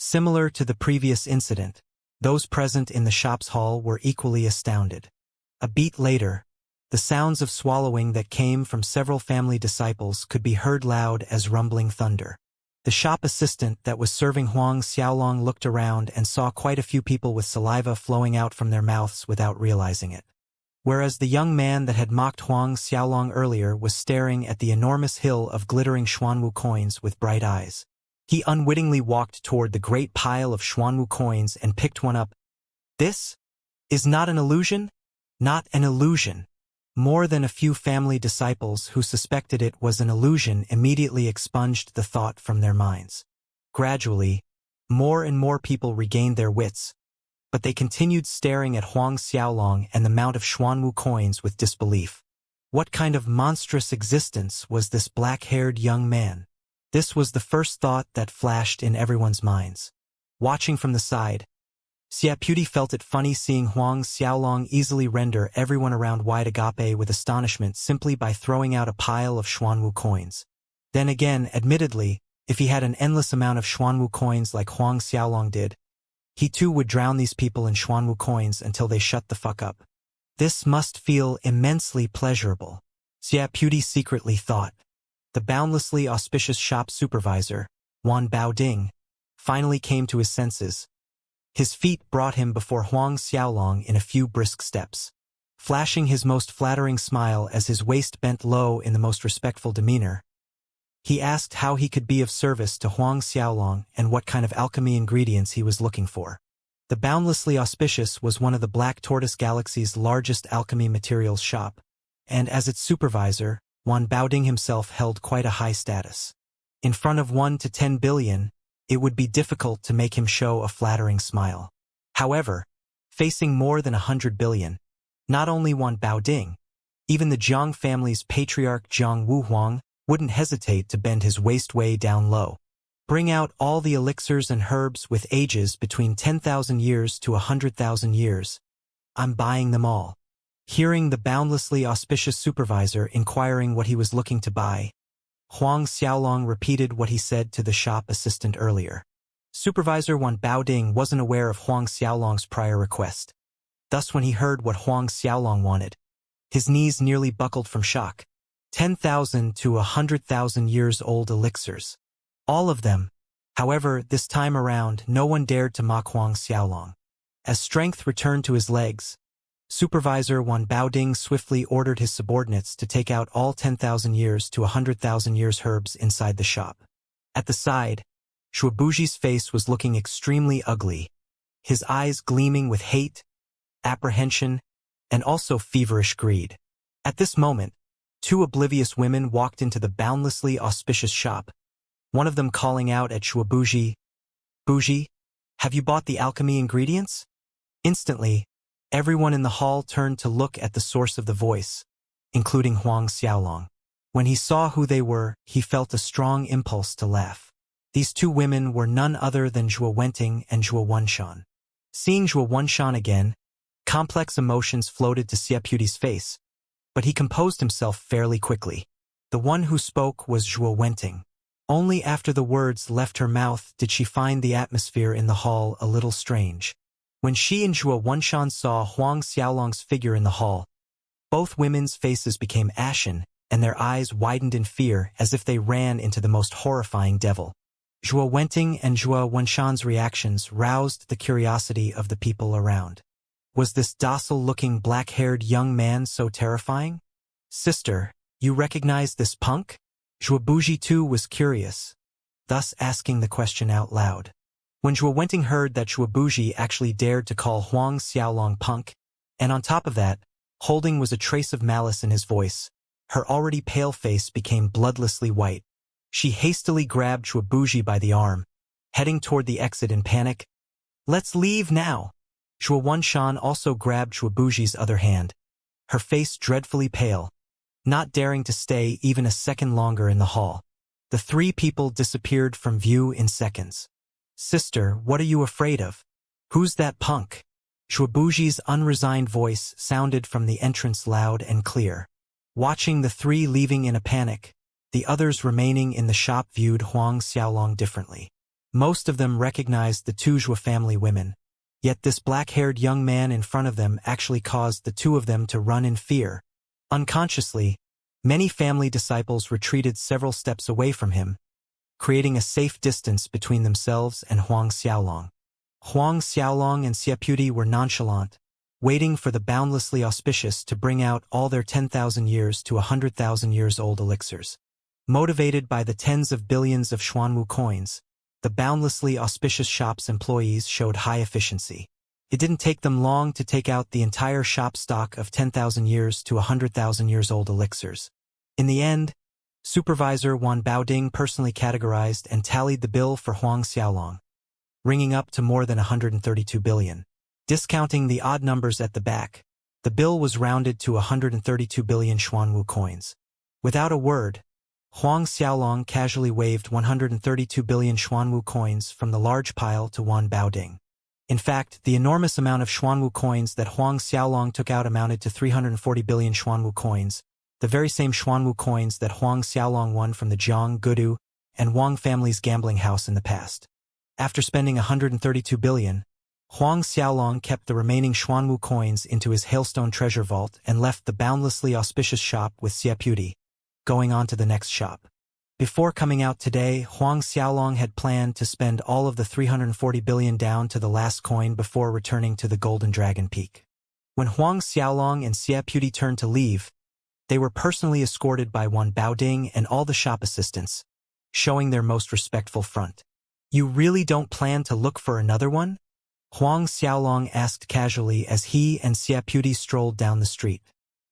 Similar to the previous incident, those present in the shop's hall were equally astounded. A beat later, the sounds of swallowing that came from several family disciples could be heard loud as rumbling thunder. The shop assistant that was serving Huang Xiaolong looked around and saw quite a few people with saliva flowing out from their mouths without realizing it. Whereas the young man that had mocked Huang Xiaolong earlier was staring at the enormous hill of glittering Xuanwu coins with bright eyes. He unwittingly walked toward the great pile of Xuanwu coins and picked one up. This is not an illusion? Not an illusion. More than a few family disciples who suspected it was an illusion immediately expunged the thought from their minds. Gradually, more and more people regained their wits, but they continued staring at Huang Xiaolong and the mount of Xuanwu coins with disbelief. What kind of monstrous existence was this black-haired young man? This was the first thought that flashed in everyone's minds. Watching from the side, Xiaputi felt it funny seeing Huang Xiaolong easily render everyone around wide agape with astonishment simply by throwing out a pile of Xuanwu coins. Then again, admittedly, if he had an endless amount of Xuanwu coins like Huang Xiaolong did, he too would drown these people in Xuanwu coins until they shut the fuck up. This must feel immensely pleasurable, Xiaputi secretly thought. The boundlessly auspicious shop supervisor, Wan Baoding, finally came to his senses. His feet brought him before Huang Xiaolong in a few brisk steps. Flashing his most flattering smile as his waist bent low in the most respectful demeanor, he asked how he could be of service to Huang Xiaolong and what kind of alchemy ingredients he was looking for. The boundlessly auspicious was one of the Black Tortoise Galaxy's largest alchemy materials shop, and as its supervisor, Wan Baoding himself held quite a high status. In front of 1 to 10 billion, it would be difficult to make him show a flattering smile. However, facing more than 100 billion, not only Wan Baoding, even the Jiang family's patriarch Jiang Wuhuang wouldn't hesitate to bend his waist way down low. Bring out all the elixirs and herbs with ages between 10,000 years to 100,000 years. I'm buying them all. Hearing the boundlessly auspicious supervisor inquiring what he was looking to buy, Huang Xiaolong repeated what he said to the shop assistant earlier. Supervisor Wan Baoding wasn't aware of Huang Xiaolong's prior request. Thus when he heard what Huang Xiaolong wanted, his knees nearly buckled from shock. 10,000 to 100,000 years old elixirs. All of them. However, this time around, no one dared to mock Huang Xiaolong. As strength returned to his legs, Supervisor Wan Baoding swiftly ordered his subordinates to take out all 10,000 years to 100,000 years herbs inside the shop. At the side, Shuabuji's face was looking extremely ugly, his eyes gleaming with hate, apprehension, and also feverish greed. At this moment, two oblivious women walked into the boundlessly auspicious shop, one of them calling out at Shuabuji, "Buji, have you bought the alchemy ingredients?" Instantly, everyone in the hall turned to look at the source of the voice, including Huang Xiaolong. When he saw who they were, he felt a strong impulse to laugh. These two women were none other than Zhuo Wenting and Zhuo Wenshan. Seeing Zhuo Wenshan again, complex emotions floated to Xiaputi's face, but he composed himself fairly quickly. The one who spoke was Zhuo Wenting. Only after the words left her mouth did she find the atmosphere in the hall a little strange. When she and Zhuo Wenshan saw Huang Xiaolong's figure in the hall, both women's faces became ashen, and their eyes widened in fear as if they ran into the most horrifying devil. Zhuo Wenting and Zhuo Wenshan's reactions roused the curiosity of the people around. Was this docile-looking black-haired young man so terrifying? "Sister, you recognize this punk?" Zhuobuji too was curious, thus asking the question out loud. When Zhuo Wenting heard that Zhuobuji actually dared to call Huang Xiaolong punk, and on top of that, holding was a trace of malice in his voice, her already pale face became bloodlessly white. She hastily grabbed Zhuobuji by the arm, heading toward the exit in panic. "Let's leave now." Zhuo Wenshan also grabbed Zhuobuji's other hand, her face dreadfully pale, not daring to stay even a second longer in the hall. The three people disappeared from view in seconds. "Sister, what are you afraid of? Who's that punk?" Zhuobuji's unresigned voice sounded from the entrance loud and clear. Watching the three leaving in a panic, the others remaining in the shop viewed Huang Xiaolong differently. Most of them recognized the two Zhou family women. Yet this black-haired young man in front of them actually caused the two of them to run in fear. Unconsciously, many family disciples retreated several steps away from him, creating a safe distance between themselves and Huang Xiaolong. Huang Xiaolong and Xiaputi were nonchalant, waiting for the boundlessly auspicious to bring out all their 10,000 years to 100,000 years old elixirs. Motivated by the tens of billions of Xuanwu coins, the boundlessly auspicious shop's employees showed high efficiency. It didn't take them long to take out the entire shop stock of 10,000 years to 100,000 years old elixirs. In the end, Supervisor Wan Baoding personally categorized and tallied the bill for Huang Xiaolong, ringing up to more than 132 billion. Discounting the odd numbers at the back, the bill was rounded to 132 billion Xuanwu coins. Without a word, Huang Xiaolong casually waved 132 billion Xuanwu coins from the large pile to Wan Baoding. In fact, the enormous amount of Xuanwu coins that Huang Xiaolong took out amounted to 340 billion Xuanwu coins, the very same Xuanwu coins that Huang Xiaolong won from the Jiang, Gudu, and Wang family's gambling house in the past. After spending 132 billion, Huang Xiaolong kept the remaining Xuanwu coins into his hailstone treasure vault and left the boundlessly auspicious shop with Xiaputi, going on to the next shop. Before coming out today, Huang Xiaolong had planned to spend all of the 340 billion down to the last coin before returning to the Golden Dragon Peak. When Huang Xiaolong and Xiaputi turned to leave, they were personally escorted by Wan Baoding and all the shop assistants, showing their most respectful front. "You really don't plan to look for another one?" Huang Xiaolong asked casually as he and Xiaputi strolled down the street.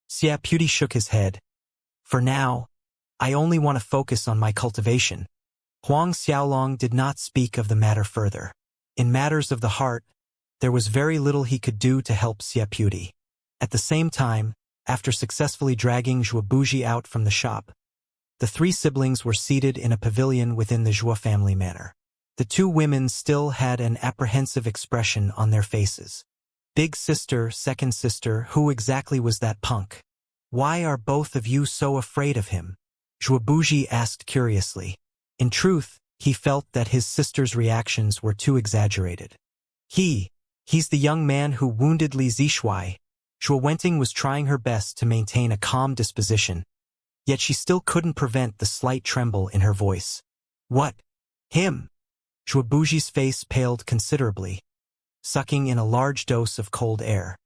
Xiaputi shook his head. "For now, I only want to focus on my cultivation." Huang Xiaolong did not speak of the matter further. In matters of the heart, there was very little he could do to help Xiaputi. At the same time, after successfully dragging Zhou Buji out from the shop, the three siblings were seated in a pavilion within the Zhou family manor. The two women still had an apprehensive expression on their faces. "Big sister, second sister, who exactly was that punk? Why are both of you so afraid of him?" Zhou Buji asked curiously. In truth, he felt that his sister's reactions were too exaggerated. He's the young man who wounded Li Zishuai." Zhou Wenting was trying her best to maintain a calm disposition, yet she still couldn't prevent the slight tremble in her voice. "What? Him?" Zhou Buji's face paled considerably, sucking in a large dose of cold air.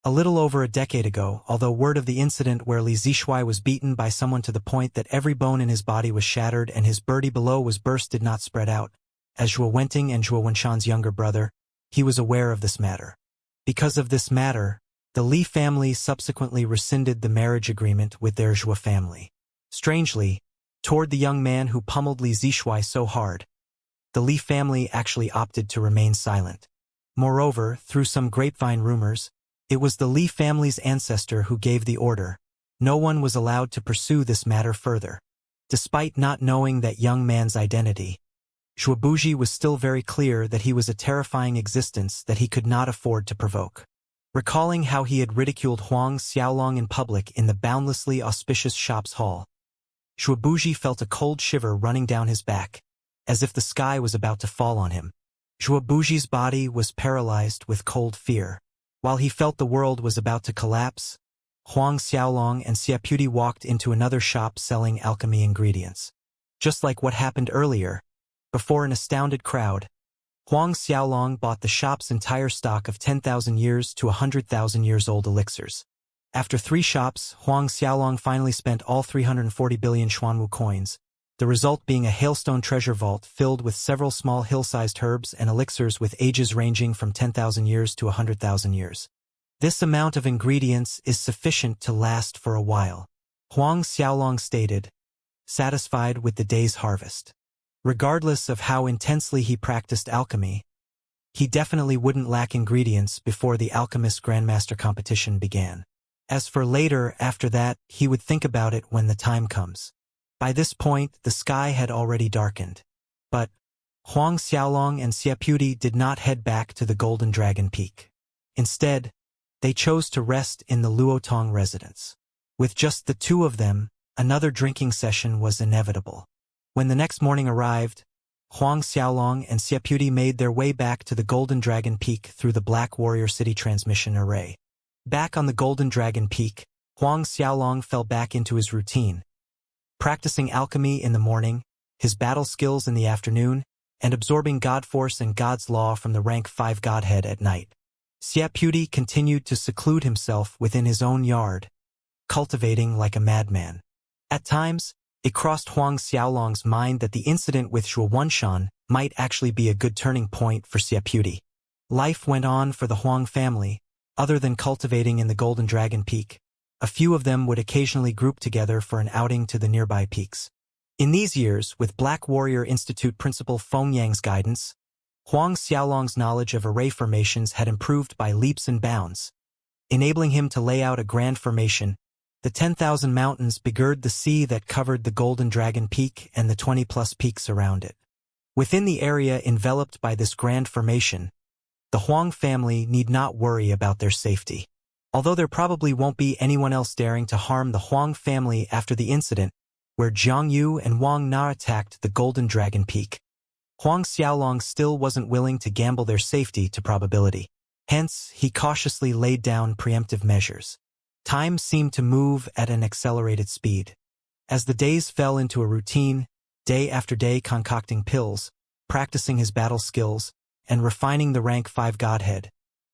A little over a decade ago, although word of the incident where Li Zishuai was beaten by someone to the point that every bone in his body was shattered and his birdie below was burst did not spread out, as Zhou Wenting and Zhou Wenshan's younger brother, he was aware of this matter. Because of this matter, the Li family subsequently rescinded the marriage agreement with their Zhou family. Strangely, toward the young man who pummeled Li Zishuai so hard, the Li family actually opted to remain silent. Moreover, through some grapevine rumors, it was the Li family's ancestor who gave the order. No one was allowed to pursue this matter further. Despite not knowing that young man's identity, Zhou Buji was still very clear that he was a terrifying existence that he could not afford to provoke. Recalling how he had ridiculed Huang Xiaolong in public in the boundlessly auspicious shop's hall, Zhou Buji felt a cold shiver running down his back, as if the sky was about to fall on him. Zhou Buji's body was paralyzed with cold fear. While he felt the world was about to collapse, Huang Xiaolong and Xiaputi walked into another shop selling alchemy ingredients. Just like what happened earlier, before an astounded crowd, Huang Xiaolong bought the shop's entire stock of 10,000 years to 100,000 years old elixirs. After 3 shops, Huang Xiaolong finally spent all 340 billion Xuanwu coins, the result being a hailstone treasure vault filled with several small hill-sized herbs and elixirs with ages ranging from 10,000 years to 100,000 years. This amount of ingredients is sufficient to last for a while, Huang Xiaolong stated, satisfied with the day's harvest. Regardless of how intensely he practiced alchemy, he definitely wouldn't lack ingredients before the Alchemist Grandmaster competition began. As for later, after that, he would think about it when the time comes. By this point, the sky had already darkened. But Huang Xiaolong and Xiaputi did not head back to the Golden Dragon Peak. Instead, they chose to rest in the Luotong residence. With just the two of them, another drinking session was inevitable. When the next morning arrived, Huang Xiaolong and Xiaoputi made their way back to the Golden Dragon Peak through the Black Warrior City transmission array. Back on the Golden Dragon Peak, Huang Xiaolong fell back into his routine, practicing alchemy in the morning, his battle skills in the afternoon, and absorbing God Force and God's Law from the rank 5 Godhead at night. Xiaoputi continued to seclude himself within his own yard, cultivating like a madman. At times, it crossed Huang Xiaolong's mind that the incident with Shuawanshan might actually be a good turning point for Xiaoputi. Life went on for the Huang family, other than cultivating in the Golden Dragon Peak. A few of them would occasionally group together for an outing to the nearby peaks. In these years, with Black Warrior Institute principal Feng Yang's guidance, Huang Xiaolong's knowledge of array formations had improved by leaps and bounds, enabling him to lay out a grand formation. The 10,000 mountains begird the sea that covered the Golden Dragon Peak and the 20-plus peaks around it. Within the area enveloped by this grand formation, the Huang family need not worry about their safety. Although there probably won't be anyone else daring to harm the Huang family after the incident where Jiang Yu and Wang Na attacked the Golden Dragon Peak, Huang Xiaolong still wasn't willing to gamble their safety to probability. Hence, he cautiously laid down preemptive measures. Time seemed to move at an accelerated speed. As the days fell into a routine, day after day concocting pills, practicing his battle skills, and refining the rank 5 Godhead,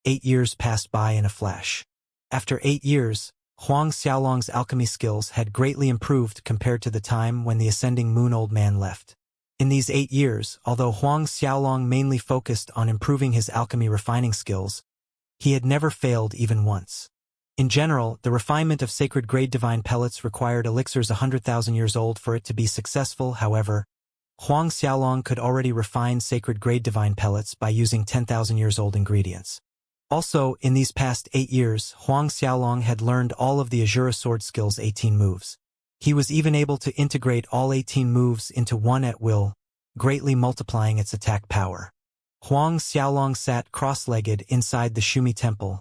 8 years passed by in a flash. After 8 years, Huang Xiaolong's alchemy skills had greatly improved compared to the time when the Ascending Moon Old Man left. In these 8 years, although Huang Xiaolong mainly focused on improving his alchemy refining skills, he had never failed even once. In general, the refinement of sacred grade divine pellets required elixirs 100,000 years old for it to be successful. However, Huang Xiaolong could already refine sacred grade divine pellets by using 10,000 years old ingredients. Also, in these past 8 years, Huang Xiaolong had learned all of the Azura Sword skill's 18 moves. He was even able to integrate all 18 moves into one at will, greatly multiplying its attack power. Huang Xiaolong sat cross-legged inside the Shumi Temple,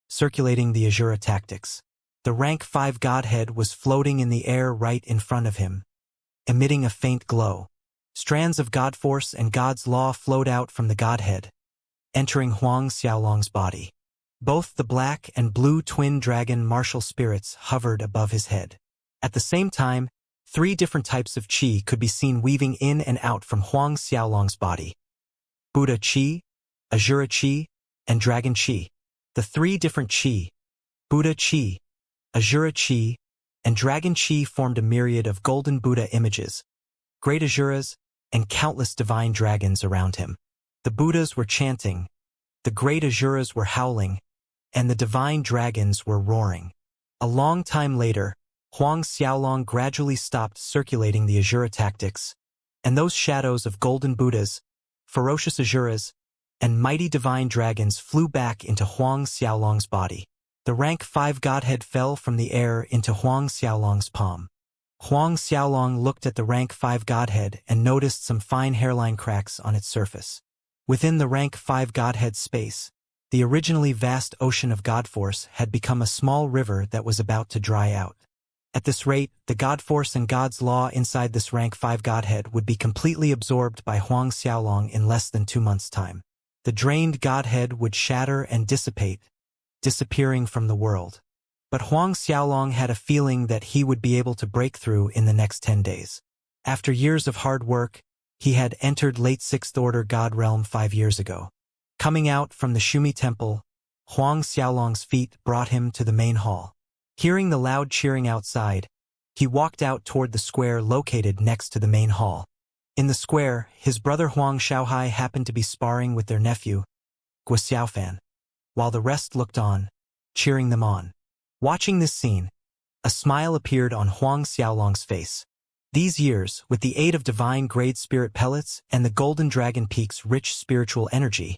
circulating the Azura tactics. The rank 5 Godhead was floating in the air right in front of him, emitting a faint glow. Strands of God Force and God's Law flowed out from the Godhead, entering Huang Xiaolong's body. Both the black and blue twin dragon martial spirits hovered above his head. At the same time, 3 different types of qi could be seen weaving in and out from Huang Xiaolong's body: Buddha qi, Azura qi, and Dragon qi. The 3 different qi, Buddha qi, Azura qi, and Dragon qi, formed a myriad of golden Buddha images, great Azuras, and countless divine dragons around him. The Buddhas were chanting, the great Azuras were howling, and the divine dragons were roaring. A long time later, Huang Xiaolong gradually stopped circulating the Azura tactics, and those shadows of golden Buddhas, ferocious Azuras, and mighty divine dragons flew back into Huang Xiaolong's body. The rank 5 Godhead fell from the air into Huang Xiaolong's palm. Huang Xiaolong looked at the rank 5 Godhead and noticed some fine hairline cracks on its surface. Within the rank 5 Godhead space, the originally vast ocean of God Force had become a small river that was about to dry out. At this rate, the God Force and God's Law inside this rank 5 Godhead would be completely absorbed by Huang Xiaolong in less than 2 months' time. The drained Godhead would shatter and dissipate, disappearing from the world. But Huang Xiaolong had a feeling that he would be able to break through in the next 10 days. After years of hard work, he had entered late 6th Order God Realm 5 years ago. Coming out from the Shumi Temple, Huang Xiaolong's feet brought him to the main hall. Hearing the loud cheering outside, he walked out toward the square located next to the main hall. In the square, his brother Huang Shaohai happened to be sparring with their nephew, Guo Xiaofan, while the rest looked on, cheering them on. Watching this scene, a smile appeared on Huang Xiaolong's face. These years, with the aid of divine grade spirit pellets and the Golden Dragon Peak's rich spiritual energy,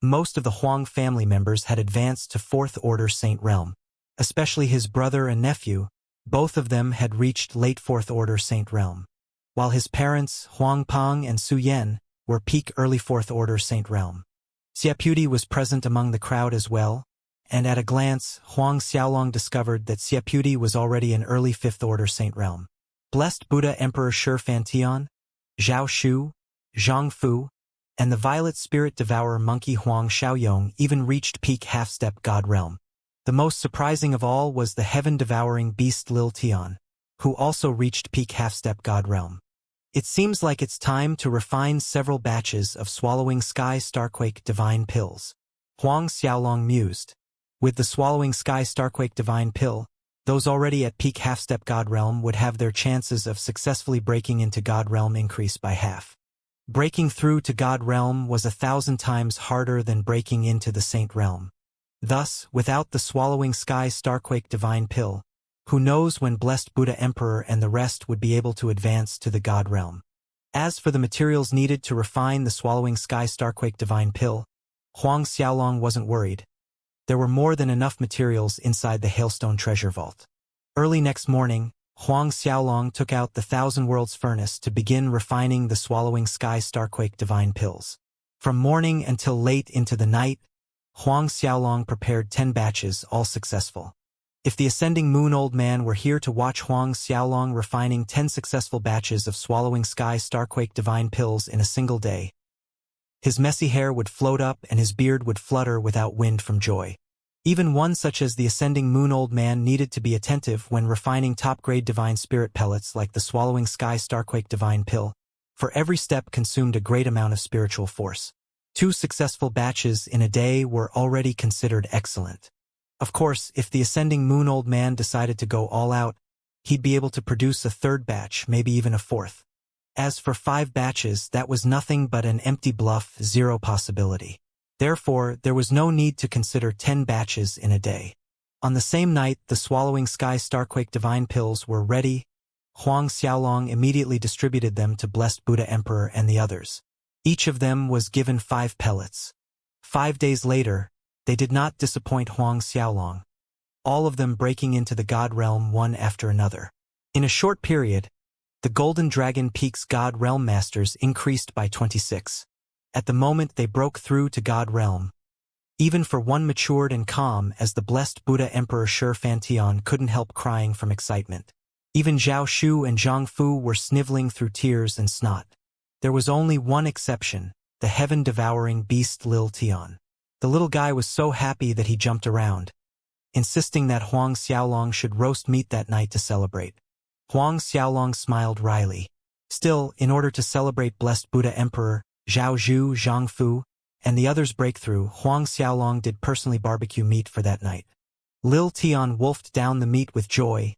most of the Huang family members had advanced to 4th Order Saint Realm. Especially his brother and nephew, both of them had reached late 4th Order Saint Realm. While his parents, Huang Peng and Su Yan, were peak early 4th Order Saint Realm. Xiaoputi was present among the crowd as well, and at a glance, Huang Xiaolong discovered that Xiaoputi was already an early 5th Order Saint Realm. Blessed Buddha Emperor Shi Fantian, Zhao Shu, Zhangfu, and the violet spirit devourer monkey Huang Xiaoyong even reached peak half-step god realm. The most surprising of all was the heaven-devouring beast Lil Tian, who also reached peak half-step god realm. It seems like it's time to refine several batches of swallowing sky starquake divine pills. Huang Xiaolong mused. With the swallowing sky starquake divine pill, those already at peak half-step god realm would have their chances of successfully breaking into god realm increase by half. Breaking through to god realm was 1,000 times harder than breaking into the saint realm. Thus, without the swallowing sky starquake divine pill, who knows when blessed Buddha Emperor and the rest would be able to advance to the god realm. As for the materials needed to refine the swallowing sky starquake divine pill, Huang Xiaolong wasn't worried. There were more than enough materials inside the Hailstone treasure vault. Early next morning, Huang Xiaolong took out the Thousand Worlds furnace to begin refining the swallowing sky starquake divine pills. From morning until late into the night, Huang Xiaolong prepared 10 batches, all successful. If the ascending moon old man were here to watch Huang Xiaolong refining 10 successful batches of swallowing sky starquake divine pills in a single day, his messy hair would float up and his beard would flutter without wind from joy. Even one such as the ascending moon old man needed to be attentive when refining top-grade divine spirit pellets like the swallowing sky starquake divine pill, for every step consumed a great amount of spiritual force. 2 successful batches in a day were already considered excellent. Of course, if the ascending moon old man decided to go all out, he'd be able to produce a 3rd batch, maybe even a 4th. As for 5 batches, that was nothing but an empty bluff, zero possibility. Therefore, there was no need to consider 10 batches in a day. On the same night the swallowing sky starquake divine pills were ready, Huang Xiaolong immediately distributed them to blessed Buddha Emperor and the others. Each of them was given 5 pellets. 5 days later, they did not disappoint Huang Xiaolong, all of them breaking into the god realm one after another. In a short period, the Golden Dragon Peak's god realm masters increased by 26. At the moment they broke through to god realm, even for one matured and calm as the blessed Buddha Emperor Shi Fantian couldn't help crying from excitement. Even Zhao Shu and Zhang Fu were sniveling through tears and snot. There was only one exception, the heaven-devouring beast Lil Tian. The little guy was so happy that he jumped around, insisting that Huang Xiaolong should roast meat that night to celebrate. Huang Xiaolong smiled wryly. Still, in order to celebrate blessed Buddha Emperor, Zhao Zhu, Zhang Fu, and the others' breakthrough, Huang Xiaolong did personally barbecue meat for that night. Lil Tian wolfed down the meat with joy,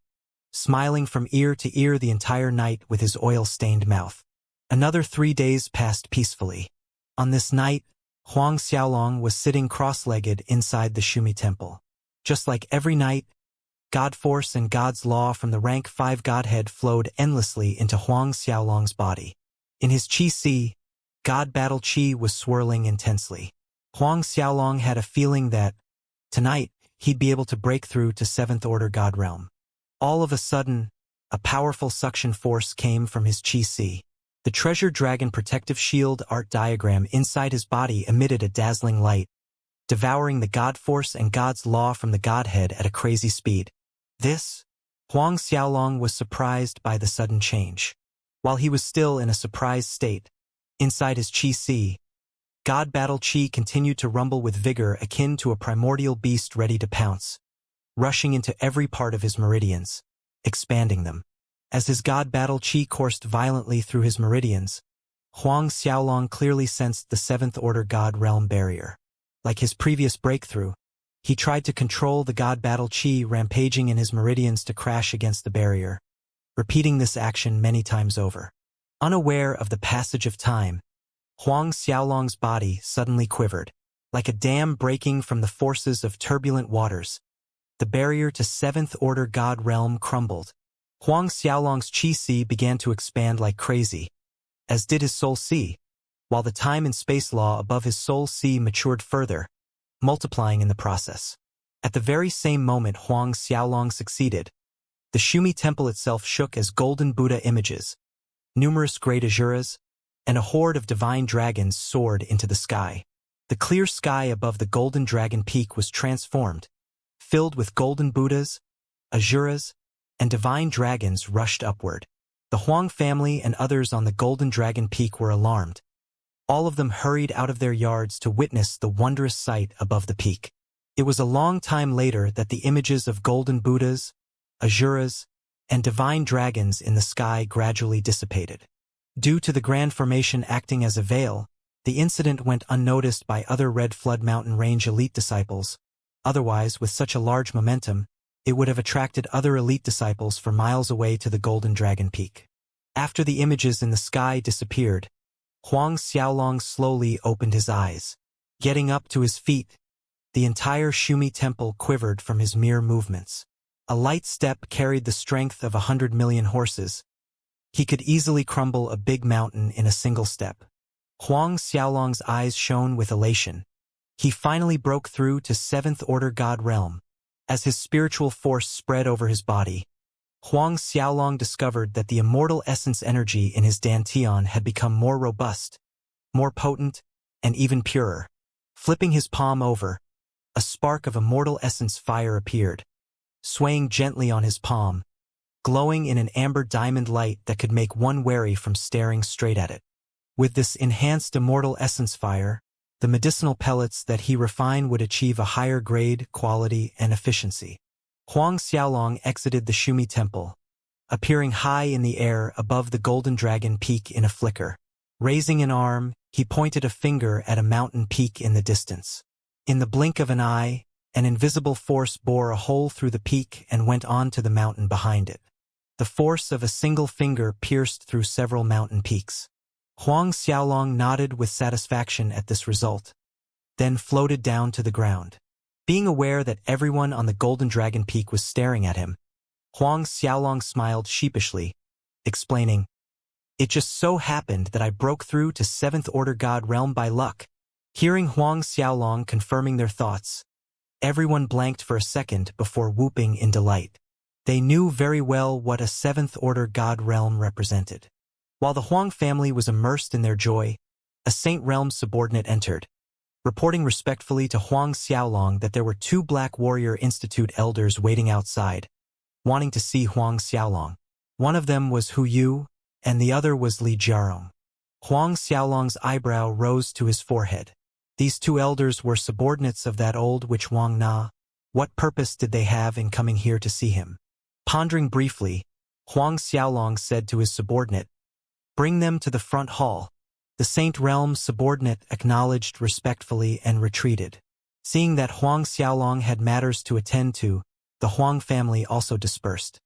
smiling from ear to ear the entire night with his oil-stained mouth. Another 3 days passed peacefully. On this night, Huang Xiaolong was sitting cross-legged inside the Shumi Temple. Just like every night, God Force and God's Law from the rank 5 Godhead flowed endlessly into Huang Xiaolong's body. In his Qi, God Battle Qi was swirling intensely. Huang Xiaolong had a feeling that, tonight, he'd be able to break through to 7th Order God Realm. All of a sudden, a powerful suction force came from his Qi. The Treasure Dragon Protective Shield art diagram inside his body emitted a dazzling light, devouring the God Force and God's Law from the Godhead at a crazy speed. Huang Xiaolong was surprised by the sudden change. While he was still in a surprised state, inside his Qi, God Battle Qi continued to rumble with vigor akin to a primordial beast ready to pounce, rushing into every part of his meridians, expanding them. As his God Battle Qi coursed violently through his meridians, Huang Xiaolong clearly sensed the 7th Order God Realm barrier. Like his previous breakthrough, he tried to control the God Battle Qi rampaging in his meridians to crash against the barrier, repeating this action many times over. Unaware of the passage of time, Huang Xiaolong's body suddenly quivered. Like a dam breaking from the forces of turbulent waters, the barrier to 7th Order God Realm crumbled. Huang Xiaolong's Qi began to expand like crazy, as did his Soul Si, while the time and space law above his Soul Si matured further, multiplying in the process. At the very same moment Huang Xiaolong succeeded, the Shumi Temple itself shook as golden Buddha images, numerous great Azuras, and a horde of divine dragons soared into the sky. The clear sky above the Golden Dragon Peak was transformed, filled with golden Buddhas, Azuras, and divine dragons rushed upward. The Huang family and others on the Golden Dragon Peak were alarmed. All of them hurried out of their yards to witness the wondrous sight above the peak. It was a long time later that the images of golden Buddhas, Asuras, and divine dragons in the sky gradually dissipated. Due to the Grand Formation acting as a veil, the incident went unnoticed by other Red Flood Mountain Range elite disciples. Otherwise, with such a large momentum, it would have attracted other elite disciples for miles away to the Golden Dragon Peak. After the images in the sky disappeared, Huang Xiaolong slowly opened his eyes. Getting up to his feet, the entire Shumi temple quivered from his mere movements. A light step carried the strength of 100 million horses. He could easily crumble a big mountain in a single step. Huang Xiaolong's eyes shone with elation. He finally broke through to 7th Order God Realm. As his spiritual force spread over his body, Huang Xiaolong discovered that the immortal essence energy in his dantian had become more robust, more potent, and even purer. Flipping his palm over, a spark of immortal essence fire appeared, swaying gently on his palm, glowing in an amber diamond light that could make one wary from staring straight at it. With this enhanced immortal essence fire, the medicinal pellets that he refined would achieve a higher grade, quality, and efficiency. Huang Xiaolong exited the Shumi temple, appearing high in the air above the Golden Dragon Peak in a flicker. Raising an arm, he pointed a finger at a mountain peak in the distance. In the blink of an eye, an invisible force bore a hole through the peak and went on to the mountain behind it. The force of a single finger pierced through several mountain peaks. Huang Xiaolong nodded with satisfaction at this result, then floated down to the ground. Being aware that everyone on the Golden Dragon Peak was staring at him, Huang Xiaolong smiled sheepishly, explaining, "It just so happened that I broke through to 7th Order God Realm by luck." Hearing Huang Xiaolong confirming their thoughts, everyone blanked for a second before whooping in delight. They knew very well what a 7th Order God Realm represented. While the Huang family was immersed in their joy, a Saint Realm subordinate entered, reporting respectfully to Huang Xiaolong that there were 2 Black Warrior Institute elders waiting outside, wanting to see Huang Xiaolong. One of them was Hu Yu, and the other was Li Jiarong. Huang Xiaolong's eyebrow rose to his forehead. These 2 elders were subordinates of that old witch Wang Na. What purpose did they have in coming here to see him? Pondering briefly, Huang Xiaolong said to his subordinate, "Bring them to the front hall." The Saint Realm subordinate acknowledged respectfully and retreated. Seeing that Huang Xiaolong had matters to attend to, the Huang family also dispersed.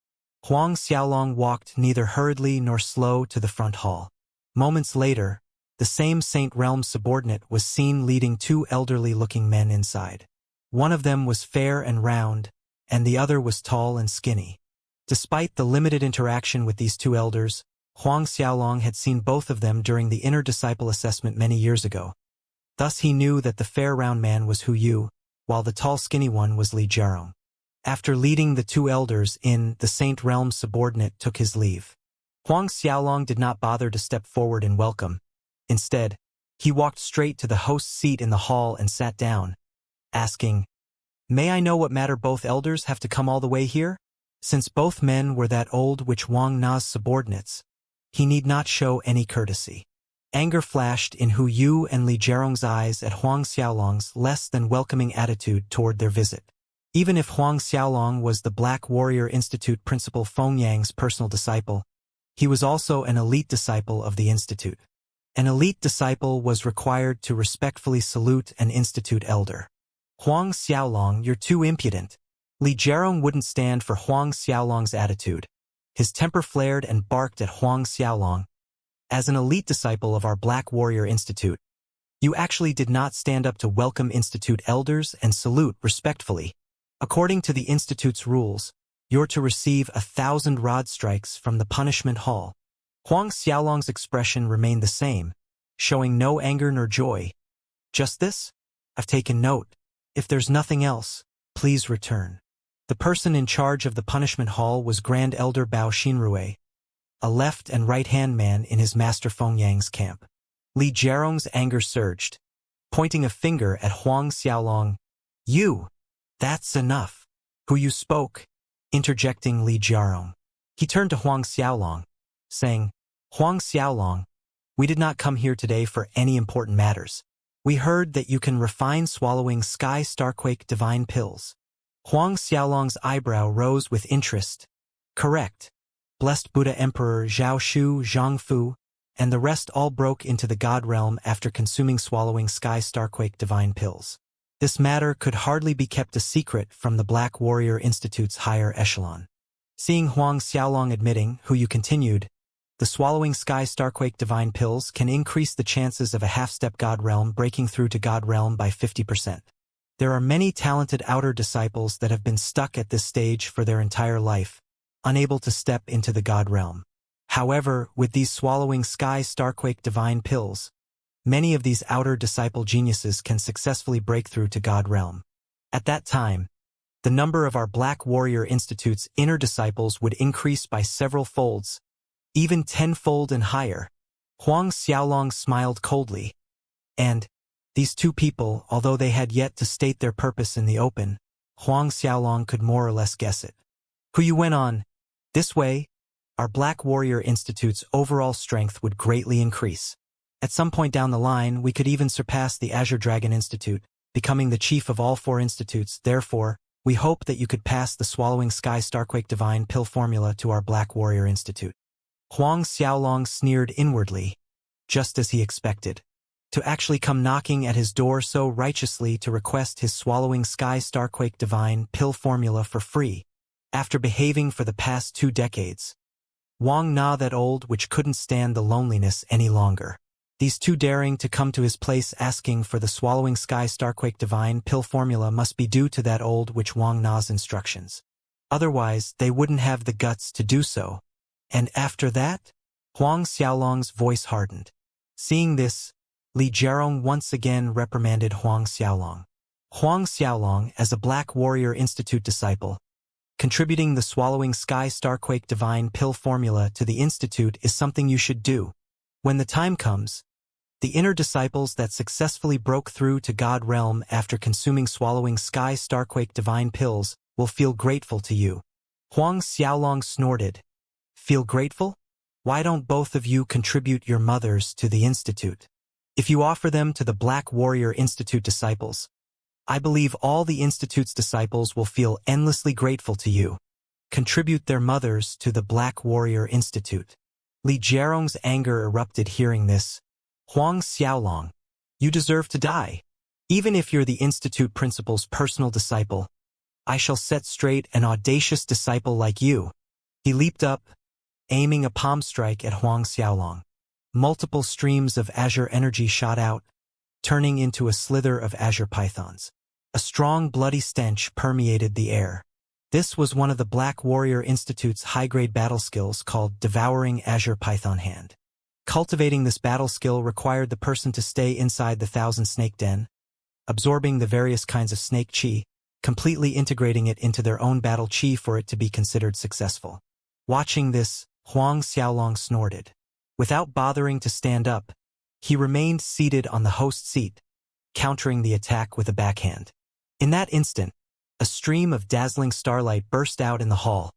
Huang Xiaolong walked neither hurriedly nor slow to the front hall. Moments later, the same Saint Realm subordinate was seen leading 2 elderly-looking men inside. One of them was fair and round, and the other was tall and skinny. Despite the limited interaction with these 2 elders, Huang Xiaolong had seen both of them during the inner disciple assessment many years ago. Thus he knew that the fair round man was Hu Yu, while the tall skinny one was Li Jiarong. After leading the 2 elders in, the Saint Realm subordinate took his leave. Huang Xiaolong did not bother to step forward in welcome. Instead, he walked straight to the host's seat in the hall and sat down, asking, "May I know what matter both elders have to come all the way here?" Since both men were that old witch Wang Na's subordinates, he need not show any courtesy. Anger flashed in Hu Yu and Li Jiarong's eyes at Huang Xiaolong's less than welcoming attitude toward their visit. Even if Huang Xiaolong was the Black Warrior Institute principal Feng Yang's personal disciple, he was also an elite disciple of the Institute. An elite disciple was required to respectfully salute an Institute elder. "Huang Xiaolong, you're too impudent." Li Jiarong wouldn't stand for Huang Xiaolong's attitude. His temper flared and barked at Huang Xiaolong. "As an elite disciple of our Black Warrior Institute, you actually did not stand up to welcome Institute elders and salute respectfully. According to the Institute's rules, you're to receive 1,000 rod strikes from the punishment hall." Huang Xiaolong's expression remained the same, showing no anger nor joy. "Just this? I've taken note. If there's nothing else, please return." The person in charge of the punishment hall was Grand Elder Bao Xinrui, a left and right-hand man in his master Feng Yang's camp. Li Jiarong's anger surged, pointing a finger at Huang Xiaolong. "You! That's enough." "Who you spoke?" interjecting Li Jiarong. He turned to Huang Xiaolong. saying, "Huang Xiaolong, we did not come here today for any important matters. We heard that you can refine swallowing sky starquake divine pills." Huang Xiaolong's eyebrow rose with interest. "Correct. Blessed Buddha Emperor Zhao Shu, Zhang Fu, and the rest all broke into the God realm after consuming swallowing sky starquake divine pills. This matter could hardly be kept a secret from the Black Warrior Institute's higher echelon." Seeing Huang Xiaolong admitting, Hu Yu continued, "The swallowing sky starquake divine pills can increase the chances of a half-step God realm breaking through to God realm by 50%. There are many talented outer disciples that have been stuck at this stage for their entire life, unable to step into the God realm. However, with these swallowing sky starquake divine pills, many of these outer disciple geniuses can successfully break through to God realm. At that time, the number of our Black Warrior Institute's inner disciples would increase by several folds, even tenfold and higher." Huang Xiaolong smiled coldly. And these two people, although they had yet to state their purpose in the open, Huang Xiaolong could more or less guess it. Hu Yu went on, "This way, our Black Warrior Institute's overall strength would greatly increase. At some point down the line, we could even surpass the Azure Dragon Institute, becoming the chief of all 4 institutes. Therefore, we hope that you could pass the Swallowing Sky Starquake Divine Pill formula to our Black Warrior Institute." Huang Xiaolong sneered inwardly, just as he expected. To actually come knocking at his door so righteously to request his Swallowing Sky Starquake Divine Pill formula for free, after behaving for the past 2 decades. Wang Na, that old which couldn't stand the loneliness any longer. These two daring to come to his place asking for the Swallowing Sky Starquake Divine Pill formula must be due to that old which Wang Na's instructions. Otherwise, they wouldn't have the guts to do so. And after that? Huang Xiaolong's voice hardened. Seeing this, Li Jiarong once again reprimanded Huang Xiaolong. "Huang Xiaolong, as a Black Warrior Institute disciple, contributing the Swallowing Sky Starquake Divine Pill formula to the Institute is something you should do. When the time comes, the inner disciples that successfully broke through to God realm after consuming Swallowing Sky Starquake Divine Pills will feel grateful to you." Huang Xiaolong snorted. "Feel grateful? Why don't both of you contribute your mothers to the Institute? If you offer them to the Black Warrior Institute disciples, I believe all the Institute's disciples will feel endlessly grateful to you. Contribute their mothers to the Black Warrior Institute." Li Jiarong's anger erupted hearing this. "Huang Xiaolong, you deserve to die. Even if you're the Institute principal's personal disciple, I shall set straight an audacious disciple like you." He leaped up, aiming a palm strike at Huang Xiaolong. Multiple streams of azure energy shot out, turning into a slither of azure pythons. A strong bloody stench permeated the air. This was one of the Black Warrior Institute's high-grade battle skills called Devouring Azure Python Hand. Cultivating this battle skill required the person to stay inside the Thousand Snake Den, absorbing the various kinds of snake chi, completely integrating it into their own battle chi for it to be considered successful. Watching this, Huang Xiaolong snorted. Without bothering to stand up, he remained seated on the host seat, countering the attack with a backhand. In that instant, a stream of dazzling starlight burst out in the hall,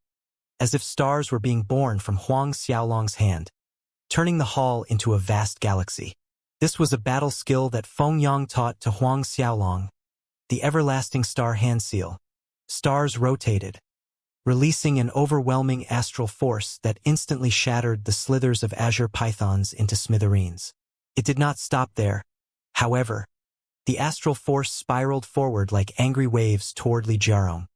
as if stars were being born from Huang Xiaolong's hand, turning the hall into a vast galaxy. This was a battle skill that Feng Yang taught to Huang Xiaolong, the everlasting star hand seal. Stars rotated, releasing an overwhelming astral force that instantly shattered the slithers of azure pythons into smithereens. It did not stop there, however. The astral force spiraled forward like angry waves toward Li Jiarong.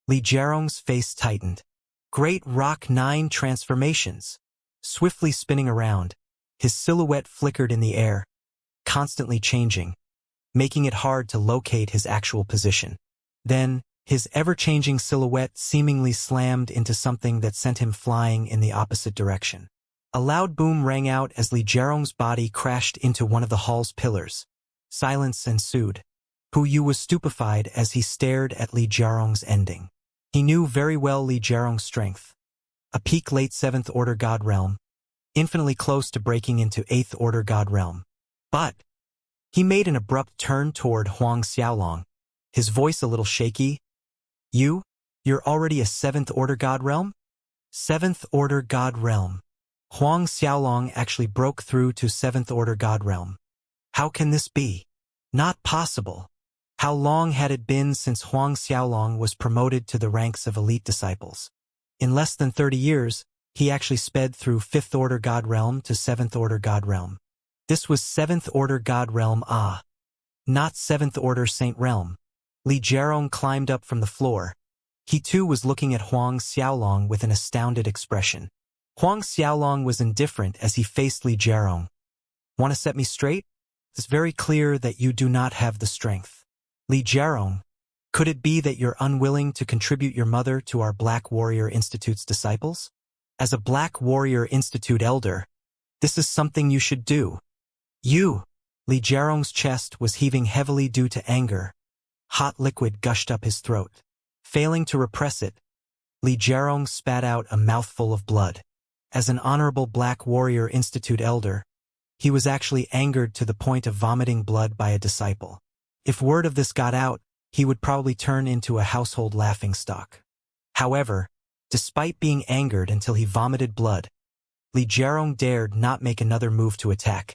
Li Jiarong's face tightened. Great Rock 9 transformations. Swiftly spinning around, his silhouette flickered in the air, constantly changing, making it hard to locate his actual position. Then, his ever-changing silhouette seemingly slammed into something that sent him flying in the opposite direction. A loud boom rang out as Li Jiarong's body crashed into one of the hall's pillars. Silence ensued. Hu Yu was stupefied as he stared at Li Jiarong's ending. He knew very well Li Jiarong's strength. A peak late 7th Order God Realm, infinitely close to breaking into 8th Order God Realm. But he made an abrupt turn toward Huang Xiaolong, his voice a little shaky. You're already a 7th Order God Realm? 7th Order God Realm. Huang Xiaolong actually broke through to 7th Order God Realm. How can this be? Not possible. How long had it been since Huang Xiaolong was promoted to the ranks of elite disciples? In less than 30 years, he actually sped through 5th Order God Realm to 7th Order God Realm. This was 7th Order God Realm, not 7th Order Saint Realm. Li Jiarong climbed up from the floor. He too was looking at Huang Xiaolong with an astounded expression. Huang Xiaolong was indifferent as he faced Li Jiarong. Want to set me straight? It's very clear that you do not have the strength. Li Jiarong, could it be that you're unwilling to contribute your mother to our Black Warrior Institute's disciples? As a Black Warrior Institute elder, this is something you should do. You! Li Jiarong's chest was heaving heavily due to anger. Hot liquid gushed up his throat. Failing to repress it, Li Jiarong spat out a mouthful of blood. As an honorable Black Warrior Institute elder, he was actually angered to the point of vomiting blood by a disciple. If word of this got out, he would probably turn into a household laughingstock. However, despite being angered until he vomited blood, Li Jiarong dared not make another move to attack.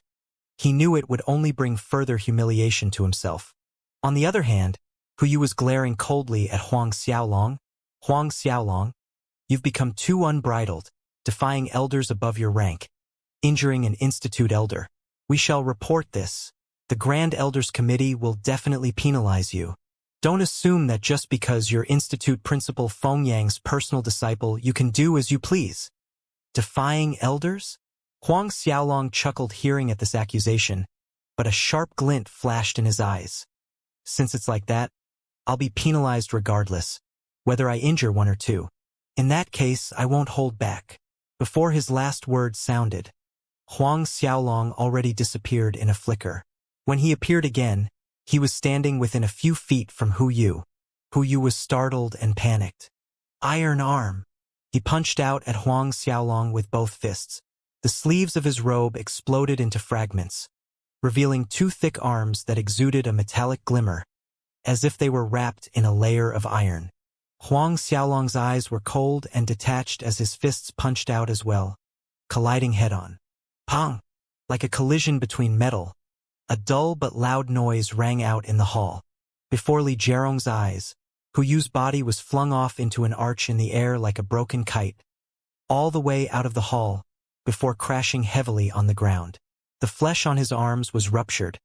He knew it would only bring further humiliation to himself. On the other hand, Hu Yu was glaring coldly at Huang Xiaolong. Huang Xiaolong, you've become too unbridled, defying elders above your rank, injuring an institute elder. We shall report this. The Grand Elders Committee will definitely penalize you. Don't assume that just because you're institute principal Feng Yang's personal disciple you can do as you please. Defying elders? Huang Xiaolong chuckled hearing at this accusation, but a sharp glint flashed in his eyes. Since it's like that, I'll be penalized regardless, whether I injure one or two. In that case, I won't hold back. Before his last word sounded, Huang Xiaolong already disappeared in a flicker. When he appeared again, he was standing within a few feet from Hu Yu. Hu Yu was startled and panicked. Iron arm! He punched out at Huang Xiaolong with both fists. The sleeves of his robe exploded into fragments, revealing two thick arms that exuded a metallic glimmer, as if they were wrapped in a layer of iron. Huang Xiaolong's eyes were cold and detached as his fists punched out as well, colliding head-on. Pong! Like a collision between metal, a dull but loud noise rang out in the hall. Before Li Jiarong's eyes, Hu Yu's body was flung off into an arch in the air like a broken kite, all the way out of the hall, before crashing heavily on the ground. The flesh on his arms was ruptured.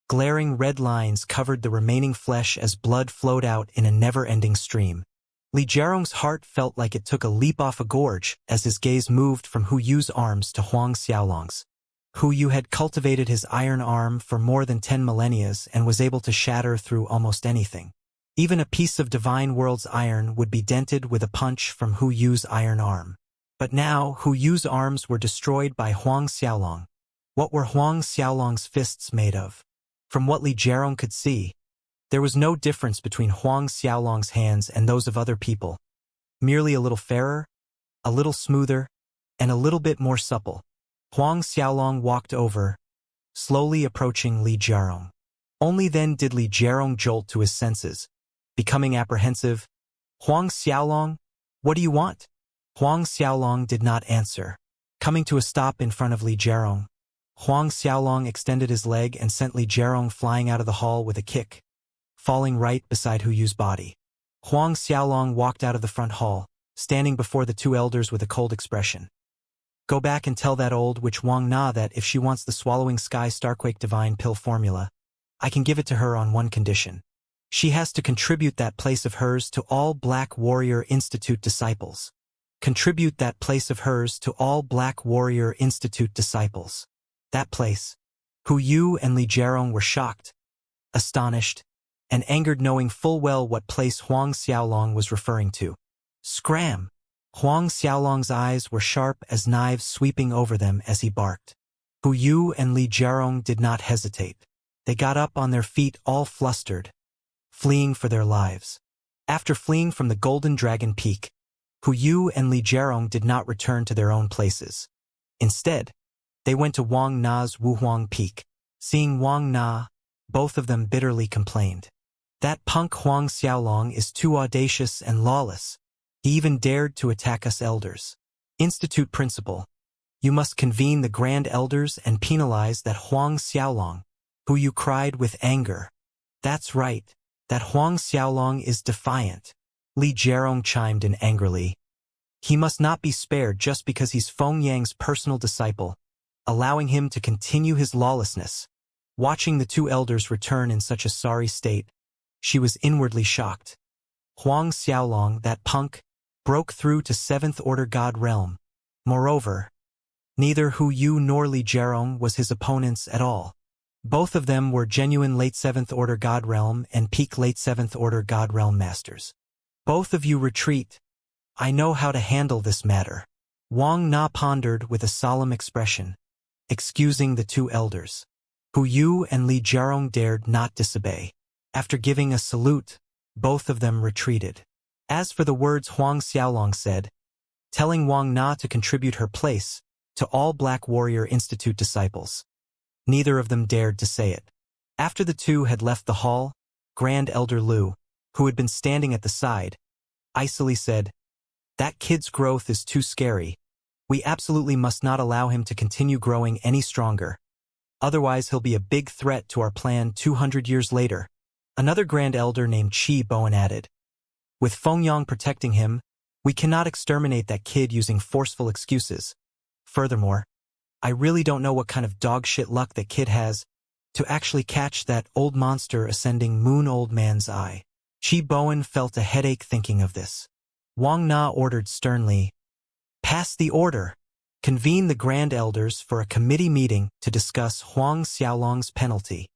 Glaring red lines covered the remaining flesh as blood flowed out in a never-ending stream. Li Jiarong's heart felt like it took a leap off a gorge as his gaze moved from Hu Yu's arms to Huang Xiaolong's. Hu Yu had cultivated his iron arm for more than 10 millennia and was able to shatter through almost anything. Even a piece of Divine World's iron would be dented with a punch from Hu Yu's iron arm. But now, Hu Yu's arms were destroyed by Huang Xiaolong. What were Huang Xiaolong's fists made of? From what Li Jiarong could see, there was no difference between Huang Xiaolong's hands and those of other people. Merely a little fairer, a little smoother, and a little bit more supple. Huang Xiaolong walked over, slowly approaching Li Jiarong. Only then did Li Jiarong jolt to his senses, becoming apprehensive. Huang Xiaolong, what do you want? Huang Xiaolong did not answer. Coming to a stop in front of Li Jiarong, Huang Xiaolong extended his leg and sent Li Jiarong flying out of the hall with a kick, falling right beside Hu Yu's body. Huang Xiaolong walked out of the front hall, standing before the two elders with a cold expression. Go back and tell that old witch Wang Na that if she wants the Swallowing Sky Starquake Divine Pill formula, I can give it to her on one condition. She has to contribute that place of hers to all Black Warrior Institute disciples. Contribute that place of hers to all Black Warrior Institute disciples. That place. Hu Yu and Li Jiarong were shocked, astonished, and angered knowing full well what place Huang Xiaolong was referring to. Scram! Huang Xiaolong's eyes were sharp as knives sweeping over them as he barked. Hu Yu and Li Jiarong did not hesitate. They got up on their feet all flustered, fleeing for their lives. After fleeing from the Golden Dragon Peak, Hu Yu and Li Jiarong did not return to their own places. Instead, they went to Wang Na's Wuhuang Peak. Seeing Wang Na, both of them bitterly complained. That punk Huang Xiaolong is too audacious and lawless. He even dared to attack us elders. Institute principal, You must convene the Grand Elders and penalize that Huang Xiaolong, who you cried with anger. That's right, that Huang Xiaolong is defiant. Li Jiarong chimed in angrily. He must not be spared just because he's Feng Yang's personal disciple, allowing him to continue his lawlessness. Watching the two elders return in such a sorry state, she was inwardly shocked. Huang Xiaolong, that punk, broke through to 7th Order God Realm. Moreover, neither Hu Yu nor Li Jiarong was his opponents at all. Both of them were genuine late 7th Order God Realm and peak late 7th Order God Realm masters. Both of you retreat. I know how to handle this matter. Wang Na pondered with a solemn expression, excusing the two elders. Hu Yu and Li Jiarong dared not disobey. After giving a salute, both of them retreated. As for the words Huang Xiaolong said, telling Wang Na to contribute her place to all Black Warrior Institute disciples, neither of them dared to say it. After the two had left the hall, Grand Elder Lu, who had been standing at the side, icily said, "That kid's growth is too scary. We absolutely must not allow him to continue growing any stronger. Otherwise he'll be a big threat to our plan 200 years later." Another Grand Elder named Qi Bowen added, "With Fengyang protecting him, we cannot exterminate that kid using forceful excuses. Furthermore, I really don't know what kind of dog-shit luck that kid has to actually catch that old monster ascending Moon Old Man's eye." Qi Bowen felt a headache thinking of this. Wang Na ordered sternly, "Pass the order. Convene the Grand Elders for a committee meeting to discuss Huang Xiaolong's penalty."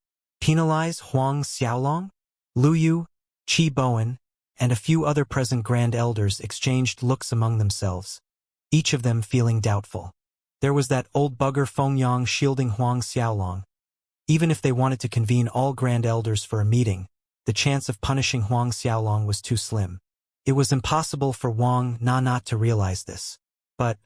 Penalize Huang Xiaolong? Lu Yu, Qi Bowen, and a few other present Grand Elders exchanged looks among themselves, each of them feeling doubtful. There was that old bugger Fengyang shielding Huang Xiaolong. Even if they wanted to convene all Grand Elders for a meeting, the chance of punishing Huang Xiaolong was too slim. It was impossible for Wang Na not to realize this. But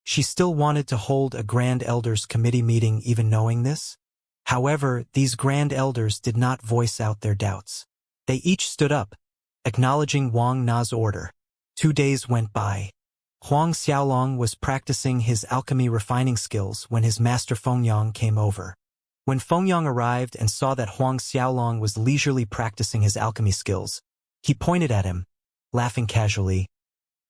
she still wanted to hold a Grand Elders committee meeting even knowing this. However, these Grand Elders did not voice out their doubts. They each stood up, acknowledging Wang Na's order. 2 days went by. Huang Xiaolong was practicing his alchemy refining skills when his master Fengyang came over. When Fengyang arrived and saw that Huang Xiaolong was leisurely practicing his alchemy skills, he pointed at him, laughing casually.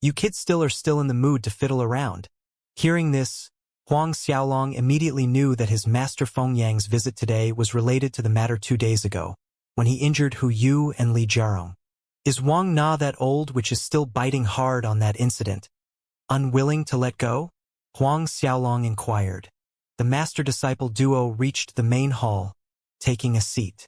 "You kids still in the mood to fiddle around." Hearing this, Huang Xiaolong immediately knew that his master Fengyang's visit today was related to the matter 2 days ago, when he injured Hu Yu and Li Jiarong. Is Wang Na that old which is still biting hard on that incident, unwilling to let go? Huang Xiaolong inquired. The master-disciple duo reached the main hall, taking a seat.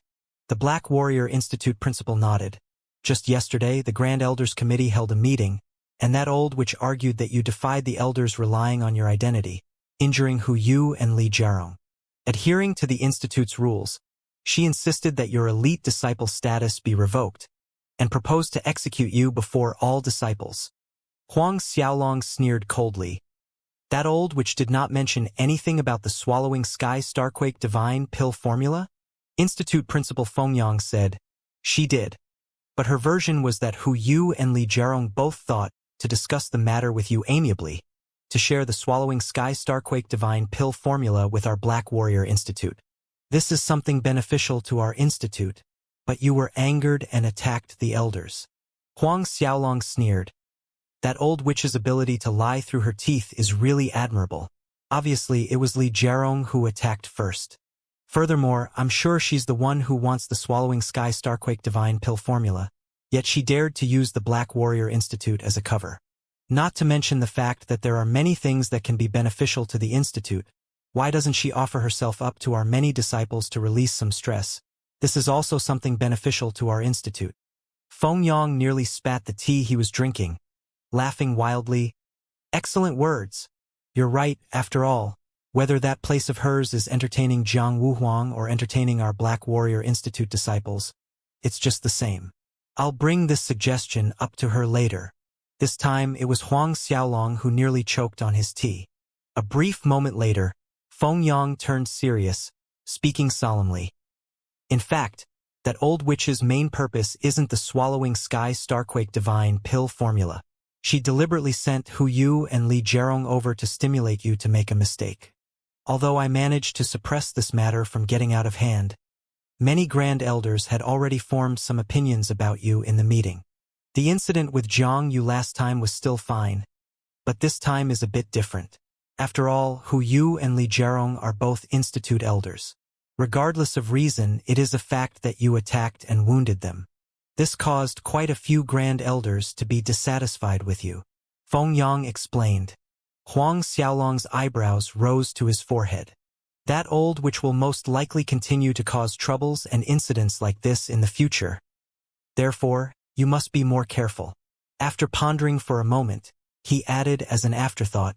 The Black Warrior Institute principal nodded. "Just yesterday, the Grand Elders Committee held a meeting, and that old which argued that you defied the elders relying on your identity, injuring Hu Yu and Li Jiarong. Adhering to the Institute's rules, she insisted that your elite disciple status be revoked, and proposed to execute you before all disciples." Huang Xiaolong sneered coldly. "That old which did not mention anything about the swallowing sky starquake divine pill formula?" Institute Principal Fengyang said, "She did. But her version was that Hu Yu and Li Jiarong both thought to discuss the matter with you amiably, to share the swallowing sky starquake divine pill formula with our Black Warrior Institute. This is something beneficial to our institute, but you were angered and attacked the elders." Huang Xiaolong sneered. "That old witch's ability to lie through her teeth is really admirable. Obviously, it was Li Jiarong who attacked first. Furthermore, I'm sure she's the one who wants the swallowing sky starquake divine pill formula, yet she dared to use the Black Warrior Institute as a cover. Not to mention the fact that there are many things that can be beneficial to the Institute. Why doesn't she offer herself up to our many disciples to release some stress? This is also something beneficial to our Institute." Fengyang nearly spat the tea he was drinking, laughing wildly. "Excellent words. You're right, after all. Whether that place of hers is entertaining Jiang Wuhuang or entertaining our Black Warrior Institute disciples, it's just the same. I'll bring this suggestion up to her later." This time it was Huang Xiaolong who nearly choked on his tea. A brief moment later, Fengyang turned serious, speaking solemnly. "In fact, that old witch's main purpose isn't the swallowing sky starquake divine pill formula. She deliberately sent Hu Yu and Li Jerong over to stimulate you to make a mistake. Although I managed to suppress this matter from getting out of hand, many Grand Elders had already formed some opinions about you in the meeting. The incident with Zhang Yu last time was still fine, but this time is a bit different. After all, Hu Yu and Li Jerong are both Institute Elders. Regardless of reason, it is a fact that you attacked and wounded them. This caused quite a few Grand Elders to be dissatisfied with you. Feng Yang explained. Huang Xiaolong's eyebrows rose to his forehead. That old witch will most likely continue to cause troubles and incidents like this in the future. Therefore, you must be more careful. After pondering for a moment, he added as an afterthought,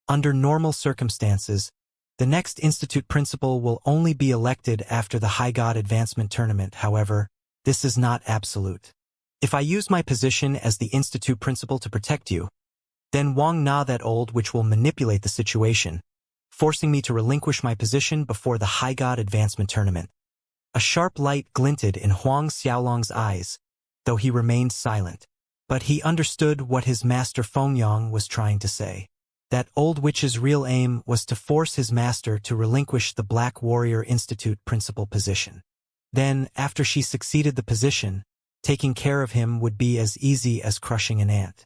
under normal circumstances, the next Institute Principal will only be elected after the High God Advancement Tournament. However, this is not absolute. If I use my position as the Institute Principal to protect you, then Wang Na, that old witch, will manipulate the situation, forcing me to relinquish my position before the High God Advancement Tournament. A sharp light glinted in Huang Xiaolong's eyes, though he remained silent. But he understood what his master Feng Yang was trying to say. That old witch's real aim was to force his master to relinquish the Black Warrior Institute principal position. Then, after she succeeded the position, taking care of him would be as easy as crushing an ant.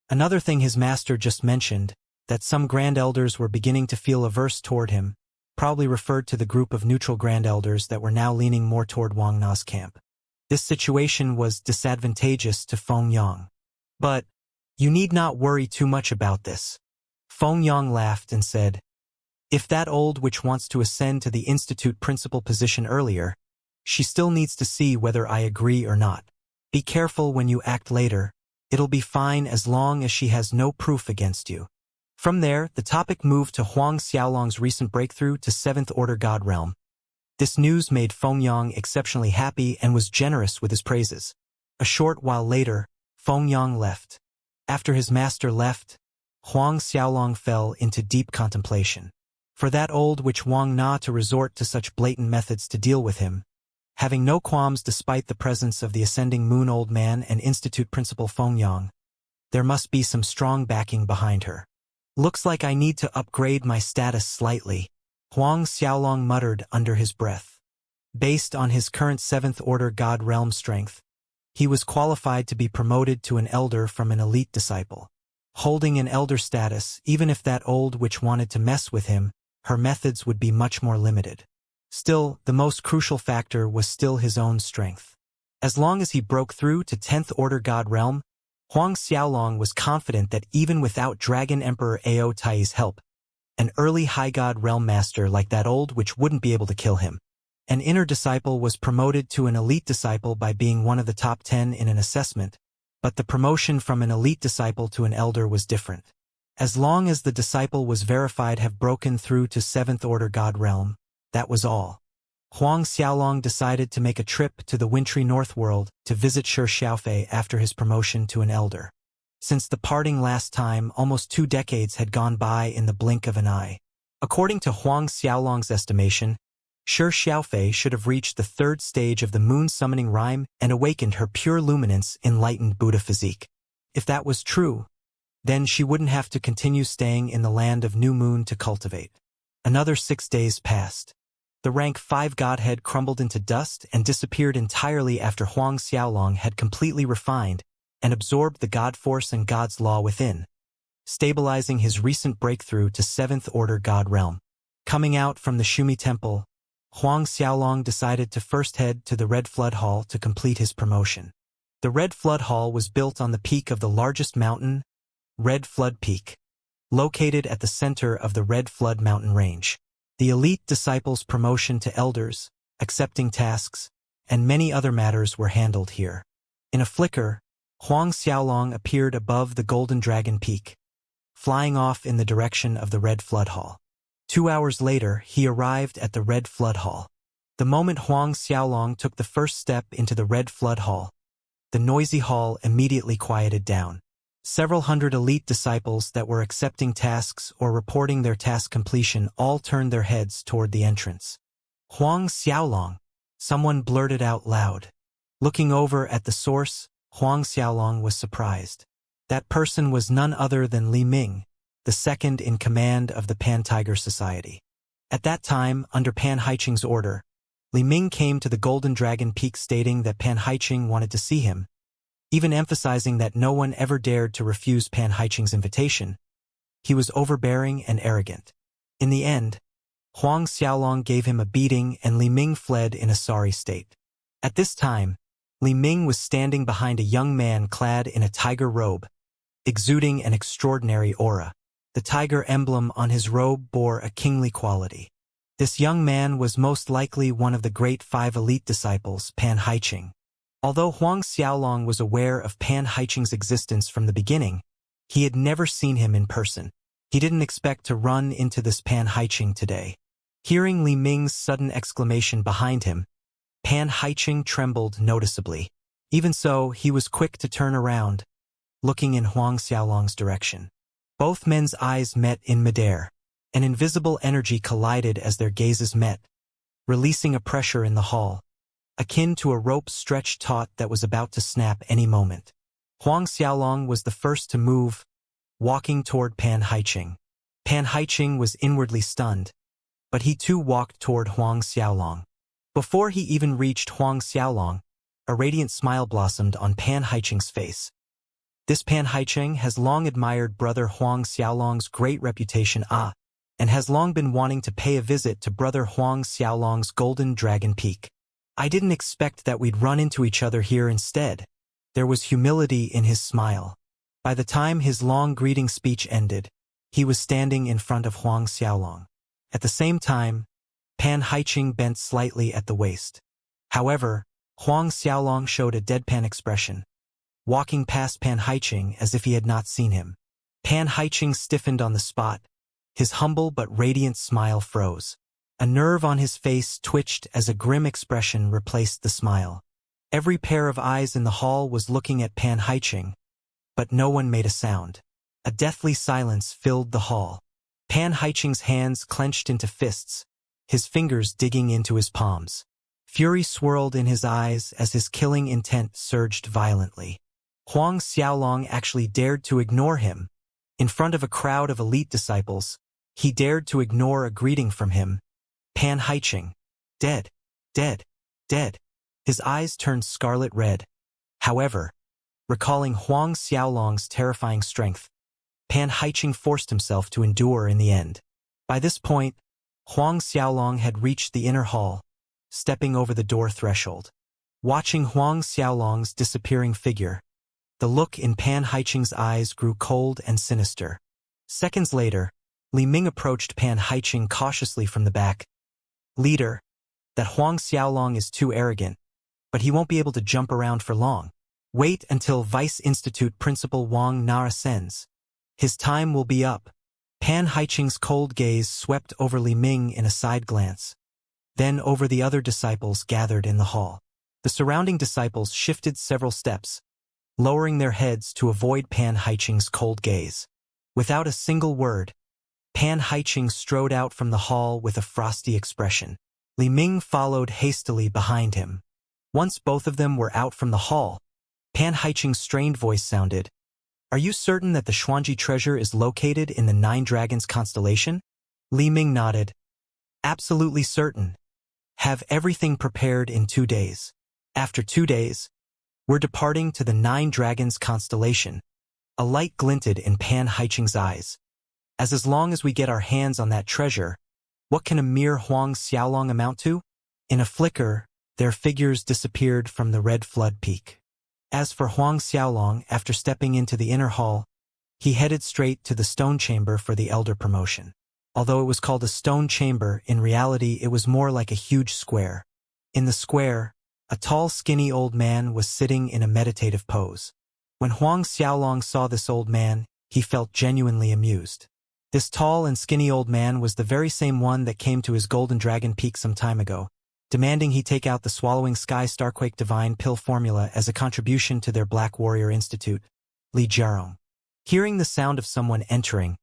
Another thing his master just mentioned, that some Grand Elders were beginning to feel averse toward him, probably referred to the group of neutral Grand Elders that were now leaning more toward Wang Na's camp. This situation was disadvantageous to Feng Yang. But, you need not worry too much about this. Feng Yang laughed and said, if that old witch wants to ascend to the Institute principal position earlier, she still needs to see whether I agree or not. Be careful when you act later. It'll be fine as long as she has no proof against you. From there, the topic moved to Huang Xiaolong's recent breakthrough to 7th Order God Realm. This news made Feng Yang exceptionally happy and was generous with his praises. A short while later, Feng Yang left. After his master left, Huang Xiaolong fell into deep contemplation. For that old witch Wang Na to resort to such blatant methods to deal with him, having no qualms despite the presence of the Ascending Moon Old Man and Institute Principal Feng Yang, there must be some strong backing behind her. Looks like I need to upgrade my status slightly, Huang Xiaolong muttered under his breath. Based on his current 7th Order God Realm strength, he was qualified to be promoted to an elder from an elite disciple. Holding an elder status, even if that old witch wanted to mess with him, her methods would be much more limited. Still, the most crucial factor was still his own strength. As long as he broke through to 10th Order God Realm, Huang Xiaolong was confident that even without Dragon Emperor Ao Tai's help, an early High God Realm Master like that old witch wouldn't be able to kill him. An inner disciple was promoted to an elite disciple by being one of the top 10 in an assessment, but the promotion from an elite disciple to an elder was different. As long as the disciple was verified have broken through to 7th Order God Realm, that was all. Huang Xiaolong decided to make a trip to the wintry North World to visit Shi Xiaofei after his promotion to an elder. Since the parting last time, almost 2 decades had gone by in the blink of an eye. According to Huang Xiaolong's estimation, Shi Xiaofei should have reached the 3rd stage of the moon summoning rhyme and awakened her pure luminance enlightened Buddha physique. If that was true, then she wouldn't have to continue staying in the land of New Moon to cultivate. Another 6 days passed. The rank 5 godhead crumbled into dust and disappeared entirely after Huang Xiaolong had completely refined and absorbed the God force and God's law within, stabilizing his recent breakthrough to 7th Order God Realm. Coming out from the Shumi Temple, Huang Xiaolong decided to first head to the Red Flood Hall to complete his promotion. The Red Flood Hall was built on the peak of the largest mountain, Red Flood Peak, located at the center of the Red Flood mountain range. The elite disciples' promotion to elders, accepting tasks, and many other matters were handled here. In a flicker, Huang Xiaolong appeared above the Golden Dragon Peak, flying off in the direction of the Red Flood Hall. 2 hours later, he arrived at the Red Flood Hall. The moment Huang Xiaolong took the first step into the Red Flood Hall, the noisy hall immediately quieted down. Several hundred elite disciples that were accepting tasks or reporting their task completion all turned their heads toward the entrance. Huang Xiaolong, someone blurted out loud. Looking over at the source, Huang Xiaolong was surprised. That person was none other than Li Ming, the second in command of the Pan-Tiger Society. At that time, under Pan Haiqing's order, Li Ming came to the Golden Dragon Peak stating that Pan Haiqing wanted to see him, even emphasizing that no one ever dared to refuse Pan Haiqing's invitation. He was overbearing and arrogant. In the end, Huang Xiaolong gave him a beating and Li Ming fled in a sorry state. At this time, Li Ming was standing behind a young man clad in a tiger robe, exuding an extraordinary aura. The tiger emblem on his robe bore a kingly quality. This young man was most likely one of the great 5 elite disciples, Pan Haiqing. Although Huang Xiaolong was aware of Pan Haiqing's existence from the beginning, he had never seen him in person. He didn't expect to run into this Pan Haiqing today. Hearing Li Ming's sudden exclamation behind him, Pan Haiqing trembled noticeably. Even so, he was quick to turn around, looking in Huang Xiaolong's direction. Both men's eyes met in midair. An invisible energy collided as their gazes met, releasing a pressure in the hall, akin to a rope stretched taut that was about to snap any moment. Huang Xiaolong was the first to move, walking toward Pan Haiqing. Pan Haiqing was inwardly stunned, but he too walked toward Huang Xiaolong. Before he even reached Huang Xiaolong, a radiant smile blossomed on Pan Haiqing's face. This Pan Haiqing has long admired brother Huang Xiaolong's great reputation and has long been wanting to pay a visit to brother Huang Xiaolong's Golden Dragon Peak. I didn't expect that we'd run into each other here instead. There was humility in his smile. By the time his long greeting speech ended, he was standing in front of Huang Xiaolong. At the same time, Pan Haiqing bent slightly at the waist. However, Huang Xiaolong showed a deadpan expression, walking past Pan Haiqing as if he had not seen him. Pan Haiqing stiffened on the spot. His humble but radiant smile froze. A nerve on his face twitched as a grim expression replaced the smile. Every pair of eyes in the hall was looking at Pan Haiqing, but no one made a sound. A deathly silence filled the hall. Pan Haiqing's hands clenched into fists, his fingers digging into his palms. Fury swirled in his eyes as his killing intent surged violently. Huang Xiaolong actually dared to ignore him. In front of a crowd of elite disciples, he dared to ignore a greeting from him. Pan Haiqing. Dead. Dead. Dead. His eyes turned scarlet red. However, recalling Huang Xiaolong's terrifying strength, Pan Haiqing forced himself to endure in the end. By this point, Huang Xiaolong had reached the inner hall, stepping over the door threshold. Watching Huang Xiaolong's disappearing figure, the look in Pan Haiqing's eyes grew cold and sinister. Seconds later, Li Ming approached Pan Haiqing cautiously from the back. Leader, that Huang Xiaolong is too arrogant, but he won't be able to jump around for long. Wait until Vice Institute Principal Wang Na ascends. His time will be up. Pan Haiqing's cold gaze swept over Li Ming in a side glance, then over the other disciples gathered in the hall. The surrounding disciples shifted several steps, lowering their heads to avoid Pan Haiqing's cold gaze. Without a single word, Pan Haiqing strode out from the hall with a frosty expression. Li Ming followed hastily behind him. Once both of them were out from the hall, Pan Haiqing's strained voice sounded, "Are you certain that the Xuanji treasure is located in the 9 Dragons constellation?" Li Ming nodded. "Absolutely certain. Have everything prepared in 2 days. After 2 days, we're departing to the 9 Dragons constellation." A light glinted in Pan Haiqing's eyes. As long as we get our hands on that treasure, what can a mere Huang Xiaolong amount to? In a flicker, their figures disappeared from the red flood peak. As for Huang Xiaolong, after stepping into the inner hall, he headed straight to the stone chamber for the elder promotion. Although it was called a stone chamber, in reality it was more like a huge square. In the square, a tall, skinny old man was sitting in a meditative pose. When Huang Xiaolong saw this old man, he felt genuinely amused. This tall and skinny old man was the very same one that came to his Golden Dragon Peak some time ago, demanding he take out the Swallowing Sky Starquake Divine Pill formula as a contribution to their Black Warrior Institute, Li Jiarong. Hearing the sound of someone entering,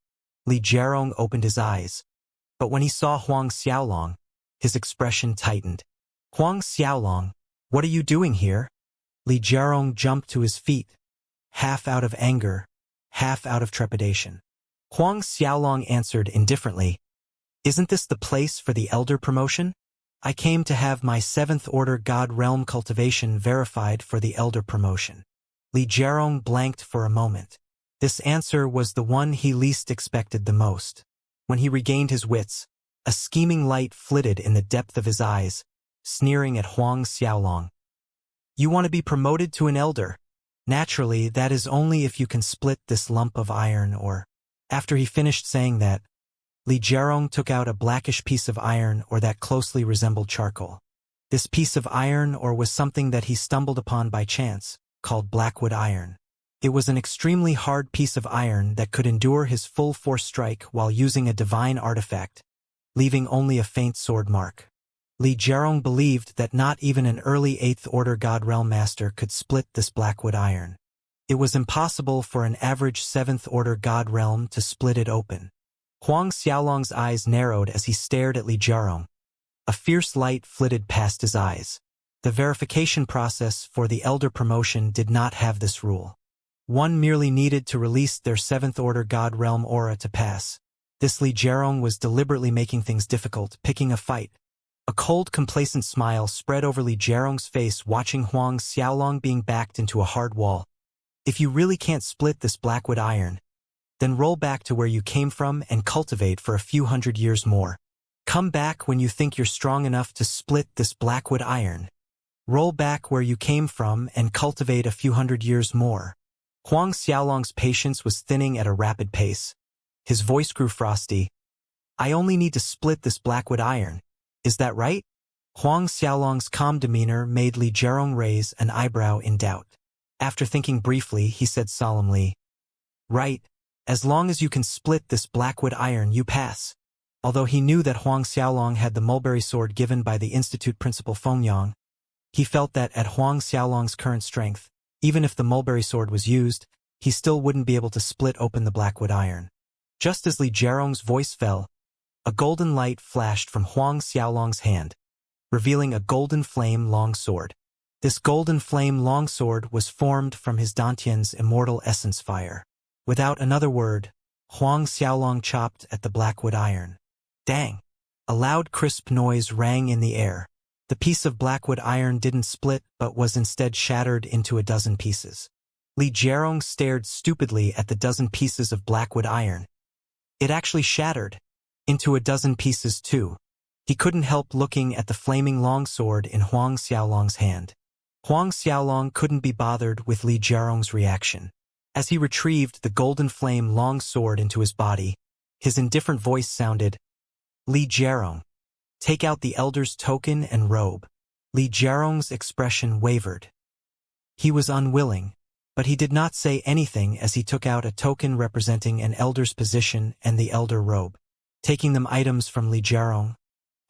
Li Jiarong opened his eyes, but when he saw Huang Xiaolong, his expression tightened. "Huang Xiaolong, what are you doing here?" Li Jiarong jumped to his feet, half out of anger, half out of trepidation. Huang Xiaolong answered indifferently, "Isn't this the place for the elder promotion? I came to have my 7th Order God Realm cultivation verified for the elder promotion." Li Jiarong blanked for a moment. This answer was the one he least expected the most. When he regained his wits, a scheming light flitted in the depth of his eyes, sneering at Huang Xiaolong. "You want to be promoted to an elder? Naturally, that is only if you can split this lump of iron or—" After he finished saying that, Li Jiarong took out a blackish piece of iron or that closely resembled charcoal. This piece of iron or was something that he stumbled upon by chance, called blackwood iron. It was an extremely hard piece of iron that could endure his full force strike while using a divine artifact, leaving only a faint sword mark. Li Jiarong believed that not even an early 8th Order God Realm Master could split this blackwood iron. It was impossible for an average 7th Order God Realm to split it open. Huang Xiaolong's eyes narrowed as he stared at Li Jiarong. A fierce light flitted past his eyes. The verification process for the elder promotion did not have this rule. One merely needed to release their 7th Order God Realm aura to pass. This Li Jiarong was deliberately making things difficult, picking a fight. A cold, complacent smile spread over Li Jiarong's face watching Huang Xiaolong being backed into a hard wall. "If you really can't split this blackwood iron, then roll back to where you came from and cultivate for a few hundred years more. Come back when you think you're strong enough to split this blackwood iron. Roll back where you came from and cultivate a few hundred years more." Huang Xiaolong's patience was thinning at a rapid pace. His voice grew frosty. "I only need to split this blackwood iron. Is that right?" Huang Xiaolong's calm demeanor made Li Jiarong raise an eyebrow in doubt. After thinking briefly, he said solemnly, "Right. As long as you can split this blackwood iron, you pass." Although he knew that Huang Xiaolong had the mulberry sword given by the Institute Principal Fengyang, he felt that at Huang Xiaolong's current strength, even if the mulberry sword was used, he still wouldn't be able to split open the blackwood iron. Just as Li Jiarong's voice fell, a golden light flashed from Huang Xiaolong's hand, revealing a golden flame longsword. This golden flame longsword was formed from his Dantian's immortal essence fire. Without another word, Huang Xiaolong chopped at the blackwood iron. Dang! A loud crisp noise rang in the air. The piece of blackwood iron didn't split but was instead shattered into a dozen pieces. Li Jiarong stared stupidly at the dozen pieces of blackwood iron. It actually shattered into a dozen pieces too. He couldn't help looking at the flaming longsword in Huang Xiaolong's hand. Huang Xiaolong couldn't be bothered with Li Jiarong's reaction. As he retrieved the golden flame longsword into his body, his indifferent voice sounded, "Li Jiarong, take out the elder's token and robe." Li Jiarong's expression wavered. He was unwilling, but he did not say anything as he took out a token representing an elder's position and the elder robe. Taking them items from Li Jiarong,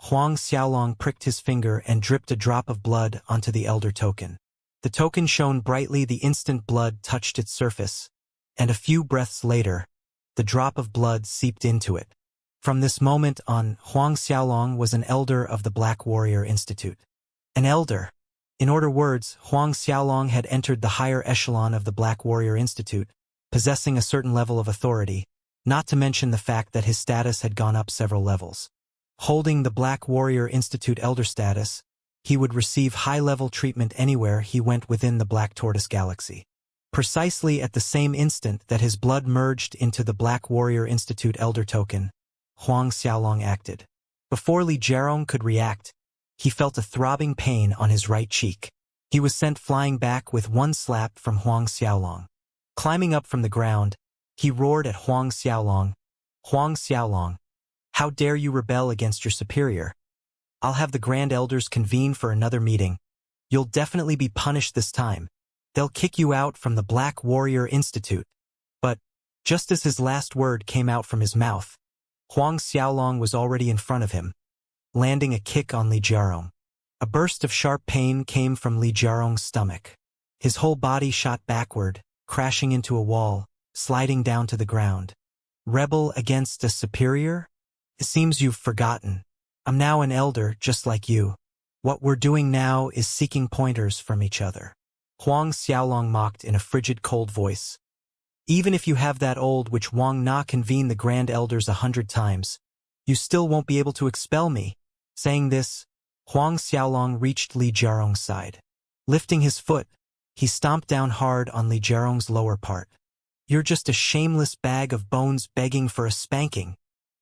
Huang Xiaolong pricked his finger and dripped a drop of blood onto the elder token. The token shone brightly the instant blood touched its surface, and a few breaths later, the drop of blood seeped into it. From this moment on, Huang Xiaolong was an elder of the Black Warrior Institute. An elder. In other words, Huang Xiaolong had entered the higher echelon of the Black Warrior Institute, possessing a certain level of authority, not to mention the fact that his status had gone up several levels. Holding the Black Warrior Institute elder status, he would receive high-level treatment anywhere he went within the Black Tortoise Galaxy. Precisely at the same instant that his blood merged into the Black Warrior Institute elder token, Huang Xiaolong acted. Before Li Jiarong could react, he felt a throbbing pain on his right cheek. He was sent flying back with one slap from Huang Xiaolong. Climbing up from the ground, he roared at Huang Xiaolong, "Huang Xiaolong, how dare you rebel against your superior? I'll have the Grand Elders convene for another meeting. You'll definitely be punished this time. They'll kick you out from the Black Warrior Institute." But, just as his last word came out from his mouth, Huang Xiaolong was already in front of him, landing a kick on Li Jiarong. A burst of sharp pain came from Li Jiarong's stomach. His whole body shot backward, crashing into a wall, sliding down to the ground. Rebel against a superior? It seems you've forgotten. I'm now an elder, just like you. What we're doing now is seeking pointers from each other. Huang Xiaolong mocked in a frigid, cold voice. Even if you have that old witch Wang Na convene the Grand Elders 100 times, you still won't be able to expel me." Saying this, Huang Xiaolong reached Li Jiarong's side. Lifting his foot, he stomped down hard on Li Jiarong's lower part. "You're just a shameless bag of bones begging for a spanking."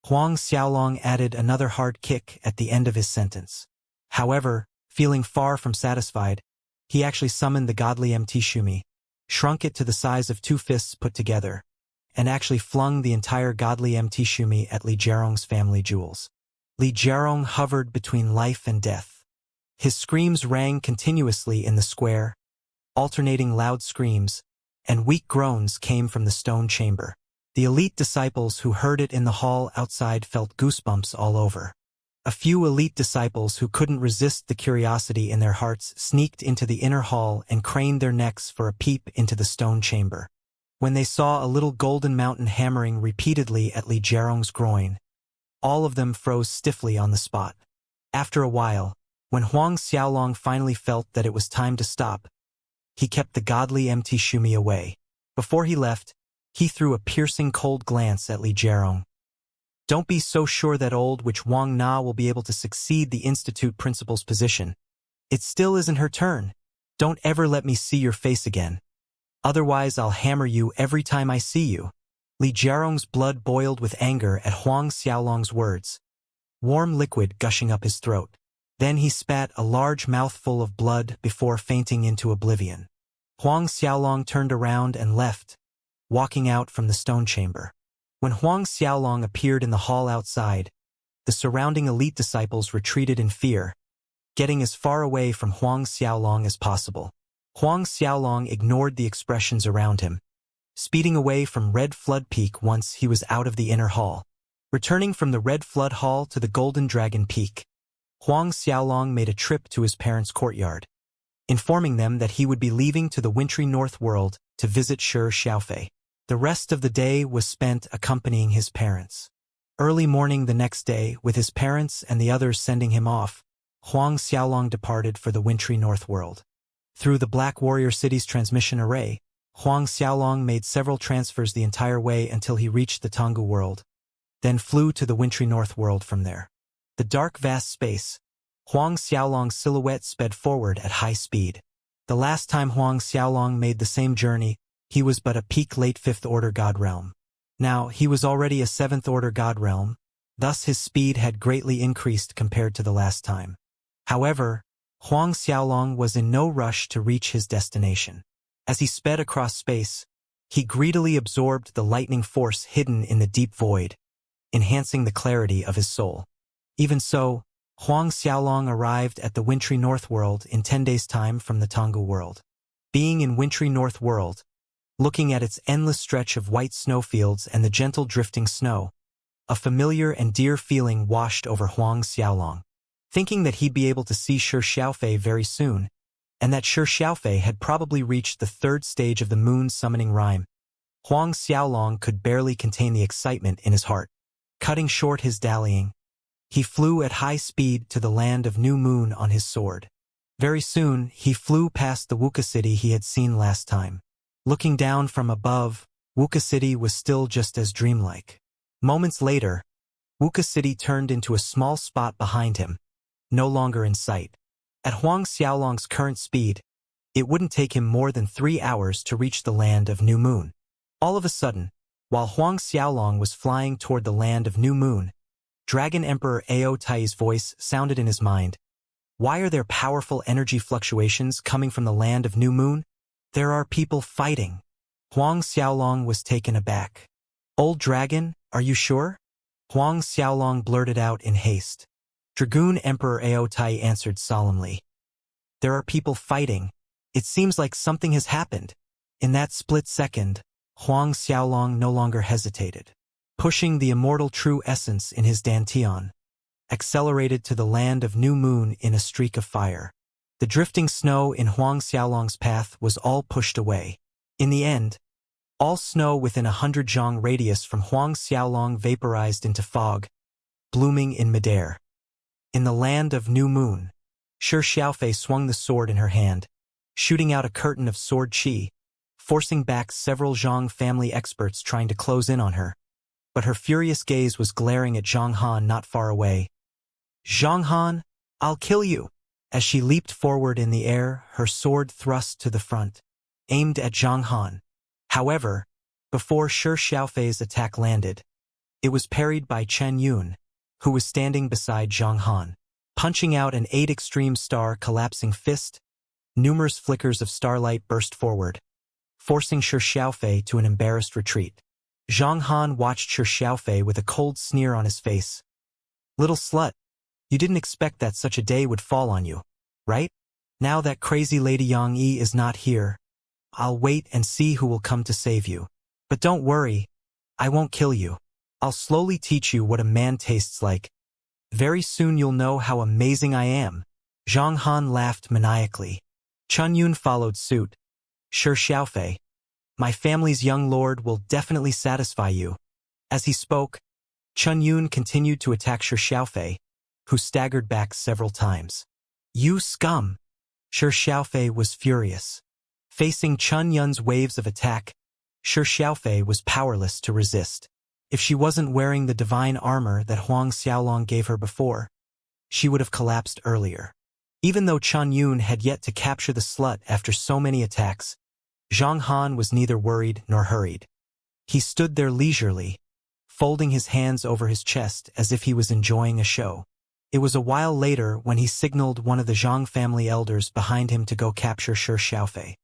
Huang Xiaolong added another hard kick at the end of his sentence. However, feeling far from satisfied, he actually summoned the godly Mt Shumi, shrunk it to the size of 2 fists put together, and actually flung the entire godly Mt Shumi at Li Jiarong's family jewels. Li Jiarong hovered between life and death. His screams rang continuously in the square, alternating loud screams, and weak groans came from the stone chamber. The elite disciples who heard it in the hall outside felt goosebumps all over. A few elite disciples who couldn't resist the curiosity in their hearts sneaked into the inner hall and craned their necks for a peep into the stone chamber. When they saw a little golden mountain hammering repeatedly at Li Jiarong's groin, all of them froze stiffly on the spot. After a while, when Huang Xiaolong finally felt that it was time to stop, he kept the godly Mt Shumi away. Before he left, he threw a piercing cold glance at Li Jiarong. "Don't be so sure that old witch Wang Na will be able to succeed the Institute principal's position. It still isn't her turn. Don't ever let me see your face again. Otherwise I'll hammer you every time I see you." Li Jiarong's blood boiled with anger at Huang Xiaolong's words, warm liquid gushing up his throat. Then he spat a large mouthful of blood before fainting into oblivion. Huang Xiaolong turned around and left, walking out from the stone chamber. When Huang Xiaolong appeared in the hall outside, the surrounding elite disciples retreated in fear, getting as far away from Huang Xiaolong as possible. Huang Xiaolong ignored the expressions around him, speeding away from Red Flood Peak once he was out of the inner hall. Returning from the Red Flood Hall to the Golden Dragon Peak, Huang Xiaolong made a trip to his parents' courtyard, informing them that he would be leaving to the wintry North World to visit Xiaofei. The rest of the day was spent accompanying his parents. Early morning the next day, with his parents and the others sending him off, Huang Xiaolong departed for the wintry North World. Through the Black Warrior City's transmission array, Huang Xiaolong made several transfers the entire way until he reached the Tonggu world, then flew to the wintry North World from there. The dark vast space, Huang Xiaolong's silhouette sped forward at high speed. The last time Huang Xiaolong made the same journey, he was but a peak late 5th order god realm. Now he was already a 7th order god realm, thus his speed had greatly increased compared to the last time. However, Huang Xiaolong was in no rush to reach his destination. As he sped across space, he greedily absorbed the lightning force hidden in the deep void, enhancing the clarity of his soul. Even so, Huang Xiaolong arrived at the wintry North World in 10 days' time from the Tonggu world. Being in wintry North World, looking at its endless stretch of white snowfields and the gentle drifting snow, a familiar and dear feeling washed over Huang Xiaolong. Thinking that he'd be able to see Xiaofei very soon, and that Xiaofei had probably reached the 3rd stage of the moon summoning rhyme, Huang Xiaolong could barely contain the excitement in his heart. Cutting short his dallying, he flew at high speed to the land of New Moon on his sword. Very soon, he flew past the Wuxia city he had seen last time. Looking down from above, Wuxia city was still just as dreamlike. Moments later, Wuxia city turned into a small spot behind him, no longer in sight. At Huang Xiaolong's current speed, it wouldn't take him more than 3 hours to reach the land of New Moon. All of a sudden, while Huang Xiaolong was flying toward the land of New Moon, Dragon Emperor Ao Tai's voice sounded in his mind. "Why are there powerful energy fluctuations coming from the land of New Moon? There are people fighting." Huang Xiaolong was taken aback. "Old dragon, are you sure?" Huang Xiaolong blurted out in haste. Dragoon Emperor Ao Tai answered solemnly. "There are people fighting. It seems like something has happened." In that split second, Huang Xiaolong no longer hesitated. Pushing the immortal true essence in his dantian, accelerated to the land of New Moon in a streak of fire. The drifting snow in Huang Xiaolong's path was all pushed away. In the end, all snow within 100 zhang radius from Huang Xiaolong vaporized into fog, blooming in midair. In the land of New Moon, Xiaofei swung the sword in her hand, shooting out a curtain of sword qi, forcing back several Zhang family experts trying to close in on her. But her furious gaze was glaring at Zhang Han not far away. "Zhang Han, I'll kill you!" As she leaped forward in the air, her sword thrust to the front, aimed at Zhang Han. However, before Shi Xiaofei's attack landed, it was parried by Chen Yun, who was standing beside Zhang Han. Punching out an 8 extreme star collapsing fist, numerous flickers of starlight burst forward, forcing Shi Xiaofei to an embarrassed retreat. Zhang Han watched Shi Xiaofei with a cold sneer on his face. "Little slut, you didn't expect that such a day would fall on you, right? Now that crazy Lady Yang Yi is not here, I'll wait and see who will come to save you. But don't worry, I won't kill you. I'll slowly teach you what a man tastes like. Very soon you'll know how amazing I am." Zhang Han laughed maniacally. Chen Yun followed suit. "Shi Xiaofei, my family's young lord will definitely satisfy you." As he spoke, Chen Yun continued to attack Shi Xiaofei, who staggered back several times. "You scum!" Shi Xiaofei was furious. Facing Chen Yun's waves of attack, Shi Xiaofei was powerless to resist. If she wasn't wearing the divine armor that Huang Xiaolong gave her before, she would have collapsed earlier. Even though Chen Yun had yet to capture the slut after so many attacks, Zhang Han was neither worried nor hurried. He stood there leisurely, folding his hands over his chest as if he was enjoying a show. It was a while later when he signaled one of the Zhang family elders behind him to go capture Shi Xiaofei.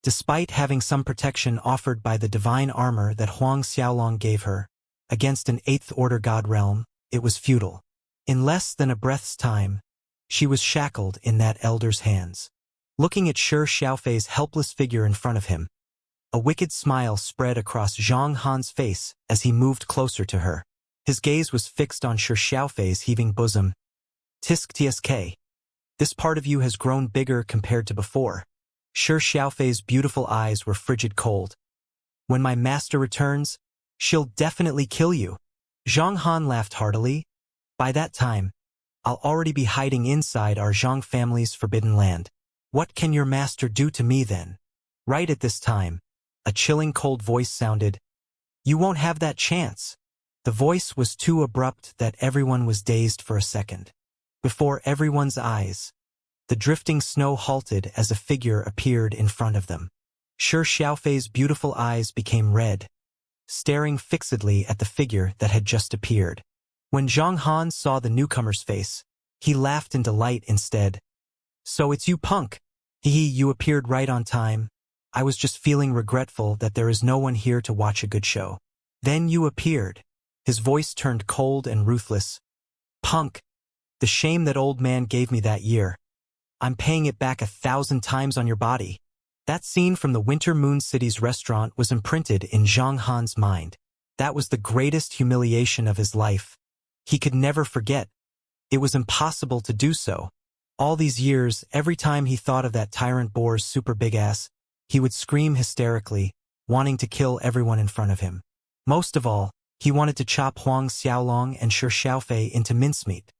Despite having some protection offered by the divine armor that Huang Xiaolong gave her, against an 8th order god realm, it was futile. In less than a breath's time, she was shackled in that elder's hands. Looking at Shi Xiaofei's helpless figure in front of him, a wicked smile spread across Zhang Han's face as he moved closer to her. His gaze was fixed on Shi Xiaofei's heaving bosom. "Tisk tsk. This part of you has grown bigger compared to before." Shi Xiaofei's beautiful eyes were frigid cold. "When my master returns, she'll definitely kill you." Zhang Han laughed heartily. "By that time, I'll already be hiding inside our Zhang family's forbidden land. What can your master do to me then?" Right at this time, a chilling cold voice sounded. "You won't have that chance." The voice was too abrupt that everyone was dazed for a second. Before everyone's eyes, the drifting snow halted as a figure appeared in front of them. Shi Xiaofei's beautiful eyes became red, staring fixedly at the figure that had just appeared. When Zhang Han saw the newcomer's face, he laughed in delight instead. "So it's you, punk. Hee, you appeared right on time. I was just feeling regretful that there is no one here to watch a good show. Then you appeared." His voice turned cold and ruthless. "Punk, the shame that old man gave me that year, I'm paying it back 1,000 times on your body." That scene from the Winter Moon City's restaurant was imprinted in Zhang Han's mind. That was the greatest humiliation of his life. He could never forget. It was impossible to do so. All these years, every time he thought of that tyrant boar's super big ass, he would scream hysterically, wanting to kill everyone in front of him. Most of all, he wanted to chop Huang Xiaolong and Shi Xiaofei into mincemeat.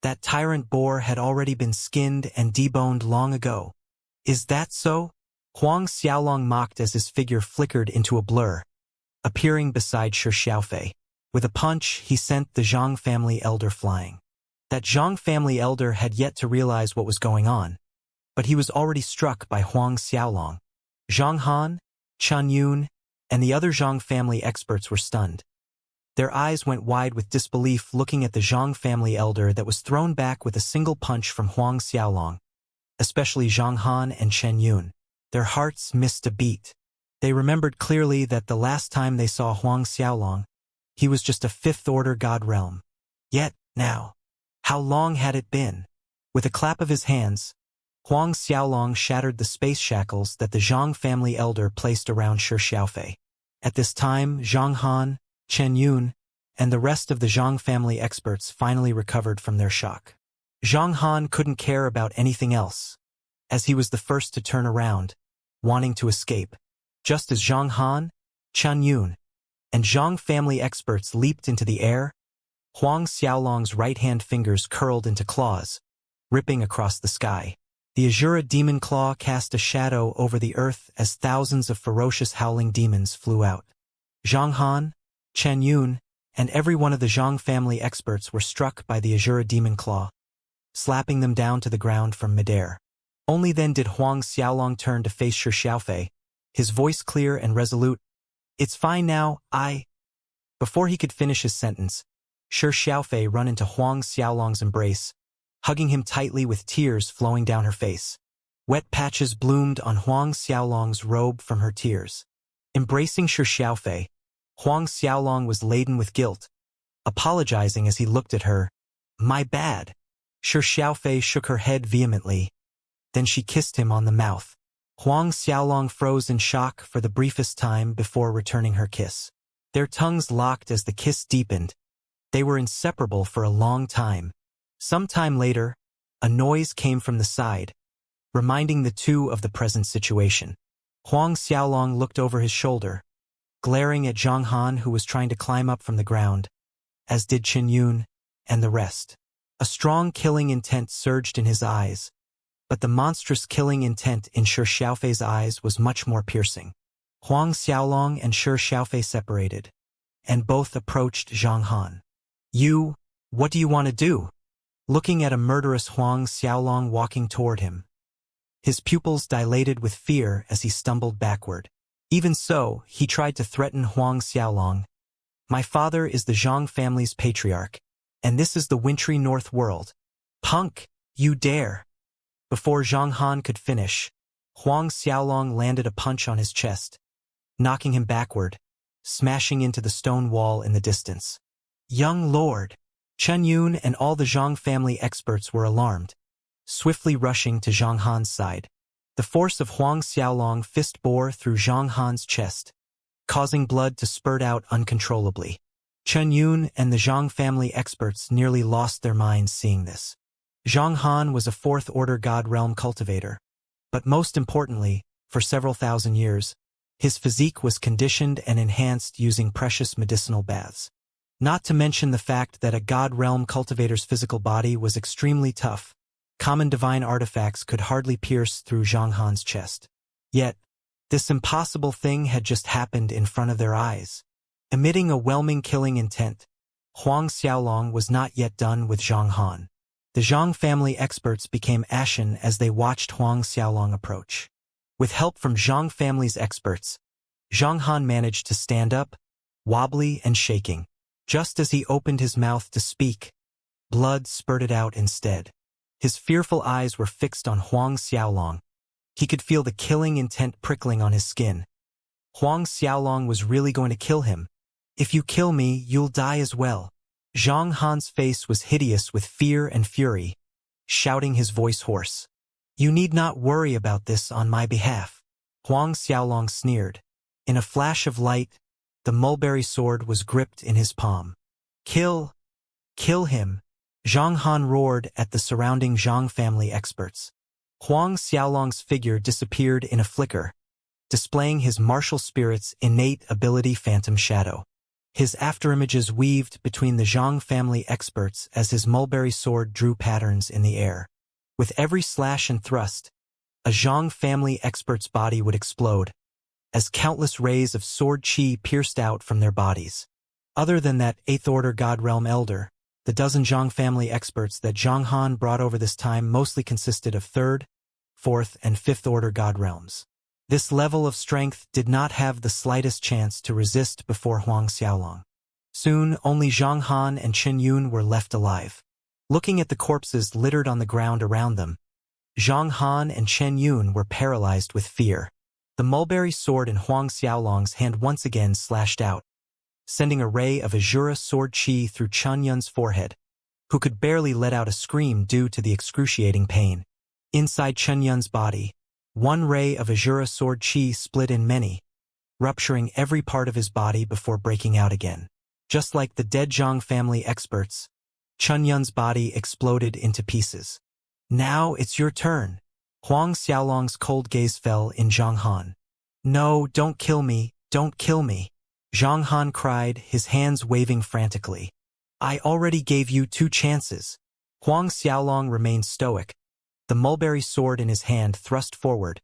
That tyrant boar had already been skinned and deboned long ago. "Is that so?" Huang Xiaolong mocked as his figure flickered into a blur, appearing beside Shi Xiaofei. With a punch, he sent the Zhang family elder flying. That Zhang family elder had yet to realize what was going on, but he was already struck by Huang Xiaolong. Zhang Han, Chen Yun, and the other Zhang family experts were stunned. Their eyes went wide with disbelief looking at the Zhang family elder that was thrown back with a single punch from Huang Xiaolong, especially Zhang Han and Chen Yun. Their hearts missed a beat. They remembered clearly that the last time they saw Huang Xiaolong, he was just a 5th order god realm. Yet, now, how long had it been? With a clap of his hands, Huang Xiaolong shattered the space shackles that the Zhang family elder placed around Shi Xiaofei. At this time, Zhang Han, Chen Yun, and the rest of the Zhang family experts finally recovered from their shock. Zhang Han couldn't care about anything else, as he was the first to turn around, wanting to escape. Just as Zhang Han, Chen Yun, and Zhang family experts leaped into the air, Huang Xiaolong's right-hand fingers curled into claws, ripping across the sky. The Azura demon claw cast a shadow over the earth as thousands of ferocious howling demons flew out. Zhang Han, Chen Yun, and every one of the Zhang family experts were struck by the Azura demon claw, slapping them down to the ground from midair. Only then did Huang Xiaolong turn to face Shi Xiaofei, his voice clear and resolute. "It's fine now, I—" Before he could finish his sentence, Shi Xiaofei ran into Huang Xiaolong's embrace, hugging him tightly with tears flowing down her face. Wet patches bloomed on Huang Xiaolong's robe from her tears. Embracing Shi Xiaofei, Huang Xiaolong was laden with guilt, apologizing as he looked at her. "My bad." Shi Xiaofei shook her head vehemently. Then she kissed him on the mouth. Huang Xiaolong froze in shock for the briefest time before returning her kiss. Their tongues locked as the kiss deepened. They were inseparable for a long time. Some time later, a noise came from the side, reminding the two of the present situation. Huang Xiaolong looked over his shoulder, glaring at Zhang Han, who was trying to climb up from the ground, as did Chen Yun and the rest. A strong killing intent surged in his eyes, but the monstrous killing intent in Shi Xiaofei's eyes was much more piercing. Huang Xiaolong and Shi Xiaofei separated, and both approached Zhang Han. What do you want to do?" Looking at a murderous Huang Xiaolong walking toward him, his pupils dilated with fear as he stumbled backward. Even so, he tried to threaten Huang Xiaolong. "My father is the Zhang family's patriarch, and this is the wintry North World. Punk, you dare!" Before Zhang Han could finish, Huang Xiaolong landed a punch on his chest, knocking him backward, smashing into the stone wall in the distance. "Young lord!" Chen Yun and all the Zhang family experts were alarmed, swiftly rushing to Zhang Han's side. The force of Huang Xiaolong fist bore through Zhang Han's chest, causing blood to spurt out uncontrollably. Chen Yun and the Zhang family experts nearly lost their minds seeing this. Zhang Han was a fourth-order God realm cultivator, but most importantly, for several thousand years, his physique was conditioned and enhanced using precious medicinal baths. Not to mention the fact that a God realm cultivator's physical body was extremely tough. Common divine artifacts could hardly pierce through Zhang Han's chest. Yet, this impossible thing had just happened in front of their eyes. Emitting a whelming killing intent, Huang Xiaolong was not yet done with Zhang Han. The Zhang family experts became ashen as they watched Huang Xiaolong approach. With help from Zhang family's experts, Zhang Han managed to stand up, wobbly and shaking. Just as he opened his mouth to speak, blood spurted out instead. His fearful eyes were fixed on Huang Xiaolong. He could feel the killing intent prickling on his skin. Huang Xiaolong was really going to kill him. "If you kill me, you'll die as well." Zhang Han's face was hideous with fear and fury, shouting his voice hoarse. "You need not worry about this on my behalf." Huang Xiaolong sneered. In a flash of light, the mulberry sword was gripped in his palm. Kill him!" Zhang Han roared at the surrounding Zhang family experts. Huang Xiaolong's figure disappeared in a flicker, displaying his martial spirit's innate ability Phantom Shadow. His afterimages weaved between the Zhang family experts as his mulberry sword drew patterns in the air. With every slash and thrust, a Zhang family expert's body would explode, as countless rays of sword chi pierced out from their bodies. Other than that eighth-order God Realm Elder, the dozen Zhang family experts that Zhang Han brought over this time mostly consisted of third, fourth, and fifth-order God Realms. This level of strength did not have the slightest chance to resist before Huang Xiaolong. Soon, only Zhang Han and Chen Yun were left alive. Looking at the corpses littered on the ground around them, Zhang Han and Chen Yun were paralyzed with fear. The mulberry sword in Huang Xiaolong's hand once again slashed out, sending a ray of Azura sword chi through Chen Yun's forehead, who could barely let out a scream due to the excruciating pain. Inside Chen Yun's body, one ray of Azura sword chi split in many, rupturing every part of his body before breaking out again. Just like the dead Zhang family experts, Chen Yun's body exploded into pieces. "Now it's your turn." Huang Xiaolong's cold gaze fell in Zhang Han. "No, don't kill me, don't kill me." Zhang Han cried, his hands waving frantically. "I already gave you 2 chances." Huang Xiaolong remained stoic, the mulberry sword in his hand thrust forward,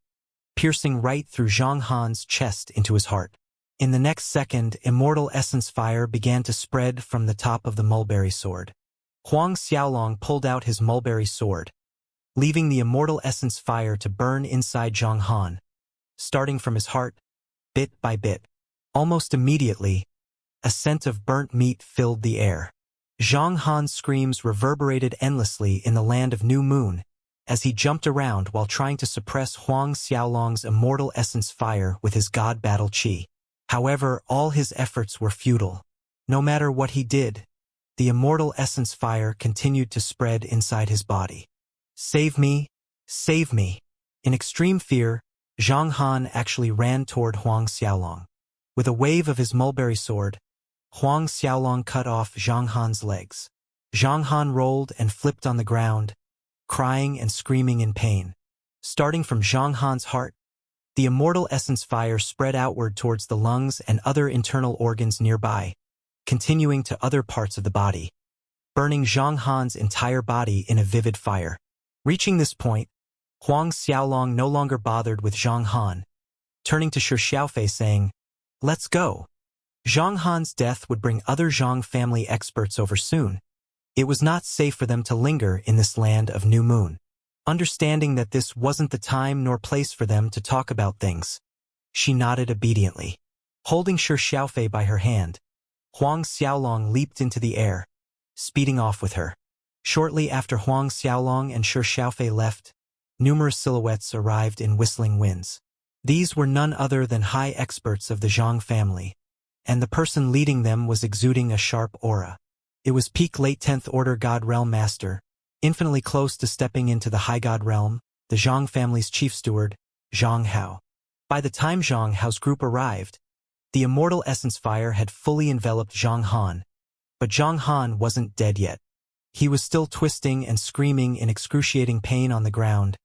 piercing right through Zhang Han's chest into his heart. In the next second, immortal essence fire began to spread from the top of the mulberry sword. Huang Xiaolong pulled out his mulberry sword, leaving the immortal essence fire to burn inside Zhang Han, starting from his heart, bit by bit. Almost immediately, a scent of burnt meat filled the air. Zhang Han's screams reverberated endlessly in the land of New Moon, as he jumped around while trying to suppress Huang Xiaolong's immortal essence fire with his god battle qi. However, all his efforts were futile. No matter what he did, the immortal essence fire continued to spread inside his body. Save me! Save me! In extreme fear, Zhang Han actually ran toward Huang Xiaolong. With a wave of his mulberry sword, Huang Xiaolong cut off Zhang Han's legs. Zhang Han rolled and flipped on the ground, crying and screaming in pain. Starting from Zhang Han's heart, the immortal essence fire spread outward towards the lungs and other internal organs nearby, continuing to other parts of the body, burning Zhang Han's entire body in a vivid fire. Reaching this point, Huang Xiaolong no longer bothered with Zhang Han, turning to Shi Xiaofei saying, "Let's go." Zhang Han's death would bring other Zhang family experts over soon. It was not safe for them to linger in this land of New Moon. Understanding that this wasn't the time nor place for them to talk about things, she nodded obediently. Holding Shi Xiaofei by her hand, Huang Xiaolong leaped into the air, speeding off with her. Shortly after Huang Xiaolong and Shi Xiaofei left, numerous silhouettes arrived in whistling winds. These were none other than high experts of the Zhang family, and the person leading them was exuding a sharp aura. It was peak late 10th Order God Realm Master, infinitely close to stepping into the High God Realm, the Zhang family's chief steward, Zhang Hao. By the time Zhang Hao's group arrived, the immortal essence fire had fully enveloped Zhang Han, but Zhang Han wasn't dead yet. He was still twisting and screaming in excruciating pain on the ground.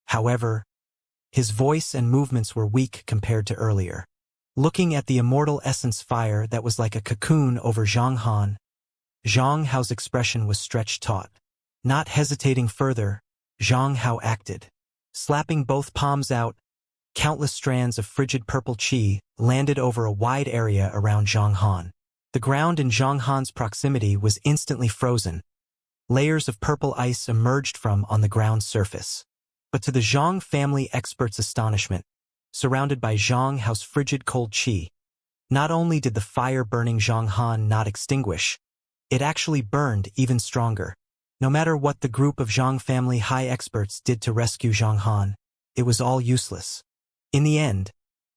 However, his voice and movements were weak compared to earlier. Looking at the immortal essence fire that was like a cocoon over Zhang Han, Zhang Hao's expression was stretched taut. Not hesitating further, Zhang Hao acted. Slapping both palms out, countless strands of frigid purple qi landed over a wide area around Zhang Han. The ground in Zhang Han's proximity was instantly frozen. Layers of purple ice emerged from on the ground's surface. But to the Zhang family experts' astonishment, surrounded by Zhang Hao's frigid cold qi, not only did the fire burning Zhang Han not extinguish, it actually burned even stronger. No matter what the group of Zhang family high experts did to rescue Zhang Han, it was all useless. In the end,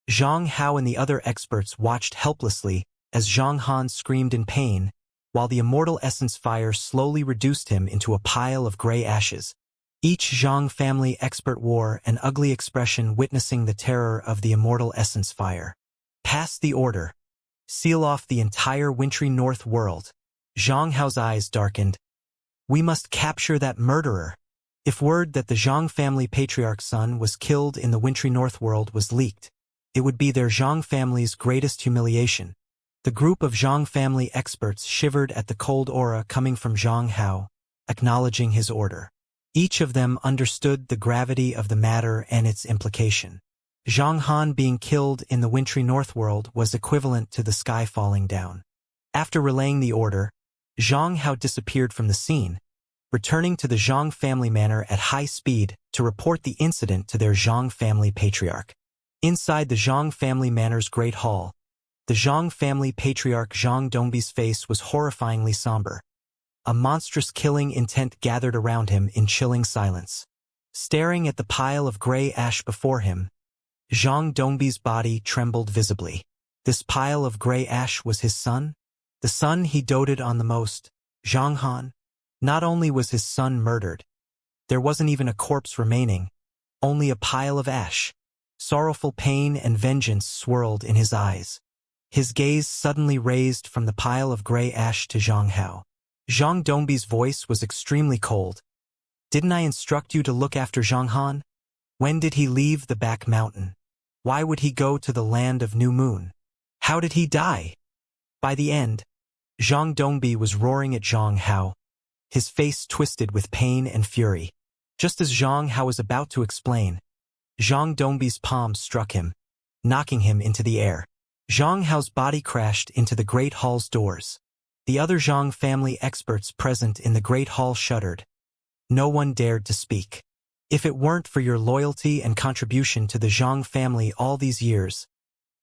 Zhang Hao and the other experts watched helplessly as Zhang Han screamed in pain, while the immortal essence fire slowly reduced him into a pile of gray ashes. Each Zhang family expert wore an ugly expression witnessing the terror of the immortal essence fire. Pass the order. Seal off the entire wintry north world. Zhang Hao's eyes darkened. We must capture that murderer. If word that the Zhang family patriarch's son was killed in the wintry north world was leaked, it would be their Zhang family's greatest humiliation. The group of Zhang family experts shivered at the cold aura coming from Zhang Hao, acknowledging his order. Each of them understood the gravity of the matter and its implication. Zhang Han being killed in the wintry north world was equivalent to the sky falling down. After relaying the order, Zhang Hao disappeared from the scene, returning to the Zhang family manor at high speed to report the incident to their Zhang family patriarch. Inside the Zhang family manor's great hall, the Zhang family patriarch Zhang Dongbi's face was horrifyingly somber. A monstrous killing intent gathered around him in chilling silence. Staring at the pile of gray ash before him, Zhang Dongbi's body trembled visibly. This pile of gray ash was his son? The son he doted on the most, Zhang Han? Not only was his son murdered, there wasn't even a corpse remaining, only a pile of ash. Sorrowful pain and vengeance swirled in his eyes. His gaze suddenly raised from the pile of gray ash to Zhang Hao. Zhang Dongbi's voice was extremely cold. Didn't I instruct you to look after Zhang Han? When did he leave the back mountain? Why would he go to the land of New Moon? How did he die? By the end, Zhang Dongbi was roaring at Zhang Hao, his face twisted with pain and fury. Just as Zhang Hao was about to explain, Zhang Dongbi's palm struck him, knocking him into the air. Zhang Hao's body crashed into the Great Hall's doors. The other Zhang family experts present in the Great Hall shuddered. No one dared to speak. If it weren't for your loyalty and contribution to the Zhang family all these years,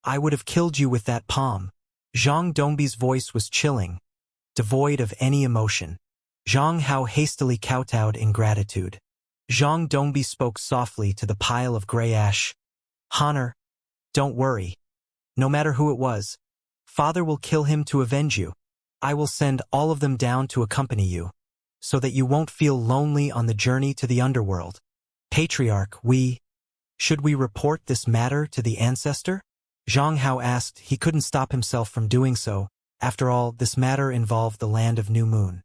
I would have killed you with that palm. Zhang Dongbi's voice was chilling, devoid of any emotion. Zhang Hao hastily kowtowed in gratitude. Zhang Dongbi spoke softly to the pile of gray ash. Honor, don't worry. No matter who it was, Father will kill him to avenge you. I will send all of them down to accompany you, so that you won't feel lonely on the journey to the underworld. Patriarch, should we report this matter to the ancestor? Zhang Hao asked. He couldn't stop himself from doing so. After all, this matter involved the Land of New Moon.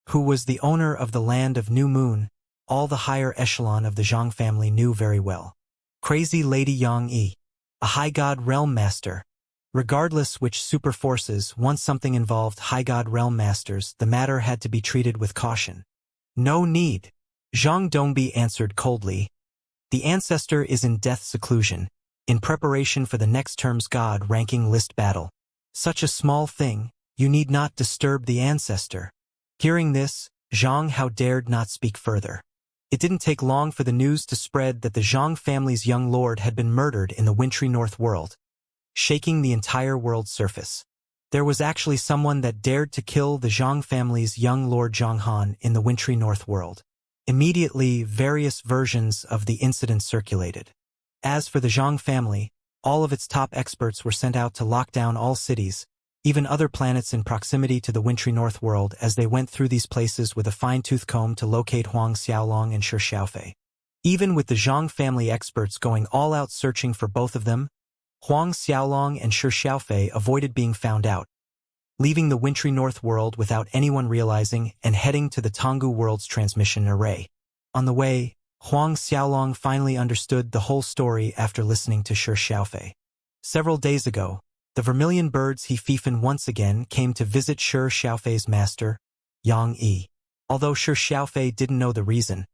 Who was the owner of the Land of New Moon? All the higher echelon of the Zhang family knew very well. Crazy Lady Yang Yi, a high god realm master. Regardless which super forces, once something involved high god realm masters, the matter had to be treated with caution. No need. Zhang Dongbi answered coldly. The ancestor is in death seclusion, in preparation for the next term's god ranking list battle. Such a small thing, you need not disturb the ancestor. Hearing this, Zhang Hao dared not speak further. It didn't take long for the news to spread that the Zhang family's young lord had been murdered in the wintry north world, shaking the entire world's surface. There was actually someone that dared to kill the Zhang family's young lord Zhang Han in the wintry north world. Immediately, various versions of the incident circulated. As for the Zhang family, all of its top experts were sent out to lock down all cities, even other planets in proximity to the wintry north world, as they went through these places with a fine-tooth comb to locate Huang Xiaolong and Shi Xiaofei. Even with the Zhang family experts going all out searching for both of them, Huang Xiaolong and Shi Xiaofei avoided being found out, leaving the wintry north world without anyone realizing and heading to the Tonggu world's transmission array. On the way, Huang Xiaolong finally understood the whole story after listening to Shi Xiaofei. Several days ago, the vermilion birds He Fifan once again came to visit Shi Xiaofei's master, Yang Yi. Although Shi Xiaofei didn't know the reason,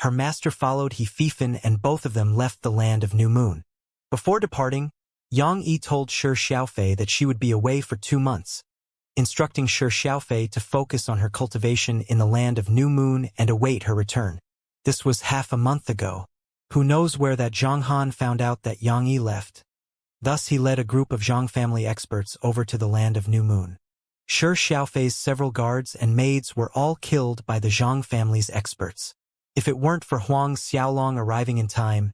her master followed He Fifan and both of them left the Land of New Moon. Before departing, Yang Yi told Shi Xiaofei that she would be away for 2 months, instructing Shi Xiaofei to focus on her cultivation in the Land of New Moon and await her return. This was half a month ago. Who knows where that Zhang Han found out that Yang Yi left? Thus he led a group of Zhang family experts over to the Land of New Moon. Shi Xiaofei's several guards and maids were all killed by the Zhang family's experts. If it weren't for Huang Xiaolong arriving in time,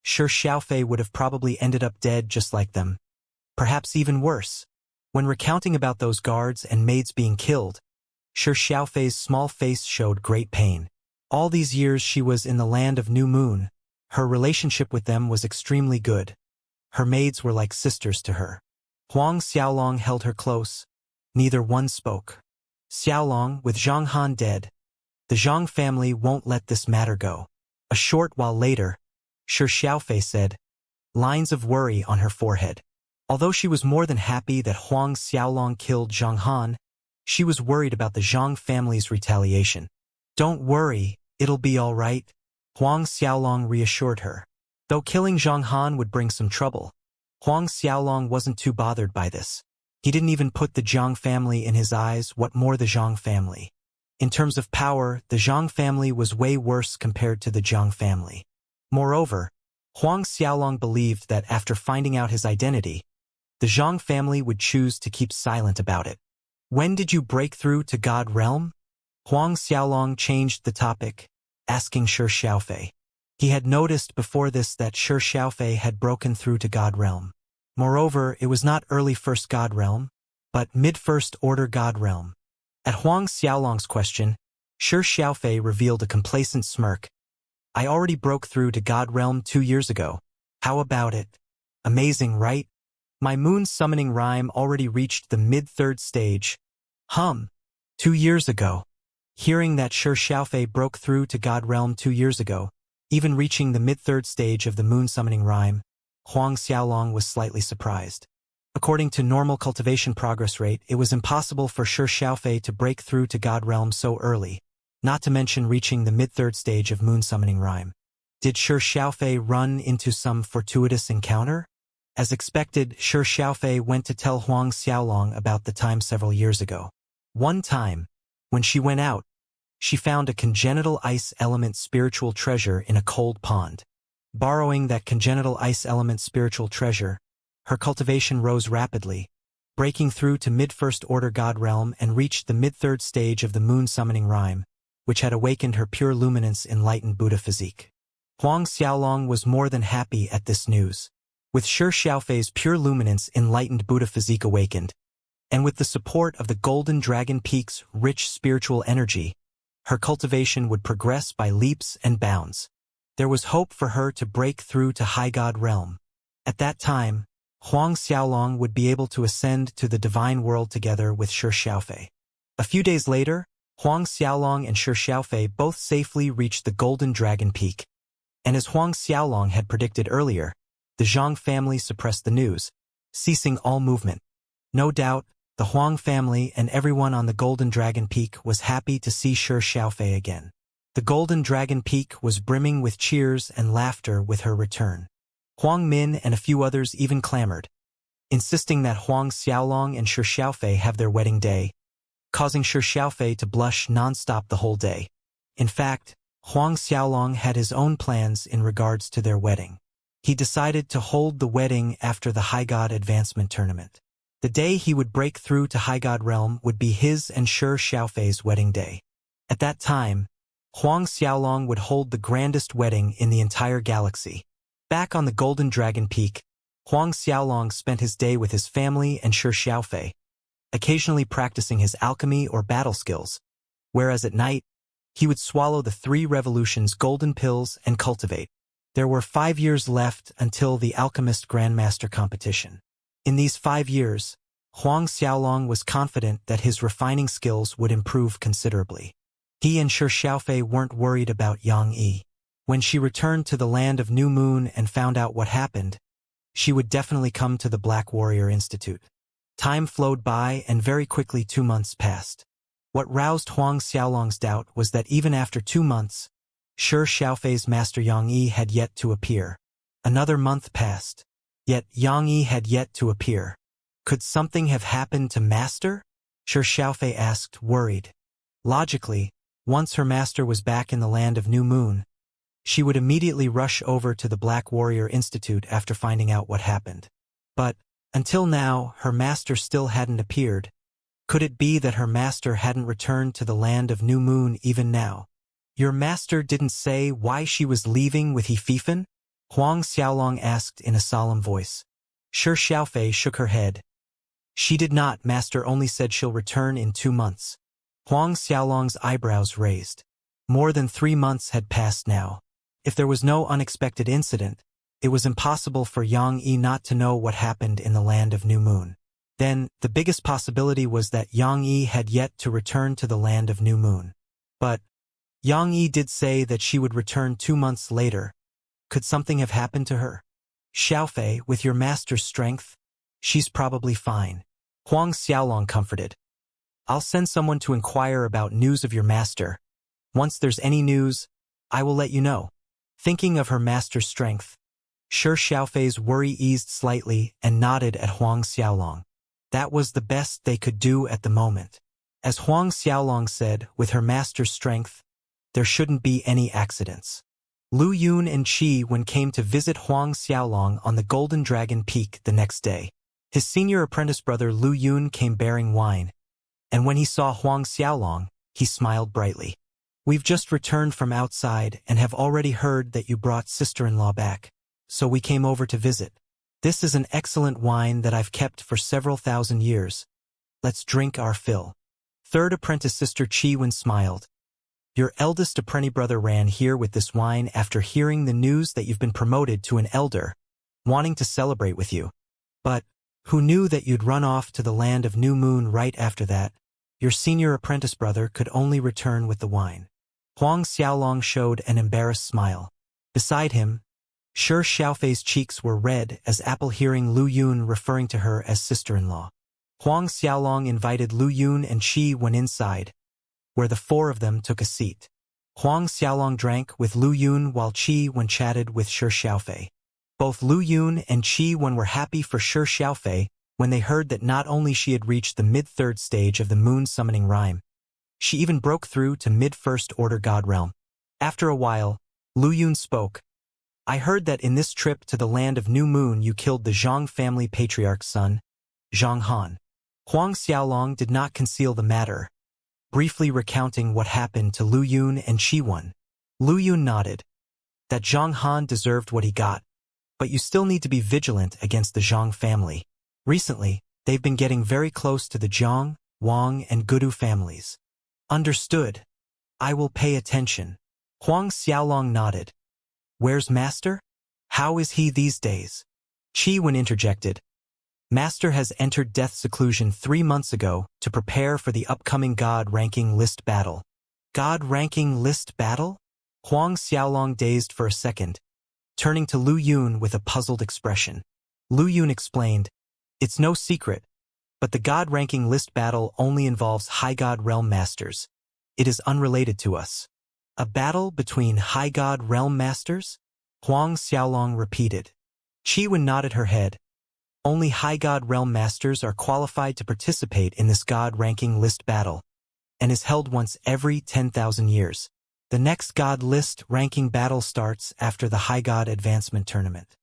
Shi Xiaofei would have probably ended up dead just like them. Perhaps even worse. When recounting about those guards and maids being killed, Shi Xiaofei's small face showed great pain. All these years she was in the Land of New Moon, her relationship with them was extremely good. Her maids were like sisters to her. Huang Xiaolong held her close. Neither one spoke. Xiaolong, with Zhang Han dead, the Zhang family won't let this matter go. A short while later, Shi Xiaofei said, lines of worry on her forehead. Although she was more than happy that Huang Xiaolong killed Zhang Han, she was worried about the Zhang family's retaliation. Don't worry, it'll be all right, Huang Xiaolong reassured her. Though killing Zhang Han would bring some trouble, Huang Xiaolong wasn't too bothered by this. He didn't even put the Zhang family in his eyes, what more the Zhang family. In terms of power, the Zhang family was way worse compared to the Zhang family. Moreover, Huang Xiaolong believed that after finding out his identity, the Zhang family would choose to keep silent about it. When did you break through to God Realm? Huang Xiaolong changed the topic, asking Shi Xiaofei. He had noticed before this that Shi Xiaofei had broken through to God Realm. Moreover, it was not early First God Realm, but mid-First Order God Realm. At Huang Xiaolong's question, Shi Xiaofei revealed a complacent smirk. I already broke through to God Realm 2 years ago. How about it? Amazing, right? My moon summoning rhyme already reached the mid-3rd stage. 2 years ago. Hearing that Shi Xiaofei broke through to God Realm 2 years ago, even reaching the mid-3rd stage of the moon summoning rhyme, Huang Xiaolong was slightly surprised. According to normal cultivation progress rate, it was impossible for Shi Xiaofei to break through to God Realm so early. not to mention reaching the mid-third stage of moon summoning rhyme. Did Shi Xiaofei run into some fortuitous encounter? As expected, Shi Xiaofei went to tell Huang Xiaolong about the time several years ago. One time, when she went out, she found a congenital ice element spiritual treasure in a cold pond. Borrowing that congenital ice element spiritual treasure, her cultivation rose rapidly, breaking through to mid-first order god realm and reached the mid-third stage of the moon summoning rhyme, which had awakened her pure luminance enlightened Buddha physique. Huang Xiaolong was more than happy at this news. With Shi Xiaofei's pure luminance enlightened Buddha physique awakened, and with the support of the Golden Dragon Peak's rich spiritual energy, her cultivation would progress by leaps and bounds. There was hope for her to break through to High God realm. At that time, Huang Xiaolong would be able to ascend to the divine world together with Shi Xiaofei. A few days later, Huang Xiaolong and Shi Xiaofei both safely reached the Golden Dragon Peak. And as Huang Xiaolong had predicted earlier, the Zhang family suppressed the news, ceasing all movement. No doubt, the Huang family and everyone on the Golden Dragon Peak was happy to see Shi Xiaofei again. The Golden Dragon Peak was brimming with cheers and laughter with her return. Huang Min and a few others even clamored, insisting that Huang Xiaolong and Shi Xiaofei have their wedding day, causing Shi Xiaofei to blush non-stop the whole day. In fact, Huang Xiaolong had his own plans in regards to their wedding. He decided to hold the wedding after the High God Advancement Tournament. The day he would break through to High God Realm would be his and Shi Xiaofei's wedding day. At that time, Huang Xiaolong would hold the grandest wedding in the entire galaxy. Back on the Golden Dragon Peak, Huang Xiaolong spent his day with his family and Shi Xiaofei, occasionally practicing his alchemy or battle skills, whereas at night, he would swallow the 3 revolutions golden pills and cultivate. There were 5 years left until the Alchemist Grandmaster competition. In these 5 years, Huang Xiaolong was confident that his refining skills would improve considerably. He and Shi Xiaofei weren't worried about Yang Yi. When she returned to the land of New Moon and found out what happened, she would definitely come to the Black Warrior Institute. Time flowed by and very quickly 2 months passed. What roused Huang Xiaolong's doubt was that even after 2 months, Shi Xiaofei's master Yang Yi had yet to appear. Another month passed, yet Yang Yi had yet to appear. Could something have happened to master? Shi Xiaofei asked, worried. Logically, once her master was back in the land of New Moon, she would immediately rush over to the Black Warrior Institute after finding out what happened. But, until now, her master still hadn't appeared. Could it be that her master hadn't returned to the land of New Moon even now? Your master didn't say why she was leaving with He Fifan? Huang Xiaolong asked in a solemn voice. Shi Xiaofei shook her head. She did not, master only said she'll return in 2 months. Huang Xiaolong's eyebrows raised. More than 3 months had passed now. If there was no unexpected incident, it was impossible for Yang Yi not to know what happened in the land of New Moon. Then, the biggest possibility was that Yang Yi had yet to return to the land of New Moon. But, Yang Yi did say that she would return 2 months later. Could something have happened to her? Xiaofei, with your master's strength, she's probably fine. Huang Xiaolong comforted. I'll send someone to inquire about news of your master. Once there's any news, I will let you know. Thinking of her master's strength, Shi Xiaofei's worry eased slightly and nodded at Huang Xiaolong. That was the best they could do at the moment. As Huang Xiaolong said, with her master's strength, there shouldn't be any accidents. Lu Yun and Qi Wen came to visit Huang Xiaolong on the Golden Dragon Peak the next day. His senior apprentice brother Lu Yun came bearing wine, and when he saw Huang Xiaolong, he smiled brightly. We've just returned from outside and have already heard that you brought sister-in-law back, so we came over to visit. This is an excellent wine that I've kept for several thousand years. Let's drink our fill. Third apprentice sister Qi Wen smiled. Your eldest apprentice brother ran here with this wine after hearing the news that you've been promoted to an elder, wanting to celebrate with you. But, who knew that you'd run off to the land of New Moon right after that? Your senior apprentice brother could only return with the wine. Huang Xiaolong showed an embarrassed smile. Beside him, Shi Xiaofei's cheeks were red as apple hearing Lu Yun referring to her as sister-in-law. Huang Xiaolong invited Lu Yun and Qi Wen inside, where the four of them took a seat. Huang Xiaolong drank with Lu Yun while Qi Wen chatted with Shi Xiaofei. Both Lu Yun and Qi Wen were happy for Shi Xiaofei when they heard that not only she had reached the mid-third stage of the moon summoning rhyme, she even broke through to mid-first order god realm. After a while, Lu Yun spoke. I heard that in this trip to the land of New Moon you killed the Zhang family patriarch's son, Zhang Han. Huang Xiaolong did not conceal the matter, briefly recounting what happened to Lu Yun and Qi Wen. Lu Yun nodded. That Zhang Han deserved what he got, but you still need to be vigilant against the Zhang family. Recently, they've been getting very close to the Jiang, Wang, and Gudu families. Understood. I will pay attention. Huang Xiaolong nodded. Where's Master? How is he these days? Qi Wen interjected. Master has entered death seclusion 3 months ago to prepare for the upcoming God ranking list battle. God ranking list battle? Huang Xiaolong dazed for a second, turning to Lu Yun with a puzzled expression. Lu Yun explained, it's no secret, but the God ranking list battle only involves High God Realm Masters. It is unrelated to us. A battle between High God Realm Masters? Huang Xiaolong repeated. Qi Wen nodded her head. Only High God Realm Masters are qualified to participate in this God ranking list battle, and is held once every 10,000 years. The next God list ranking battle starts after the High God Advancement Tournament.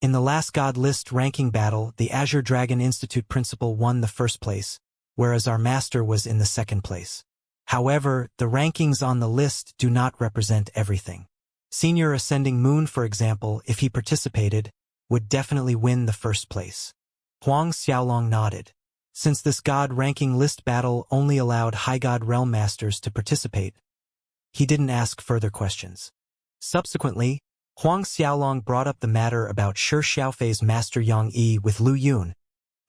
In the last God list ranking battle, the Azure Dragon Institute principal won the first place, whereas our master was in the second place. However, the rankings on the list do not represent everything. Senior Ascending Moon, for example, if he participated, would definitely win the first place. Huang Xiaolong nodded. Since this God ranking list battle only allowed High God Realm Masters to participate, he didn't ask further questions. Subsequently, Huang Xiaolong brought up the matter about Shi Xiaofei's master Yang Yi with Lu Yun,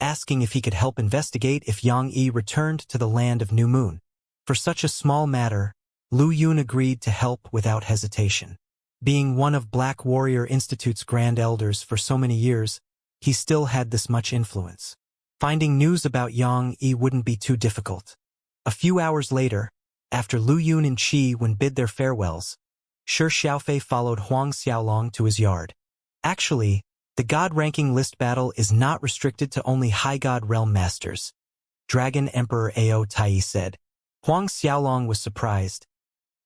asking if he could help investigate if Yang Yi returned to the land of New Moon. For such a small matter, Lu Yun agreed to help without hesitation. Being one of Black Warrior Institute's Grand Elders for so many years, he still had this much influence. Finding news about Yang Yi wouldn't be too difficult. A few hours later, after Lu Yun and Qi Wen bid their farewells, Shi Xiaofei followed Huang Xiaolong to his yard. Actually, the God ranking list battle is not restricted to only High God Realm Masters, Dragon Emperor Ao Tai said. Huang Xiaolong was surprised.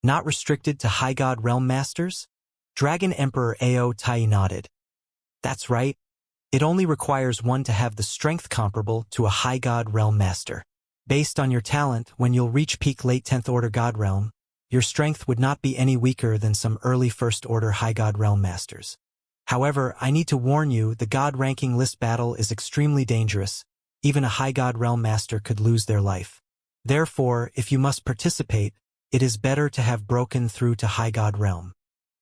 Not restricted to High God Realm Masters? Dragon Emperor Ao Tai nodded. That's right. It only requires one to have the strength comparable to a High God Realm Master. Based on your talent, when you'll reach peak late 10th Order God Realm, your strength would not be any weaker than some early First Order High God Realm Masters. However, I need to warn you, the God ranking list battle is extremely dangerous. Even a High God Realm Master could lose their life. Therefore, if you must participate, it is better to have broken through to High God Realm.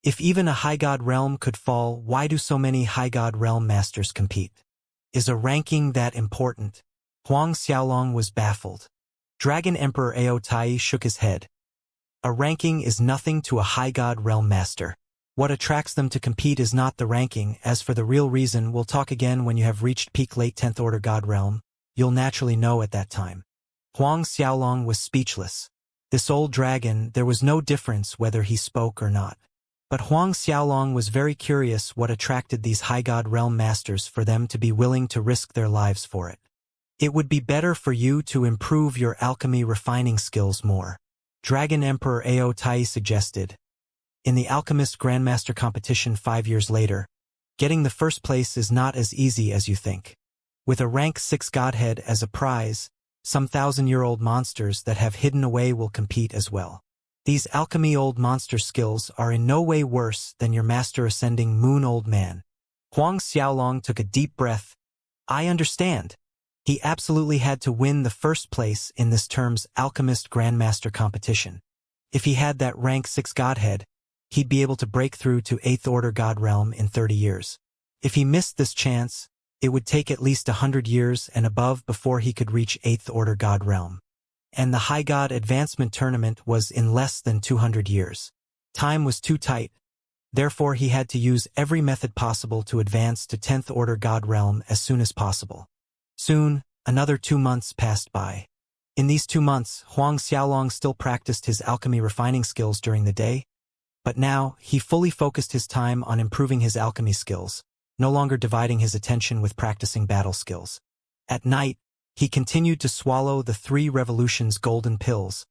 If even a High God Realm could fall, why do so many High God Realm Masters compete? Is a ranking that important? Huang Xiaolong was baffled. Dragon Emperor Ao Tai shook his head. A ranking is nothing to a High God Realm Master. What attracts them to compete is not the ranking. As for the real reason, we'll talk again when you have reached peak late 10th Order God Realm. You'll naturally know at that time. Huang Xiaolong was speechless. This old dragon, there was no difference whether he spoke or not. But Huang Xiaolong was very curious what attracted these High God Realm Masters for them to be willing to risk their lives for it. It would be better for you to improve your alchemy refining skills more, Dragon Emperor Ao Tai suggested. In the Alchemist Grandmaster competition 5 years later, getting the first place is not as easy as you think. With a rank 6 godhead as a prize, some 1,000-year-old monsters that have hidden away will compete as well. These alchemy old monster skills are in no way worse than your master ascending moon old man. Huang Xiaolong took a deep breath. I understand. He absolutely had to win the first place in this term's Alchemist Grandmaster competition. If he had that rank 6 godhead, he'd be able to break through to 8th Order God Realm in 30 years. If he missed this chance, it would take at least 100 years and above before he could reach 8th Order God Realm. And the High God Advancement Tournament was in less than 200 years. Time was too tight. Therefore, he had to use every method possible to advance to 10th Order God Realm as soon as possible. Soon, another 2 months passed by. In these 2 months, Huang Xiaolong still practiced his alchemy refining skills during the day, but now he fully focused his time on improving his alchemy skills, no longer dividing his attention with practicing battle skills. At night, he continued to swallow the 3 revolutions golden pills,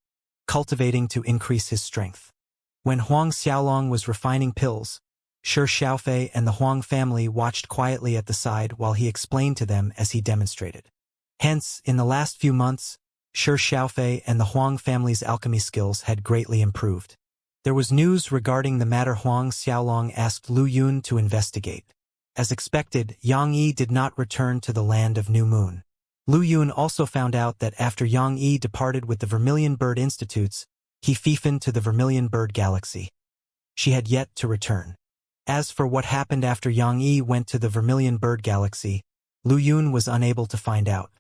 cultivating to increase his strength. When Huang Xiaolong was refining pills, Shi Xiaofei and the Huang family watched quietly at the side while he explained to them as he demonstrated. Hence, in the last few months, Shi Xiaofei and the Huang family's alchemy skills had greatly improved. There was news regarding the matter. Huang Xiaolong asked Lu Yun to investigate. As expected, Yang Yi did not return to the land of New Moon. Lu Yun also found out that after Yang Yi departed with the Vermilion Bird Institutes, he fiefened to the Vermilion Bird Galaxy. She had yet to return. As for what happened after Yang Yi went to the Vermilion Bird Galaxy, Lu Yun was unable to find out.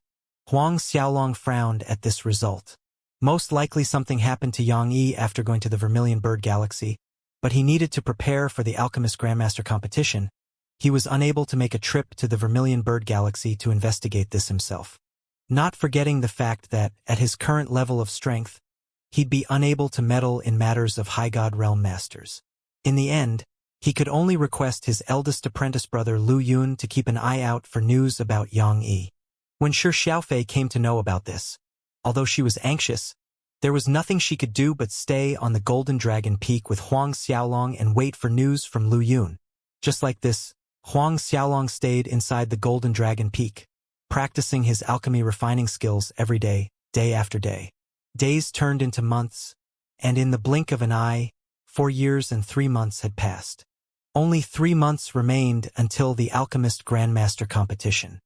Huang Xiaolong frowned at this result. Most likely something happened to Yang Yi after going to the Vermilion Bird Galaxy, but he needed to prepare for the Alchemist Grandmaster competition. He was unable to make a trip to the Vermilion Bird Galaxy to investigate this himself. Not forgetting the fact that, at his current level of strength, he'd be unable to meddle in matters of High God Realm Masters. In the end, he could only request his eldest apprentice brother Lu Yun to keep an eye out for news about Yang Yi. When Shi Xiaofei came to know about this, although she was anxious, there was nothing she could do but stay on the Golden Dragon Peak with Huang Xiaolong and wait for news from Lu Yun. Just like this, Huang Xiaolong stayed inside the Golden Dragon Peak, practicing his alchemy refining skills every day, day after day. Days turned into months, and in the blink of an eye, 4 years and 3 months had passed. Only 3 months remained until the Alchemist Grandmaster competition.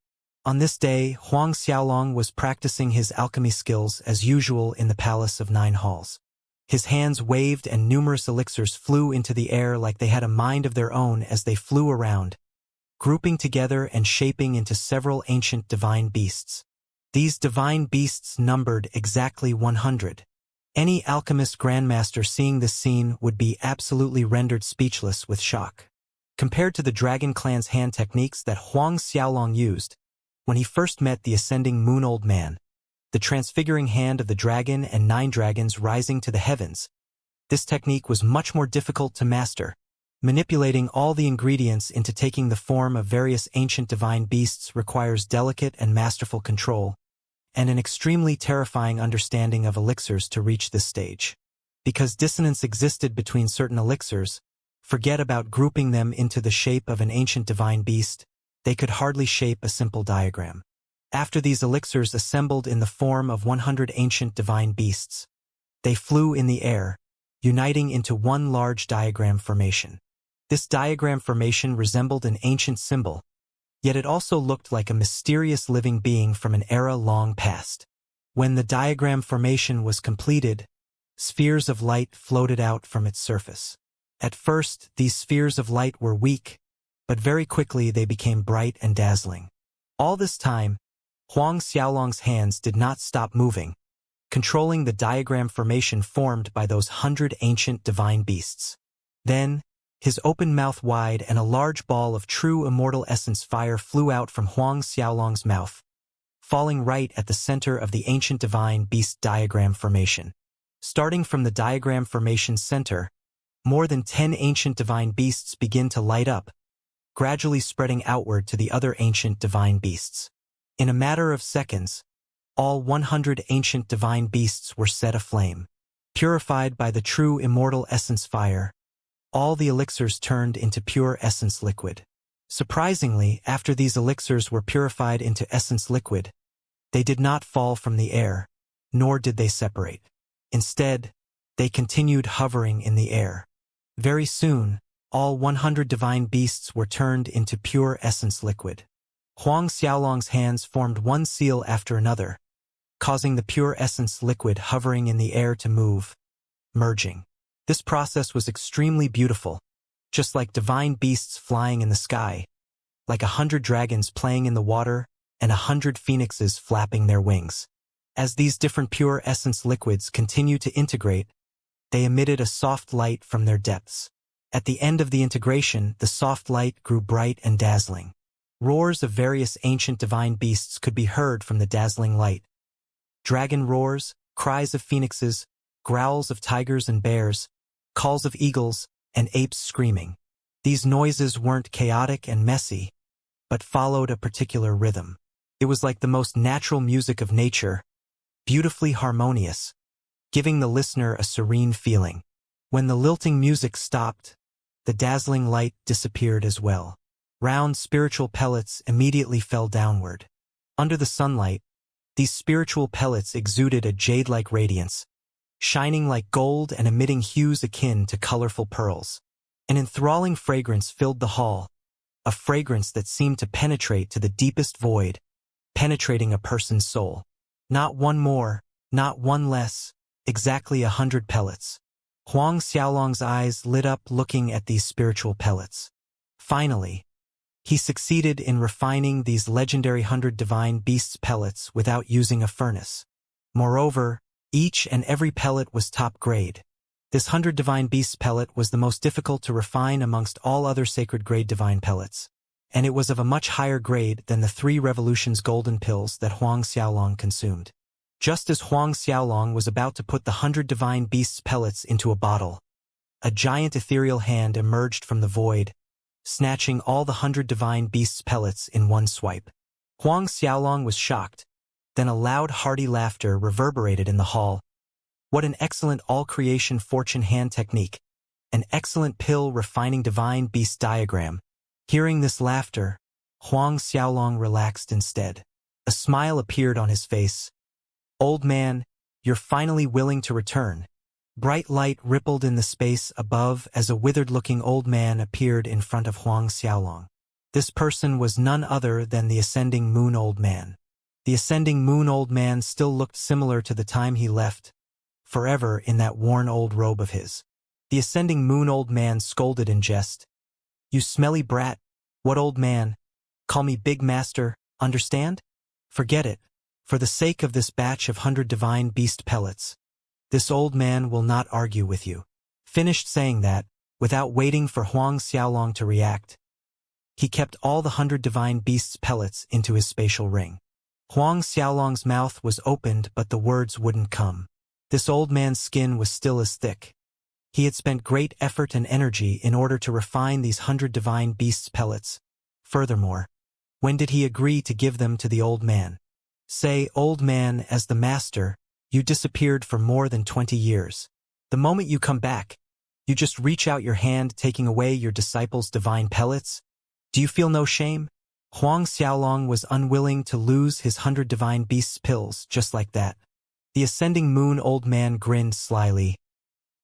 On this day, Huang Xiaolong was practicing his alchemy skills as usual in the Palace of 9 Halls. His hands waved and numerous elixirs flew into the air like they had a mind of their own as they flew around, grouping together and shaping into several ancient divine beasts. These divine beasts numbered exactly 100. Any alchemist grandmaster seeing this scene would be absolutely rendered speechless with shock. Compared to the Dragon Clan's hand techniques that Huang Xiaolong used, when he first met the Ascending Moon Old Man, the transfiguring hand of the dragon and 9 dragons rising to the heavens, this technique was much more difficult to master. Manipulating all the ingredients into taking the form of various ancient divine beasts requires delicate and masterful control, and an extremely terrifying understanding of elixirs to reach this stage. Because dissonance existed between certain elixirs, forget about grouping them into the shape of an ancient divine beast, they could hardly shape a simple diagram. After these elixirs assembled in the form of 100 ancient divine beasts, they flew in the air, uniting into one large diagram formation. This diagram formation resembled an ancient symbol, yet it also looked like a mysterious living being from an era long past. When the diagram formation was completed, spheres of light floated out from its surface. At first, these spheres of light were weak, but very quickly they became bright and dazzling. All this time, Huang Xiaolong's hands did not stop moving, controlling the diagram formation formed by those 100 ancient divine beasts. Then, his open mouth wide and a large ball of true immortal essence fire flew out from Huang Xiaolong's mouth, falling right at the center of the ancient divine beast diagram formation. Starting from the diagram formation center, more than 10 ancient divine beasts begin to light up, gradually spreading outward to the other ancient divine beasts. In a matter of seconds, all 100 ancient divine beasts were set aflame. Purified by the true immortal essence fire, all the elixirs turned into pure essence liquid. Surprisingly, after these elixirs were purified into essence liquid, they did not fall from the air, nor did they separate. Instead, they continued hovering in the air. Very soon, all 100 divine beasts were turned into pure essence liquid. Huang Xiaolong's hands formed one seal after another, causing the pure essence liquid hovering in the air to move, merging. This process was extremely beautiful, just like divine beasts flying in the sky, like 100 dragons playing in the water and 100 phoenixes flapping their wings. As these different pure essence liquids continued to integrate, they emitted a soft light from their depths. At the end of the integration, the soft light grew bright and dazzling. Roars of various ancient divine beasts could be heard from the dazzling light, Dragon roars, cries of phoenixes, growls of tigers and bears, calls of eagles, and apes screaming. These noises weren't chaotic and messy, but followed a particular rhythm. It was like the most natural music of nature, beautifully harmonious, giving the listener a serene feeling. When the lilting music stopped, the dazzling light disappeared as well. Round spiritual pellets immediately fell downward. Under the sunlight, these spiritual pellets exuded a jade-like radiance, shining like gold and emitting hues akin to colorful pearls. An enthralling fragrance filled the hall, a fragrance that seemed to penetrate to the deepest void, penetrating a person's soul. Not one more, not one less, exactly 100 pellets. Huang Xiaolong's eyes lit up looking at these spiritual pellets. Finally, he succeeded in refining these legendary 100 divine beasts pellets without using a furnace. Moreover, each and every pellet was top grade. This 100 divine beasts pellet was the most difficult to refine amongst all other sacred grade divine pellets, and it was of a much higher grade than the 3 revolutions golden pills that Huang Xiaolong consumed. Just as Huang Xiaolong was about to put the 100 divine beasts pellets into a bottle, a giant ethereal hand emerged from the void, snatching all the 100 divine beasts pellets in one swipe. Huang Xiaolong was shocked. Then a loud, hearty laughter reverberated in the hall. What an excellent all-creation fortune hand technique. An excellent pill refining divine beast diagram. Hearing this laughter, Huang Xiaolong relaxed instead. A smile appeared on his face. Old man, you're finally willing to return. Bright light rippled in the space above as a withered-looking old man appeared in front of Huang Xiaolong. This person was none other than the Ascending Moon Old Man. The Ascending Moon Old Man still looked similar to the time he left, forever in that worn old robe of his. The Ascending Moon Old Man scolded in jest. You smelly brat, what old man? Call me Big Master, understand? Forget it, for the sake of this batch of 100 divine beast pellets. This old man will not argue with you. Finished saying that, without waiting for Huang Xiaolong to react, he kept all the 100 divine beasts pellets into his spatial ring. Huang Xiaolong's mouth was opened, but the words wouldn't come. This old man's skin was still as thick. He had spent great effort and energy in order to refine these 100 divine beasts pellets. Furthermore, when did he agree to give them to the old man? Say, old man, as the master, you disappeared for more than 20 years. The moment you come back, you just reach out your hand taking away your disciples' divine pellets? Do you feel no shame? Huang Xiaolong was unwilling to lose his 100 divine beasts pills just like that. The Ascending Moon Old Man grinned slyly.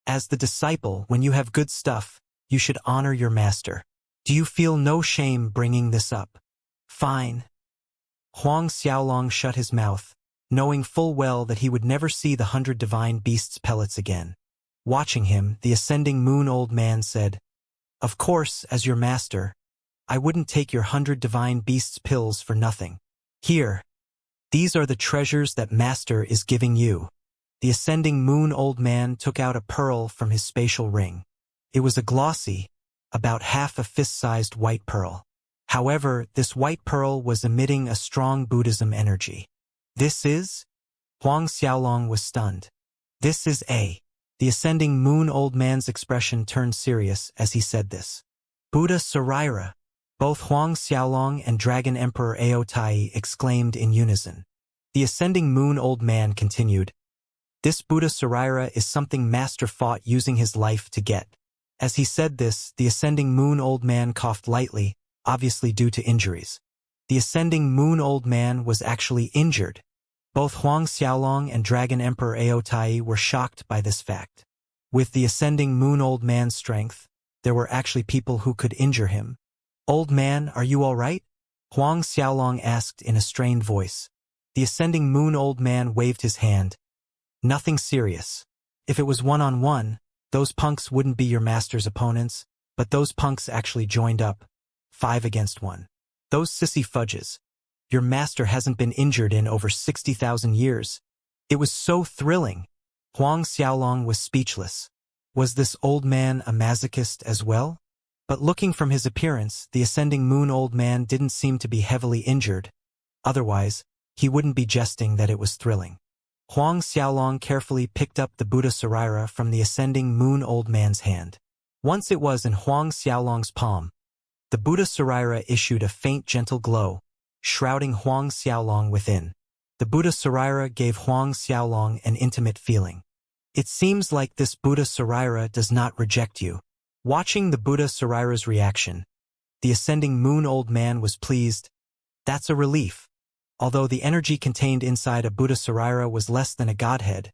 As the disciple, when you have good stuff, you should honor your master. Do you feel no shame bringing this up? Fine. Huang Xiaolong shut his mouth, knowing full well that he would never see the 100 divine beasts pellets again. Watching him, the Ascending Moon Old Man said, Of course, as your master, I wouldn't take your 100 divine beasts pills for nothing. Here, these are the treasures that Master is giving you. The Ascending Moon Old Man took out a pearl from his spatial ring. It was a glossy, about half a fist-sized white pearl. However, this white pearl was emitting a strong Buddhism energy. This is? Huang Xiaolong was stunned. This is a. The Ascending Moon Old Man's expression turned serious as he said this. Buddha Sarira. Both Huang Xiaolong and Dragon Emperor Aotai exclaimed in unison. The Ascending Moon Old Man continued. This Buddha Sarira is something Master fought using his life to get. As he said this, the Ascending Moon Old Man coughed lightly, obviously due to injuries. The Ascending Moon Old Man was actually injured. Both Huang Xiaolong and Dragon Emperor Aotai were shocked by this fact. With the Ascending Moon Old Man's strength, there were actually people who could injure him. Old man, are you all right? Huang Xiaolong asked in a strained voice. The Ascending Moon Old Man waved his hand. Nothing serious. If it was one-on-one, those punks wouldn't be your master's opponents, but those punks actually joined up. 5 against 1. Those sissy fudges. Your master hasn't been injured in over 60,000 years. It was so thrilling. Huang Xiaolong was speechless. Was this old man a masochist as well? But looking from his appearance, the Ascending Moon Old Man didn't seem to be heavily injured. Otherwise, he wouldn't be jesting that it was thrilling. Huang Xiaolong carefully picked up the Buddha Sarira from the ascending moon old man's hand. Once it was in Huang Xiaolong's palm, the Buddha Sarira issued a faint gentle glow, shrouding Huang Xiaolong within. The Buddha Sarira gave Huang Xiaolong an intimate feeling. It seems like this Buddha Sarira does not reject you. Watching the Buddha Sarira's reaction, the ascending moon old man was pleased. That's a relief. Although the energy contained inside a Buddha Sarira was less than a godhead,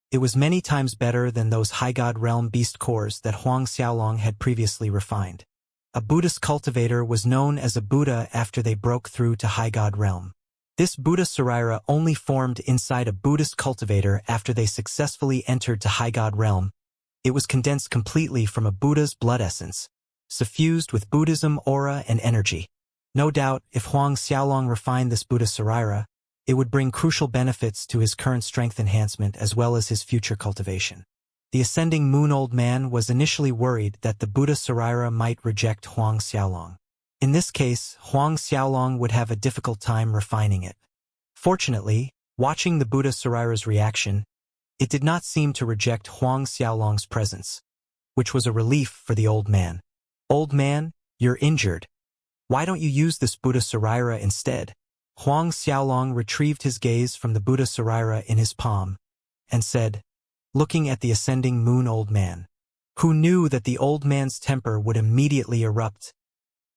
it was many times better than those high god realm beast cores that Huang Xiaolong had previously refined. A Buddhist cultivator was known as a Buddha after they broke through to high god realm. This Buddha Sarira only formed inside a Buddhist cultivator after they successfully entered to high god realm. It was condensed completely from a Buddha's blood essence, suffused with Buddhism aura and energy. No doubt, if Huang Xiaolong refined this Buddha Sarira, it would bring crucial benefits to his current strength enhancement as well as his future cultivation. The ascending moon old man was initially worried that the Buddha Sarira might reject Huang Xiaolong. In this case, Huang Xiaolong would have a difficult time refining it. Fortunately, watching the Buddha Sarira's reaction, it did not seem to reject Huang Xiaolong's presence, which was a relief for the old man. Old man, you're injured. Why don't you use this Buddha Sarira instead? Huang Xiaolong retrieved his gaze from the Buddha Sarira in his palm and said, looking at the ascending moon old man, who knew that the old man's temper would immediately erupt.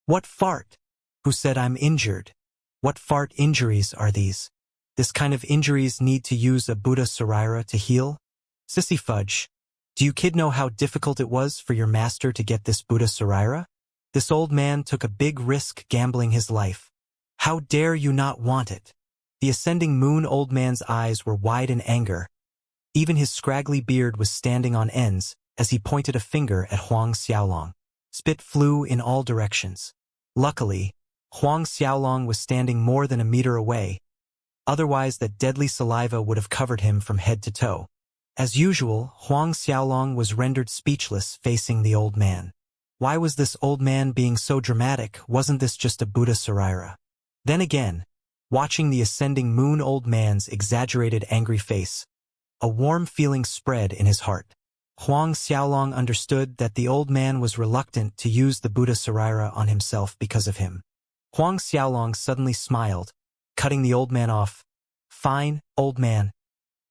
What fart? Who said I'm injured? What fart injuries are these? This kind of injuries need to use a Buddha Sarira to heal? Sissy fudge, do you kid know how difficult it was for your master to get this Buddha Sarira? This old man took a big risk gambling his life. How dare you not want it? The ascending moon old man's eyes were wide in anger. Even his scraggly beard was standing on ends as he pointed a finger at Huang Xiaolong. Spit flew in all directions. Luckily, Huang Xiaolong was standing more than a meter away. Otherwise, that deadly saliva would have covered him from head to toe. As usual, Huang Xiaolong was rendered speechless facing the old man. Why was this old man being so dramatic? Wasn't this just a Buddha Sarira? Then again, watching the ascending moon old man's exaggerated angry face, a warm feeling spread in his heart. Huang Xiaolong understood that the old man was reluctant to use the Buddha Sarira on himself because of him. Huang Xiaolong suddenly smiled, cutting the old man off. Fine, old man.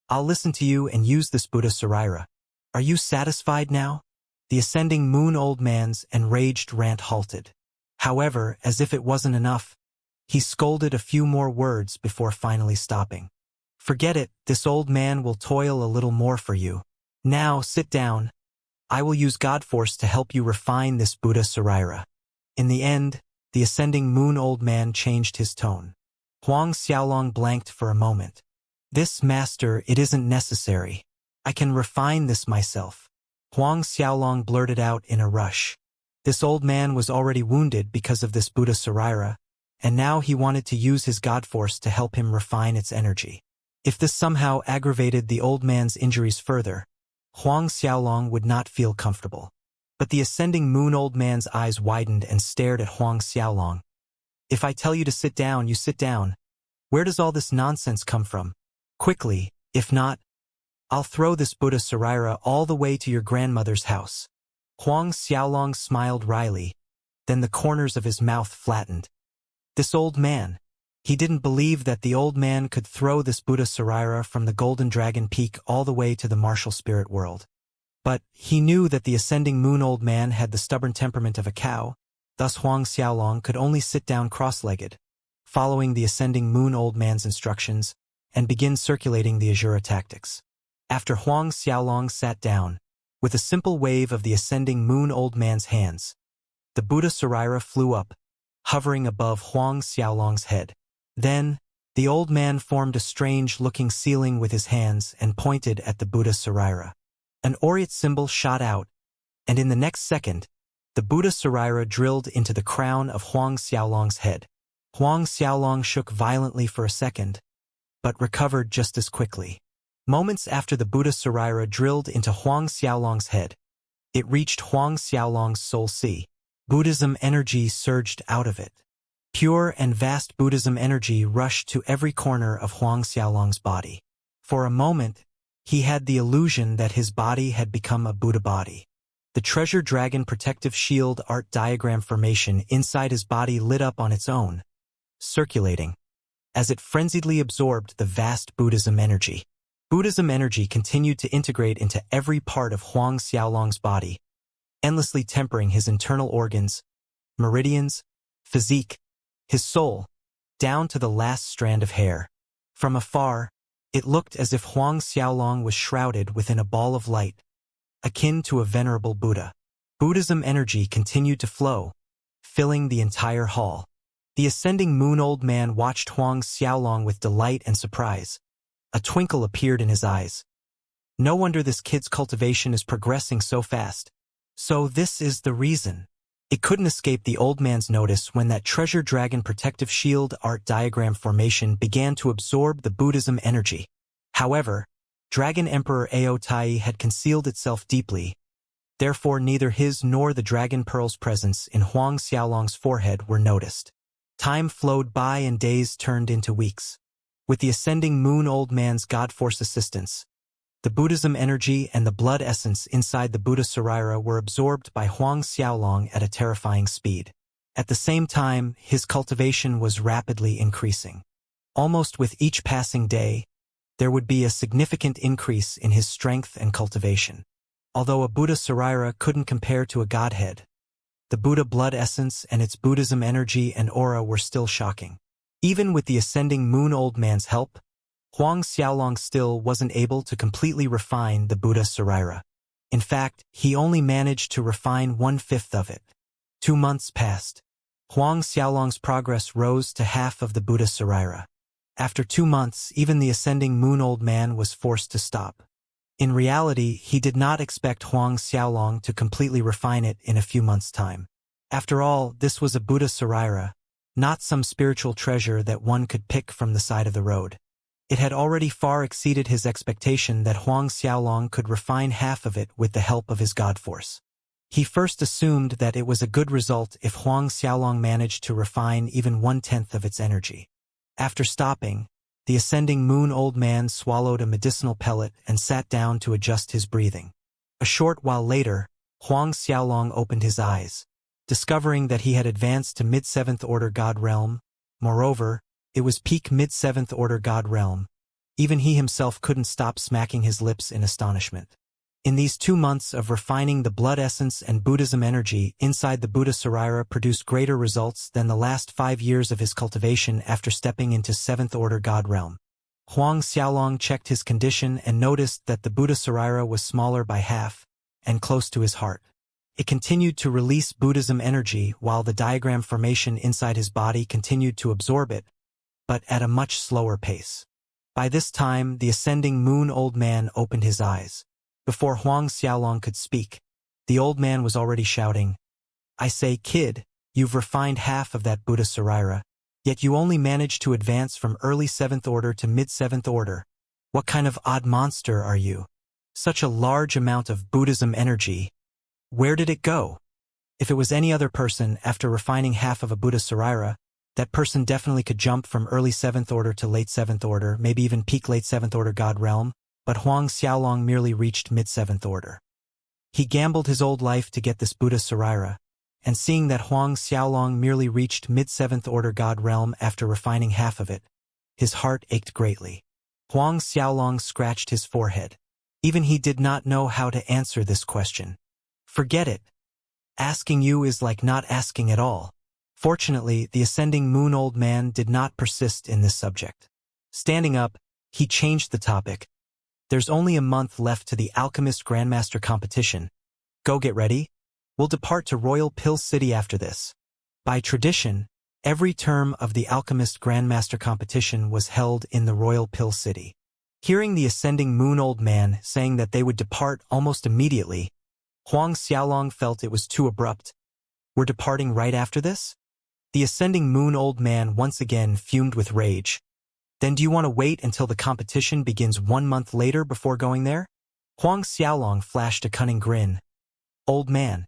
I'll listen to you and use this Buddha Sarira. Are you satisfied now? The ascending moon old man's enraged rant halted. However, as if it wasn't enough, he scolded a few more words before finally stopping. Forget it, this old man will toil a little more for you. Now, sit down. I will use God Force to help you refine this Buddha Sarira. In the end, the ascending moon old man changed his tone. Huang Xiaolong blanked for a moment. This master, it isn't necessary. I can refine this myself. Huang Xiaolong blurted out in a rush. This old man was already wounded because of this Buddha Sarira, and now he wanted to use his God Force to help him refine its energy. If this somehow aggravated the old man's injuries further, Huang Xiaolong would not feel comfortable. But the ascending moon old man's eyes widened and stared at Huang Xiaolong. If I tell you to sit down, you sit down. Where does all this nonsense come from? Quickly, if not, I'll throw this Buddha Sarira all the way to your grandmother's house. Huang Xiaolong smiled wryly, then the corners of his mouth flattened. This old man. He didn't believe that the old man could throw this Buddha Sarira from the Golden Dragon Peak all the way to the martial spirit world. But he knew that the ascending moon old man had the stubborn temperament of a cow, thus Huang Xiaolong could only sit down cross-legged, following the ascending moon old man's instructions, and begin circulating the Azura tactics. After Huang Xiaolong sat down, with a simple wave of the ascending moon old man's hands, the Buddha Sarira flew up, hovering above Huang Xiaolong's head. Then, the old man formed a strange-looking ceiling with his hands and pointed at the Buddha Sarira. An aureate symbol shot out, and in the next second, the Buddha Sarira drilled into the crown of Huang Xiaolong's head. Huang Xiaolong shook violently for a second, but recovered just as quickly. Moments after the Buddha Sarira drilled into Huang Xiaolong's head, it reached Huang Xiaolong's soul sea. Buddhism energy surged out of it. Pure and vast Buddhism energy rushed to every corner of Huang Xiaolong's body. For a moment, he had the illusion that his body had become a Buddha body. The treasure dragon protective shield art diagram formation inside his body lit up on its own, circulating, as it frenziedly absorbed the vast Buddhism energy. Buddhism energy continued to integrate into every part of Huang Xiaolong's body, endlessly tempering his internal organs, meridians, physique, his soul, down to the last strand of hair. From afar, it looked as if Huang Xiaolong was shrouded within a ball of light, akin to a venerable Buddha. Buddhism energy continued to flow, filling the entire hall. The ascending moon old man watched Huang Xiaolong with delight and surprise. A twinkle appeared in his eyes. No wonder this kid's cultivation is progressing so fast. So this is the reason. It couldn't escape the old man's notice when that treasure dragon protective shield art diagram formation began to absorb the Buddhism energy. However, Dragon Emperor Ao Tai had concealed itself deeply. Therefore neither his nor the Dragon Pearl's presence in Huang Xiaolong's forehead were noticed. Time flowed by and days turned into weeks. With the ascending moon old man's God Force assistance, the Buddhism energy and the blood essence inside the Buddha Sarira were absorbed by Huang Xiaolong at a terrifying speed. At the same time, his cultivation was rapidly increasing. Almost with each passing day, there would be a significant increase in his strength and cultivation. Although a Buddha Sarira couldn't compare to a godhead, the Buddha blood essence and its Buddhism energy and aura were still shocking. Even with the ascending moon old man's help, Huang Xiaolong still wasn't able to completely refine the Buddha Sarira. In fact, he only managed to refine 1/5 of it. 2 months passed. Huang Xiaolong's progress rose to half of the Buddha Sarira. After 2 months, even the ascending moon old man was forced to stop. In reality, he did not expect Huang Xiaolong to completely refine it in a few months' time. After all, this was a Buddha Sarira, not some spiritual treasure that one could pick from the side of the road. It had already far exceeded his expectation that Huang Xiaolong could refine half of it with the help of his God Force. He first assumed that it was a good result if Huang Xiaolong managed to refine even 1/10 of its energy. After stopping, the ascending moon old man swallowed a medicinal pellet and sat down to adjust his breathing. A short while later, Huang Xiaolong opened his eyes, discovering that he had advanced to mid-7th order God realm. Moreover, it was peak mid-7th order God realm. Even he himself couldn't stop smacking his lips in astonishment. In these 2 months of refining the blood essence and Buddhism energy inside the Buddha Sarira produced greater results than the last 5 years of his cultivation after stepping into 7th order God realm. Huang Xiaolong checked his condition and noticed that the Buddha Sarira was smaller by half and close to his heart. It continued to release Buddhism energy while the diagram formation inside his body continued to absorb it, but at a much slower pace. By this time, the ascending moon old man opened his eyes. Before Huang Xiaolong could speak, the old man was already shouting, "I say, kid, you've refined half of that Buddha Sarira, yet you only managed to advance from early 7th order to mid-7th order. What kind of odd monster are you? Such a large amount of Buddhism energy. Where did it go?" If it was any other person, after refining half of a Buddha Sarira, that person definitely could jump from early 7th order to late 7th order, maybe even peak late 7th order God realm, but Huang Xiaolong merely reached mid-7th order. He gambled his old life to get this Buddha Sarira, and seeing that Huang Xiaolong merely reached mid-7th order God realm after refining half of it, his heart ached greatly. Huang Xiaolong scratched his forehead. Even he did not know how to answer this question. Forget it. Asking you is like not asking at all. Fortunately, the ascending moon old man did not persist in this subject. Standing up, he changed the topic. There's only a month left to the Alchemist Grandmaster competition. Go get ready. We'll depart to Royal Pill City after this. By tradition, every term of the Alchemist Grandmaster competition was held in the Royal Pill City. Hearing the ascending moon old man saying that they would depart almost immediately, Huang Xiaolong felt it was too abrupt. We're departing right after this? The ascending moon old man once again fumed with rage. Then do you want to wait until the competition begins 1 month later before going there? Huang Xiaolong flashed a cunning grin. Old man,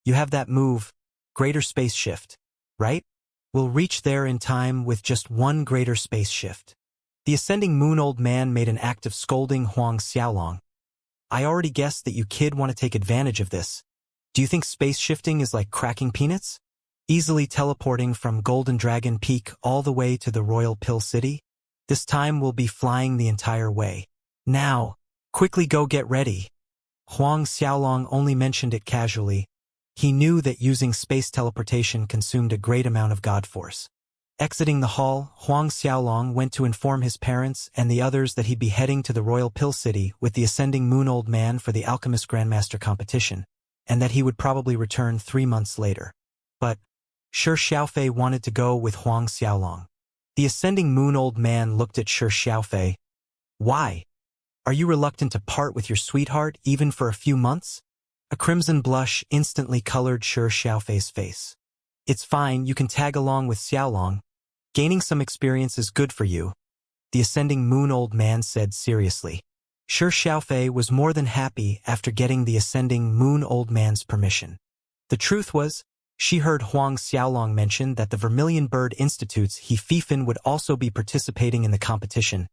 you have that move, greater space shift, right? We'll reach there in time with just 1 greater space shift. The Ascending Moon Old Man made an act of scolding Huang Xiaolong. I already guessed that you kid want to take advantage of this. Do you think space shifting is like cracking peanuts? Easily teleporting from Golden Dragon Peak all the way to the Royal Pill City? This time we'll be flying the entire way. Now, quickly go get ready. Huang Xiaolong only mentioned it casually. He knew that using space teleportation consumed a great amount of god force. Exiting the hall, Huang Xiaolong went to inform his parents and the others that he'd be heading to the Royal Pill City with the Ascending Moon Old Man for the Alchemist Grandmaster competition, and that he would probably return 3 months later. But Shi Xiaofei wanted to go with Huang Xiaolong. The Ascending Moon Old Man looked at Shi Xiaofei. Why? Are you reluctant to part with your sweetheart even for a few months? A crimson blush instantly colored Shi Xiaofei's face. It's fine, you can tag along with Xiaolong. Gaining some experience is good for you, the Ascending Moon Old Man said seriously. Shi Xiaofei was more than happy after getting the Ascending Moon Old Man's permission. The truth was, she heard Huang Xiaolong mention that the Vermilion Bird Institute's He Fifan would also be participating in the competition.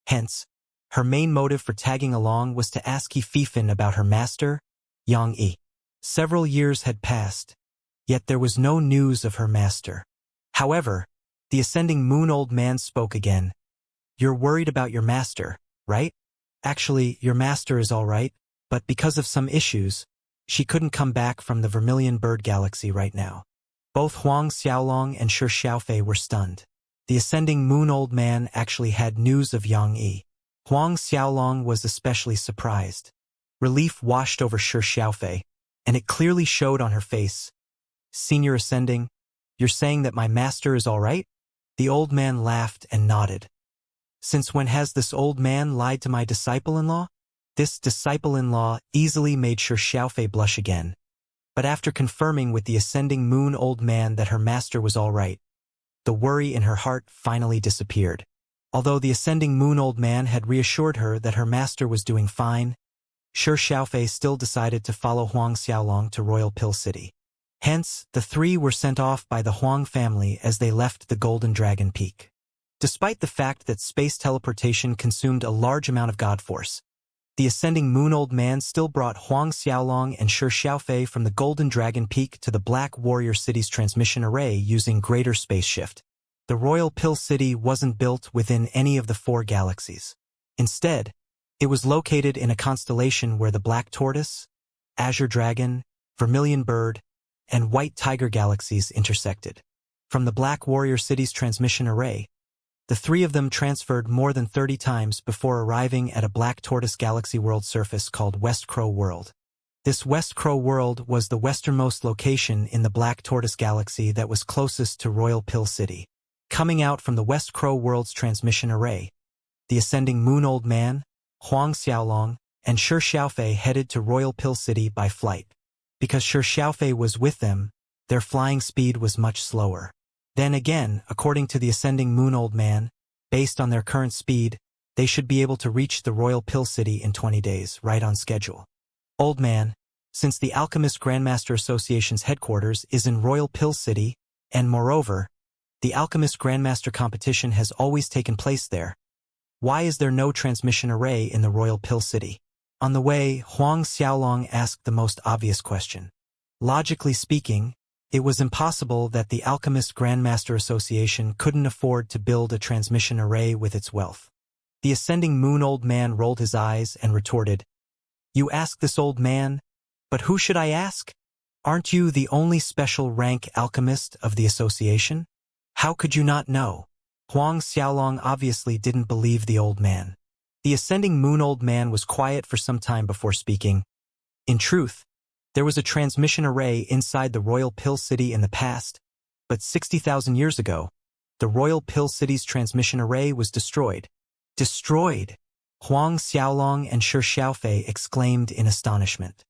Hence, her main motive for tagging along was to ask He Fifan about her master, Yang Yi. Several years had passed, yet there was no news of her master. However, the Ascending Moon Old Man spoke again. You're worried about your master, right? Actually, your master is all right, but because of some issues, she couldn't come back from the Vermilion Bird Galaxy right now. Both Huang Xiaolong and Shi Xiaofei were stunned. The Ascending Moon Old Man actually had news of Yang Yi. Huang Xiaolong was especially surprised. Relief washed over Shi Xiaofei, and it clearly showed on her face. Senior Ascending, you're saying that my master is all right? The old man laughed and nodded. Since when has this old man lied to my disciple-in-law? This disciple-in-law easily made Shi Xiaofei blush again. But after confirming with the Ascending Moon Old Man that her master was all right, the worry in her heart finally disappeared. Although the Ascending Moon Old Man had reassured her that her master was doing fine, Shi Xiaofei still decided to follow Huang Xiaolong to Royal Pill City. Hence, the three were sent off by the Huang family as they left the Golden Dragon Peak. Despite the fact that space teleportation consumed a large amount of god force, the Ascending Moon Old Man still brought Huang Xiaolong and Shi Xiaofei from the Golden Dragon Peak to the Black Warrior City's transmission array using greater space shift. The Royal Pill City wasn't built within any of the 4 galaxies. Instead, it was located in a constellation where the Black Tortoise, Azure Dragon, Vermilion Bird, and White Tiger galaxies intersected. From the Black Warrior City's transmission array, the 3 of them transferred more than 30 times before arriving at a Black Tortoise galaxy world surface called West Crow World. This West Crow World was the westernmost location in the Black Tortoise galaxy that was closest to Royal Pill City. Coming out from the West Crow World's transmission array, the Ascending Moon Old Man, Huang Xiaolong, and Shi Xiaofei headed to Royal Pill City by flight. Because Shi Xiaofei was with them, their flying speed was much slower. Then again, according to the Ascending Moon Old Man, based on their current speed, they should be able to reach the Royal Pill City in 20 days, right on schedule. Old Man, since the Alchemist Grandmaster Association's headquarters is in Royal Pill City, and moreover, the Alchemist Grandmaster competition has always taken place there, why is there no transmission array in the Royal Pill City? On the way, Huang Xiaolong asked the most obvious question. Logically speaking, it was impossible that the Alchemist Grandmaster Association couldn't afford to build a transmission array with its wealth. The Ascending Moon Old Man rolled his eyes and retorted, You ask this old man? But who should I ask? Aren't you the only special rank alchemist of the association? How could you not know? Huang Xiaolong obviously didn't believe the old man. The Ascending Moon Old Man was quiet for some time before speaking. In truth, there was a transmission array inside the Royal Pill City in the past, but 60,000 years ago, the Royal Pill City's transmission array was destroyed. Destroyed! Huang Xiaolong and Shi Xiaofei exclaimed in astonishment.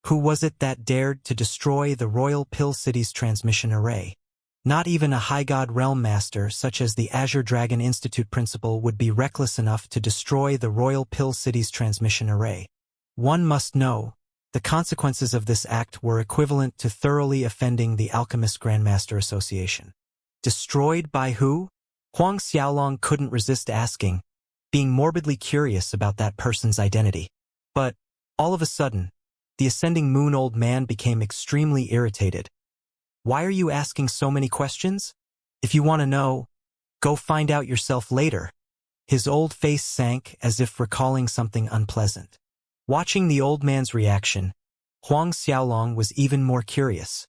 Who was it that dared to destroy the Royal Pill City's transmission array? Not even a High God Realm Master such as the Azure Dragon Institute principal would be reckless enough to destroy the Royal Pill City's transmission array. One must know, the consequences of this act were equivalent to thoroughly offending the Alchemist Grandmaster Association. Destroyed by who? Huang Xiaolong couldn't resist asking, being morbidly curious about that person's identity. But, all of a sudden, the ascending moon old man became extremely irritated. Why are you asking so many questions? If you want to know, go find out yourself later. His old face sank as if recalling something unpleasant. Watching the old man's reaction, Huang Xiaolong was even more curious.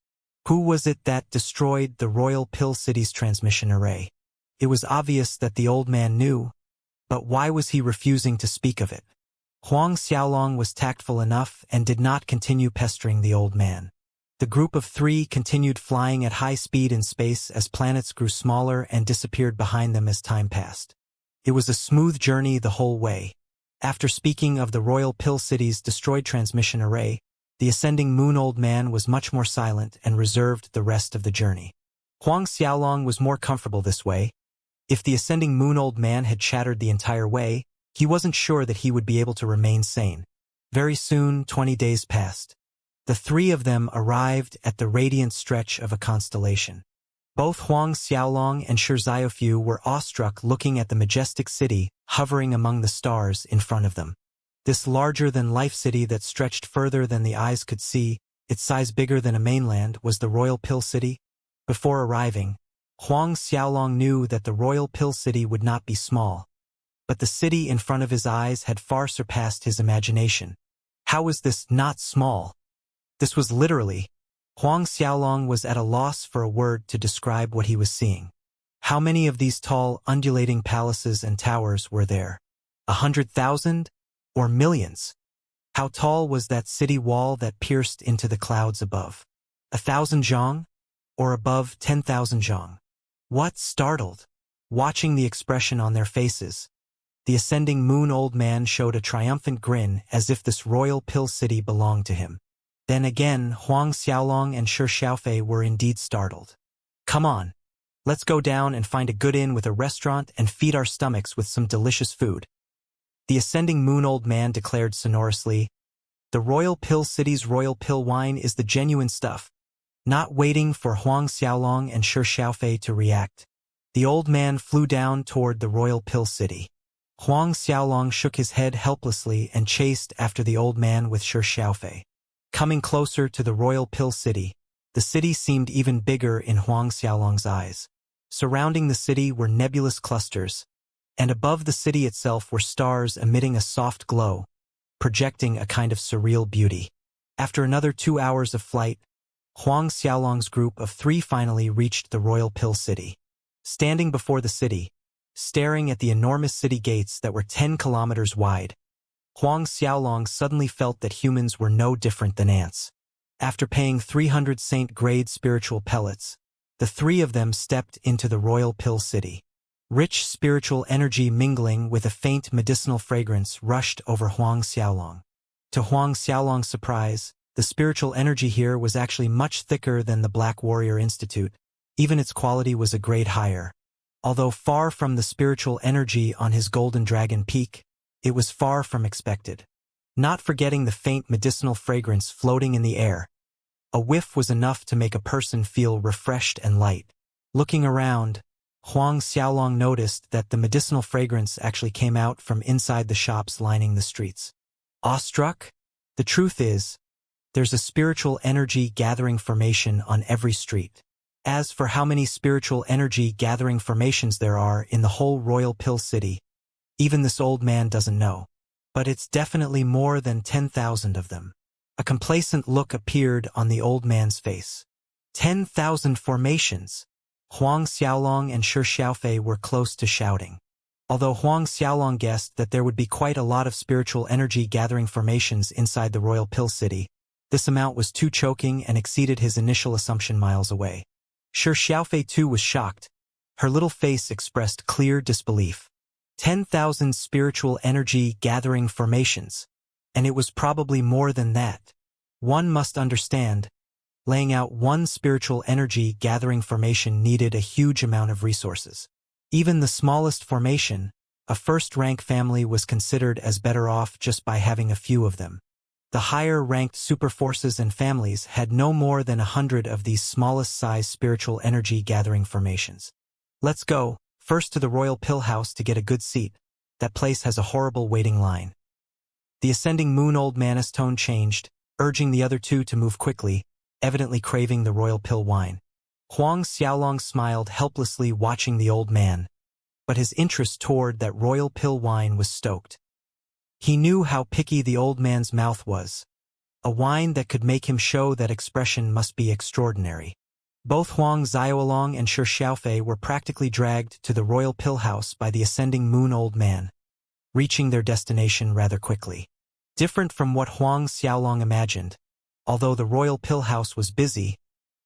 Who was it that destroyed the Royal Pill City's transmission array? It was obvious that the old man knew, but why was he refusing to speak of it? Huang Xiaolong was tactful enough and did not continue pestering the old man. The group of three continued flying at high speed in space as planets grew smaller and disappeared behind them as time passed. It was a smooth journey the whole way. After speaking of the Royal Pill City's destroyed transmission array, the ascending moon old man was much more silent and reserved the rest of the journey. Huang Xiaolong was more comfortable this way. If the ascending moon old man had chattered the entire way, he wasn't sure that he would be able to remain sane. Very soon, 20 days passed. The three of them arrived at the radiant stretch of a constellation. Both Huang Xiaolong and Shi Zhaofu were awestruck looking at the majestic city hovering among the stars in front of them. This larger-than-life city that stretched further than the eyes could see, its size bigger than a mainland, was the Royal Pill City. Before arriving, Huang Xiaolong knew that the Royal Pill City would not be small. But the city in front of his eyes had far surpassed his imagination. How was this not small? This was literally. Huang Xiaolong was at a loss for a word to describe what he was seeing. How many of these tall, undulating palaces and towers were there? 100,000? Or millions? How tall was that city wall that pierced into the clouds above? 1,000 zhang? Or above 10,000 zhang? What? Startled? Watching the expression on their faces, the ascending moon old man showed a triumphant grin as if this royal pill city belonged to him. Then again, Huang Xiaolong and Shi Xiaofei were indeed startled. Come on, let's go down and find a good inn with a restaurant and feed our stomachs with some delicious food. The ascending moon old man declared sonorously, the Royal Pill City's royal pill wine is the genuine stuff. Not waiting for Huang Xiaolong and Shi Xiaofei to react, the old man flew down toward the Royal Pill City. Huang Xiaolong shook his head helplessly and chased after the old man with Shi Xiaofei. Coming closer to the Royal Pill City, the city seemed even bigger in Huang Xiaolong's eyes. Surrounding the city were nebulous clusters, and above the city itself were stars emitting a soft glow, projecting a kind of surreal beauty. After another 2 hours of flight, Huang Xiaolong's group of three finally reached the Royal Pill City. Standing before the city, staring at the enormous city gates that were 10 kilometers wide, Huang Xiaolong suddenly felt that humans were no different than ants. After paying 300 saint-grade spiritual pellets, the three of them stepped into the Royal Pill City. Rich spiritual energy mingling with a faint medicinal fragrance rushed over Huang Xiaolong. To Huang Xiaolong's surprise, the spiritual energy here was actually much thicker than the Black Warrior Institute. Even its quality was a grade higher. Although far from the spiritual energy on his Golden Dragon Peak, it was far from expected. Not forgetting the faint medicinal fragrance floating in the air, a whiff was enough to make a person feel refreshed and light. Looking around, Huang Xiaolong noticed that the medicinal fragrance actually came out from inside the shops lining the streets. Awestruck? The truth is, there's a spiritual energy gathering formation on every street. As for how many spiritual energy gathering formations there are in the whole Royal Pill City, even this old man doesn't know. But it's definitely more than 10,000 of them. A complacent look appeared on the old man's face. 10,000 formations! Huang Xiaolong and Shi Xiaofei were close to shouting. Although Huang Xiaolong guessed that there would be quite a lot of spiritual energy gathering formations inside the Royal Pill City, this amount was too choking and exceeded his initial assumption miles away. Shi Xiaofei too was shocked. Her little face expressed clear disbelief. 10,000 spiritual energy gathering formations. And it was probably more than that. One must understand, laying out one spiritual energy gathering formation needed a huge amount of resources. Even the smallest formation, a first-rank family was considered as better off just by having a few of them. The higher-ranked superforces and families had no more than 100 of these smallest-size spiritual energy gathering formations. Let's go, first to the Royal Pill House to get a good seat. that place has a horrible waiting line. The ascending moon old man's tone changed, urging the other two to move quickly, evidently craving the royal pill wine. Huang Xiaolong smiled helplessly watching the old man, but his interest toward that royal pill wine was stoked. He knew how picky the old man's mouth was. A wine that could make him show that expression must be extraordinary. Both Huang Xiaolong and Shi Xiaofei were practically dragged to the royal pill house by the ascending moon old man, reaching their destination rather quickly. Different from what Huang Xiaolong imagined, although the royal pill house was busy,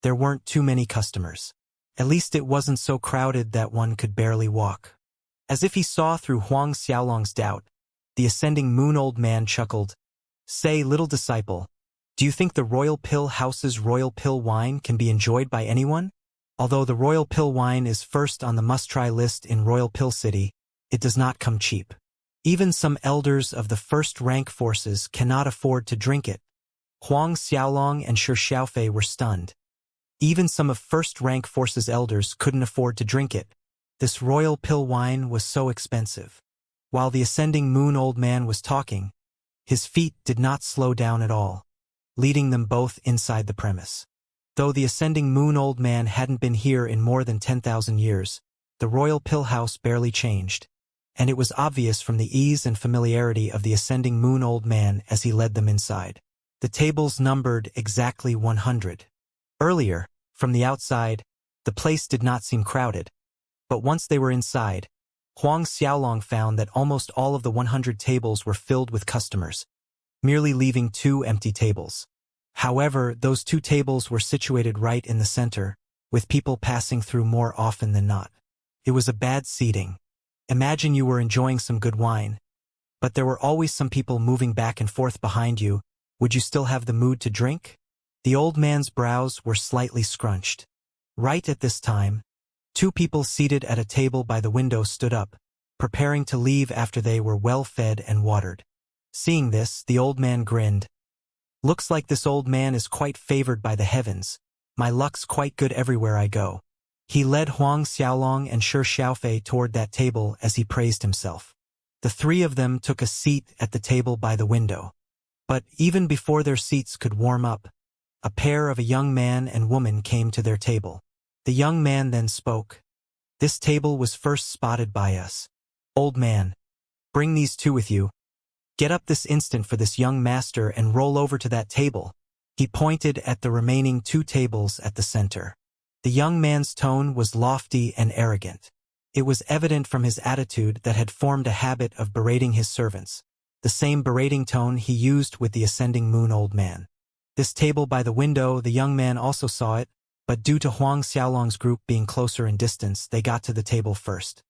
there weren't too many customers. At least it wasn't so crowded that one could barely walk. As if he saw through Huang Xiaolong's doubt, the ascending moon old man chuckled. Say, little disciple, do you think the royal pill house's royal pill wine can be enjoyed by anyone? Although the royal pill wine is first on the must-try list in Royal Pill City, it does not come cheap. Even some elders of the first-rank forces cannot afford to drink it. Huang Xiaolong and Shi Xiaofei were stunned. Even some of first-rank forces' elders couldn't afford to drink it. This royal pill wine was so expensive. While the ascending moon old man was talking, his feet did not slow down at all, leading them both inside the premise. Though the ascending moon old man hadn't been here in more than 10,000 years, the royal pill house barely changed, and it was obvious from the ease and familiarity of the ascending moon old man as he led them inside. The tables numbered exactly 100. Earlier, from the outside, the place did not seem crowded, but once they were inside, Huang Xiaolong found that almost all of the 100 tables were filled with customers, merely leaving 2 empty tables. However, those 2 tables were situated right in the center, with people passing through more often than not. It was a bad seating. Imagine you were enjoying some good wine, but there were always some people moving back and forth behind you. Would you still have the mood to drink? The old man's brows were slightly scrunched. Right at this time, 2 people seated at a table by the window stood up, preparing to leave after they were well fed and watered. Seeing this, the old man grinned. Looks like this old man is quite favored by the heavens. My luck's quite good everywhere I go. He led Huang Xiaolong and Shi Xiaofei toward that table as he praised himself. The 3 of them took a seat at the table by the window. But even before their seats could warm up, a pair of a young man and woman came to their table. The young man then spoke. This table was first spotted by us. Old man, bring these 2 with you. Get up this instant for this young master and roll over to that table. He pointed at the remaining 2 tables at the center. The young man's tone was lofty and arrogant. It was evident from his attitude that had formed a habit of berating his servants, the same berating tone he used with the ascending moon old man. This table by the window, the young man also saw it, but due to Huang Xiaolong's group being closer in distance, they got to the table first.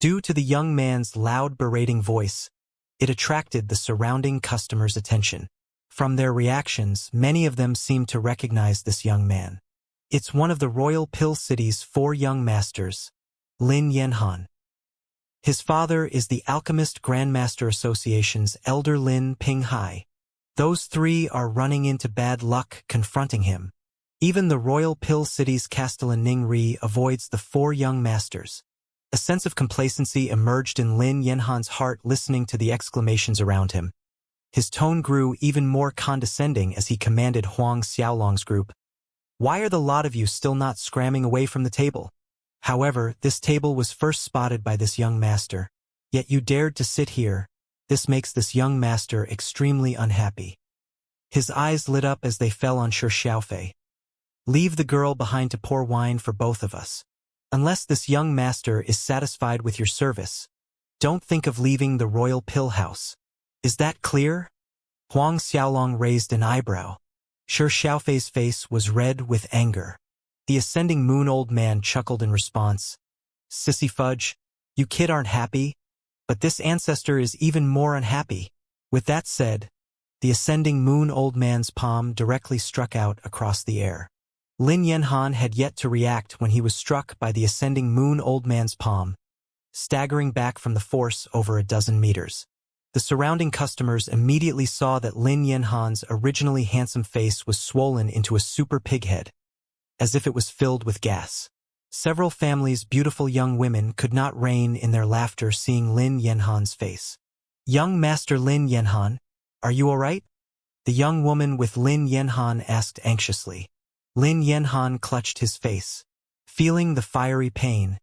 Due to the young man's loud berating voice, it attracted the surrounding customers' attention. From their reactions, many of them seemed to recognize this young man. It's one of the Royal Pill City's 4 young masters, Lin Yanhan. His father is the Alchemist Grandmaster Association's elder Lin Pinghai. Those 3 are running into bad luck confronting him. Even the Royal Pill City's Castellan Ning Ri avoids the 4 young masters. A sense of complacency emerged in Lin Yanhan's heart listening to the exclamations around him. His tone grew even more condescending as he commanded Huang Xiaolong's group. Why are the lot of you still not scramming away from the table? However, this table was first spotted by this young master. Yet you dared to sit here. This makes this young master extremely unhappy. His eyes lit up as they fell on Shi Xiaofei. Leave the girl behind to pour wine for both of us. Unless this young master is satisfied with your service, don't think of leaving the royal pill house. Is that clear? Huang Xiaolong raised an eyebrow. Shi Xiaofei's face was red with anger. The ascending moon old man chuckled in response. Sissy fudge, you kid aren't happy, but this ancestor is even more unhappy. With that said, the ascending moon old man's palm directly struck out across the air. Lin Yanhan had yet to react when he was struck by the ascending moon old man's palm, staggering back from the force over a dozen meters. The surrounding customers immediately saw that Lin Yanhan's originally handsome face was swollen into a super pig head, as if it was filled with gas. Several families' beautiful young women could not rein in their laughter seeing Lin Yanhan's face. "Young Master Lin Yanhan, are you all right?" the young woman with Lin Yanhan asked anxiously. Lin Yanhan clutched his face. Feeling the fiery pain,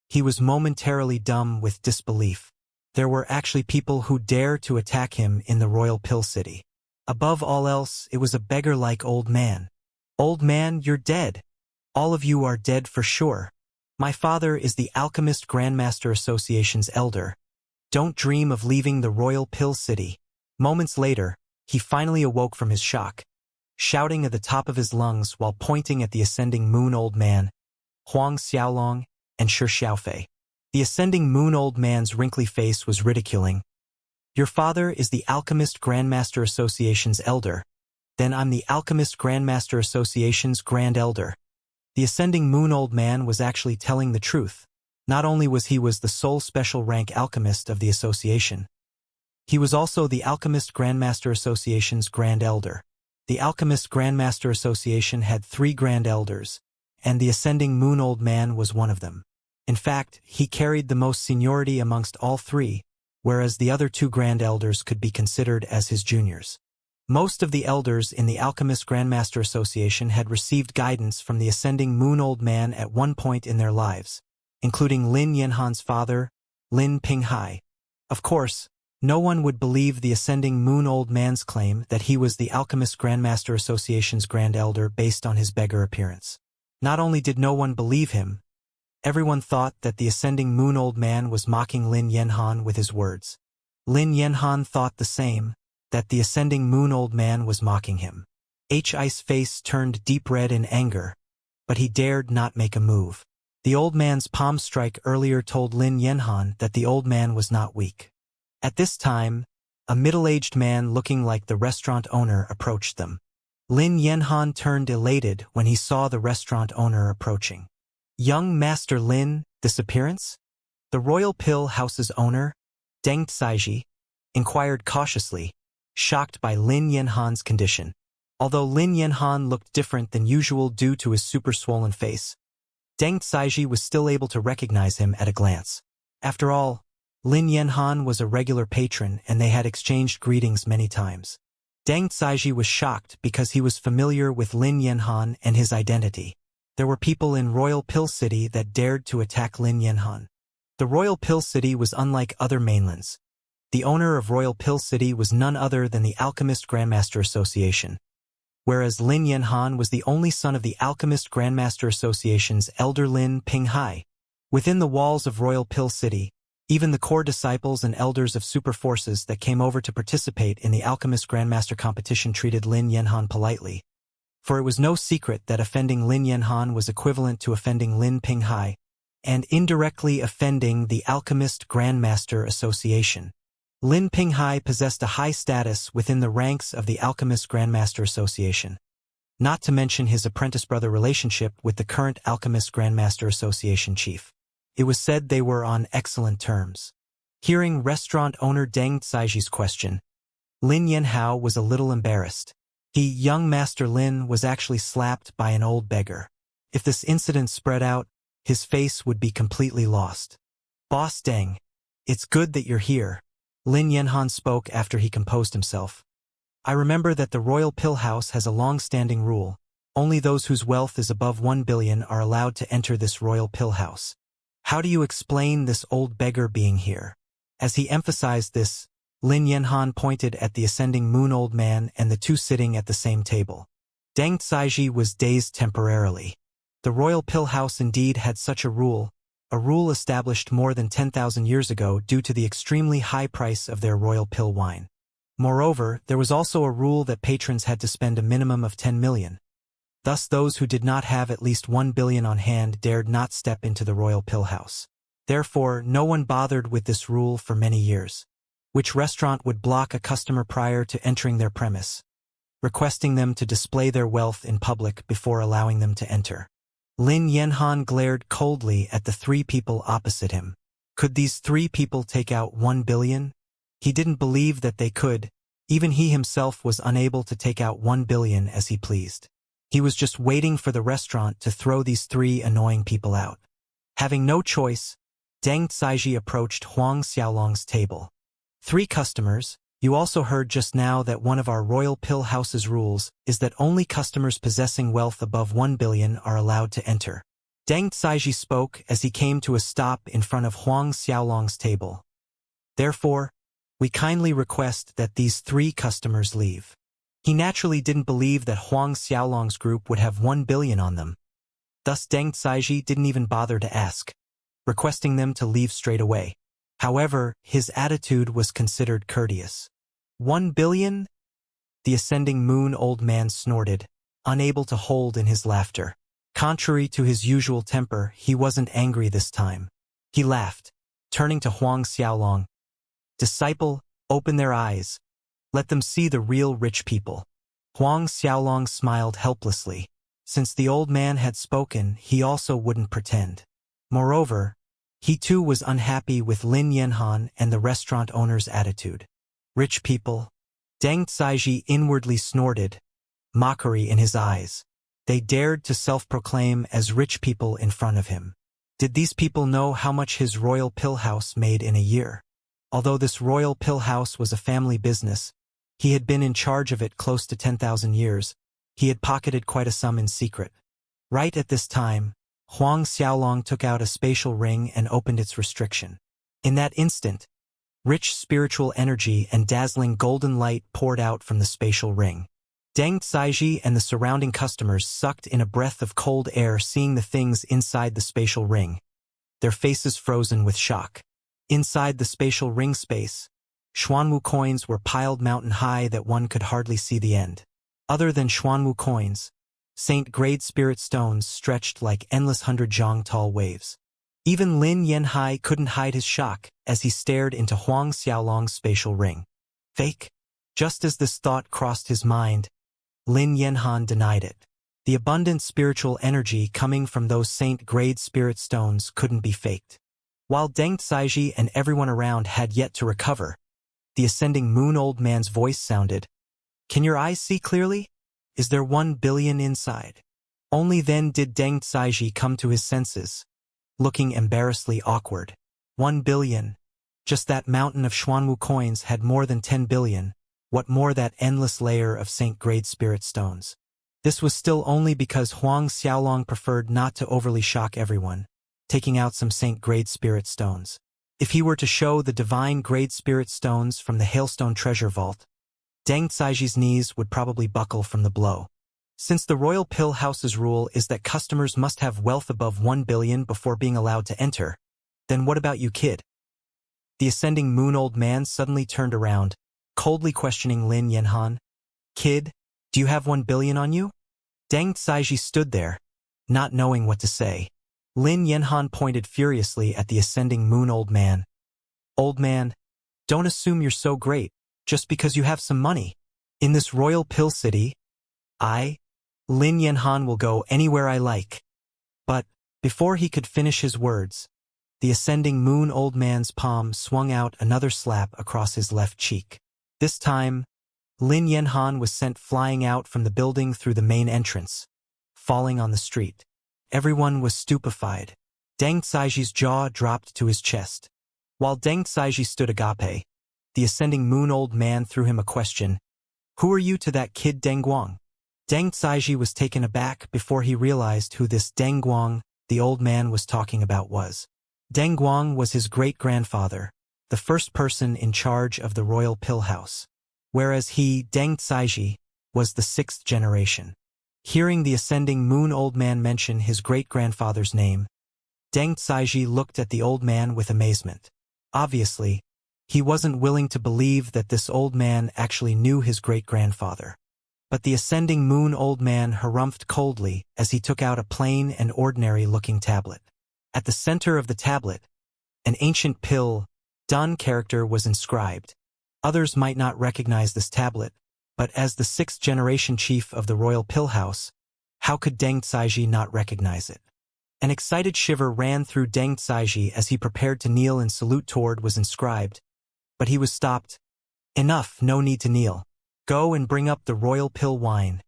he was momentarily dumb with disbelief. There were actually people who dared to attack him in the royal pill city. Above all else, it was a beggar-like old man. "Old man, you're dead. All of you are dead for sure. My father is the Alchemist Grandmaster Association's elder. Don't dream of leaving the royal pill city." Moments later, he finally awoke from his shock, shouting at the top of his lungs while pointing at the ascending moon old man, Huang Xiaolong, and Shi Xiaofei. The ascending moon old man's wrinkly face was ridiculing. "Your father is the Alchemist Grandmaster Association's elder. Then I'm the Alchemist Grandmaster Association's Grand Elder." The ascending moon old man was actually telling the truth. Not only was he the sole special rank alchemist of the association, he was also the Alchemist Grandmaster Association's Grand Elder. The Alchemist Grandmaster Association had 3 Grand Elders, and the ascending moon old man was one of them. In fact, he carried the most seniority amongst all 3, whereas the other 2 Grand Elders could be considered as his juniors. Most of the elders in the Alchemist Grandmaster Association had received guidance from the ascending moon old man at one point in their lives, including Lin Yanhan's father, Lin Pinghai. Of course, no one would believe the ascending moon old man's claim that he was the Alchemist Grandmaster Association's Grand Elder based on his beggar appearance. Not only did no one believe him, everyone thought that the ascending moon old man was mocking Lin Yanhan with his words. Lin Yanhan thought the same, that the ascending moon old man was mocking him. Hi's face turned deep red in anger, but he dared not make a move. The old man's palm strike earlier told Lin Yanhan that the old man was not weak. At this time, a middle-aged man looking like the restaurant owner approached them. Lin Yanhan turned elated when he saw the restaurant owner approaching. "Young Master Lin, this appearance?" The Royal Pill House's owner, Deng Tsaiji, inquired cautiously, shocked by Lin Yanhan's condition. Although Lin Yanhan looked different than usual due to his super-swollen face, Deng Tsaiji was still able to recognize him at a glance. After all, Lin Yanhan was a regular patron and they had exchanged greetings many times. Deng Tsaiji was shocked because he was familiar with Lin Yanhan and his identity. There were people in Royal Pill City that dared to attack Lin Yanhan. The Royal Pill City was unlike other mainlands. The owner of Royal Pill City was none other than the Alchemist Grandmaster Association, whereas Lin Yanhan was the only son of the Alchemist Grandmaster Association's elder Lin Pinghai. Within the walls of Royal Pill City, even the core disciples and elders of super forces that came over to participate in the Alchemist Grandmaster competition treated Lin Yanhan politely. For it was no secret that offending Lin Yanhan was equivalent to offending Lin Pinghai, and indirectly offending the Alchemist Grandmaster Association. Lin Pinghai possessed a high status within the ranks of the Alchemist Grandmaster Association, not to mention his apprentice-brother relationship with the current Alchemist Grandmaster Association chief. It was said they were on excellent terms. Hearing restaurant owner Deng Tsaiji's question, Lin Yanhao was a little embarrassed. Young Master Lin was actually slapped by an old beggar. If this incident spread out, his face would be completely lost. "Boss Deng, it's good that you're here," Lin Yanhan spoke after he composed himself. "I remember that the Royal Pill House has a long-standing rule. Only those whose wealth is above 1 billion are allowed to enter this Royal Pill House. How do you explain this old beggar being here?" As he emphasized this, Lin Yanhan pointed at the ascending moon old man and the 2 sitting at the same table. Deng Tsaiji was dazed temporarily. The Royal Pill House indeed had such a rule established more than 10,000 years ago due to the extremely high price of their royal pill wine. Moreover, there was also a rule that patrons had to spend a minimum of 10 million. Thus those who did not have at least 1 billion on hand dared not step into the Royal Pill House. Therefore, no one bothered with this rule for many years. Which restaurant would block a customer prior to entering their premise, requesting them to display their wealth in public before allowing them to enter? Lin Yanhan glared coldly at the 3 people opposite him. Could these 3 people take out 1 billion? He didn't believe that they could. Even he himself was unable to take out 1 billion as he pleased. He was just waiting for the restaurant to throw these three annoying people out. Having no choice, Deng Caiji approached Huang Xiaolong's table. "Three customers. You also heard just now that one of our royal pill house's rules is that only customers possessing wealth above 1 billion are allowed to enter." Deng Caiji spoke as he came to a stop in front of Huang Xiaolong's table. "Therefore, we kindly request that these three customers leave." He naturally didn't believe that Huang Xiaolong's group would have 1 billion on them. Thus Deng Caiji didn't even bother to ask, requesting them to leave straight away. However, his attitude was considered courteous. 1 billion? The ascending moon old man snorted, unable to hold in his laughter. Contrary to his usual temper, he wasn't angry this time. He laughed, turning to Huang Xiaolong. "Disciple, open their eyes. Let them see the real rich people." Huang Xiaolong smiled helplessly. Since the old man had spoken, he also wouldn't pretend. Moreover, he too was unhappy with Lin Yanhan and the restaurant owner's attitude. "Rich people?" Deng Caiji inwardly snorted, mockery in his eyes. They dared to self-proclaim as rich people in front of him. Did these people know how much his royal pill house made in a year? Although this royal pill house was a family business, he had been in charge of it close to 10,000 years. He had pocketed quite a sum in secret. Right at this time, Huang Xiaolong took out a spatial ring and opened its restriction. In that instant, rich spiritual energy and dazzling golden light poured out from the spatial ring. Deng Caiji and the surrounding customers sucked in a breath of cold air seeing the things inside the spatial ring, their faces frozen with shock. Inside the spatial ring space, Xuanwu coins were piled mountain high that one could hardly see the end. Other than Xuanwu coins, saint-grade spirit stones stretched like endless 100-zhang tall waves. Even Lin Yanhai couldn't hide his shock as he stared into Huang Xiaolong's spatial ring. Fake? Just as this thought crossed his mind, Lin Yanhan denied it. The abundant spiritual energy coming from those saint-grade spirit stones couldn't be faked. While Deng Caiji and everyone around had yet to recover, the ascending moon old man's voice sounded, "Can your eyes see clearly? Is there 1 billion inside?" Only then did Deng Caiji come to his senses, looking embarrassedly awkward. 1 billion. Just that mountain of Xuanwu coins had more than 10 billion. What more that endless layer of saint-grade spirit stones? This was still only because Huang Xiaolong preferred not to overly shock everyone, taking out some saint-grade spirit stones. If he were to show the divine-grade spirit stones from the Hailstone Treasure Vault, Deng Caiji's knees would probably buckle from the blow. Since the Royal Pill House's rule is that customers must have wealth above 1 billion before being allowed to enter, then what about you, kid? The ascending moon old man suddenly turned around, coldly questioning Lin Yanhan. "Kid, do you have 1 billion on you?" Deng Caiji stood there, not knowing what to say. Lin Yanhan pointed furiously at the ascending moon old man. "Old man, don't assume you're so great, just because you have some money. In this royal pill city, Lin Yanhan will go anywhere I like." But, before he could finish his words, the ascending moon old man's palm swung out another slap across his left cheek. This time, Lin Yanhan was sent flying out from the building through the main entrance, falling on the street. Everyone was stupefied. Deng Caiji's jaw dropped to his chest. While Deng Caiji stood agape, the ascending moon old man threw him a question. "Who are you to that kid Deng Guang?" Deng Caiji was taken aback before he realized who this Deng Guang the old man was talking about was. Deng Guang was his great-grandfather, the first person in charge of the royal pill house, whereas he, Deng Caiji, was the 6th generation. Hearing the ascending moon old man mention his great-grandfather's name, Deng Caiji looked at the old man with amazement. Obviously, he wasn't willing to believe that this old man actually knew his great-grandfather. But the ascending moon old man harumphed coldly as he took out a plain and ordinary-looking tablet. At the center of the tablet, an ancient pill, Dun character was inscribed. Others might not recognize this tablet, but as the 6th generation chief of the royal pill house, how could Deng Caiji not recognize it? An excited shiver ran through Deng Caiji as he prepared to kneel and salute toward was inscribed, but he was stopped. "Enough, no need to kneel. Go and bring up the royal pill wine.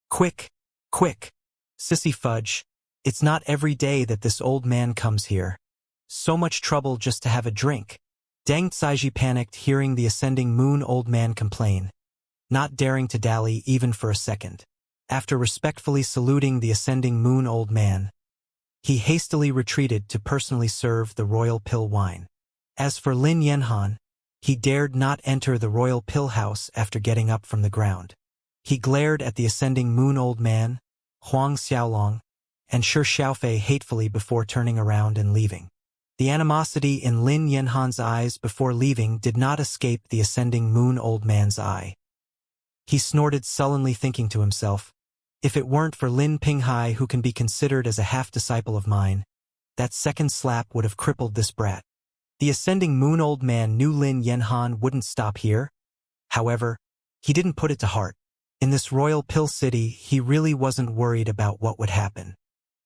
Quick!" Quick, sissy fudge, it's not every day that this old man comes here. So much trouble just to have a drink. Deng Tsaiji panicked hearing the ascending moon old man complain, not daring to dally even for a second. After respectfully saluting the ascending moon old man, he hastily retreated to personally serve the royal pill wine. As for Lin Yanhan, he dared not enter the royal pill house after getting up from the ground. He glared at the ascending moon old man, Huang Xiaolong, and Shi Xiaofei hatefully before turning around and leaving. The animosity in Lin Yanhan's eyes before leaving did not escape the ascending moon old man's eye. He snorted sullenly, thinking to himself, if it weren't for Lin Pinghai, who can be considered as a half-disciple of mine, that second slap would have crippled this brat. The ascending moon old man knew Lin Yanhan wouldn't stop here. However, he didn't put it to heart. In this royal pill city, he really wasn't worried about what would happen.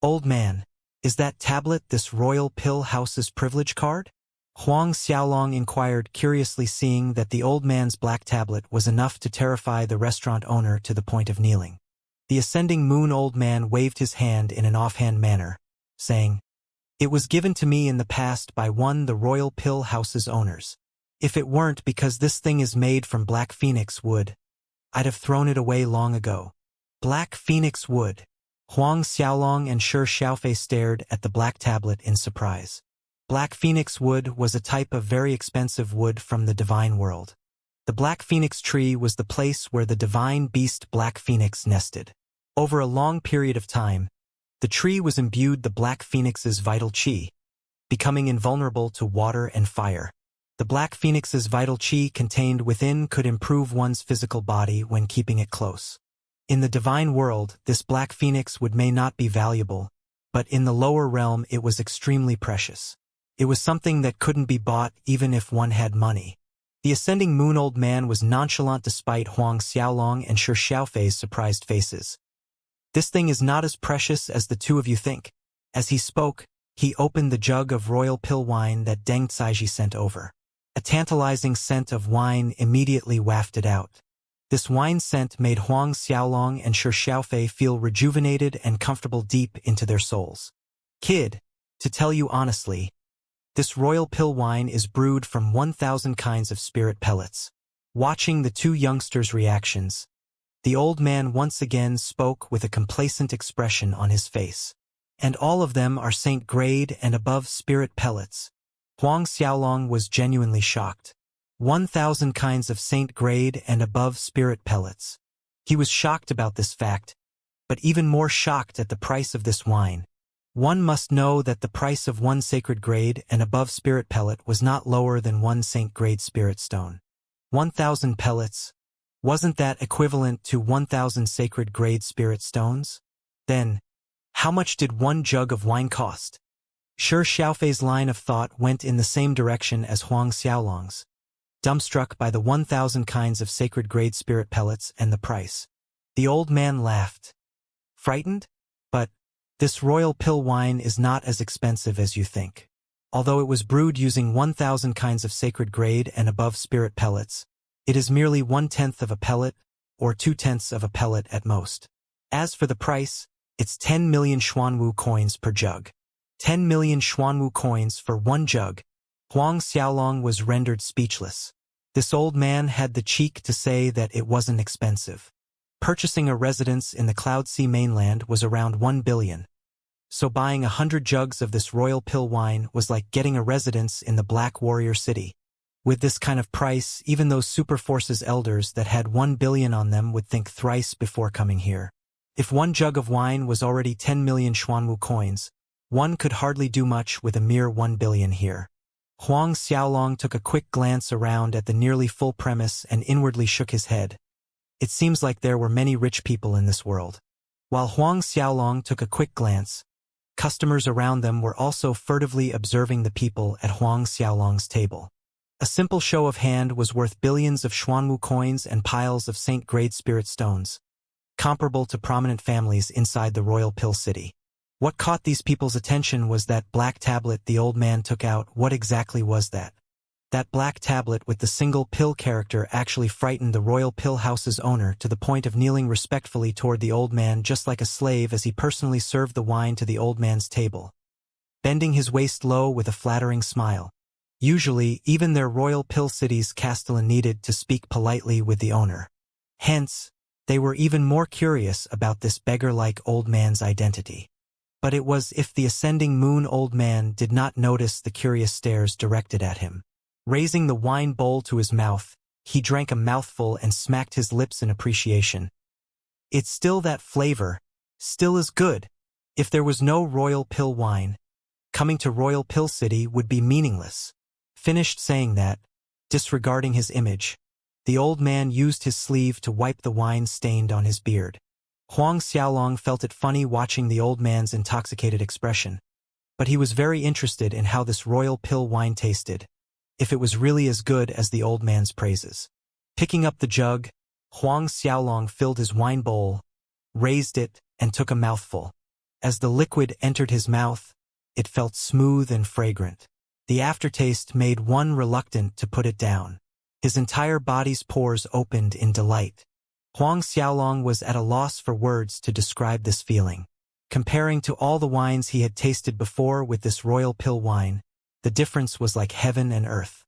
Old man, is that tablet this royal pill house's privilege card? Huang Xiaolong inquired curiously, seeing that the old man's black tablet was enough to terrify the restaurant owner to the point of kneeling. The ascending moon old man waved his hand in an offhand manner, saying, "It was given to me in the past by one the royal pill house's owners. If it weren't because this thing is made from black phoenix wood, I'd have thrown it away long ago." Black phoenix wood. Huang Xiaolong and Shi Xiaofei stared at the black tablet in surprise. Black phoenix wood was a type of very expensive wood from the divine world. The black phoenix tree was the place where the divine beast black phoenix nested. Over a long period of time, the tree was imbued the black phoenix's vital qi, becoming invulnerable to water and fire. The black phoenix's vital qi contained within could improve one's physical body when keeping it close. In the divine world, this black phoenix wood may not be valuable, but in the lower realm it was extremely precious. It was something that couldn't be bought even if one had money. The ascending moon old man was nonchalant despite Huang Xiaolong and Shi Xiaofei's surprised faces. "This thing is not as precious as the two of you think." As he spoke, he opened the jug of royal pill wine that Deng Tsaiji sent over. A tantalizing scent of wine immediately wafted out. This wine scent made Huang Xiaolong and Shi Xiaofei feel rejuvenated and comfortable deep into their souls. "Kid, to tell you honestly, this royal pill wine is brewed from 1,000 kinds of spirit pellets." Watching the two youngsters' reactions, the old man once again spoke with a complacent expression on his face. "And all of them are Saint grade and above spirit pellets." Huang Xiaolong was genuinely shocked. 1,000 kinds of Saint grade and above spirit pellets. He was shocked about this fact, but even more shocked at the price of this wine. One must know that the price of one sacred grade and above spirit pellet was not lower than one Saint grade spirit stone. 1,000 pellets. Wasn't that equivalent to 1,000 sacred grade spirit stones? Then, how much did one jug of wine cost? Shi Xiaofei's line of thought went in the same direction as Huang Xiaolong's, dumbstruck by the 1,000 kinds of sacred grade spirit pellets and the price. The old man laughed. "Frightened? But this royal pill wine is not as expensive as you think. Although it was brewed using 1,000 kinds of sacred grade and above spirit pellets, it is merely 1/10 of a pellet, or 2/10 of a pellet at most. As for the price, it's 10 million Xuanwu coins per jug. 10 million Xuanwu coins for one jug." Huang Xiaolong was rendered speechless. This old man had the cheek to say that it wasn't expensive. Purchasing a residence in the Cloud Sea mainland was around 1 billion. So buying 100 jugs of this royal pill wine was like getting a residence in the Black Warrior City. With this kind of price, even those Super Forces elders that had 1 billion on them would think thrice before coming here. If one jug of wine was already 10 million Xuanwu coins, one could hardly do much with a mere 1 billion here. Huang Xiaolong took a quick glance around at the nearly full premise and inwardly shook his head. It seems like there were many rich people in this world. While Huang Xiaolong took a quick glance, customers around them were also furtively observing the people at Huang Xiaolong's table. A simple show of hand was worth billions of Xuanwu coins and piles of Saint-grade spirit stones, comparable to prominent families inside the royal pill city. What caught these people's attention was that black tablet the old man took out. What exactly was that? That black tablet with the single pill character actually frightened the royal pill house's owner to the point of kneeling respectfully toward the old man just like a slave as he personally served the wine to the old man's table, bending his waist low with a flattering smile. Usually, even their royal pill city's castellan needed to speak politely with the owner. Hence, they were even more curious about this beggar-like old man's identity. But it was if the ascending moon old man did not notice the curious stares directed at him. Raising the wine bowl to his mouth, he drank a mouthful and smacked his lips in appreciation. It's still that flavor, still as good. If there was no royal pill wine, coming to Royal Pill City would be meaningless. Finished saying that, disregarding his image, the old man used his sleeve to wipe the wine stained on his beard. Huang Xiaolong felt it funny watching the old man's intoxicated expression, but he was very interested in how this royal pill wine tasted, if it was really as good as the old man's praises. Picking up the jug, Huang Xiaolong filled his wine bowl, raised it, and took a mouthful. As the liquid entered his mouth, it felt smooth and fragrant. The aftertaste made one reluctant to put it down. His entire body's pores opened in delight. Huang Xiaolong was at a loss for words to describe this feeling. Comparing to all the wines he had tasted before with this royal pill wine, the difference was like heaven and earth.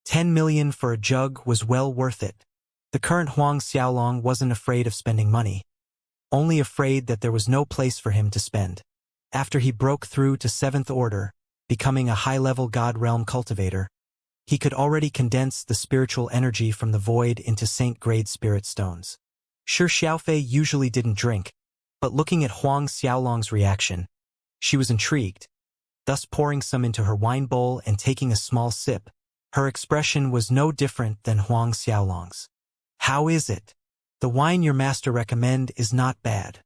10 million for a jug was well worth it. The current Huang Xiaolong wasn't afraid of spending money, only afraid that there was no place for him to spend. After he broke through to 7th order, becoming a high-level God realm cultivator, he could already condense the spiritual energy from the void into saint-grade spirit stones. Sure, Xiaofei usually didn't drink, but looking at Huang Xiaolong's reaction, she was intrigued. Thus pouring some into her wine bowl and taking a small sip, her expression was no different than Huang Xiaolong's. How is it? The wine your master recommend is not bad,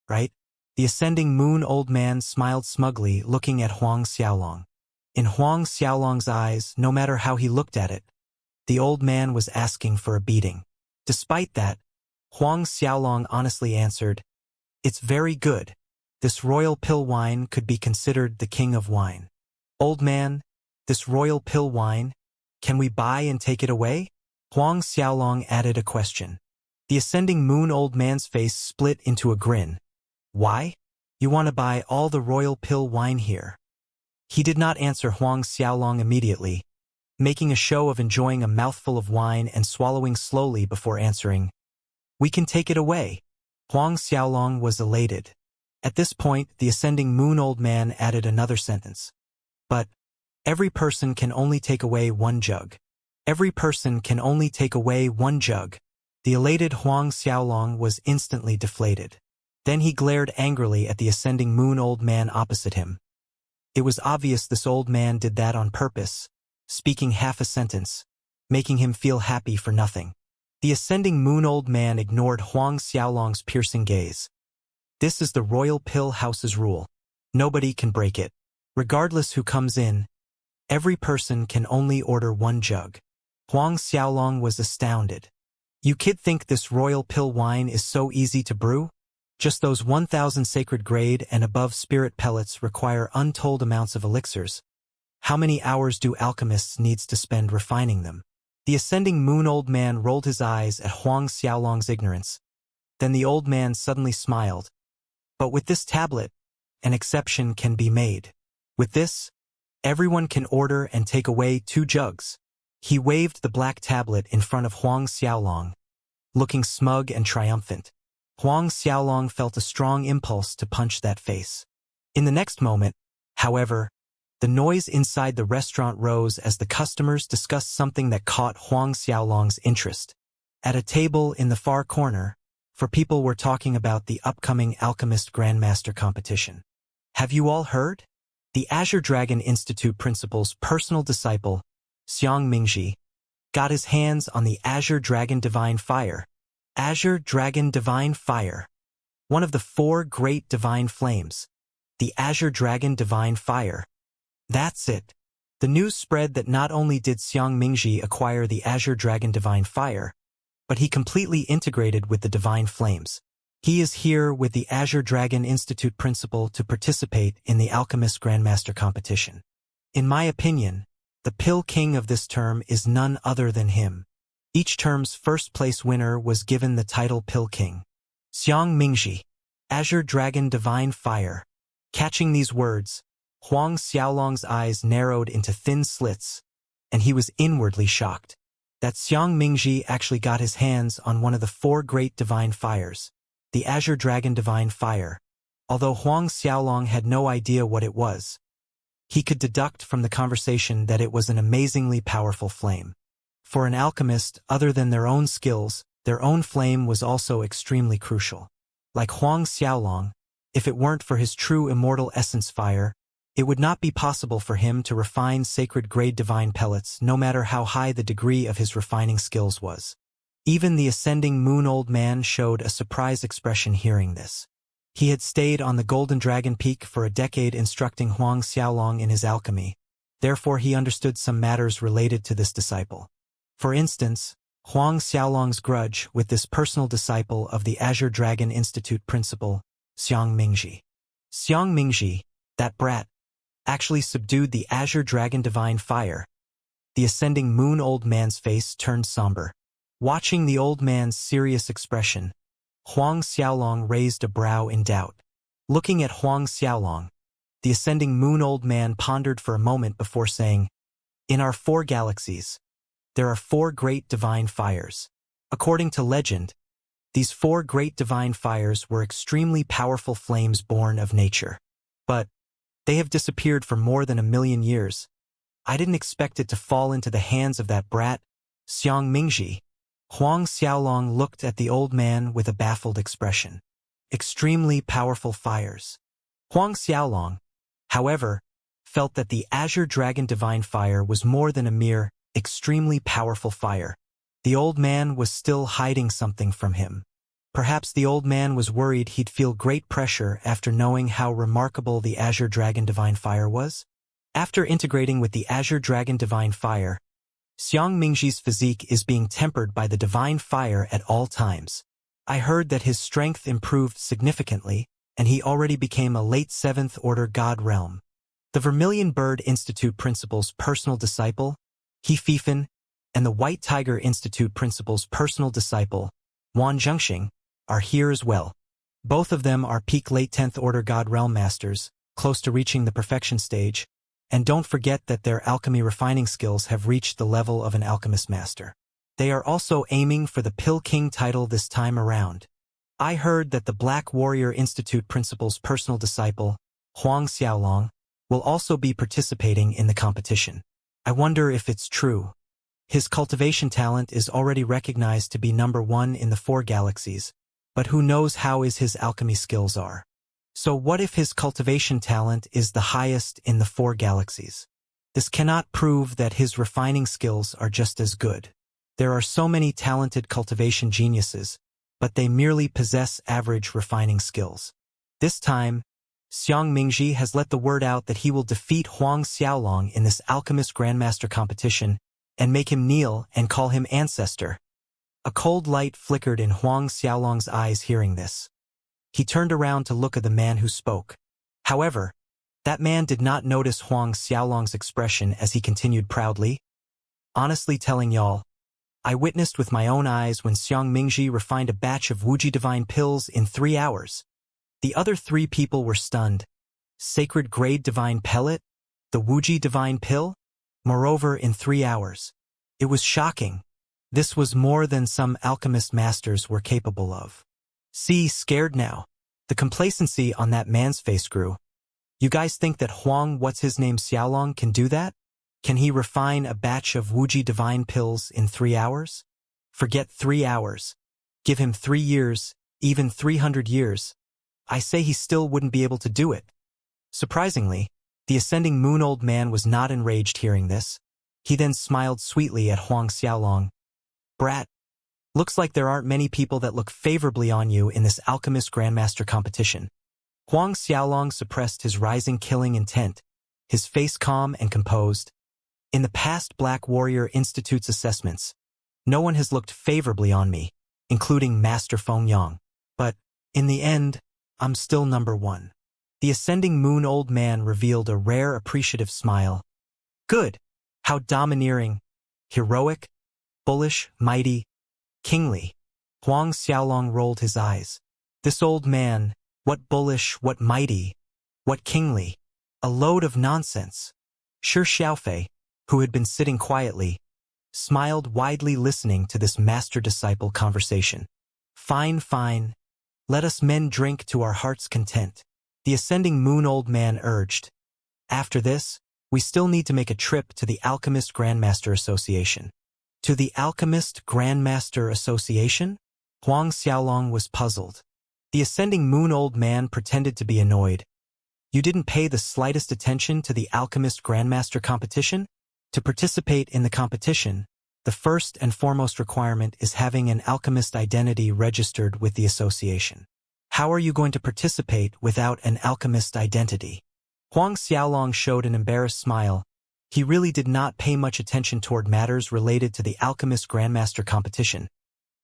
right? The ascending moon old man smiled smugly looking at Huang Xiaolong. In Huang Xiaolong's eyes, no matter how he looked at it, the old man was asking for a beating. Despite that, Huang Xiaolong honestly answered, "It's very good. This royal pill wine could be considered the king of wine." "Old man, this royal pill wine, can we buy and take it away?" Huang Xiaolong added a question. The ascending moon old man's face split into a grin. "Why? You want to buy all the royal pill wine here?" He did not answer Huang Xiaolong immediately, making a show of enjoying a mouthful of wine and swallowing slowly before answering, "We can take it away." Huang Xiaolong was elated. At this point, the ascending moon old man added another sentence. "But every person can only take away one jug. Every person can only take away one jug." The elated Huang Xiaolong was instantly deflated. Then he glared angrily at the ascending moon old man opposite him. It was obvious this old man did that on purpose, speaking half a sentence, making him feel happy for nothing. The ascending moon old man ignored Huang Xiaolong's piercing gaze. "This is the royal pill house's rule. Nobody can break it. Regardless who comes in, every person can only order one jug." Huang Xiaolong was astounded. "You kid think this royal pill wine is so easy to brew? Just those 1,000 sacred grade and above spirit pellets require untold amounts of elixirs. How many hours do alchemists needs to spend refining them?" The ascending moon old man rolled his eyes at Huang Xiaolong's ignorance. Then the old man suddenly smiled. "But with this tablet, an exception can be made. With this, everyone can order and take away 2 jugs." He waved the black tablet in front of Huang Xiaolong, looking smug and triumphant. Huang Xiaolong felt a strong impulse to punch that face. In the next moment, however, the noise inside the restaurant rose as the customers discussed something that caught Huang Xiaolong's interest. At a table in the far corner, people were talking about the upcoming Alchemist Grandmaster competition. "Have you all heard? The Azure Dragon Institute principal's personal disciple, Xianxia, got his hands on the Azure Dragon Divine Fire." Azure Dragon Divine Fire. One of the 4 great divine flames. The Azure Dragon Divine Fire. That's it. The news spread that not only did Xianxia acquire the Azure Dragon Divine Fire, but he completely integrated with the divine flames. He is here with the Azure Dragon Institute principal to participate in the Alchemist Grandmaster competition. In my opinion, The pill king of this term is none other than him. Each term's first-place winner was given the title Pill King. Xiang Mingji, Azure Dragon Divine Fire. Catching these words, Huang Xiaolong's eyes narrowed into thin slits, and he was inwardly shocked. That Xiang Mingji actually got his hands on one of the 4 great divine fires, the Azure Dragon Divine Fire. Although Huang Xiaolong had no idea what it was, he could deduct from the conversation that it was an amazingly powerful flame. For an alchemist, other than their own skills, their own flame was also extremely crucial. Like Huang Xiaolong, if it weren't for his true immortal essence fire, it would not be possible for him to refine sacred-grade divine pellets no matter how high the degree of his refining skills was. Even the ascending moon old man showed a surprised expression hearing this. He had stayed on the Golden Dragon Peak for a decade instructing Huang Xiaolong in his alchemy, therefore he understood some matters related to this disciple. For instance, Huang Xiaolong's grudge with this personal disciple of the Azure Dragon Institute principal, Xiang Mingji. Xiang Mingji, that brat, actually subdued the Azure Dragon Divine Fire. The ascending moon old man's face turned somber. Watching the old man's serious expression, Huang Xiaolong raised a brow in doubt. Looking at Huang Xiaolong, the ascending moon old man pondered for a moment before saying, "In our 4 galaxies, there are 4 great divine fires. According to legend, these 4 great divine fires were extremely powerful flames born of nature. But they have disappeared for more than 1,000,000 years. I didn't expect it to fall into the hands of that brat, Xiang Mingji." Huang Xiaolong looked at the old man with a baffled expression. Extremely powerful fires. Huang Xiaolong, however, felt that the Azure Dragon Divine Fire was more than a mere, extremely powerful fire. The old man was still hiding something from him. Perhaps the old man was worried he'd feel great pressure after knowing how remarkable the Azure Dragon Divine Fire was. After integrating with the Azure Dragon Divine Fire, Xiang Mingji's physique is being tempered by the divine fire at all times. I heard that his strength improved significantly, and he already became a late 7th Order God Realm. The Vermilion Bird Institute principal's personal disciple, He Fifan, and the White Tiger Institute principal's personal disciple, Wan Zhengxing, are here as well. Both of them are peak late 10th Order God Realm Masters, close to reaching the perfection stage, and don't forget that their alchemy refining skills have reached the level of an alchemist master. They are also aiming for the Pill King title this time around. I heard that the Black Warrior Institute principal's personal disciple, Huang Xiaolong, will also be participating in the competition. I wonder if it's true. His cultivation talent is already recognized to be number 1 in the 4 galaxies, but who knows how his alchemy skills are. So what if his cultivation talent is the highest in the 4 galaxies? This cannot prove that his refining skills are just as good. There are so many talented cultivation geniuses, but they merely possess average refining skills. This time, Xiang Mingji has let the word out that he will defeat Huang Xiaolong in this alchemist grandmaster competition and make him kneel and call him ancestor. A cold light flickered in Huang Xiaolong's eyes hearing this. He turned around to look at the man who spoke. However, that man did not notice Huang Xiaolong's expression as he continued proudly. "Honestly telling y'all, I witnessed with my own eyes when Xiang Mingji refined a batch of Wuji divine pills in 3 hours. The other 3 people were stunned. Sacred grade divine pellet? The Wuji divine pill? Moreover, in 3 hours. It was shocking. This was more than some alchemist masters were capable of." See, scared now. The complacency on that man's face grew. You guys think that Huang what's-his-name Xiaolong can do that? Can he refine a batch of Wuji divine pills in 3 hours? Forget 3 hours. Give him 3 years, even 300 years. I say he still wouldn't be able to do it. Surprisingly, the ascending moon old man was not enraged hearing this. He then smiled sweetly at Huang Xiaolong. "Brat, looks like there aren't many people that look favorably on you in this alchemist grandmaster competition." Huang Xiaolong suppressed his rising killing intent, his face calm and composed. "In the past Black Warrior Institute's assessments, no one has looked favorably on me, including Master Feng Yang. But, in the end, I'm still number 1. The ascending moon old man revealed a rare appreciative smile. "Good. How domineering, heroic, bullish, mighty, kingly. Huang Xiaolong rolled his eyes. This old man, what bullish, what mighty, what kingly. A load of nonsense. Shi Xiaofei, who had been sitting quietly, smiled widely listening to this master-disciple conversation. Fine, fine. Let us men drink to our heart's content. The ascending moon old man urged. After this, we still need to make a trip to the Alchemist Grandmaster Association. To the Alchemist Grandmaster Association? Huang Xiaolong was puzzled. The ascending moon old man pretended to be annoyed. You didn't pay the slightest attention to the Alchemist Grandmaster competition? To participate in the competition, the first and foremost requirement is having an alchemist identity registered with the association. How are you going to participate without an alchemist identity? Huang Xiaolong showed an embarrassed smile. He really did not pay much attention toward matters related to the Alchemist Grandmaster competition.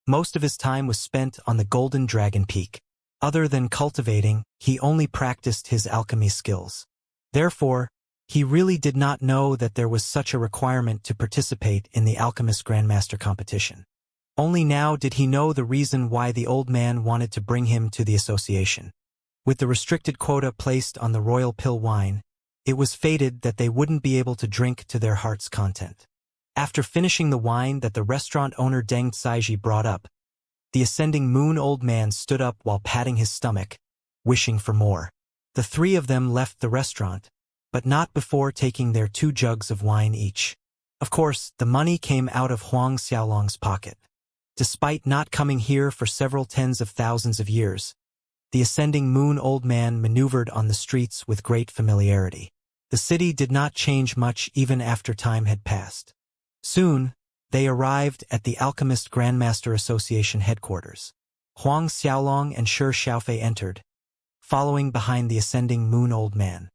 Most of his time was spent on the Golden Dragon Peak. Other than cultivating, he only practiced his alchemy skills. Therefore, he really did not know that there was such a requirement to participate in the Alchemist Grandmaster competition. Only now did he know the reason why the old man wanted to bring him to the association. With the restricted quota placed on the royal pill wine, it was fated that they wouldn't be able to drink to their heart's content. After finishing the wine that the restaurant owner Deng Caiji brought up, the ascending moon old man stood up while patting his stomach, wishing for more. The three of them left the restaurant, but not before taking their 2 jugs of wine each. Of course, the money came out of Huang Xiaolong's pocket. Despite not coming here for several tens of thousands of years, the ascending moon old man maneuvered on the streets with great familiarity. The city did not change much even after time had passed. Soon, they arrived at the Alchemist Grandmaster Association headquarters. Huang Xiaolong and Shi Xiaofei entered, following behind the ascending moon old man.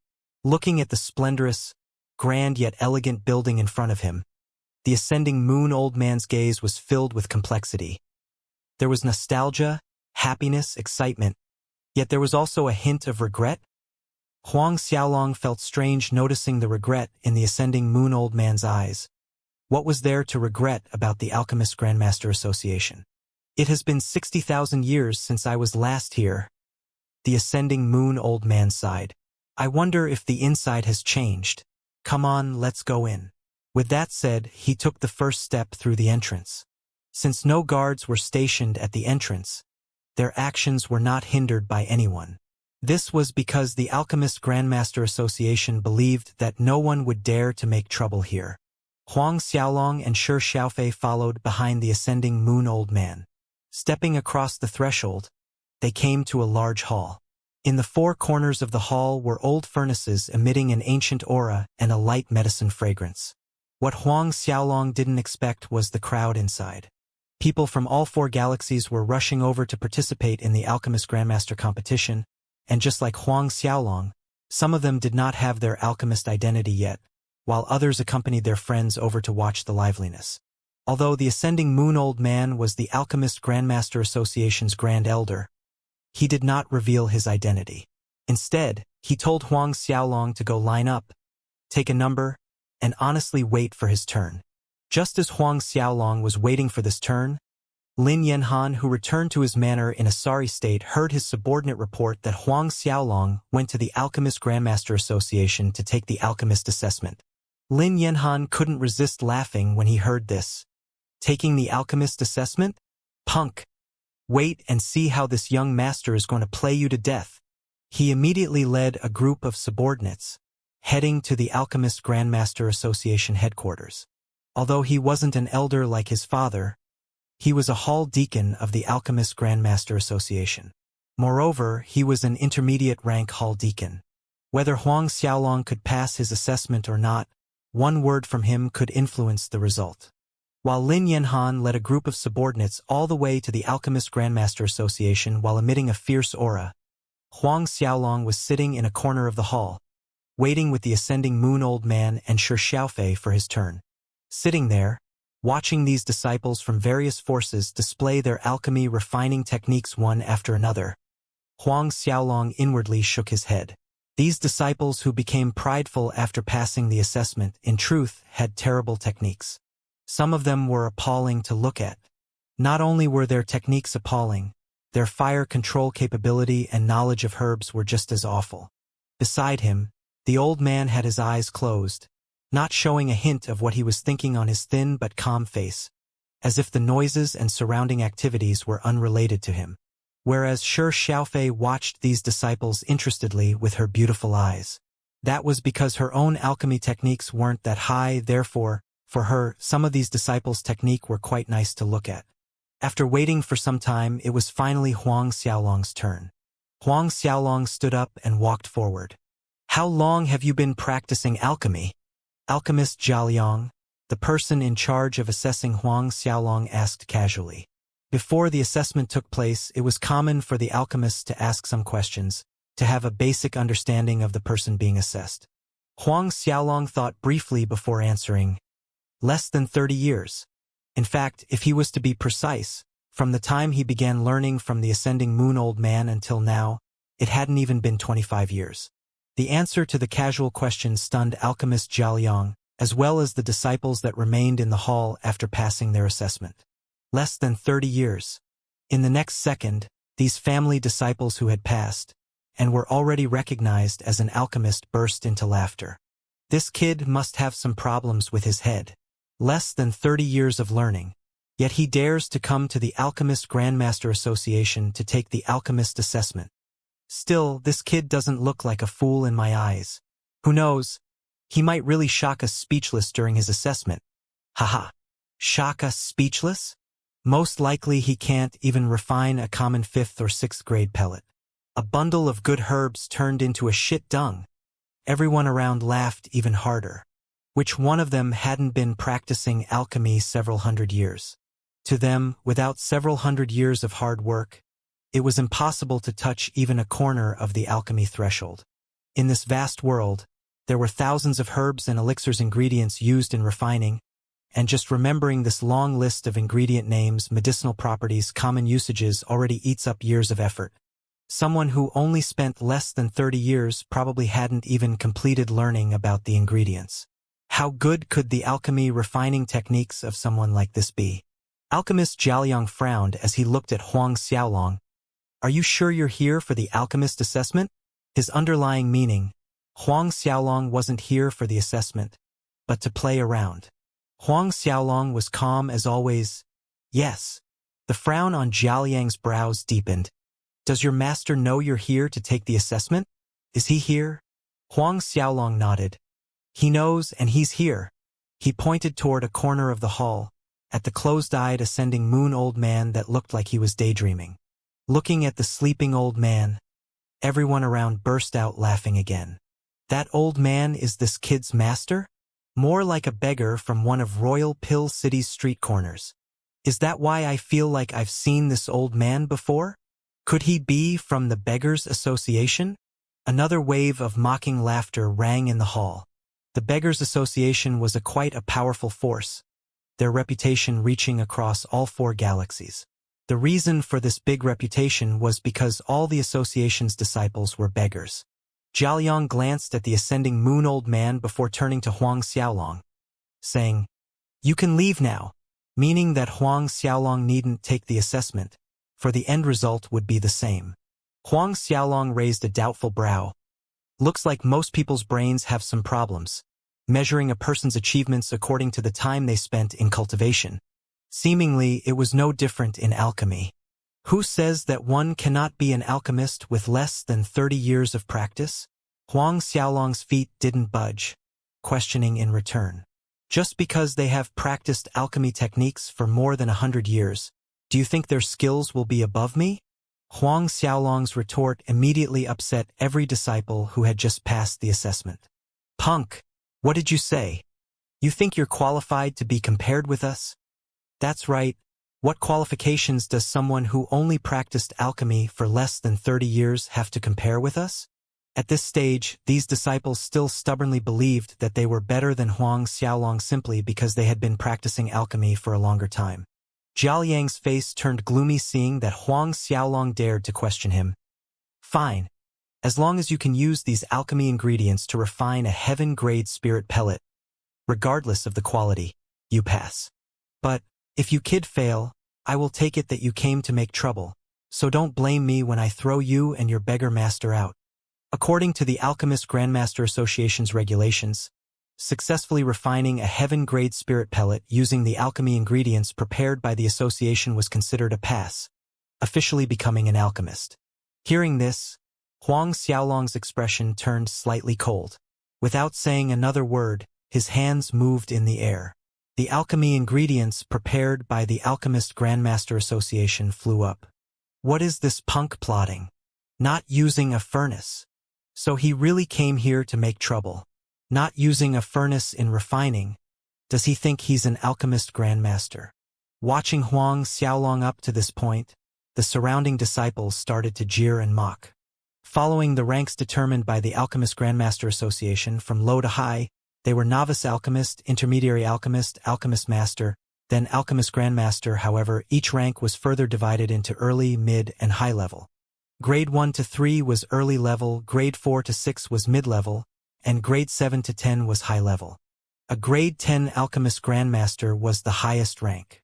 Looking at the splendorous, grand yet elegant building in front of him, the ascending moon old man's gaze was filled with complexity. There was nostalgia, happiness, excitement, yet there was also a hint of regret. Huang Xiaolong felt strange noticing the regret in the ascending moon old man's eyes. What was there to regret about the Alchemist Grandmaster Association? It has been 60,000 years since I was last here. The ascending moon old man sighed. I wonder if the inside has changed. Come on, let's go in. With that said, he took the first step through the entrance. Since no guards were stationed at the entrance, their actions were not hindered by anyone. This was because the Alchemist Grandmaster Association believed that no one would dare to make trouble here. Huang Xiaolong and Shi Xiaofei followed behind the ascending moon old man. Stepping across the threshold, they came to a large hall. In the 4 corners of the hall were old furnaces emitting an ancient aura and a light medicine fragrance. What Huang Xiaolong didn't expect was the crowd inside. People from all 4 galaxies were rushing over to participate in the Alchemist Grandmaster competition, and just like Huang Xiaolong, some of them did not have their alchemist identity yet, while others accompanied their friends over to watch the liveliness. Although the ascending moon old man was the Alchemist Grandmaster Association's Grand Elder, he did not reveal his identity. Instead, he told Huang Xiaolong to go line up, take a number, and honestly wait for his turn. Just as Huang Xiaolong was waiting for this turn, Lin Yanhan, who returned to his manor in a sorry state, heard his subordinate report that Huang Xiaolong went to the Alchemist Grandmaster Association to take the alchemist assessment. Lin Yanhan couldn't resist laughing when he heard this. Taking the alchemist assessment? Punk! Wait and see how this young master is going to play you to death. He immediately led a group of subordinates, heading to the Alchemist Grandmaster Association headquarters. Although he wasn't an elder like his father, he was a hall deacon of the Alchemist Grandmaster Association. Moreover, he was an intermediate rank hall deacon. Whether Huang Xiaolong could pass his assessment or not, one word from him could influence the result. While Lin Yanhan led a group of subordinates all the way to the Alchemist Grandmaster Association while emitting a fierce aura, Huang Xiaolong was sitting in a corner of the hall, waiting with the ascending moon old man and Shi Xiaofei for his turn. Sitting there, watching these disciples from various forces display their alchemy refining techniques one after another, Huang Xiaolong inwardly shook his head. These disciples who became prideful after passing the assessment, in truth, had terrible techniques. Some of them were appalling to look at. Not only were their techniques appalling, their fire control capability and knowledge of herbs were just as awful. Beside him, the old man had his eyes closed, not showing a hint of what he was thinking on his thin but calm face, as if the noises and surrounding activities were unrelated to him. Whereas Xiaofei watched these disciples interestedly with her beautiful eyes. That was because her own alchemy techniques weren't that high, therefore, for her, some of these disciples' technique were quite nice to look at. After waiting for some time, it was finally Huang Xiaolong's turn. Huang Xiaolong stood up and walked forward. "How long have you been practicing alchemy?" Alchemist Jialiang, the person in charge of assessing Huang Xiaolong, asked casually. Before the assessment took place, it was common for the alchemists to ask some questions, to have a basic understanding of the person being assessed. Huang Xiaolong thought briefly before answering. Less than 30 years. In fact, if he was to be precise, from the time he began learning from the Ascending Moon Old Man until now, it hadn't even been 25 years. The answer to the casual question stunned alchemist Jialiang, as well as the disciples that remained in the hall after passing their assessment. Less than 30 years. In the next second, these family disciples who had passed, and were already recognized as an alchemist, burst into laughter. This kid must have some problems with his head. Less than 30 years of learning. Yet he dares to come to the Alchemist Grandmaster Association to take the alchemist assessment. Still, this kid doesn't look like a fool in my eyes. Who knows? He might really shock us speechless during his assessment. Haha. Shock us speechless? Most likely he can't even refine a common 5th or 6th grade pellet. A bundle of good herbs turned into a shit dung. Everyone around laughed even harder. Which one of them hadn't been practicing alchemy several hundred years? To them, without several hundred years of hard work, it was impossible to touch even a corner of the alchemy threshold. In this vast world, there were thousands of herbs and elixirs ingredients used in refining, and just remembering this long list of ingredient names, medicinal properties, common usages already eats up years of effort. Someone who only spent less than 30 years probably hadn't even completed learning about the ingredients. How good could the alchemy refining techniques of someone like this be? Alchemist Jialiang frowned as he looked at Huang Xiaolong. "Are you sure you're here for the alchemist assessment?" His underlying meaning, Huang Xiaolong wasn't here for the assessment, but to play around. Huang Xiaolong was calm as always. "Yes." The frown on Jialiang's brows deepened. "Does your master know you're here to take the assessment? Is he here?" Huang Xiaolong nodded. "He knows, and he's here." He pointed toward a corner of the hall, at the closed-eyed Ascending Moon Old Man that looked like he was daydreaming. Looking at the sleeping old man, everyone around burst out laughing again. That old man is this kid's master? More like a beggar from one of Royal Pill City's street corners. Is that why I feel like I've seen this old man before? Could he be from the Beggars Association? Another wave of mocking laughter rang in the hall. The Beggars Association was quite a powerful force, their reputation reaching across all 4 galaxies. The reason for this big reputation was because all the association's disciples were beggars. Jialiang glanced at the Ascending Moon Old Man before turning to Huang Xiaolong, saying, "You can leave now," meaning that Huang Xiaolong needn't take the assessment, for the end result would be the same. Huang Xiaolong raised a doubtful brow. "Looks like most people's brains have some problems, measuring a person's achievements according to the time they spent in cultivation. Seemingly, it was no different in alchemy. Who says that one cannot be an alchemist with less than 30 years of practice?" Huang Xiaolong's feet didn't budge, questioning in return. "Just because they have practiced alchemy techniques for more than 100 years, do you think their skills will be above me?" Huang Xiaolong's retort immediately upset every disciple who had just passed the assessment. "Punk, what did you say? You think you're qualified to be compared with us?" "That's right. What qualifications does someone who only practiced alchemy for less than 30 years have to compare with us?" At this stage, these disciples still stubbornly believed that they were better than Huang Xiaolong simply because they had been practicing alchemy for a longer time. Jialiang's face turned gloomy seeing that Huang Xiaolong dared to question him. "Fine. As long as you can use these alchemy ingredients to refine a heaven-grade spirit pellet, regardless of the quality, you pass. But, if you fail, I will take it that you came to make trouble, so don't blame me when I throw you and your beggar master out. According to the Alchemist Grandmaster Association's regulations, successfully refining a heaven-grade spirit pellet using the alchemy ingredients prepared by the association was considered a pass, officially becoming an alchemist. Hearing this, Huang Xiaolong's expression turned slightly cold. Without saying another word, his hands moved in the air. The alchemy ingredients prepared by the Alchemist Grandmaster Association flew up. What is this punk plotting? Not using a furnace. So he really came here to make trouble. Not using a furnace in refining. Does he think he's an alchemist grandmaster? Watching Huang Xiaolong up to this point, the surrounding disciples started to jeer and mock. Following the ranks determined by the Alchemist Grandmaster Association from low to high, they were Novice Alchemist, Intermediary Alchemist, Alchemist Master, then Alchemist Grandmaster. However, each rank was further divided into early, mid, and high level. Grade 1 to 3 was early level, grade 4 to 6 was mid-level, and grade 7 to 10 was high level. A grade 10 Alchemist Grandmaster was the highest rank.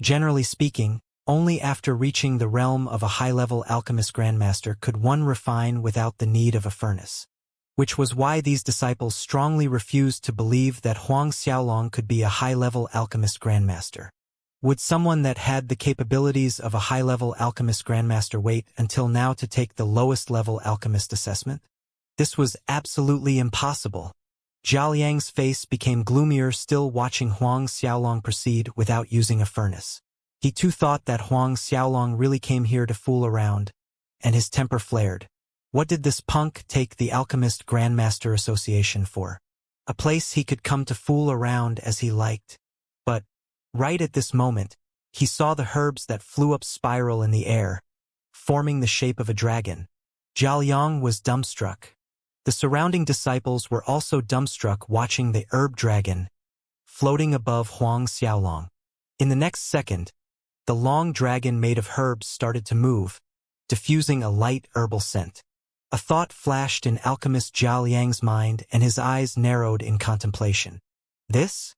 Generally speaking, only after reaching the realm of a high-level Alchemist Grandmaster could one refine without the need of a furnace. Which was why these disciples strongly refused to believe that Huang Xiaolong could be a high-level Alchemist Grandmaster. Would someone that had the capabilities of a high-level Alchemist Grandmaster wait until now to take the lowest-level Alchemist assessment? This was absolutely impossible. Zhao Yang's face became gloomier still watching Huang Xiaolong proceed without using a furnace. He too thought that Huang Xiaolong really came here to fool around, and his temper flared. What did this punk take the Alchemist Grandmaster Association for? A place he could come to fool around as he liked. But, right at this moment, he saw the herbs that flew up spiral in the air, forming the shape of a dragon. Zhao Yang was dumbstruck. The surrounding disciples were also dumbstruck watching the herb dragon floating above Huang Xiaolong. In the next second, the long dragon made of herbs started to move, diffusing a light herbal scent. A thought flashed in alchemist Zhao Yang's mind and his eyes narrowed in contemplation. This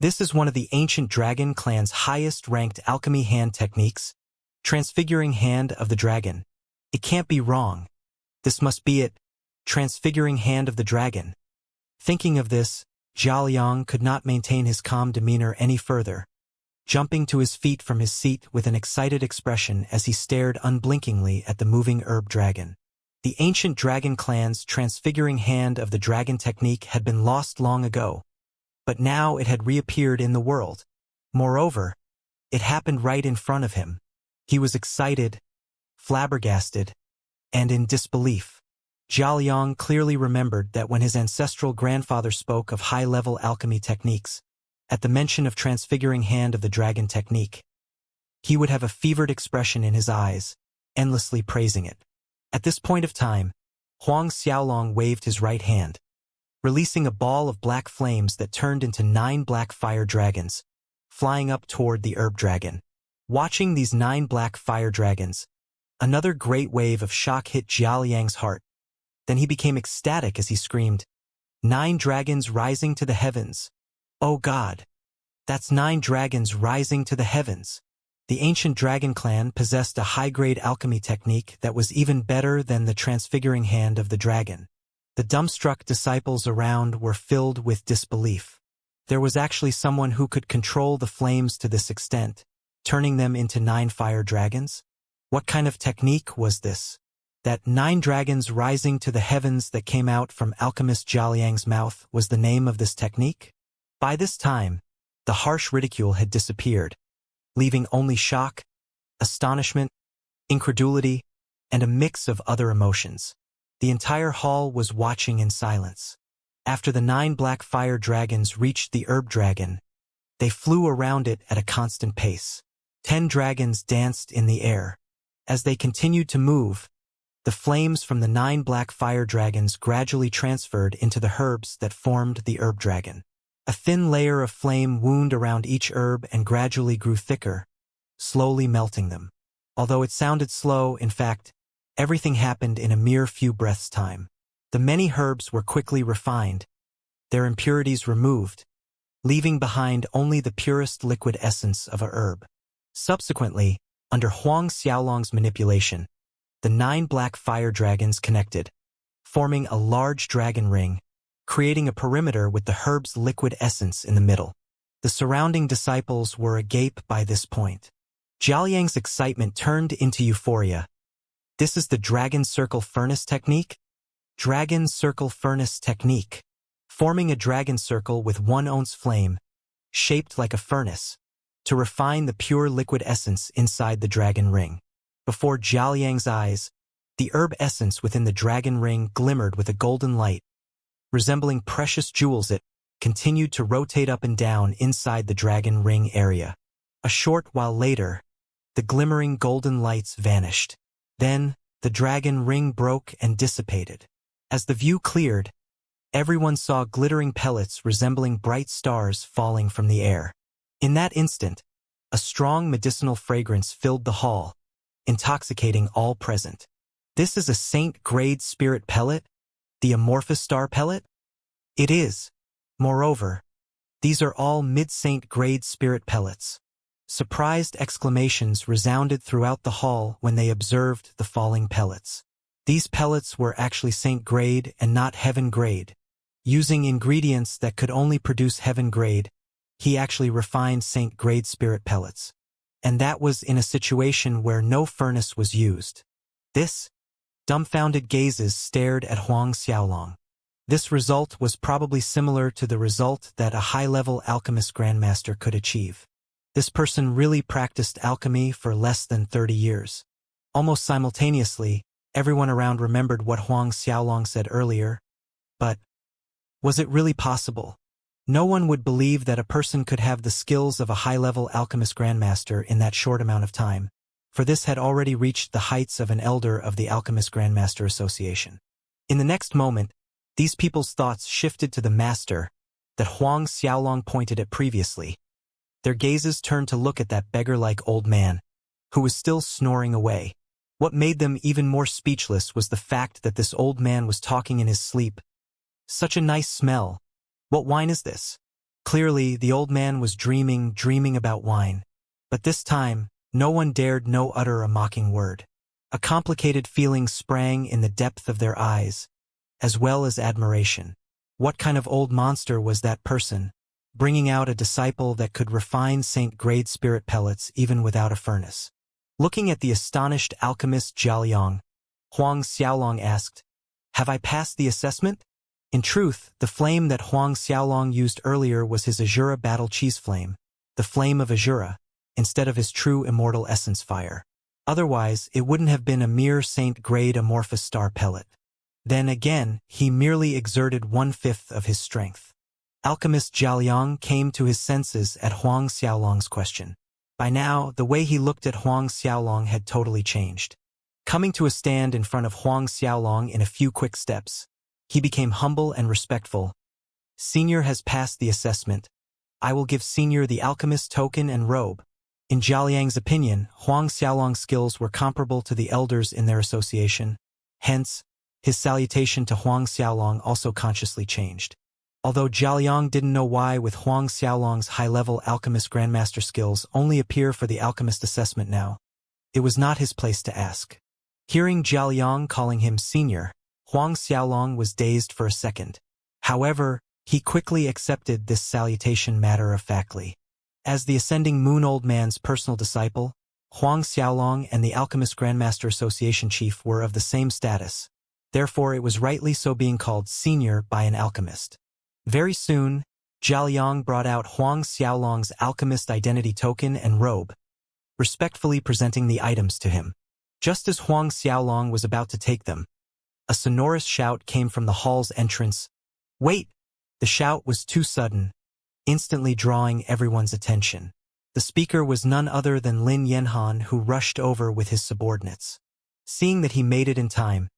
is one of the ancient dragon clan's highest-ranked alchemy hand techniques, transfiguring hand of the dragon. It can't be wrong. This must be it, transfiguring hand of the dragon. Thinking of this, Zhao Yang could not maintain his calm demeanor any further, jumping to his feet from his seat with an excited expression as he stared unblinkingly at the moving herb dragon. The ancient dragon clan's transfiguring hand of the dragon technique had been lost long ago, but now it had reappeared in the world. Moreover, it happened right in front of him. He was excited, flabbergasted, and in disbelief. Zhao Yang clearly remembered that when his ancestral grandfather spoke of high-level alchemy techniques, at the mention of transfiguring hand of the dragon technique, he would have a fevered expression in his eyes, endlessly praising it. At this point of time, Huang Xiaolong waved his right hand, releasing a ball of black flames that turned into 9 black fire dragons, flying up toward the herb dragon. Watching these 9 black fire dragons, another great wave of shock hit Zhao Yang's heart. Then he became ecstatic as he screamed, 9 dragons rising to the heavens. Oh God! That's 9 dragons rising to the heavens. The ancient dragon clan possessed a high-grade alchemy technique that was even better than the transfiguring hand of the dragon. The dumbstruck disciples around were filled with disbelief. There was actually someone who could control the flames to this extent, turning them into 9 fire dragons? What kind of technique was this? That 9 dragons rising to the heavens that came out from alchemist Zhao Yang's mouth was the name of this technique? By this time, the harsh ridicule had disappeared, leaving only shock, astonishment, incredulity, and a mix of other emotions. The entire hall was watching in silence. After the 9 black fire dragons reached the herb dragon, they flew around it at a constant pace. 10 dragons danced in the air. As they continued to move, the flames from the 9 black fire dragons gradually transferred into the herbs that formed the herb dragon. A thin layer of flame wound around each herb and gradually grew thicker, slowly melting them. Although it sounded slow, in fact, Everything happened in a mere few breaths' time. The many herbs were quickly refined, their impurities removed, leaving behind only the purest liquid essence of a herb. Subsequently, under Huang Xiaolong's manipulation, the 9 black fire dragons connected, forming a large dragon ring, creating a perimeter with the herb's liquid essence in the middle. The surrounding disciples were agape by this point. Jiaoliang's excitement turned into euphoria. This is the Dragon Circle Furnace Technique? Dragon Circle Furnace Technique. Forming a dragon circle with 1 ounce flame, shaped like a furnace, to refine the pure liquid essence inside the dragon ring. Before Jiaoliang's eyes, the herb essence within the dragon ring glimmered with a golden light, resembling precious jewels. It continued to rotate up and down inside the dragon ring area. A short while later, the glimmering golden lights vanished. Then, the dragon ring broke and dissipated. As the view cleared, everyone saw glittering pellets resembling bright stars falling from the air. In that instant, a strong medicinal fragrance filled the hall, intoxicating all present. This is a saint-grade spirit pellet? The amorphous star pellet? It is. Moreover, these are all mid-saint grade spirit pellets. Surprised exclamations resounded throughout the hall when they observed the falling pellets. These pellets were actually saint grade and not heaven grade. Using ingredients that could only produce heaven grade, he actually refined saint grade spirit pellets. And that was in a situation where no furnace was used. This, dumbfounded gazes stared at Huang Xiaolong. This result was probably similar to the result that a high-level alchemist grandmaster could achieve. This person really practiced alchemy for less than 30 years. Almost simultaneously, everyone around remembered what Huang Xiaolong said earlier. But was it really possible? No one would believe that a person could have the skills of a high-level alchemist grandmaster in that short amount of time, for this had already reached the heights of an elder of the Alchemist Grandmaster Association. In the next moment, these people's thoughts shifted to the master that Huang Xiaolong pointed at previously. Their gazes turned to look at that beggar-like old man, who was still snoring away. What made them even more speechless was the fact that this old man was talking in his sleep. Such a nice smell. What wine is this? Clearly, the old man was dreaming about wine. But this time, no one dared utter a mocking word. A complicated feeling sprang in the depth of their eyes, as well as admiration. What kind of old monster was that person, bringing out a disciple that could refine saint-grade spirit pellets even without a furnace? Looking at the astonished alchemist Jiaoliang, Huang Xiaolong asked, "Have I passed the assessment?" In truth, the flame that Huang Xiaolong used earlier was his Azura battle cheese flame, the flame of Azura, instead of his true immortal essence fire. Otherwise, it wouldn't have been a mere saint-grade amorphous star pellet. Then again, he merely exerted 1/5 of his strength. Alchemist Jiaoliang came to his senses at Huang Xiaolong's question. By now, the way he looked at Huang Xiaolong had totally changed. Coming to a stand in front of Huang Xiaolong in a few quick steps, he became humble and respectful. "Senior has passed the assessment. I will give Senior the alchemist token and robe." In Jiaoliang's opinion, Huang Xiaolong's skills were comparable to the elders in their association. Hence, his salutation to Huang Xiaolong also consciously changed. Although Jiaoliang didn't know why with Huang Xiaolong's high-level alchemist grandmaster skills only appear for the alchemist assessment now, it was not his place to ask. Hearing Jiaoliang calling him senior, Huang Xiaolong was dazed for a second. However, he quickly accepted this salutation matter-of-factly. As the Ascending Moon Old Man's personal disciple, Huang Xiaolong and the Alchemist Grandmaster Association chief were of the same status. Therefore, it was rightly so being called senior by an alchemist. Very soon, Jiaoliang brought out Huang Xiaolong's alchemist identity token and robe, respectfully presenting the items to him. Just as Huang Xiaolong was about to take them, a sonorous shout came from the hall's entrance. "Wait!" The shout was too sudden, instantly drawing everyone's attention. The speaker was none other than Lin Yanhan, who rushed over with his subordinates. Seeing that he made it in time,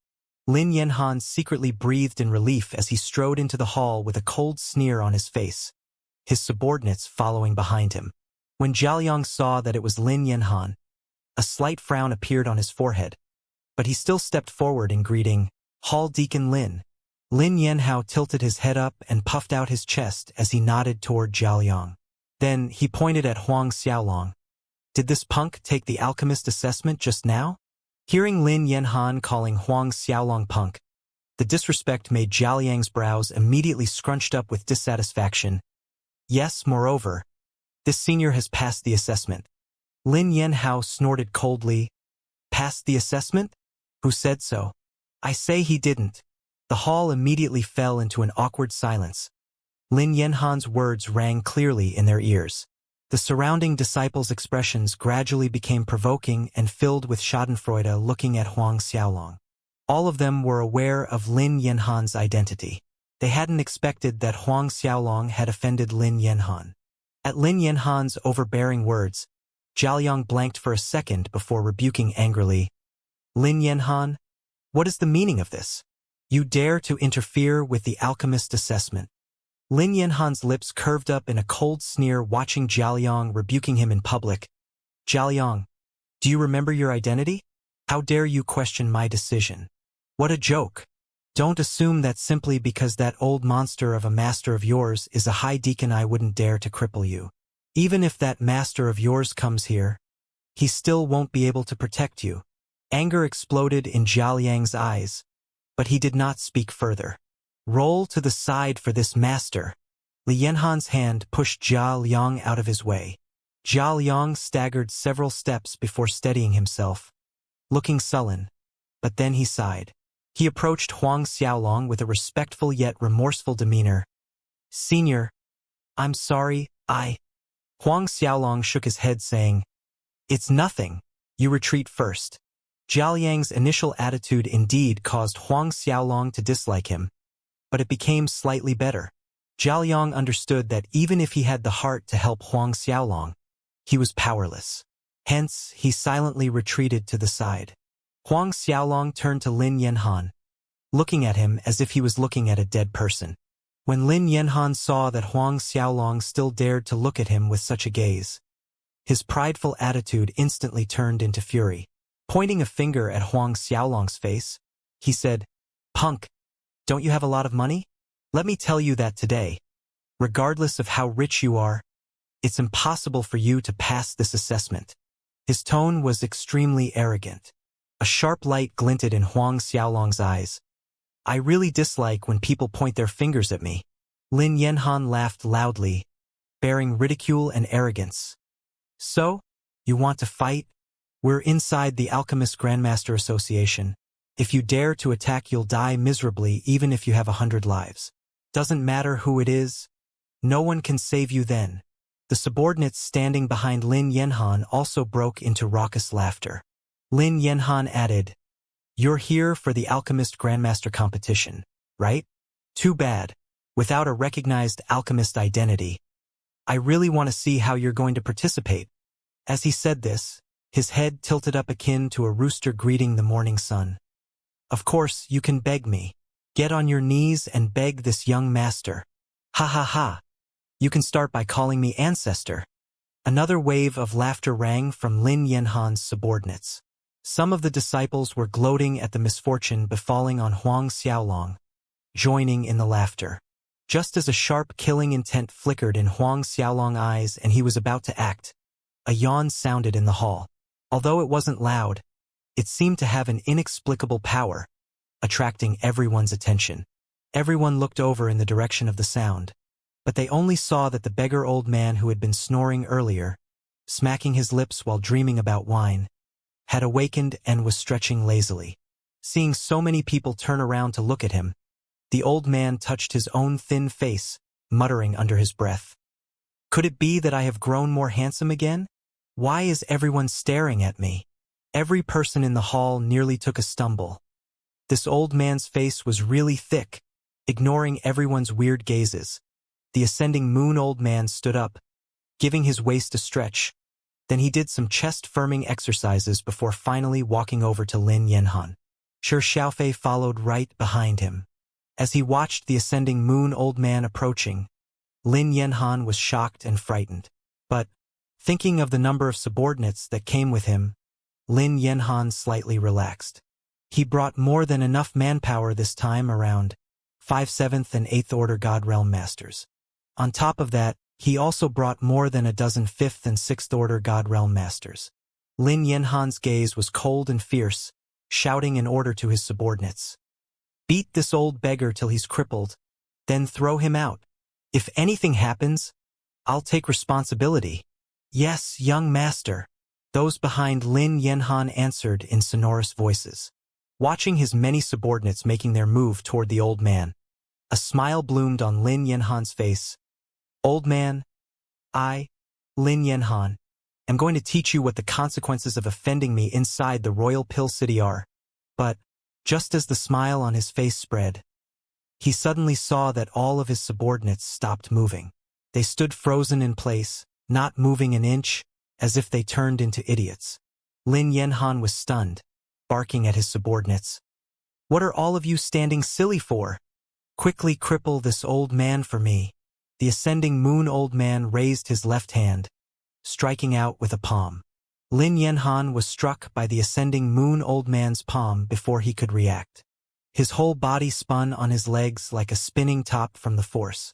Lin Yanhan secretly breathed in relief as he strode into the hall with a cold sneer on his face, his subordinates following behind him. When Jiaoliang saw that it was Lin Yanhan, a slight frown appeared on his forehead, but he still stepped forward in greeting, "Hall Deacon Lin." Lin Yanhao tilted his head up and puffed out his chest as he nodded toward Jiaoliang. Then he pointed at Huang Xiaolong. "Did this punk take the alchemist assessment just now?" Hearing Lin Yanhan calling Huang Xiaolong punk, the disrespect made Jiaoliang's brows immediately scrunched up with dissatisfaction. "Yes, moreover, this senior has passed the assessment." Lin Yanhao snorted coldly. "Passed the assessment? Who said so?" "I say he didn't." The hall immediately fell into an awkward silence. Lin Yanhan's words rang clearly in their ears. The surrounding disciples' expressions gradually became provoking and filled with schadenfreude looking at Huang Xiaolong. All of them were aware of Lin Yanhan's identity. They hadn't expected that Huang Xiaolong had offended Lin Yanhan. At Lin Yanhan's overbearing words, Jiaoliang blanked for a second before rebuking angrily. "Lin Yanhan, what is the meaning of this? You dare to interfere with the alchemist assessment." Lin Yanhan's lips curved up in a cold sneer watching Jiaoliang rebuking him in public. "Jiaoliang, do you remember your identity? How dare you question my decision? What a joke. Don't assume that simply because that old monster of a master of yours is a high deacon I wouldn't dare to cripple you. Even if that master of yours comes here, he still won't be able to protect you." Anger exploded in Jiaoliang's eyes, but he did not speak further. "Roll to the side for this master." Li Yanhan's hand pushed Jiaoliang out of his way. Jiaoliang staggered several steps before steadying himself, looking sullen, but then he sighed. He approached Huang Xiaolong with a respectful yet remorseful demeanor. "Senior, I'm sorry, Huang Xiaolong shook his head saying, "It's nothing, you retreat first." Jiaoliang's initial attitude indeed caused Huang Xiaolong to dislike him, but it became slightly better. Jiaoliang understood that even if he had the heart to help Huang Xiaolong, he was powerless. Hence, he silently retreated to the side. Huang Xiaolong turned to Lin Yanhan, looking at him as if he was looking at a dead person. When Lin Yanhan saw that Huang Xiaolong still dared to look at him with such a gaze, his prideful attitude instantly turned into fury. Pointing a finger at Huang Xiaolong's face, he said, "Punk, don't you have a lot of money? Let me tell you that today, regardless of how rich you are, it's impossible for you to pass this assessment." His tone was extremely arrogant. A sharp light glinted in Huang Xiaolong's eyes. "I really dislike when people point their fingers at me." Lin Yanhan laughed loudly, bearing ridicule and arrogance. "So, you want to fight? We're inside the Alchemist Grandmaster Association. If you dare to attack, you'll die miserably even if you have 100 lives. Doesn't matter who it is. No one can save you then." The subordinates standing behind Lin Yanhan also broke into raucous laughter. Lin Yanhan added, "You're here for the Alchemist Grandmaster competition, right? Too bad. Without a recognized alchemist identity. I really want to see how you're going to participate." As he said this, his head tilted up akin to a rooster greeting the morning sun. "Of course, you can beg me. Get on your knees and beg this young master. Ha ha ha. You can start by calling me ancestor." Another wave of laughter rang from Lin Yanhan's subordinates. Some of the disciples were gloating at the misfortune befalling on Huang Xiaolong, joining in the laughter. Just as a sharp killing intent flickered in Huang Xiaolong's eyes and he was about to act, a yawn sounded in the hall. Although it wasn't loud, it seemed to have an inexplicable power, attracting everyone's attention. Everyone looked over in the direction of the sound, but they only saw that the beggar old man who had been snoring earlier, smacking his lips while dreaming about wine, had awakened and was stretching lazily. Seeing so many people turn around to look at him, the old man touched his own thin face, muttering under his breath, "Could it be that I have grown more handsome again? Why is everyone staring at me?" Every person in the hall nearly took a stumble. This old man's face was really thick, ignoring everyone's weird gazes. The ascending moon old man stood up, giving his waist a stretch. Then he did some chest-firming exercises before finally walking over to Lin Yanhan. Shi Xiaofei followed right behind him. As he watched the ascending moon old man approaching, Lin Yanhan was shocked and frightened. But, thinking of the number of subordinates that came with him, Lin Yanhan slightly relaxed. He brought more than enough manpower this time around, 5 7th and 8th Order God Realm Masters. On top of that, he also brought more than a dozen 5th and 6th Order God Realm Masters. Lin Yanhan's gaze was cold and fierce, shouting an order to his subordinates. Beat this old beggar till he's crippled, then throw him out. If anything happens, I'll take responsibility. Yes, young master. Those behind Lin Yanhan answered in sonorous voices. Watching his many subordinates making their move toward the old man, a smile bloomed on Lin Yanhan's face. Old man, I, Lin Yanhan, am going to teach you what the consequences of offending me inside the royal pill city are. But, just as the smile on his face spread, he suddenly saw that all of his subordinates stopped moving. They stood frozen in place, not moving an inch, as if they turned into idiots. Lin Yanhan was stunned, barking at his subordinates. What are all of you standing silly for? Quickly cripple this old man for me. The ascending moon old man raised his left hand, striking out with a palm. Lin Yanhan was struck by the ascending moon old man's palm before he could react. His whole body spun on his legs like a spinning top from the force.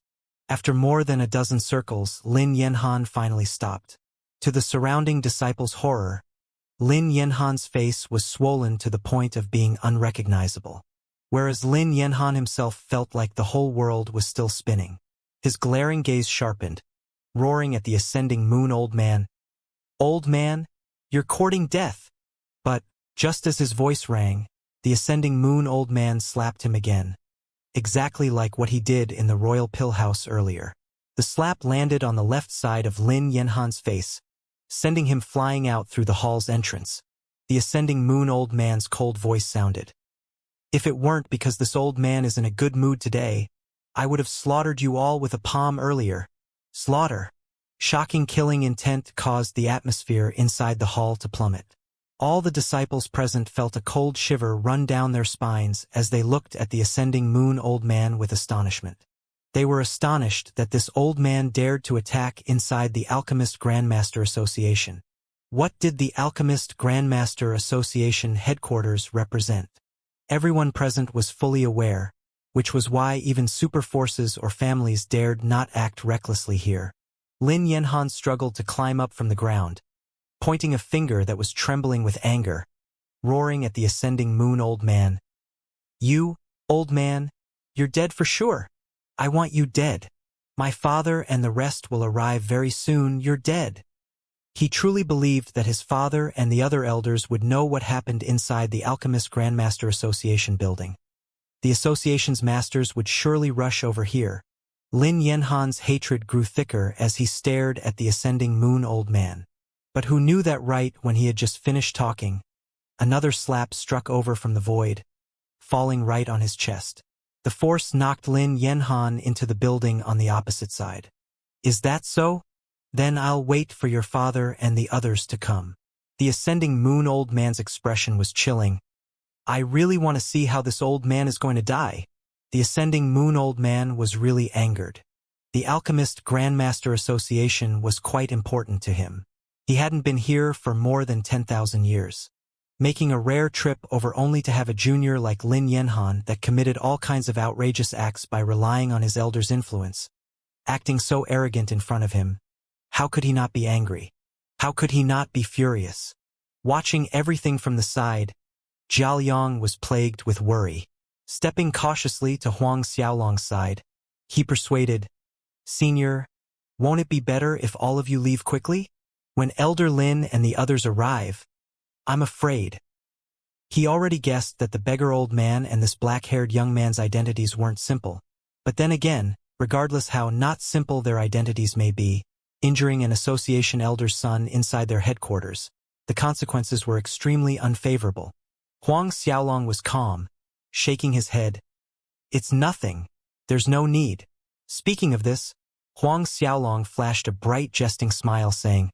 After more than a dozen circles, Lin Yanhan finally stopped. To the surrounding disciples' horror, Lin Yanhan's face was swollen to the point of being unrecognizable, whereas Lin Yanhan himself felt like the whole world was still spinning. His glaring gaze sharpened, roaring at the ascending moon old man. Old man, you're courting death. But, just as his voice rang, the ascending moon old man slapped him again. Exactly like what he did in the royal pill house earlier. The slap landed on the left side of Lin Yanhan's face, sending him flying out through the hall's entrance. The ascending moon old man's cold voice sounded. If it weren't because this old man is in a good mood today, I would have slaughtered you all with a palm earlier. Slaughter. Shocking killing intent caused the atmosphere inside the hall to plummet. All the disciples present felt a cold shiver run down their spines as they looked at the ascending moon old man with astonishment. They were astonished that this old man dared to attack inside the Alchemist Grandmaster Association. What did the Alchemist Grandmaster Association headquarters represent? Everyone present was fully aware, which was why even super forces or families dared not act recklessly here. Lin Yanhan struggled to climb up from the ground, pointing a finger that was trembling with anger, roaring at the ascending moon old man. You, old man, you're dead for sure. I want you dead. My father and the rest will arrive very soon. You're dead. He truly believed that his father and the other elders would know what happened inside the Alchemist Grandmaster Association building. The association's masters would surely rush over here. Lin Yanhan's hatred grew thicker as he stared at the ascending moon old man. But who knew that right when he had just finished talking, another slap struck over from the void, falling right on his chest. The force knocked Lin Yanhan into the building on the opposite side. Is that so? Then I'll wait for your father and the others to come. The ascending moon old man's expression was chilling. I really want to see how this old man is going to die. The ascending moon old man was really angered. The Alchemist Grandmaster Association was quite important to him. He hadn't been here for more than 10,000 years. Making a rare trip over only to have a junior like Lin Yanhan that committed all kinds of outrageous acts by relying on his elder's influence, acting so arrogant in front of him. How could he not be angry? How could he not be furious? Watching everything from the side, Jiaoliang was plagued with worry. Stepping cautiously to Huang Xiaolong's side, he persuaded, Senior, won't it be better if all of you leave quickly? When Elder Lin and the others arrive, I'm afraid. He already guessed that the beggar old man and this black-haired young man's identities weren't simple. But then again, regardless how not simple their identities may be, injuring an association elder's son inside their headquarters, the consequences were extremely unfavorable. Huang Xiaolong was calm, shaking his head. It's nothing. There's no need. Speaking of this, Huang Xiaolong flashed a bright jesting smile saying,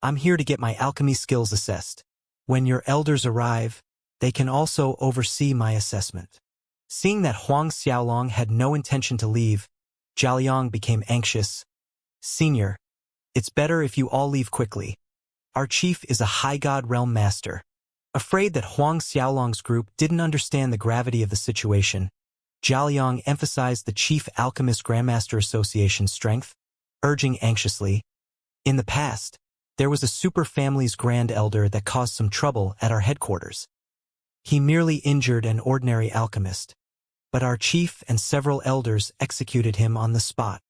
I'm here to get my alchemy skills assessed. When your elders arrive, they can also oversee my assessment. Seeing that Huang Xiaolong had no intention to leave, Jiaoliang became anxious. Senior, it's better if you all leave quickly. Our chief is a high god realm master. Afraid that Huang Xiaolong's group didn't understand the gravity of the situation, Zhao emphasized the Chief Alchemist Grandmaster Association's strength, urging anxiously, "In the past, there was a super family's grand elder that caused some trouble at our headquarters. He merely injured an ordinary alchemist, but our chief and several elders executed him on the spot.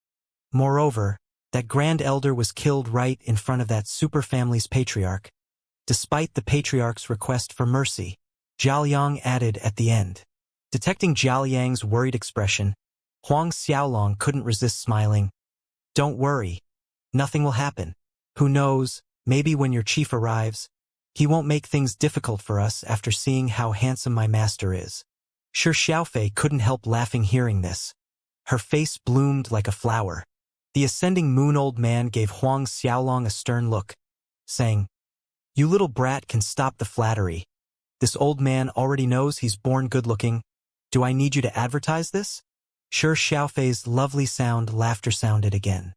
Moreover, that grand elder was killed right in front of that super family's patriarch, despite the patriarch's request for mercy," Zhao Yang added at the end. Detecting Zhao Yang's worried expression, Huang Xiaolong couldn't resist smiling. "Don't worry. Nothing will happen. Who knows, maybe when your chief arrives, he won't make things difficult for us after seeing how handsome my master is." Sure, Xiaofei couldn't help laughing hearing this. Her face bloomed like a flower. The ascending moon old man gave Huang Xiaolong a stern look, saying, "You little brat can stop the flattery. This old man already knows he's born good-looking. Do I need you to advertise this?" Sure, Xiaofei's lovely laughter sounded again.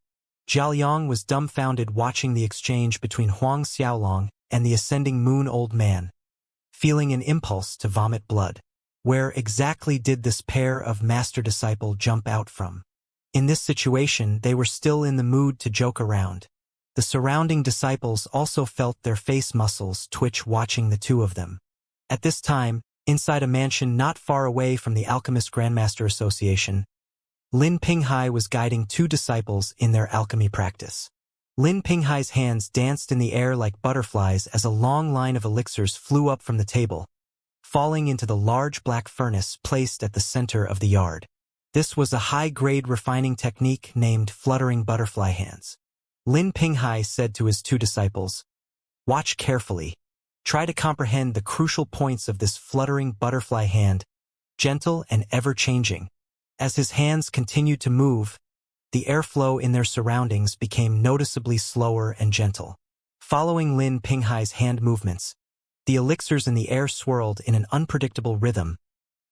Zhao Yang was dumbfounded watching the exchange between Huang Xiaolong and the ascending moon old man, feeling an impulse to vomit blood. Where exactly did this pair of master-disciple jump out from? In this situation, they were still in the mood to joke around. The surrounding disciples also felt their face muscles twitch watching the two of them. At this time, inside a mansion not far away from the Alchemist Grandmaster Association, Lin Pinghai was guiding two disciples in their alchemy practice. Lin Pinghai's hands danced in the air like butterflies as a long line of elixirs flew up from the table, falling into the large black furnace placed at the center of the yard. This was a high-grade refining technique named fluttering butterfly hands. Lin Pinghai said to his two disciples, "Watch carefully. Try to comprehend the crucial points of this fluttering butterfly hand, gentle and ever-changing." As his hands continued to move, the airflow in their surroundings became noticeably slower and gentle. Following Lin Pinghai's hand movements, the elixirs in the air swirled in an unpredictable rhythm,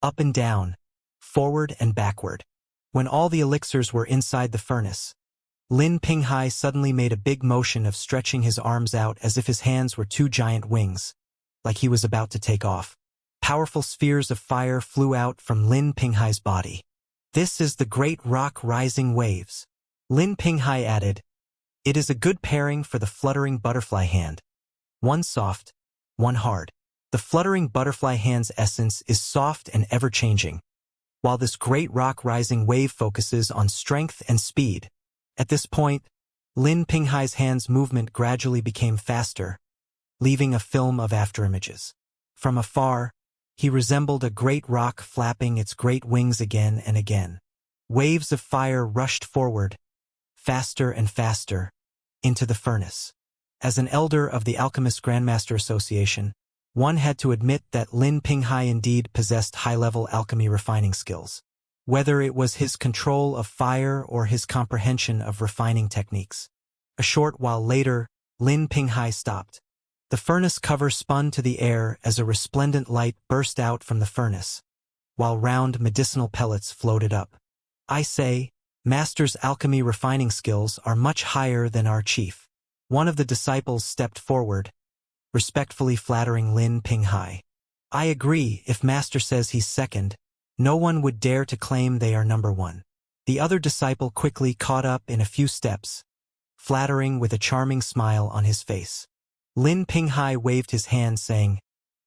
up and down, forward and backward. When all the elixirs were inside the furnace, Lin Pinghai suddenly made a big motion of stretching his arms out as if his hands were two giant wings, like he was about to take off. Powerful spheres of fire flew out from Lin Pinghai's body. "This is the great rock rising waves," Lin Pinghai added. "It is a good pairing for the fluttering butterfly hand. One soft, one hard." The fluttering butterfly hand's essence is soft and ever-changing, while this great rock rising wave focuses on strength and speed. At this point, Lin Pinghai's hand's movement gradually became faster, leaving a film of afterimages. From afar, he resembled a great rock flapping its great wings again and again. Waves of fire rushed forward, faster and faster, into the furnace. As an elder of the Alchemist Grandmaster Association, one had to admit that Lin Pinghai indeed possessed high-level alchemy refining skills, whether it was his control of fire or his comprehension of refining techniques. A short while later, Lin Pinghai stopped. The furnace cover spun to the air as a resplendent light burst out from the furnace, while round medicinal pellets floated up. "I say, Master's alchemy refining skills are much higher than our chief." One of the disciples stepped forward, respectfully flattering Lin Pinghai. "I agree, if Master says he's second, no one would dare to claim they are number one." The other disciple quickly caught up in a few steps, flattering with a charming smile on his face. Lin Pinghai waved his hand saying,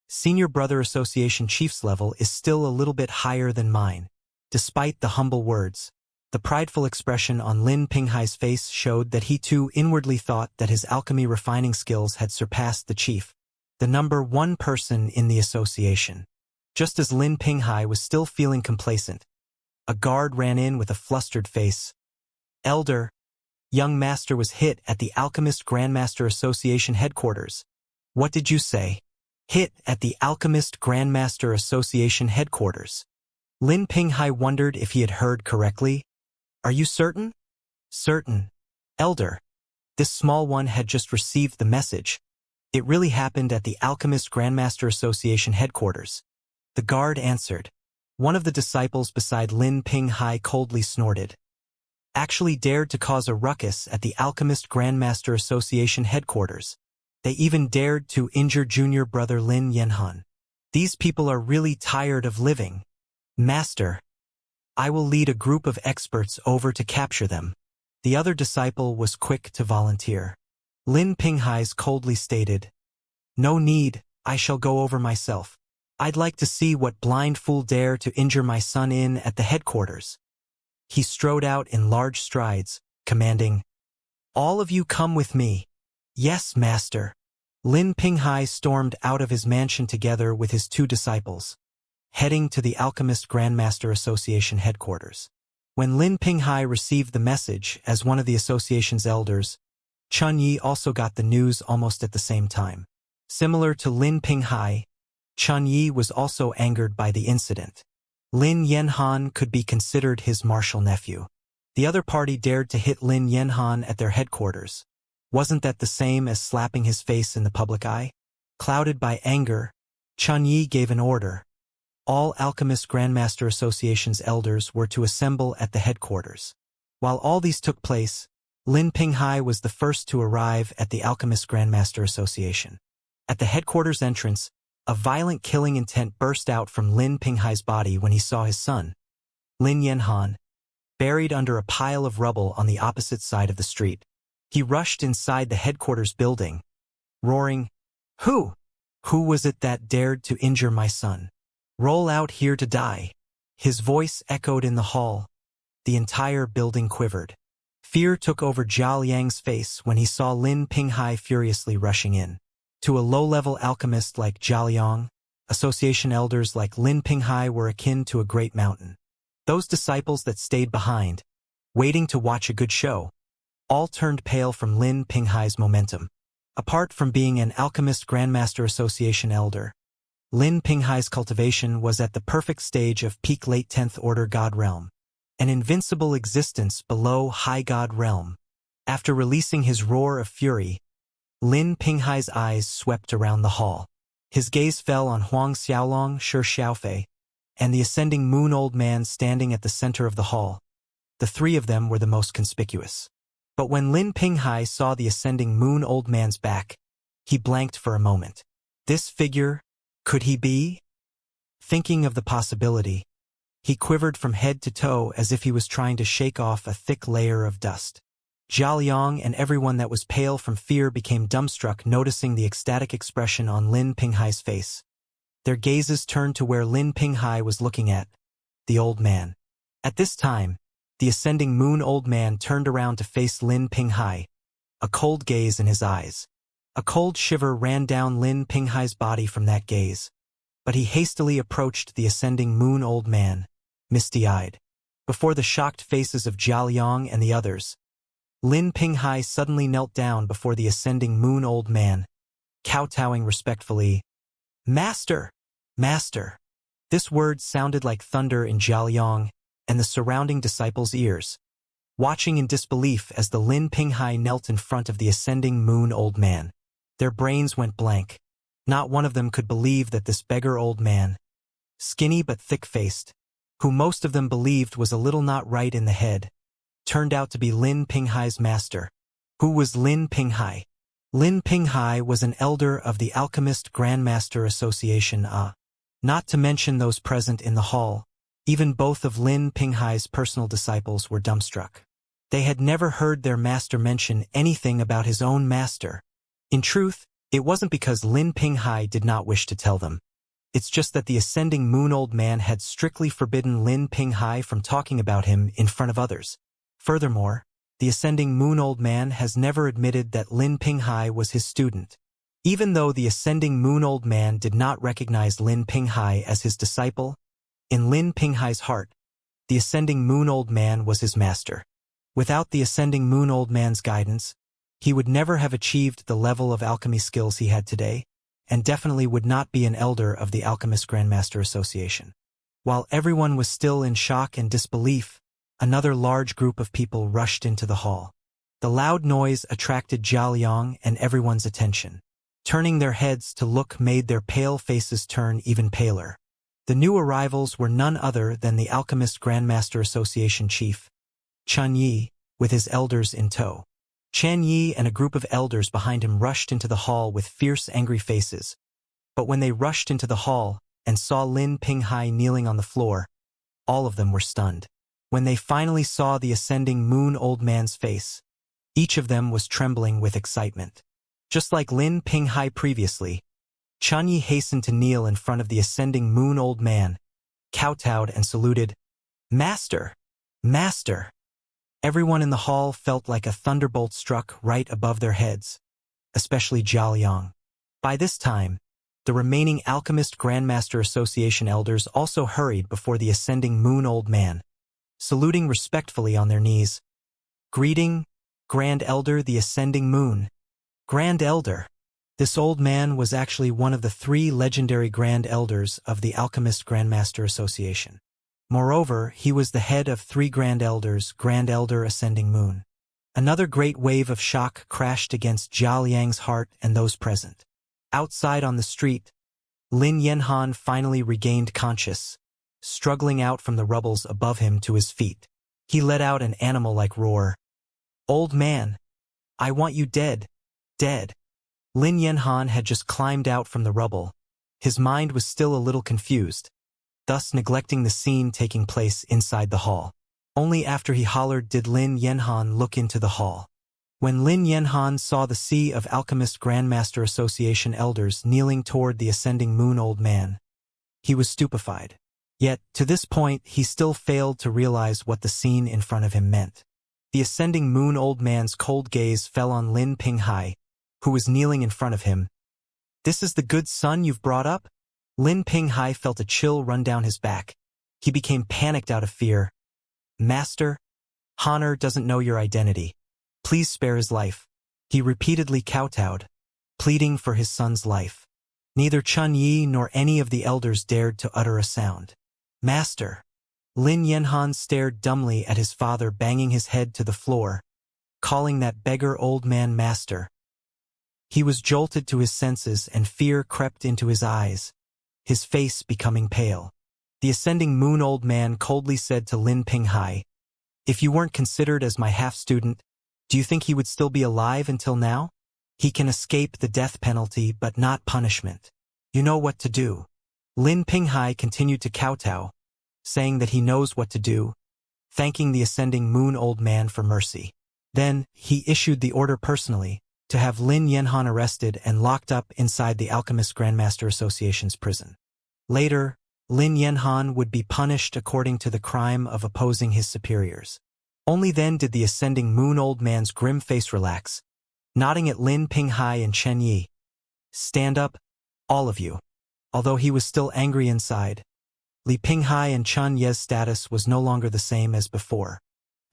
"Senior Brother Association Chief's level is still a little bit higher than mine." Despite the humble words, the prideful expression on Lin Pinghai's face showed that he too inwardly thought that his alchemy refining skills had surpassed the chief, the number one person in the association. Just as Lin Pinghai was still feeling complacent, a guard ran in with a flustered face. "Elder, young master was hit at the Alchemist Grandmaster Association headquarters." "What did you say?" "Hit at the Alchemist Grandmaster Association headquarters." Lin Pinghai wondered if he had heard correctly. "Are you certain?" "Certain, Elder. This small one had just received the message. It really happened at the Alchemist Grandmaster Association headquarters." The guard answered. One of the disciples beside Lin Pinghai coldly snorted. "Actually dared to cause a ruckus at the Alchemist Grandmaster Association headquarters." They even dared to injure junior brother Lin Yanhan. These people are really tired of living. Master, I will lead a group of experts over to capture them. The other disciple was quick to volunteer. Lin Pinghai's coldly stated, "No need, I shall go over myself. I'd like to see what blind fool dare to injure my son in at the headquarters." He strode out in large strides, commanding, "All of you come with me." "Yes, master." Lin Pinghai stormed out of his mansion together with his two disciples, heading to the Alchemist Grandmaster Association headquarters. When Lin Pinghai received the message as one of the association's elders, Chun Yi also got the news almost at the same time. Similar to Lin Pinghai, Chun Yi was also angered by the incident. Lin Yanhan could be considered his martial nephew. The other party dared to hit Lin Yanhan at their headquarters. Wasn't that the same as slapping his face in the public eye? Clouded by anger, Chun Yi gave an order. All Alchemist Grandmaster Association's elders were to assemble at the headquarters. While all these took place, Lin Pinghai was the first to arrive at the Alchemist Grandmaster Association. At the headquarters entrance, a violent killing intent burst out from Lin Pinghai's body when he saw his son, Lin Yanhan, buried under a pile of rubble on the opposite side of the street. He rushed inside the headquarters building, roaring, "Who? Who was it that dared to injure my son? Roll out here to die." His voice echoed in the hall. The entire building quivered. Fear took over Zhao Yang's face when he saw Lin Pinghai furiously rushing in. To a low-level alchemist like Zhao Yang, association elders like Lin Pinghai were akin to a great mountain. Those disciples that stayed behind, waiting to watch a good show, all turned pale from Lin Pinghai's momentum. Apart from being an Alchemist Grandmaster Association elder, Lin Pinghai's cultivation was at the perfect stage of peak late 10th Order God Realm, an invincible existence below High God Realm. After releasing his roar of fury, Lin Pinghai's eyes swept around the hall. His gaze fell on Huang Xiaolong, Shi Xiaofei, and the ascending moon old man standing at the center of the hall. The three of them were the most conspicuous. But when Lin Pinghai saw the ascending moon old man's back, he blanked for a moment. This figure, could he be? Thinking of the possibility, he quivered from head to toe as if he was trying to shake off a thick layer of dust. Zhao Yang and everyone that was pale from fear became dumbstruck noticing the ecstatic expression on Lin Pinghai's face. Their gazes turned to where Lin Pinghai was looking at, the old man. At this time, the ascending moon old man turned around to face Lin Pinghai, a cold gaze in his eyes. A cold shiver ran down Lin Pinghai's body from that gaze. But he hastily approached the ascending moon old man, misty-eyed. Before the shocked faces of Zhao Yang and the others, Lin Pinghai suddenly knelt down before the ascending moon old man, kowtowing respectfully. "Master! Master!" This word sounded like thunder in Zhao Yang and the surrounding disciples' ears, watching in disbelief as the Lin Pinghai knelt in front of the ascending moon old man. Their brains went blank. Not one of them could believe that this beggar old man, skinny but thick-faced, who most of them believed was a little not right in the head, turned out to be Lin Pinghai's master. Who was Lin Pinghai? Lin Pinghai was an elder of the Alchemist Grandmaster Association, not to mention those present in the hall. Even both of Lin Pinghai's personal disciples were dumbstruck. They had never heard their master mention anything about his own master. In truth, it wasn't because Lin Pinghai did not wish to tell them. It's just that the ascending moon old man had strictly forbidden Lin Pinghai from talking about him in front of others. Furthermore, the ascending moon old man has never admitted that Lin Pinghai was his student. Even though the ascending moon old man did not recognize Lin Pinghai as his disciple, in Lin Pinghai's heart, the ascending moon old man was his master. Without the ascending moon old man's guidance, he would never have achieved the level of alchemy skills he had today, and definitely would not be an elder of the Alchemist Grandmaster Association. While everyone was still in shock and disbelief, another large group of people rushed into the hall. The loud noise attracted Zhao Yang and everyone's attention. Turning their heads to look made their pale faces turn even paler. The new arrivals were none other than the Alchemist Grandmaster Association chief, Chun Yi, with his elders in tow. Chen Yi and a group of elders behind him rushed into the hall with fierce, angry faces. But when they rushed into the hall and saw Lin Pinghai kneeling on the floor, all of them were stunned. When they finally saw the ascending moon old man's face, each of them was trembling with excitement. Just like Lin Pinghai previously, Chen Yi hastened to kneel in front of the ascending moon old man, kowtowed and saluted, "Master! Master!" Everyone in the hall felt like a thunderbolt struck right above their heads, especially Zhao Yang. By this time, the remaining Alchemist Grandmaster Association elders also hurried before the ascending moon old man, saluting respectfully on their knees. "Greeting, Grand Elder the Ascending Moon." Grand Elder. This old man was actually one of the 3 legendary Grand Elders of the Alchemist Grandmaster Association. Moreover, he was the head of 3 Grand Elders, Grand Elder Ascending Moon. Another great wave of shock crashed against Zhao Yang's heart and those present. Outside on the street, Lin Yanhan finally regained conscious, struggling out from the rubbles above him to his feet. He let out an animal-like roar. "Old man, I want you dead, dead." Lin Yanhan had just climbed out from the rubble. His mind was still a little confused, thus neglecting the scene taking place inside the hall. Only after he hollered did Lin Yanhan look into the hall. When Lin Yanhan saw the sea of Alchemist Grandmaster Association elders kneeling toward the ascending moon old man, he was stupefied. Yet, to this point, he still failed to realize what the scene in front of him meant. The ascending moon old man's cold gaze fell on Lin Pinghai, who was kneeling in front of him. "This is the good son you've brought up?" Lin Pinghai felt a chill run down his back. He became panicked out of fear. "Master, Honor doesn't know your identity. Please spare his life." He repeatedly kowtowed, pleading for his son's life. Neither Chen Yi nor any of the elders dared to utter a sound. "Master." Lin Yanhan stared dumbly at his father banging his head to the floor, calling that beggar old man master. He was jolted to his senses and fear crept into his eyes, his face becoming pale. The ascending moon old man coldly said to Lin Pinghai, "If you weren't considered as my half-student, do you think he would still be alive until now? He can escape the death penalty but not punishment. You know what to do." Lin Pinghai continued to kowtow, saying that he knows what to do, thanking the ascending moon old man for mercy. Then, he issued the order personally to have Lin Yanhan arrested and locked up inside the Alchemist Grandmaster Association's prison. Later, Lin Yanhan would be punished according to the crime of opposing his superiors. Only then did the ascending moon old man's grim face relax, nodding at Lin Pinghai and Chen Yi. "Stand up, all of you." Although he was still angry inside, Li Pinghai and Chen Ye's status was no longer the same as before.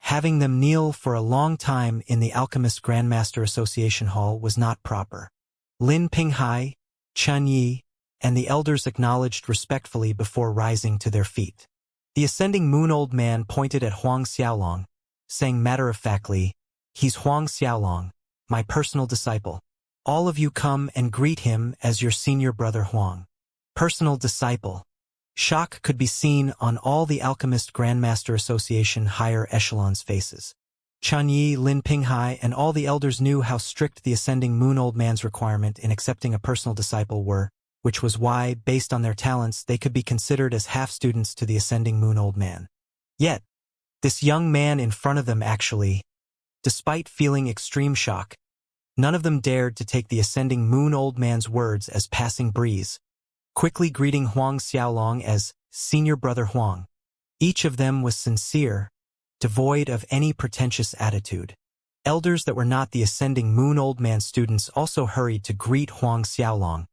Having them kneel for a long time in the Alchemist Grandmaster Association Hall was not proper. Lin Pinghai, Chen Yi, and the elders acknowledged respectfully before rising to their feet. The ascending moon old man pointed at Huang Xiaolong, saying matter-of-factly, "He's Huang Xiaolong, my personal disciple. All of you come and greet him as your senior brother Huang." Personal disciple. Shock could be seen on all the Alchemist Grandmaster Association higher echelons' faces. Chen Yi, Lin Pinghai, and all the elders knew how strict the ascending moon old man's requirement in accepting a personal disciple were, which was why, based on their talents, they could be considered as half-students to the ascending moon old man. Yet, this young man in front of them actually, despite feeling extreme shock, none of them dared to take the ascending moon old man's words as passing breeze, quickly greeting Huang Xiaolong as senior brother Huang. Each of them was sincere, devoid of any pretentious attitude. Elders that were not the ascending moon old man students also hurried to greet Huang Xiaolong,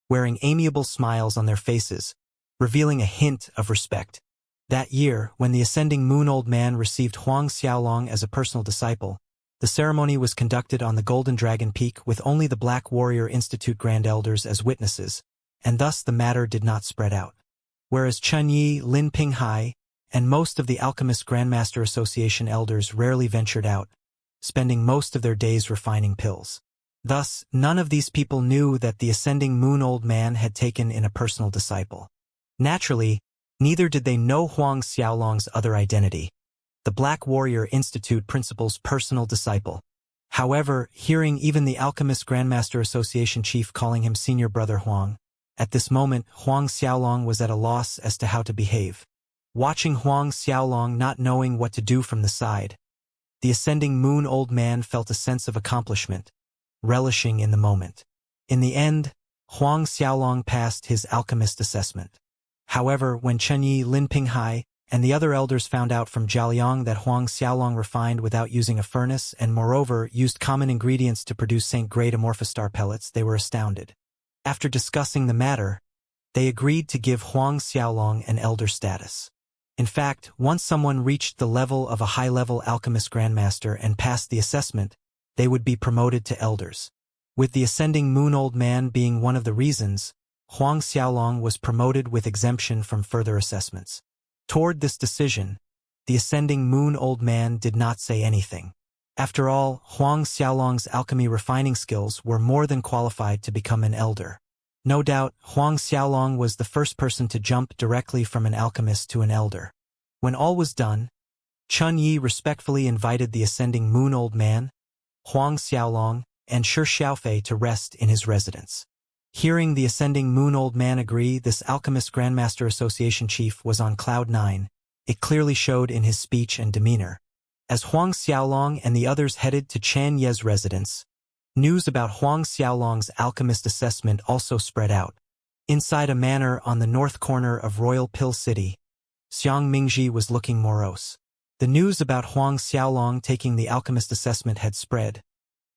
wearing amiable smiles on their faces, revealing a hint of respect. That year, when the ascending moon old man received Huang Xiaolong as a personal disciple, the ceremony was conducted on the Golden Dragon Peak with only the Black Warrior Institute Grand Elders as witnesses, and thus the matter did not spread out. Whereas Chen Yi, Lin Pinghai, and most of the Alchemist Grandmaster Association elders rarely ventured out, spending most of their days refining pills. Thus, none of these people knew that the ascending moon old man had taken in a personal disciple. Naturally, neither did they know Huang Xiaolong's other identity, the Black Warrior Institute principal's personal disciple. However, hearing even the Alchemist Grandmaster Association chief calling him senior brother Huang, at this moment Huang Xiaolong was at a loss as to how to behave. Watching Huang Xiaolong not knowing what to do from the side, the Ascending Moon old man felt a sense of accomplishment, relishing in the moment. In the end, Huang Xiaolong passed his alchemist assessment. However, when Chenyi, Lin Pinghai, and the other elders found out from Zhaoliang that Huang Xiaolong refined without using a furnace and moreover used common ingredients to produce Saint-grade amorphous star pellets, they were astounded. After discussing the matter, they agreed to give Huang Xiaolong an elder status. In fact, once someone reached the level of a high-level alchemist grandmaster and passed the assessment, they would be promoted to elders. With the Ascending Moon old man being one of the reasons, Huang Xiaolong was promoted with exemption from further assessments. Toward this decision, the Ascending Moon old man did not say anything. After all, Huang Xiaolong's alchemy refining skills were more than qualified to become an elder. No doubt, Huang Xiaolong was the first person to jump directly from an alchemist to an elder. When all was done, Chun Yi respectfully invited the Ascending Moon old man, Huang Xiaolong, and Shi Xiaofei to rest in his residence. Hearing the Ascending Moon old man agree, this Alchemist Grandmaster Association chief was on cloud 9. It clearly showed in his speech and demeanor. As Huang Xiaolong and the others headed to Chan Ye's residence, news about Huang Xiaolong's alchemist assessment also spread out. Inside a manor on the north corner of Royal Pill City, Xiang Mingji was looking morose. The news about Huang Xiaolong taking the alchemist assessment had spread.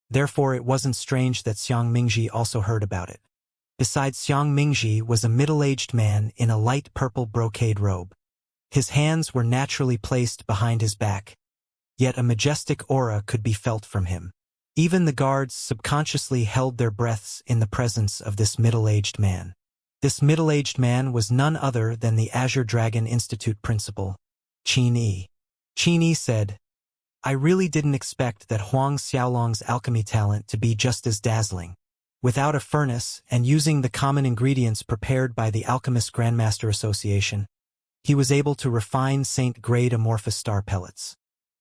Therefore, it wasn't strange that Xiang Mingji also heard about it. Beside Xiang Mingji was a middle-aged man in a light purple brocade robe. His hands were naturally placed behind his back, yet a majestic aura could be felt from him. Even the guards subconsciously held their breaths in the presence of this middle-aged man. This middle-aged man was none other than the Azure Dragon Institute principal, Qin Yi. Qin Yi said, "I really didn't expect that Huang Xiaolong's alchemy talent to be just as dazzling. Without a furnace and using the common ingredients prepared by the Alchemist Grandmaster Association, he was able to refine Saint-grade amorphous star pellets.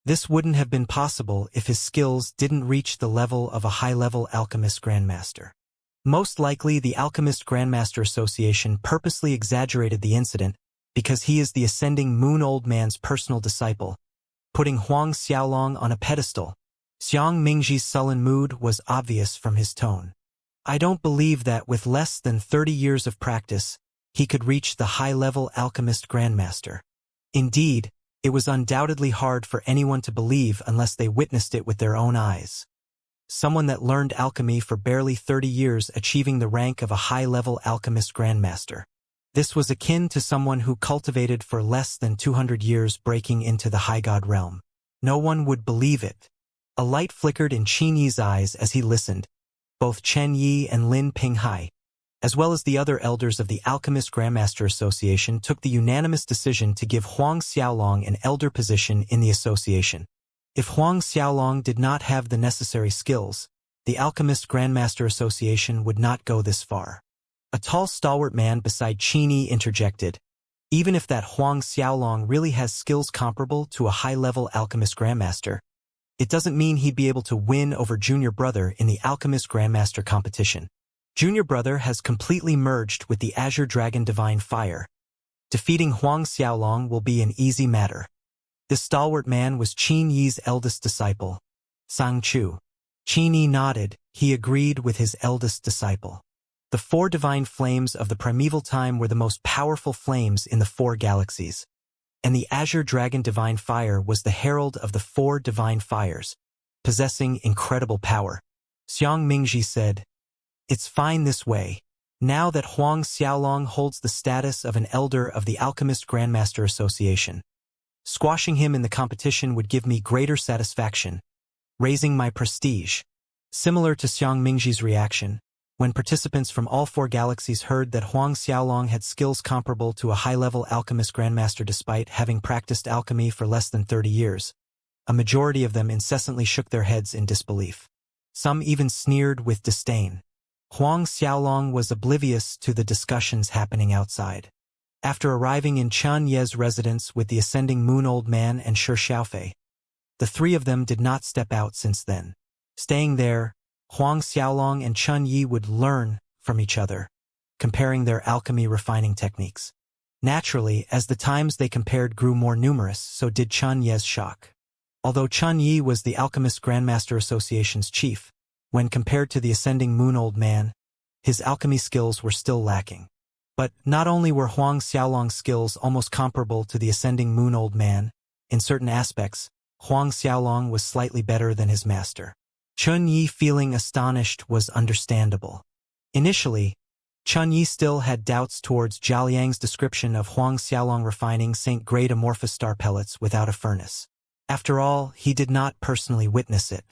This wouldn't have been possible if his skills didn't reach the level of a high-level Alchemist Grandmaster. Most likely, the Alchemist Grandmaster Association purposely exaggerated the incident because he is the Ascending Moon old man's personal disciple, putting Huang Xiaolong on a pedestal." Xiang Mingji's sullen mood was obvious from his tone. "I don't believe that with less than 30 years of practice, he could reach the high-level alchemist grandmaster. Indeed, it was undoubtedly hard for anyone to believe unless they witnessed it with their own eyes. Someone that learned alchemy for barely 30 years achieving the rank of a high-level alchemist grandmaster. This was akin to someone who cultivated for less than 200 years breaking into the high god realm. No one would believe it." A light flickered in Qin Yi's eyes as he listened. Both Chen Yi and Lin Pinghai, as well as the other elders of the Alchemist Grandmaster Association, took the unanimous decision to give Huang Xiaolong an elder position in the association. If Huang Xiaolong did not have the necessary skills, the Alchemist Grandmaster Association would not go this far. A tall stalwart man beside Qin Yi interjected, "Even if that Huang Xiaolong really has skills comparable to a high-level Alchemist Grandmaster, it doesn't mean he'd be able to win over Junior Brother in the Alchemist Grandmaster competition. Junior Brother has completely merged with the Azure Dragon Divine Fire. Defeating Huang Xiaolong will be an easy matter." This stalwart man was Qin Yi's eldest disciple, Sang Chu. Qin Yi nodded. He agreed with his eldest disciple. The 4 divine flames of the primeval time were the most powerful flames in the 4 galaxies, and the Azure Dragon Divine Fire was the herald of the 4 divine fires, possessing incredible power. Xiang Mingji said, "It's fine this way. Now that Huang Xiaolong holds the status of an elder of the Alchemist Grandmaster Association, squashing him in the competition would give me greater satisfaction, raising my prestige." Similar to Xiang Mingji's reaction, when participants from all 4 galaxies heard that Huang Xiaolong had skills comparable to a high-level alchemist grandmaster despite having practiced alchemy for less than 30 years, a majority of them incessantly shook their heads in disbelief. Some even sneered with disdain. Huang Xiaolong was oblivious to the discussions happening outside. After arriving in Chan Ye's residence with the Ascending Moon old man and Shi Xiaofei, the 3 of them did not step out since then. Staying there, Huang Xiaolong and Chun Yi would learn from each other, comparing their alchemy refining techniques. Naturally, as the times they compared grew more numerous, so did Chun Ye's shock. Although Chun Yi was the Alchemist Grandmaster Association's chief, when compared to the Ascending Moon Old Man, his alchemy skills were still lacking. But not only were Huang Xiaolong's skills almost comparable to the Ascending Moon Old Man, in certain aspects, Huang Xiaolong was slightly better than his master. Chun Yi feeling astonished was understandable. Initially, Chun Yi still had doubts towards Zhao Yang's description of Huang Xiaolong refining Saint-grade amorphous star pellets without a furnace. After all, he did not personally witness it.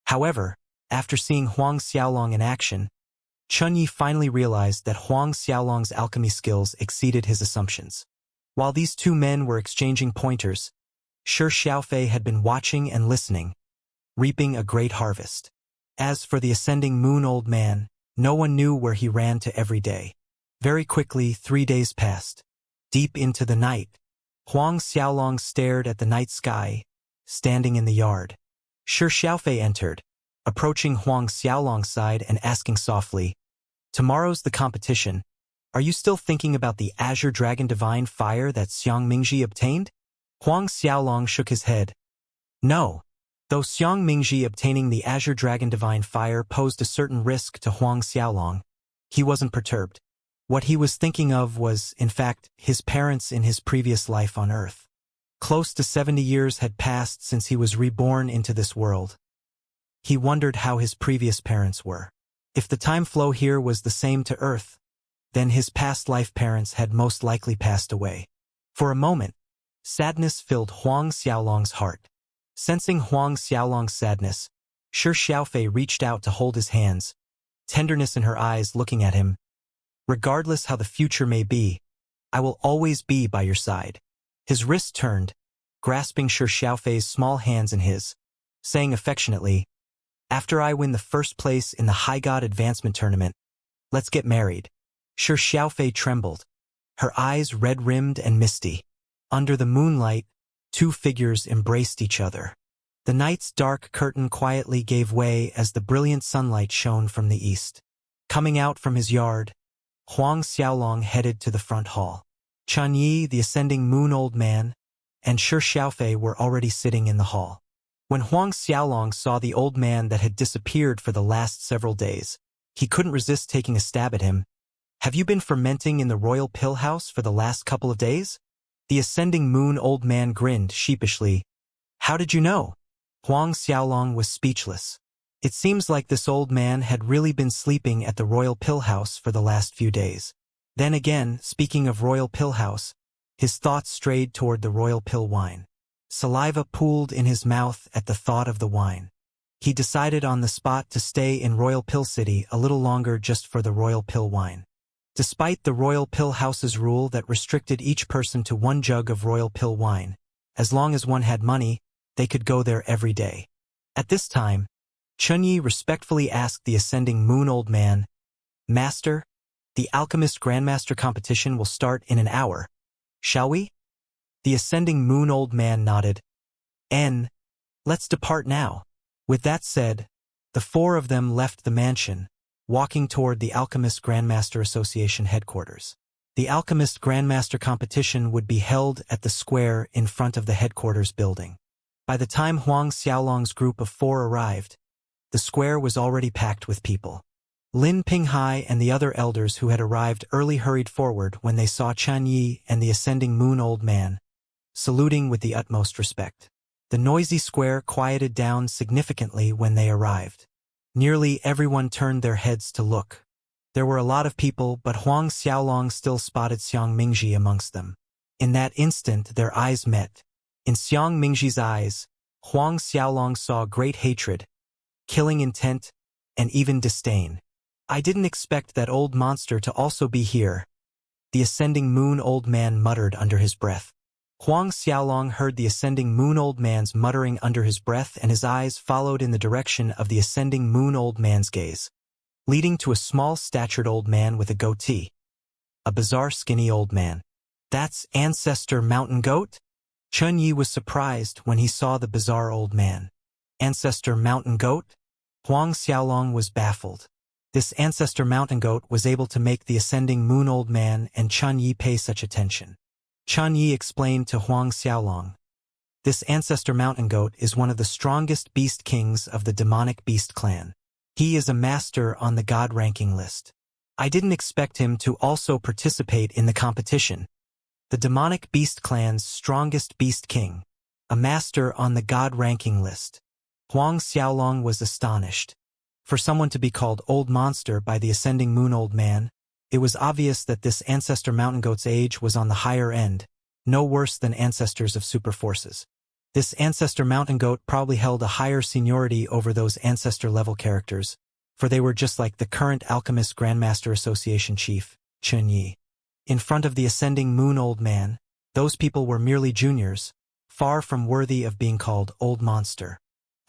However, after seeing Huang Xiaolong in action, Chun Yi finally realized that Huang Xiaolong's alchemy skills exceeded his assumptions. While these two men were exchanging pointers, Shi Xiaofei had been watching and listening, reaping a great harvest. As for the Ascending Moon Old Man, no one knew where he ran to every day. Very quickly, 3 days passed. Deep into the night, Huang Xiaolong stared at the night sky, standing in the yard. Shi Xiaofei entered, approaching Huang Xiaolong's side and asking softly, "Tomorrow's the competition. Are you still thinking about the Azure Dragon Divine Fire that Xiang Mingji obtained?" Huang Xiaolong shook his head. No. Though Xiang Mingji obtaining the Azure Dragon Divine Fire posed a certain risk to Huang Xiaolong, he wasn't perturbed. What he was thinking of was, in fact, his parents in his previous life on Earth. Close to 70 years had passed since he was reborn into this world. He wondered how his previous parents were. If the time flow here was the same to Earth, then his past life parents had most likely passed away. For a moment, sadness filled Huang Xiaolong's heart. Sensing Huang Xiaolong's sadness, Shi Xiaofei reached out to hold his hands, tenderness in her eyes looking at him. "Regardless how the future may be, I will always be by your side." His wrist turned, grasping Shi Xiaofei's small hands in his, saying affectionately, "After I win the first place in the High God Advancement Tournament, let's get married." Shi Xiaofei trembled, her eyes red-rimmed and misty. Under the moonlight, two figures embraced each other. The night's dark curtain quietly gave way as the brilliant sunlight shone from the east. Coming out from his yard, Huang Xiaolong headed to the front hall. Chun Yi, the Ascending Moon Old Man, and Shi Xiaofei were already sitting in the hall. When Huang Xiaolong saw the old man that had disappeared for the last several days, he couldn't resist taking a stab at him. "Have you been fermenting in the royal pill house for the last couple of days?" The Ascending Moon Old Man grinned sheepishly. "How did you know?" Huang Xiaolong was speechless. It seems like this old man had really been sleeping at the royal pill house for the last few days. Then again, speaking of royal pill house, his thoughts strayed toward the royal pill wine. Saliva pooled in his mouth at the thought of the wine. He decided on the spot to stay in Royal Pill City a little longer just for the royal pill wine. Despite the royal pill house's rule that restricted each person to 1 jug of royal pill wine, as long as one had money, they could go there every day. At this time, Chun Yi respectfully asked the Ascending Moon Old Man, "Master, the Alchemist Grandmaster competition will start in an hour. Shall we?" The Ascending Moon Old Man nodded. Let's depart now." With that said, the four of them left the mansion, walking toward the Alchemist Grandmaster Association headquarters. The Alchemist Grandmaster competition would be held at the square in front of the headquarters building. By the time Huang Xiaolong's group of 4 arrived, the square was already packed with people. Lin Pinghai and the other elders who had arrived early hurried forward when they saw Chun Yi and the Ascending Moon Old Man, saluting with the utmost respect. The noisy square quieted down significantly when they arrived. Nearly everyone turned their heads to look. There were a lot of people, but Huang Xiaolong still spotted Xiang Mingji amongst them. In that instant, their eyes met. In Xiang Mingji's eyes, Huang Xiaolong saw great hatred, killing intent, and even disdain. "I didn't expect that old monster to also be here," the Ascending Moon Old Man muttered under his breath. Huang Xiaolong heard the Ascending Moon Old Man's muttering under his breath, and his eyes followed in the direction of the Ascending Moon Old Man's gaze, leading to a small-statured old man with a goatee. A bizarre skinny old man. "That's Ancestor Mountain Goat?" Chun Yi was surprised when he saw the bizarre old man. "Ancestor Mountain Goat?" Huang Xiaolong was baffled. This ancestor mountain goat was able to make the ascending moon old man and Chen Yi pay such attention. Chen Yi explained to Huang Xiaolong, "This ancestor mountain goat is one of the strongest beast kings of the demonic beast clan. He is a master on the god ranking list. I didn't expect him to also participate in the competition. The demonic beast clan's strongest beast king, a master on the god ranking list." Huang Xiaolong was astonished. For someone to be called Old Monster by the ascending moon old man, it was obvious that this ancestor mountain goat's age was on the higher end, no worse than ancestors of super forces. This ancestor mountain goat probably held a higher seniority over those ancestor-level characters, for they were just like the current Alchemist Grandmaster Association chief, Chen Yi. In front of the ascending moon old man, those people were merely juniors, far from worthy of being called Old Monster.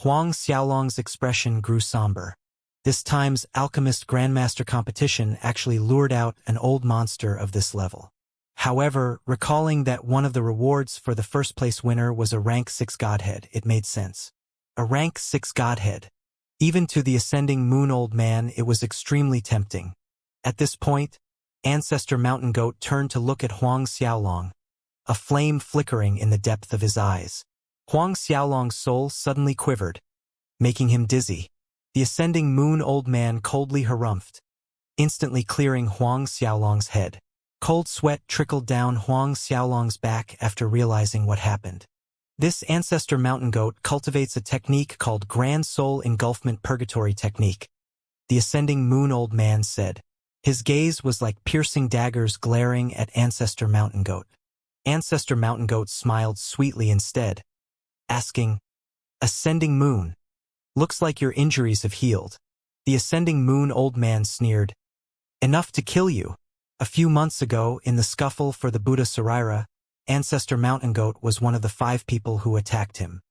Huang Xiaolong's expression grew somber. This time's Alchemist Grandmaster competition actually lured out an old monster of this level. However, recalling that one of the rewards for the first-place winner was a rank 6 godhead, it made sense. A rank 6 godhead. Even to the ascending moon old man, it was extremely tempting. At this point, Ancestor Mountain Goat turned to look at Huang Xiaolong, a flame flickering in the depth of his eyes. Huang Xiaolong's soul suddenly quivered, making him dizzy. The ascending moon old man coldly harumphed, instantly clearing Huang Xiaolong's head. Cold sweat trickled down Huang Xiaolong's back after realizing what happened. This ancestor mountain goat cultivates a technique called Grand Soul Engulfment Purgatory Technique, the ascending moon old man said. His gaze was like piercing daggers glaring at Ancestor Mountain Goat. Ancestor Mountain Goat smiled sweetly instead, asking, "Ascending moon, looks like your injuries have healed." The ascending moon old man sneered, "Enough to kill you." A few months ago, in the scuffle for the Buddha Sarira, Ancestor Mountain Goat was one of the 5 people who attacked him.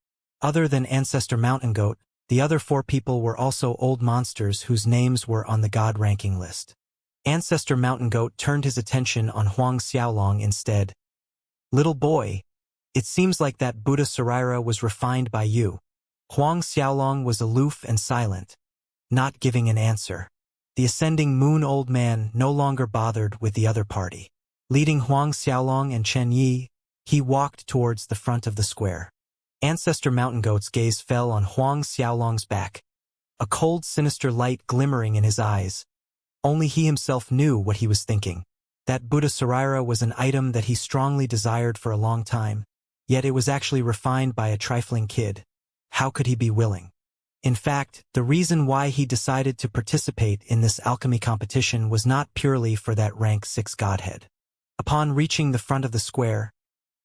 Other than Ancestor Mountain Goat, the other 4 people were also old monsters whose names were on the god ranking list. Ancestor Mountain Goat turned his attention on Huang Xiaolong instead. "Little boy, it seems like that Buddha Sarira was refined by you." Huang Xiaolong was aloof and silent, not giving an answer. The ascending moon old man no longer bothered with the other party. Leading Huang Xiaolong and Chen Yi, he walked towards the front of the square. Ancestor Mountain Goat's gaze fell on Huang Xiaolong's back, a cold, sinister light glimmering in his eyes. Only he himself knew what he was thinking. That Buddha Sarira was an item that he strongly desired for a long time, yet it was actually refined by a trifling kid. How could he be willing? In fact, the reason why he decided to participate in this alchemy competition was not purely for that rank 6 godhead. Upon reaching the front of the square,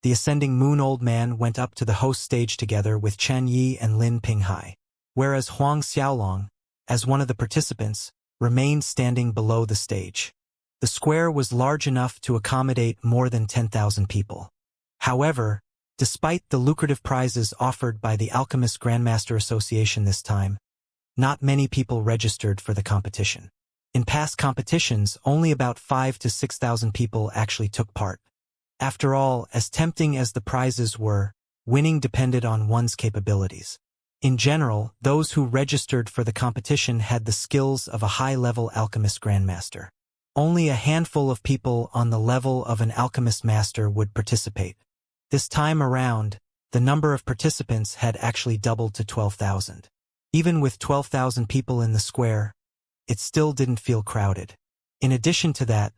the ascending moon old man went up to the host stage together with Chen Yi and Lin Pinghai, whereas Huang Xiaolong, as one of the participants, remained standing below the stage. The square was large enough to accommodate more than 10,000 people. However, despite the lucrative prizes offered by the Alchemist Grandmaster Association this time, not many people registered for the competition. In past competitions, only about 5,000 to 6,000 people actually took part. After all, as tempting as the prizes were, winning depended on one's capabilities. In general, those who registered for the competition had the skills of a high-level alchemist grandmaster. Only a handful of people on the level of an alchemist master would participate. This time around, the number of participants had actually doubled to 12,000. Even with 12,000 people in the square, it still didn't feel crowded. In addition to that,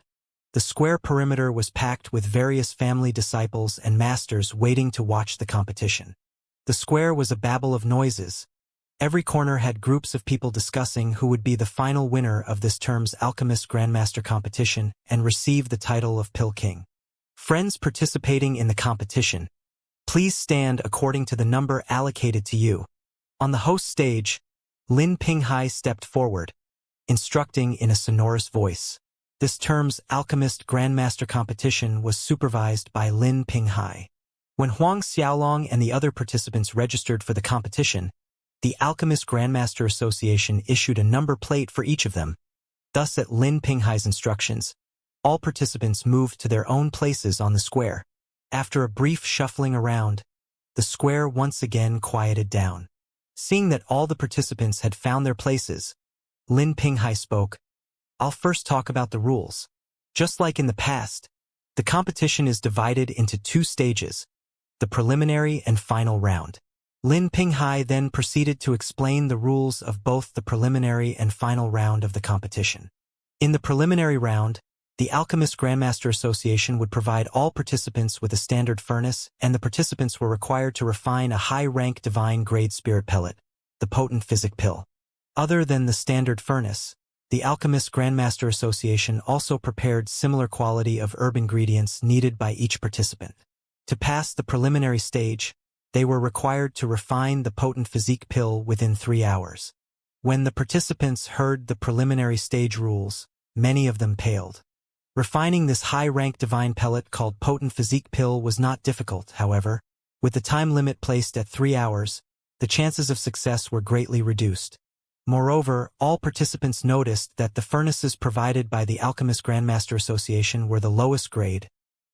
the square perimeter was packed with various family disciples and masters waiting to watch the competition. The square was a babel of noises. Every corner had groups of people discussing who would be the final winner of this term's Alchemist Grandmaster competition and receive the title of Pill King. Friends participating in the competition, please stand according to the number allocated to you. On the host stage, Lin Pinghai stepped forward, instructing in a sonorous voice. This term's Alchemist Grandmaster competition was supervised by Lin Pinghai. When Huang Xiaolong and the other participants registered for the competition, the Alchemist Grandmaster Association issued a number plate for each of them. Thus, at Lin Pinghai's instructions, all participants moved to their own places on the square. After a brief shuffling around, the square once again quieted down. Seeing that all the participants had found their places, Lin Pinghai spoke, "I'll first talk about the rules. Just like in the past, the competition is divided into 2 stages, the preliminary and final round." Lin Pinghai then proceeded to explain the rules of both the preliminary and final round of the competition. In the preliminary round, the Alchemist Grandmaster Association would provide all participants with a standard furnace, and the participants were required to refine a high-rank divine-grade spirit pellet, the potent physic pill. Other than the standard furnace, the Alchemist Grandmaster Association also prepared similar quality of herb ingredients needed by each participant. To pass the preliminary stage, they were required to refine the potent physique pill within 3 hours. When the participants heard the preliminary stage rules, many of them paled. Refining this high-rank divine pellet called potent physique pill was not difficult, however. With the time limit placed at 3 hours, the chances of success were greatly reduced. Moreover, all participants noticed that the furnaces provided by the Alchemist Grandmaster Association were the lowest grade,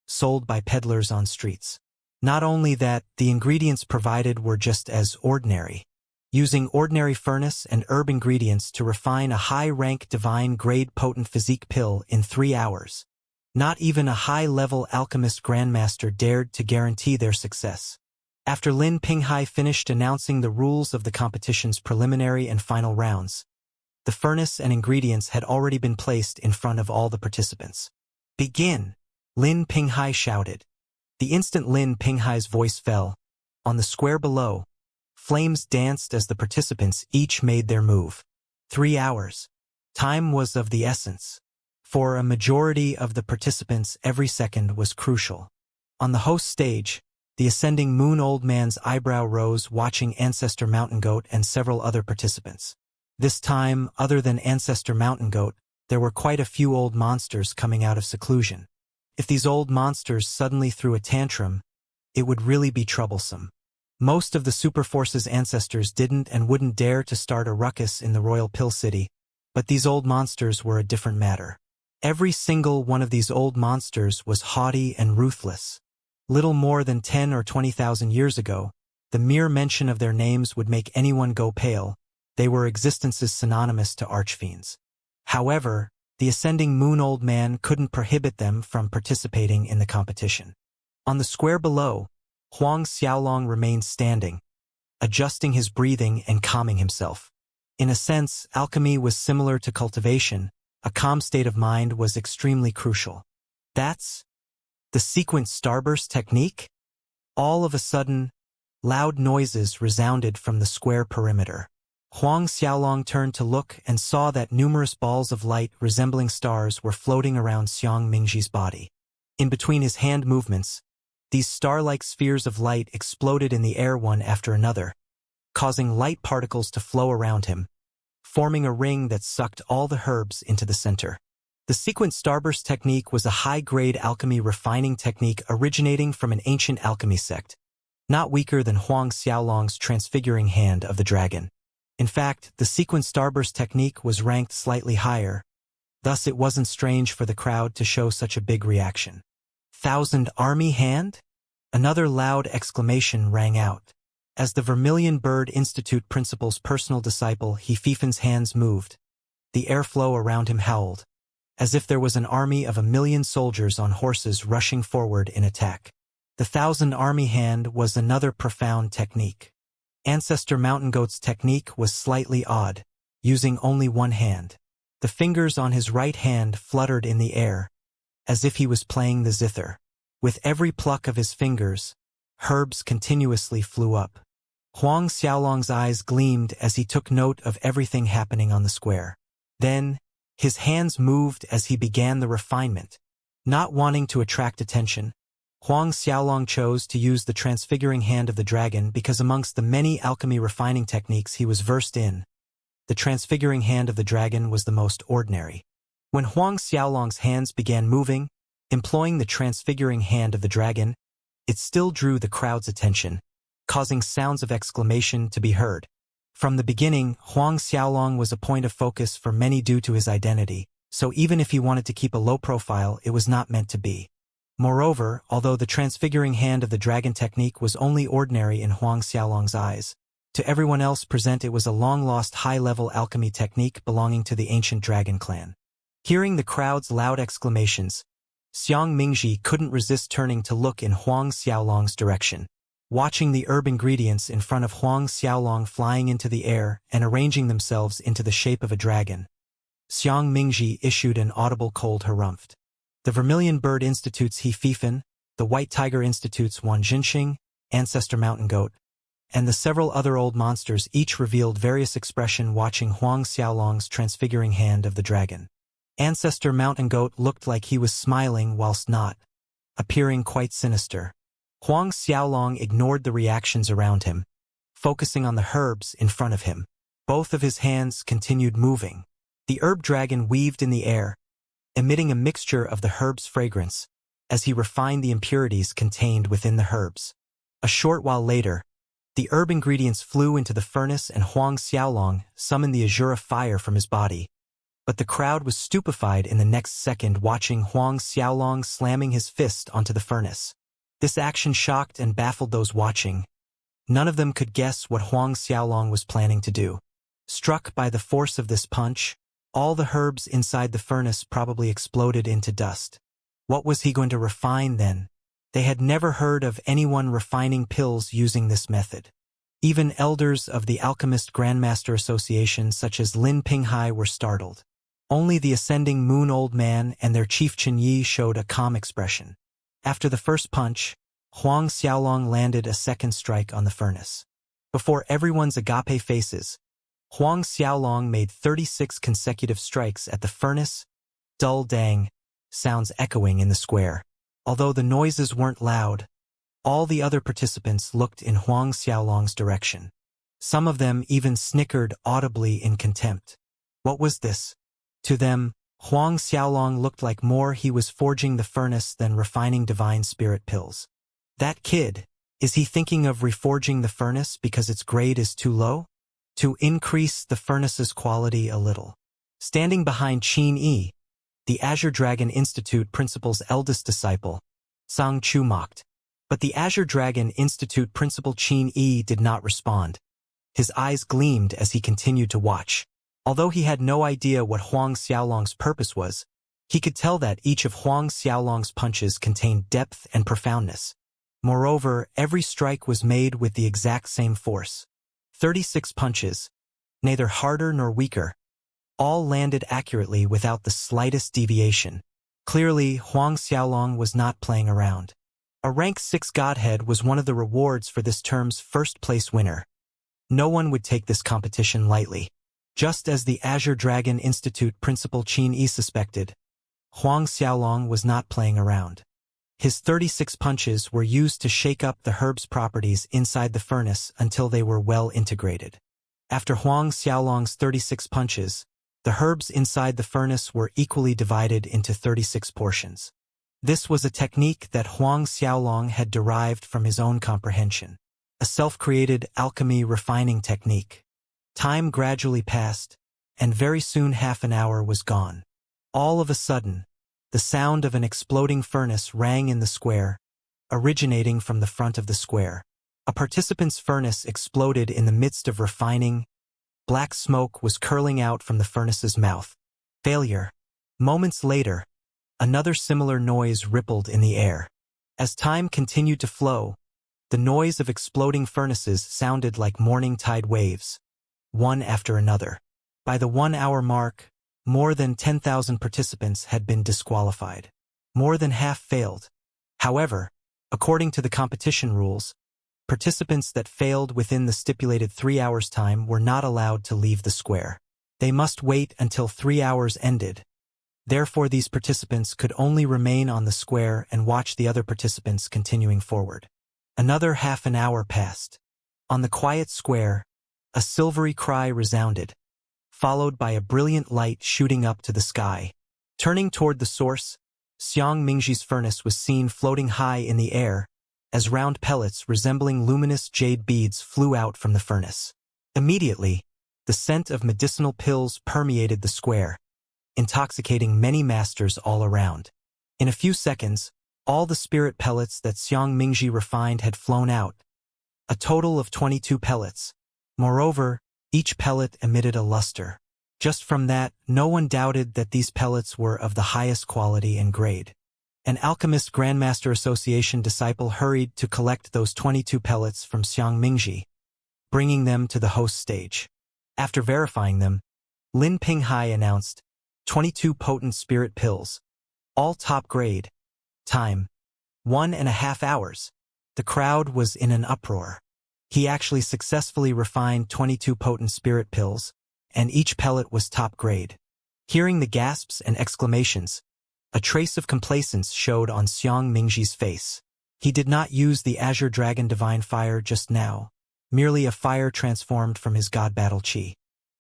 sold by peddlers on streets. Not only that, the ingredients provided were just as ordinary. Using ordinary furnace and herb ingredients to refine a high-rank divine-grade potent physique pill in 3 hours. Not even a high-level alchemist grandmaster dared to guarantee their success. After Lin Pinghai finished announcing the rules of the competition's preliminary and final rounds, the furnace and ingredients had already been placed in front of all the participants. "Begin!" Lin Pinghai shouted. The instant Lin Pinghai's voice fell, on the square below, flames danced as the participants each made their move. 3 hours. Time was of the essence. For a majority of the participants, every second was crucial. On the host stage, the ascending moon old man's eyebrow rose watching Ancestor Mountain Goat and several other participants. This time, other than Ancestor Mountain Goat, there were quite a few old monsters coming out of seclusion. If these old monsters suddenly threw a tantrum, it would really be troublesome. Most of the Superforce's ancestors didn't and wouldn't dare to start a ruckus in the Royal Pill City, but these old monsters were a different matter. Every single one of these old monsters was haughty and ruthless. Little more than 10 or 20,000 years ago, the mere mention of their names would make anyone go pale. They were existences synonymous to archfiends. However, the ascending moon old man couldn't prohibit them from participating in the competition. On the square below, Huang Xiaolong remained standing, adjusting his breathing and calming himself. In a sense, alchemy was similar to cultivation. A calm state of mind was extremely crucial. That's the sequence starburst technique? All of a sudden, loud noises resounded from the square perimeter. Huang Xiaolong turned to look and saw that numerous balls of light resembling stars were floating around Xiang Mingji's body. In between his hand movements, these star-like spheres of light exploded in the air one after another, causing light particles to flow around him, forming a ring that sucked all the herbs into the center. The sequence starburst technique was a high-grade alchemy refining technique originating from an ancient alchemy sect, not weaker than Huang Xiaolong's transfiguring hand of the dragon. In fact, the sequence starburst technique was ranked slightly higher, thus it wasn't strange for the crowd to show such a big reaction. "Thousand Army Hand?" Another loud exclamation rang out. As the Vermilion Bird Institute principal's personal disciple, He Fifen's hands moved. The airflow around him howled, as if there was an army of 1,000,000 soldiers on horses rushing forward in attack. The Thousand Army Hand was another profound technique. Ancestor Mountain Goat's technique was slightly odd, using only one hand. The fingers on his right hand fluttered in the air, as if he was playing the zither. With every pluck of his fingers, herbs continuously flew up. Huang Xiaolong's eyes gleamed as he took note of everything happening on the square. Then, his hands moved as he began the refinement. Not wanting to attract attention, Huang Xiaolong chose to use the transfiguring hand of the dragon because amongst the many alchemy refining techniques he was versed in, the transfiguring hand of the dragon was the most ordinary. When Huang Xiaolong's hands began moving, employing the transfiguring hand of the dragon, it still drew the crowd's attention, causing sounds of exclamation to be heard. From the beginning, Huang Xiaolong was a point of focus for many due to his identity, so even if he wanted to keep a low profile, it was not meant to be. Moreover, although the transfiguring hand of the dragon technique was only ordinary in Huang Xiaolong's eyes, To everyone else present, it was a long-lost high-level alchemy technique belonging to the ancient dragon clan. Hearing the crowd's loud exclamations, Xiang Mingji couldn't resist turning to look in Huang Xiaolong's direction. Watching the herb ingredients in front of Huang Xiaolong flying into the air and arranging themselves into the shape of a dragon, Xiang Mingji issued an audible cold harumph. The Vermilion Bird Institute's He Fifan, the White Tiger Institute's Wan Jinxing, Ancestor Mountain Goat, and the several other old monsters each revealed various expression watching Huang Xiaolong's transfiguring hand of the dragon. Ancestor Mountain Goat looked like he was smiling whilst not, appearing quite sinister. Huang Xiaolong ignored the reactions around him, focusing on the herbs in front of him. Both of his hands continued moving. The herb dragon weaved in the air, emitting a mixture of the herb's fragrance, as he refined the impurities contained within the herbs. A short while later, the herb ingredients flew into the furnace and Huang Xiaolong summoned the azure fire from his body. But the crowd was stupefied in the next second watching Huang Xiaolong slamming his fist onto the furnace. This action shocked and baffled those watching. None of them could guess what Huang Xiaolong was planning to do. Struck by the force of this punch, all the herbs inside the furnace probably exploded into dust. What was he going to refine then? They had never heard of anyone refining pills using this method. Even elders of the Alchemist Grandmaster Association such as Lin Pinghai were startled. Only the Ascending Moon Old Man and their chief Chen Yi showed a calm expression. After the first punch, Huang Xiaolong landed a second strike on the furnace. Before everyone's agape faces, Huang Xiaolong made 36 consecutive strikes at the furnace, dull dang, sounds echoing in the square. Although the noises weren't loud, all the other participants looked in Huang Xiaolong's direction. Some of them even snickered audibly in contempt. What was this? To them, Huang Xiaolong looked like more he was forging the furnace than refining divine spirit pills. That kid, is he thinking of reforging the furnace because its grade is too low? To increase the furnace's quality a little. Standing behind Qin Yi, the Azure Dragon Institute principal's eldest disciple, Sang Chu mocked. But the Azure Dragon Institute principal Qin Yi did not respond. His eyes gleamed as he continued to watch. Although he had no idea what Huang Xiaolong's purpose was, he could tell that each of Huang Xiaolong's punches contained depth and profoundness. Moreover, every strike was made with the exact same force. 36 punches, neither harder nor weaker, all landed accurately without the slightest deviation. Clearly, Huang Xiaolong was not playing around. A rank 6 godhead was one of the rewards for this term's first-place winner. No one would take this competition lightly. Just as the Azure Dragon Institute principal Qin Yi suspected, Huang Xiaolong was not playing around. His 36 punches were used to shake up the herb's properties inside the furnace until they were well integrated. After Huang Xiaolong's 36 punches, the herbs inside the furnace were equally divided into 36 portions. This was a technique that Huang Xiaolong had derived from his own comprehension, a self-created alchemy refining technique. Time gradually passed, and very soon half an hour was gone. All of a sudden, the sound of an exploding furnace rang in the square, originating from the front of the square. A participant's furnace exploded in the midst of refining. Black smoke was curling out from the furnace's mouth. Failure. Moments later, another similar noise rippled in the air. As time continued to flow, the noise of exploding furnaces sounded like morning tide waves, one after another. By the 1-hour mark, more than 10,000 participants had been disqualified. More than half failed. However, according to the competition rules, participants that failed within the stipulated 3 hours time were not allowed to leave the square. They must wait until 3 hours ended. Therefore, these participants could only remain on the square and watch the other participants continuing forward. Another half an hour passed. On the quiet square, a silvery cry resounded, followed by a brilliant light shooting up to the sky. Turning toward the source, Xiang Mingji's furnace was seen floating high in the air, as round pellets resembling luminous jade beads flew out from the furnace. Immediately, the scent of medicinal pills permeated the square, intoxicating many masters all around. In a few seconds, all the spirit pellets that Xiang Mingji refined had flown out, a total of 22 pellets. Moreover, each pellet emitted a luster. Just from that, no one doubted that these pellets were of the highest quality and grade. An alchemist Grandmaster Association disciple hurried to collect those 22 pellets from Xianxia, bringing them to the host stage. After verifying them, Lin Pinghai announced, 22 potent spirit pills, all top grade. Time, 1.5 hours. The crowd was in an uproar. He actually successfully refined 22 potent spirit pills, and each pellet was top grade. Hearing the gasps and exclamations, a trace of complacence showed on Xianxia's face. He did not use the Azure Dragon Divine Fire just now, merely a fire transformed from his God Battle Chi.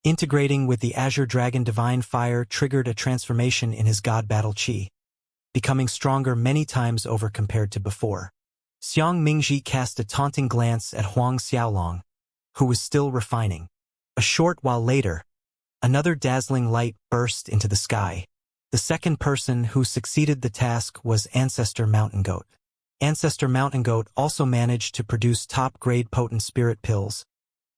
Integrating with the Azure Dragon Divine Fire triggered a transformation in his God Battle Chi, becoming stronger many times over compared to before. Xianxia cast a taunting glance at Huang Xiaolong, who was still refining. A short while later, another dazzling light burst into the sky. The second person who succeeded the task was Ancestor Mountain Goat. Ancestor Mountain Goat also managed to produce top-grade potent spirit pills,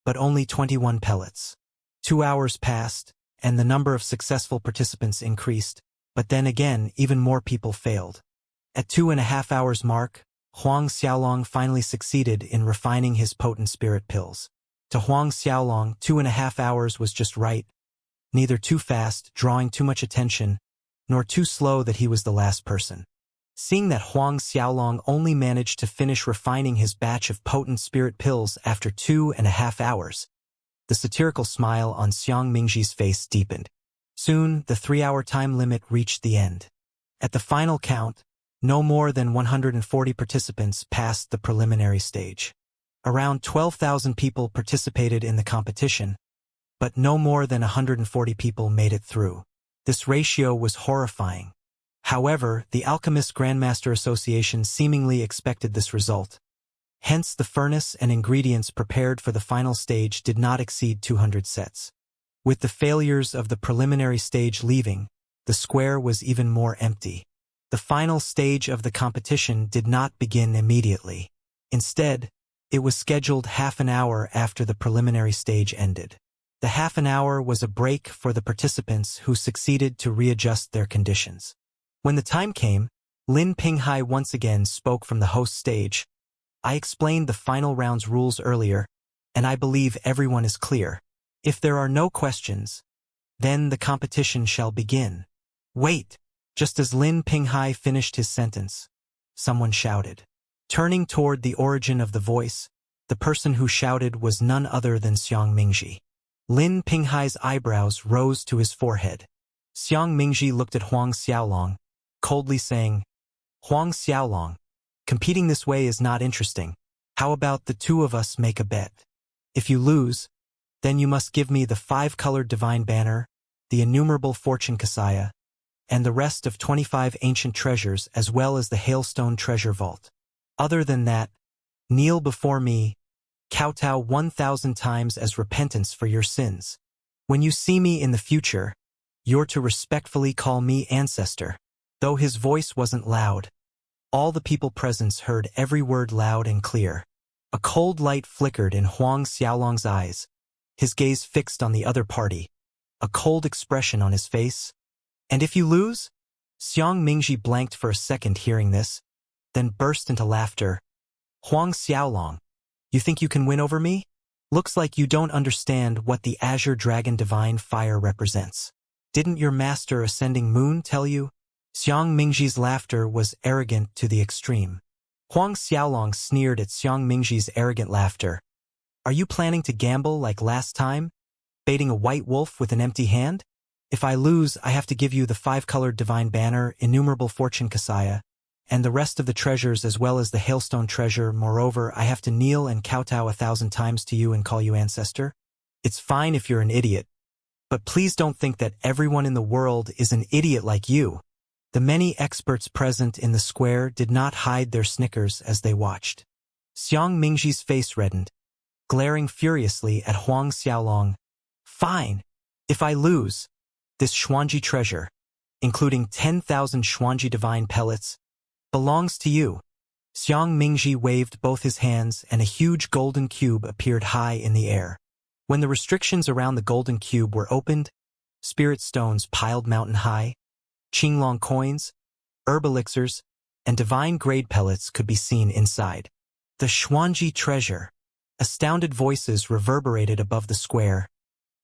but only 21 pellets. 2 hours passed, and the number of successful participants increased, but then again even more people failed. At 2.5 hours mark, Huang Xiaolong finally succeeded in refining his potent spirit pills. To Huang Xiaolong, 2.5 hours was just right, neither too fast, drawing too much attention, nor too slow that he was the last person. Seeing that Huang Xiaolong only managed to finish refining his batch of potent spirit pills after 2.5 hours, the satirical smile on Xianxia's face deepened. Soon, the 3-hour time limit reached the end. At the final count, no more than 140 participants passed the preliminary stage. Around 12,000 people participated in the competition, but no more than 140 people made it through. This ratio was horrifying. However, the Alchemist Grandmaster Association seemingly expected this result. Hence, the furnace and ingredients prepared for the final stage did not exceed 200 sets. With the failures of the preliminary stage leaving, the square was even more empty. The final stage of the competition did not begin immediately. Instead, it was scheduled half an hour after the preliminary stage ended. The half an hour was a break for the participants who succeeded to readjust their conditions. When the time came, Lin Pinghai once again spoke from the host stage. I explained the final round's rules earlier, and I believe everyone is clear. If there are no questions, then the competition shall begin. Wait! Just as Lin Pinghai finished his sentence, someone shouted. Turning toward the origin of the voice, the person who shouted was none other than Xianxia. Lin Pinghai's eyebrows rose to his forehead. Xianxia looked at Huang Xiaolong, coldly saying, Huang Xiaolong, competing this way is not interesting. How about the two of us make a bet? If you lose, then you must give me the 5-colored divine banner, the innumerable fortune kasaya, and the rest of 25 ancient treasures as well as the hailstone treasure vault. Other than that, kneel before me, kowtow 1,000 times as repentance for your sins. When you see me in the future, you're to respectfully call me ancestor. Though his voice wasn't loud, all the people present heard every word loud and clear. A cold light flickered in Huang Xiaolong's eyes, his gaze fixed on the other party, a cold expression on his face. And if you lose? Xianxia blanked for a second hearing this, then burst into laughter. Huang Xiaolong, you think you can win over me? Looks like you don't understand what the Azure Dragon Divine Fire represents. Didn't your master Ascending Moon tell you? Xianxia's laughter was arrogant to the extreme. Huang Xiaolong sneered at Xianxia's arrogant laughter. Are you planning to gamble like last time? Baiting a white wolf with an empty hand? If I lose, I have to give you the 5-colored divine banner, innumerable fortune kasaya, and the rest of the treasures as well as the hailstone treasure. Moreover, I have to kneel and kowtow 1,000 times to you and call you ancestor. It's fine if you're an idiot, but please don't think that everyone in the world is an idiot like you. The many experts present in the square did not hide their snickers as they watched. Xianxia's face reddened, glaring furiously at Huang Xiaolong. Fine. If I lose, this Xuanji treasure, including 10,000 Xuanji divine pellets, belongs to you. Xianxia waved both his hands and a huge golden cube appeared high in the air. When the restrictions around the golden cube were opened, spirit stones piled mountain high, Qinglong coins, herb elixirs, and divine grade pellets could be seen inside. The Xuanji treasure. Astounded voices reverberated above the square.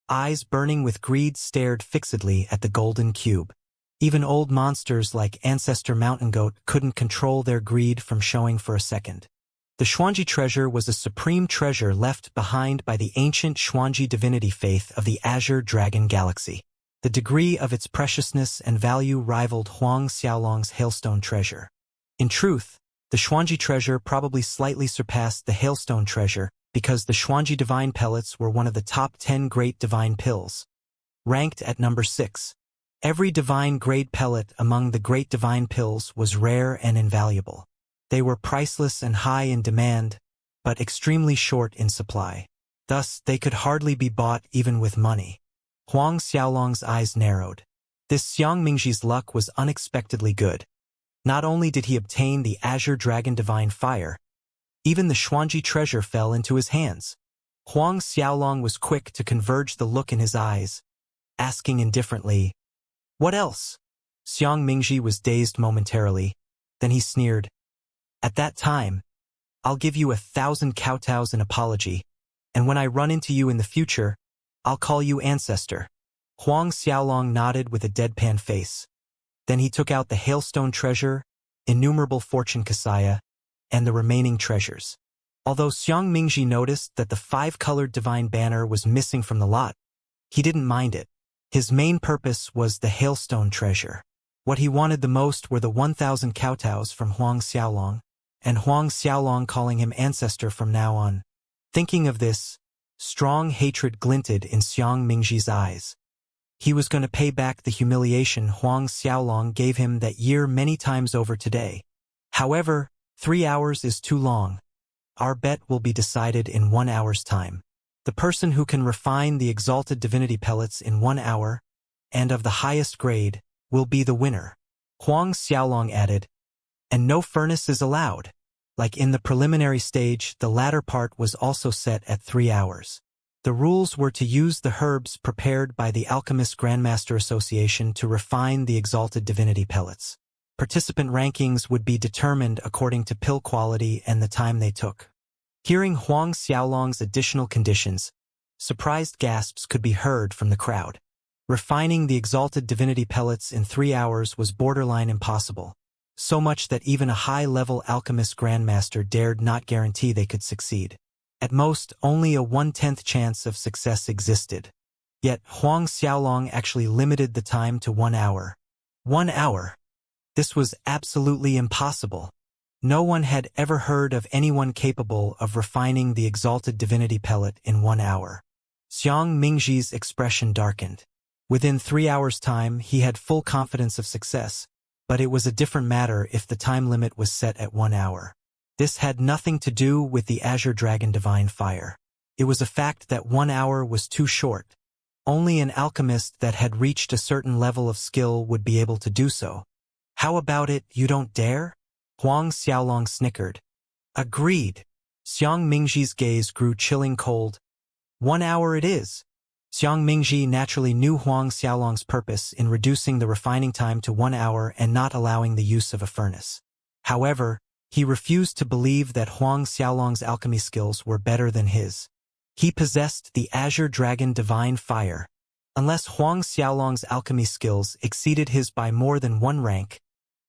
Eyes burning with greed stared fixedly at the golden cube. Even old monsters like Ancestor Mountain Goat couldn't control their greed from showing for a second. The Xuanji treasure was a supreme treasure left behind by the ancient Xuanji divinity faith of the Azure Dragon Galaxy. The degree of its preciousness and value rivaled Huang Xiaolong's Hailstone treasure. In truth, the Xuanji treasure probably slightly surpassed the Hailstone treasure because the Xuanji divine pellets were one of the top 10 great divine pills. Ranked at number 6. Every divine grade pellet among the great divine pills was rare and invaluable. They were priceless and high in demand, but extremely short in supply. Thus, they could hardly be bought even with money. Huang Xiaolong's eyes narrowed. This Xiang Mingji's luck was unexpectedly good. Not only did he obtain the Azure Dragon Divine Fire, even the Xuanji treasure fell into his hands. Huang Xiaolong was quick to converge the look in his eyes, asking indifferently, "What else?" Xiang Mingji was dazed momentarily. Then he sneered, "At that time, I'll give you 1,000 kowtows in apology, and when I run into you in the future, I'll call you Ancestor." Huang Xiaolong nodded with a deadpan face. Then he took out the Hailstone treasure, innumerable fortune kasaya, and the remaining treasures. Although Xiang Mingji noticed that the 5-colored divine banner was missing from the lot, he didn't mind it. His main purpose was the Hailstone treasure. What he wanted the most were the 1,000 kowtows from Huang Xiaolong, and Huang Xiaolong calling him Ancestor from now on. Thinking of this, strong hatred glinted in Xiang Mingji's eyes. He was going to pay back the humiliation Huang Xiaolong gave him that year many times over today. However, 3 hours is too long. Our bet will be decided in 1 hour's time. The person who can refine the exalted divinity pellets in 1 hour, and of the highest grade, will be the winner. Huang Xiaolong added, and no furnace is allowed. Like in the preliminary stage, the latter part was also set at 3 hours. The rules were to use the herbs prepared by the Alchemist Grandmaster Association to refine the exalted divinity pellets. Participant rankings would be determined according to pill quality and the time they took. Hearing Huang Xiaolong's additional conditions, surprised gasps could be heard from the crowd. Refining the exalted divinity pellets in 3 hours was borderline impossible, so much that even a high-level alchemist grandmaster dared not guarantee they could succeed. At most, only a 1/10 chance of success existed. Yet Huang Xiaolong actually limited the time to 1 hour. 1 hour! This was absolutely impossible. No one had ever heard of anyone capable of refining the exalted divinity pellet in 1 hour. Xiang Mingji's expression darkened. Within 3 hours' time, he had full confidence of success, but it was a different matter if the time limit was set at 1 hour. This had nothing to do with the Azure Dragon Divine Fire. It was a fact that 1 hour was too short. Only an alchemist that had reached a certain level of skill would be able to do so. How about it, you don't dare? Huang Xiaolong snickered. Agreed. Xiang Mingji's gaze grew chilling cold. 1 hour it is. Xiang Mingji naturally knew Huang Xiaolong's purpose in reducing the refining time to 1 hour and not allowing the use of a furnace. However, he refused to believe that Huang Xiaolong's alchemy skills were better than his. He possessed the Azure Dragon Divine Fire. Unless Huang Xiaolong's alchemy skills exceeded his by more than 1 rank,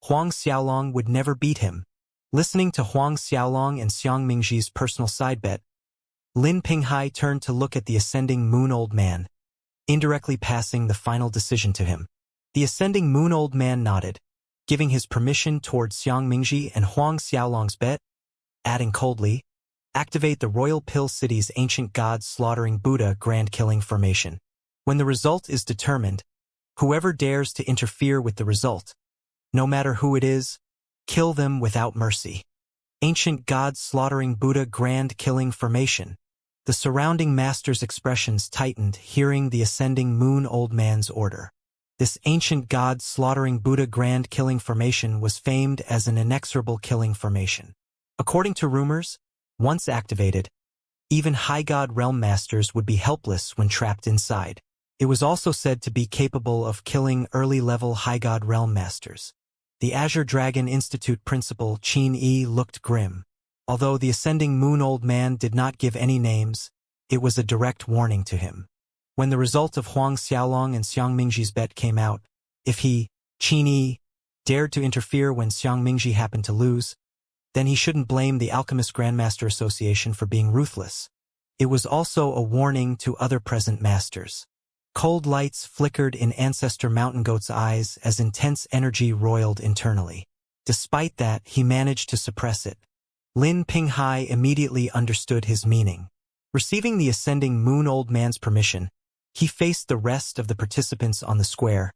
Huang Xiaolong would never beat him. Listening to Huang Xiaolong and Xiang Mingji's personal side bet, Lin Pinghai turned to look at the Ascending Moon Old Man, indirectly passing the final decision to him. The Ascending Moon Old Man nodded, giving his permission towards Xiang Mingji and Huang Xiaolong's bet, adding coldly, activate the Royal Pill City's Ancient Gods Slaughtering Buddha Grand Killing Formation. When the result is determined, whoever dares to interfere with the result, no matter who it is, kill them without mercy. Ancient Gods Slaughtering Buddha Grand Killing Formation. The surrounding master's expressions tightened, hearing the Ascending Moon Old Man's order. This Ancient Gods Slaughtering Buddha Grand Killing Formation was famed as an inexorable killing formation. According to rumors, once activated, Even high god realm masters would be helpless when trapped inside. It was also said to be capable of killing early-level high god realm masters. The Azure Dragon Institute principal Qin Yi looked grim. Although the Ascending Moon Old Man did not give any names, it was a direct warning to him. When the result of Huang Xiaolong and Xiang Mingji's bet came out, if he, Qin Yi, dared to interfere when Xiang Mingji happened to lose, then he shouldn't blame the Alchemist Grandmaster Association for being ruthless. It was also a warning to other present masters. Cold lights flickered in Ancestor Mountain Goat's eyes as intense energy roiled internally. Despite that, he managed to suppress it. Lin Pinghai immediately understood his meaning. Receiving the Ascending Moon Old Man's permission, he faced the rest of the participants on the square.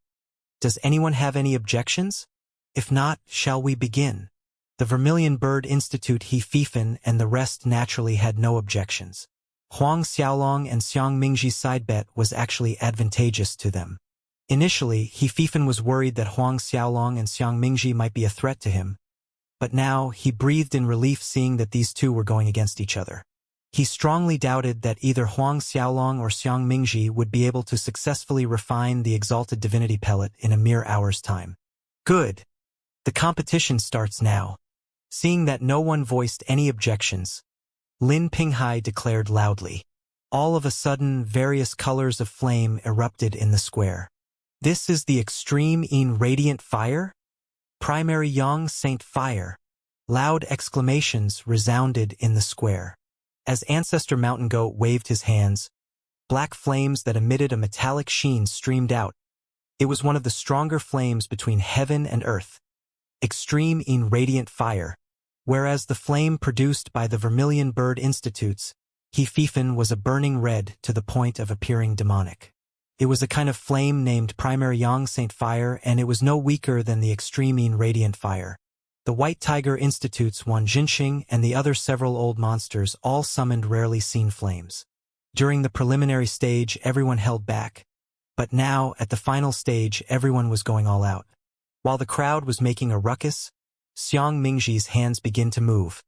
Does anyone have any objections? If not, shall we begin? The Vermilion Bird Institute He Fifan and the rest naturally had no objections. Huang Xiaolong and Xiang Mingji's side bet was actually advantageous to them. Initially, He Fifan was worried that Huang Xiaolong and Xiang Mingji might be a threat to him, but now he breathed in relief seeing that these two were going against each other. He strongly doubted that either Huang Xiaolong or Xiang Mingji would be able to successfully refine the Exalted Divinity Pellet in a mere hour's time. Good. The competition starts now. Seeing that no one voiced any objections, Lin Pinghai declared loudly. All of a sudden, various colors of flame erupted in the square. This is the Extreme In Radiant Fire? Primary Yang Saint Fire. Loud exclamations resounded in the square. As Ancestor Mountain Goat waved his hands, black flames that emitted a metallic sheen streamed out. It was one of the stronger flames between heaven and earth. Extreme In Radiant Fire. Whereas the flame produced by the Vermilion Bird Institutes, He Fifan, was a burning red to the point of appearing demonic. It was a kind of flame named Primary Yang Saint Fire, and it was no weaker than the Extreme In Radiant Fire. The White Tiger Institute's Wan Jinxing and the other several old monsters all summoned rarely seen flames. During the preliminary stage, everyone held back. But now, at the final stage, everyone was going all out. While the crowd was making a ruckus, Xiang Mingji's hands began to move.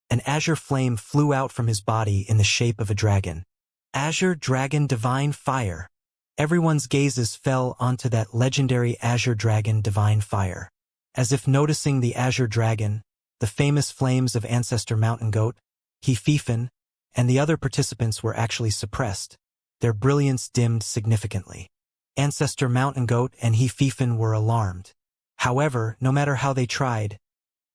An azure flame flew out from his body in the shape of a dragon. Azure Dragon Divine Fire. Everyone's gazes fell onto that legendary Azure Dragon Divine Fire. As if noticing the Azure Dragon, the famous flames of Ancestor Mountain Goat, He Fifan, and the other participants were actually suppressed. Their brilliance dimmed significantly. Ancestor Mountain Goat and He Fifan were alarmed. However, no matter how they tried,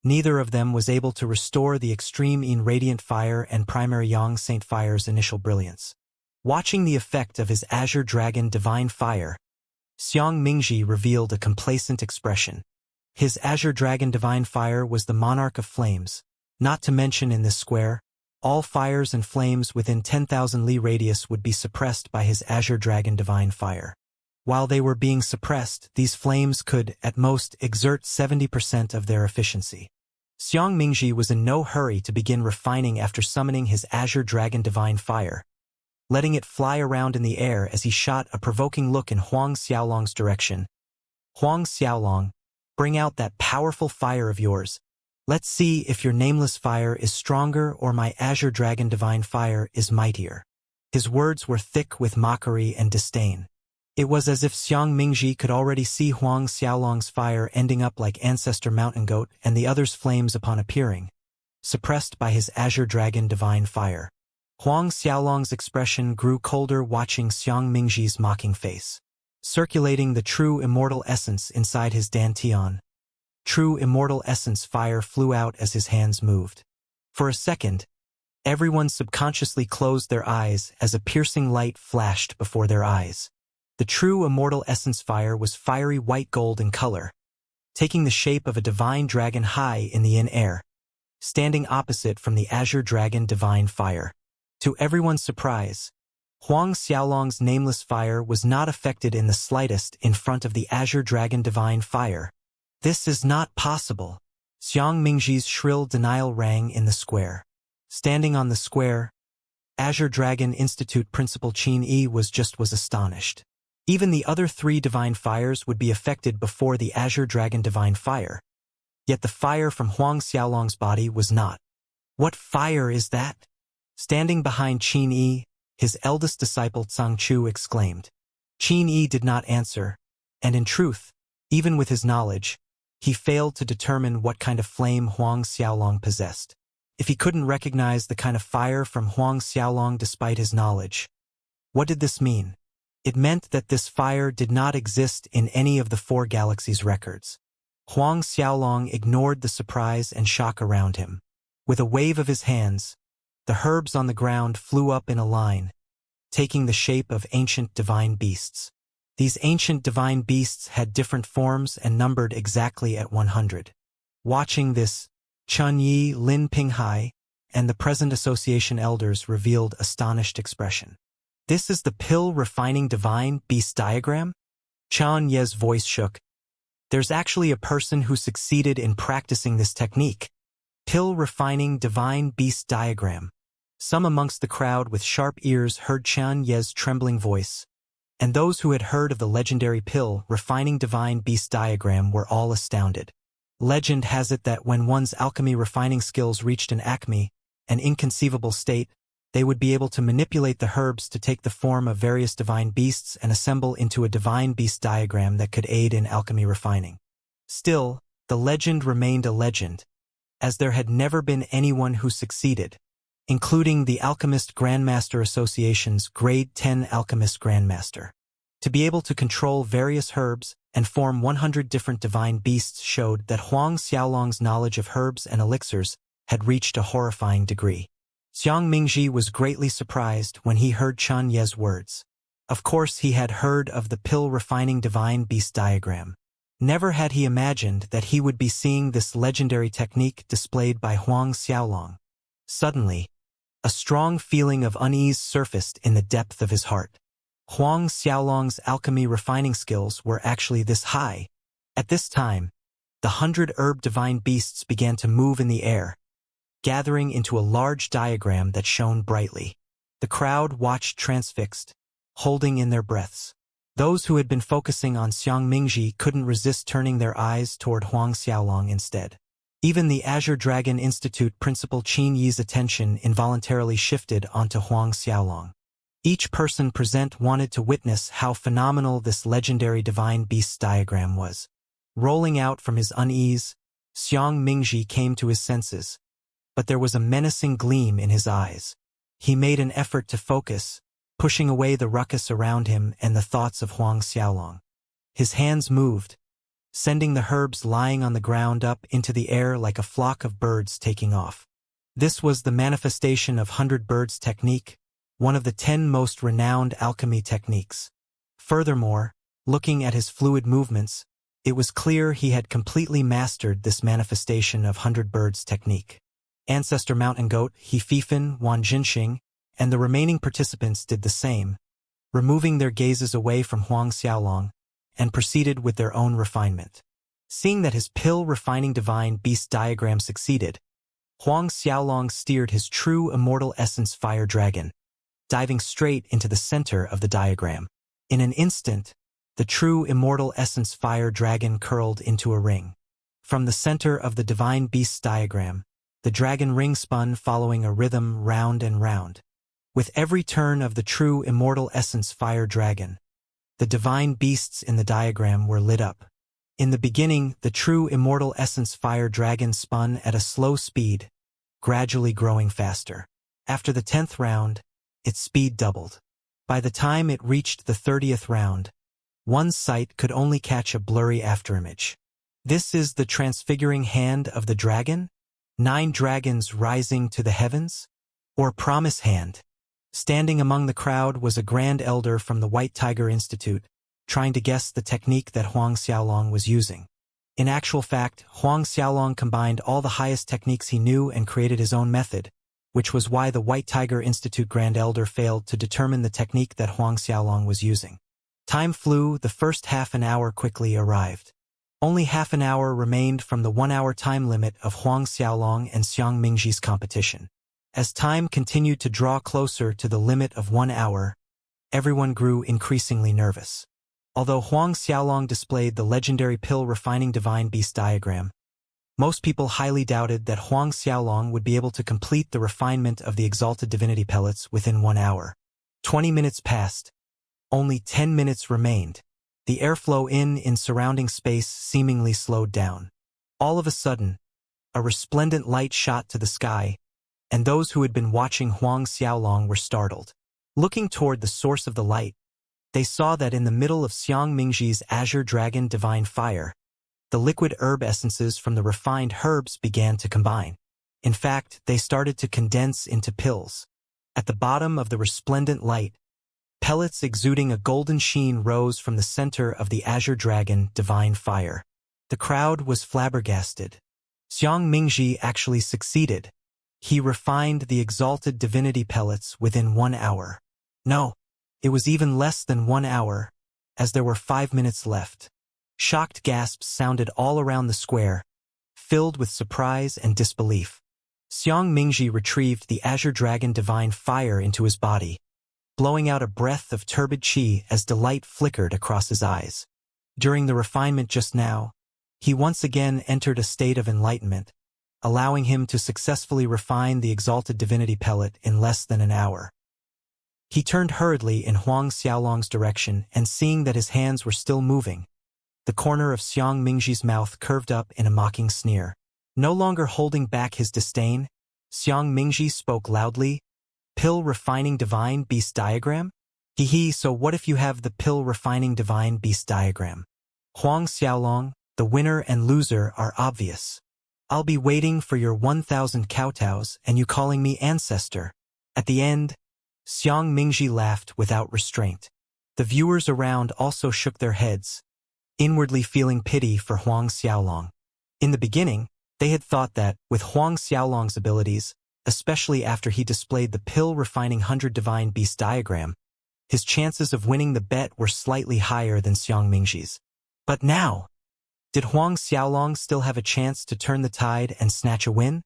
neither of them was able to restore the Extreme In Radiant Fire and Primary Yang Saint Fire's initial brilliance. Watching the effect of his Azure Dragon Divine Fire, Xiang Mingji revealed a complacent expression. His Azure Dragon Divine Fire was the monarch of flames. Not to mention in this square, all fires and flames within 10,000 li radius would be suppressed by his Azure Dragon Divine Fire. While they were being suppressed, these flames could, at most, exert 70% of their efficiency. Xiang Mingji was in no hurry to begin refining after summoning his Azure Dragon Divine Fire, letting it fly around in the air as he shot a provoking look in Huang Xiaolong's direction. Huang Xiaolong, bring out that powerful fire of yours. Let's see if your nameless fire is stronger or my Azure Dragon Divine Fire is mightier. His words were thick with mockery and disdain. It was as if Xiang Mingji could already see Huang Xiaolong's fire ending up like Ancestor Mountain Goat and the other's flames upon appearing, suppressed by his Azure Dragon Divine Fire. Huang Xiaolong's expression grew colder watching Xiang Mingji's mocking face. Circulating the true immortal essence inside his dantian. True immortal essence fire flew out as his hands moved. For a second, everyone subconsciously closed their eyes as a piercing light flashed before their eyes. The true immortal essence fire was fiery white gold in color, taking the shape of a divine dragon high in the in-air, standing opposite from the Azure Dragon Divine Fire. To everyone's surprise, Huang Xiaolong's nameless fire was not affected in the slightest in front of the Azure Dragon Divine Fire. This is not possible. Xiang Mingji's shrill denial rang in the square. Standing on the square, Azure Dragon Institute Principal Qin Yi was astonished. Even the other three divine fires would be affected before the Azure Dragon Divine Fire. Yet the fire from Huang Xiaolong's body was not. What fire is that? Standing behind Qin Yi, his eldest disciple Zhang Chu exclaimed. Qin Yi did not answer, and in truth, even with his knowledge, he failed to determine what kind of flame Huang Xiaolong possessed. If he couldn't recognize the kind of fire from Huang Xiaolong despite his knowledge, what did this mean? It meant that this fire did not exist in any of the 4 galaxies' records. Huang Xiaolong ignored the surprise and shock around him. With a wave of his hands, the herbs on the ground flew up in a line, taking the shape of ancient divine beasts. These ancient divine beasts had different forms and numbered exactly at 100. Watching this, Chun Yi, Lin Pinghai, and the present association elders revealed astonished expression. This is the pill refining divine beast diagram? Chan Ye's voice shook. There's actually a person who succeeded in practicing this technique. Pill refining divine beast diagram. Some amongst the crowd with sharp ears heard Chan Ye's trembling voice, and those who had heard of the legendary pill refining divine beast diagram were all astounded. Legend has it that when one's alchemy refining skills reached an acme, an inconceivable state, they would be able to manipulate the herbs to take the form of various divine beasts and assemble into a divine beast diagram that could aid in alchemy refining. Still, the legend remained a legend, as there had never been anyone who succeeded, including the Alchemist Grandmaster Association's Grade 10 Alchemist Grandmaster. To be able to control various herbs and form 100 different divine beasts showed that Huang Xiaolong's knowledge of herbs and elixirs had reached a horrifying degree. Xiang Mingji was greatly surprised when he heard Chan Ye's words. Of course he had heard of the pill-refining divine beast diagram. Never had he imagined that he would be seeing this legendary technique displayed by Huang Xiaolong. Suddenly, a strong feeling of unease surfaced in the depth of his heart. Huang Xiaolong's alchemy refining skills were actually this high. At this time, the 100 herb divine beasts began to move in the air, gathering into a large diagram that shone brightly. The crowd watched transfixed, holding in their breaths. Those who had been focusing on Xiang Mingji couldn't resist turning their eyes toward Huang Xiaolong instead. Even the Azure Dragon Institute principal Qin Yi's attention involuntarily shifted onto Huang Xiaolong. Each person present wanted to witness how phenomenal this legendary divine beasts diagram was. Rolling out from his unease, Xiang Mingji came to his senses, but there was a menacing gleam in his eyes. He made an effort to focus, pushing away the ruckus around him and the thoughts of Huang Xiaolong. His hands moved, sending the herbs lying on the ground up into the air like a flock of birds taking off. This was the manifestation of 100 birds technique, one of the 10 most renowned alchemy techniques. Furthermore, looking at his fluid movements, it was clear he had completely mastered this manifestation of 100 birds technique. Ancestor Mountain Goat, He Fifan, Wan Jinxing, and the remaining participants did the same, removing their gazes away from Huang Xiaolong, and proceeded with their own refinement. Seeing that his pill-refining divine beast diagram succeeded, Huang Xiaolong steered his true immortal essence fire dragon, diving straight into the center of the diagram. In an instant, the true immortal essence fire dragon curled into a ring. From the center of the divine beast's diagram, the dragon ring spun following a rhythm round and round. With every turn of the true immortal essence fire dragon, the divine beasts in the diagram were lit up. In the beginning, the true immortal essence fire dragon spun at a slow speed, gradually growing faster. After the 10th round, its speed doubled. By the time it reached the 30th round, one's sight could only catch a blurry afterimage. This is the transfiguring hand of the dragon? 9 dragons rising to the heavens? Or promise hand? Standing among the crowd was a grand elder from the White Tiger Institute, trying to guess the technique that Huang Xiaolong was using. In actual fact, Huang Xiaolong combined all the highest techniques he knew and created his own method, which was why the White Tiger Institute Grand Elder failed to determine the technique that Huang Xiaolong was using. Time flew, the first half an hour quickly arrived. Only half an hour remained from the 1-hour time limit of Huang Xiaolong and Xiang Mingji's competition. As time continued to draw closer to the limit of 1 hour, everyone grew increasingly nervous. Although Huang Xiaolong displayed the legendary pill-refining divine beast diagram, Most people highly doubted that Huang Xiaolong would be able to complete the refinement of the exalted divinity pellets within 1 hour. 20 minutes passed. Only 10 minutes remained. The airflow in surrounding space seemingly slowed down. All of a sudden, a resplendent light shot to the sky, and those who had been watching Huang Xiaolong were startled. Looking toward the source of the light, they saw that in the middle of Xiang Mingji's azure dragon divine fire, the liquid herb essences from the refined herbs began to combine. In fact, they started to condense into pills. At the bottom of the resplendent light, pellets exuding a golden sheen rose from the center of the azure dragon divine fire. The crowd was flabbergasted. Xiang Mingji actually succeeded. He refined the exalted divinity pellets within 1 hour. No, it was even less than 1 hour, as there were 5 minutes left. Shocked gasps sounded all around the square, filled with surprise and disbelief. Xiang Mingji retrieved the azure dragon divine fire into his body, blowing out a breath of turbid qi as delight flickered across his eyes. During the refinement just now, he once again entered a state of enlightenment, allowing him to successfully refine the exalted divinity pellet in less than an hour. He turned hurriedly in Huang Xiaolong's direction, and seeing that his hands were still moving, the corner of Xiang Mingji's mouth curved up in a mocking sneer. No longer holding back his disdain, Xiang Mingji spoke loudly. Pill refining divine beast diagram? Hee, so what if you have the pill refining divine beast diagram? Huang Xiaolong, the winner and loser are obvious. I'll be waiting for your 1,000 kowtows and you calling me ancestor. At the end, Xiang Mingji laughed without restraint. The viewers around also shook their heads, inwardly feeling pity for Huang Xiaolong. In the beginning, they had thought that, with Huang Xiaolong's abilities, especially after he displayed the pill refining 100 divine beast diagram, his chances of winning the bet were slightly higher than Xiang Mingji's. But now, did Huang Xiaolong still have a chance to turn the tide and snatch a win?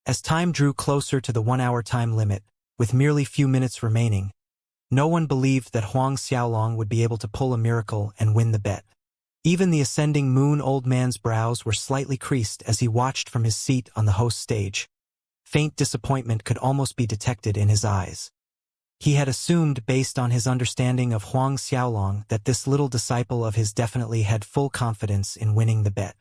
As time drew closer to the 1-hour time limit, with merely few minutes remaining, no one believed that Huang Xiaolong would be able to pull a miracle and win the bet. Even the ascending moon old man's brows were slightly creased as he watched from his seat on the host stage. Faint disappointment could almost be detected in his eyes. He had assumed, based on his understanding of Huang Xiaolong, that this little disciple of his definitely had full confidence in winning the bet.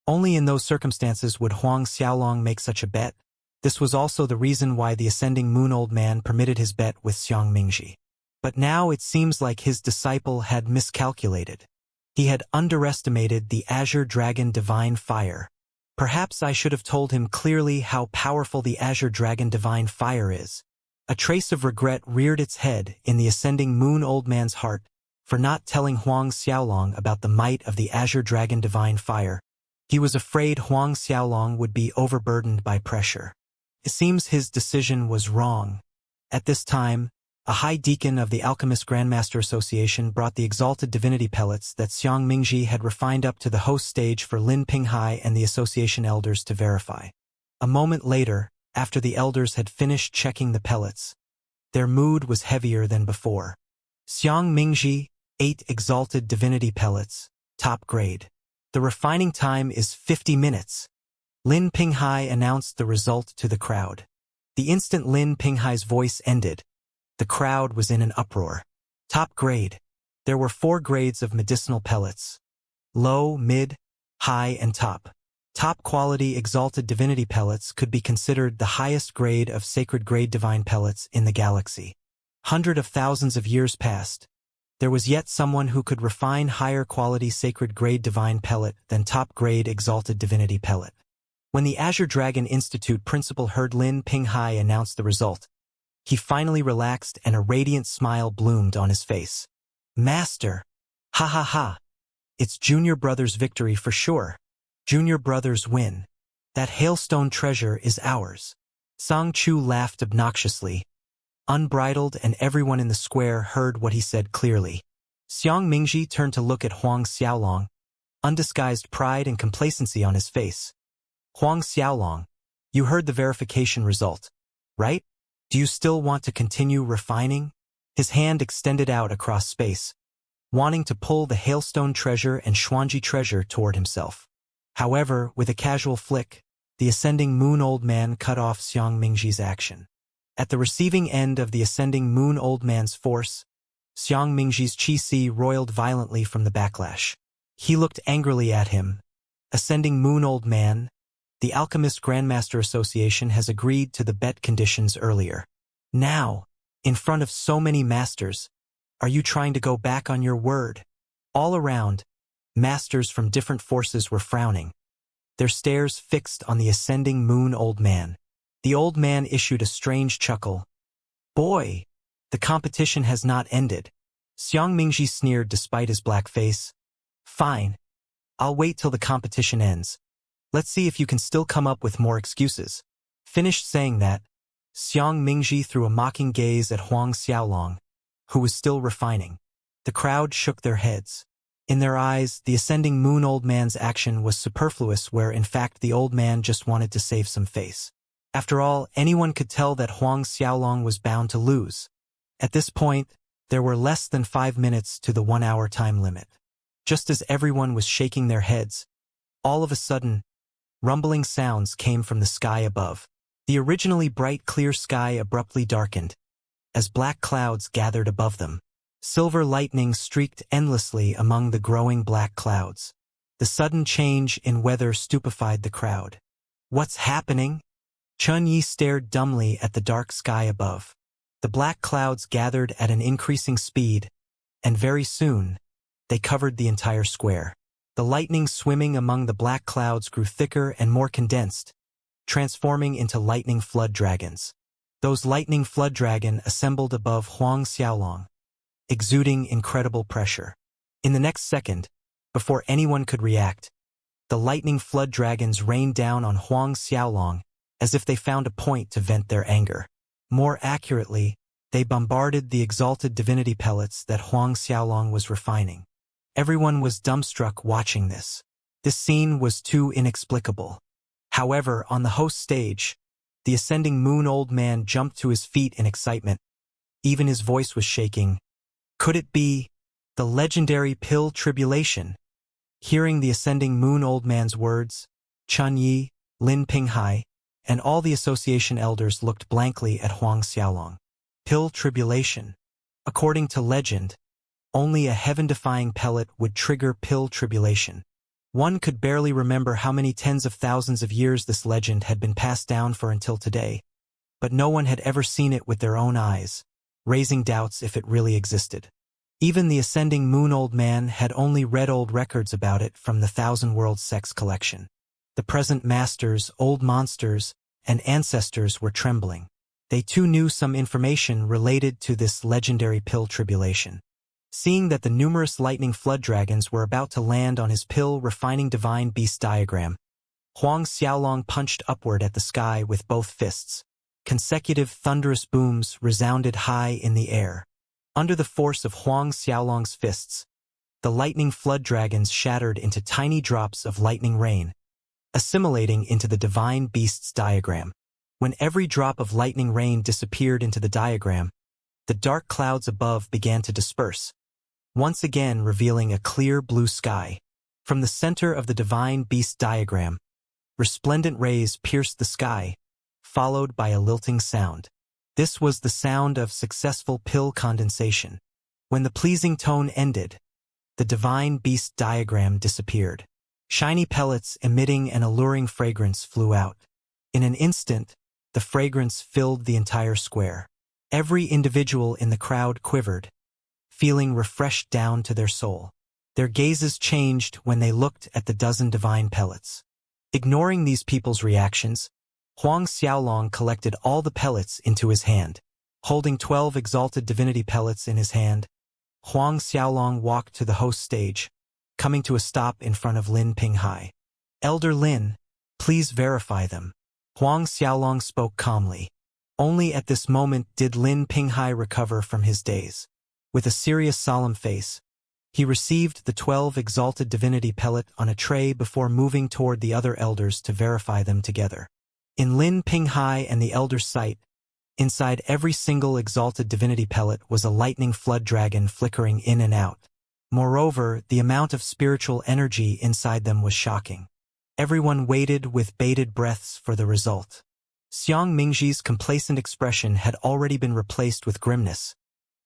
Only in those circumstances would Huang Xiaolong make such a bet. This was also the reason why the ascending moon old man permitted his bet with Xiang Mingji. But now it seems like his disciple had miscalculated. He had underestimated the azure dragon divine fire. Perhaps I should have told him clearly how powerful the azure dragon divine fire is. A trace of regret reared its head in the ascending moon old man's heart for not telling Huang Xiaolong about the might of the azure dragon divine fire. He was afraid Huang Xiaolong would be overburdened by pressure. It seems his decision was wrong. At this time, a high deacon of the Alchemist Grandmaster Association brought the exalted divinity pellets that Xiang Mingji had refined up to the host stage for Lin Pinghai and the association elders to verify. A moment later, after the elders had finished checking the pellets, their mood was heavier than before. Xiang Mingji, 8 exalted divinity pellets, top grade. The refining time is 50 minutes. Lin Pinghai announced the result to the crowd. The instant Lin Pinghai's voice ended, the crowd was in an uproar. Top grade. There were 4 grades of medicinal pellets: low, mid, high, and top. Top quality exalted divinity pellets could be considered the highest grade of sacred grade divine pellets in the galaxy. Hundreds of thousands of years passed. There was yet someone who could refine higher quality sacred grade divine pellet than top grade exalted divinity pellet. When the Azure Dragon Institute principal heard Lin Pinghai announce the result, he finally relaxed and a radiant smile bloomed on his face. Master! Ha ha ha! It's Junior Brothers' victory for sure. Junior Brothers win. That hailstone treasure is ours. Sang Chu laughed obnoxiously, unbridled, and everyone in the square heard what he said clearly. Xiang Mingji turned to look at Huang Xiaolong, undisguised pride and complacency on his face. Huang Xiaolong, you heard the verification result, right? Do you still want to continue refining? His hand extended out across space, wanting to pull the hailstone treasure and Xuanji treasure toward himself. However, with a casual flick, the ascending moon old man cut off Xiang Mingji's action. At the receiving end of the ascending moon old man's force, Xiang Mingji's qi roiled violently from the backlash. He looked angrily at him. Ascending moon old man, the Alchemist Grandmaster Association has agreed to the bet conditions earlier. Now, in front of so many masters, are you trying to go back on your word? All around, masters from different forces were frowning, their stares fixed on the ascending moon old man. The old man issued a strange chuckle. Boy, the competition has not ended. Xiang Mingji sneered despite his black face. Fine. I'll wait till the competition ends. Let's see if you can still come up with more excuses. Finished saying that, Xiang Mingji threw a mocking gaze at Huang Xiaolong, who was still refining. The crowd shook their heads. In their eyes, the ascending moon old man's action was superfluous where in fact the old man just wanted to save some face. After all, anyone could tell that Huang Xiaolong was bound to lose. At this point, there were less than 5 minutes to the 1-hour time limit. Just as everyone was shaking their heads, all of a sudden, rumbling sounds came from the sky above. The originally bright clear sky abruptly darkened, as black clouds gathered above them. Silver lightning streaked endlessly among the growing black clouds. The sudden change in weather stupefied the crowd. What's happening? Chun Yi stared dumbly at the dark sky above. The black clouds gathered at an increasing speed, and very soon, they covered the entire square. The lightning swimming among the black clouds grew thicker and more condensed, transforming into lightning flood dragons. Those lightning flood dragon assembled above Huang Xiaolong, exuding incredible pressure. In the next second, before anyone could react, the lightning flood dragons rained down on Huang Xiaolong as if they found a point to vent their anger. More accurately, they bombarded the exalted divinity pellets that Huang Xiaolong was refining. Everyone was dumbstruck watching this. This scene was too inexplicable. However, on the host stage, the ascending moon old man jumped to his feet in excitement. Even his voice was shaking. Could it be the legendary pill tribulation? Hearing the ascending moon old man's words, Chun Yi, Lin Pinghai, and all the association elders looked blankly at Huang Xiaolong. Pill tribulation. According to legend, only a heaven-defying pellet would trigger pill tribulation. One could barely remember how many tens of thousands of years this legend had been passed down for until today, but no one had ever seen it with their own eyes, raising doubts if it really existed. Even the ascending moon old man had only read old records about it from the Thousand Worlds Sex collection. The present masters, old monsters, and ancestors were trembling. They too knew some information related to this legendary pill tribulation. Seeing that the numerous lightning flood dragons were about to land on his pill refining divine beast diagram, Huang Xiaolong punched upward at the sky with both fists. Consecutive thunderous booms resounded high in the air. Under the force of Huang Xiaolong's fists, the lightning flood dragons shattered into tiny drops of lightning rain, assimilating into the divine beast's diagram. When every drop of lightning rain disappeared into the diagram, the dark clouds above began to disperse, once again revealing a clear blue sky. From the center of the divine beast diagram, resplendent rays pierced the sky, followed by a lilting sound. This was the sound of successful pill condensation. When the pleasing tone ended, the divine beast diagram disappeared. Shiny pellets emitting an alluring fragrance flew out. In an instant, the fragrance filled the entire square. Every individual in the crowd quivered, feeling refreshed down to their soul. Their gazes changed when they looked at the dozen divine pellets. Ignoring these people's reactions, Huang Xiaolong collected all the pellets into his hand. Holding 12 exalted divinity pellets in his hand, Huang Xiaolong walked to the host stage, coming to a stop in front of Lin Pinghai. Elder Lin, please verify them. Huang Xiaolong spoke calmly. Only at this moment did Lin Pinghai recover from his daze. With a serious solemn face, he received the 12 exalted divinity pellet on a tray before moving toward the other elders to verify them together. In Lin Pinghai and the elders' sight, inside every single exalted divinity pellet was a lightning flood dragon flickering in and out. Moreover, the amount of spiritual energy inside them was shocking. Everyone waited with bated breaths for the result. Xiang Mingji's complacent expression had already been replaced with grimness.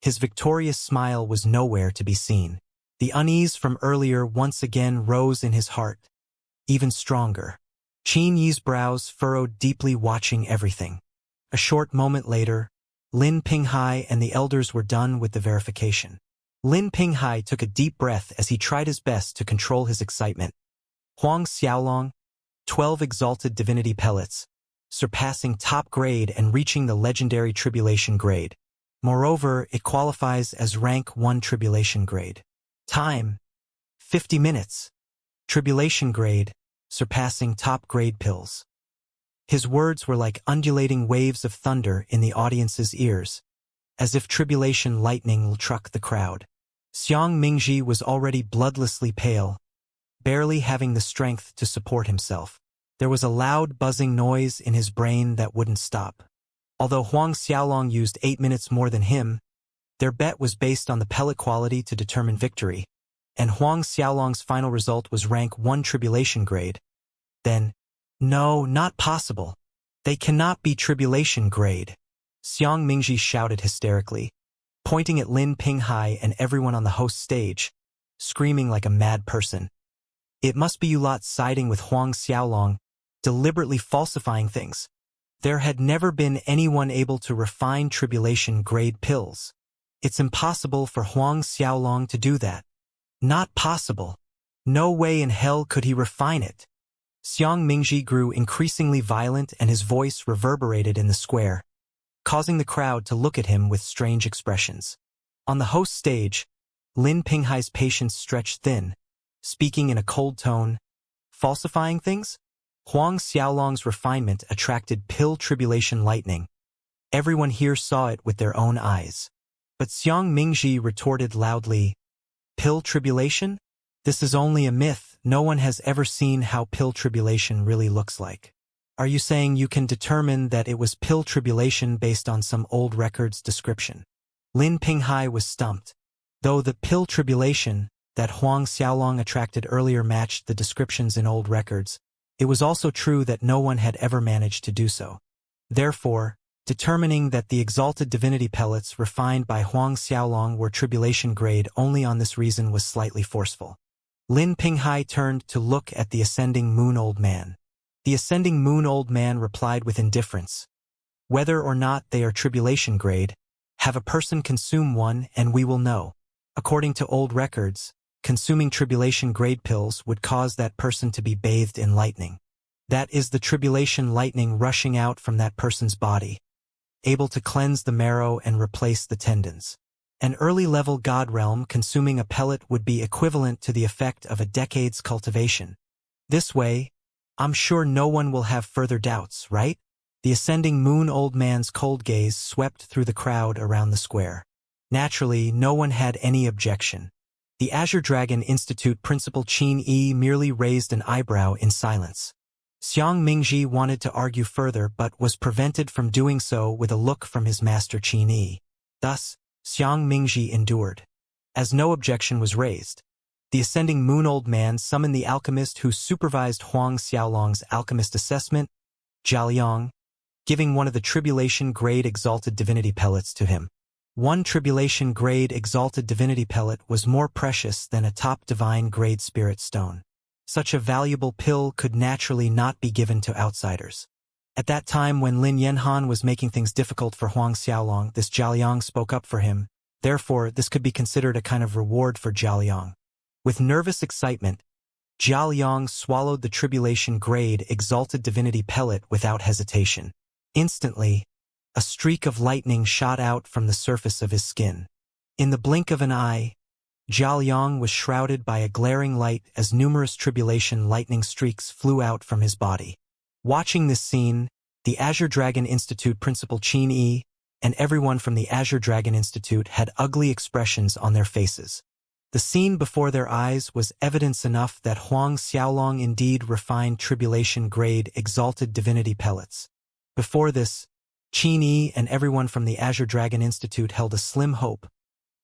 His victorious smile was nowhere to be seen. The unease from earlier once again rose in his heart, even stronger. Qin Yi's brows furrowed deeply, watching everything. A short moment later, Lin Pinghai and the elders were done with the verification. Lin Pinghai took a deep breath as he tried his best to control his excitement. Huang Xiaolong, 12 exalted divinity pellets, surpassing top grade and reaching the legendary tribulation grade. Moreover, it qualifies as rank 1 tribulation grade. Time: 50 minutes. Tribulation grade, surpassing top grade pills. His words were like undulating waves of thunder in the audience's ears, as if tribulation lightning struck the crowd. Xiang Mingji was already bloodlessly pale, barely having the strength to support himself. There was a loud buzzing noise in his brain that wouldn't stop. Although Huang Xiaolong used 8 minutes more than him, their bet was based on the pellet quality to determine victory, and Huang Xiaolong's final result was rank 1 tribulation grade. Then, no, not possible. They cannot be tribulation grade. Xiang Mingji shouted hysterically, pointing at Lin Pinghai and everyone on the host stage, screaming like a mad person. It must be you lot siding with Huang Xiaolong, deliberately falsifying things. There had never been anyone able to refine tribulation grade pills. It's impossible for Huang Xiaolong to do that. Not possible. No way in hell could he refine it. Xiang Mingji grew increasingly violent and his voice reverberated in the square, causing the crowd to look at him with strange expressions. On the host stage, Lin Pinghai's patience stretched thin, speaking in a cold tone. Falsifying things? Huang Xiaolong's refinement attracted pill tribulation lightning. Everyone here saw it with their own eyes. But Xiang Mingji retorted loudly, "Pill tribulation? This is only a myth. No one has ever seen how pill tribulation really looks like. Are you saying you can determine that it was pill tribulation based on some old record's description?" Lin Pinghai was stumped. Though the pill tribulation that Huang Xiaolong attracted earlier matched the descriptions in old records, it was also true that no one had ever managed to do so. Therefore, determining that the exalted divinity pellets refined by Huang Xiaolong were tribulation grade only on this reason was slightly forceful. Lin Pinghai turned to look at the ascending moon old man. The ascending moon old man replied with indifference. "Whether or not they are tribulation grade, have a person consume one and we will know. According to old records, consuming tribulation grade pills would cause that person to be bathed in lightning. That is the tribulation lightning rushing out from that person's body, able to cleanse the marrow and replace the tendons. An early-level god realm consuming a pellet would be equivalent to the effect of a decade's cultivation. This way, I'm sure no one will have further doubts, right?" The ascending moon old man's cold gaze swept through the crowd around the square. Naturally, no one had any objection. The Azure Dragon Institute principal Qin Yi merely raised an eyebrow in silence. Xiang Mingji wanted to argue further but was prevented from doing so with a look from his master Qin Yi. Thus, Xiang Mingji endured. As no objection was raised, the ascending moon old man summoned the alchemist who supervised Huang Xiaolong's alchemist assessment, Jialiang, giving one of the tribulation grade exalted divinity pellets to him. 1 tribulation grade exalted divinity pellet was more precious than a top divine grade spirit stone. Such a valuable pill could naturally not be given to outsiders. At that time when Lin Yanhan was making things difficult for Huang Xiaolong, this Jialiang spoke up for him. Therefore, this could be considered a kind of reward for Jialiang. With nervous excitement, Jialiang swallowed the tribulation grade exalted divinity pellet without hesitation. Instantly, a streak of lightning shot out from the surface of his skin. In the blink of an eye, Jialiang was shrouded by a glaring light as numerous tribulation lightning streaks flew out from his body. Watching this scene, the Azure Dragon Institute principal Qin Yi and everyone from the Azure Dragon Institute had ugly expressions on their faces. The scene before their eyes was evidence enough that Huang Xiaolong indeed refined tribulation-grade exalted divinity pellets. Before this, Qin Yi and everyone from the Azure Dragon Institute held a slim hope,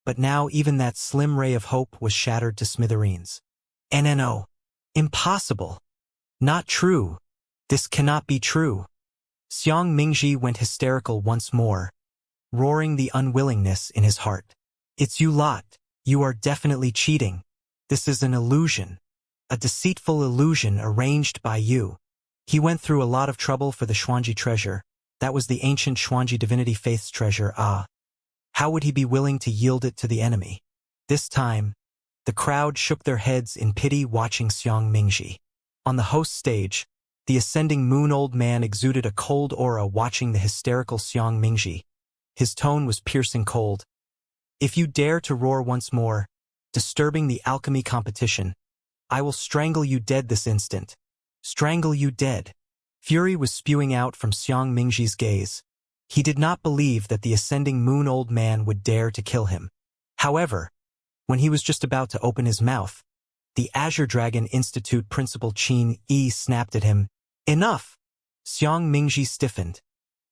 but now even that slim ray of hope was shattered to smithereens. NNO. Impossible. Not true. This cannot be true. Xiang Mingji went hysterical once more, roaring the unwillingness in his heart. It's you lot. You are definitely cheating. This is an illusion. A deceitful illusion arranged by you. He went through a lot of trouble for the Xuanji treasure. That was the ancient Xuanji divinity faith's treasure. How would he be willing to yield it to the enemy? This time, the crowd shook their heads in pity watching Xiang Mingji. On the host stage, the ascending moon old man exuded a cold aura watching the hysterical Xiang Mingji. His tone was piercing cold. If you dare to roar once more, disturbing the alchemy competition, I will strangle you dead this instant. Strangle you dead. Fury was spewing out from Xiang Mingji's gaze. He did not believe that the ascending moon old man would dare to kill him. However, when he was just about to open his mouth, the Azure Dragon Institute principal Qin Yi snapped at him. Enough! Xiang Mingji stiffened,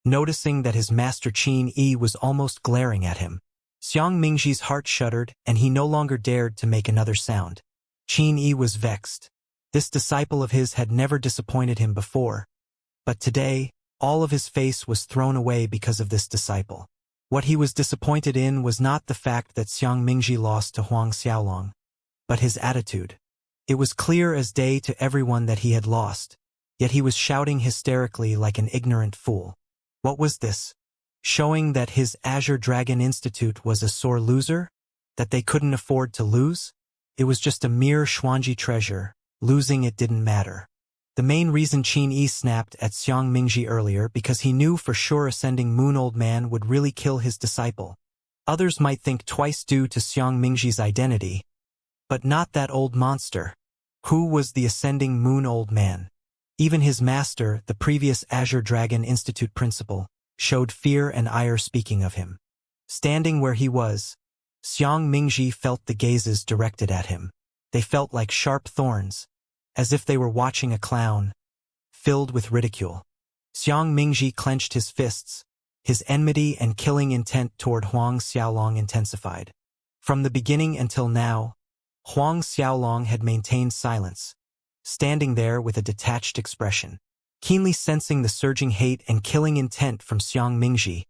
noticing that his master Qin Yi was almost glaring at him. Xiang Mingji's heart shuddered, and he no longer dared to make another sound. Qin Yi was vexed. This disciple of his had never disappointed him before. But today, all of his face was thrown away because of this disciple. What he was disappointed in was not the fact that Xiang Mingji lost to Huang Xiaolong, but his attitude. It was clear as day to everyone that he had lost, yet he was shouting hysterically like an ignorant fool. What was this? Showing that his Azure Dragon Institute was a sore loser? That they couldn't afford to lose? It was just a mere Xuanji treasure. Losing it didn't matter. The main reason Qin Yi snapped at Xiang Mingji earlier because he knew for sure ascending moon old man would really kill his disciple. Others might think twice due to Xiang Mingji's identity, but not that old monster. Who was the ascending moon old man? Even his master, the previous Azure Dragon Institute principal, showed fear and ire speaking of him. Standing where he was, Xiang Mingji felt the gazes directed at him. They felt like sharp thorns, as if they were watching a clown, filled with ridicule. Xiang Mingji clenched his fists. His enmity and killing intent toward Huang Xiaolong intensified. From the beginning until now, Huang Xiaolong had maintained silence, standing there with a detached expression. Keenly sensing the surging hate and killing intent from Xiang Mingji,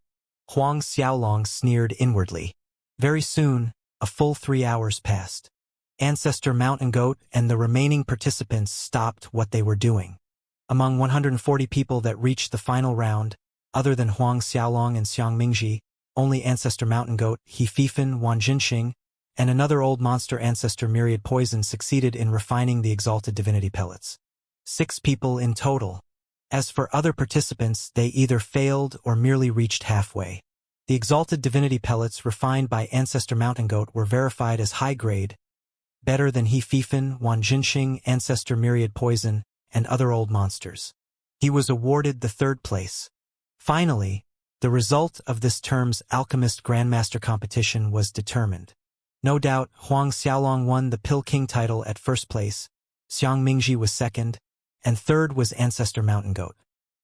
Huang Xiaolong sneered inwardly. Very soon, a full 3 hours passed. Ancestor Mountain Goat and the remaining participants stopped what they were doing. Among 140 people that reached the final round, other than Huang Xiaolong and Xiang Mingji, only Ancestor Mountain Goat, He Fifan, Wan Jinxing, and another old monster Ancestor Myriad Poison succeeded in refining the exalted divinity pellets. 6 people in total. As for other participants, they either failed or merely reached halfway. The exalted divinity pellets refined by Ancestor Mountain Goat were verified as high-grade, better than He Fifan, Wan Jinxing, Ancestor Myriad Poison, and other old monsters. He was awarded the 3rd place. Finally, the result of this term's Alchemist Grandmaster competition was determined. No doubt, Huang Xiaolong won the Pill King title at 1st place, Xiang Mingji was 2nd, and 3rd was Ancestor Mountain Goat.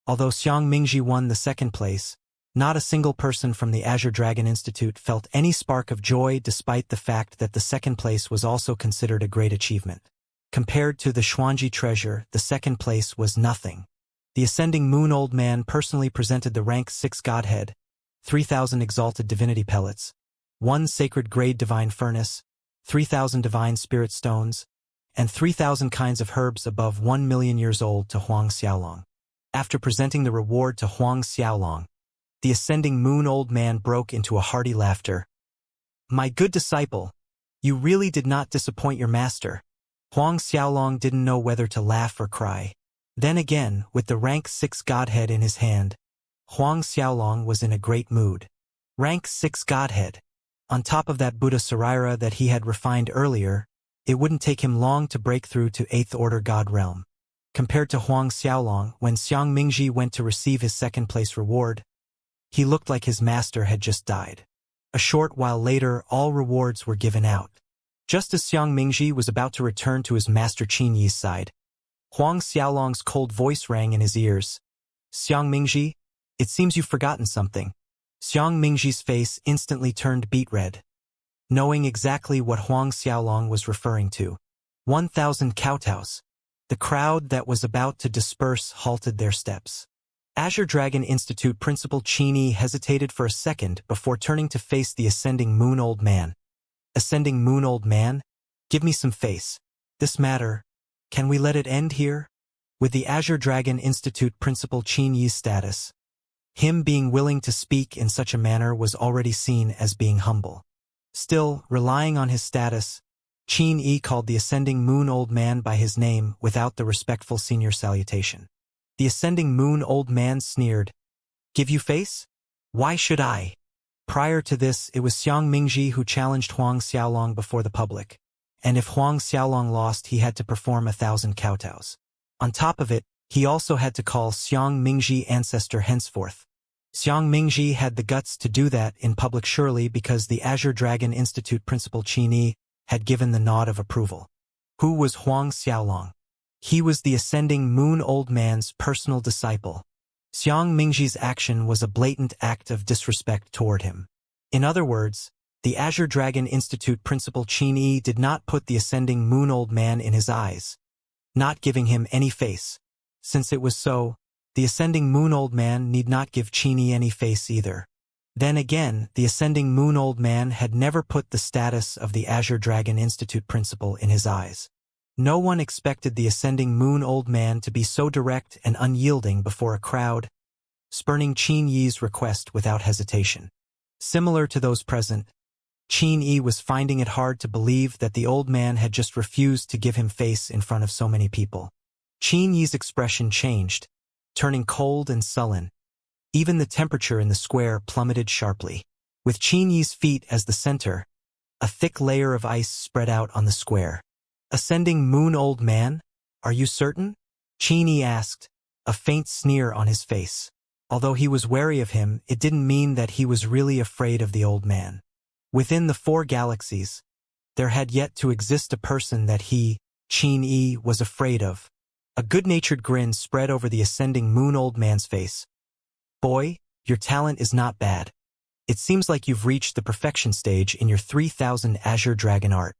Although Xiang Mingji won the 2nd place, not a single person from the Azure Dragon Institute felt any spark of joy despite the fact that the 2nd place was also considered a great achievement. Compared to the Xuanji treasure, the 2nd place was nothing. The ascending moon old man personally presented the rank 6 godhead, 3,000 exalted divinity pellets, 1 sacred grade divine furnace, 3,000 divine spirit stones, and 3,000 kinds of herbs above 1 million years old to Huang Xiaolong. After presenting the reward to Huang Xiaolong, the ascending moon old man broke into a hearty laughter. My good disciple, you really did not disappoint your master. Huang Xiaolong didn't know whether to laugh or cry. Then again, with the rank 6 godhead in his hand, Huang Xiaolong was in a great mood. Rank 6 godhead. On top of that Buddha Sarira that he had refined earlier, it wouldn't take him long to break through to 8th order god realm. Compared to Huang Xiaolong, when Xiang Mingji went to receive his 2nd place reward, he looked like his master had just died. A short while later, all rewards were given out. Just as Xiang Mingji was about to return to his master Qin Yi's side, Huang Xiaolong's cold voice rang in his ears. Xiang Mingji, it seems you've forgotten something. Xiang Mingji's face instantly turned beet red, knowing exactly what Huang Xiaolong was referring to. 1,000 kowtows. The crowd that was about to disperse halted their steps. Azure Dragon Institute Principal Qin hesitated for a second before turning to face the Ascending Moon Old Man. Ascending Moon Old Man? Give me some face. This matter, can we let it end here? With the Azure Dragon Institute Principal Qin status, him being willing to speak in such a manner was already seen as being humble. Still, relying on his status, Qin called the Ascending Moon Old Man by his name without the respectful senior salutation. The Ascending Moon Old Man sneered, "Give you face? Why should I?" Prior to this, it was Xiang Mingji who challenged Huang Xiaolong before the public, and if Huang Xiaolong lost, he had to perform 1,000 kowtows. On top of it, he also had to call Xiang Mingji ancestor henceforth. Xiang Mingji had the guts to do that in public surely because the Azure Dragon Institute Principal Qin had given the nod of approval. Who was Huang Xiaolong? He was the Ascending Moon Old Man's personal disciple. Xiang Mingji's action was a blatant act of disrespect toward him. In other words, the Azure Dragon Institute Principal Qin did not put the Ascending Moon Old Man in his eyes, not giving him any face. Since it was so, the Ascending Moon Old Man need not give Qin any face either. Then again, the Ascending Moon Old Man had never put the status of the Azure Dragon Institute Principal in his eyes. No one expected the Ascending Moon Old Man to be so direct and unyielding before a crowd, spurning Qin request without hesitation. Similar to those present, Qin was finding it hard to believe that the old man had just refused to give him face in front of so many people. Qin expression changed, turning cold and sullen. Even the temperature in the square plummeted sharply. With Qin feet as the center, a thick layer of ice spread out on the square. "Ascending Moon Old Man? Are you certain?" Qin asked, a faint sneer on his face. Although he was wary of him, it didn't mean that he was really afraid of the old man. Within the 4 galaxies, there had yet to exist a person that he, Qin, was afraid of. A good-natured grin spread over the Ascending Moon Old Man's face. "Boy, your talent is not bad. It seems like you've reached the perfection stage in your 3,000 Azure Dragon art.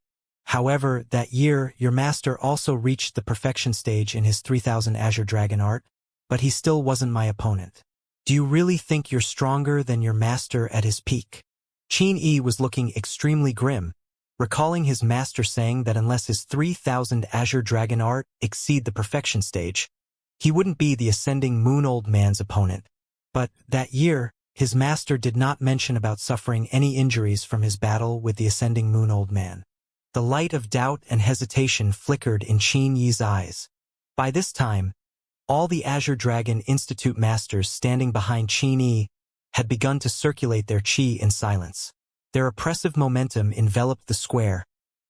However, that year, your master also reached the perfection stage in his 3,000 Azure Dragon art, but he still wasn't my opponent. Do you really think you're stronger than your master at his peak?" Qin was looking extremely grim, recalling his master saying that unless his 3,000 Azure Dragon art exceed the perfection stage, he wouldn't be the Ascending Moon Old Man's opponent. But, that year, his master did not mention about suffering any injuries from his battle with the Ascending Moon Old Man. The light of doubt and hesitation flickered in Qin eyes. By this time, all the Azure Dragon Institute masters standing behind Qin had begun to circulate their qi in silence. Their oppressive momentum enveloped the square,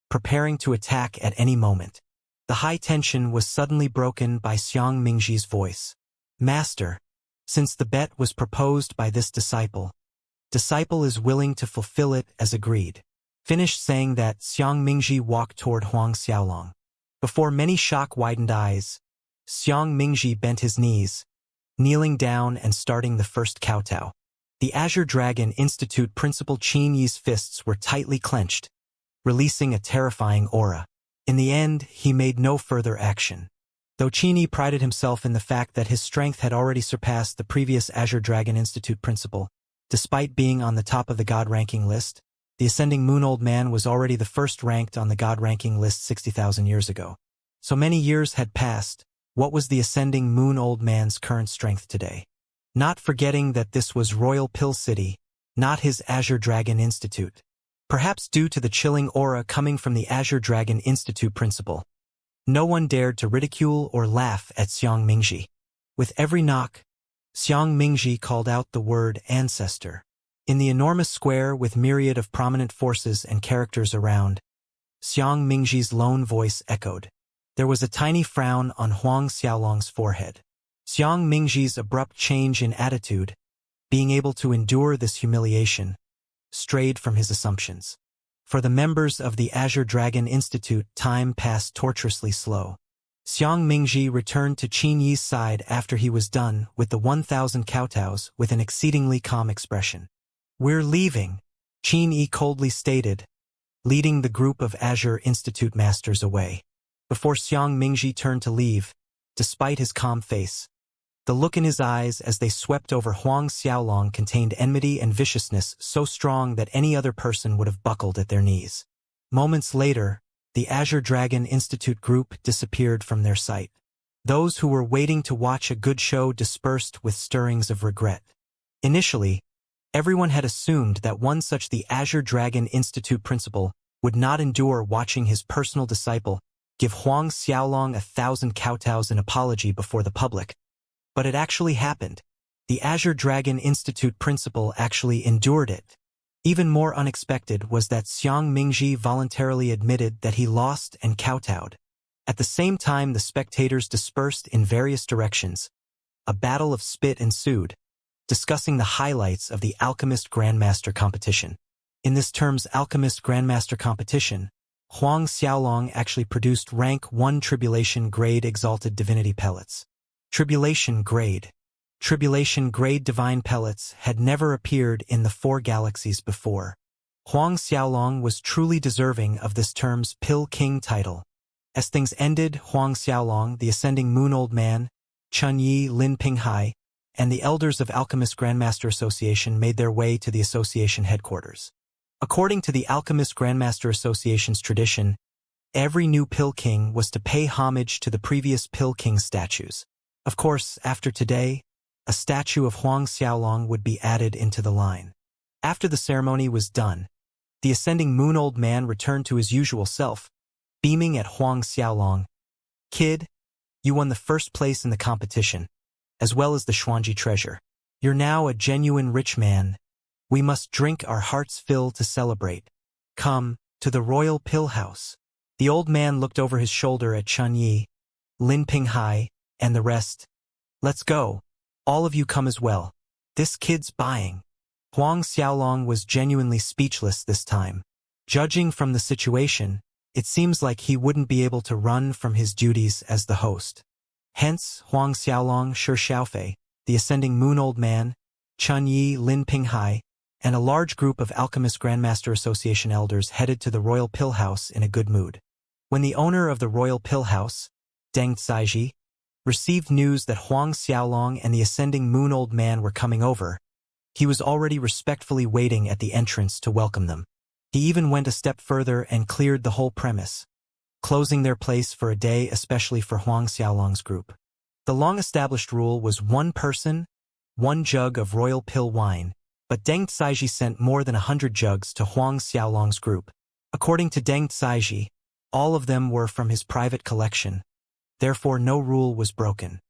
preparing to attack at any moment. The high tension was suddenly broken by Xiang Mingji's voice. "Master, since the bet was proposed by this disciple is willing to fulfill it as agreed." Finished saying that, Xiang Mingji walked toward Huang Xiaolong. Before many shock-widened eyes, Xiang Mingji bent his knees, kneeling down and starting the first kowtow. The Azure Dragon Institute Principal Qin's fists were tightly clenched, releasing a terrifying aura. In the end, he made no further action. Though Qin prided himself in the fact that his strength had already surpassed the previous Azure Dragon Institute principal, despite being on the top of the God ranking list, the Ascending Moon Old Man was already the first ranked on the God ranking list 60,000 years ago. So many years had passed. What was the Ascending Moon Old Man's current strength today? Not forgetting that this was Royal Pill City, not his Azure Dragon Institute. Perhaps due to the chilling aura coming from the Azure Dragon Institute principal, no one dared to ridicule or laugh at Xiang Mingji. With every knock, Xiang Mingji called out the word ancestor. In the enormous square with myriad of prominent forces and characters around, Xiang Mingji's lone voice echoed. There was a tiny frown on Huang Xiaolong's forehead. Xiang Mingji's abrupt change in attitude, being able to endure this humiliation, strayed from his assumptions. For the members of the Azure Dragon Institute, time passed torturously slow. Xiang Mingji returned to Qin side after he was done with the 1,000 kowtows with an exceedingly calm expression. "We're leaving," Qin coldly stated, leading the group of Azure Institute masters away. before Xiang Mingji turned to leave, despite his calm face. The look in his eyes as they swept over Huang Xiaolong contained enmity and viciousness so strong that any other person would have buckled at their knees. Moments later, the Azure Dragon Institute group disappeared from their sight. Those who were waiting to watch a good show dispersed with stirrings of regret. Initially, everyone had assumed that one such the Azure Dragon Institute principal would not endure watching his personal disciple give Huang Xiaolong 1,000 kowtows in apology before the public. But it actually happened. The Azure Dragon Institute principal actually endured it. Even more unexpected was that Xiang Mingji voluntarily admitted that he lost and kowtowed. At the same time the spectators dispersed in various directions. A battle of spit ensued, discussing the highlights of the Alchemist Grandmaster competition. In this term's Alchemist Grandmaster competition, Huang Xiaolong actually produced rank 1 Tribulation Grade Exalted Divinity Pellets. Tribulation Grade Divine Pellets had never appeared in the 4 galaxies before. Huang Xiaolong was truly deserving of this term's Pill King title. As things ended, Huang Xiaolong, the Ascending Moon Old Man, Chun Yi, Lin Pinghai, and the elders of Alchemist Grandmaster Association made their way to the association headquarters. According to the Alchemist Grandmaster Association's tradition, every new Pill King was to pay homage to the previous Pill King statues. Of course, after today, a statue of Huang Xiaolong would be added into the line. After the ceremony was done, the Ascending Moon Old Man returned to his usual self, beaming at Huang Xiaolong. "Kid, you won the first place in the competition, as well as the Xuanji treasure. You're now a genuine rich man. We must drink our heart's fill to celebrate. Come to the royal pill house." The old man looked over his shoulder at Chun Yi, Lin Pinghai, and the rest. "Let's go. All of you come as well. This kid's buying." Huang Xiaolong was genuinely speechless this time. Judging from the situation, it seems like he wouldn't be able to run from his duties as the host. Hence, Huang Xiaolong, Shi Xiaofei, the Ascending Moon Old Man, Chun Yi, Lin Pinghai, and a large group of Alchemist Grandmaster Association elders headed to the Royal Pill House in a good mood. When the owner of the Royal Pill House, Deng Caiji, received news that Huang Xiaolong and the Ascending Moon Old Man were coming over, he was already respectfully waiting at the entrance to welcome them. He even went a step further and cleared the whole premise, closing their place for a day especially for Huang Xiaolong's group. The long-established rule was 1 person, 1 jug of royal pill wine, but Deng Caiji sent more than 100 jugs to Huang Xiaolong's group. According to Deng Caiji, all of them were from his private collection. Therefore no rule was broken.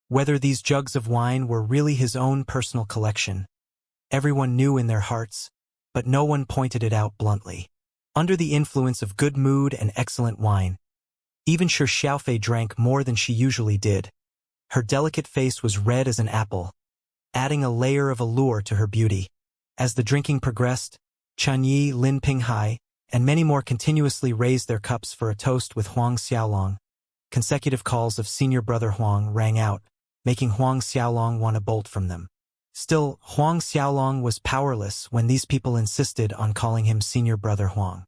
Whether these jugs of wine were really his own personal collection, everyone knew in their hearts, but no one pointed it out bluntly. Under the influence of good mood and excellent wine, even Shi Xiaofei drank more than she usually did. Her delicate face was red as an apple, adding a layer of allure to her beauty. As the drinking progressed, Chun Yi, Lin Pinghai, and many more continuously raised their cups for a toast with Huang Xiaolong. Consecutive calls of Senior Brother Huang rang out, making Huang Xiaolong want to bolt from them. Still, Huang Xiaolong was powerless when these people insisted on calling him Senior Brother Huang.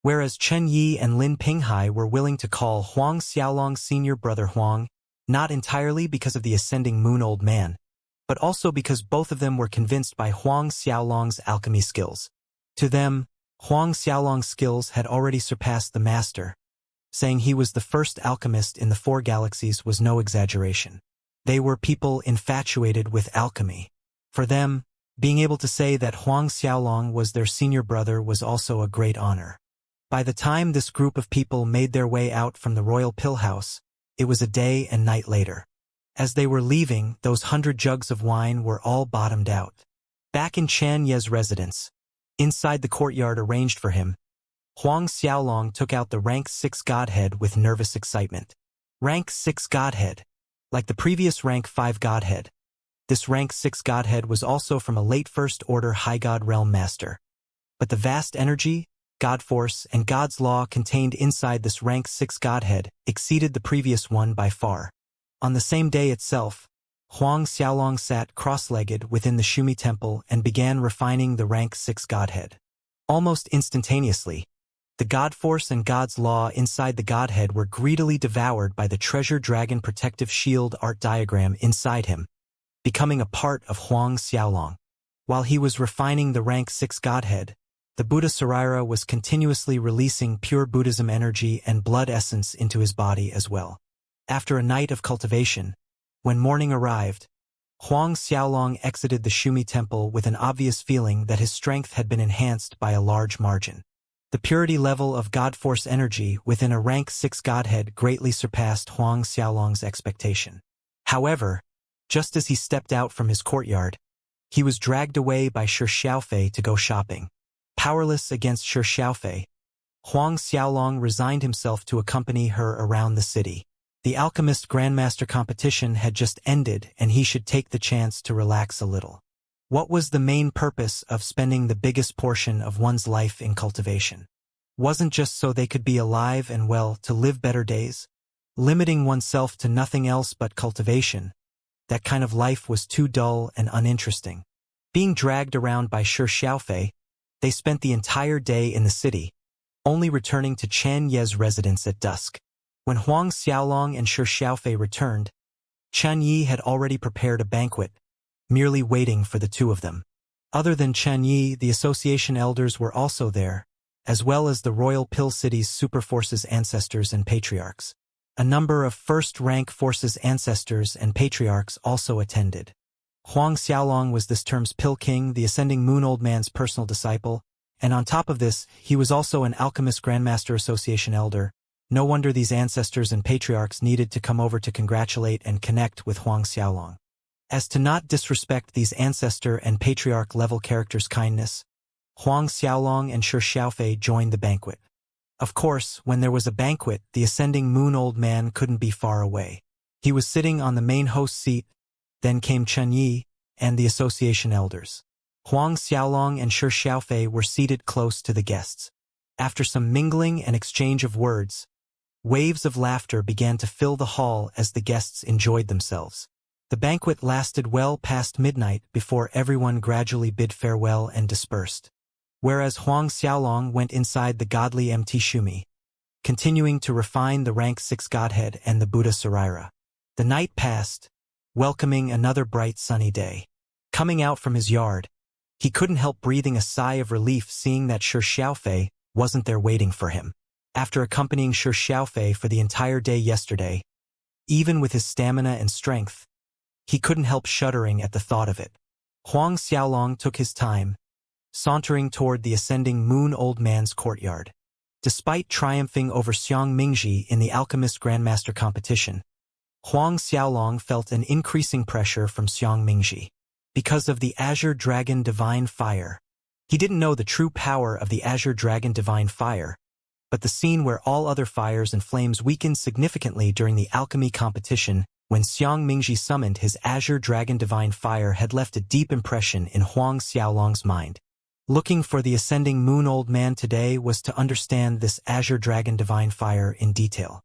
Whereas Chun Yi and Lin Pinghai were willing to call Huang Xiaolong Senior Brother Huang, not entirely because of the Ascending Moon Old Man, but also because both of them were convinced by Huang Xiaolong's alchemy skills. To them, Huang Xiaolong's skills had already surpassed the master. Saying he was the first alchemist in the 4 galaxies was no exaggeration. They were people infatuated with alchemy. For them, being able to say that Huang Xiaolong was their senior brother was also a great honor. By the time this group of people made their way out from the Royal Pill House, it was a day and night later. As they were leaving, those 100 jugs of wine were all bottomed out. Back in Chan Ye's residence, inside the courtyard arranged for him, Huang Xiaolong took out the Rank 6 Godhead with nervous excitement. Rank 6 Godhead. Like the previous Rank 5 Godhead, this Rank 6 Godhead was also from a late First Order High God Realm Master. But the vast energy, God Force, and God's Law contained inside this Rank 6 Godhead exceeded the previous one by far. On the same day itself, Huang Xiaolong sat cross-legged within the Shumi Temple and began refining the Rank 6 Godhead. Almost instantaneously, The God Force and God's Law inside the Godhead were greedily devoured by the treasure dragon protective shield art diagram inside him, becoming a part of Huang Xiaolong. While he was refining the rank 6 Godhead, the Buddha Sarira was continuously releasing pure Buddhism energy and blood essence into his body as well. After a night of cultivation, when morning arrived, Huang Xiaolong exited the Shumi temple with an obvious feeling that his strength had been enhanced by a large margin. The purity level of God Force energy within a rank 6 Godhead greatly surpassed Huang Xiaolong's expectation. However, just as he stepped out from his courtyard, he was dragged away by Shi Xiaofei to go shopping. Powerless against Shi Xiaofei, Huang Xiaolong resigned himself to accompany her around the city. The Alchemist Grandmaster competition had just ended and he should take the chance to relax a little. What was the main purpose of spending the biggest portion of one's life in cultivation? Wasn't just so they could be alive and well to live better days? Limiting oneself to nothing else but cultivation, that kind of life was too dull and uninteresting. Being dragged around by Shi Xiaofei, they spent the entire day in the city, only returning to Chen Ye's residence at dusk. When Huang Xiaolong and Shi Xiaofei returned, Chen Yi had already prepared a banquet, merely waiting for the two of them. Other than Chen Yi, the association elders were also there, as well as the Royal Pill City's Superforces ancestors and patriarchs. A number of first-rank forces ancestors and patriarchs also attended. Huang Xiaolong was this term's Pill King, the Ascending Moon Old Man's personal disciple, and on top of this, he was also an Alchemist Grandmaster Association elder. No wonder these ancestors and patriarchs needed to come over to congratulate and connect with Huang Xiaolong. As to not disrespect these ancestor and patriarch-level characters' kindness, Huang Xiaolong and Shi Xiaofei joined the banquet. Of course, when there was a banquet, the Ascending Moon Old Man couldn't be far away. He was sitting on the main host seat, then came Chen Yi and the association elders. Huang Xiaolong and Shi Xiaofei were seated close to the guests. After some mingling and exchange of words, waves of laughter began to fill the hall as the guests enjoyed themselves. The banquet lasted well past midnight before everyone gradually bid farewell and dispersed. Whereas Huang Xiaolong went inside the godly MT Shumi, continuing to refine the rank 6 Godhead and the Buddha Sarira. The night passed, welcoming another bright sunny day. Coming out from his yard, he couldn't help breathing a sigh of relief seeing that Shi Xiaofei wasn't there waiting for him. After accompanying Shi Xiaofei for the entire day yesterday, even with his stamina and strength, he couldn't help shuddering at the thought of it. Huang Xiaolong took his time, sauntering toward the Ascending Moon Old Man's courtyard. Despite triumphing over Xiang Mingji in the Alchemist Grandmaster competition, Huang Xiaolong felt an increasing pressure from Xiang Mingji. Because of the Azure Dragon Divine Fire. He didn't know the true power of the Azure Dragon Divine Fire, but the scene where all other fires and flames weakened significantly during the alchemy competition when Xiang Mingji summoned his Azure Dragon Divine Fire had left a deep impression in Huang Xiaolong's mind. Looking for the Ascending Moon Old Man today was to understand this Azure Dragon Divine Fire in detail.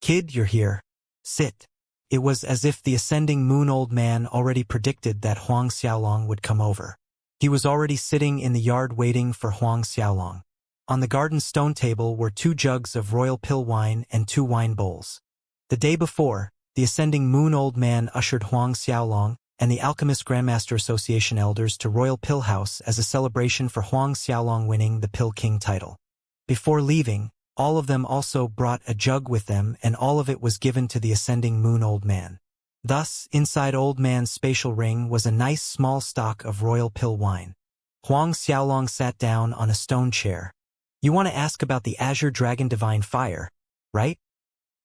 Kid, you're here. Sit. It was as if the Ascending Moon Old Man already predicted that Huang Xiaolong would come over. He was already sitting in the yard waiting for Huang Xiaolong. On the garden stone table were 2 jugs of royal pill wine and 2 wine bowls. The day before, the Ascending Moon Old Man ushered Huang Xiaolong and the Alchemist Grandmaster Association elders to Royal Pill House as a celebration for Huang Xiaolong winning the Pill King title. Before leaving, all of them also brought a jug with them and all of it was given to the Ascending Moon Old Man. Thus, inside Old Man's spatial ring was a nice small stock of royal pill wine. Huang Xiaolong sat down on a stone chair. You want to ask about the Azure Dragon Divine Fire, right?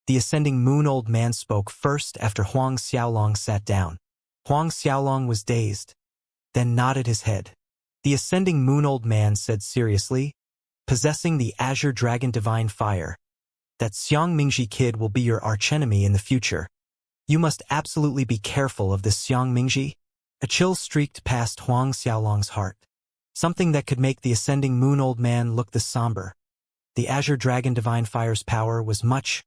The Ascending Moon Old Man spoke first after Huang Xiaolong sat down. Huang Xiaolong was dazed, then nodded his head. The Ascending Moon Old Man said seriously, possessing the Azure Dragon Divine Fire, that Xiang Mingji kid will be your archenemy in the future. You must absolutely be careful of this Xiang Mingji. A chill streaked past Huang Xiaolong's heart. Something that could make the Ascending Moon Old Man look this somber. The Azure Dragon Divine Fire's power was much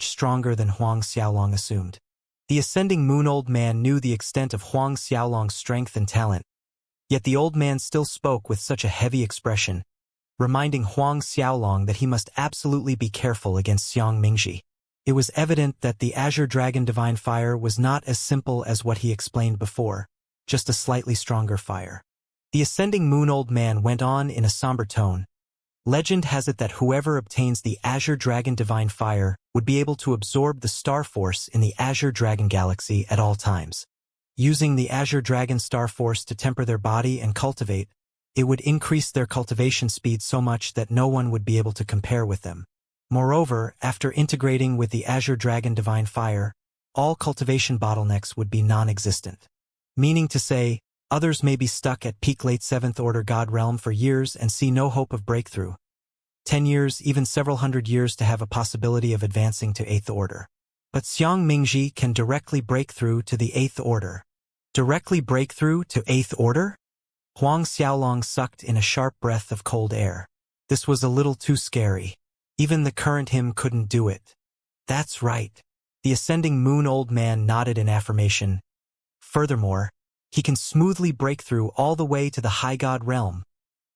stronger than Huang Xiaolong assumed. The Ascending Moon Old Man knew the extent of Huang Xiaolong's strength and talent. Yet the old man still spoke with such a heavy expression, reminding Huang Xiaolong that he must absolutely be careful against Xiang Mingji. It was evident that the Azure Dragon Divine Fire was not as simple as what he explained before, just a slightly stronger fire. The Ascending Moon Old Man went on in a somber tone. Legend has it that whoever obtains the Azure Dragon Divine Fire would be able to absorb the Star Force in the Azure Dragon Galaxy at all times. Using the Azure Dragon Star Force to temper their body and cultivate, it would increase their cultivation speed so much that no one would be able to compare with them. Moreover, after integrating with the Azure Dragon Divine Fire, all cultivation bottlenecks would be non-existent. Meaning to say, others may be stuck at peak late 7th Order God Realm for years and see no hope of breakthrough. 10 years, even several hundred years to have a possibility of advancing to 8th Order. But Xiang Mingji can directly break through to the 8th Order. Directly break through to 8th Order? Huang Xiaolong sucked in a sharp breath of cold air. This was a little too scary. Even the current him couldn't do it. That's right. The Ascending Moon Old Man nodded in affirmation. Furthermore, he can smoothly break through all the way to the High God Realm.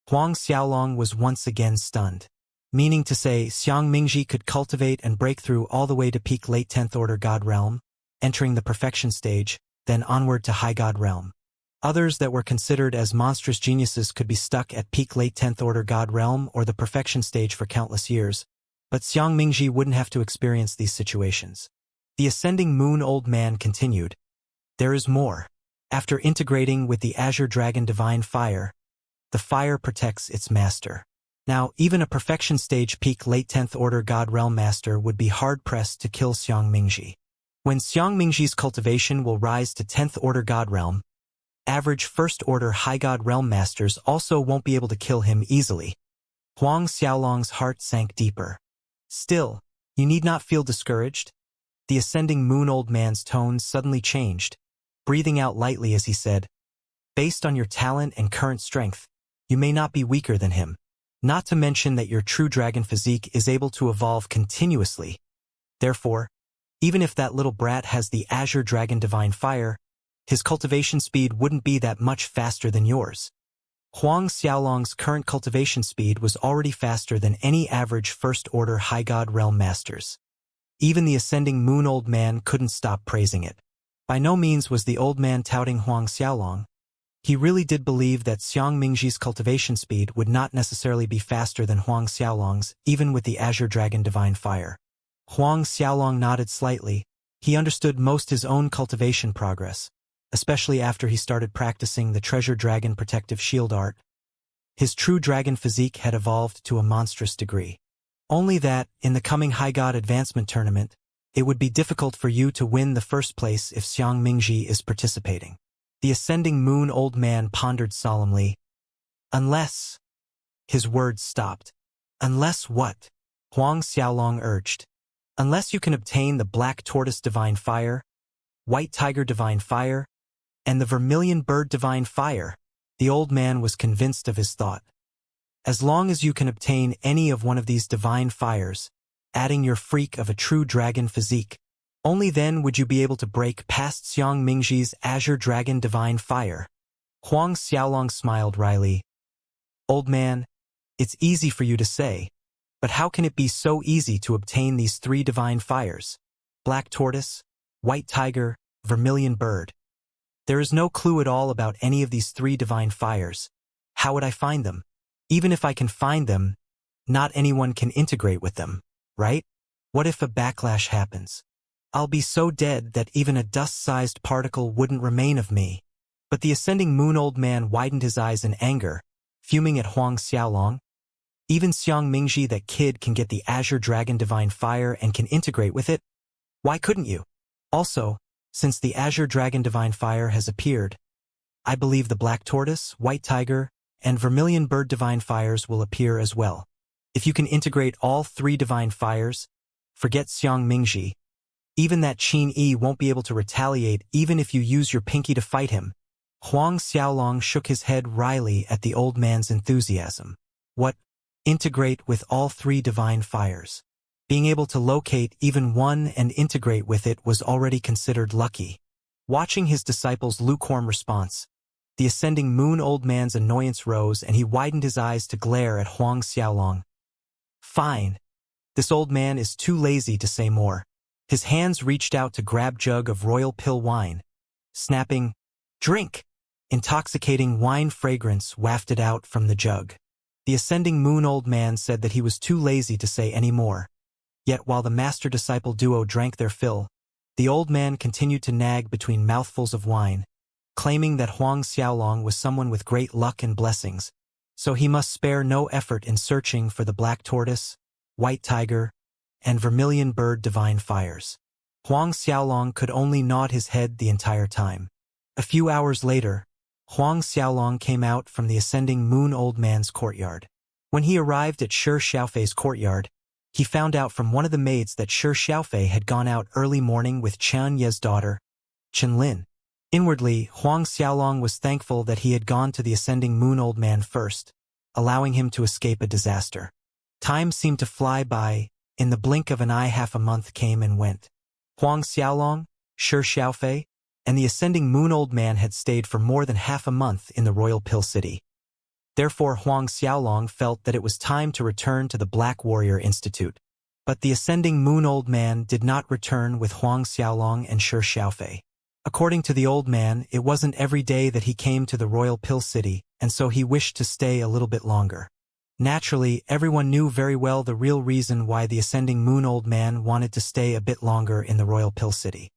Huang Xiaolong was once again stunned. Meaning to say, Xiang Mingji could cultivate and break through all the way to peak late 10th Order God Realm, entering the perfection stage, then onward to High God Realm. Others that were considered as monstrous geniuses could be stuck at peak late 10th Order God Realm or the perfection stage for countless years, but Xiang Mingji wouldn't have to experience these situations. The Ascending Moon Old Man continued. There is more. After integrating with the Azure Dragon Divine Fire, the fire protects its master. Now, even a perfection stage peak late 10th Order God Realm master would be hard-pressed to kill Xiang Mingji. When Xiang Mingji's cultivation will rise to 10th Order God Realm, average First Order High God Realm masters also won't be able to kill him easily. Huang Xiaolong's heart sank deeper. Still, you need not feel discouraged. The Ascending Moon Old Man's tone suddenly changed, breathing out lightly as he said, based on your talent and current strength, you may not be weaker than him. Not to mention that your true dragon physique is able to evolve continuously. Therefore, even if that little brat has the Azure Dragon Divine Fire, his cultivation speed wouldn't be that much faster than yours. Huang Xiaolong's current cultivation speed was already faster than any average First Order High God Realm masters. Even the Ascending Moon Old Man couldn't stop praising it. By no means was the old man touting Huang Xiaolong. He really did believe that Xiang Mingji's cultivation speed would not necessarily be faster than Huang Xiaolong's, even with the Azure Dragon Divine Fire. Huang Xiaolong nodded slightly. He understood most his own cultivation progress, especially after he started practicing the Treasure Dragon Protective Shield art. His true dragon physique had evolved to a monstrous degree. Only that, in the coming High God Advancement Tournament, it would be difficult for you to win the first place if Xiang Mingji is participating. The Ascending Moon Old Man pondered solemnly. Unless... His words stopped. Unless what? Huang Xiaolong urged. Unless you can obtain the Black Tortoise Divine Fire, White Tiger Divine Fire, and the Vermilion Bird Divine Fire, the old man was convinced of his thought. As long as you can obtain any of one of these divine fires, adding your freak of a true dragon physique, only then would you be able to break past Xiang Mingji's Azure Dragon Divine Fire. Huang Xiaolong smiled wryly. Old man, it's easy for you to say, but how can it be so easy to obtain these 3 divine fires? Black Tortoise, White Tiger, Vermilion Bird. There is no clue at all about any of these 3 divine fires. How would I find them? Even if I can find them, not anyone can integrate with them, right? What if a backlash happens? I'll be so dead that even a dust-sized particle wouldn't remain of me. But the Ascending Moon Old Man widened his eyes in anger, fuming at Huang Xiaolong. Even Xiang Mingji, that kid, can get the Azure Dragon Divine Fire and can integrate with it? Why couldn't you? Also, since the Azure Dragon Divine Fire has appeared, I believe the Black Tortoise, White Tiger, and Vermilion Bird Divine Fires will appear as well. If you can integrate all 3 divine fires, forget Xiang Mingji. Even that Qin Yi won't be able to retaliate even if you use your pinky to fight him. Huang Xiaolong shook his head wryly at the old man's enthusiasm. What? Integrate with all 3 divine fires? Being able to locate even one and integrate with it was already considered lucky. Watching his disciple's lukewarm response, The ascending moon old man's annoyance rose and he widened his eyes to glare at Huang Xiaolong. Fine. This old man is too lazy to say more. His hands reached out to grab jug of royal pill wine. Snapping, "Drink!" Intoxicating wine fragrance wafted out from the jug. The ascending moon old man said that he was too lazy to say any more. Yet while the master-disciple duo drank their fill, the old man continued to nag between mouthfuls of wine, claiming that Huang Xiaolong was someone with great luck and blessings, so he must spare no effort in searching for the black tortoise, white tiger, and vermilion bird divine fires. Huang Xiaolong could only nod his head the entire time. A few hours later, Huang Xiaolong came out from the ascending moon old man's courtyard. When he arrived at Shi Xiaofei's courtyard, he found out from one of the maids that Shi Xiaofei had gone out early morning with Xianxia's daughter, Qianlin. Inwardly, Huang Xiaolong was thankful that he had gone to the ascending moon old man first, allowing him to escape a disaster. Time seemed to fly by. In the blink of an eye, half a month came and went. Huang Xiaolong, Shi Xiaofei, and the ascending moon old man had stayed for more than half a month in the royal pill city. Therefore Huang Xiaolong felt that it was time to return to the Black Warrior Institute. But the ascending moon old man did not return with Huang Xiaolong and Shi Xiaofei. According to the old man, it wasn't every day that he came to the royal pill city, and so he wished to stay a little bit longer. Naturally, everyone knew very well the real reason why the ascending moon old man wanted to stay a bit longer in the royal pill city.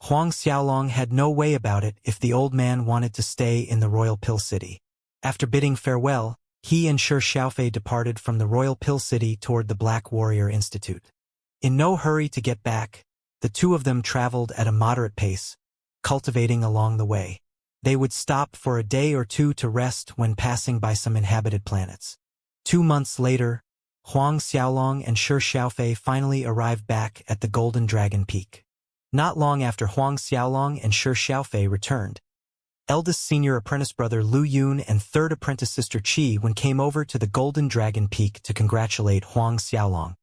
Huang Xiaolong had no way about it if the old man wanted to stay in the royal pill city. After bidding farewell, he and Shi Xiaofei departed from the royal pill city toward the Black Warrior Institute. In no hurry to get back, the two of them traveled at a moderate pace, cultivating along the way. They would stop for a day or two to rest when passing by some inhabited planets. 2 months later, Huang Xiaolong and Shi Xiaofei finally arrived back at the Golden Dragon Peak. Not long after Huang Xiaolong and Shi Xiaofei returned, eldest senior apprentice brother Lu Yun and third apprentice sister Qi Wen came over to the Golden Dragon Peak to congratulate Huang Xiaolong.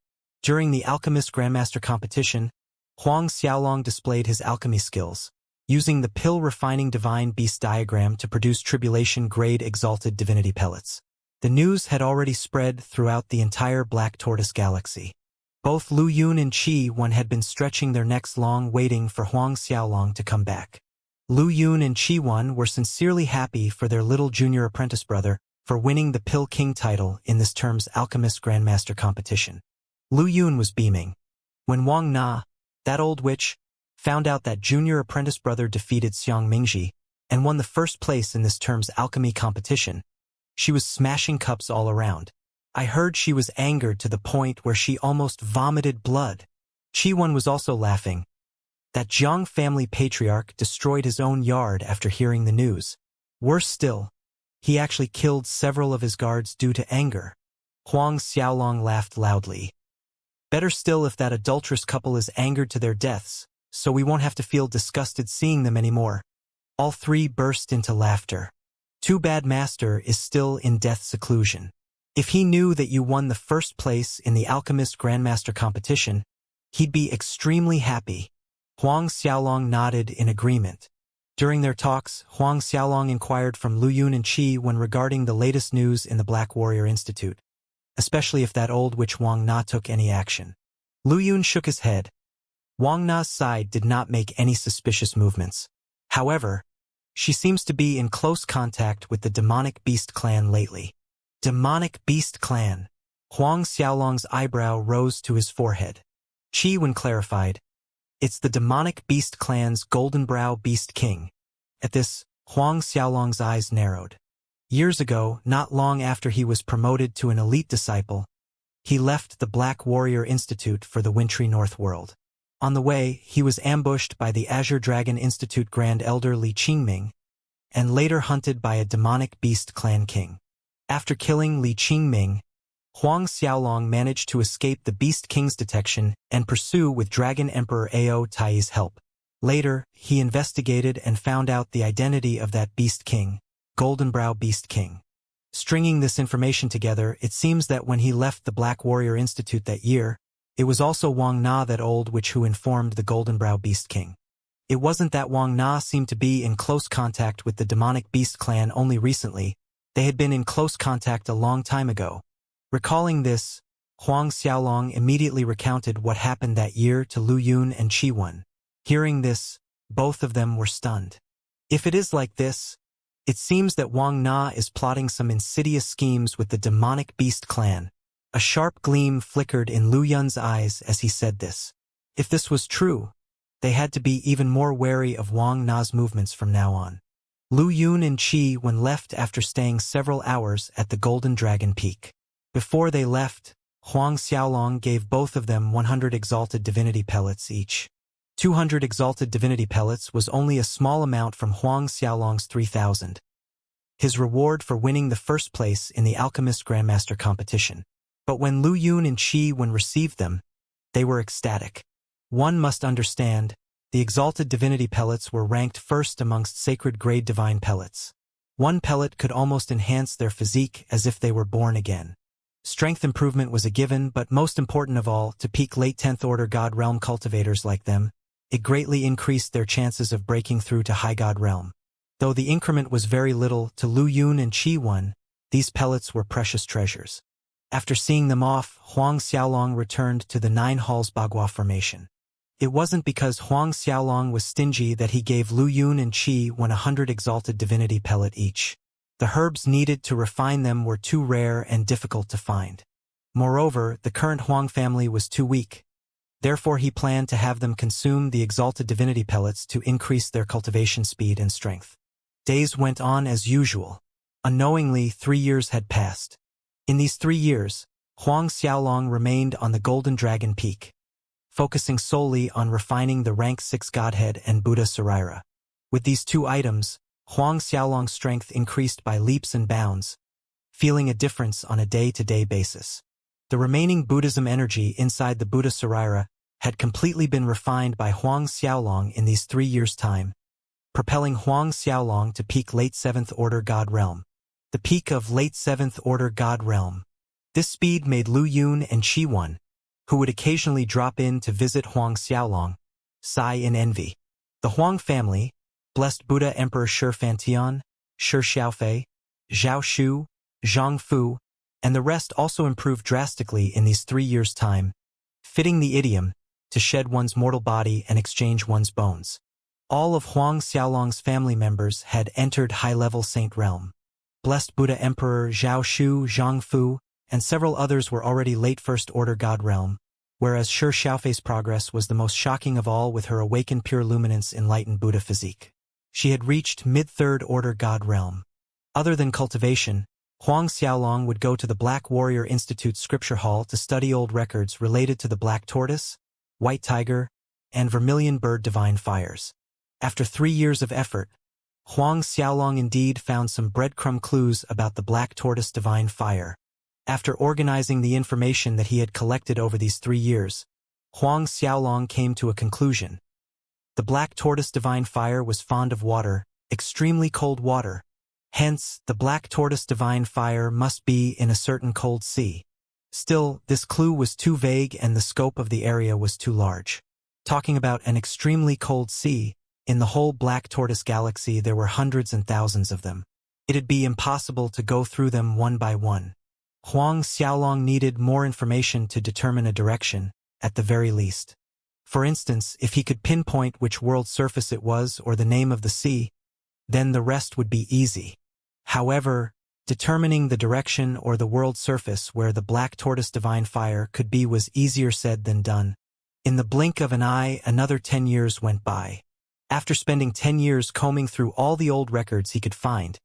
During the Alchemist Grandmaster competition, Huang Xiaolong displayed his alchemy skills, using the pill refining divine beast diagram to produce tribulation-grade exalted divinity pellets. The news had already spread throughout the entire Black Tortoise galaxy. Both Lu Yun and Qi Wen had been stretching their necks long waiting for Huang Xiaolong to come back. Lu Yun and Qi Wen were sincerely happy for their little junior apprentice brother for winning the Pill King title in this term's Alchemist Grandmaster competition. Lu Yun was beaming. When Wang Na, that old witch, found out that junior apprentice brother defeated Xiang Mingji and won the first place in this term's alchemy competition, she was smashing cups all around. I heard she was angered to the point where she almost vomited blood. Qi Wen was also laughing. That Jiang family patriarch destroyed his own yard after hearing the news. Worse still, he actually killed several of his guards due to anger. Huang Xiaolong laughed loudly. Better still if that adulterous couple is angered to their deaths, so we won't have to feel disgusted seeing them anymore. All three burst into laughter. Too bad Master is still in death seclusion. If he knew that you won the first place in the Alchemist Grandmaster competition, he'd be extremely happy. Huang Xiaolong nodded in agreement. During their talks, Huang Xiaolong inquired from Lu Yun and Qi Wen regarding the latest news in the Black Warrior Institute, especially if that old witch Wang Na took any action. Lu Yun shook his head. Wang Na's side did not make any suspicious movements. However, she seems to be in close contact with the Demonic Beast Clan lately. Demonic Beast Clan. Huang Xiaolong's eyebrow rose to his forehead. Qi Wen clarified. It's the Demonic Beast Clan's Golden Brow Beast King. At this, Huang Xiaolong's eyes narrowed. Years ago, not long after he was promoted to an elite disciple, he left the Black Warrior Institute for the wintry North World. On the way, he was ambushed by the Azure Dragon Institute Grand Elder Li Qingming, and later hunted by a Demonic Beast Clan king. After killing Li Qingming, Huang Xiaolong managed to escape the Beast King's detection and pursue with Dragon Emperor Ao Tai's help. Later, he investigated and found out the identity of that Beast King, Golden Brow Beast King. Stringing this information together, it seems that when he left the Black Warrior Institute that year, it was also Wang Na, that old witch, who informed the Golden Brow Beast King. It wasn't that Wang Na seemed to be in close contact with the demonic beast clan only recently, they had been in close contact a long time ago. Recalling this, Huang Xiaolong immediately recounted what happened that year to Lu Yun and Qi Wen. Hearing this, both of them were stunned. If it is like this, it seems that Wang Na is plotting some insidious schemes with the demonic beast clan. A sharp gleam flickered in Lu Yun's eyes as he said this. If this was true, they had to be even more wary of Wang Na's movements from now on. Lu Yun and Qi Wen left after staying several hours at the Golden Dragon Peak. Before they left, Huang Xiaolong gave both of them 100 exalted divinity pellets each. 200 exalted divinity pellets was only a small amount from Huang Xiaolong's 3,000. His reward for winning the first place in the Alchemist Grandmaster competition. But when Lu Yun and Qi Wen received them, they were ecstatic. One must understand, the exalted divinity pellets were ranked first amongst sacred grade divine pellets. One pellet could almost enhance their physique as if they were born again. Strength improvement was a given, but most important of all, to peak late 10th order God realm cultivators like them, it greatly increased their chances of breaking through to high God realm. Though the increment was very little to Lu Yun and Qi Wen, these pellets were precious treasures. After seeing them off, Huang Xiaolong returned to the Nine Halls Bagua formation. It wasn't because Huang Xiaolong was stingy that he gave Lu Yun and Qi Wen 100 exalted divinity pellet each. The herbs needed to refine them were too rare and difficult to find. Moreover, the current Huang family was too weak. Therefore he planned to have them consume the exalted divinity pellets to increase their cultivation speed and strength. Days went on as usual. Unknowingly, 3 years had passed. In these 3 years, Huang Xiaolong remained on the Golden Dragon Peak, focusing solely on refining the rank 6 Godhead and Buddha Sarira. With these two items, Huang Xiaolong's strength increased by leaps and bounds, feeling a difference on a day-to-day basis. The remaining Buddhism energy inside the Buddha Sarira had completely been refined by Huang Xiaolong in these 3 years' time, propelling Huang Xiaolong to peak late 7th order God realm. The peak of late 7th order God realm. This speed made Lu Yun and Qi Wen, who would occasionally drop in to visit Huang Xiaolong, sigh in envy. The Huang family, blessed Buddha Emperor Shi Fantian, Shi Xiaofei, Zhao Shu, Zhang Fu, and the rest also improved drastically in these 3 years' time, fitting the idiom, to shed one's mortal body and exchange one's bones. All of Huang Xiaolong's family members had entered high-level saint realm. Blessed Buddha Emperor Zhao Shu, Zhang Fu, and several others were already late first order God realm, whereas Shi Xiaofei's progress was the most shocking of all with her awakened pure luminance enlightened Buddha physique. She had reached mid-third order God realm. Other than cultivation, Huang Xiaolong would go to the Black Warrior Institute Scripture Hall to study old records related to the Black Tortoise, White Tiger, and Vermilion Bird divine fires. After 3 years of effort, Huang Xiaolong indeed found some breadcrumb clues about the Black Tortoise divine fire. After organizing the information that he had collected over these 3 years, Huang Xiaolong came to a conclusion. The Black Tortoise divine fire was fond of water, extremely cold water. Hence, the Black Tortoise divine fire must be in a certain cold sea. Still, this clue was too vague and the scope of the area was too large. Talking about an extremely cold sea, in the whole Black Tortoise galaxy there were hundreds and thousands of them. It'd be impossible to go through them one by one. Huang Xiaolong needed more information to determine a direction, at the very least. For instance, if he could pinpoint which world surface it was or the name of the sea, then the rest would be easy. However, determining the direction or the world surface where the Black Tortoise divine fire could be was easier said than done. In the blink of an eye, another 10 years went by. After spending 10 years combing through all the old records he could find,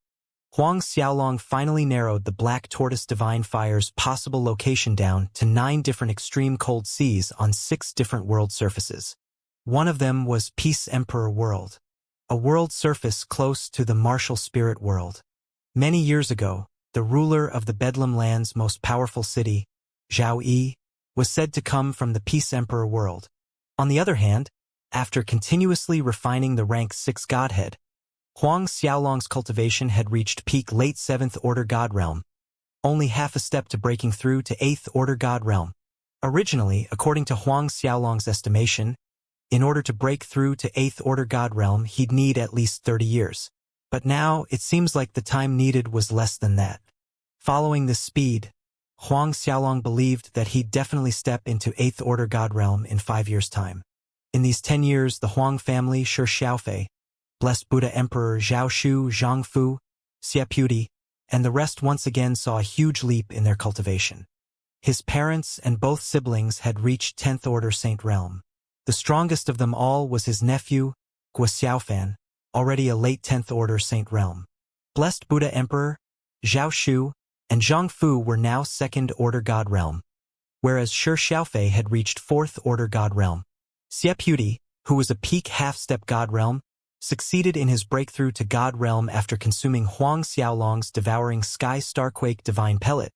Huang Xiaolong finally narrowed the Black Tortoise divine fire's possible location down to 9 different extreme cold seas on 6 different world surfaces. One of them was Peace Emperor World, a world surface close to the martial spirit world. Many years ago, the ruler of the Bedlam land's most powerful city, Zhao Yi, was said to come from the Peace Emperor World. On the other hand, after continuously refining the rank 6 Godhead, Huang Xiaolong's cultivation had reached peak late 7th order God realm, only half a step to breaking through to 8th order God realm. Originally, according to Huang Xiaolong's estimation, In order to break through to 8th Order God Realm, he'd need at least 30 years. But now, it seems like the time needed was less than that. Following this speed, Huang Xiaolong believed that he'd definitely step into 8th Order God Realm in 5 years' time. In these 10 years, the Huang family, Shi Xiaofei, Blessed Buddha Emperor Zhao Shu, Zhang Fu, Xia Puti, and the rest once again saw a huge leap in their cultivation. His parents and both siblings had reached 10th Order Saint Realm. The strongest of them all was his nephew, Guo Xiaofan, already a late 10th Order Saint Realm. Blessed Buddha Emperor, Zhao Shu, and Zhang Fu were now 2nd Order God Realm, whereas Shi Xiaofei had reached 4th Order God Realm. Xia Puti, who was a peak half-step God Realm, succeeded in his breakthrough to God Realm after consuming Huang Xiaolong's devouring Sky Starquake Divine Pellet,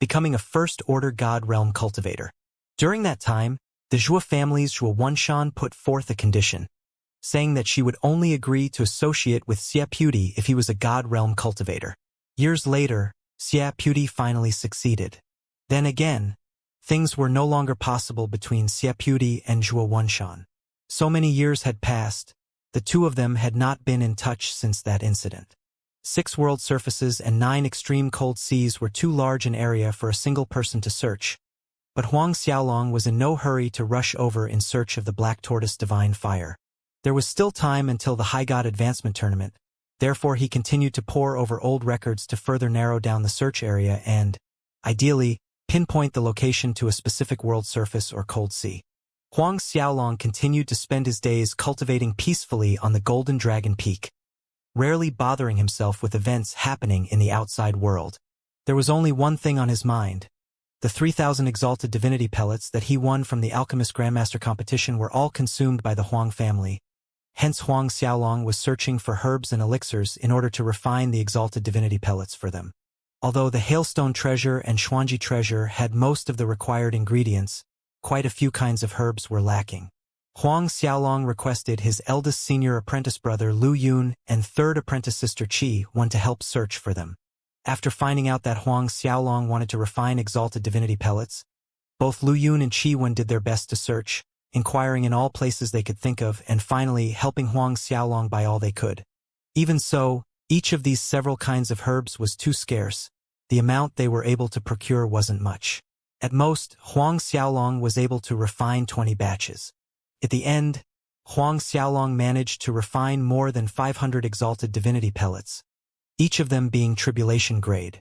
becoming a 1st Order God Realm cultivator. During that time, the Zhou family's Zhou Wenshan put forth a condition, saying that she would only agree to associate with Xia Puti if he was a God Realm cultivator. Years later, Xia Puti finally succeeded. Then again, things were no longer possible between Xia Puti and Zhou Wenshan. So many years had passed, the two of them had not been in touch since that incident. 6 world surfaces and 9 extreme cold seas were too large an area for a single person to search, but Huang Xiaolong was in no hurry to rush over in search of the Black Tortoise Divine Fire. There was still time until the High God Advancement Tournament, therefore he continued to pore over old records to further narrow down the search area and, ideally, pinpoint the location to a specific world surface or cold sea. Huang Xiaolong continued to spend his days cultivating peacefully on the Golden Dragon Peak, rarely bothering himself with events happening in the outside world. There was only one thing on his mind. The 3,000 exalted divinity pellets that he won from the Alchemist Grandmaster competition were all consumed by the Huang family. Hence Huang Xiaolong was searching for herbs and elixirs in order to refine the exalted divinity pellets for them. Although the Hailstone treasure and Xuanji treasure had most of the required ingredients, quite a few kinds of herbs were lacking. Huang Xiaolong requested his eldest senior apprentice brother Lu Yun and 3rd apprentice sister Qi Wen to help search for them. After finding out that Huang Xiaolong wanted to refine exalted divinity pellets, both Lu Yun and Qi Wen did their best to search, inquiring in all places they could think of and finally helping Huang Xiaolong by all they could. Even so, each of these several kinds of herbs was too scarce. The amount they were able to procure wasn't much. At most, Huang Xiaolong was able to refine 20 batches. At the end, Huang Xiaolong managed to refine more than 500 exalted divinity pellets, each of them being tribulation grade.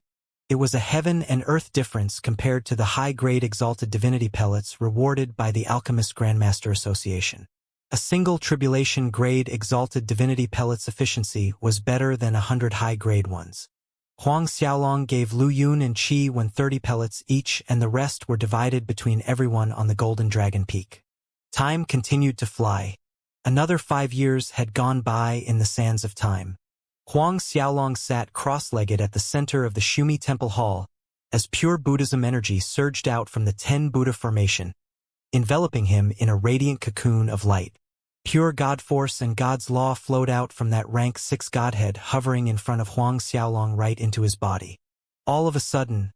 It was a heaven and earth difference compared to the high-grade exalted divinity pellets rewarded by the Alchemist Grandmaster Association. A single tribulation grade exalted divinity pellet's efficiency was better than 100 high-grade ones. Huang Xiaolong gave Lu Yun and Qi Wen 30 pellets each and the rest were divided between everyone on the Golden Dragon Peak. Time continued to fly. Another 5 years had gone by in the sands of time. Huang Xiaolong sat cross-legged at the center of the Shumi Temple Hall as pure Buddhism energy surged out from the 10 Buddha formation, enveloping him in a radiant cocoon of light. Pure God force and God's law flowed out from that rank 6 Godhead hovering in front of Huang Xiaolong right into his body. All of a sudden,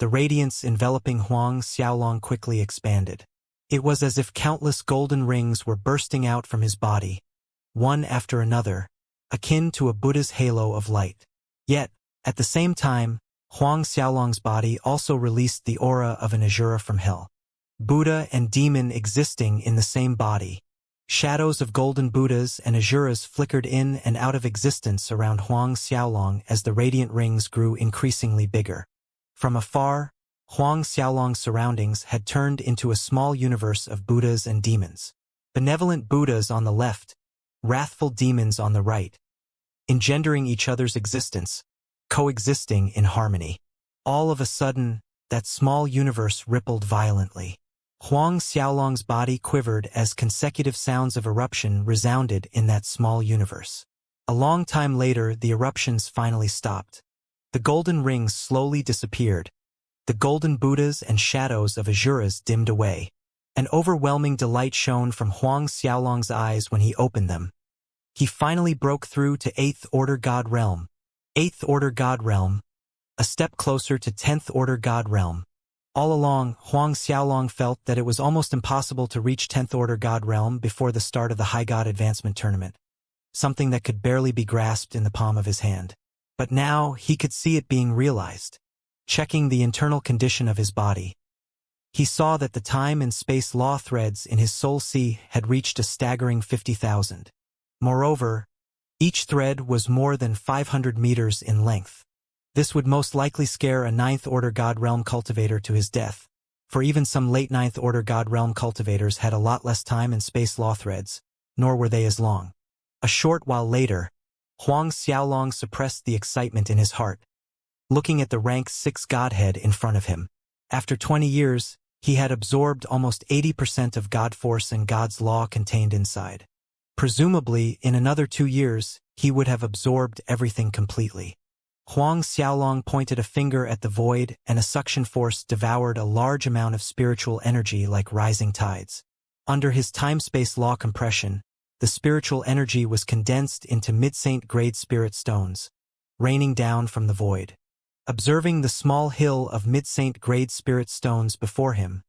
the radiance enveloping Huang Xiaolong quickly expanded. It was as if countless golden rings were bursting out from his body, one after another, akin to a Buddha's halo of light. Yet, at the same time, Huang Xiaolong's body also released the aura of an Asura from hell. Buddha and demon existing in the same body. Shadows of golden Buddhas and Asuras flickered in and out of existence around Huang Xiaolong as the radiant rings grew increasingly bigger. From afar, Huang Xiaolong's surroundings had turned into a small universe of Buddhas and demons. Benevolent Buddhas on the left, wrathful demons on the right, engendering each other's existence, coexisting in harmony. All of a sudden, that small universe rippled violently. Huang Xiaolong's body quivered as consecutive sounds of eruption resounded in that small universe. A long time later, the eruptions finally stopped. The golden rings slowly disappeared. The golden Buddhas and shadows of Asuras dimmed away. An overwhelming delight shone from Huang Xiaolong's eyes when he opened them. He finally broke through to 8th Order God Realm. 8th Order God Realm, a step closer to 10th Order God Realm. All along, Huang Xiaolong felt that it was almost impossible to reach 10th Order God Realm before the start of the High God Advancement Tournament, something that could barely be grasped in the palm of his hand. But now, he could see it being realized. Checking the internal condition of his body, he saw that the time and space law threads in his soul sea had reached a staggering 50,000. Moreover, each thread was more than 500 meters in length. This would most likely scare a 9th Order God Realm cultivator to his death, for even some late 9th Order God Realm cultivators had a lot less time and space law threads, nor were they as long. A short while later, Huang Xiaolong suppressed the excitement in his heart, looking at the rank 6 godhead in front of him. After 20 years, he had absorbed almost 80% of God Force and God's Law contained inside. Presumably, in another 2 years, he would have absorbed everything completely. Huang Xiaolong pointed a finger at the void, and a suction force devoured a large amount of spiritual energy like rising tides. Under his time-space law compression, the spiritual energy was condensed into mid-saint grade spirit stones, raining down from the void. Observing the small hill of mid-saint grade spirit stones before him,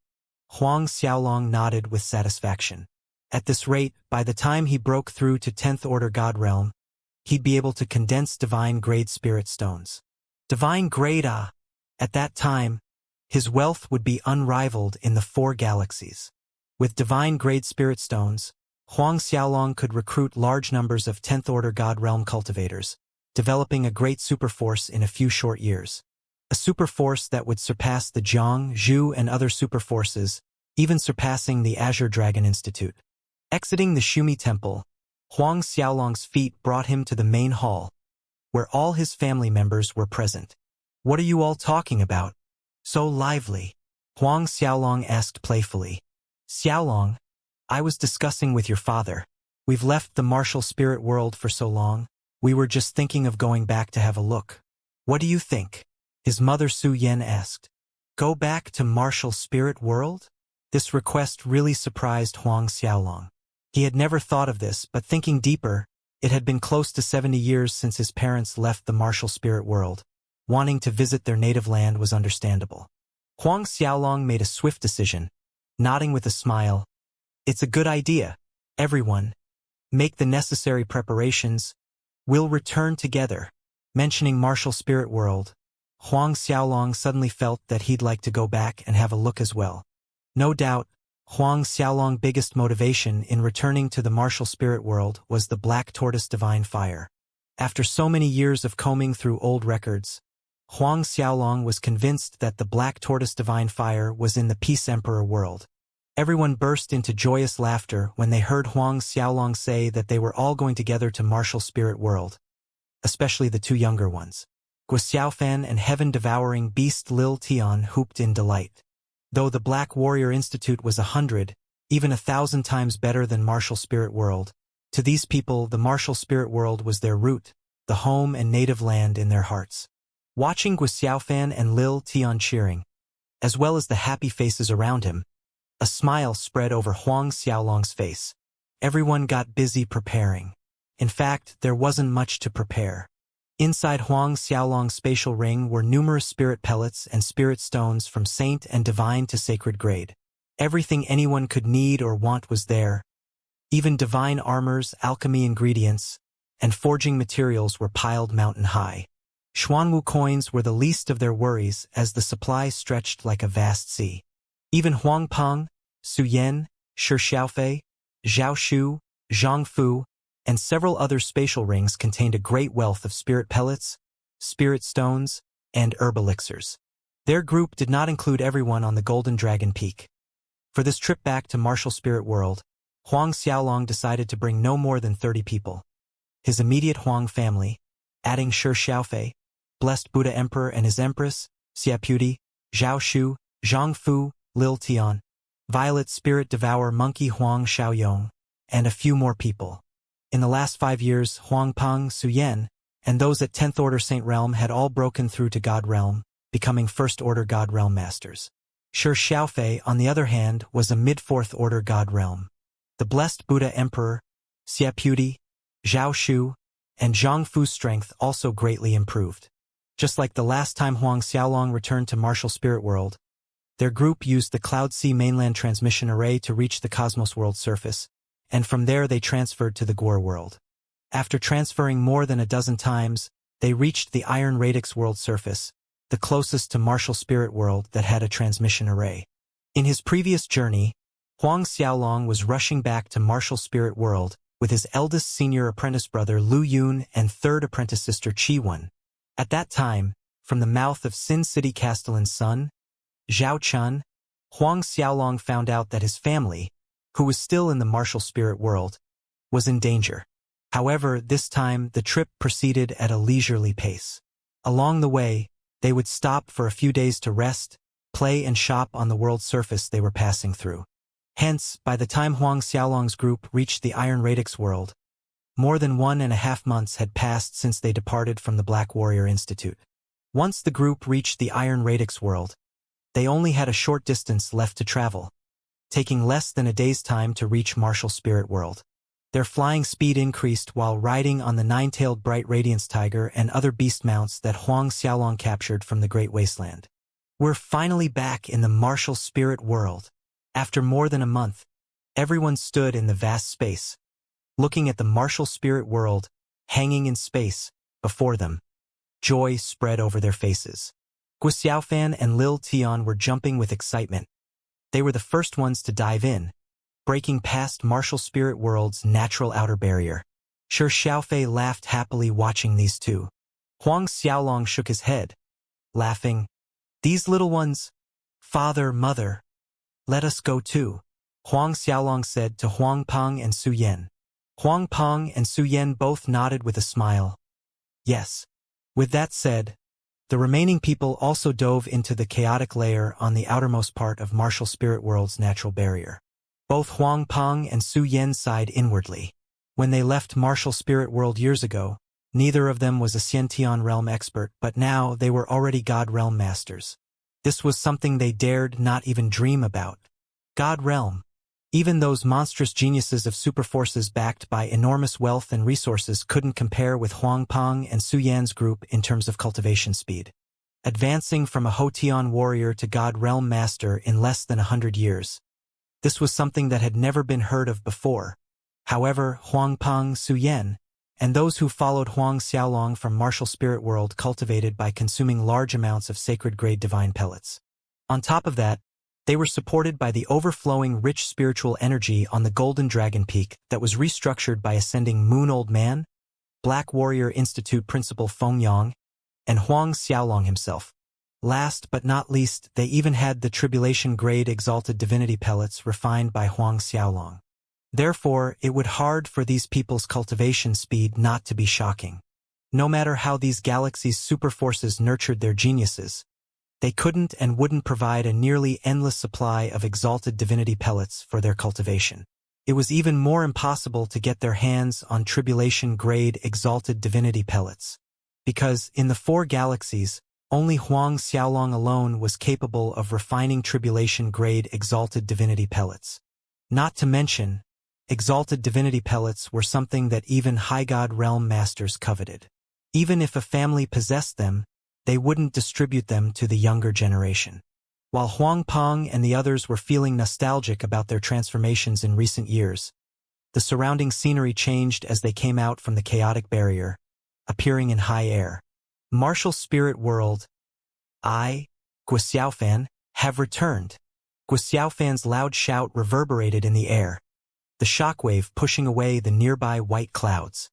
Huang Xiaolong nodded with satisfaction. At this rate, by the time he broke through to 10th Order God Realm, he'd be able to condense divine grade spirit stones. Divine grade At that time, his wealth would be unrivaled in the 4 galaxies. With divine grade spirit stones, Huang Xiaolong could recruit large numbers of 10th Order God Realm cultivators, developing a great superforce in a few short years. A superforce that would surpass the Jiang, Zhu, and other superforces, even surpassing the Azure Dragon Institute. Exiting the Shumi Temple, Huang Xiaolong's feet brought him to the main hall, where all his family members were present. "What are you all talking about? So lively?" Huang Xiaolong asked playfully. "Xiaolong, I was discussing with your father. We've left the martial spirit world for so long, we were just thinking of going back to have a look. What do you think?" His mother Su Yan asked. "Go back to martial spirit world?" This request really surprised Huang Xiaolong. He had never thought of this, but thinking deeper, it had been close to 70 years since his parents left the martial spirit world. Wanting to visit their native land was understandable. Huang Xiaolong made a swift decision, nodding with a smile. "It's a good idea. Everyone, make the necessary preparations. We'll return together." Mentioning martial spirit world, Huang Xiaolong suddenly felt that he'd like to go back and have a look as well. No doubt, Huang Xiaolong's biggest motivation in returning to the martial spirit world was the Black Tortoise Divine Fire. After so many years of combing through old records, Huang Xiaolong was convinced that the Black Tortoise Divine Fire was in the Peace Emperor world. Everyone burst into joyous laughter when they heard Huang Xiaolong say that they were all going together to martial spirit world, especially the 2 younger ones. Guo Xiaofan and heaven-devouring beast Lil Tian whooped in delight. Though the Black Warrior Institute was 100, even 1,000 times better than martial spirit world, to these people the martial spirit world was their root, the home and native land in their hearts. Watching Guo Xiaofan and Lil Tian cheering, as well as the happy faces around him, a smile spread over Huang Xiaolong's face. Everyone got busy preparing. In fact, there wasn't much to prepare. Inside Huang Xiaolong's spatial ring were numerous spirit pellets and spirit stones from saint and divine to sacred grade. Everything anyone could need or want was there. Even divine armors, alchemy ingredients, and forging materials were piled mountain high. Xuanwu coins were the least of their worries as the supply stretched like a vast sea. Even Huang Peng, Su Yan, Shi Xiaofei, Zhao Shu, Zhang Fu, and several other spatial rings contained a great wealth of spirit pellets, spirit stones, and herb elixirs. Their group did not include everyone on the Golden Dragon Peak. For this trip back to martial spirit world, Huang Xiaolong decided to bring no more than 30 people. His immediate Huang family, adding Shi Xiaofei, Blessed Buddha Emperor and his Empress, Xia Puti, Zhao Shu, Zhang Fu, Lil Tian, Violet Spirit Devour Monkey Huang Xiaoyong, and a few more people. In the last 5 years, Huang Peng, Su Yan, and those at 10th Order Saint Realm had all broken through to God Realm, becoming First Order God Realm Masters. Shi Xiaofei, on the other hand, was a mid-4th Order God Realm. The Blessed Buddha Emperor, Xia Puti, Zhao Shu, and Zhang Fu's strength also greatly improved. Just like the last time Huang Xiaolong returned to martial spirit world, Their group used the Cloud Sea mainland transmission array to reach the Cosmos world surface, and from there they transferred to the Gwar world. After transferring more than a dozen times, they reached the Iron Radix world surface, the closest to Martial Spirit world that had a transmission array. In his previous journey, Huang Xiaolong was rushing back to Martial Spirit world with his eldest senior apprentice brother Lu Yun and third apprentice sister Qi Wen. At that time, from the mouth of Sin City Castellan's son, Zhao Chun, Huang Xiaolong found out that his family, who was still in the Martial Spirit world, was in danger. However, this time the trip proceeded at a leisurely pace. Along the way, they would stop for a few days to rest, play and shop on the world surface they were passing through. Hence, by the time Huang Xiaolong's group reached the Iron Radix world, more than 1.5 months had passed since they departed from the Black Warrior Institute. Once the group reached the Iron Radix world, they only had a short distance left to travel, taking less than a day's time to reach Martial Spirit world. Their flying speed increased while riding on the 9-tailed Bright Radiance Tiger and other beast mounts that Huang Xiaolong captured from the Great Wasteland. We're finally back in the Martial Spirit world. After more than a month, everyone stood in the vast space, looking at the Martial Spirit world hanging in space before them. Joy spread over their faces. Guo Xiaofan and Lil Tian were jumping with excitement. They were the first ones to dive in, breaking past Martial Spirit world's natural outer barrier. Shi Xiaofei laughed happily watching these two. Huang Xiaolong shook his head, laughing. These little ones? Father, mother. Let us go too, Huang Xiaolong said to Huang Peng and Su Yan. Huang Peng and Su Yan both nodded with a smile. Yes. With that said, the remaining people also dove into the chaotic layer on the outermost part of Martial Spirit world's natural barrier. Both Huang Peng and Su Yan sighed inwardly. When they left Martial Spirit world years ago, neither of them was a Xiantian realm expert, but now they were already God realm masters. This was something they dared not even dream about. God realm. Even those monstrous geniuses of superforces backed by enormous wealth and resources couldn't compare with Huang Peng and Su Yan's group in terms of cultivation speed. Advancing from a Hotian warrior to God realm master in less than 100 years. This was something that had never been heard of before. However, Huang Peng, Su Yan, and those who followed Huang Xiaolong from Martial Spirit world cultivated by consuming large amounts of sacred-grade divine pellets. On top of that, they were supported by the overflowing rich spiritual energy on the Golden Dragon Peak that was restructured by ascending Moon Old Man, Black Warrior Institute Principal Feng Yang, and Huang Xiaolong himself. Last but not least, they even had the tribulation-grade exalted divinity pellets refined by Huang Xiaolong. Therefore, it would hard for these people's cultivation speed not to be shocking. No matter how these galaxies' superforces nurtured their geniuses, they couldn't and wouldn't provide a nearly endless supply of exalted divinity pellets for their cultivation. It was even more impossible to get their hands on tribulation-grade exalted divinity pellets, because in the 4 galaxies, only Huang Xiaolong alone was capable of refining tribulation-grade exalted divinity pellets. Not to mention, exalted divinity pellets were something that even high god realm masters coveted. Even if a family possessed them, they wouldn't distribute them to the younger generation. While Huang Peng and the others were feeling nostalgic about their transformations in recent years, the surrounding scenery changed as they came out from the chaotic barrier, appearing in high air. Martial Spirit World. I, Guo Xiaofan, have returned. Guo Xiaofan's loud shout reverberated in the air, the shockwave pushing away the nearby white clouds.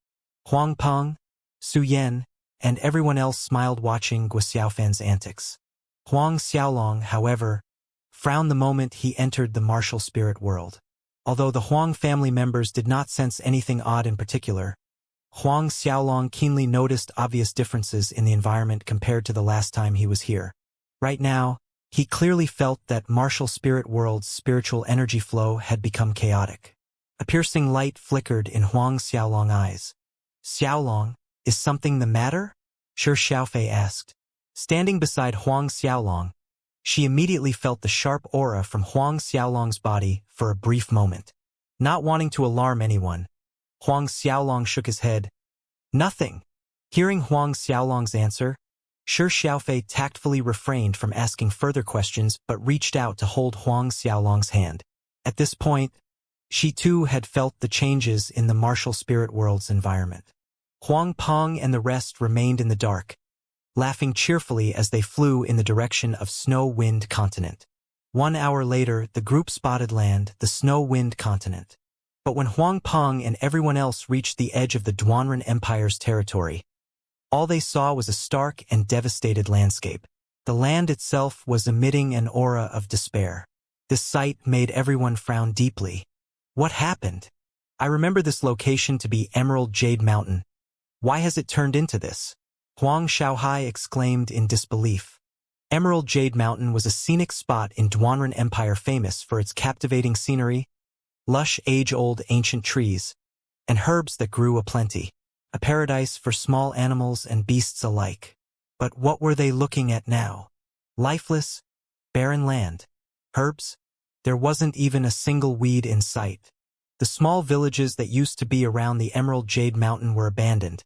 Huang Peng, Su Yan, and everyone else smiled watching Guo Xiaofan's antics. Huang Xiaolong, however, frowned the moment he entered the Martial Spirit world. Although the Huang family members did not sense anything odd in particular, Huang Xiaolong keenly noticed obvious differences in the environment compared to the last time he was here. Right now, he clearly felt that Martial Spirit world's spiritual energy flow had become chaotic. A piercing light flickered in Huang Xiaolong's eyes. Xiaolong, is something the matter? Shi Xiaofei asked. Standing beside Huang Xiaolong, she immediately felt the sharp aura from Huang Xiaolong's body for a brief moment. Not wanting to alarm anyone, Huang Xiaolong shook his head. Nothing. Hearing Huang Xiaolong's answer, Xiaofei tactfully refrained from asking further questions but reached out to hold Huang Xiaolong's hand. At this point, she too had felt the changes in the martial spirit world's environment. Huang Peng and the rest remained in the dark, laughing cheerfully as they flew in the direction of Snow-Wind Continent. 1 hour later, the group spotted land, the Snow-Wind Continent. But when Huang Peng and everyone else reached the edge of the Duanren Empire's territory, all they saw was a stark and devastated landscape. The land itself was emitting an aura of despair. This sight made everyone frown deeply. What happened? I remember this location to be Emerald Jade Mountain. Why has it turned into this? Huang Xiaohai exclaimed in disbelief. Emerald Jade Mountain was a scenic spot in Duanren Empire famous for its captivating scenery, lush age-old ancient trees, and herbs that grew aplenty, a paradise for small animals and beasts alike. But what were they looking at now? Lifeless, barren land. Herbs? There wasn't even a single weed in sight. The small villages that used to be around the Emerald Jade Mountain were abandoned.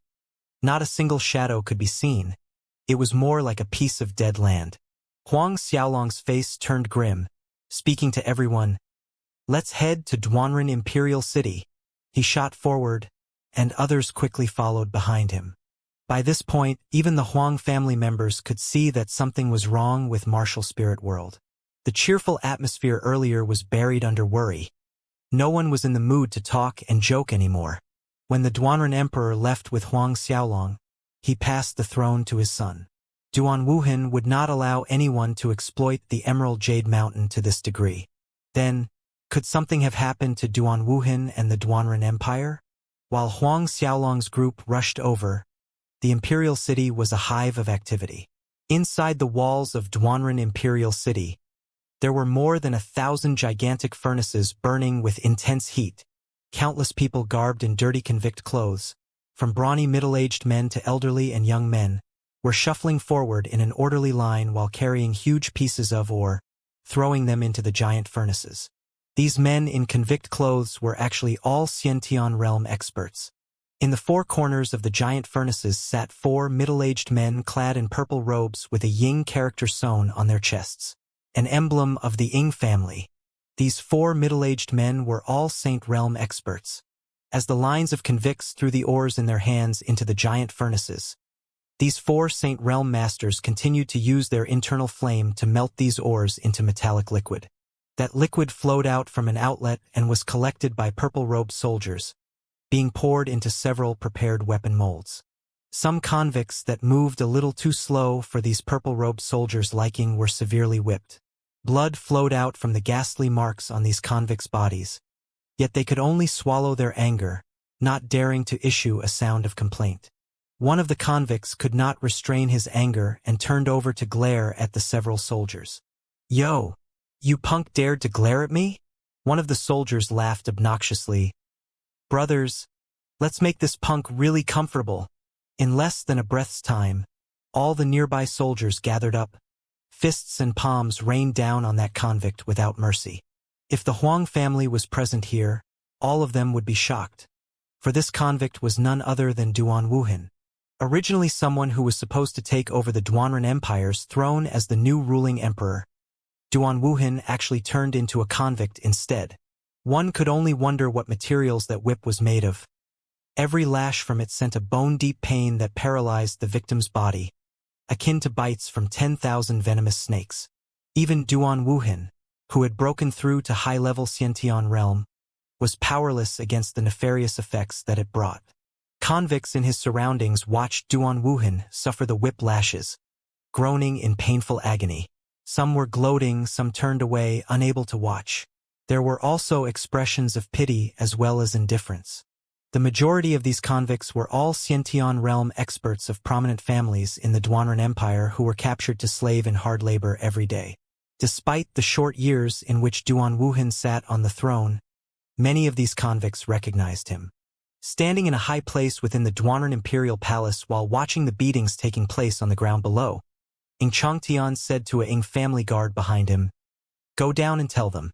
Not a single shadow could be seen. It was more like a piece of dead land. Huang Xiaolong's face turned grim, speaking to everyone. Let's head to Duanren Imperial City. He shot forward, and others quickly followed behind him. By this point, even the Huang family members could see that something was wrong with martial spirit world. The cheerful atmosphere earlier was buried under worry. No one was in the mood to talk and joke anymore. When the Duanren Emperor left with Huang Xiaolong, he passed the throne to his son. Duan Wuhan would not allow anyone to exploit the Emerald Jade Mountain to this degree. Then, could something have happened to Duan Wuhan and the Duanren Empire? While Huang Xiaolong's group rushed over, the Imperial City was a hive of activity. Inside the walls of Duanren Imperial City, there were more than 1,000 gigantic furnaces burning with intense heat. Countless people garbed in dirty convict clothes, from brawny middle-aged men to elderly and young men, were shuffling forward in an orderly line while carrying huge pieces of ore, throwing them into the giant furnaces. These men in convict clothes were actually all Xiantian realm experts. In the four corners of the giant furnaces sat 4 middle-aged men clad in purple robes with a Ying character sewn on their chests, an emblem of the Ying family. These 4 middle-aged men were all Saint Realm experts. As the lines of convicts threw the ores in their hands into the giant furnaces, these 4 Saint Realm masters continued to use their internal flame to melt these ores into metallic liquid. That liquid flowed out from an outlet and was collected by purple-robed soldiers, being poured into several prepared weapon molds. Some convicts that moved a little too slow for these purple-robed soldiers' liking were severely whipped. Blood flowed out from the ghastly marks on these convicts' bodies, yet they could only swallow their anger, not daring to issue a sound of complaint. One of the convicts could not restrain his anger and turned over to glare at the several soldiers. "Yo! You punk dared to glare at me?" One of the soldiers laughed obnoxiously. "Brothers, let's make this punk really comfortable." In less than a breath's time, all the nearby soldiers gathered up. Fists and palms rained down on that convict without mercy. If the Huang family was present here, all of them would be shocked. For this convict was none other than Duan Wuhan, originally someone who was supposed to take over the Duanren Empire's throne as the new ruling emperor. Duan Wuhan actually turned into a convict instead. One could only wonder what materials that whip was made of. Every lash from it sent a bone-deep pain that paralyzed the victim's body, akin to bites from 10,000 venomous snakes. Even Duan Wuhan, who had broken through to high-level Xiantian realm, was powerless against the nefarious effects that it brought. Convicts in his surroundings watched Duan Wuhan suffer the whip lashes, groaning in painful agony. Some were gloating, some turned away, unable to watch. There were also expressions of pity as well as indifference. The majority of these convicts were all Xiantian realm experts of prominent families in the Duanren Empire who were captured to slave in hard labor every day. Despite the short years in which Duan Wuhan sat on the throne, many of these convicts recognized him. Standing in a high place within the Duanren Imperial Palace while watching the beatings taking place on the ground below, Ing Changtian said to a Ing family guard behind him, "Go down and tell them.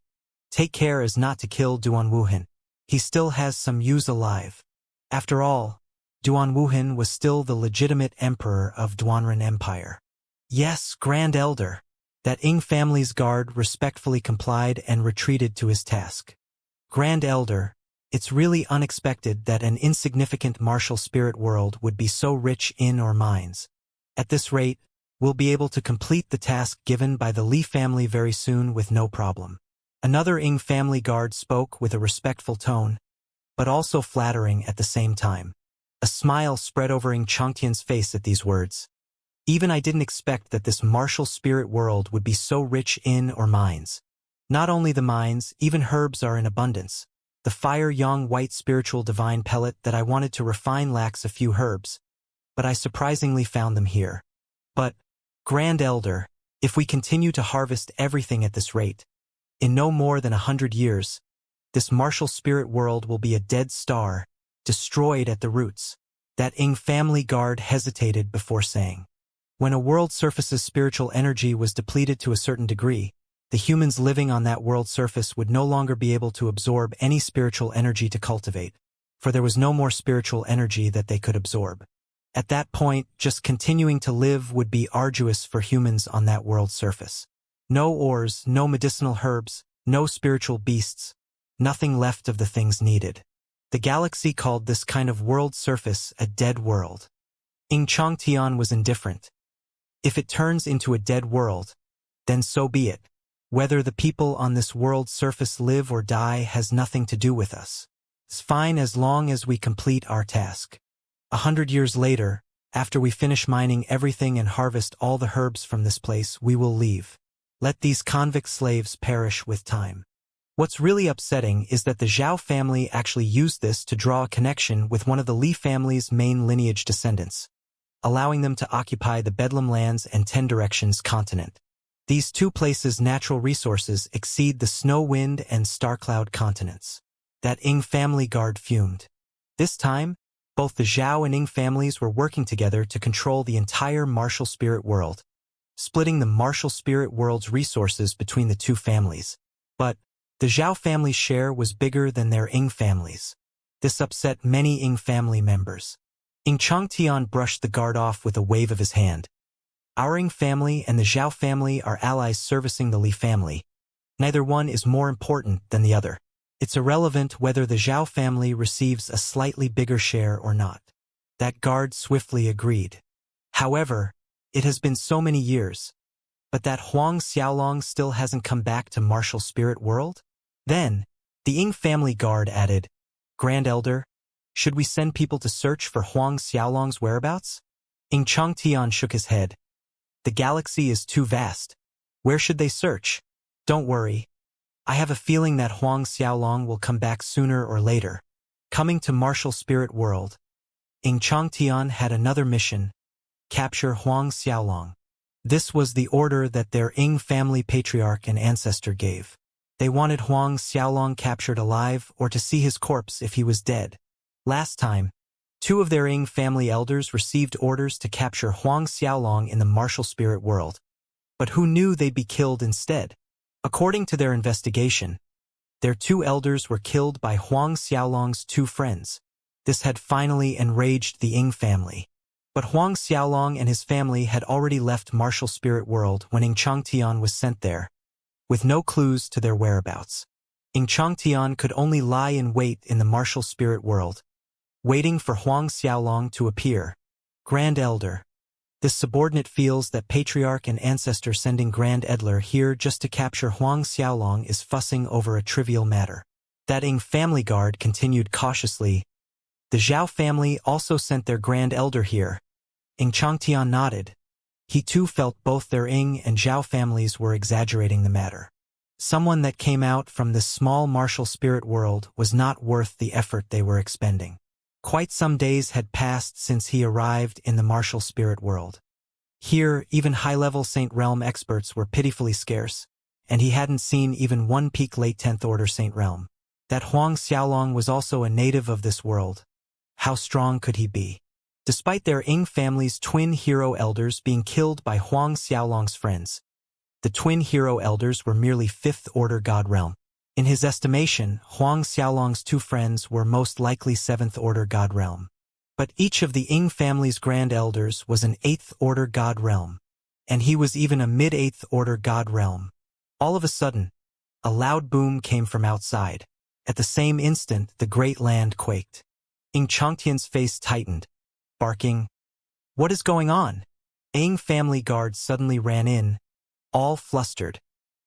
Take care as not to kill Duan Wuhan. He still has some use alive. After all, Duan Wuhan was still the legitimate emperor of Duanren Empire. Yes, Grand Elder. That Ing family's guard respectfully complied and retreated to his task. Grand Elder, it's really unexpected that an insignificant martial spirit world would be so rich in our mines. At this rate, we'll be able to complete the task given by the Li family very soon with no problem. Another Ing family guard spoke with a respectful tone, but also flattering at the same time. A smile spread over Ing Changtian's face at these words. Even I didn't expect that this martial spirit world would be so rich in our mines. Not only the mines, even herbs are in abundance. The fire yang white spiritual divine pellet that I wanted to refine lacks a few herbs, but I surprisingly found them here. But, Grand Elder, if we continue to harvest everything at this rate, in no more than 100 years, this martial spirit world will be a dead star, destroyed at the roots. That Ing family guard hesitated before saying. When a world surface's spiritual energy was depleted to a certain degree, the humans living on that world surface would no longer be able to absorb any spiritual energy to cultivate, for there was no more spiritual energy that they could absorb. At that point, just continuing to live would be arduous for humans on that world surface. No ores, no medicinal herbs, no spiritual beasts, nothing left of the things needed. The galaxy called this kind of world surface a dead world. Ing Changtian was indifferent. If it turns into a dead world, then so be it. Whether the people on this world surface live or die has nothing to do with us. It's fine as long as we complete our task. 100 years later, after we finish mining everything and harvest all the herbs from this place, we will leave. Let these convict slaves perish with time. What's really upsetting is that the Zhao family actually used this to draw a connection with one of the Li family's main lineage descendants, allowing them to occupy the Bedlam lands and 10 Directions continent. These two places' natural resources exceed the Snow Wind and Starcloud continents. That Ing family guard fumed. This time, both the Zhao and Ing families were working together to control the entire martial spirit world, splitting the martial spirit world's resources between the two families. But the Zhao family's share was bigger than their Ing families. This upset many Ing family members. Ing Changtian brushed the guard off with a wave of his hand. Our Ing family and the Zhao family are allies servicing the Li family. Neither one is more important than the other. It's irrelevant whether the Zhao family receives a slightly bigger share or not. That guard swiftly agreed. However, it has been so many years, but that Huang Xiaolong still hasn't come back to martial spirit world? Then, the Ing family guard added, Grand Elder, should we send people to search for Huang Xiaolong's whereabouts? Ing Changtian shook his head. The galaxy is too vast. Where should they search? Don't worry. I have a feeling that Huang Xiaolong will come back sooner or later. Coming to martial spirit world, Ing Changtian had another mission, capture Huang Xiaolong. This was the order that their Ing family patriarch and ancestor gave. They wanted Huang Xiaolong captured alive or to see his corpse if he was dead. Last time, 2 of their Ing family elders received orders to capture Huang Xiaolong in the martial spirit world. But who knew they'd be killed instead? According to their investigation, their 2 elders were killed by Huang Xiaolong's 2 friends. This had finally enraged the Ing family. But Huang Xiaolong and his family had already left martial spirit world when Ing Changtian was sent there, with no clues to their whereabouts. Ing Changtian could only lie in wait in the martial spirit world, waiting for Huang Xiaolong to appear. Grand Elder. This subordinate feels that patriarch and ancestor sending Grand Elder here just to capture Huang Xiaolong is fussing over a trivial matter. That Ing family guard continued cautiously. The Zhao family also sent their Grand Elder here. Ing Changtian nodded. He too felt both their Ing and Zhao families were exaggerating the matter. Someone that came out from this small martial spirit world was not worth the effort they were expending. Quite some days had passed since he arrived in the martial spirit world. Here, even high-level Saint Realm experts were pitifully scarce, and he hadn't seen even one peak late 10th Order Saint Realm. That Huang Xiaolong was also a native of this world. How strong could he be? Despite their Ing family's twin hero elders being killed by Huang Xiaolong's friends, the twin hero elders were merely 5th Order God Realm. In his estimation, Huang Xiaolong's 2 friends were most likely 7th Order God Realm. But each of the Ing family's grand elders was an 8th-order god realm, and he was even a mid-8th-order god realm. All of a sudden, a loud boom came from outside. At the same instant, the great land quaked. Ing Changtian's face tightened, barking, "What is going on?" Ing family guards suddenly ran in, all flustered,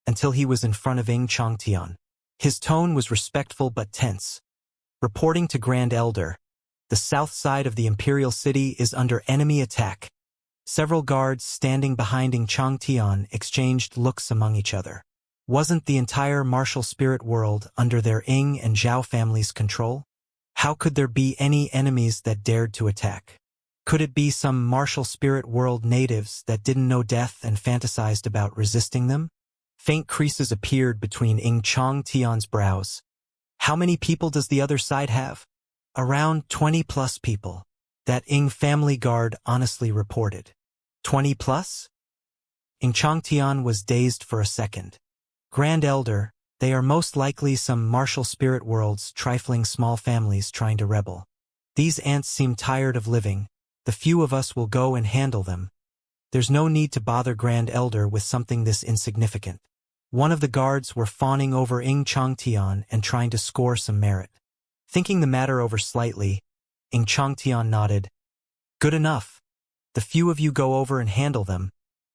until he was in front of Ing Changtian. His tone was respectful but tense. "Reporting to Grand Elder, the south side of the Imperial City is under enemy attack." Several guards standing behind Ing Changtian exchanged looks among each other. Wasn't the entire martial spirit world under their Ing and Zhao families' control? How could there be any enemies that dared to attack? Could it be some martial spirit world natives that didn't know death and fantasized about resisting them? Faint creases appeared between Ing Changtian's brows. "How many people does the other side have?" "Around 20 plus people," that Ing family guard honestly reported. 20 plus? Ing Changtian was dazed for a second. "Grand Elder, they are most likely some martial spirit world's trifling small families trying to rebel. These ants seem tired of living. The few of us will go and handle them. There's no need to bother Grand Elder with something this insignificant." One of the guards were fawning over Ing Changtian and trying to score some merit. Thinking the matter over slightly, Ing Changtian nodded. "Good enough. The few of you go over and handle them,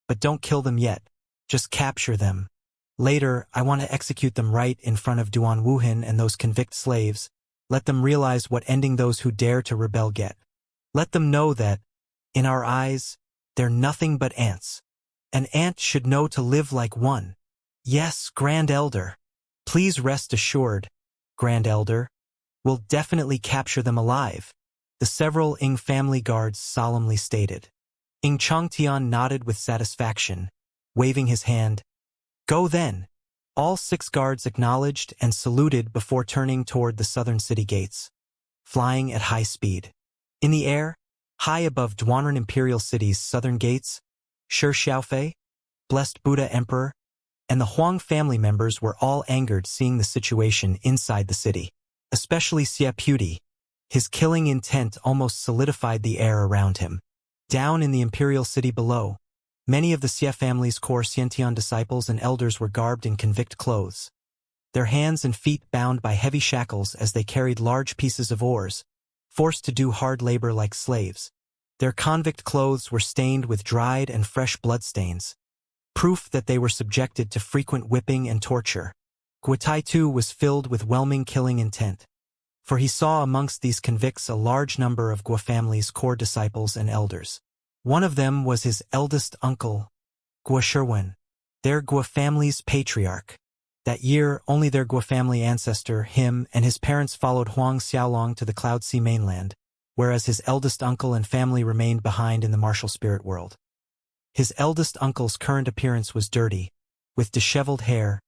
but don't kill them yet. Just capture them. Later, I want to execute them right in front of Duan Wuhan and those convict slaves. Let them realize what ending those who dare to rebel get. Let them know that, in our eyes, they're nothing but ants. An ant should know to live like one." "Yes, Grand Elder. Please rest assured, Grand Elder. We'll definitely capture them alive," the several Ing family guards solemnly stated. Ing Changtian nodded with satisfaction, waving his hand. "Go then." All 6 guards acknowledged and saluted before turning toward the southern city gates, flying at high speed. In the air, high above Duanren Imperial City's southern gates, Shi Xiaofei, Blessed Buddha Emperor, and the Huang family members were all angered seeing the situation inside the city. Especially Xie Puti. His killing intent almost solidified the air around him. Down in the Imperial City below, many of the Xie family's core Xiantian disciples and elders were garbed in convict clothes, their hands and feet bound by heavy shackles as they carried large pieces of ores, forced to do hard labor like slaves. Their convict clothes were stained with dried and fresh bloodstains, proof that they were subjected to frequent whipping and torture. Guotai too was filled with whelming killing intent, for he saw amongst these convicts a large number of Guo family's core disciples and elders. One of them was his eldest uncle, Guo Shiwen, their Guo family's patriarch. That year, only their Guo family ancestor, him, and his parents followed Huang Xiaolong to the Cloud Sea mainland, whereas his eldest uncle and family remained behind in the martial spirit world. His eldest uncle's current appearance was dirty, with disheveled hair,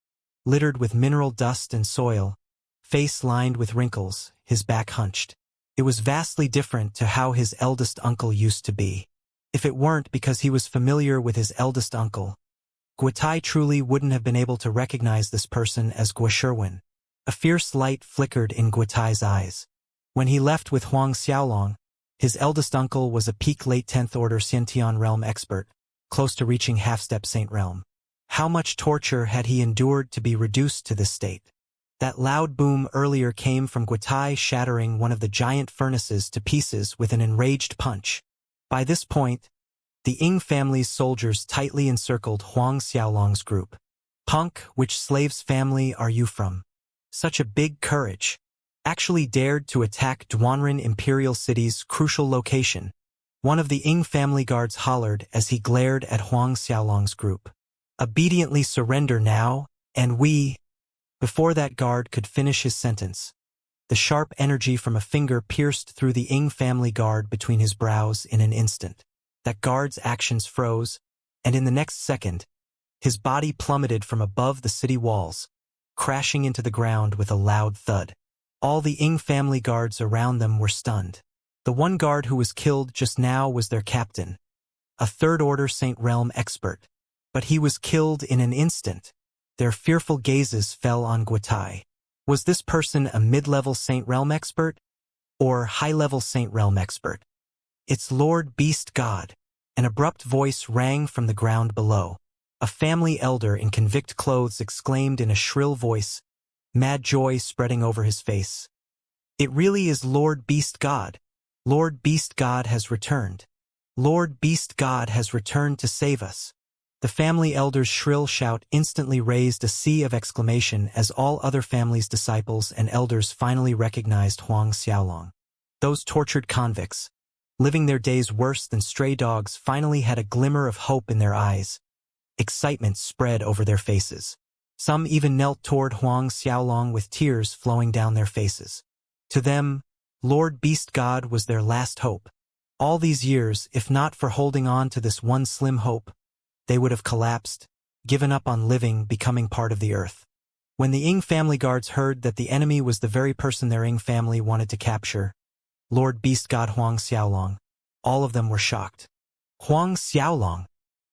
littered with mineral dust and soil, face lined with wrinkles, his back hunched. It was vastly different to how his eldest uncle used to be. If it weren't because he was familiar with his eldest uncle, Guotai truly wouldn't have been able to recognize this person as Guo Shiwen. A fierce light flickered in Guotai's eyes. When he left with Huang Xiaolong, his eldest uncle was a peak late 10th order Xiantian realm expert, close to reaching half-step saint realm. How much torture had he endured to be reduced to this state? That loud boom earlier came from Guotai shattering one of the giant furnaces to pieces with an enraged punch. By this point, the Ing family's soldiers tightly encircled Huang Xiaolong's group. "Punk, which slave's family are you from? Such a big courage. Actually dared to attack Duanren Imperial City's crucial location," one of the Ing family guards hollered as he glared at Huang Xiaolong's group. "Obediently surrender now, and we—" Before that guard could finish his sentence, the sharp energy from a finger pierced through the Ing family guard between his brows in an instant. That guard's actions froze, and in the next second, his body plummeted from above the city walls, crashing into the ground with a loud thud. All the Ing family guards around them were stunned. The one guard who was killed just now was their captain, a third-order Saint Realm expert, but he was killed in an instant. Their fearful gazes fell on Guotai. Was this person a mid-level Saint Realm expert? or high-level Saint Realm expert. It's Lord Beast God. An abrupt voice rang from the ground below. A family elder in convict clothes exclaimed in a shrill voice, mad joy spreading over his face. It really is Lord Beast God. Lord Beast God has returned. Lord Beast God has returned to save us. The family elder's shrill shout instantly raised a sea of exclamation as all other family's disciples and elders finally recognized Huang Xiaolong. Those tortured convicts, living their days worse than stray dogs, finally had a glimmer of hope in their eyes. Excitement spread over their faces. Some even knelt toward Huang Xiaolong with tears flowing down their faces. To them, Lord Beast God was their last hope. All these years, if not for holding on to this one slim hope, they would have collapsed, given up on living, becoming part of the earth. When the Ying family guards heard that the enemy was the very person their Ying family wanted to capture, Lord Beast God Huang Xiaolong, all of them were shocked. Huang Xiaolong.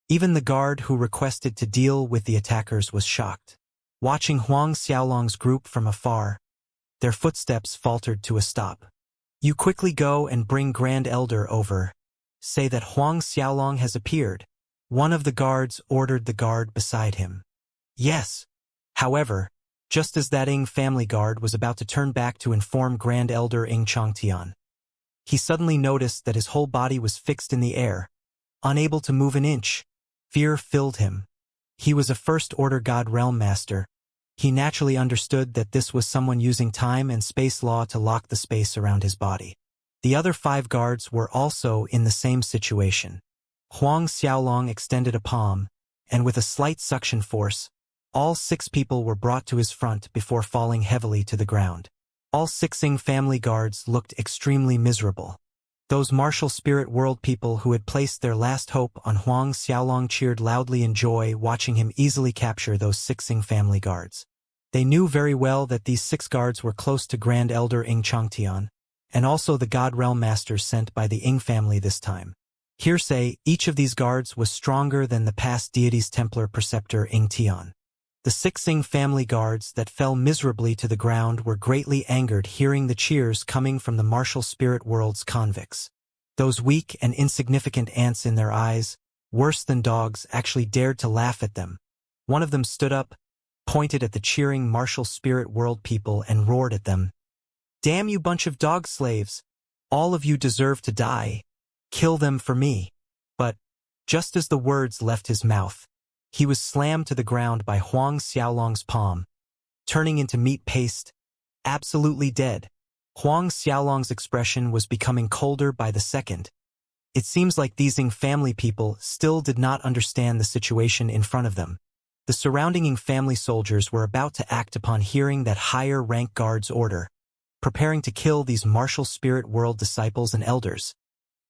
Even the guard who requested to deal with the attackers was shocked. Watching Huang Xiaolong's group from afar, their footsteps faltered to a stop. You quickly go and bring Grand Elder over. Say that Huang Xiaolong has appeared. One of the guards ordered the guard beside him. Yes. However, just as that Ying family guard was about to turn back to inform Grand Elder Ying Changtian, he suddenly noticed that his whole body was fixed in the air, unable to move an inch. Fear filled him. He was a First-Order God Realm Master. He naturally understood that this was someone using time and space law to lock the space around his body. The other 5 guards were also in the same situation. Huang Xiaolong extended a palm, and with a slight suction force, all 6 people were brought to his front before falling heavily to the ground. All 6 Ying family guards looked extremely miserable. Those martial spirit world people who had placed their last hope on Huang Xiaolong cheered loudly in joy watching him easily capture those 6 Ying family guards. They knew very well that these 6 guards were close to Grand Elder Ying Changtian, and also the God Realm Masters sent by the Ying family this time. Hearsay, each of these guards was stronger than the past deity's Templar preceptor Ying Tian. The 6 Ying family guards that fell miserably to the ground were greatly angered hearing the cheers coming from the martial spirit world's convicts. Those weak and insignificant ants in their eyes, worse than dogs, actually dared to laugh at them. One of them stood up, pointed at the cheering martial spirit world people and roared at them. Damn you bunch of dog slaves! All of you deserve to die. Kill them for me. But, just as the words left his mouth, he was slammed to the ground by Huang Xiaolong's palm, turning into meat paste, absolutely dead. Huang Xiaolong's expression was becoming colder by the second. It seems like these Ying family people still did not understand the situation in front of them. The surrounding Ying family soldiers were about to act upon hearing that higher rank guard's order, preparing to kill these martial spirit world disciples and elders.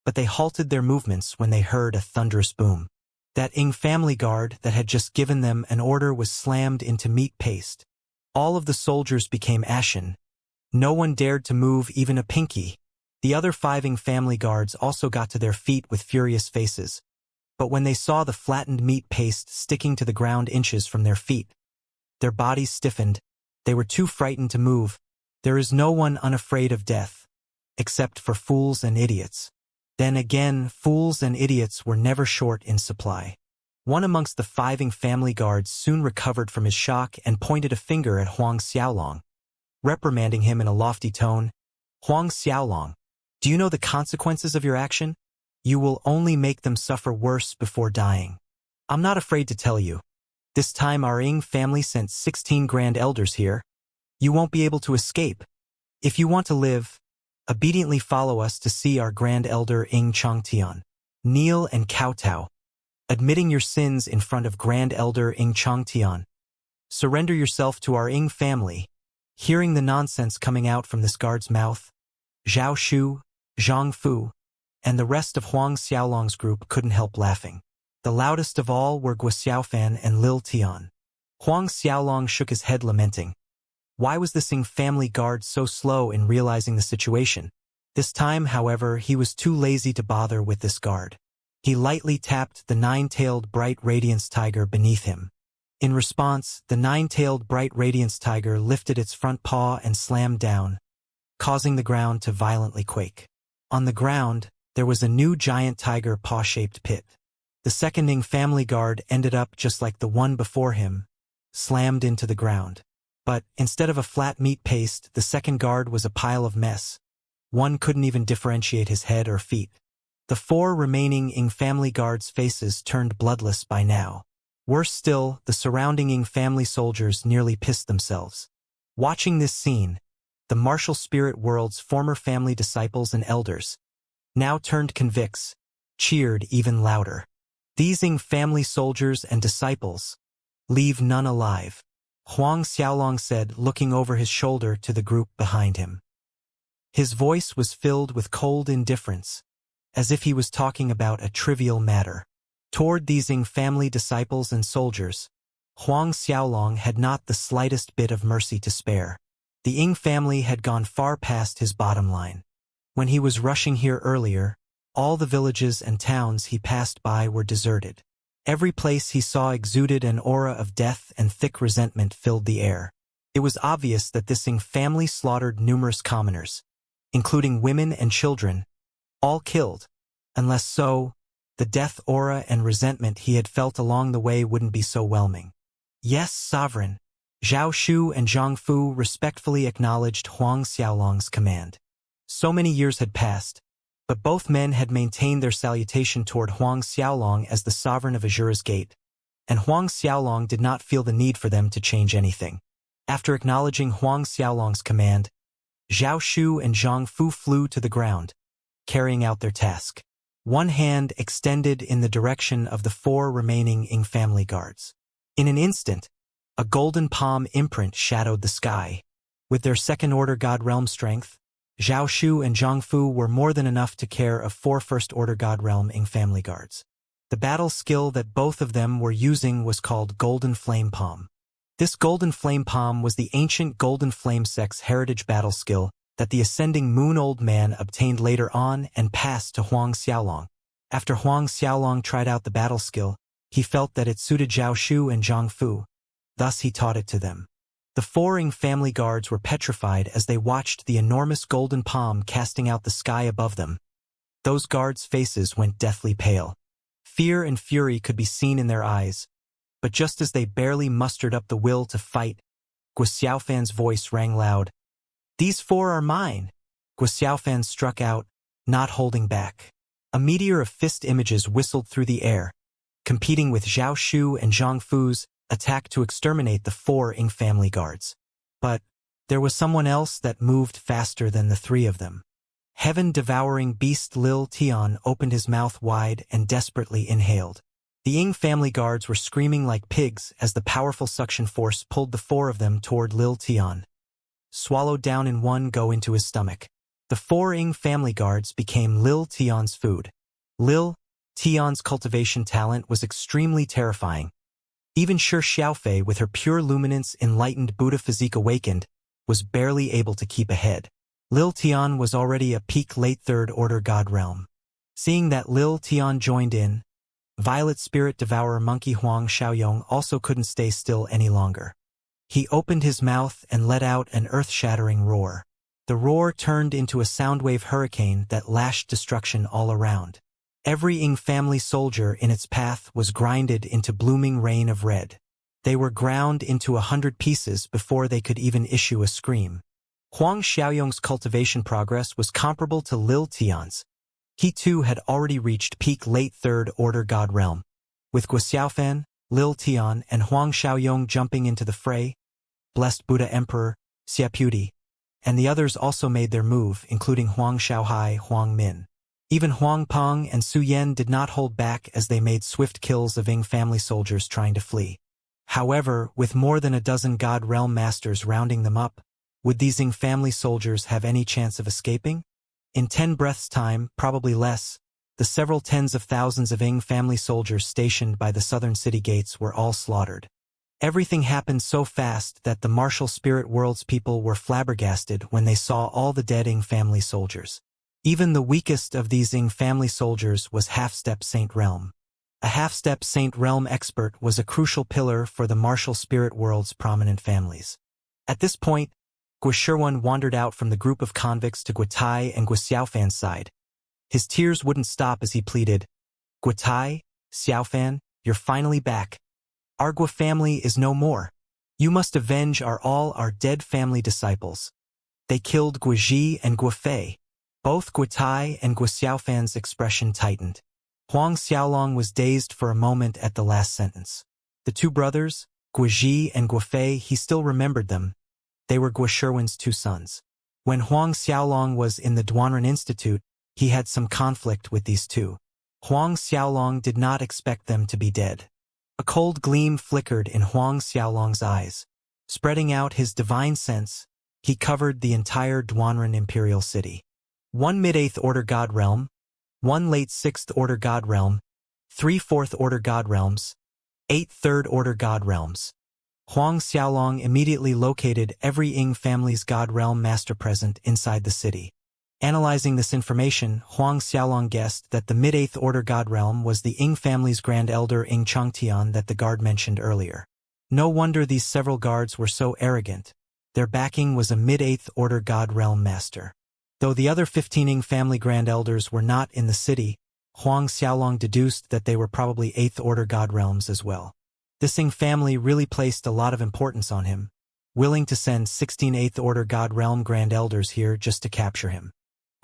But they halted their movements when they heard a thunderous boom. That Ying family guard that had just given them an order was slammed into meat paste. All of the soldiers became ashen. No one dared to move even a pinky. The other 5 Ying family guards also got to their feet with furious faces. But when they saw the flattened meat paste sticking to the ground inches from their feet, their bodies stiffened. They were too frightened to move. There is no one unafraid of death, except for fools and idiots. Then again, fools and idiots were never short in supply. One amongst the 5 Ying family guards soon recovered from his shock and pointed a finger at Huang Xiaolong, reprimanding him in a lofty tone. Huang Xiaolong, do you know the consequences of your action? You will only make them suffer worse before dying. I'm not afraid to tell you. This time our Ying family sent 16 Grand Elders here. You won't be able to escape. If you want to live, obediently follow us to see our Grand Elder Ying Changtian. Kneel and kowtow, admitting your sins in front of Grand Elder Ying Changtian. Surrender yourself to our Ying family. Hearing the nonsense coming out from this guard's mouth, Zhao Shu, Zhang Fu, and the rest of Huang Xiaolong's group couldn't help laughing. The loudest of all were Guo Xiaofan and Lil Tian. Huang Xiaolong shook his head lamenting. Why was the Ying family guard so slow in realizing the situation? This time, however, he was too lazy to bother with this guard. He lightly tapped the 9-tailed bright radiance tiger beneath him. In response, the 9-tailed bright radiance tiger lifted its front paw and slammed down, causing the ground to violently quake. On the ground, there was a new giant tiger paw-shaped pit. The second family guard ended up just like the one before him, slammed into the ground. But, instead of a flat meat paste, the second guard was a pile of mess. One couldn't even differentiate his head or feet. The four remaining family guards' faces turned bloodless by now. Worse still, the surrounding family soldiers nearly pissed themselves. Watching this scene, the martial spirit world's former family disciples and elders, now turned convicts, cheered even louder. These family soldiers and disciples, leave none alive, Huang Xiaolong said, looking over his shoulder to the group behind him. His voice was filled with cold indifference, as if he was talking about a trivial matter. Toward these family disciples and soldiers, Huang Xiaolong had not the slightest bit of mercy to spare. The Ying family had gone far past his bottom line. When he was rushing here earlier, all the villages and towns he passed by were deserted. Every place he saw exuded an aura of death, and thick resentment filled the air. It was obvious that this family slaughtered numerous commoners, including women and children, all killed. Unless so, the death aura and resentment he had felt along the way wouldn't be so whelming. Yes, sovereign. Zhao Shu and Zhang Fu respectfully acknowledged Huang Xiaolong's command. So many years had passed, but both men had maintained their salutation toward Huang Xiaolong as the sovereign of Azura's Gate, and Huang Xiaolong did not feel the need for them to change anything. After acknowledging Huang Xiaolong's command, Zhao Shu and Zhang Fu flew to the ground, carrying out their task. One hand extended in the direction of the four remaining Ying family guards. In an instant, a golden palm imprint shadowed the sky. With their second-order God Realm strength, Zhao Shu and Zhang Fu were more than enough to care of four first-order God Realm Ying family guards. The battle skill that both of them were using was called Golden Flame Palm. This Golden Flame Palm was the ancient Golden Flame Sex heritage battle skill that the Ascending Moon Old Man obtained later on and passed to Huang Xiaolong. After Huang Xiaolong tried out the battle skill, he felt that it suited Zhao Shu and Zhang Fu. Thus he taught it to them. The four Ying family guards were petrified as they watched the enormous golden palm casting out the sky above them. Those guards' faces went deathly pale. Fear and fury could be seen in their eyes, but just as they barely mustered up the will to fight, Guo Xiaofan's voice rang loud. "These four are mine!" Guo Xiaofan struck out, not holding back. A meteor of fist images whistled through the air, competing with Zhao Shu and Zhang Fu's attack to exterminate the four Ying family guards. But there was someone else that moved faster than the three of them. Heaven-devouring beast Lil Tian opened his mouth wide and desperately inhaled. The Ying family guards were screaming like pigs as the powerful suction force pulled the four of them toward Lil Tian. Swallowed down in one go into his stomach. The four Ying family guards became Lil Tian's food. Lil Tian's cultivation talent was extremely terrifying. Even Shi Xiaofei, with her pure luminance enlightened Buddha physique awakened, was barely able to keep ahead. Lil Tian was already a peak late third-order God Realm. Seeing that Lil Tian joined in, Violet Spirit Devourer Monkey Huang Xiaoyong also couldn't stay still any longer. He opened his mouth and let out an earth-shattering roar. The roar turned into a soundwave hurricane that lashed destruction all around. Every Ying family soldier in its path was grinded into blooming rain of red. They were ground into 100 pieces before they could even issue a scream. Huang Xiaoyong's cultivation progress was comparable to Lil Tian's. He too had already reached peak late third-order God Realm. With Guo Xiaofan, Lil Tian, and Huang Xiaoyong jumping into the fray, Blessed Buddha Emperor, Xiaputi, and the others also made their move, including Huang Xiaohai, Huang Min. Even Huang Peng and Su Yan did not hold back as they made swift kills of Ying family soldiers trying to flee. However, with more than a dozen God Realm masters rounding them up, would these Ying family soldiers have any chance of escaping? In 10 breaths' time, probably less, the several tens of thousands of Ying family soldiers stationed by the southern city gates were all slaughtered. Everything happened so fast that the martial spirit world's people were flabbergasted when they saw all the dead Ying family soldiers. Even the weakest of these Ying family soldiers was Half-Step Saint Realm. A Half-Step Saint Realm expert was a crucial pillar for the martial spirit world's prominent families. At this point, Guo wandered out from the group of convicts to Guotai and Guo Xiaofan's side. His tears wouldn't stop as he pleaded, "Guotai, Xiaofan, you're finally back. Our Guo family is no more. You must avenge all our dead family disciples. They killed Guo Ji and Guo Fei." Both Guotai and Guo Xiaofan's expression tightened. Huang Xiaolong was dazed for a moment at the last sentence. The two brothers, Guo Ji and Guo Fei, he still remembered them. They were Guo Shiwen's two sons. When Huang Xiaolong was in the Duanren Institute, he had some conflict with these two. Huang Xiaolong did not expect them to be dead. A cold gleam flickered in Huang Xiaolong's eyes. Spreading out his divine sense, he covered the entire Duanren imperial city. 1 mid-8th order god realm, 1 late 6th order god realm, 3 4th order god realms, 8 3rd order god realms. Huang Xiaolong immediately located every Ying family's god realm master present inside the city. Analyzing this information, Huang Xiaolong guessed that the mid-8th order god realm was the Ying family's grand elder Ying Changtian that the guard mentioned earlier. No wonder these several guards were so arrogant. Their backing was a mid-8th order god realm master. Though the other 15 Ying family grand elders were not in the city, Huang Xiaolong deduced that they were probably 8th order god realms as well. This Ying family really placed a lot of importance on him, willing to send 16 8th order god realm grand elders here just to capture him.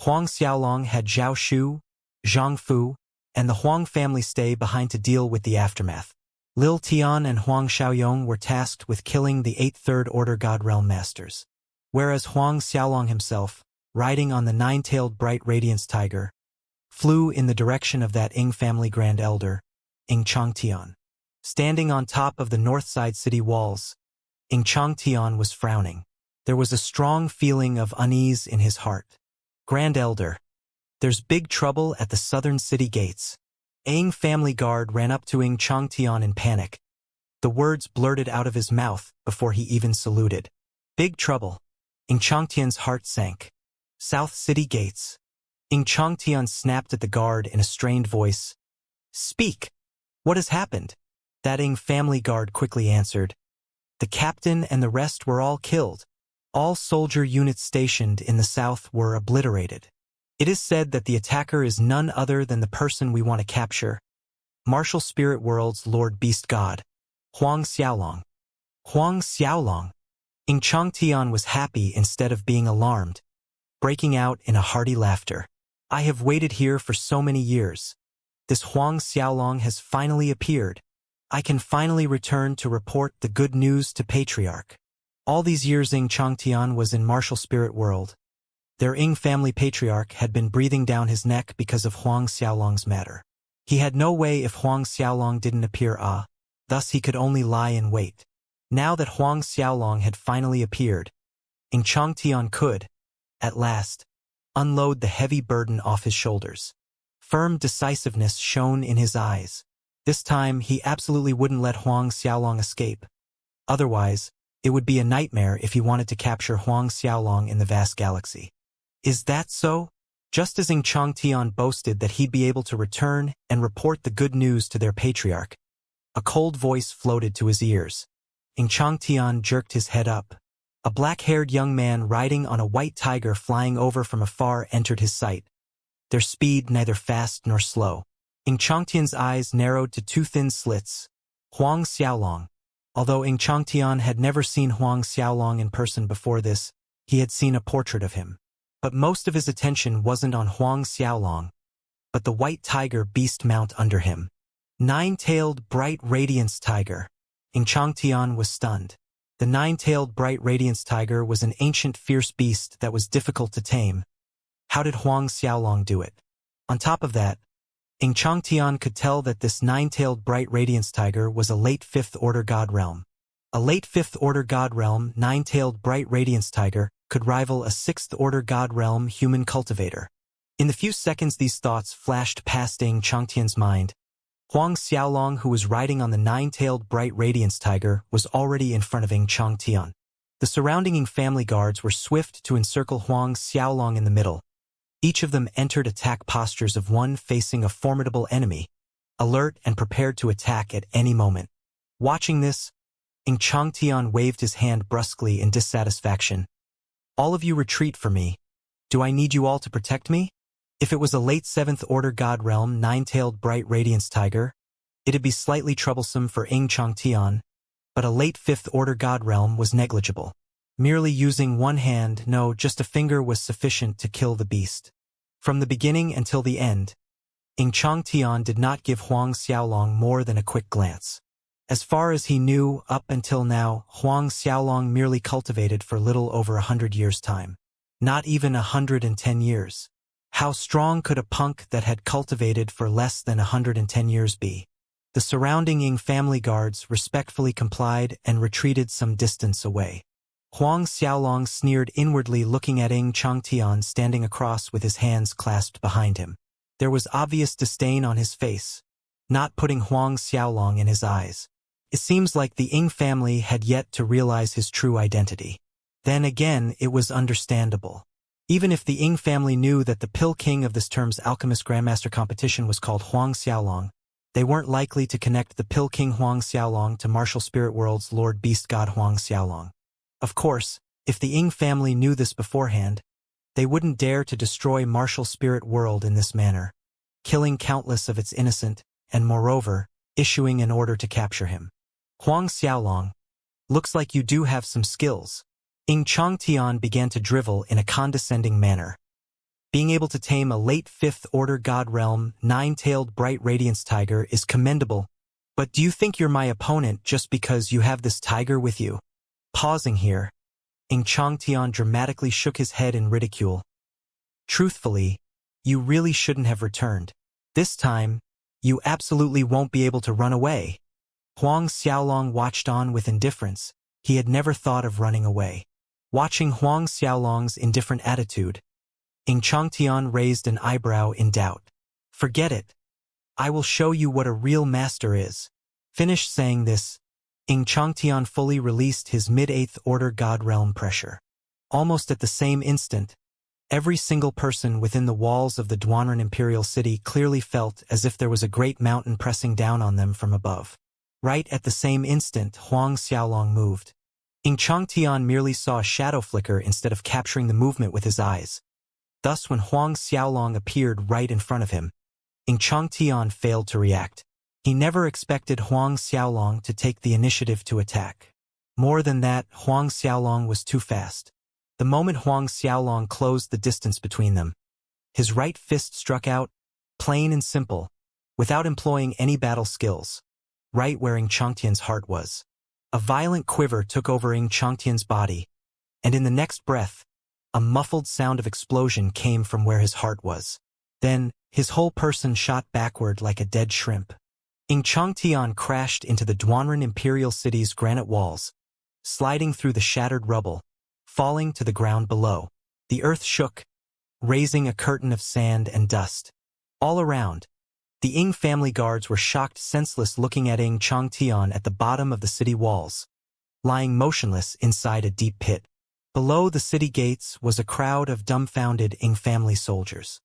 Huang Xiaolong had Zhao Shu, Zhang Fu, and the Huang family stay behind to deal with the aftermath. Lil Tian and Huang Xiaoyong were tasked with killing the 8th third order god realm masters. Whereas Huang Xiaolong himself, riding on the 9-tailed bright radiance tiger, flew in the direction of that Ying family grand elder, Ying Changtian. Standing on top of the north side city walls, Ying Changtian was frowning. There was a strong feeling of unease in his heart. Grand Elder, there's big trouble at the southern city gates. Ying family guard ran up to Ying Changtian in panic. The words blurted out of his mouth before he even saluted. Big trouble. Ying Changtian's heart sank. South city gates. Ying Changtian snapped at the guard in a strained voice. Speak! What has happened? That Ying family guard quickly answered. The captain and the rest were all killed. All soldier units stationed in the south were obliterated. It is said that the attacker is none other than the person we want to capture. Martial Spirit World's Lord Beast God, Huang Xiaolong. Huang Xiaolong. Ying Changtian was happy instead of being alarmed, breaking out in a hearty laughter. I have waited here for so many years. This Huang Xiaolong has finally appeared. I can finally return to report the good news to Patriarch. All these years Ying Changtian was in Martial Spirit World. Their Ying family patriarch had been breathing down his neck because of Huang Xiaolong's matter. He had no way if Huang Xiaolong didn't appear, thus he could only lie in wait. Now that Huang Xiaolong had finally appeared, Ying Changtian could, at last, unload the heavy burden off his shoulders. Firm decisiveness shone in his eyes. This time he absolutely wouldn't let Huang Xiaolong escape. Otherwise, it would be a nightmare if he wanted to capture Huang Xiaolong in the vast galaxy. Is that so? Just as Ying Changtian boasted that he'd be able to return and report the good news to their patriarch, a cold voice floated to his ears. Ying Changtian jerked his head up. A black-haired young man riding on a white tiger flying over from afar entered his sight. Their speed neither fast nor slow. Ying Changtian's eyes narrowed to two thin slits. Huang Xiaolong. Although Ying Changtian had never seen Huang Xiaolong in person before this, he had seen a portrait of him. But most of his attention wasn't on Huang Xiaolong, but the white tiger beast mount under him. 9-tailed bright radiance tiger. Ying Changtian was stunned. The 9-tailed bright radiance tiger was an ancient fierce beast that was difficult to tame. How did Huang Xiaolong do it? On top of that, Ying Changtian could tell that this 9-tailed bright radiance tiger was a late 5th order god realm. A late 5th order god realm 9-tailed bright radiance tiger could rival a 6th order god realm human cultivator. In the few seconds these thoughts flashed past Ying Changtian's mind, Huang Xiaolong, who was riding on the 9-tailed bright radiance tiger, was already in front of Ying Changtian. The surrounding Ying family guards were swift to encircle Huang Xiaolong in the middle. Each of them entered attack postures of one facing a formidable enemy, alert and prepared to attack at any moment. Watching this, Ying Changtian waved his hand brusquely in dissatisfaction. All of you retreat for me. Do I need you all to protect me? If it was a late 7th Order God Realm nine-tailed bright radiance tiger, it'd be slightly troublesome for Xianxia, but a late 5th Order God Realm was negligible. Merely using one hand, no, just a finger was sufficient to kill the beast. From the beginning until the end, Xianxia did not give Huang Xiaolong more than a quick glance. As far as he knew, up until now, Huang Xiaolong merely cultivated for little over 100 years' time. Not even 110 years. How strong could a punk that had cultivated for less than 110 years be? The surrounding Ying family guards respectfully complied and retreated some distance away. Huang Xiaolong sneered inwardly, looking at Xianxia standing across with his hands clasped behind him. There was obvious disdain on his face, not putting Huang Xiaolong in his eyes. It seems like the Ying family had yet to realize his true identity. Then again, it was understandable. Even if the Ying family knew that the Pill King of this term's Alchemist Grandmaster competition was called Huang Xiaolong, they weren't likely to connect the Pill King Huang Xiaolong to Martial Spirit World's Lord Beast God Huang Xiaolong. Of course, if the Ying family knew this beforehand, they wouldn't dare to destroy Martial Spirit World in this manner, killing countless of its innocent, and moreover, issuing an order to capture him. Huang Xiaolong, looks like you do have some skills. Xianxia began to drivel in a condescending manner. Being able to tame a late 5th Order God Realm nine-tailed bright radiance tiger is commendable, but do you think you're my opponent just because you have this tiger with you? Pausing here, Xianxia dramatically shook his head in ridicule. Truthfully, you really shouldn't have returned. This time, you absolutely won't be able to run away. Huang Xiaolong watched on with indifference. He had never thought of running away. Watching Huang Xiaolong's indifferent attitude, Xianxia raised an eyebrow in doubt. Forget it. I will show you what a real master is. Finished saying this, Xianxia fully released his mid-8th Order God Realm pressure. Almost at the same instant, every single person within the walls of the Duanren Imperial City clearly felt as if there was a great mountain pressing down on them from above. Right at the same instant, Huang Xiaolong moved. Xianxia merely saw a shadow flicker instead of capturing the movement with his eyes. Thus, when Huang Xiaolong appeared right in front of him, Xianxia failed to react. He never expected Huang Xiaolong to take the initiative to attack. More than that, Huang Xiaolong was too fast. The moment Huang Xiaolong closed the distance between them, his right fist struck out, plain and simple, without employing any battle skills, right where Xianxia's heart was. A violent quiver took over Xianxia's body, and in the next breath, a muffled sound of explosion came from where his heart was. Then, his whole person shot backward like a dead shrimp. Xianxia crashed into the Duanren Imperial City's granite walls, sliding through the shattered rubble, falling to the ground below. The earth shook, raising a curtain of sand and dust. All around, the Ying family guards were shocked senseless, looking at Xianxia at the bottom of the city walls, lying motionless inside a deep pit. Below the city gates was a crowd of dumbfounded Ying family soldiers.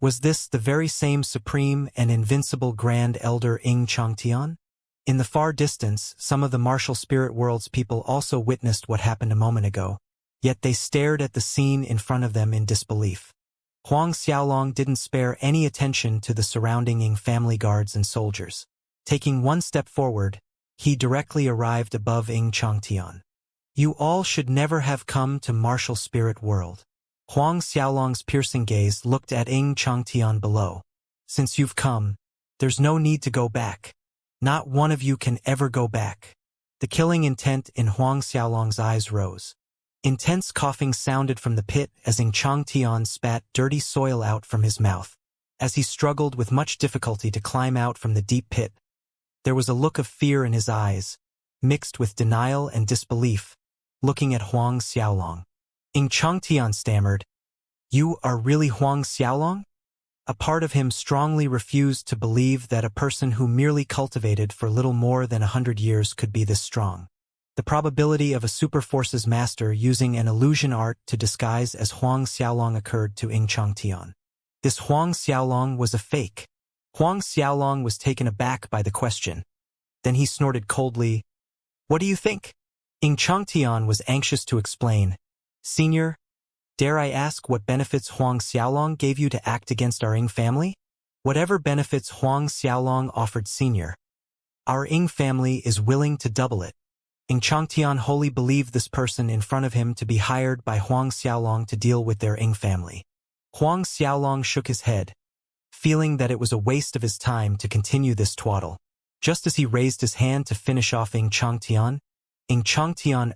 Was this the very same supreme and invincible Grand Elder Xianxia? In the far distance, some of the Martial Spirit World's people also witnessed what happened a moment ago, yet they stared at the scene in front of them in disbelief. Huang Xiaolong didn't spare any attention to the surrounding Ying family guards and soldiers. Taking one step forward, he directly arrived above Xianxia. You all should never have come to Martial Spirit World. Huang Xiaolong's piercing gaze looked at Xianxia below. Since you've come, there's no need to go back. Not one of you can ever go back. The killing intent in Huang Xiaolong's eyes rose. Intense coughing sounded from the pit as Xianxia spat dirty soil out from his mouth. As he struggled with much difficulty to climb out from the deep pit, there was a look of fear in his eyes, mixed with denial and disbelief, looking at Huang Xiaolong. Xianxia stammered, "You are really Huang Xiaolong?" A part of him strongly refused to believe that a person who merely cultivated for little more than 100 years could be this strong. The probability of a super forces master using an illusion art to disguise as Huang Xiaolong occurred to Xianxia. This Huang Xiaolong was a fake. Huang Xiaolong was taken aback by the question. Then he snorted coldly, "What do you think?" Xianxia was anxious to explain. "Senior, Dare I ask what benefits Huang Xiaolong gave you to act against our Ing family? Whatever benefits Huang Xiaolong offered Senior, our Ing family is willing to double it. Ing Changtian wholly believed this person in front of him to be hired by Huang Xiaolong to deal with their Ing family. Huang Xiaolong shook his head, feeling that it was a waste of his time to continue this twaddle. Just as he raised his hand to finish off Ing Changtian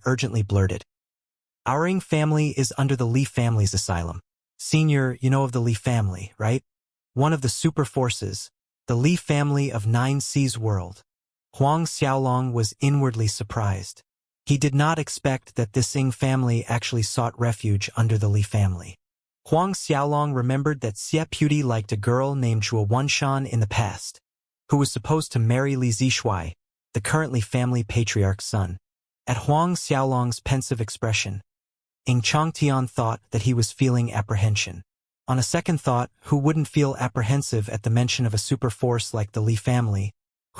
urgently blurted, "Our Ing family is under the Li family's asylum. Senior, you know of the Li family, right? One of the super forces, the Li family of Nine Seas world." Huang Xiaolong was inwardly surprised. He did not expect that this Ing family actually sought refuge under the Li family. Huang Xiaolong remembered that Xie Puti liked a girl named Zhuo Wanshan in the past, who was supposed to marry Li Zishuai, the currently family patriarch's son. At Huang Xiaolong's pensive expression, Ing Changtian thought that he was feeling apprehension. On a second thought, who wouldn't feel apprehensive at the mention of a super force like the Li family?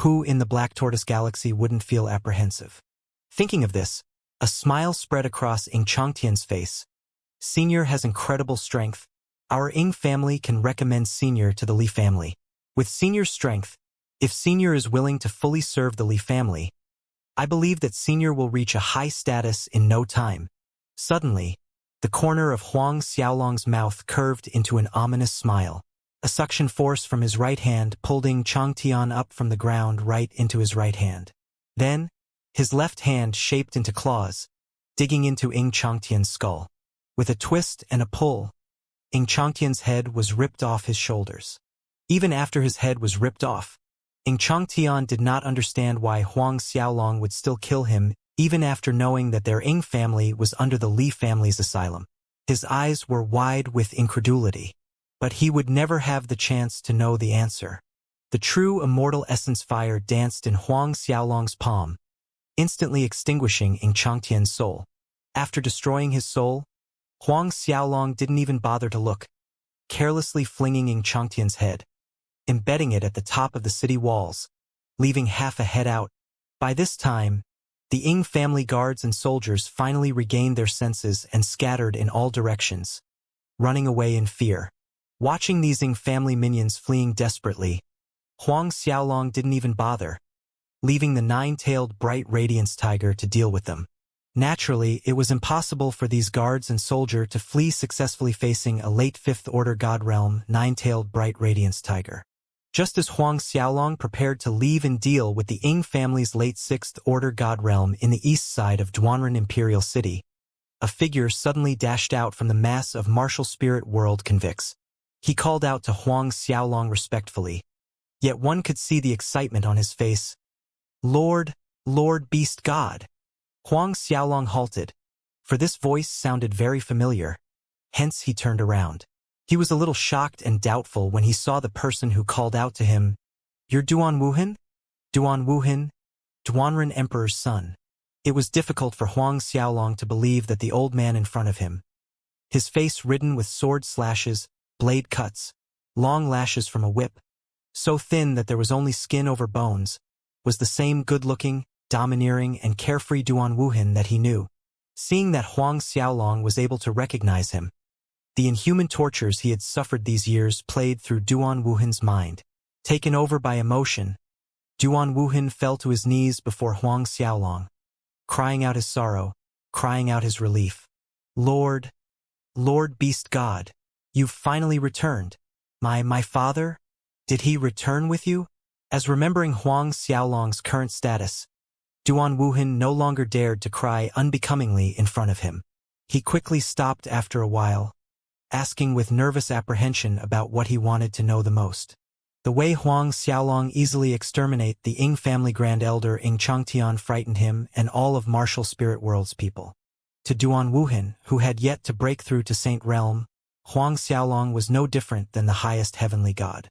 Who in the Black Tortoise Galaxy wouldn't feel apprehensive? Thinking of this, a smile spread across Ing Changtian's face. Senior has incredible strength. Our Ing family can recommend Senior to the Li family. With Senior's strength, if Senior is willing to fully serve the Li family, I believe that Senior will reach a high status in no time. Suddenly, the corner of Huang Xiaolong's mouth curved into an ominous smile. A suction force from his right hand pulled Ing Changtian up from the ground right into his right hand. Then, his left hand shaped into claws, digging into Ing Changtian's skull. With a twist and a pull, Ing Changtian's head was ripped off his shoulders. Even after his head was ripped off, Ing Changtian did not understand why Huang Xiaolong would still kill him even after knowing that their Ing family was under the Li family's asylum. His eyes were wide with incredulity. But he would never have the chance to know the answer. The true immortal essence fire danced in Huang Xiaolong's palm, instantly extinguishing Ing Changtian's soul. After destroying his soul, Huang Xiaolong didn't even bother to look, carelessly flinging Ing Changtian's head, embedding it at the top of the city walls, leaving half a head out. By this time, the Ing family guards and soldiers finally regained their senses and scattered in all directions, running away in fear. Watching these Ing family minions fleeing desperately, Huang Xiaolong didn't even bother, leaving the nine-tailed bright radiance tiger to deal with them. Naturally, it was impossible for these guards and soldier to flee successfully facing a late fifth-order god realm nine-tailed bright radiance tiger. Just as Huang Xiaolong prepared to leave and deal with the Ing family's late sixth-order god realm in the east side of Duanren Imperial City, a figure suddenly dashed out from the mass of martial spirit world convicts. He called out to Huang Xiaolong respectfully, yet one could see the excitement on his face. "Lord Beast God." Huang Xiaolong halted, for this voice sounded very familiar. Hence he turned around. He was a little shocked and doubtful when he saw the person who called out to him. "You're Duan Wuhan?" Duan Wuhan, Duanren Emperor's son. It was difficult for Huang Xiaolong to believe that the old man in front of him, his face ridden with sword slashes, blade cuts, long lashes from a whip, so thin that there was only skin over bones, was the same good-looking, domineering, and carefree Duan Wuhan that he knew. Seeing that Huang Xiaolong was able to recognize him, the inhuman tortures he had suffered these years played through Duan Wuhan's mind. Taken over by emotion, Duan Wuhan fell to his knees before Huang Xiaolong, crying out his sorrow, crying out his relief. Lord Beast God, you've finally returned. My father? Did he return with you?" As remembering Huang Xiaolong's current status, Duan Wuhan no longer dared to cry unbecomingly in front of him. He quickly stopped after a while, asking with nervous apprehension about what he wanted to know the most. The way Huang Xiaolong easily exterminate the Ing family grand elder Ing Changtian frightened him and all of martial spirit world's people. To Duan Wuhan, who had yet to break through to Saint Realm, Huang Xiaolong was no different than the highest heavenly god.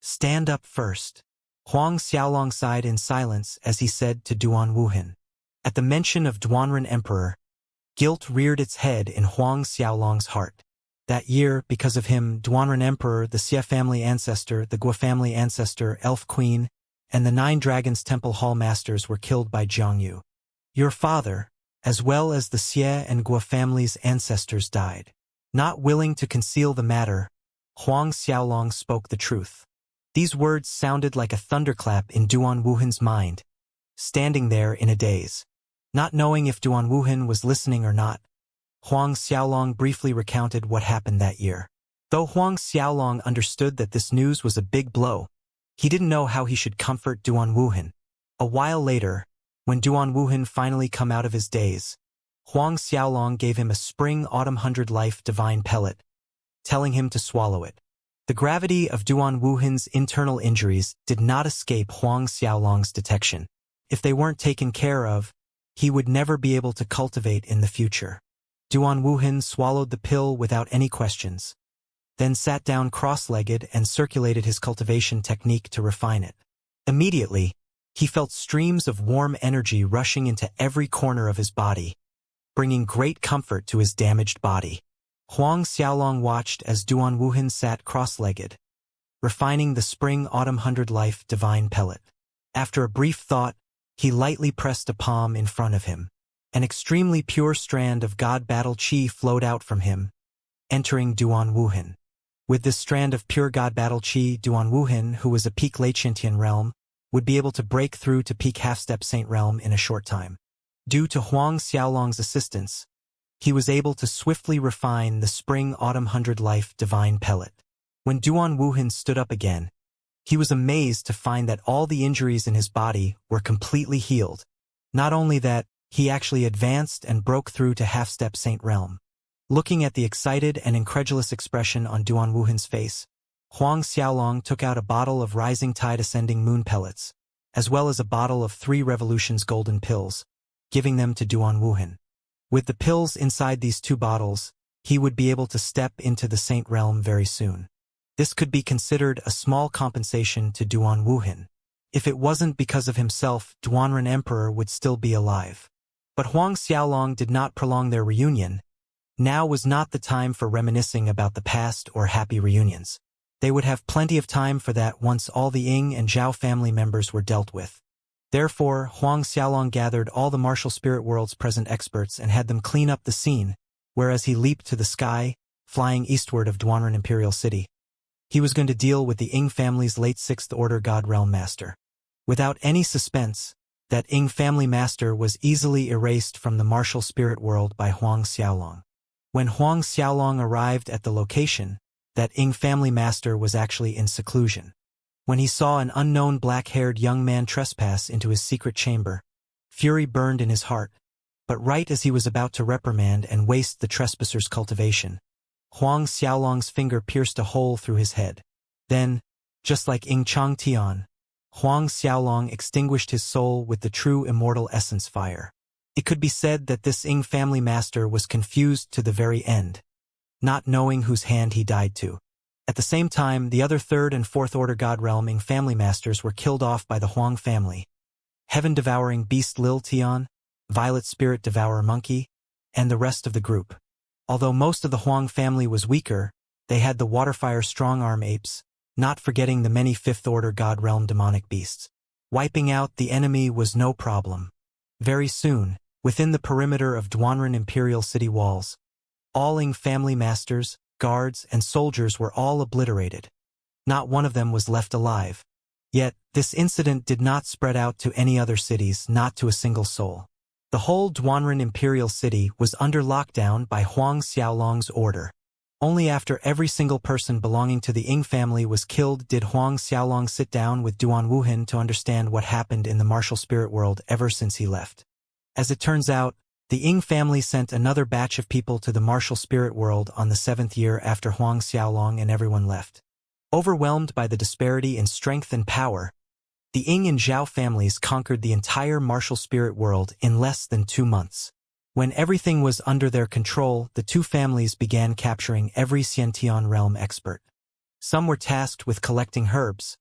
"Stand up first." Huang Xiaolong sighed in silence as he said to Duan Wuhan. At the mention of Duanren Emperor, guilt reared its head in Huang Xiaolong's heart. That year, because of him, Duanren Emperor, the Xie family ancestor, the Gua family ancestor, Elf Queen, and the Nine Dragons Temple Hall Masters were killed by Jiangyu. Your father, as well as the Xie and Gua families' ancestors died. Not willing to conceal the matter, Huang Xiaolong spoke the truth. These words sounded like a thunderclap in Duan Wuhan's mind, standing there in a daze. Not knowing if Duan Wuhan was listening or not, Huang Xiaolong briefly recounted what happened that year. Though Huang Xiaolong understood that this news was a big blow, he didn't know how he should comfort Duan Wuhan. A while later, when Duan Wuhan finally come out of his daze, Huang Xiaolong gave him a spring-autumn 100-life divine pellet, telling him to swallow it. The gravity of Duan Wuhan's internal injuries did not escape Huang Xiaolong's detection. If they weren't taken care of, he would never be able to cultivate in the future. Duan Wuhan swallowed the pill without any questions, then sat down cross-legged and circulated his cultivation technique to refine it. Immediately, he felt streams of warm energy rushing into every corner of his body, bringing great comfort to his damaged body. Huang Xiaolong watched as Duan Wuhan sat cross-legged, refining the spring-autumn 100-life divine pellet. After a brief thought, he lightly pressed a palm in front of him. An extremely pure strand of God Battle Qi flowed out from him, entering Duan Wuhan. With this strand of pure God Battle Qi, Duan Wuhan, who was a peak late Xiantian realm, would be able to break through to peak half-step saint realm in a short time. Due to Huang Xiaolong's assistance, he was able to swiftly refine the spring-autumn 100-life divine pellet. When Duan Wuhan stood up again, he was amazed to find that all the injuries in his body were completely healed. Not only that, he actually advanced and broke through to half-step saint realm. Looking at the excited and incredulous expression on Duan Wuhan's face, Huang Xiaolong took out a bottle of Rising Tide Ascending Moon pellets, as well as a bottle of 3 Revolutions golden pills, giving them to Duan Wuhan. With the pills inside these 2 bottles, he would be able to step into the saint realm very soon. This could be considered a small compensation to Duan Wuhan. If it wasn't because of himself, Duanren Emperor would still be alive. But Huang Xiaolong did not prolong their reunion. Now was not the time for reminiscing about the past or happy reunions. They would have plenty of time for that once all the Ying and Zhao family members were dealt with. Therefore, Huang Xiaolong gathered all the martial spirit world's present experts and had them clean up the scene, whereas he leaped to the sky, flying eastward of Duanren Imperial City. He was going to deal with the Ying family's late 6th Order God Realm Master. Without any suspense, that Ying family master was easily erased from the martial spirit world by Huang Xiaolong. When Huang Xiaolong arrived at the location, that Ying family master was actually in seclusion. When he saw an unknown black-haired young man trespass into his secret chamber, fury burned in his heart. But right as he was about to reprimand and waste the trespasser's cultivation, Huang Xiaolong's finger pierced a hole through his head. Then, just like Ying Chang Tian, Huang Xiaolong extinguished his soul with the true immortal essence fire. It could be said that this Ying family master was confused to the very end, not knowing whose hand he died to. At the same time, the other 3rd and 4th Order God Realm Ying family masters were killed off by the Huang family. Heaven-devouring beast Lil Tian, Violet Spirit Devourer Monkey, and the rest of the group. Although most of the Huang family was weaker, they had the Waterfire Strongarm apes, not forgetting the many 5th Order God Realm demonic beasts. Wiping out the enemy was no problem. Very soon, within the perimeter of Duanren Imperial City walls, all Ying family masters, guards, and soldiers were all obliterated. Not one of them was left alive. Yet, this incident did not spread out to any other cities, not to a single soul. The whole Duanren Imperial City was under lockdown by Huang Xiaolong's order. Only after every single person belonging to the Ying family was killed did Huang Xiaolong sit down with Duan Wuhan to understand what happened in the martial spirit world ever since he left. As it turns out, the Ying family sent another batch of people to the martial spirit world on the 7th year after Huang Xiaolong and everyone left. Overwhelmed by the disparity in strength and power, the Ying and Zhao families conquered the entire martial spirit world in less than 2 months. When everything was under their control, the 2 families began capturing every Xiantian realm expert. Some were tasked with collecting herbs,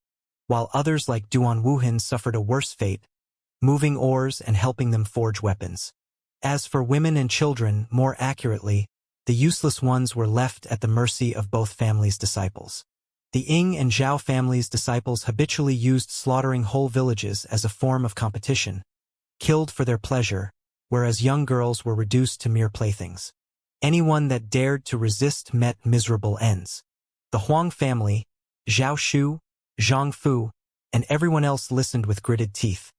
while others like Duan Wuhan suffered a worse fate, moving ores and helping them forge weapons. As for women and children, more accurately, the useless ones were left at the mercy of both families' disciples. The Ying and Zhao families' disciples habitually used slaughtering whole villages as a form of competition, killed for their pleasure, whereas young girls were reduced to mere playthings. Anyone that dared to resist met miserable ends. The Huang family, Zhao Shu, Zhang Fu, and everyone else listened with gritted teeth.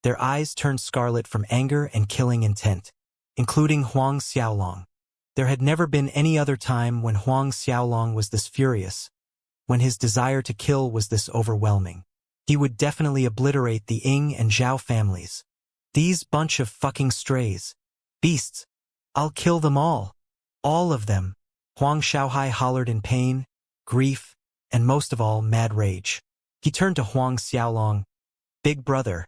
Their eyes turned scarlet from anger and killing intent, including Huang Xiaolong. There had never been any other time when Huang Xiaolong was this furious, when his desire to kill was this overwhelming. He would definitely obliterate the Ying and Zhao families. These bunch of fucking strays. Beasts. I'll kill them all. All of them. Huang Shaohai hollered in pain, grief, and most of all, mad rage. He turned to Huang Xiaolong. Big brother.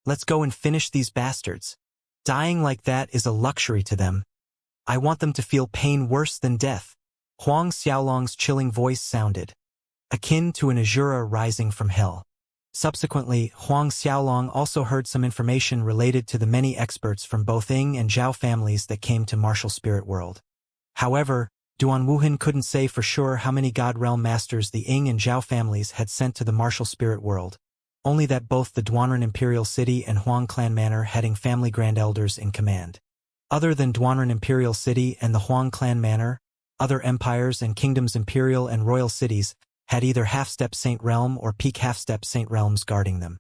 Let's go and finish these bastards. Dying like that is a luxury to them. I want them to feel pain worse than death. Huang Xiaolong's chilling voice sounded, akin to an Azura rising from hell. Subsequently, Huang Xiaolong also heard some information related to the many experts from both Ying and Zhao families that came to Martial Spirit World. However, Duan Wuhan couldn't say for sure how many God Realm Masters the Ying and Zhao families had sent to the Martial Spirit World, only that both the Duanren Imperial City and Huang Clan Manor had family Grand Elders in command. Other than Duanren Imperial City and the Huang Clan Manor, other empires and kingdoms imperial and royal cities had either half-step Saint Realm or peak half-step Saint Realms guarding them.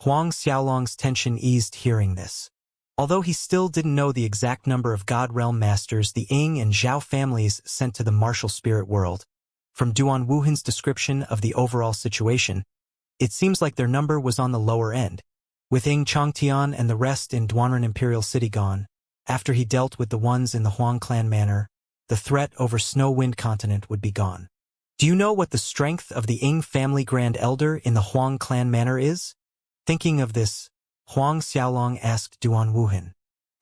Huang Xiaolong's tension eased hearing this. Although he still didn't know the exact number of God Realm Masters the Ying and Zhao families sent to the Martial Spirit World, from Duan Wuhan's description of the overall situation, it seems like their number was on the lower end, with Ying Chongtian and the rest in Duanren Imperial City gone. After he dealt with the ones in the Huang Clan Manor, the threat over Snow Wind Continent would be gone. Do you know what the strength of the Ying family Grand Elder in the Huang Clan Manor is? Thinking of this, Huang Xiaolong asked Duan Wuhan.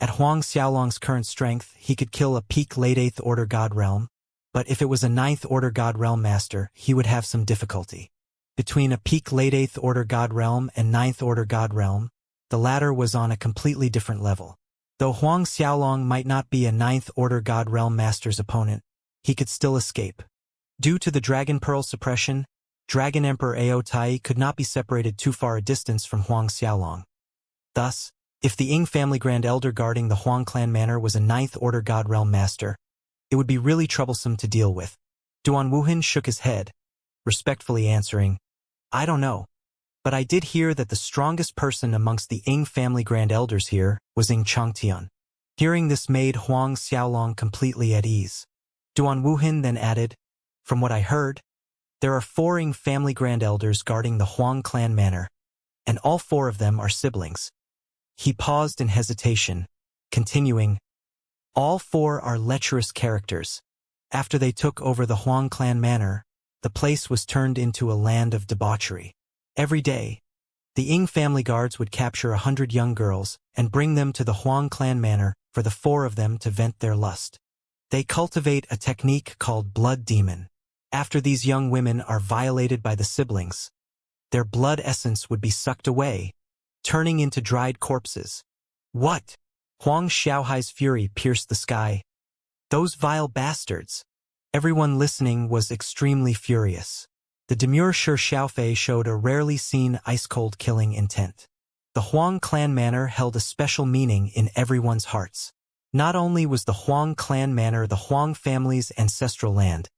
At Huang Xiaolong's current strength, he could kill a peak late 8th Order God Realm, but if it was a 9th Order God Realm Master, he would have some difficulty. Between a peak late 8th Order God Realm and 9th Order God Realm, the latter was on a completely different level. Though Huang Xiaolong might not be a 9th Order God Realm Master's opponent, he could still escape. Due to the Dragon Pearl suppression, Dragon Emperor Ao Tai could not be separated too far a distance from Huang Xiaolong. Thus, if the Ying family Grand Elder guarding the Huang Clan Manor was a 9th Order God Realm Master, it would be really troublesome to deal with. Duan Wuhan shook his head, respectfully answering, I don't know. But I did hear that the strongest person amongst the Ying family Grand Elders here was Ying Chongtian. Hearing this made Huang Xiaolong completely at ease. Duan Wuhan then added, From what I heard, there are 4 Ying family Grand Elders guarding the Huang Clan Manor, and all 4 of them are siblings. He paused in hesitation, continuing, All 4 are lecherous characters. After they took over the Huang Clan Manor, the place was turned into a land of debauchery. Every day, the Ying family guards would capture 100 young girls and bring them to the Huang Clan Manor for the 4 of them to vent their lust. They cultivate a technique called blood demon. After these young women are violated by the siblings, their blood essence would be sucked away, turning into dried corpses. What? Huang Xiaohai's fury pierced the sky. Those vile bastards! Everyone listening was extremely furious. The demure Shi Xiaofei showed a rarely seen ice-cold killing intent. The Huang Clan Manor held a special meaning in everyone's hearts. Not only was the Huang Clan Manor the Huang family's ancestral land,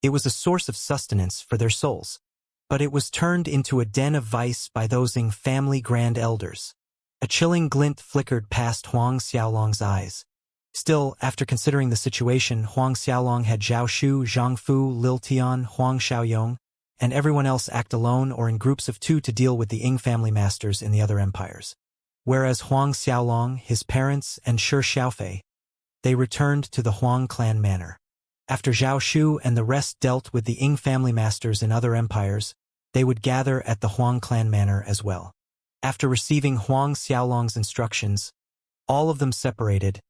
it was a source of sustenance for their souls, but it was turned into a den of vice by those Ying family Grand Elders. A chilling glint flickered past Huang Xiaolong's eyes. Still, after considering the situation, Huang Xiaolong had Zhao Shu, Zhang Fu, Lil Tian, Huang Xiaoyong, and everyone else act alone or in groups of 2 to deal with the Ying family masters in the other empires. Whereas Huang Xiaolong, his parents, and Shi Xiaofei, they returned to the Huang Clan Manor. After Zhao Shu and the rest dealt with the Ying family masters in other empires, they would gather at the Huang Clan Manor as well. After receiving Huang Xiaolong's instructions, all of them separated,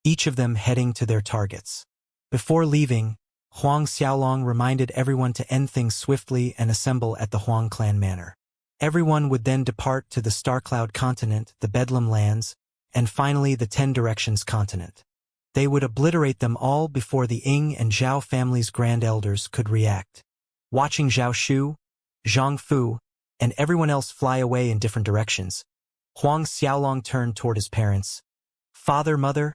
each of them heading to their targets. Before leaving, Huang Xiaolong reminded everyone to end things swiftly and assemble at the Huang Clan Manor. Everyone would then depart to the Starcloud Continent, the Bedlam Lands, and finally the 10 Directions Continent. They would obliterate them all before the Ying and Zhao families' Grand Elders could react. Watching Zhao Shu, Zhang Fu, and everyone else fly away in different directions, Huang Xiaolong turned toward his parents. Father, mother,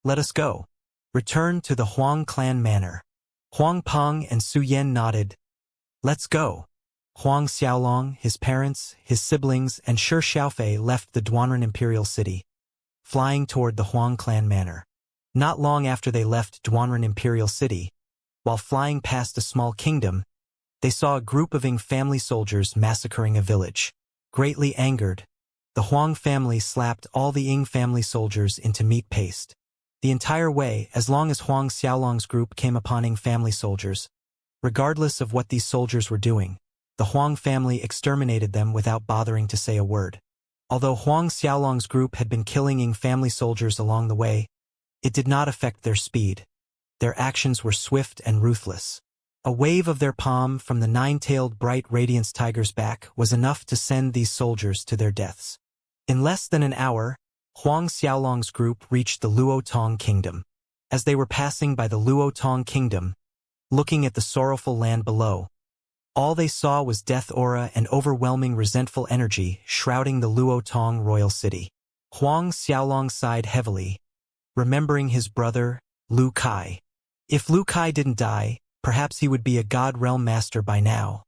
let us go. Return to the Huang clan manor. Huang Peng and Su Yan nodded. Let's go. Huang Xiaolong, his parents, his siblings, and Shi Xiaofei left the Duanren imperial city, flying toward the Huang clan manor. Not long after they left Duanren imperial city, while flying past a small kingdom, they saw a group of Ying family soldiers massacring a village. Greatly angered, the Huang family slapped all the Ying family soldiers into meat paste. The entire way, as long as Huang Xiaolong's group came upon Ying family soldiers, regardless of what these soldiers were doing, the Huang family exterminated them without bothering to say a word. Although Huang Xiaolong's group had been killing Ying family soldiers along the way, it did not affect their speed. Their actions were swift and ruthless. A wave of their palm from the nine-tailed bright radiance tiger's back was enough to send these soldiers to their deaths. In less than an hour, Huang Xiaolong's group reached the Luotong kingdom. As they were passing by the Luotong kingdom, looking at the sorrowful land below, all they saw was death aura and overwhelming resentful energy shrouding the Luotong royal city. Huang Xiaolong sighed heavily, remembering his brother, Lu Kai. If Lu Kai didn't die, perhaps he would be a God Realm master by now.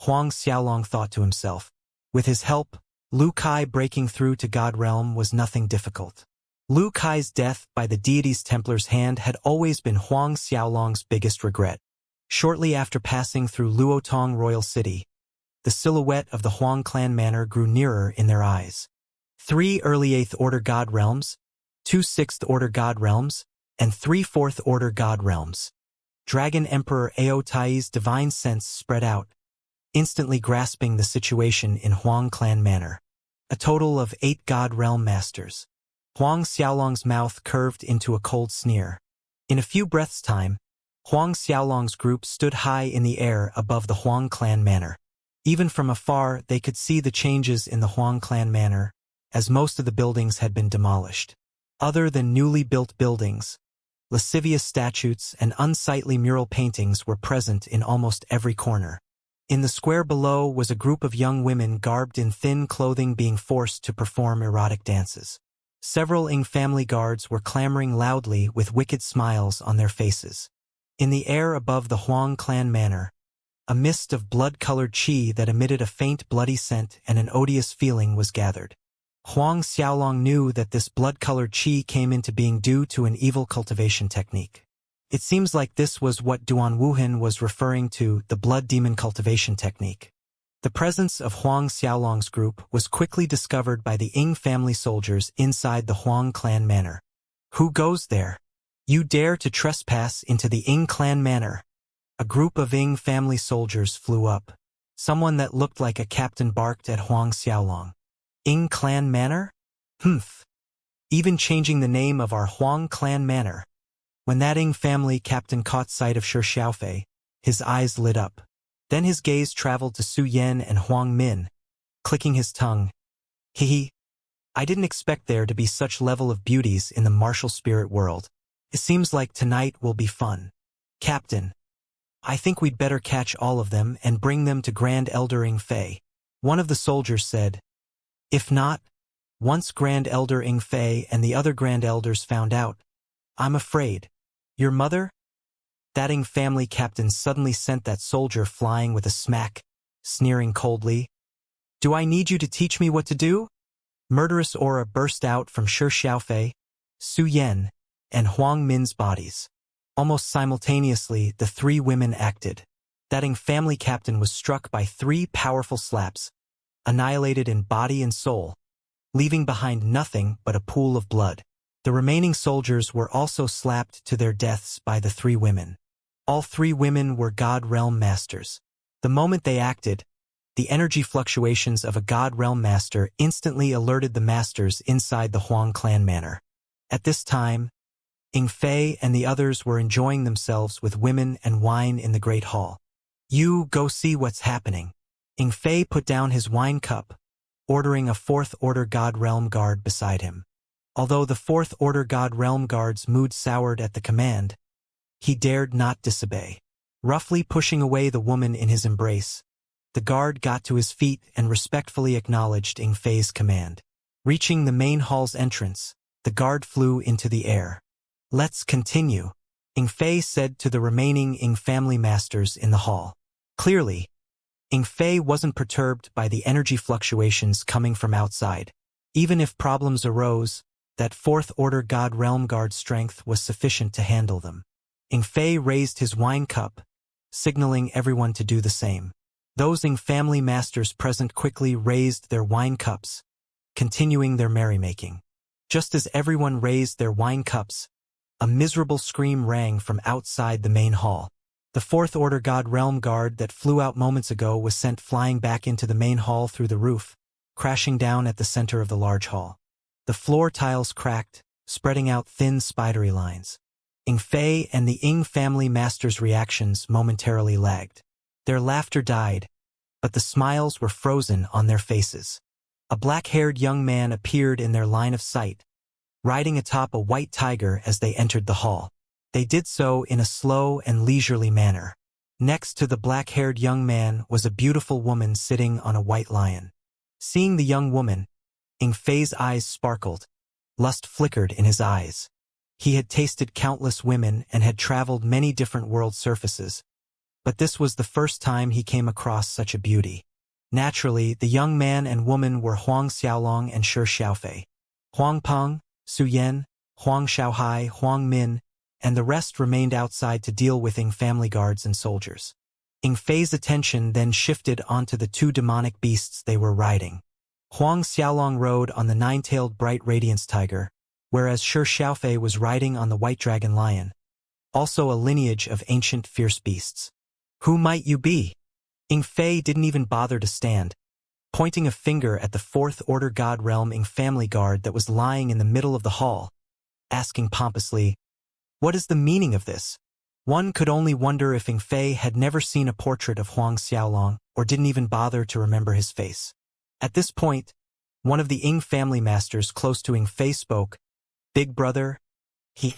Huang Xiaolong thought to himself. With his help, Lu Kai breaking through to God Realm was nothing difficult. Lu Kai's death by the deity's Templar's hand had always been Huang Xiaolong's biggest regret. Shortly after passing through Luotong royal city, the silhouette of the Huang clan manor grew nearer in their eyes. 3 early 8th order God Realms, 2 6th order God Realms, and 3 4th order God Realms. Dragon Emperor Aotai's divine sense spread out, instantly grasping the situation in Huang clan manor. A total of 8 God Realm masters. Huang Xiaolong's mouth curved into a cold sneer. In a few breaths' time, Huang Xiaolong's group stood high in the air above the Huang clan manor. Even from afar, they could see the changes in the Huang clan manor, as most of the buildings had been demolished. Other than newly built buildings, lascivious statues and unsightly mural paintings were present in almost every corner. In the square below was a group of young women garbed in thin clothing being forced to perform erotic dances. Several Ying family guards were clamoring loudly with wicked smiles on their faces. In the air above the Huang clan manor, a mist of blood-colored qi that emitted a faint bloody scent and an odious feeling was gathered. Huang Xiaolong knew that this blood-colored qi came into being due to an evil cultivation technique. It seems like this was what Duan Wuhan was referring to, the blood demon cultivation technique. The presence of Huang Xiaolong's group was quickly discovered by the Ying family soldiers inside the Huang clan manor. Who goes there? You dare to trespass into the Ying clan manor? A group of Ying family soldiers flew up. Someone that looked like a captain barked at Huang Xiaolong. Ying clan manor? Humph. Even changing the name of our Huang clan manor. When that Ying family captain caught sight of Shi Xiaofei, his eyes lit up. Then his gaze traveled to Su Yan and Huang Min, clicking his tongue. Hehe. I didn't expect there to be such level of beauties in the martial spirit world. It seems like tonight will be fun. Captain, I think we'd better catch all of them and bring them to Grand Elder Ying Fei. One of the soldiers said. If not, once Grand Elder Ying Fei and the other Grand Elders found out, I'm afraid. Your mother? That Ying family captain suddenly sent that soldier flying with a smack, sneering coldly. Do I need you to teach me what to do? Murderous aura burst out from Shi Xiaofei, Su Yan, and Huang Min's bodies. Almost simultaneously, the 3 women acted. That Ying family captain was struck by 3 powerful slaps, annihilated in body and soul, leaving behind nothing but a pool of blood. The remaining soldiers were also slapped to their deaths by the 3 women. All 3 women were God Realm masters. The moment they acted, the energy fluctuations of a God Realm master instantly alerted the masters inside the Huang clan manor. At this time, Ying Fei and the others were enjoying themselves with women and wine in the Great Hall. You go see what's happening. Ying Fei put down his wine cup, ordering a 4th order God Realm guard beside him. Although the 4th order God Realm guard's mood soured at the command, he dared not disobey. Roughly pushing away the woman in his embrace, the guard got to his feet and respectfully acknowledged Ying Fei's command. Reaching the main hall's entrance, the guard flew into the air. Let's continue, Inflate said to the remaining Ing family masters in the hall. Clearly, Inflate wasn't perturbed by the energy fluctuations coming from outside. Even if problems arose, that fourth-order God Realm Guard strength was sufficient to handle them. Inflate raised his wine cup, signaling everyone to do the same. Those Ing family masters present quickly raised their wine cups, continuing their merrymaking. Just as everyone raised their wine cups, a miserable scream rang from outside the main hall. The fourth-order God Realm Guard that flew out moments ago was sent flying back into the main hall through the roof, crashing down at the center of the large hall. The floor tiles cracked, spreading out thin spidery lines. Inflate and the Ing family masters' reactions momentarily lagged. Their laughter died, but the smiles were frozen on their faces. A black-haired young man appeared in their line of sight, riding atop a white tiger as they entered the hall. They did so in a slow and leisurely manner. Next to the black-haired young man was a beautiful woman sitting on a white lion. Seeing the young woman, Inflate's eyes sparkled. Lust flickered in his eyes. He had tasted countless women and had traveled many different world surfaces, but this was the first time he came across such a beauty. Naturally, the young man and woman were Huang Xiaolong and Shi Xiaofei. Huang Peng, Su Yan, Huang Xiaohai, Huang Min, and the rest remained outside to deal with Ing family guards and soldiers. Inflate's attention then shifted onto the two demonic beasts they were riding. Huang Xiaolong rode on the nine-tailed bright radiance tiger, whereas Shi Xiaofei was riding on the white dragon lion, also a lineage of ancient fierce beasts. Who might you be? Inflate didn't even bother to stand, pointing a finger at the fourth-order God Realm Ing family guard that was lying in the middle of the hall, asking pompously, "What is the meaning of this?" One could only wonder if Inflate had never seen a portrait of Huang Xiaolong or didn't even bother to remember his face. At this point, one of the Ing family masters close to Inflate spoke. "Big brother, he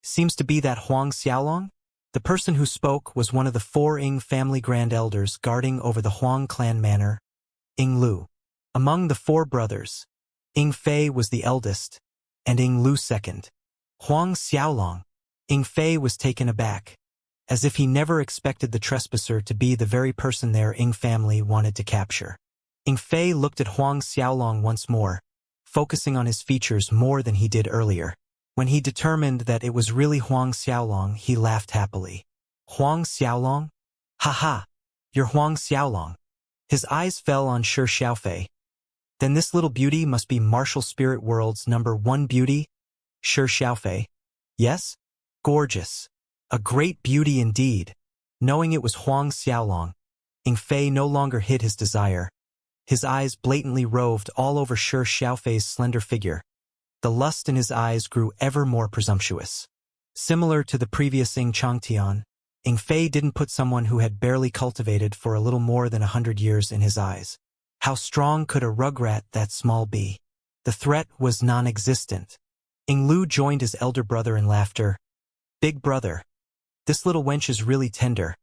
seems to be that Huang Xiaolong?" The person who spoke was one of the four Ing family grand elders guarding over the Huang clan manor, Ing Lu. Among the four brothers, Inflate was the eldest, and Ing Lu second. Huang Xiaolong. Inflate was taken aback, as if he never expected the trespasser to be the very person their Ing family wanted to capture. Inflate looked at Huang Xiaolong once more, focusing on his features more than he did earlier. When he determined that it was really Huang Xiaolong, he laughed happily. "Huang Xiaolong? Ha! You're Huang Xiaolong." His eyes fell on Shi Xiaofei. "Then this little beauty must be Martial Spirit World's #1 beauty?" Shi Xiaofei. "Yes? Gorgeous. A great beauty indeed." Knowing it was Huang Xiaolong, Inflate no longer hid his desire. His eyes blatantly roved all over Shi Xiaofei's slender figure. The lust in his eyes grew ever more presumptuous. Similar to the previous Ing Changtian, Inflate didn't put someone who had barely cultivated for a little more than 100 years in his eyes. How strong could a rugrat that small be? The threat was non-existent. Ing Lu joined his elder brother in laughter. "Big brother, this little wench is really tender.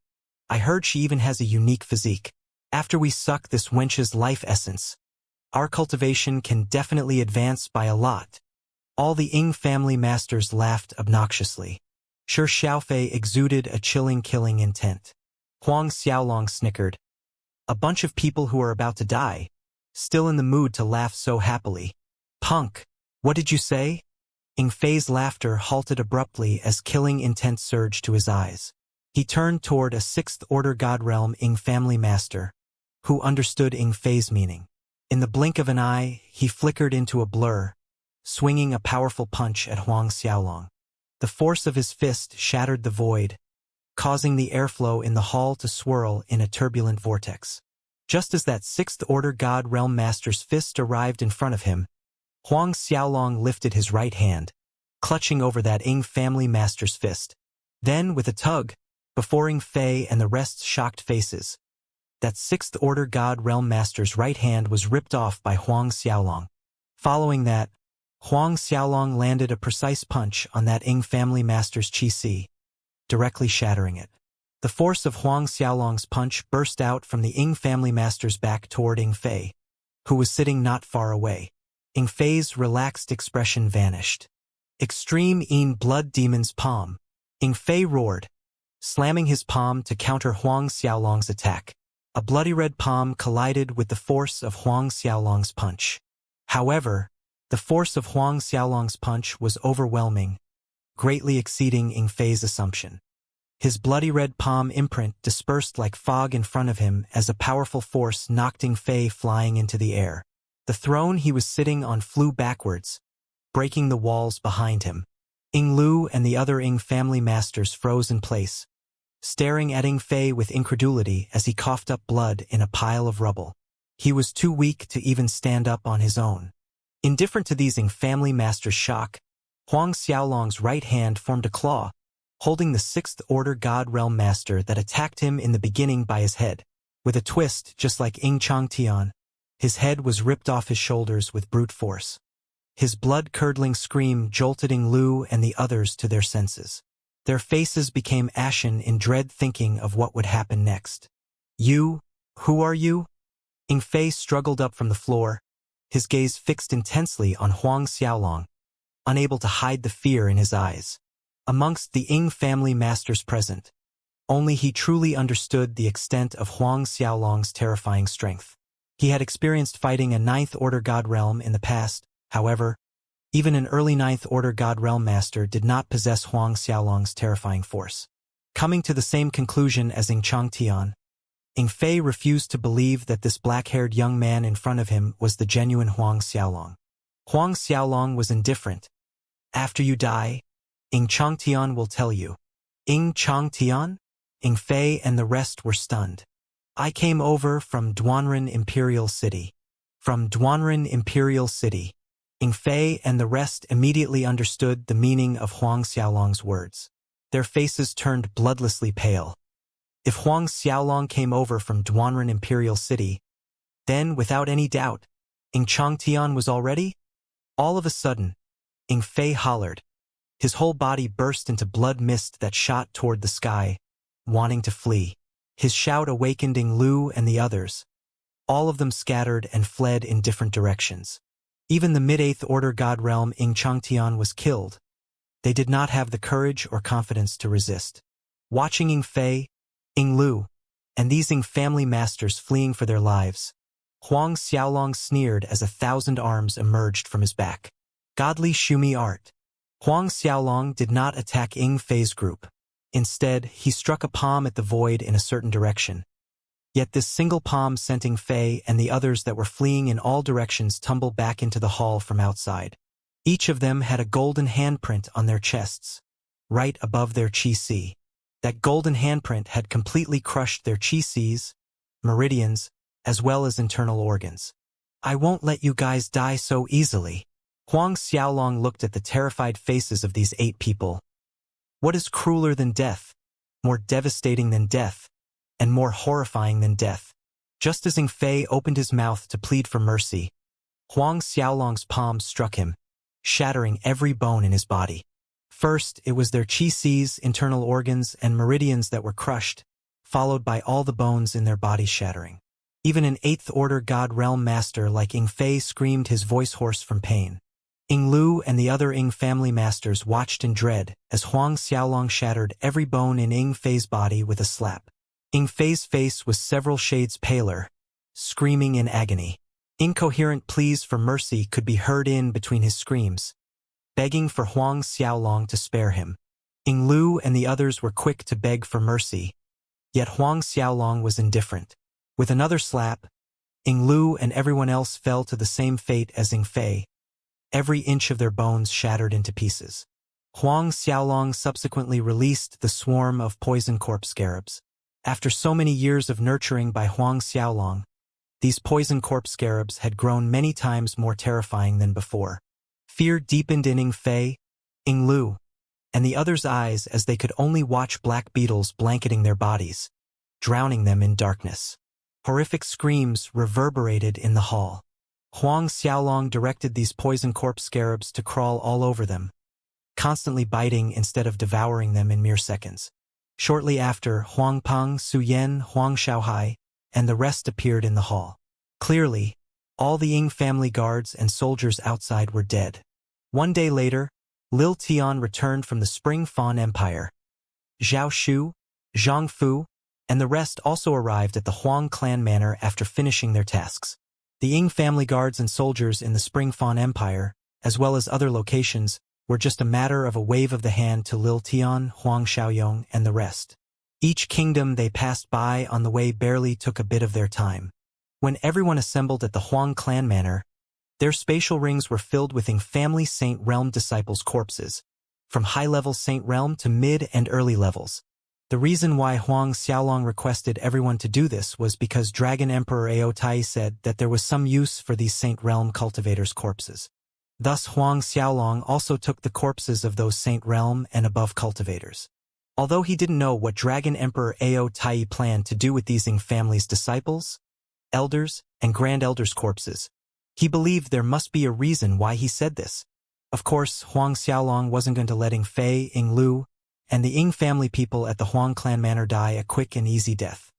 I heard she even has a unique physique. After we suck this wench's life essence, our cultivation can definitely advance by a lot." All the Ing family masters laughed obnoxiously. Shi Xiaofei exuded a chilling killing intent. Huang Xiaolong snickered. "A bunch of people who are about to die, still in the mood to laugh so happily. Punk, what did you say?" Inflate's laughter halted abruptly as killing intent surged to his eyes. He turned toward a sixth-order God Realm Ing family master, who understood Inflate's meaning. In the blink of an eye, he flickered into a blur, swinging a powerful punch at Huang Xiaolong. The force of his fist shattered the void, causing the airflow in the hall to swirl in a turbulent vortex. Just as that sixth-order God Realm Master's fist arrived in front of him, Huang Xiaolong lifted his right hand, clutching over that Ing family master's fist. Then, with a tug, before Inflate and the rest's shocked faces, that sixth-order God Realm Master's right hand was ripped off by Huang Xiaolong. Following that, Huang Xiaolong landed a precise punch on that Ing family master's qi, directly shattering it. The force of Huang Xiaolong's punch burst out from the Ing family master's back toward Inflate, who was sitting not far away. Inflate's relaxed expression vanished. Extreme in blood demon's palm. Ing Fei roared, slamming his palm to counter Huang Xiaolong's attack. A bloody red palm collided with the force of Huang Xiaolong's punch. However, the force of Huang Xiaolong's punch was overwhelming, greatly exceeding Ing Fei's assumption. His bloody red palm imprint dispersed like fog in front of him as a powerful force knocked Ing Fei flying into the air. The throne he was sitting on flew backwards, breaking the walls behind him. Ing Lu and the other Ing family masters froze in place, staring at Ing Fei with incredulity as he coughed up blood in a pile of rubble. He was too weak to even stand up on his own. Indifferent to these Ing family masters' shock, Huang Xiaolong's right hand formed a claw, holding the sixth-order God Realm Master that attacked him in the beginning by his head. With a twist just like Ing Changtian, his head was ripped off his shoulders with brute force. His blood-curdling scream jolted Ing Lu and the others to their senses. Their faces became ashen in dread thinking of what would happen next. You? Who are you? Ing Fei struggled up from the floor, his gaze fixed intensely on Huang Xiaolong, unable to hide the fear in his eyes. Amongst the Ing family masters present, only he truly understood the extent of Huang Xiaolong's terrifying strength. He had experienced fighting a Ninth-Order God Realm in the past. However, even an early Ninth-Order God Realm Master did not possess Huang Xiaolong's terrifying force. Coming to the same conclusion as Ing Changtian, Ing Fei refused to believe that this black-haired young man in front of him was the genuine Huang Xiaolong. Huang Xiaolong was indifferent. After you die, Ing Changtian will tell you. Ing Changtian? Ing Fei and the rest were stunned. I came over from Duanren Imperial City. From Duanren Imperial City. Ing Fei and the rest immediately understood the meaning of Huang Xiaolong's words. Their faces turned bloodlessly pale. If Huang Xiaolong came over from Duanren Imperial City, then, without any doubt, Ing Changtian was already? All of a sudden, Ing Fei hollered. His whole body burst into blood mist that shot toward the sky, wanting to flee. His shout awakened Ing Lu and the others. All of them scattered and fled in different directions. Even the mid-8th Order God Realm Ing Changtian was killed. They did not have the courage or confidence to resist. Watching Ing Fei, Ing Lu, and these Ing family masters fleeing for their lives, Huang Xiaolong sneered as 1,000 arms emerged from his back. Godly Shumi art. Huang Xiaolong did not attack Ing Fei's group. Instead, he struck a palm at the void in a certain direction. Yet this single palm sent Ing Fei and the others that were fleeing in all directions tumble back into the hall from outside. Each of them had a golden handprint on their chests, right above their chi-si. That golden handprint had completely crushed their chi-sis, meridians, as well as internal organs. I won't let you guys die so easily. Huang Xiaolong looked at the terrified faces of these 8 people. What is crueler than death, more devastating than death, and more horrifying than death? Just as Ing Fei opened his mouth to plead for mercy, Huang Xiaolong's palm struck him, shattering every bone in his body. First, it was their chi-sis, internal organs, and meridians that were crushed, followed by all the bones in their bodies shattering. Even an 8th Order God Realm Master like Ing Fei screamed his voice hoarse from pain. Ing Lu and the other Ing family masters watched in dread as Huang Xiaolong shattered every bone in Ing Fei's body with a slap. Ing Fei's face was several shades paler, screaming in agony. Incoherent pleas for mercy could be heard in between his screams, begging for Huang Xiaolong to spare him. Ing Lu and the others were quick to beg for mercy, yet Huang Xiaolong was indifferent. With another slap, Ing Lu and everyone else fell to the same fate as Ing Fei. Every inch of their bones shattered into pieces. Huang Xiaolong subsequently released the swarm of poison corpse scarabs. After so many years of nurturing by Huang Xiaolong, these poison corpse scarabs had grown many times more terrifying than before. Fear deepened in Ing Fei, Ing Lu, and the others' eyes as they could only watch black beetles blanketing their bodies, drowning them in darkness. Horrific screams reverberated in the hall. Huang Xiaolong directed these poison corpse scarabs to crawl all over them, constantly biting instead of devouring them in mere seconds. Shortly after, Huang Peng, Su Yan, Huang Shaohai, and the rest appeared in the hall. Clearly, all the Ing family guards and soldiers outside were dead. One day later, Lil Tian returned from the Spring Fawn Empire. Zhao Shu, Zhang Fu, and the rest also arrived at the Huang clan manor after finishing their tasks. The Ying family guards and soldiers in the Spring Fawn Empire, as well as other locations, were just a matter of a wave of the hand to Lil Tian, Huang Xiaoyong, and the rest. Each kingdom they passed by on the way barely took a bit of their time. When everyone assembled at the Huang clan manor, their spatial rings were filled with Ying family Saint Realm disciples' corpses, from high-level Saint Realm to mid and early levels. The reason why Huang Xiaolong requested everyone to do this was because Dragon Emperor Ao Tai said that there was some use for these Saint Realm cultivators' corpses. Thus Huang Xiaolong also took the corpses of those Saint Realm and above cultivators. Although he didn't know what Dragon Emperor Ao Tai planned to do with these Ying family's disciples, elders, and grand elders' corpses, he believed there must be a reason why he said this. Of course, Huang Xiaolong wasn't going to let Ying Fei, Ying Lu, and the Ying family people at the Huang clan manor die a quick and easy death.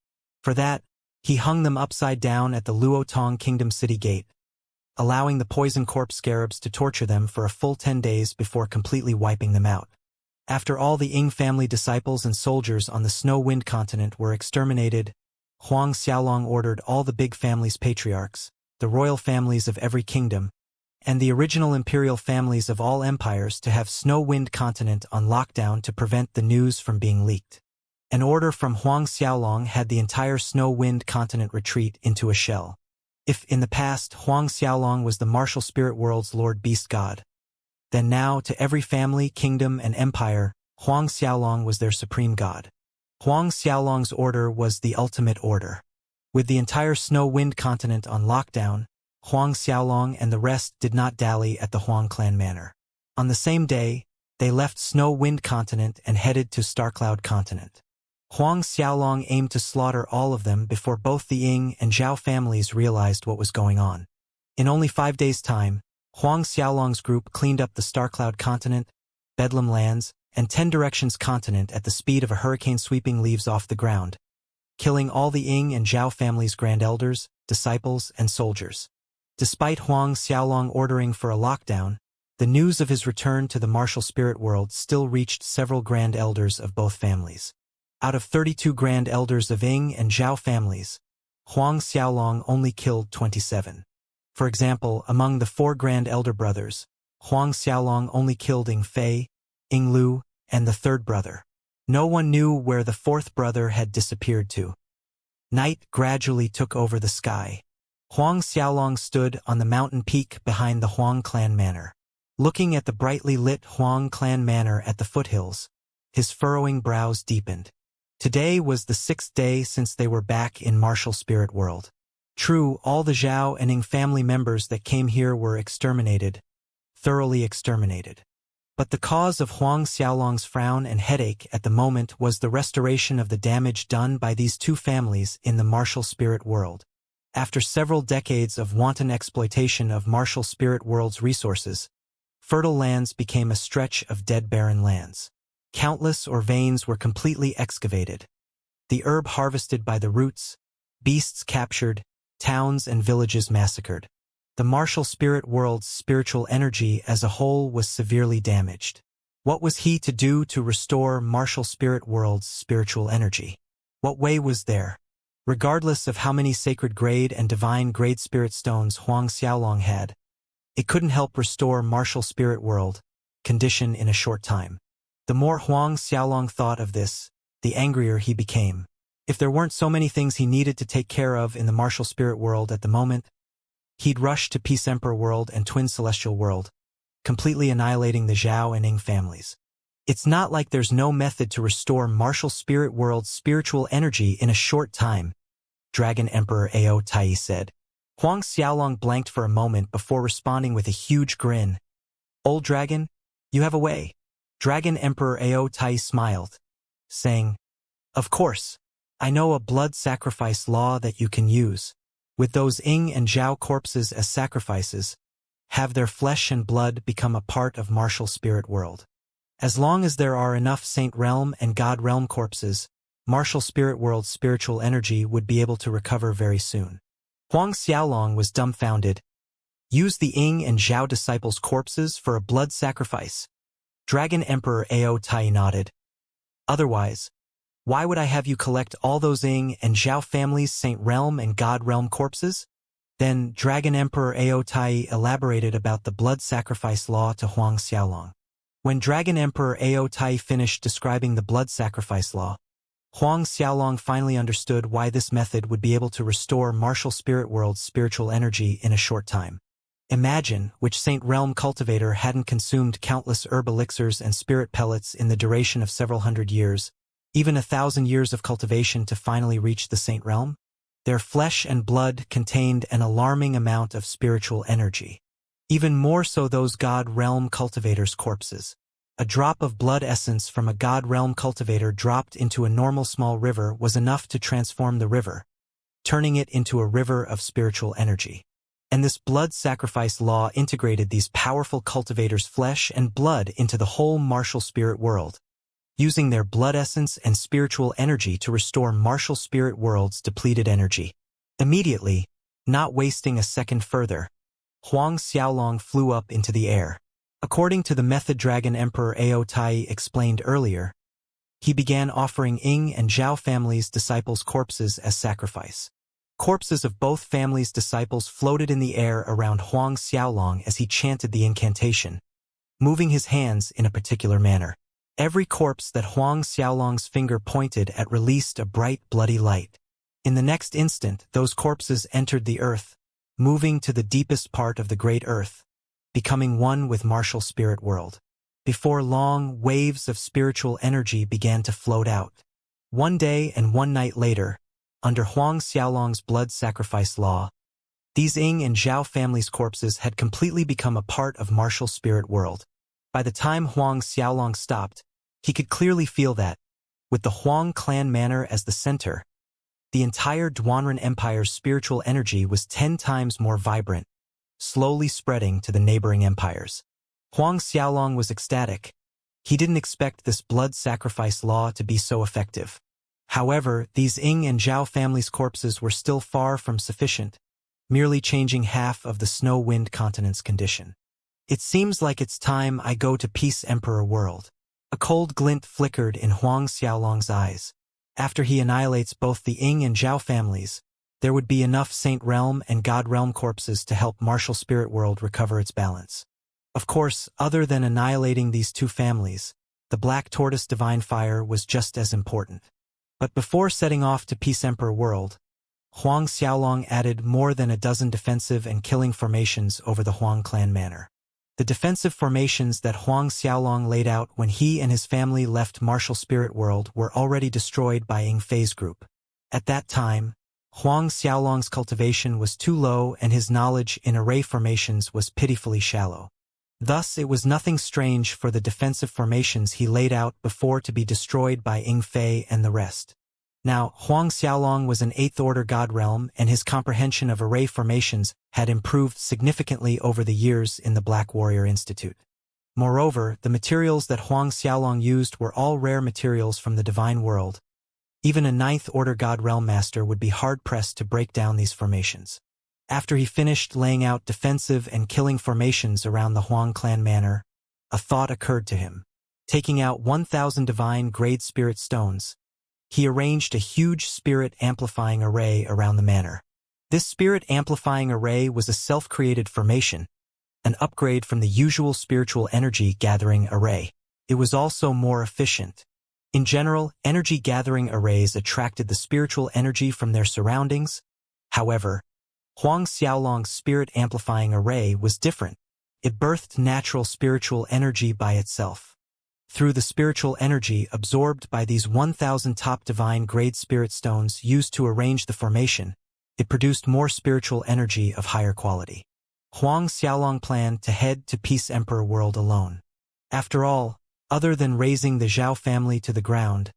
For that, he hung them upside down at the Luotong Kingdom City Gate, allowing the poison corpse scarabs to torture them for a full 10 days before completely wiping them out. After all the Ying family disciples and soldiers on the Snow Wind continent were exterminated, Huang Xiaolong ordered all the big families' patriarchs, the royal families of every kingdom, and the original imperial families of all empires to have Snow Wind continent on lockdown to prevent the news from being leaked. An order from Huang Xiaolong had the entire Snow Wind continent retreat into a shell. If in the past Huang Xiaolong was the martial spirit world's Lord Beast God, then now to every family, kingdom, and empire, Huang Xiaolong was their supreme god. Huang Xiaolong's order was the ultimate order. With the entire Snow Wind continent on lockdown, Huang Xiaolong and the rest did not dally at the Huang clan manor. On the same day, they left Snow Wind continent and headed to Starcloud continent. Huang Xiaolong aimed to slaughter all of them before both the Ying and Zhao families realized what was going on. In only 5 days' time, Huang Xiaolong's group cleaned up the Starcloud continent, Bedlam lands, and 10 Directions continent at the speed of a hurricane sweeping leaves off the ground, killing all the Ying and Zhao families' grand elders, disciples, and soldiers. Despite Huang Xiaolong ordering for a lockdown, the news of his return to the martial spirit world still reached several grand elders of both families. Out of 32 grand elders of Ying and Zhao families, Huang Xiaolong only killed 27. For example, among the 4 grand elder brothers, Huang Xiaolong only killed Ying Fei, Ying Lu, and the 3rd brother. No one knew where the 4th brother had disappeared to. Night gradually took over the sky. Huang Xiaolong stood on the mountain peak behind the Huang clan manor. Looking at the brightly lit Huang clan manor at the foothills, his furrowing brows deepened. Today was the 6th day since they were back in martial spirit world. True, all the Zhao and Ying family members that came here were exterminated, thoroughly exterminated. But the cause of Huang Xiaolong's frown and headache at the moment was the restoration of the damage done by these 2 families in the martial spirit world. After several decades of wanton exploitation of martial spirit world's resources, fertile lands became a stretch of dead barren lands. Countless veins were completely excavated. The herb harvested by the roots, beasts captured, towns and villages massacred. The martial spirit world's spiritual energy as a whole was severely damaged. What was he to do to restore martial spirit world's spiritual energy? What way was there? Regardless of how many sacred grade and divine grade spirit stones Huang Xiaolong had, it couldn't help restore martial spirit world condition in a short time. The more Huang Xiaolong thought of this, the angrier he became. If there weren't so many things he needed to take care of in the martial spirit world at the moment, he'd rush to Peace Emperor world and Twin Celestial world, completely annihilating the Zhao and Ying families. It's not like there's no method to restore martial spirit world's spiritual energy in a short time, Dragon Emperor Ao Tai said. Huang Xiaolong blanked for a moment before responding with a huge grin. Old dragon, you have a way. Dragon Emperor Ao Tai smiled, saying, Of course, I know a blood sacrifice law that you can use. With those Ying and Zhao corpses as sacrifices, have their flesh and blood become a part of martial spirit world. As long as there are enough Saint Realm and God Realm corpses, martial spirit world's spiritual energy would be able to recover very soon. Huang Xiaolong was dumbfounded. Use the Ying and Zhao disciples' corpses for a blood sacrifice. Dragon Emperor Ao Tai nodded. Otherwise, why would I have you collect all those Ying and Zhao families' Saint Realm and God Realm corpses? Then Dragon Emperor Ao Tai elaborated about the blood sacrifice law to Huang Xiaolong. When Dragon Emperor Ao Tai finished describing the blood sacrifice law, Huang Xiaolong finally understood why this method would be able to restore martial spirit world's spiritual energy in a short time. Imagine which Saint Realm cultivator hadn't consumed countless herb elixirs and spirit pellets in the duration of several hundred years, even 1,000 years of cultivation to finally reach the Saint Realm? Their flesh and blood contained an alarming amount of spiritual energy. Even more so those God Realm cultivators' corpses. A drop of blood essence from a God Realm cultivator dropped into a normal small river was enough to transform the river, turning it into a river of spiritual energy. And this blood sacrifice law integrated these powerful cultivators' flesh and blood into the whole martial spirit world, using their blood essence and spiritual energy to restore martial spirit world's depleted energy. Immediately, not wasting a second further, Huang Xiaolong flew up into the air. According to the method Dragon Emperor Ao Tai explained earlier, he began offering Ying and Zhao families' disciples' corpses as sacrifice. Corpses of both families' disciples floated in the air around Huang Xiaolong as he chanted the incantation, moving his hands in a particular manner. Every corpse that Huang Xiaolong's finger pointed at released a bright, bloody light. In the next instant, those corpses entered the earth, moving to the deepest part of the great earth, becoming one with martial spirit world. Before long, waves of spiritual energy began to float out. One day and one night later, under Huang Xiaolong's blood sacrifice law, these Ying and Zhao families' corpses had completely become a part of martial spirit world. By the time Huang Xiaolong stopped, he could clearly feel that, with the Huang clan manor as the center, the entire Duanren Empire's spiritual energy was 10 times more vibrant, slowly spreading to the neighboring empires. Huang Xiaolong was ecstatic. He didn't expect this blood sacrifice law to be so effective. However, these Ying and Zhao families' corpses were still far from sufficient, merely changing half of the snow-wind continent's condition. It seems like it's time I go to Peace Emperor world. A cold glint flickered in Huang Xiaolong's eyes. After he annihilates both the Ying and Zhao families, there would be enough Saint Realm and God Realm corpses to help martial spirit world recover its balance. Of course, other than annihilating these two families, the Black Tortoise Divine Fire was just as important. But before setting off to Peace Emperor world, Huang Xiaolong added more than a dozen defensive and killing formations over the Huang clan manor. The defensive formations that Huang Xiaolong laid out when he and his family left martial spirit world were already destroyed by Inflate's group. At that time, Huang Xiaolong's cultivation was too low and his knowledge in array formations was pitifully shallow. Thus, it was nothing strange for the defensive formations he laid out before to be destroyed by Inflate and the rest. Now, Huang Xiaolong was an 8th-order God Realm, and his comprehension of array formations had improved significantly over the years in the Black Warrior Institute. Moreover, the materials that Huang Xiaolong used were all rare materials from the divine world. Even a 9th-order God Realm master would be hard-pressed to break down these formations. After he finished laying out defensive and killing formations around the Huang clan manor, a thought occurred to him. Taking out 1,000 divine grade spirit stones, he arranged a huge spirit-amplifying array around the manor. This spirit-amplifying array was a self-created formation, an upgrade from the usual spiritual energy-gathering array. It was also more efficient. In general, energy-gathering arrays attracted the spiritual energy from their surroundings. However, Huang Xiaolong's spirit-amplifying array was different. It birthed natural spiritual energy by itself. Through the spiritual energy absorbed by these 1,000 top divine grade spirit stones used to arrange the formation, it produced more spiritual energy of higher quality. Huang Xiaolong planned to head to Peace Emperor world alone. After all, other than raising the Zhao family to the ground,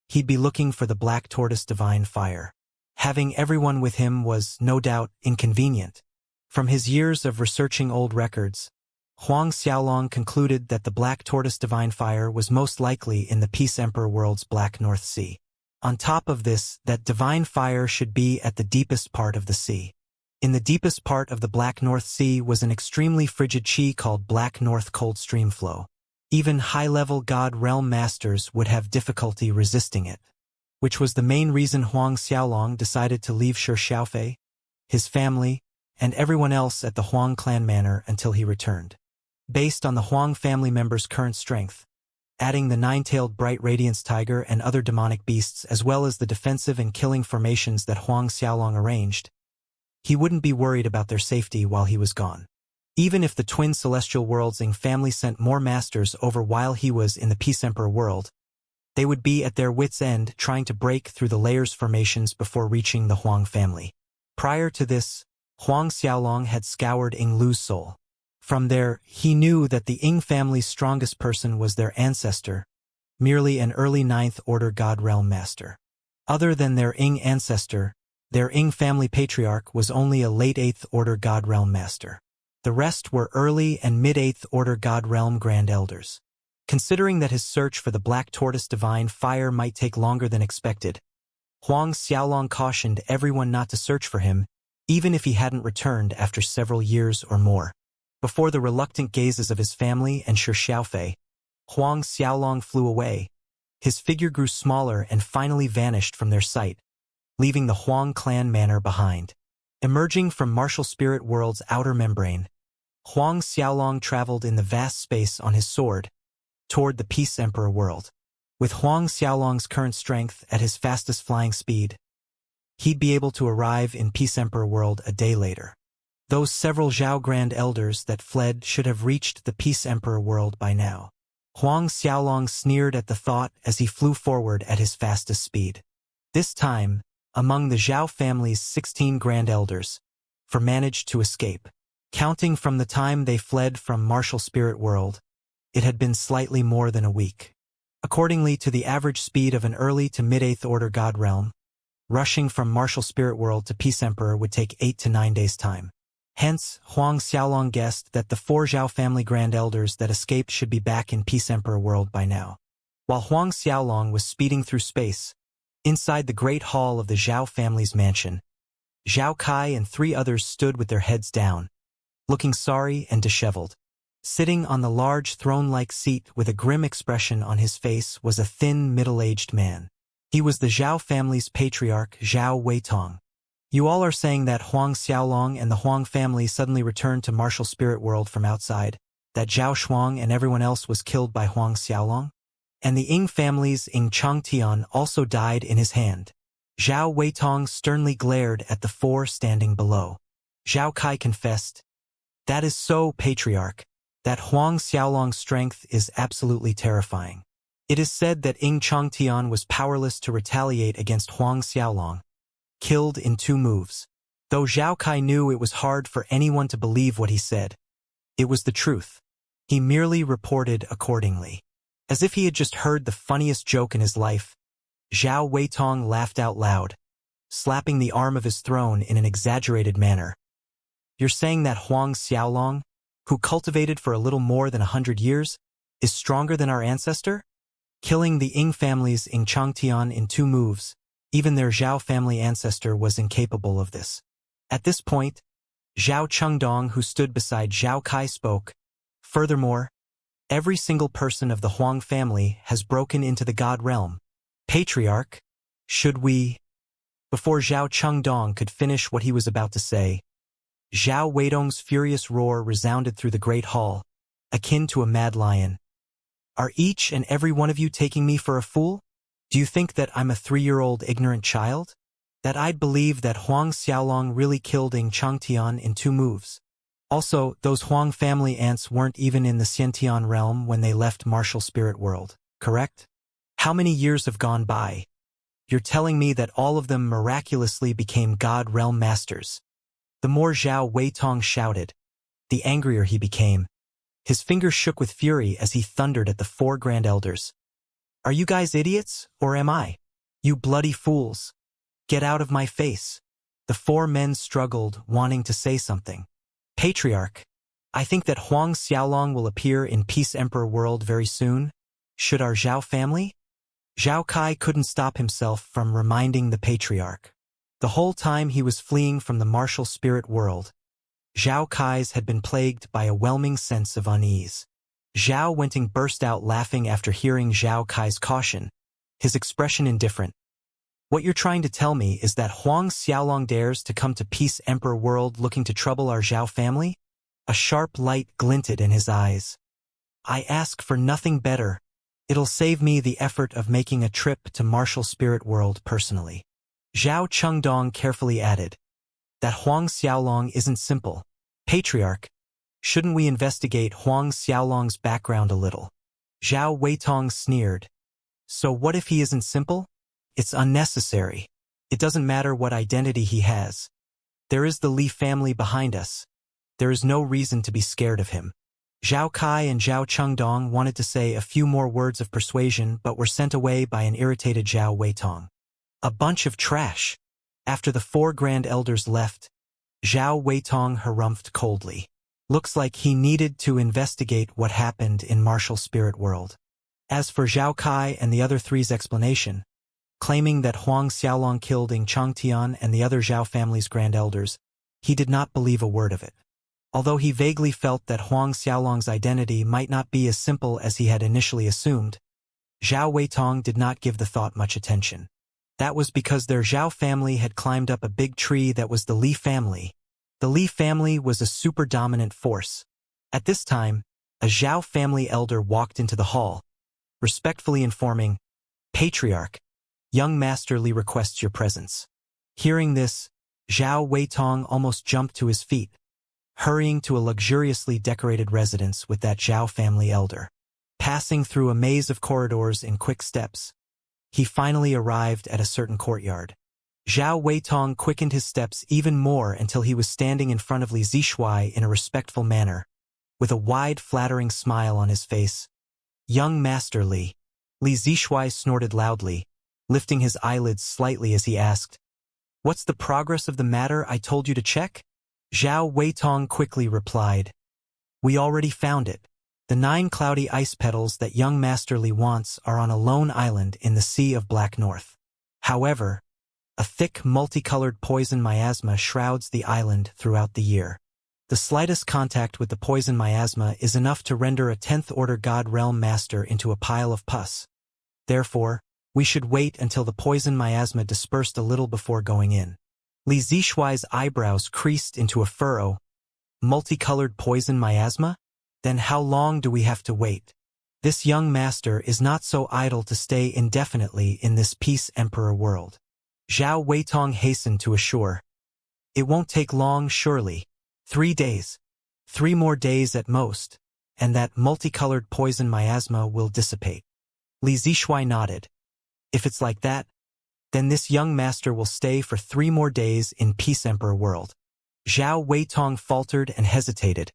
he'd be looking for the Black Tortoise Divine Fire. Having everyone with him was, no doubt, inconvenient. From his years of researching old records, Huang Xiaolong concluded that the Black Tortoise Divine Fire was most likely in the Peace Emperor world's Black North Sea. On top of this, that divine fire should be at the deepest part of the sea. In the deepest part of the Black North Sea was an extremely frigid chi called Black North Cold Stream Flow. Even high-level God Realm Masters would have difficulty resisting it. Which was the main reason Huang Xiaolong decided to leave Xiaofei, his family, and everyone else at the Huang clan manor until he returned. Based on the Huang family members' current strength, adding the nine-tailed bright radiance tiger and other demonic beasts as well as the defensive and killing formations that Huang Xiaolong arranged, he wouldn't be worried about their safety while he was gone. Even if the twin celestial worlds Ing family sent more masters over while he was in the Peace Emperor world, they would be at their wits' end trying to break through the layers formations before reaching the Huang family. Prior to this, Huang Xiaolong had scoured Ing Lu's soul. From there, he knew that the Ing family's strongest person was their ancestor, merely an early Ninth Order God Realm Master. Other than their Ing ancestor, their Ing family patriarch was only a late Eighth Order God Realm Master. The rest were early and mid-Eighth Order God Realm Grand Elders. Considering that his search for the Black Tortoise Divine Fire might take longer than expected, Huang Xiaolong cautioned everyone not to search for him, even if he hadn't returned after several years or more. Before the reluctant gazes of his family and Xiaofei, Huang Xiaolong flew away. His figure grew smaller and finally vanished from their sight, leaving the Huang clan manor behind. Emerging from Martial Spirit World's outer membrane, Huang Xiaolong traveled in the vast space on his sword, toward the Peace Emperor world. With Huang Xiaolong's current strength at his fastest flying speed, he'd be able to arrive in Peace Emperor world a day later. Those several Zhao Grand Elders that fled should have reached the Peace Emperor world by now. Huang Xiaolong sneered at the thought as he flew forward at his fastest speed. This time, among the Zhao family's 16 Grand Elders, four managed to escape. Counting from the time they fled from Martial Spirit World, it had been slightly more than a week. Accordingly to the average speed of an early to mid-Eighth Order God Realm, rushing from Martial Spirit World to Peace Emperor would take 8 to 9 days' time. Hence, Huang Xiaolong guessed that the 4 Zhao family Grand Elders that escaped should be back in Peace Emperor world by now. While Huang Xiaolong was speeding through space, inside the great hall of the Zhao family's mansion, Zhao Kai and 3 others stood with their heads down, looking sorry and disheveled. Sitting on the large throne-like seat with a grim expression on his face was a thin, middle-aged man. He was the Zhao family's patriarch, Zhao Weitong. You all are saying that Huang Xiaolong and the Huang family suddenly returned to Martial Spirit World from outside, that Zhao Shuang and everyone else was killed by Huang Xiaolong? And the Ing family's Ing Changtian also died in his hand. Zhao Weitong sternly glared at the 4 standing below. Zhao Kai confessed, "That is so, Patriarch. That Huang Xiaolong's strength is absolutely terrifying. It is said that Ing Changtian was powerless to retaliate against Huang Xiaolong, killed in 2 moves. Though Zhao Kai knew it was hard for anyone to believe what he said, it was the truth. He merely reported accordingly. As if he had just heard the funniest joke in his life, Zhao Weitong laughed out loud, slapping the arm of his throne in an exaggerated manner. "You're saying that Huang Xiaolong, who cultivated for a little more than 100 years, is stronger than our ancestor? Killing the Ing family's Ing Changtian in 2 moves, even their Zhao family ancestor was incapable of this." At this point, Zhao Chengdong, who stood beside Zhao Kai, spoke. "Furthermore, every single person of the Huang family has broken into the God realm. Patriarch, should we—" Before Zhao Chengdong could finish what he was about to say, Zhao Weidong's furious roar resounded through the great hall, akin to a mad lion. "Are each and every one of you taking me for a fool? Do you think that I'm a 3-year-old ignorant child? That I'd believe that Huang Xiaolong really killed Ing Changtian in 2 moves? Also, those Huang family ants weren't even in the Xiantian realm when they left Martial Spirit World, correct? How many years have gone by? You're telling me that all of them miraculously became God Realm Masters?" The more Zhao Weitong shouted, the angrier he became. His fingers shook with fury as he thundered at the 4 Grand Elders. "Are you guys idiots, or am I? You bloody fools! Get out of my face!" The 4 men struggled, wanting to say something. "Patriarch, I think that Huang Xiaolong will appear in Peace Emperor world very soon. Should our Zhao family?" Zhao Kai couldn't stop himself from reminding the Patriarch. The whole time he was fleeing from the Martial Spirit World, Zhao Kai's had been plagued by a whelming sense of unease. Zhao Wenting burst out laughing after hearing Zhao Kai's caution, his expression indifferent. What you're trying to tell me is that Huang Xiaolong dares to come to Peace Emperor World looking to trouble our Zhao family? A sharp light glinted in his eyes. I ask for nothing better. It'll save me the effort of making a trip to Martial Spirit World personally. Zhao Chengdong carefully added. That Huang Xiaolong isn't simple. Patriarch, shouldn't we investigate Huang Xiaolong's background a little? Zhao Weitong sneered. So what if he isn't simple? It's unnecessary. It doesn't matter what identity he has. There is the Li family behind us. There is no reason to be scared of him. Zhao Kai and Zhao Chengdong wanted to say a few more words of persuasion but were sent away by an irritated Zhao Weitong. A bunch of trash. After the 4 Grand Elders left, Zhao Weitong harumphed coldly. Looks like he needed to investigate what happened in Martial Spirit World. As for Zhao Kai and the other three's explanation, claiming that Huang Xiaolong killed Ing Changtian and the other Zhao family's Grand Elders, he did not believe a word of it. Although he vaguely felt that Huang Xiaolong's identity might not be as simple as he had initially assumed, Zhao Weitong did not give the thought much attention. That was because their Zhao family had climbed up a big tree that was the Li family. The Li family was a super dominant force. At this time, a Zhao family elder walked into the hall, respectfully informing, Patriarch, young Master Li requests your presence. Hearing this, Zhao Weitong almost jumped to his feet, hurrying to a luxuriously decorated residence with that Zhao family elder. Passing through a maze of corridors in quick steps, he finally arrived at a certain courtyard. Zhao Weitong quickened his steps even more until he was standing in front of Li Zishuai in a respectful manner, with a wide, flattering smile on his face. Young Master Li. Li Zishuai snorted loudly, lifting his eyelids slightly as he asked, What's the progress of the matter I told you to check? Zhao Weitong quickly replied, We already found it. The 9 cloudy ice petals that young Master Li wants are on a lone island in the Sea of Black North. However, a thick, multicolored poison miasma shrouds the island throughout the year. The slightest contact with the poison miasma is enough to render a 10th-order God Realm Master into a pile of pus. Therefore, we should wait until the poison miasma dispersed a little before going in. Li Zishuai's eyebrows creased into a furrow. Multicolored poison miasma? Then how long do we have to wait? This young master is not so idle to stay indefinitely in this Peace Emperor world. Zhao Weitong hastened to assure. It won't take long, surely. 3 days. 3 more days at most, and that multicolored poison miasma will dissipate. Li Zishuai nodded. If it's like that, then this young master will stay for 3 more days in Peace Emperor world. Zhao Weitong faltered and hesitated,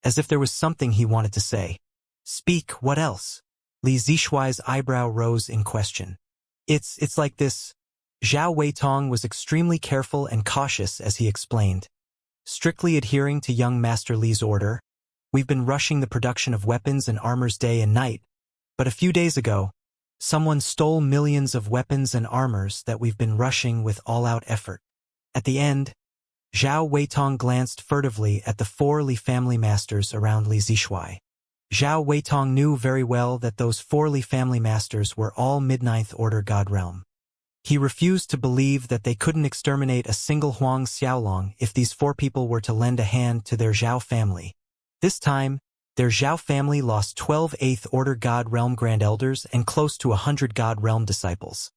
as if there was something he wanted to say. Speak, what else? Li Zishuai's eyebrow rose in question. It's like this. Zhao Weitong was extremely careful and cautious as he explained. Strictly adhering to young Master Li's order, we've been rushing the production of weapons and armors day and night, but a few days ago, someone stole millions of weapons and armors that we've been rushing with all-out effort. At the end, Zhao Weitong glanced furtively at the 4 Li family masters around Li Zishuai. Zhao Weitong knew very well that those 4 Li family masters were all mid-9th order God Realm. He refused to believe that they couldn't exterminate a single Huang Xiaolong if these 4 people were to lend a hand to their Zhao family. This time, their Zhao family lost 12 8th Order God Realm Grand Elders and close to 100 God Realm disciples.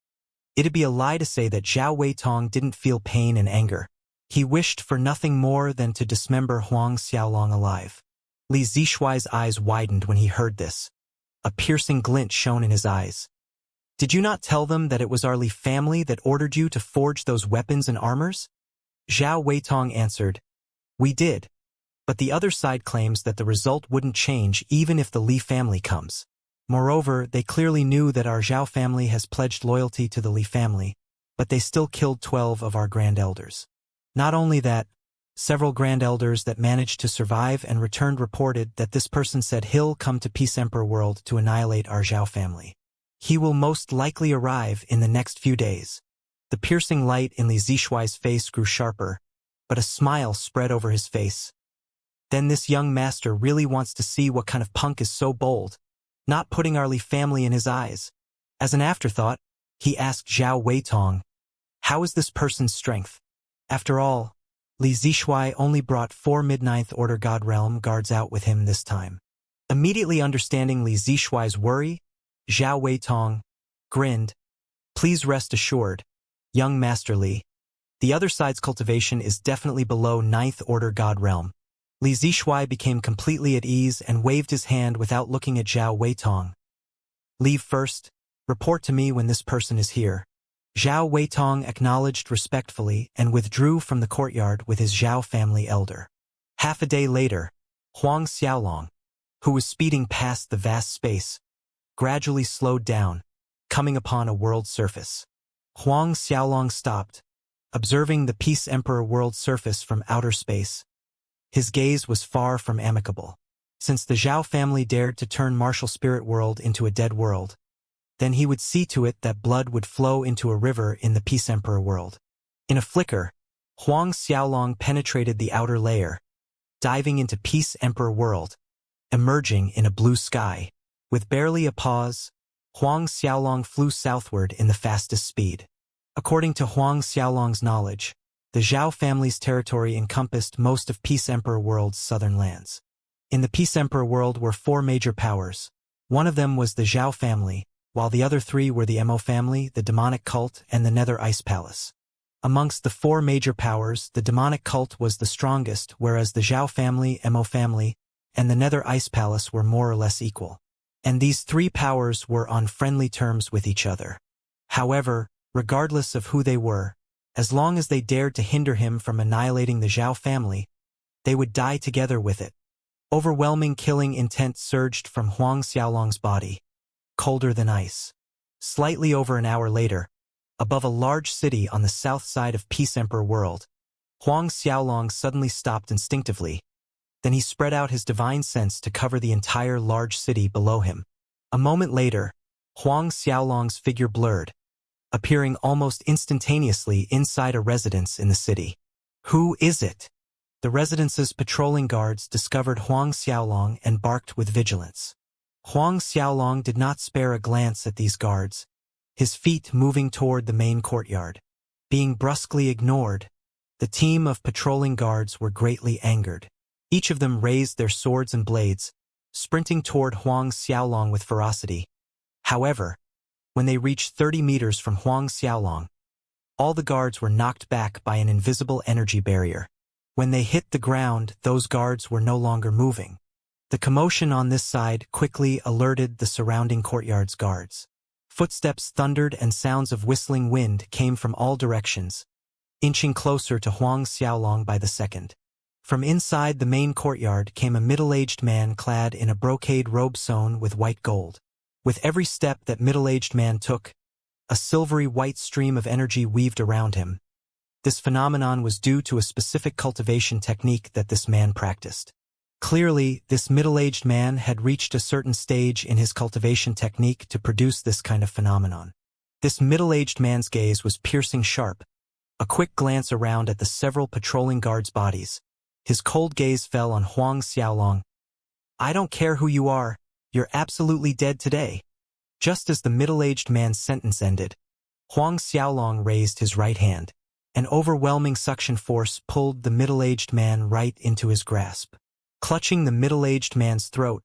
It'd be a lie to say that Zhao Weitong didn't feel pain and anger. He wished for nothing more than to dismember Huang Xiaolong alive. Li Zishuai's eyes widened when he heard this. A piercing glint shone in his eyes. Did you not tell them that it was our Li family that ordered you to forge those weapons and armors? Zhao Weitong answered, We did. But the other side claims that the result wouldn't change even if the Li family comes. Moreover, they clearly knew that our Zhao family has pledged loyalty to the Li family, but they still killed 12 of our Grand Elders. Not only that, several Grand Elders that managed to survive and returned reported that this person said he'll come to Peace Emperor world to annihilate our Zhao family. He will most likely arrive in the next few days. The piercing light in Li Zishuai's face grew sharper, but a smile spread over his face. Then this young master really wants to see what kind of punk is so bold, not putting our Li family in his eyes. As an afterthought, he asked Zhao Weitong, how is this person's strength? After all, Li Zixuai only brought 4 Mid-Ninth Order God Realm guards out with him this time. Immediately understanding Li Zixuai's worry, Zhao Weitong grinned. Please rest assured, young Master Li, the other side's cultivation is definitely below 9th Order God Realm. Li Zixuai became completely at ease and waved his hand without looking at Zhao Weitong. Leave first, report to me when this person is here. Zhao Weitong acknowledged respectfully and withdrew from the courtyard with his Zhao family elder. Half a day later, Huang Xiaolong, who was speeding past the vast space, gradually slowed down, coming upon a world surface. Huang Xiaolong stopped, observing the Peace Emperor world surface from outer space. His gaze was far from amicable. Since the Zhao family dared to turn martial spirit world into a dead world, then he would see to it that blood would flow into a river in the Peace Emperor world. In a flicker, Huang Xiaolong penetrated the outer layer, diving into Peace Emperor world, emerging in a blue sky. With barely a pause, Huang Xiaolong flew southward in the fastest speed. According to Huang Xiaolong's knowledge, the Zhao family's territory encompassed most of Peace Emperor world's southern lands. In the Peace Emperor world were 4 major powers. One of them was the Zhao family, while the other 3 were the Mo family, the demonic cult, and the Nether Ice Palace. Amongst the 4 major powers, the demonic cult was the strongest, whereas the Zhao family, Mo family, and the Nether Ice Palace were more or less equal. And these 3 powers were on friendly terms with each other. However, regardless of who they were, as long as they dared to hinder him from annihilating the Zhao family, they would die together with it. Overwhelming killing intent surged from Huang Xiaolong's body, colder than ice. Slightly over an hour later, above a large city on the south side of Peace Emperor world, Huang Xiaolong suddenly stopped instinctively. Then he spread out his divine sense to cover the entire large city below him. A moment later, Huang Xiaolong's figure blurred, appearing almost instantaneously inside a residence in the city. Who is it? The residence's patrolling guards discovered Huang Xiaolong and barked with vigilance. Huang Xiaolong did not spare a glance at these guards, his feet moving toward the main courtyard. Being brusquely ignored, the team of patrolling guards were greatly angered. Each of them raised their swords and blades, sprinting toward Huang Xiaolong with ferocity. However, when they reached 30 meters from Huang Xiaolong, all the guards were knocked back by an invisible energy barrier. When they hit the ground, those guards were no longer moving. The commotion on this side quickly alerted the surrounding courtyard's guards. Footsteps thundered and sounds of whistling wind came from all directions, inching closer to Huang Xiaolong by the second. From inside the main courtyard came a middle-aged man clad in a brocade robe sewn with white gold. With every step that middle-aged man took, a silvery white stream of energy weaved around him. This phenomenon was due to a specific cultivation technique that this man practiced. Clearly, this middle-aged man had reached a certain stage in his cultivation technique to produce this kind of phenomenon. This middle-aged man's gaze was piercing sharp. A quick glance around at the several patrolling guards' bodies. His cold gaze fell on Huang Xiaolong. I don't care who you are, you're absolutely dead today. Just as the middle-aged man's sentence ended, Huang Xiaolong raised his right hand. An overwhelming suction force pulled the middle-aged man right into his grasp. Clutching the middle-aged man's throat,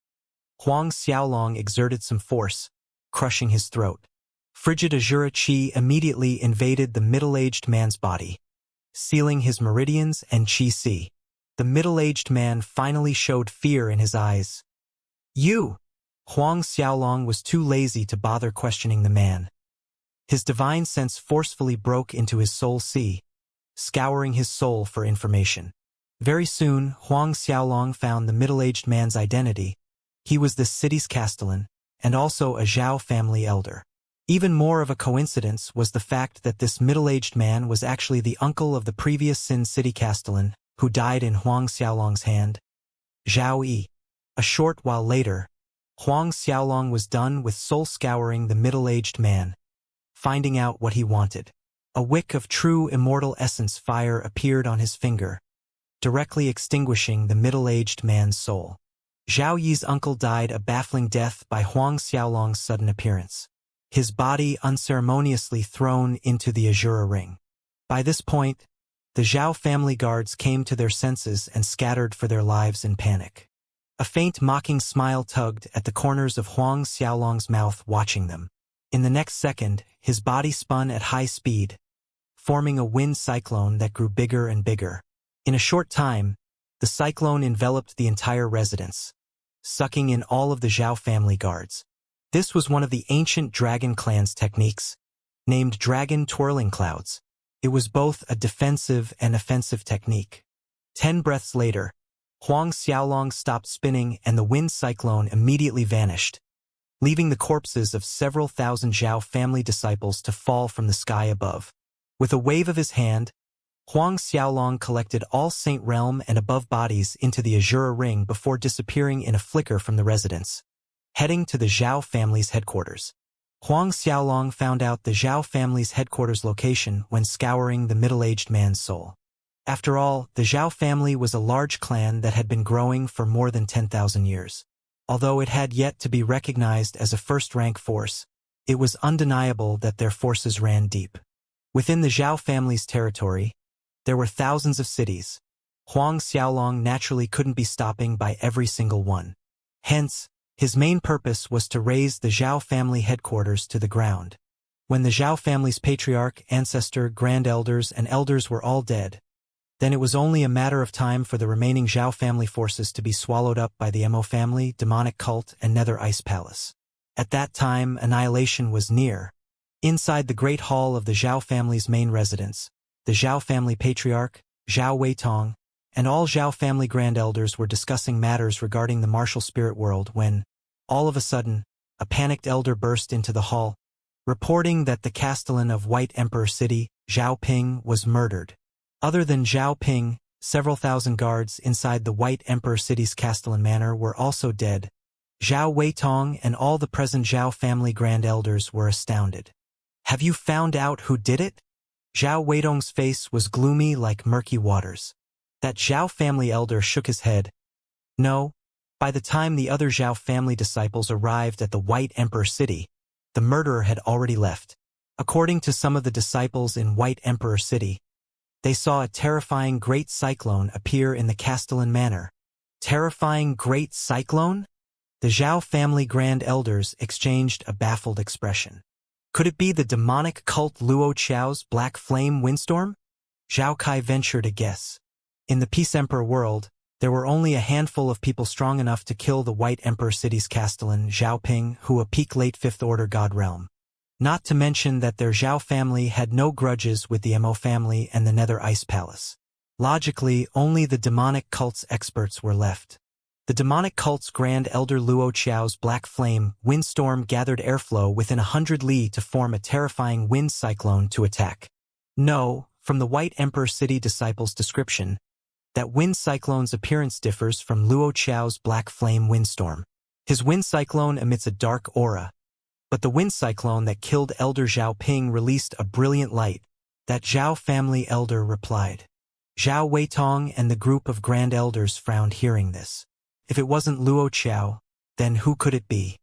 Huang Xiaolong exerted some force, crushing his throat. Frigid Azura Qi immediately invaded the middle-aged man's body, sealing his meridians and Qi Si. The middle-aged man finally showed fear in his eyes. You! Huang Xiaolong was too lazy to bother questioning the man. His divine sense forcefully broke into his soul sea, scouring his soul for information. Very soon, Huang Xiaolong found the middle-aged man's identity. He was the city's castellan, and also a Zhao family elder. Even more of a coincidence was the fact that this middle-aged man was actually the uncle of the previous Sin City castellan, who died in Huang Xiaolong's hand, Zhao Yi. A short while later, Huang Xiaolong was done with soul-scouring the middle-aged man, finding out what he wanted. A wick of true immortal essence fire appeared on his finger, directly extinguishing the middle-aged man's soul. Zhao Yi's uncle died a baffling death by Huang Xiaolong's sudden appearance, his body unceremoniously thrown into the Azura ring. By this point, the Zhao family guards came to their senses and scattered for their lives in panic. A faint mocking smile tugged at the corners of Huang Xiaolong's mouth watching them. In the next second, his body spun at high speed, forming a wind cyclone that grew bigger and bigger. In a short time, the cyclone enveloped the entire residence, sucking in all of the Zhao family guards. This was one of the ancient dragon clan's techniques, named Dragon Twirling Clouds. It was both a defensive and offensive technique. 10 breaths later, Huang Xiaolong stopped spinning and the wind cyclone immediately vanished, leaving the corpses of several thousand Zhao family disciples to fall from the sky above. With a wave of his hand, Huang Xiaolong collected all Saint Realm and above bodies into the Azura ring before disappearing in a flicker from the residence, heading to the Zhao family's headquarters. Huang Xiaolong found out the Zhao family's headquarters location when scouring the middle-aged man's soul. After all, the Zhao family was a large clan that had been growing for more than 10,000 years. Although it had yet to be recognized as a first-rank force, it was undeniable that their forces ran deep. Within the Zhao family's territory, there were thousands of cities. Huang Xiaolong naturally couldn't be stopping by every single one. Hence, his main purpose was to raze the Zhao family headquarters to the ground. When the Zhao family's patriarch, ancestor, grand elders, and elders were all dead, then it was only a matter of time for the remaining Zhao family forces to be swallowed up by the Mo family, demonic cult, and Nether Ice Palace. At that time, annihilation was near. Inside the Great Hall of the Zhao family's main residence, the Zhao family patriarch, Zhao Weitong, and all Zhao family grand elders were discussing matters regarding the martial spirit world when, all of a sudden, a panicked elder burst into the hall, reporting that the castellan of White Emperor City, Zhao Ping, was murdered. Other than Zhao Ping, several thousand guards inside the White Emperor City's castellan manor were also dead. Zhao Weitong and all the present Zhao family grand elders were astounded. "Have you found out who did it?" Zhao Weitong's face was gloomy like murky waters. That Zhao family elder shook his head. No, by the time the other Zhao family disciples arrived at the White Emperor City, the murderer had already left. According to some of the disciples in White Emperor City, they saw a terrifying great cyclone appear in the castellan manor. Terrifying great cyclone? The Zhao family grand elders exchanged a baffled expression. Could it be the demonic cult Luo Qiao's black flame windstorm? Zhao Kai ventured a guess. In the Peace Emperor world, there were only a handful of people strong enough to kill the White Emperor City's castellan, Zhao Ping, who a peak late Fifth Order God realm. Not to mention that their Zhao family had no grudges with the Mo family and the Nether Ice Palace. Logically, only the demonic cult's experts were left. The demonic cult's grand elder Luo Qiao's black flame windstorm gathered airflow within 100 li to form a terrifying wind cyclone to attack. No, from the White Emperor City disciples' description, that wind cyclone's appearance differs from Luo Qiao's black flame windstorm. His wind cyclone emits a dark aura, but the wind cyclone that killed Elder Zhao Ping released a brilliant light. That Zhao family elder replied. Zhao Weitong and the group of grand elders frowned hearing this. If it wasn't Luo Qiao, then who could it be?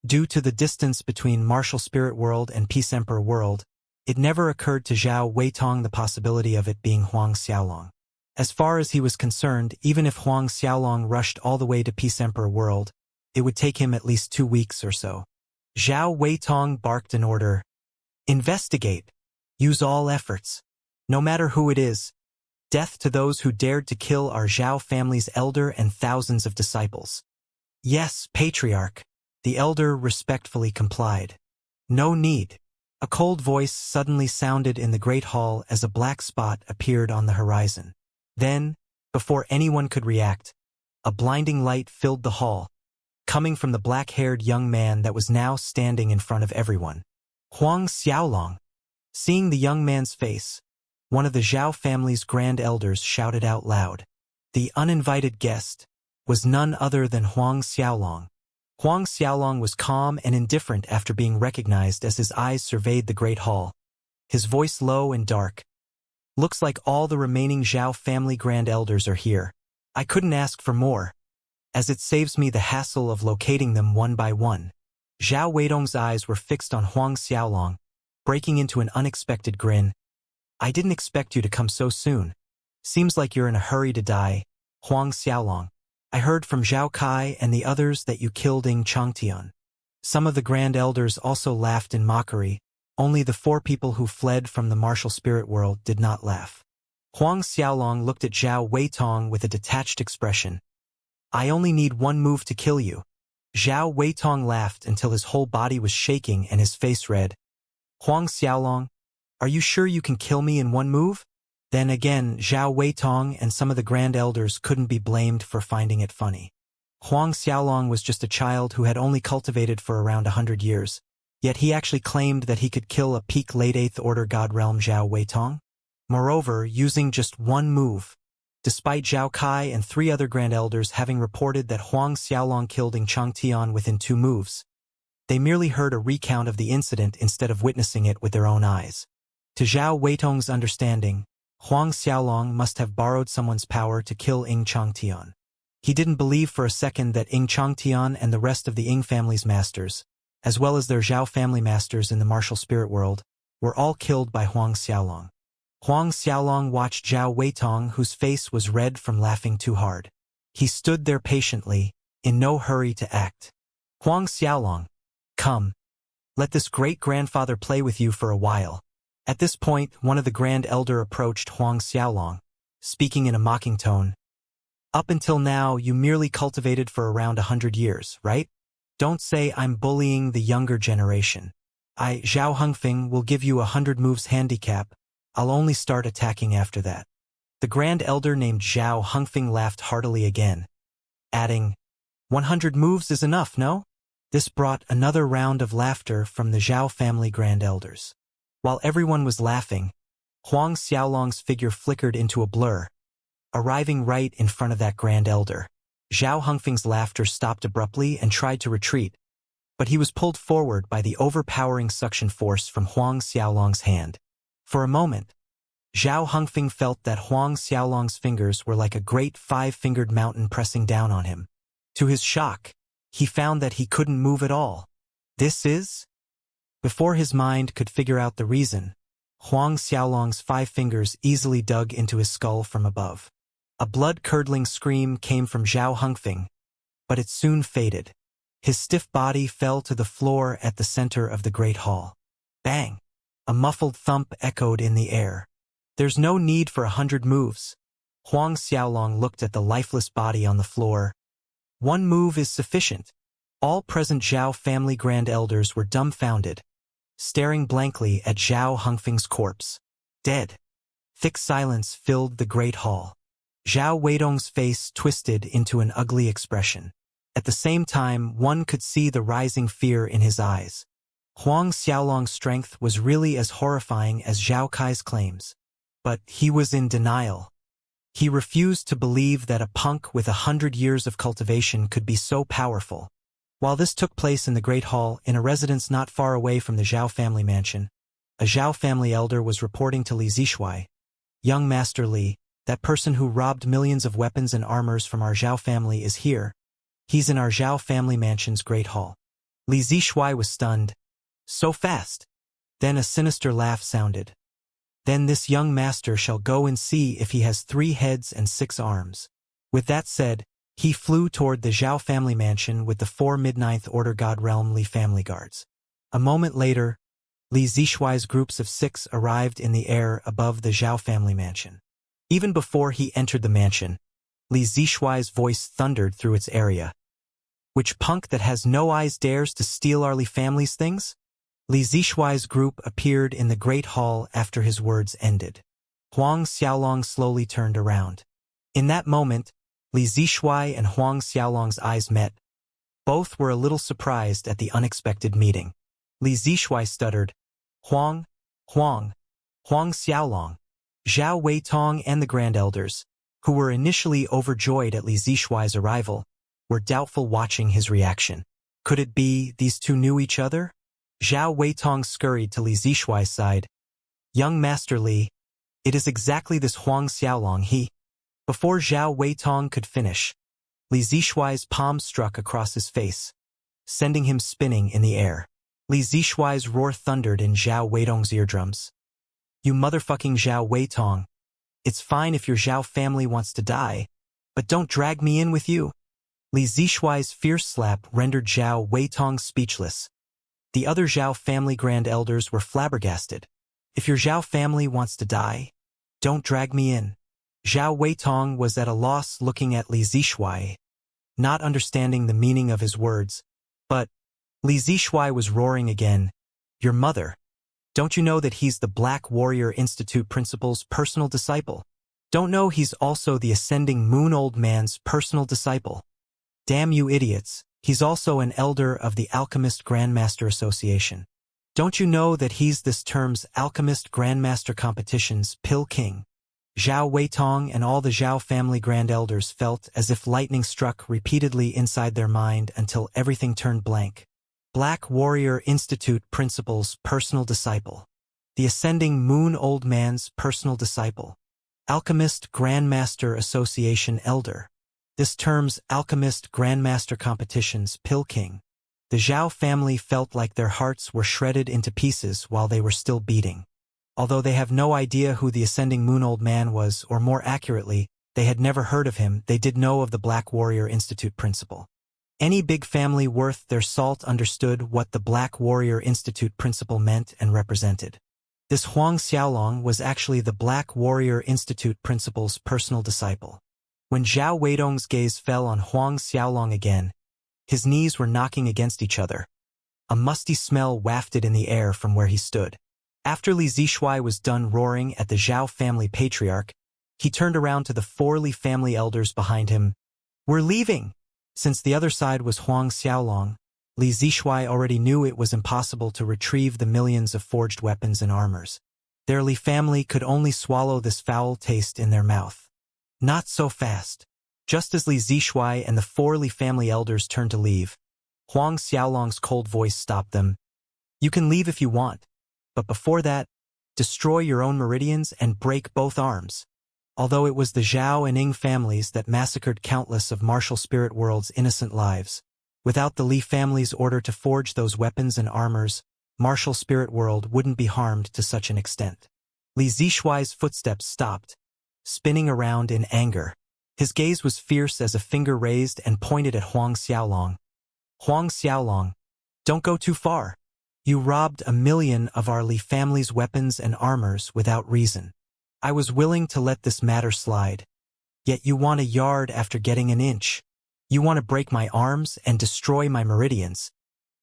Due to the distance between Martial Spirit World and Peace Emperor World, it never occurred to Zhao Weitong the possibility of it being Huang Xiaolong. As far as he was concerned, even if Huang Xiaolong rushed all the way to Peace Emperor World, it would take him at least 2 weeks or so. Zhao Weitong barked an order. Investigate. Use all efforts. No matter who it is. Death to those who dared to kill our Zhao family's elder and thousands of disciples. Yes, Patriarch. The elder respectfully complied. No need. A cold voice suddenly sounded in the great hall as a black spot appeared on the horizon. Then, before anyone could react, a blinding light filled the hall, coming from the black-haired young man that was now standing in front of everyone. Huang Xiaolong. Seeing the young man's face, one of the Zhao family's grand elders shouted out loud. The uninvited guest was none other than Huang Xiaolong. Huang Xiaolong was calm and indifferent after being recognized as his eyes surveyed the great hall. His voice low and dark. Looks like all the remaining Zhao family grand elders are here. I couldn't ask for more, as it saves me the hassle of locating them one by one. Zhao Weidong's eyes were fixed on Huang Xiaolong, breaking into an unexpected grin. I didn't expect you to come so soon. Seems like you're in a hurry to die, Huang Xiaolong. I heard from Zhao Kai and the others that you killed Ying Changtian. Some of the grand elders also laughed in mockery. Only the 4 people who fled from the martial spirit world did not laugh. Huang Xiaolong looked at Zhao Weitong with a detached expression. I only need one move to kill you. Zhao Weitong laughed until his whole body was shaking and his face red. Huang Xiaolong, are you sure you can kill me in one move? Then again, Zhao Weitong and some of the grand elders couldn't be blamed for finding it funny. Huang Xiaolong was just a child who had only cultivated for around 100 years. Yet he actually claimed that he could kill a peak late 8th Order God Realm Zhao Weitong. Moreover, using just one move. Despite Zhao Kai and 3 other Grand Elders having reported that Huang Xiaolong killed Ying Changtian within 2 moves, they merely heard a recount of the incident instead of witnessing it with their own eyes. To Zhao Weitong's understanding, Huang Xiaolong must have borrowed someone's power to kill Ying Changtian. He didn't believe for a second that Ying Changtian and the rest of the Ying family's masters, as well as their Zhao family masters in the martial spirit world, were all killed by Huang Xiaolong. Huang Xiaolong watched Zhao Weitong, whose face was red from laughing too hard. He stood there patiently, in no hurry to act. Huang Xiaolong, come. Let this great-grandfather play with you for a while. At this point, one of the Grand Elder approached Huang Xiaolong, speaking in a mocking tone. Up until now, you merely cultivated for around 100 years, right? Don't say I'm bullying the younger generation. Zhao Hengfeng, will give you 100 moves handicap. I'll only start attacking after that. The Grand Elder named Zhao Hengfeng laughed heartily again, adding, 100 moves is enough, no? This brought another round of laughter from the Zhao family Grand Elders. While everyone was laughing, Huang Xiaolong's figure flickered into a blur, arriving right in front of that Grand Elder. Zhao Hengfeng's laughter stopped abruptly and tried to retreat, but he was pulled forward by the overpowering suction force from Huang Xiaolong's hand. For a moment, Zhao Hengfeng felt that Huang Xiaolong's fingers were like a great 5-fingered mountain pressing down on him. To his shock, he found that he couldn't move at all. This is? Before his mind could figure out the reason, Huang Xiaolong's 5 fingers easily dug into his skull from above. A blood-curdling scream came from Zhao Hengfeng, but it soon faded. His stiff body fell to the floor at the center of the great hall. Bang! A muffled thump echoed in the air. There's no need for 100 moves. Huang Xiaolong looked at the lifeless body on the floor. One move is sufficient. All present Zhao family Grand Elders were dumbfounded, staring blankly at Zhao Hengfeng's corpse. Dead. Thick silence filled the great hall. Zhao Weidong's face twisted into an ugly expression. At the same time, one could see the rising fear in his eyes. Huang Xiaolong's strength was really as horrifying as Zhao Kai's claims. But he was in denial. He refused to believe that a punk with 100 years of cultivation could be so powerful. While this took place in the Great Hall, in a residence not far away from the Zhao family mansion, a Zhao family elder was reporting to Li Zixuai, Young Master Li, that person who robbed millions of weapons and armors from our Zhao family is here. He's in our Zhao family mansion's Great Hall. Li Zixuai was stunned. So fast! Then a sinister laugh sounded. Then this young master shall go and see if he has 3 heads and 6 arms. With that said, he flew toward the Zhao family mansion with the 4 Mid-9th Order God Realm Li family guards. A moment later, Li Zixuai's groups of 6 arrived in the air above the Zhao family mansion. Even before he entered the mansion, Li Zixuai's voice thundered through its area. Which punk that has no eyes dares to steal our Li family's things? Li Zixuai's group appeared in the great hall after his words ended. Huang Xiaolong slowly turned around. In that moment, Li Zixuai and Huang Xiaolong's eyes met. Both were a little surprised at the unexpected meeting. Li Zixuai stuttered, Huang Xiaolong. Zhao Weitong and the Grand Elders, who were initially overjoyed at Li Zixuai's arrival, were doubtful watching his reaction. Could it be these two knew each other? Zhao Weitong scurried to Li Zixuai's side. Young Master Li, It is exactly this Huang Xiaolong he. Before Zhao Weitong could finish, Li Zishuai's palm struck across his face, sending him spinning in the air. Li Zishuai's roar thundered in Zhao Weitong's eardrums. You motherfucking Zhao Weitong. It's fine if your Zhao family wants to die, but don't drag me in with you. Li Zishuai's fierce slap rendered Zhao Weitong speechless. The other Zhao family grand elders were flabbergasted. If your Zhao family wants to die, don't drag me in. Zhao Weitong was at a loss looking at Li Zishuai, not understanding the meaning of his words, but Li Zishuai was roaring again. Your mother. Don't you know that he's the Black Warrior Institute principal's personal disciple? Don't know he's also the Ascending Moon Old Man's personal disciple? Damn you idiots, he's also an elder of the Alchemist Grandmaster Association. Don't you know that he's this term's Alchemist Grandmaster Competition's Pill King? Zhao Weitong and all the Zhao family grand elders felt as if lightning struck repeatedly inside their mind until everything turned blank. Black Warrior Institute principal's personal disciple. The Ascending Moon Old Man's personal disciple. Alchemist Grandmaster Association elder. This term's Alchemist Grandmaster Competition's Pill King. The Zhao family felt like their hearts were shredded into pieces while they were still beating. Although they have no idea who the Ascending Moon Old Man was, or more accurately, they had never heard of him, they did know of the Black Warrior Institute principal. Any big family worth their salt understood what the Black Warrior Institute principal meant and represented. This Huang Xiaolong was actually the Black Warrior Institute principal's personal disciple. When Zhao Weidong's gaze fell on Huang Xiaolong again, his knees were knocking against each other. A musty smell wafted in the air from where he stood. After Li Zishuai was done roaring at the Zhao family patriarch, he turned around to the 4 Li family elders behind him. We're leaving! Since the other side was Huang Xiaolong, Li Zishuai already knew it was impossible to retrieve the millions of forged weapons and armors. Their Li family could only swallow this foul taste in their mouth. Not so fast. Just as Li Zishuai and the 4 Li family elders turned to leave, Huang Xiaolong's cold voice stopped them. You can leave if you want, but before that, destroy your own meridians and break both arms. Although it was the Zhao and Ying families that massacred countless of martial spirit world's innocent lives, without the Li family's order to forge those weapons and armors, martial spirit world wouldn't be harmed to such an extent. Li Zishuai's footsteps stopped, spinning around in anger. His gaze was fierce as a finger raised and pointed at Huang Xiaolong. Huang Xiaolong, don't go too far. You robbed 1 million of our Li family's weapons and armors without reason. I was willing to let this matter slide. Yet you want a yard after getting an inch. You want to break my arms and destroy my meridians.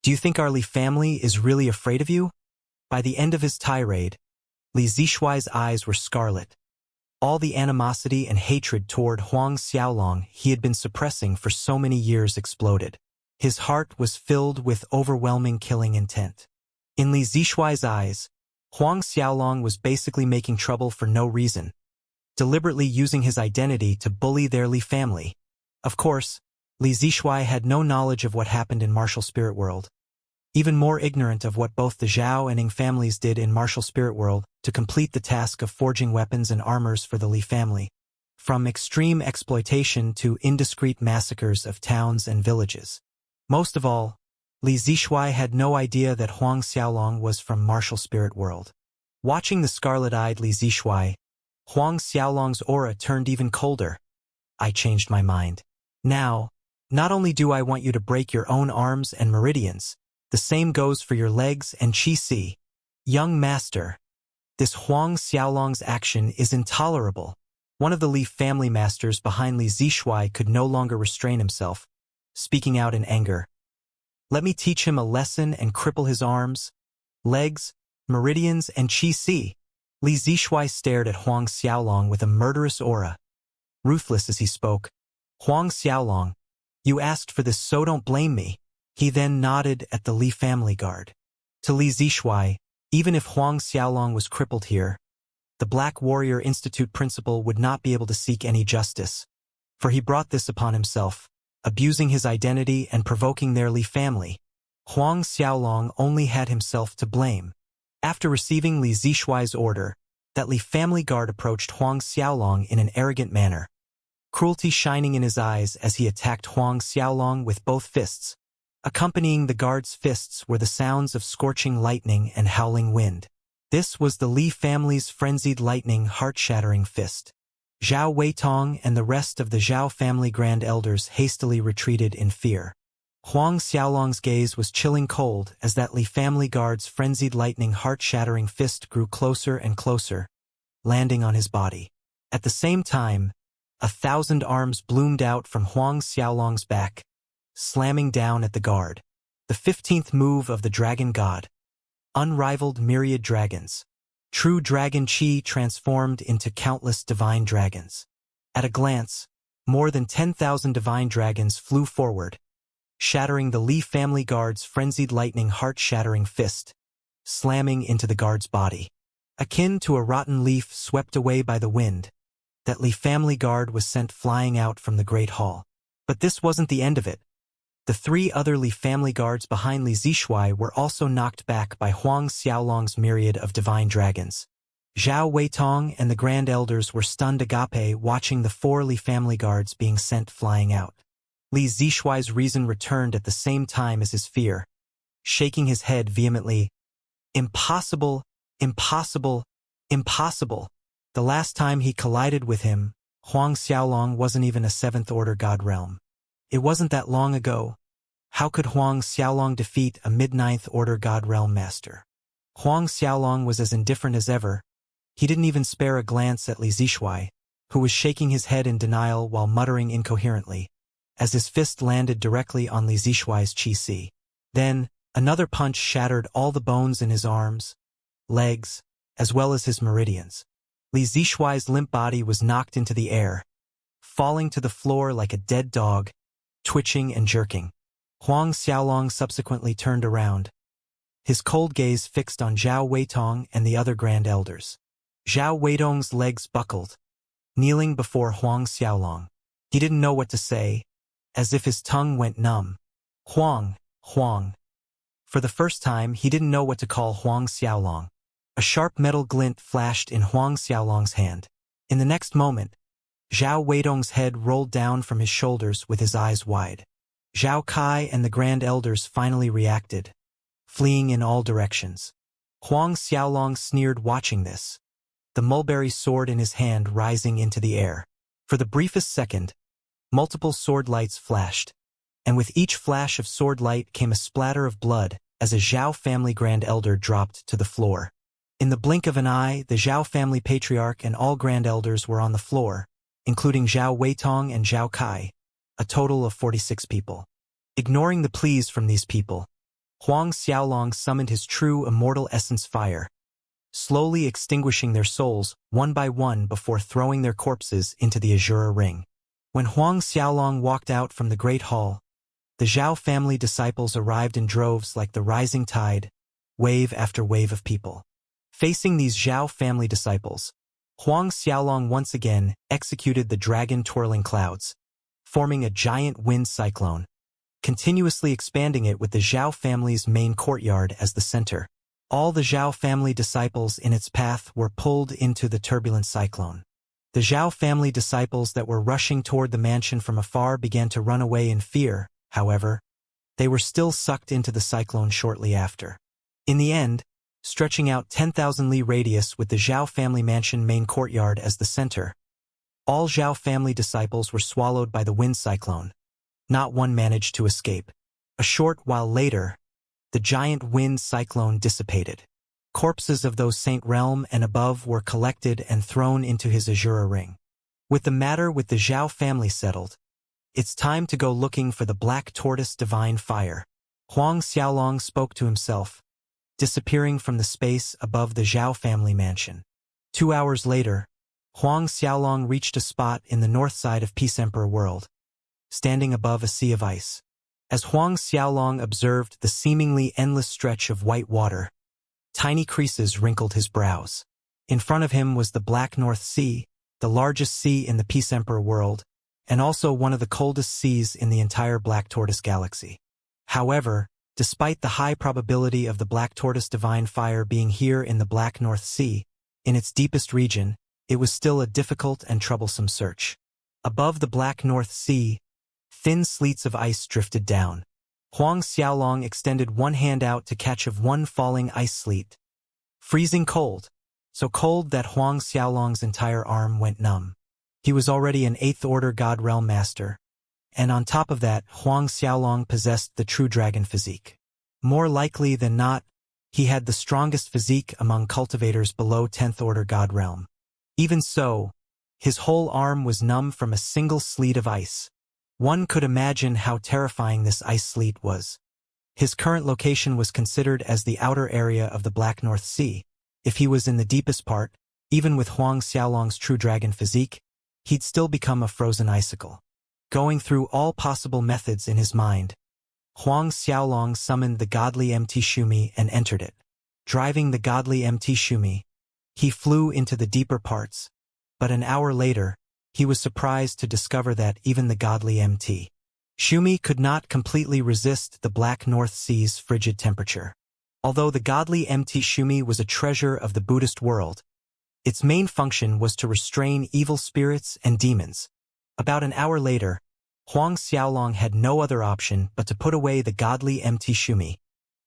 Do you think our Li family is really afraid of you? By the end of his tirade, Li Zishuai's eyes were scarlet. All the animosity and hatred toward Huang Xiaolong he had been suppressing for so many years exploded. His heart was filled with overwhelming killing intent. In Li Zishuai's eyes, Huang Xiaolong was basically making trouble for no reason, deliberately using his identity to bully their Li family. Of course, Li Zishuai had no knowledge of what happened in martial spirit world, even more ignorant of what both the Zhao and Ying families did in martial spirit world to complete the task of forging weapons and armors for the Li family, from extreme exploitation to indiscreet massacres of towns and villages. Most of all, Li Zishuai had no idea that Huang Xiaolong was from martial spirit world. Watching the scarlet-eyed Li Zishuai, Huang Xiaolong's aura turned even colder. I changed my mind. Now, not only do I want you to break your own arms and meridians, the same goes for your legs and qi. Young master, this Huang Xiaolong's action is intolerable. One of the Li family masters behind Li Zishuai could no longer restrain himself, speaking out in anger. Let me teach him a lesson and cripple his arms, legs, meridians, and qi. Li Zishuai stared at Huang Xiaolong with a murderous aura. Ruthless as he spoke. Huang Xiaolong, you asked for this, so don't blame me. He then nodded at the Li family guard. To Li Zishuai, even if Huang Xiaolong was crippled here, the Black Warrior Institute principal would not be able to seek any justice, for he brought this upon himself, abusing his identity and provoking their Li family. Huang Xiaolong only had himself to blame. After receiving Li Zishuai's order, That Li family guard approached Huang Xiaolong in an arrogant manner, cruelty shining in his eyes as he attacked Huang Xiaolong with both fists. Accompanying the guard's fists were the sounds of scorching lightning and howling wind. This was the Li family's frenzied lightning heart-shattering fist. Zhao Weitong and the rest of the Zhao family grand elders hastily retreated in fear. Huang Xiaolong's gaze was chilling cold as that Li family guard's frenzied lightning heart-shattering fist grew closer and closer, landing on his body. At the same time, 1,000 arms bloomed out from Huang Xiaolong's back, slamming down at the guard. The 15th move of the dragon god. Unrivaled myriad dragons. True dragon chi transformed into countless divine dragons. At a glance, more than 10,000 divine dragons flew forward, shattering the Li family guard's frenzied lightning heart-shattering fist, slamming into the guard's body. Akin to a rotten leaf swept away by the wind, that Li family guard was sent flying out from the Great Hall. But this wasn't the end of it. The 3 other Li family guards behind Li Zishuai were also knocked back by Huang Xiaolong's myriad of divine dragons. Zhao Weitong and the Grand Elders were stunned agape watching the 4 Li family guards being sent flying out. Li Zishuai's reason returned at the same time as his fear, shaking his head vehemently. Impossible, impossible, impossible. The last time he collided with him, Huang Xiaolong wasn't even a 7th Order God realm. It wasn't that long ago. How could Huang Xiaolong defeat a mid-9th Order God realm master? Huang Xiaolong was as indifferent as ever. He didn't even spare a glance at Li Zishuai, who was shaking his head in denial while muttering incoherently, as his fist landed directly on Li Zishuai's chi-si. Then, another punch shattered all the bones in his arms, legs, as well as his meridians. Li Zishuai's limp body was knocked into the air, falling to the floor like a dead dog, twitching and jerking. Huang Xiaolong subsequently turned around, his cold gaze fixed on Zhao Weitong and the other Grand Elders. Zhao Weitong's legs buckled, kneeling before Huang Xiaolong. He didn't know what to say, as if his tongue went numb. Huang. For the first time, he didn't know what to call Huang Xiaolong. A sharp metal glint flashed in Huang Xiaolong's hand. In the next moment, Zhao Weitong's head rolled down from his shoulders with his eyes wide. Zhao Kai and the Grand Elders finally reacted, fleeing in all directions. Huang Xiaolong sneered watching this, the mulberry sword in his hand rising into the air. For the briefest second, multiple sword lights flashed, and with each flash of sword light came a splatter of blood as a Zhao family Grand Elder dropped to the floor. In the blink of an eye, the Zhao family patriarch and all Grand Elders were on the floor, including Zhao Weitong and Zhao Kai, a total of 46 people. Ignoring the pleas from these people, Huang Xiaolong summoned his true immortal essence fire, slowly extinguishing their souls one by one before throwing their corpses into the Azura ring. When Huang Xiaolong walked out from the Great Hall, the Zhao family disciples arrived in droves like the rising tide, wave after wave of people. Facing these Zhao family disciples, Huang Xiaolong once again executed the dragon twirling clouds, forming a giant wind cyclone, continuously expanding it with the Zhao family's main courtyard as the center. All the Zhao family disciples in its path were pulled into the turbulent cyclone. The Zhao family disciples that were rushing toward the mansion from afar began to run away in fear, however. They were still sucked into the cyclone shortly after. In the end, stretching out 10,000 li radius with the Zhao family mansion main courtyard as the center, all Zhao family disciples were swallowed by the wind cyclone. Not one managed to escape. A short while later, the giant wind cyclone dissipated. Corpses of those Saint Realm and above were collected and thrown into his Azura ring. With the matter with the Zhao family settled, it's time to go looking for the Black Tortoise Divine Fire. Huang Xiaolong spoke to himself, disappearing from the space above the Zhao family mansion. 2 hours later, Huang Xiaolong reached a spot in the north side of Peace Emperor World, standing above a sea of ice. As Huang Xiaolong observed the seemingly endless stretch of white water, tiny creases wrinkled his brows. In front of him was the Black North Sea, the largest sea in the Peace Emperor World, and also one of the coldest seas in the entire Black Tortoise Galaxy. However, despite the high probability of the Black Tortoise Divine Fire being here in the Black North Sea, In its deepest region, it was still a difficult and troublesome search. Above the black North Sea, thin sleets of ice drifted down. Huang Xiaolong extended one hand out to catch of one falling ice sleet. Freezing cold, so cold that Huang Xiaolong's entire arm went numb. He was already an 8th Order God Realm Master, and on top of that, Huang Xiaolong possessed the true dragon physique. More likely than not, he had the strongest physique among cultivators below 10th Order God Realm. Even so, his whole arm was numb from a single sleet of ice. One could imagine how terrifying this ice sleet was. His current location was considered as the outer area of the Black North Sea. If he was in the deepest part, even with Huang Xiaolong's true dragon physique, he'd still become a frozen icicle. Going through all possible methods in his mind, Huang Xiaolong summoned the godly Mt Shumi and entered it. Driving the godly Mt Shumi, he flew into the deeper parts, but an hour later, he was surprised to discover that even the godly Mt Shumi could not completely resist the Black North Sea's frigid temperature. Although the godly Mt Shumi was a treasure of the Buddhist world, its main function was to restrain evil spirits and demons. About an hour later, Huang Xiaolong had no other option but to put away the godly Mt Shumi,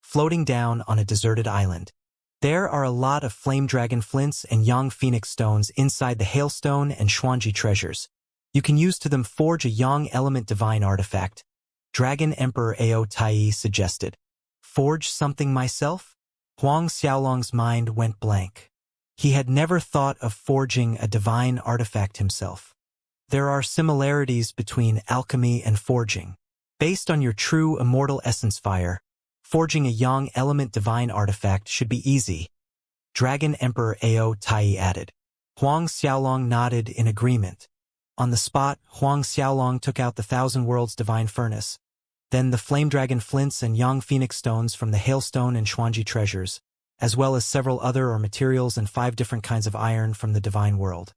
floating down on a deserted island. There are a lot of flame dragon flints and yang phoenix stones inside the hailstone and Xuanji treasures. You can use to them forge a yang element divine artifact. Dragon Emperor Ao Tai suggested. Forge something myself? Huang Xiaolong's mind went blank. He had never thought of forging a divine artifact himself. There are similarities between alchemy and forging. Based on your true immortal essence fire, forging a yang element divine artifact should be easy. Dragon Emperor Ao Tai added. Huang Xiaolong nodded in agreement. On the spot, Huang Xiaolong took out the Thousand Worlds divine furnace, then the flame dragon flints and yang phoenix stones from the hailstone and Xuanji treasures, as well as several other materials and 5 different kinds of iron from the divine world.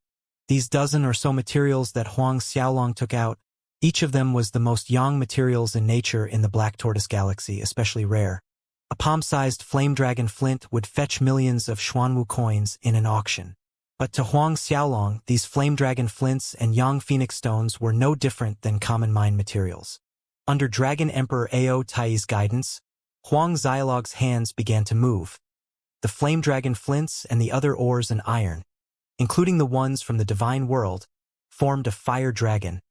These dozen or so materials that Huang Xiaolong took out, each of them was the most yang materials in nature in the Black Tortoise Galaxy, especially rare. A palm-sized flame dragon flint would fetch millions of Xuanwu coins in an auction. But to Huang Xiaolong, these flame dragon flints and yang phoenix stones were no different than common mine materials. Under Dragon Emperor Ao Tai's guidance, Huang Xiaolong's hands began to move. The flame dragon flints and the other ores and iron, including the ones from the divine world, formed a fire dragon,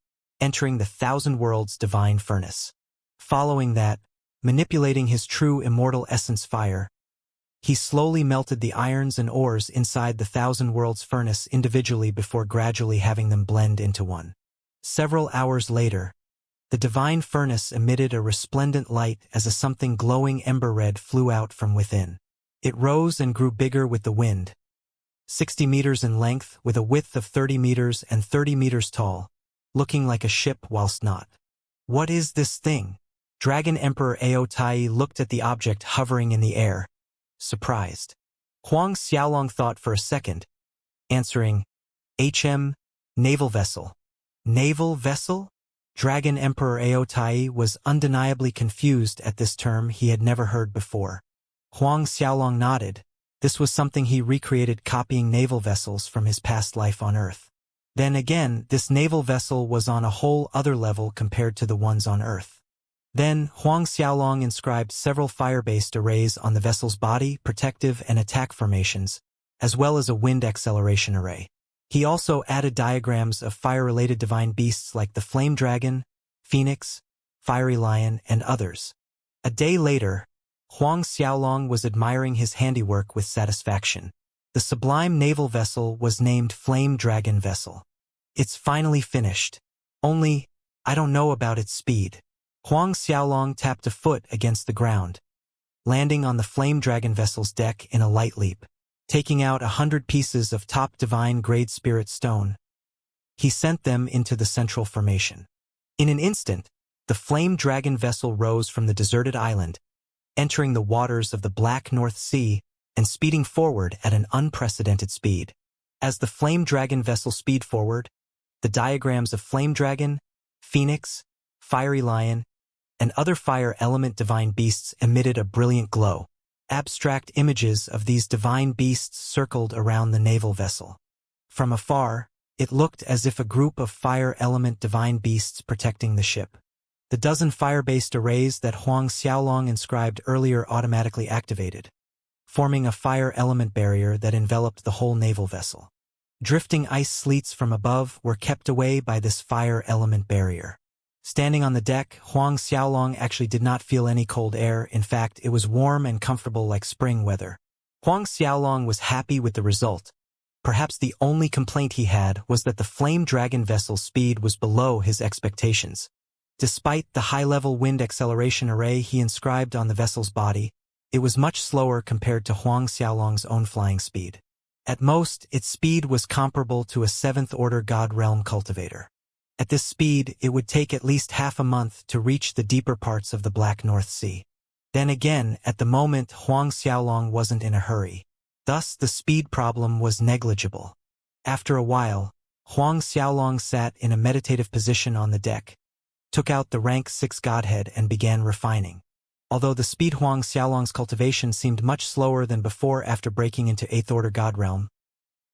entering the Thousand Worlds divine furnace. Following that, manipulating his true immortal essence fire, he slowly melted the irons and ores inside the Thousand Worlds furnace individually before gradually having them blend into one. Several hours later, the divine furnace emitted a resplendent light as a something glowing ember red flew out from within. It rose and grew bigger with the wind, 60 meters in length with a width of 30 meters and 30 meters tall, looking like a ship whilst not. What is this thing? Dragon Emperor Ao Tai looked at the object hovering in the air, surprised. Huang Xiaolong thought for a second, answering, naval vessel. Naval vessel? Dragon Emperor Ao Tai was undeniably confused at this term he had never heard before. Huang Xiaolong nodded. This was something he recreated copying naval vessels from his past life on Earth. Then again, this naval vessel was on a whole other level compared to the ones on Earth. Then, Huang Xiaolong inscribed several fire-based arrays on the vessel's body, protective and attack formations, as well as a wind acceleration array. He also added diagrams of fire-related divine beasts like the flame dragon, phoenix, fiery lion, and others. A day later, Huang Xiaolong was admiring his handiwork with satisfaction. The sublime naval vessel was named Flame Dragon Vessel. It's finally finished. Only, I don't know about its speed. Huang Xiaolong tapped a foot against the ground, landing on the Flame Dragon Vessel's deck in a light leap. Taking out 100 pieces of top divine grade spirit stone, he sent them into the central formation. In an instant, the Flame Dragon Vessel rose from the deserted island, entering the waters of the Black North Sea and speeding forward at an unprecedented speed. As the Flame Dragon Vessel speed forward, the diagrams of Flame Dragon, Phoenix, Fiery Lion, and other fire element divine beasts emitted a brilliant glow. Abstract images of these divine beasts circled around the naval vessel. From afar, it looked as if a group of fire element divine beasts protecting the ship. The dozen fire-based arrays that Huang Xiaolong inscribed earlier automatically activated, forming a fire element barrier that enveloped the whole naval vessel. Drifting ice sleets from above were kept away by this fire element barrier. Standing on the deck, Huang Xiaolong actually did not feel any cold air. In fact, it was warm and comfortable like spring weather. Huang Xiaolong was happy with the result. Perhaps the only complaint he had was that the Flame Dragon vessel's speed was below his expectations. Despite the high-level wind acceleration array he inscribed on the vessel's body, it was much slower compared to Huang Xiaolong's own flying speed. At most, its speed was comparable to a 7th-order God Realm cultivator. At this speed, it would take at least half a month to reach the deeper parts of the Black North Sea. Then again, at the moment, Huang Xiaolong wasn't in a hurry. Thus, the speed problem was negligible. After a while, Huang Xiaolong sat in a meditative position on the deck, took out the rank 6 godhead and began refining. Although the speed Huang Xiaolong's cultivation seemed much slower than before after breaking into 8th Order God Realm,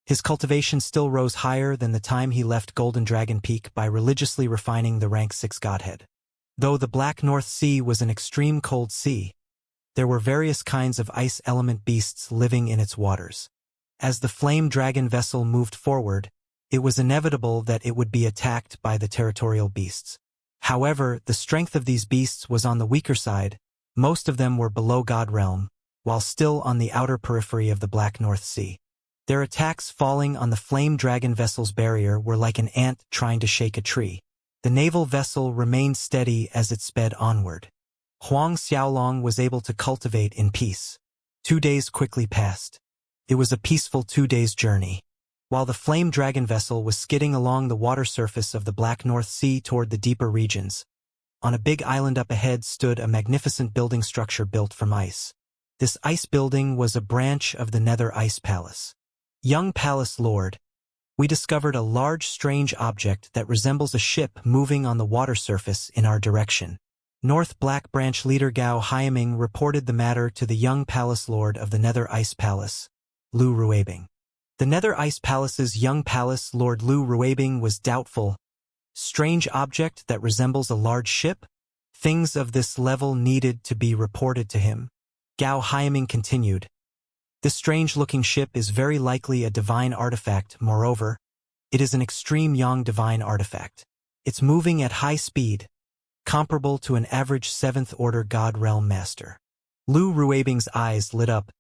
his cultivation still rose higher than the time he left Golden Dragon Peak by religiously refining the rank 6 godhead. Though the Black North Sea was an extreme cold sea, there were various kinds of ice element beasts living in its waters. As the Flame Dragon vessel moved forward, it was inevitable that it would be attacked by the territorial beasts. However, the strength of these beasts was on the weaker side. Most of them were below God Realm, while still on the outer periphery of the Black North Sea. Their attacks falling on the Flame Dragon vessel's barrier were like an ant trying to shake a tree. The naval vessel remained steady as it sped onward. Huang Xiaolong was able to cultivate in peace. 2 days quickly passed. It was a peaceful 2 days' journey. While the Flame Dragon vessel was skidding along the water surface of the Black North Sea toward the deeper regions, on a big island up ahead stood a magnificent building structure built from ice. This ice building was a branch of the Nether Ice Palace. Young Palace Lord, we discovered a large strange object that resembles a ship moving on the water surface in our direction. North Black Branch leader Gao Haiming reported the matter to the young Palace Lord of the Nether Ice Palace, Lu Ruibing. The Nether Ice Palace's young Palace Lord Lu Ruibing was doubtful. Strange object that resembles a large ship? Things of this level needed to be reported to him. Gao Haiming continued. This strange-looking ship is very likely a divine artifact. Moreover, it is an extreme yang divine artifact. It's moving at high speed, comparable to an average 7th-order God Realm master. Lu Ruibing's eyes lit up.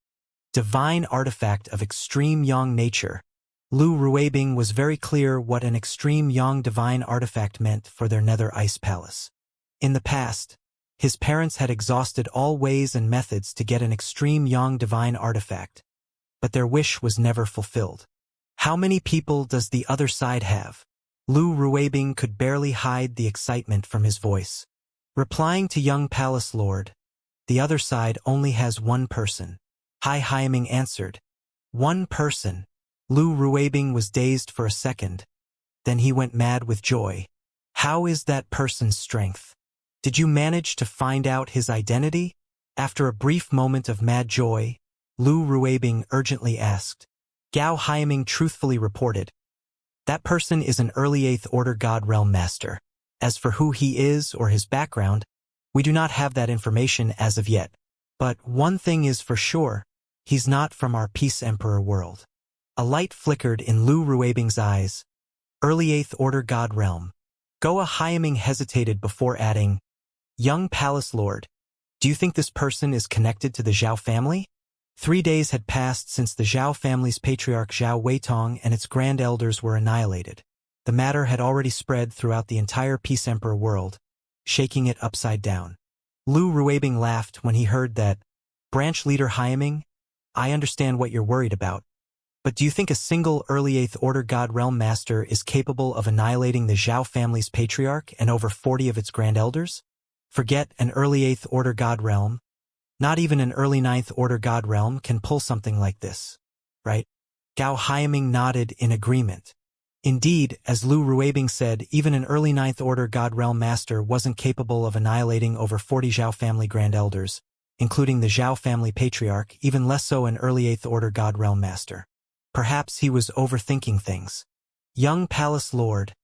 Divine artifact of extreme yang nature. Lu Ruibing was very clear what an extreme yang divine artifact meant for their Nether Ice Palace. In the past, his parents had exhausted all ways and methods to get an extreme yang divine artifact, but their wish was never fulfilled. How many people does the other side have? Lu Ruibing could barely hide the excitement from his voice. Replying to young Palace Lord, the other side only has one person. Hai Haiming answered. One person. Lu Ruibing was dazed for a second. Then he went mad with joy. How is that person's strength? Did you manage to find out his identity? After a brief moment of mad joy, Lu Ruibing urgently asked. Gao Haiming truthfully reported. That person is an early 8th Order God Realm Master. As for who he is or his background, we do not have that information as of yet. But one thing is for sure, he's not from our Peace Emperor world. A light flickered in Lu Ruibing's eyes. Early 8th Order God Realm. Gao Haiming hesitated before adding, Young Palace Lord, do you think this person is connected to the Zhao family? 3 days had passed since the Zhao family's patriarch Zhao Weitong and its grand elders were annihilated. The matter had already spread throughout the entire Peace Emperor world, shaking it upside down. Lu Ruibing laughed when he heard that. Branch leader Haiming, I understand what you're worried about. But do you think a single early 8th Order God Realm Master is capable of annihilating the Zhao family's patriarch and over 40 of its grand elders? Forget an early 8th Order God Realm. Not even an early 9th Order God Realm can pull something like this, right? Gao Haiming nodded in agreement. Indeed, as Lu Ruibing said, even an early 9th Order God Realm Master wasn't capable of annihilating over 40 Zhao family grand elders. including the Zhao family patriarch, even less so an early 8th Order God Realm Master. Perhaps he was overthinking things. Young Palace Lord,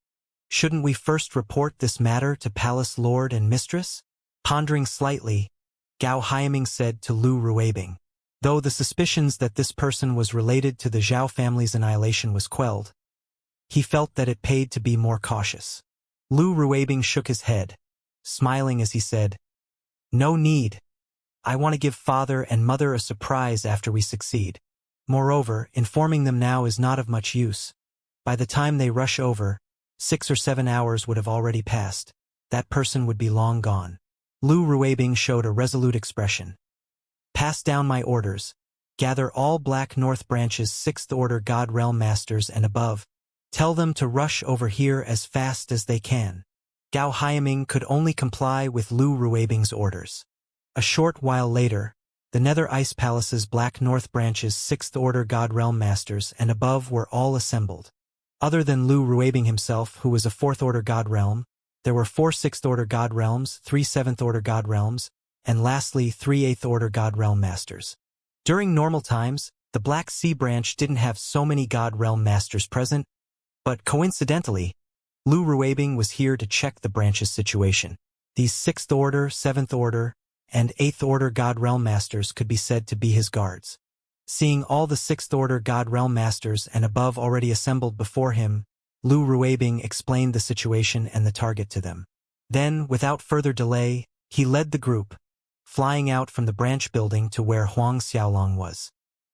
shouldn't we first report this matter to Palace Lord and Mistress? Pondering slightly, Gao Haiming said to Lu Ruibing. Though the suspicions that this person was related to the Zhao family's annihilation was quelled, he felt that it paid to be more cautious. Lu Ruibing shook his head, smiling as he said, "No need. I want to give father and mother a surprise after we succeed. Moreover, informing them now is not of much use. By the time they rush over, 6 or 7 hours would have already passed. That person would be long gone." Lu Ruibing showed a resolute expression. "Pass down my orders. Gather all Black North Branch's 6th Order God Realm Masters and above. Tell them to rush over here as fast as they can." Gao Haiming could only comply with Lu Ruibing's orders. A short while later, the Nether Ice Palace's Black North Branch's 6th Order God Realm Masters and above were all assembled. Other than Lu Ruibing himself, who was a 4th Order God Realm, there were 4 6th Order God Realms, 3 7th Order God Realms, and lastly 3 8th Order God Realm Masters. During normal times, the Black Sea Branch didn't have so many God Realm Masters present, but coincidentally, Lu Ruibing was here to check the branch's situation. These 6th Order, 7th Order, and 8th Order God Realm Masters could be said to be his guards. Seeing all the 6th Order God Realm Masters and above already assembled before him, Lu Ruibing explained the situation and the target to them. Then, without further delay, he led the group, flying out from the branch building to where Huang Xiaolong was.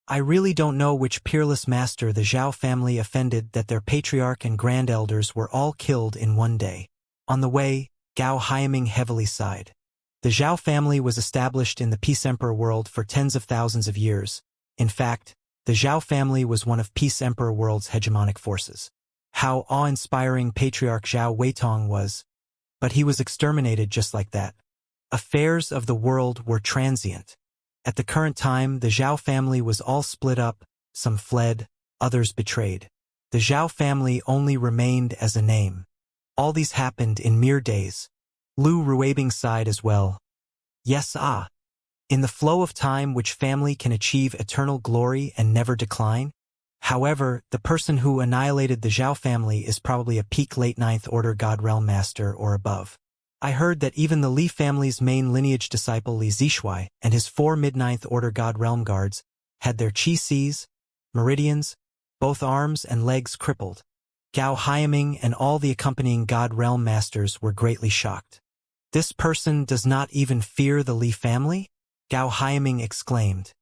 I really don't know which peerless master the Zhao family offended that their patriarch and grand elders were all killed in one day. On the way, Gao Haiming heavily sighed. The Zhao family was established in the Peace Emperor world for tens of thousands of years. In fact, the Zhao family was one of Peace Emperor world's hegemonic forces. How awe-inspiring Patriarch Zhao Weitong was, but he was exterminated just like that. Affairs of the world were transient. At the current time, the Zhao family was all split up, some fled, others betrayed. The Zhao family only remained as a name. All these happened in mere days. Lu Ruibing sighed as well. Yes, in the flow of time which family can achieve eternal glory and never decline? However, the person who annihilated the Zhao family is probably a peak late 9th Order God Realm Master or above. I heard that even the Li family's main lineage disciple Li Zishuai and his 4 mid-9th Order God Realm guards had their chi Cs, meridians, both arms and legs crippled. Gao Haiming and all the accompanying God Realm Masters were greatly shocked. "This person does not even fear the Li family?" Gao Haiming exclaimed.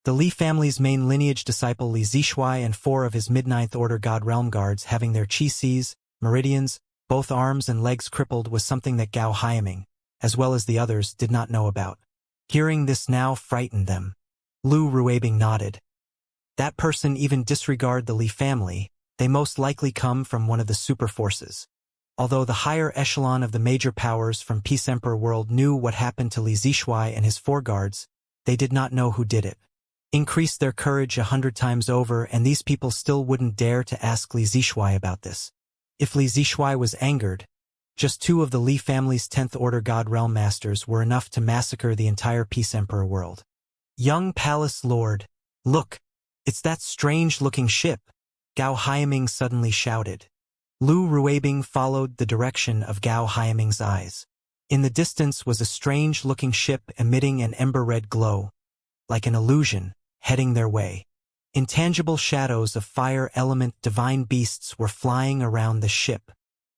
The Li family's main lineage disciple Li Zishuai and 4 of his mid-9th Order God Realm guards having their chi Cs, meridians, both arms and legs crippled was something that Gao Haiming, as well as the others, did not know about. Hearing this now frightened them. Lu Ruibing nodded. That person even disregard the Li family, they most likely come from one of the super forces. Although the higher echelon of the major powers from Peace Emperor world knew what happened to Li Zishuai and his 4 guards, they did not know who did it. Increased their courage 100 times over, and these people still wouldn't dare to ask Li Zishuai about this. If Li Zishuai was angered, just 2 of the Li family's 10th Order God Realm Masters were enough to massacre the entire Peace Emperor world. "Young Palace Lord, look, it's that strange-looking ship," Gao Haiming suddenly shouted. Lu Ruibing followed the direction of Gao Haiming's eyes. In the distance was a strange-looking ship emitting an ember-red glow, like an illusion, heading their way. Intangible shadows of fire element divine beasts were flying around the ship.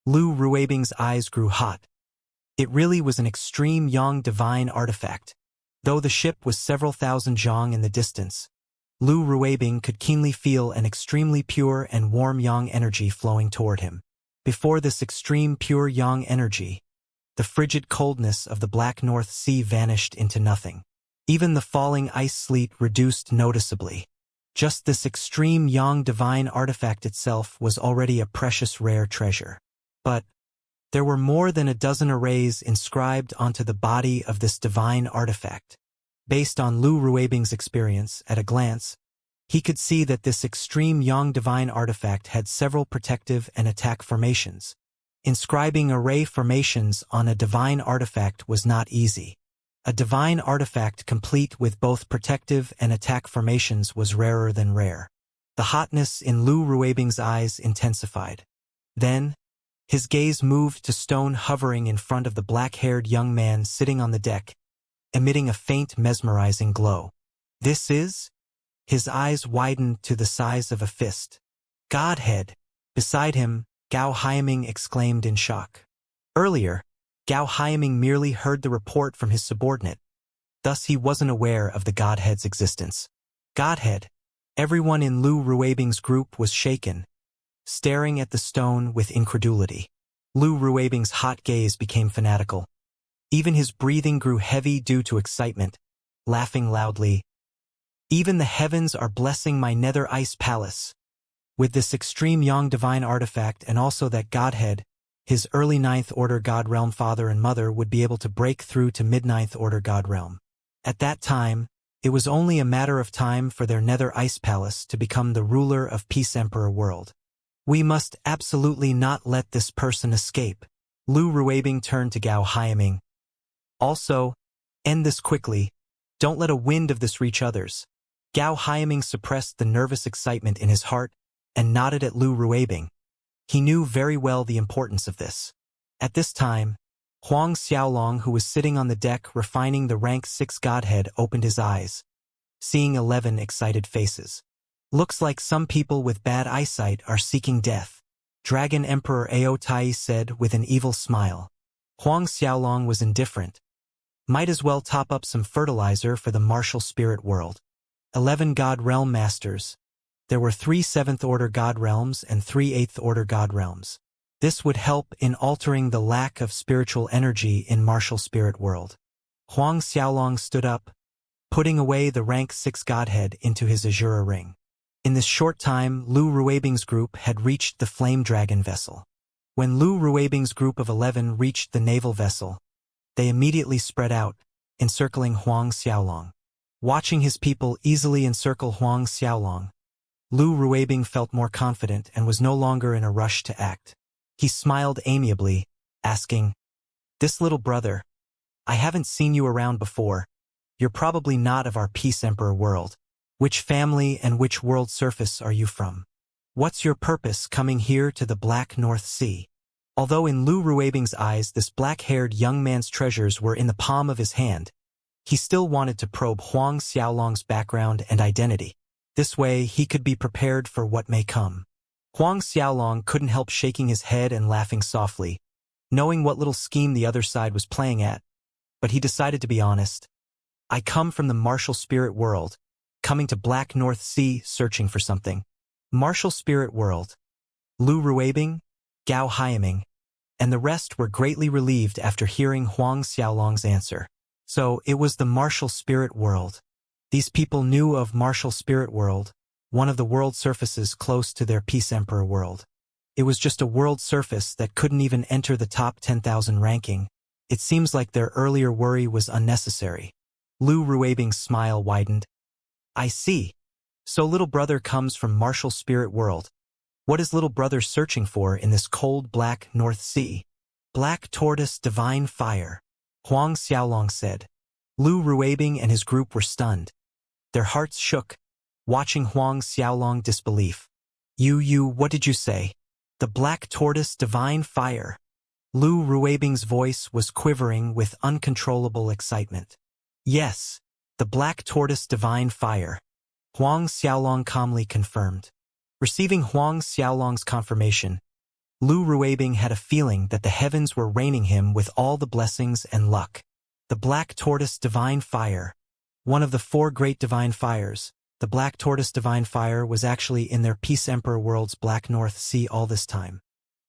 Lu Ruibing's eyes grew hot. It really was an extreme Yang divine artifact. Though the ship was several thousand Zhang in the distance, Lu Ruibing could keenly feel an extremely pure and warm Yang energy flowing toward him. Before this extreme pure Yang energy, the frigid coldness of the Black North Sea vanished into nothing. Even the falling ice sleet reduced noticeably. Just this extreme Yang divine artifact itself was already a precious rare treasure. But there were more than a dozen arrays inscribed onto the body of this divine artifact. Based on Lu Ruibing's experience, at a glance, he could see that this extreme Yang divine artifact had several protective and attack formations. Inscribing array formations on a divine artifact was not easy. A divine artifact complete with both protective and attack formations was rarer than rare. The hotness in Lu Ruibing's eyes intensified. Then, his gaze moved to stone hovering in front of the black-haired young man sitting on the deck, emitting a faint mesmerizing glow. This is? His eyes widened to the size of a fist. Godhead! Beside him, Gao Haiming exclaimed in shock. Earlier, Gao Haiming merely heard the report from his subordinate. Thus he wasn't aware of the Godhead's existence. Godhead! Everyone in Lu Ruibing's group was shaken, staring at the stone with incredulity. Lu Ruibing's hot gaze became fanatical. Even his breathing grew heavy due to excitement, laughing loudly. Even the heavens are blessing my nether ice palace. With this extreme Yang divine artifact and also that Godhead, his early Ninth Order God Realm father and mother would be able to break through to mid-Ninth Order God Realm. At that time, it was only a matter of time for their nether ice palace to become the ruler of Peace Emperor world. We must absolutely not let this person escape. Lu Ruibing turned to Gao Haiming. Also, end this quickly. Don't let a wind of this reach others. Gao Haiming suppressed the nervous excitement in his heart and nodded at Lu Ruibing. He knew very well the importance of this. At this time, Huang Xiaolong, who was sitting on the deck refining the rank 6 godhead, opened his eyes, seeing 11 excited faces. Looks like some people with bad eyesight are seeking death, Dragon Emperor Ao Tai said with an evil smile. Huang Xiaolong was indifferent. Might as well top up some fertilizer for the martial spirit world. 11 God Realm Masters. There were 3 7th Order God Realms and 3 8th Order God Realms. This would help in altering the lack of spiritual energy in martial spirit world. Huang Xiaolong stood up, putting away the rank 6 godhead into his azure ring. In this short time, Lu Ruibing's group had reached the Flame Dragon vessel. When Lu Ruibing's group of 11 reached the naval vessel, they immediately spread out, encircling Huang Xiaolong. Watching his people easily encircle Huang Xiaolong, Lu Ruibing felt more confident and was no longer in a rush to act. He smiled amiably, asking, "This little brother, I haven't seen you around before. You're probably not of our Peace Emperor world. Which family and which world surface are you from? What's your purpose coming here to the Black North Sea?" Although in Lu Ruibing's eyes this black-haired young man's treasures were in the palm of his hand, he still wanted to probe Huang Xiaolong's background and identity. This way he could be prepared for what may come. Huang Xiaolong couldn't help shaking his head and laughing softly, knowing what little scheme the other side was playing at, but he decided to be honest. "I come from the martial spirit world, coming to Black North Sea searching for something." Martial spirit world. Lu Ruibing, Gao Haiming, and the rest were greatly relieved after hearing Huang Xiaolong's answer. So it was the martial spirit world. These people knew of martial spirit world, one of the world surfaces close to their Peace Emperor world. It was just a world surface that couldn't even enter the top 10,000 ranking. It seems like their earlier worry was unnecessary. Lu Ruibing's smile widened. "I see. So little brother comes from martial spirit world. What is little brother searching for in this cold Black North Sea?" "Black tortoise divine fire," Huang Xiaolong said. Lu Ruibing and his group were stunned. Their hearts shook, watching Huang Xiaolong disbelief. What did you say?" "The black tortoise divine fire." Lu Ruibing's voice was quivering with uncontrollable excitement. "Yes, the black tortoise divine fire," Huang Xiaolong calmly confirmed. Receiving Huang Xiaolong's confirmation, Lu Ruibing had a feeling that the heavens were raining him with all the blessings and luck. The black tortoise divine fire. One of the 4 great divine fires, the black tortoise divine fire was actually in their Peace Emperor world's Black North Sea all this time.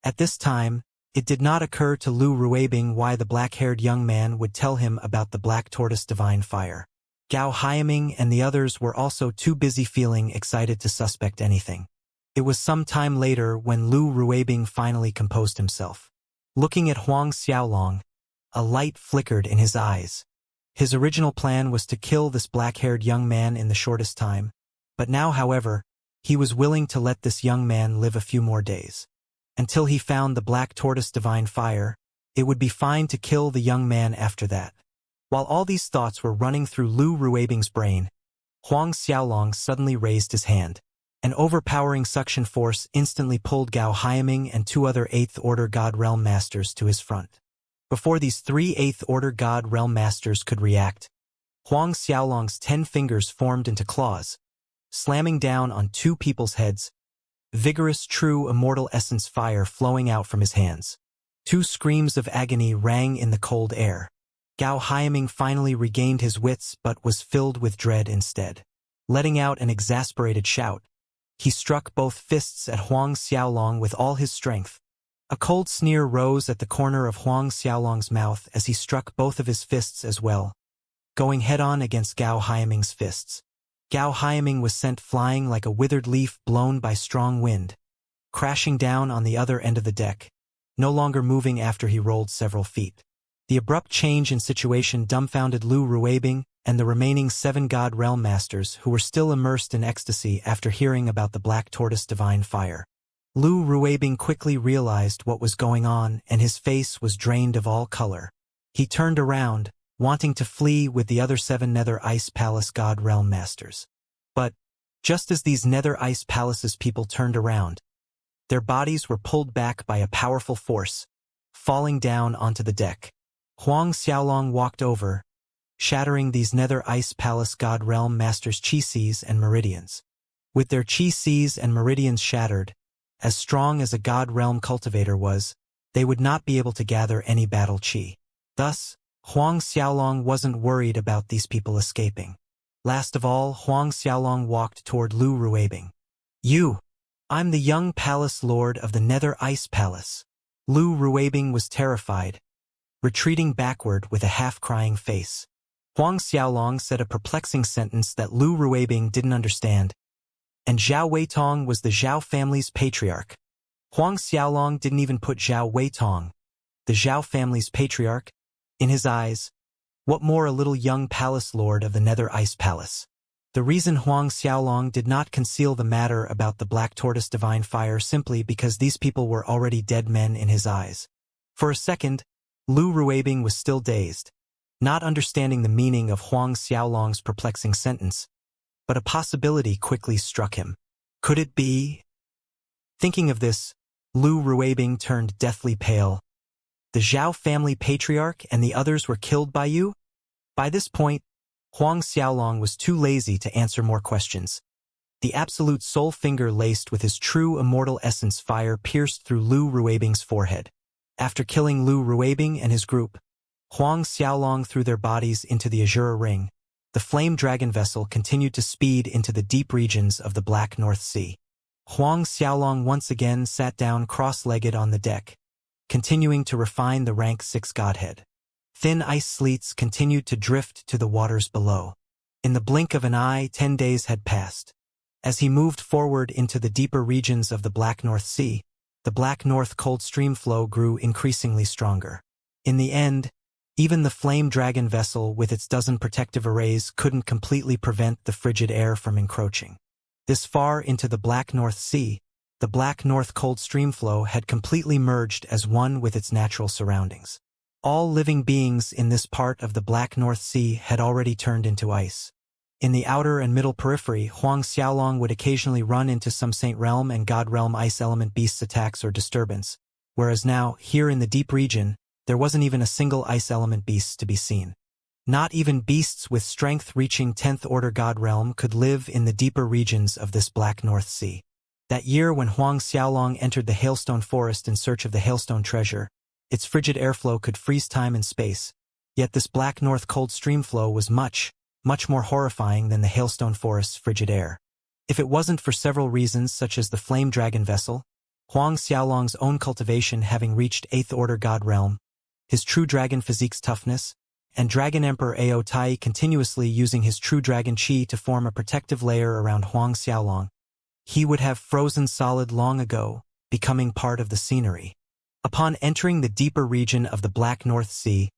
At this time, it did not occur to Lu Ruibing why the black-haired young man would tell him about the black tortoise divine fire. Gao Haiming and the others were also too busy feeling excited to suspect anything. It was some time later when Lu Ruibing finally composed himself. Looking at Huang Xiaolong, a light flickered in his eyes. His original plan was to kill this black-haired young man in the shortest time, but now, however, he was willing to let this young man live a few more days. Until he found the black tortoise divine fire, it would be fine to kill the young man after that. While all these thoughts were running through Lu Ruibing's brain, Huang Xiaolong suddenly raised his hand. An overpowering suction force instantly pulled Gao Haiming and 2 other 8th Order God Realm Masters to his front. Before these 3 8th Order God Realm Masters could react, Huang Xiaolong's 10 fingers formed into claws, slamming down on 2 people's heads, vigorous true immortal essence fire flowing out from his hands. 2 screams of agony rang in the cold air. Gao Haiming finally regained his wits but was filled with dread instead. Letting out an exasperated shout, he struck both fists at Huang Xiaolong with all his strength. A cold sneer rose at the corner of Huang Xiaolong's mouth as he struck both of his fists as well, going head-on against Gao Haiming's fists. Gao Haiming was sent flying like a withered leaf blown by strong wind, crashing down on the other end of the deck, no longer moving after he rolled several feet. The abrupt change in situation dumbfounded Lu Ruibing and the remaining 7 God Realm Masters who were still immersed in ecstasy after hearing about the Black Tortoise Divine Fire. Lu Ruibing quickly realized what was going on and his face was drained of all color. He turned around, wanting to flee with the other 7 Nether Ice Palace God Realm Masters. But, just as these Nether Ice Palace's people turned around, their bodies were pulled back by a powerful force, falling down onto the deck. Huang Xiaolong walked over, shattering these Nether Ice Palace God Realm Masters' chi seas and meridians. With their chi seas and meridians shattered, as strong as a God Realm cultivator was, they would not be able to gather any battle chi. Thus, Huang Xiaolong wasn't worried about these people escaping. Last of all, Huang Xiaolong walked toward Lu Ruibing. I'm the young palace lord of the Nether Ice Palace. Lu Ruibing was terrified, retreating backward with a half-crying face. Huang Xiaolong said a perplexing sentence that Lu Ruibing didn't understand, and Zhao Weitong was the Zhao family's patriarch. Huang Xiaolong didn't even put Zhao Weitong, the Zhao family's patriarch, in his eyes. What more a little young palace lord of the Nether Ice Palace? The reason Huang Xiaolong did not conceal the matter about the Black Tortoise Divine Fire simply because these people were already dead men in his eyes. For a second, Lu Ruibing was still dazed, not understanding the meaning of Huang Xiaolong's perplexing sentence, but a possibility quickly struck him. Could it be? Thinking of this, Lu Ruibing turned deathly pale. The Zhao family patriarch and the others were killed by you? By this point, Huang Xiaolong was too lazy to answer more questions. The absolute soul finger laced with his true immortal essence fire pierced through Lu Ruibing's forehead. After killing Lu Ruibing and his group, Huang Xiaolong threw their bodies into the Azure Ring. The flame dragon vessel continued to speed into the deep regions of the Black North Sea. Huang Xiaolong once again sat down cross-legged on the deck, continuing to refine the rank 6 godhead. Thin ice sleets continued to drift to the waters below. In the blink of an eye, 10 days had passed. As he moved forward into the deeper regions of the Black North Sea, the Black North cold stream flow grew increasingly stronger. In the end, even the flame dragon vessel with its dozen protective arrays couldn't completely prevent the frigid air from encroaching. This far into the Black North Sea, the Black North cold stream flow had completely merged as one with its natural surroundings. All living beings in this part of the Black North Sea had already turned into ice. In the outer and middle periphery, Huang Xiaolong would occasionally run into some Saint Realm and God Realm ice element beasts' attacks or disturbance, whereas now, here in the deep region, there wasn't even a single ice element beast to be seen. Not even beasts with strength reaching 10th Order God Realm could live in the deeper regions of this Black North Sea. That year when Huang Xiaolong entered the Hailstone Forest in search of the Hailstone Treasure, its frigid airflow could freeze time and space, yet this Black North cold stream flow was much more horrifying than the Hailstone Forest's frigid air. If it wasn't for several reasons such as the Flame Dragon Vessel, Huang Xiaolong's own cultivation having reached 8th Order God Realm, his true dragon physique's toughness, and Dragon Emperor Ao Tai continuously using his true dragon chi to form a protective layer around Huang Xiaolong, he would have frozen solid long ago, becoming part of the scenery. Upon entering the deeper region of the Black North Sea,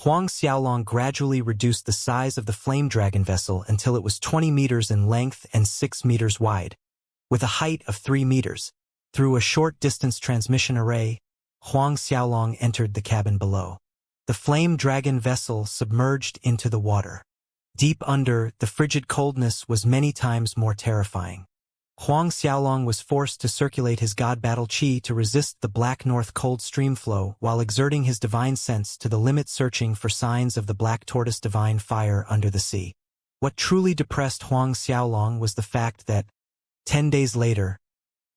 Huang Xiaolong gradually reduced the size of the flame dragon vessel until it was 20 meters in length and 6 meters wide, with a height of 3 meters. Through a short-distance transmission array, Huang Xiaolong entered the cabin below. The flame dragon vessel submerged into the water. Deep under, the frigid coldness was many times more terrifying. Huang Xiaolong was forced to circulate his god battle qi to resist the black north cold stream flow while exerting his divine sense to the limit, searching for signs of the black tortoise divine fire under the sea. What truly depressed Huang Xiaolong was the fact that, 10 days later,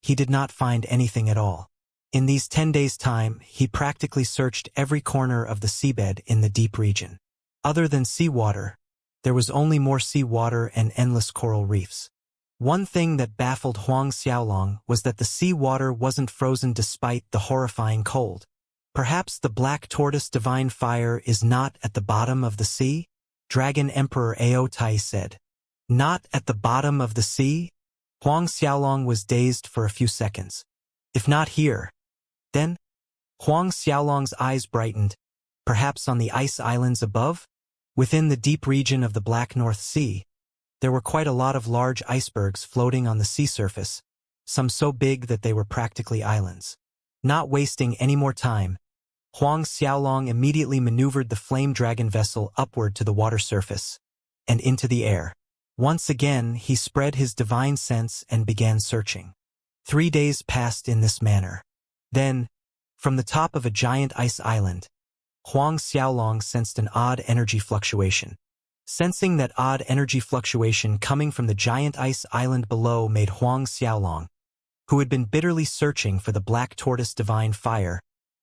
he did not find anything at all. In these 10 days' time, he practically searched every corner of the seabed in the deep region. Other than seawater, there was only more seawater and endless coral reefs. One thing that baffled Huang Xiaolong was that the seawater wasn't frozen despite the horrifying cold. Perhaps the black tortoise divine fire is not at the bottom of the sea? Dragon Emperor Ao Tai said. Not at the bottom of the sea? Huang Xiaolong was dazed for a few seconds. If not here, then? Huang Xiaolong's eyes brightened. Perhaps on the ice islands above? Within the deep region of the Black North Sea, there were quite a lot of large icebergs floating on the sea surface, some so big that they were practically islands. Not wasting any more time, Huang Xiaolong immediately maneuvered the flame dragon vessel upward to the water surface and into the air. Once again, he spread his divine sense and began searching. 3 days passed in this manner. Then, from the top of a giant ice island, Huang Xiaolong sensed an odd energy fluctuation. Sensing that odd energy fluctuation coming from the giant ice island below made Huang Xiaolong, who had been bitterly searching for the black tortoise divine fire,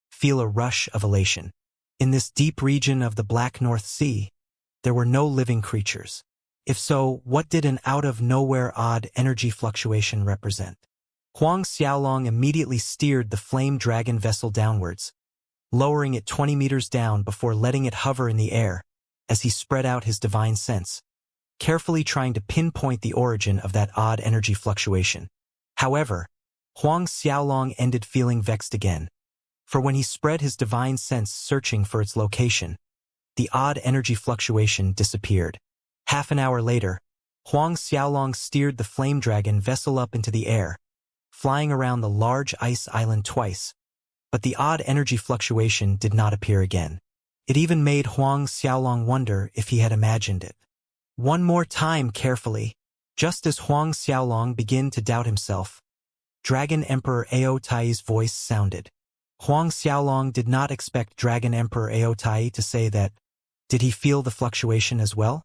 feel a rush of elation. In this deep region of the Black North Sea, there were no living creatures. If so, what did an out-of-nowhere odd energy fluctuation represent? Huang Xiaolong immediately steered the flame dragon vessel downwards, lowering it 20 meters down before letting it hover in the air, as he spread out his divine sense, carefully trying to pinpoint the origin of that odd energy fluctuation. However, Huang Xiaolong ended feeling vexed again, for when he spread his divine sense searching for its location, the odd energy fluctuation disappeared. Half an hour later, Huang Xiaolong steered the flame dragon vessel up into the air, flying around the large ice island twice, but the odd energy fluctuation did not appear again. It even made Huang Xiaolong wonder if he had imagined it. One more time carefully, just as Huang Xiaolong began to doubt himself, Dragon Emperor Ao Tai's voice sounded. Huang Xiaolong did not expect Dragon Emperor Ao Tai to say that. Did he feel the fluctuation as well?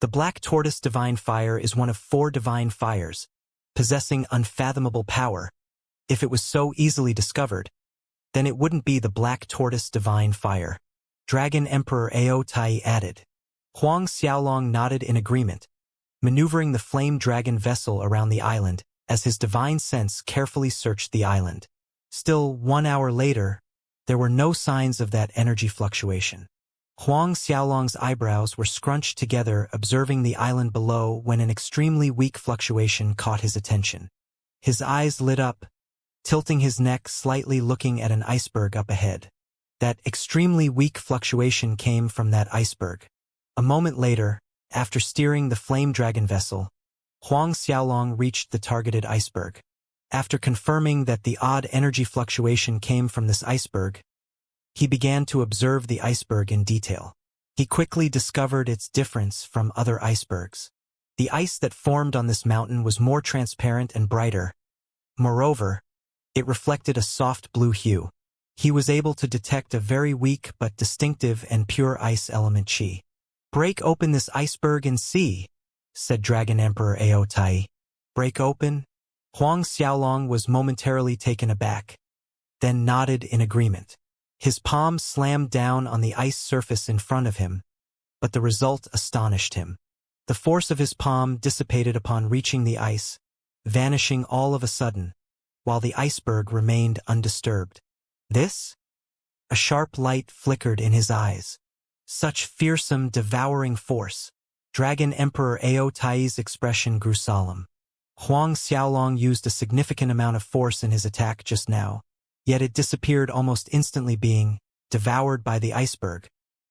The Black Tortoise Divine Fire is one of 4 divine fires, possessing unfathomable power. If it was so easily discovered, then it wouldn't be the Black Tortoise Divine Fire. Dragon Emperor Ao Tai added. Huang Xiaolong nodded in agreement, maneuvering the flame dragon vessel around the island as his divine sense carefully searched the island. Still, 1 hour later, there were no signs of that energy fluctuation. Huang Xiaolong's eyebrows were scrunched together, observing the island below when an extremely weak fluctuation caught his attention. His eyes lit up, tilting his neck slightly, looking at an iceberg up ahead. That extremely weak fluctuation came from that iceberg. A moment later, after steering the flame dragon vessel, Huang Xiaolong reached the targeted iceberg. After confirming that the odd energy fluctuation came from this iceberg, he began to observe the iceberg in detail. He quickly discovered its difference from other icebergs. The ice that formed on this mountain was more transparent and brighter. Moreover, it reflected a soft blue hue. He was able to detect a very weak but distinctive and pure ice element qi. "Break open this iceberg and see," said Dragon Emperor Ao Tai. "Break open?" Huang Xiaolong was momentarily taken aback, then nodded in agreement. His palm slammed down on the ice surface in front of him, but the result astonished him. The force of his palm dissipated upon reaching the ice, vanishing all of a sudden, while the iceberg remained undisturbed. This? A sharp light flickered in his eyes. Such fearsome, devouring force. Dragon Emperor Ao Tai's expression grew solemn. Huang Xiaolong used a significant amount of force in his attack just now, yet it disappeared almost instantly, being devoured by the iceberg.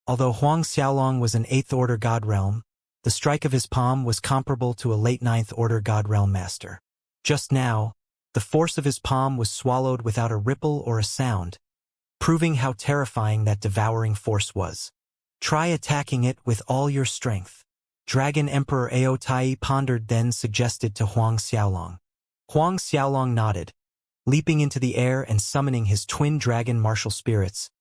Although Huang Xiaolong was an 8th Order God Realm, the strike of his palm was comparable to a late 9th Order God Realm Master. Just now, the force of his palm was swallowed without a ripple or a sound, proving how terrifying that devouring force was. Try attacking it with all your strength. Dragon Emperor Aotai pondered, then suggested to Huang Xiaolong. Huang Xiaolong nodded, leaping into the air and summoning his twin dragon martial spirits,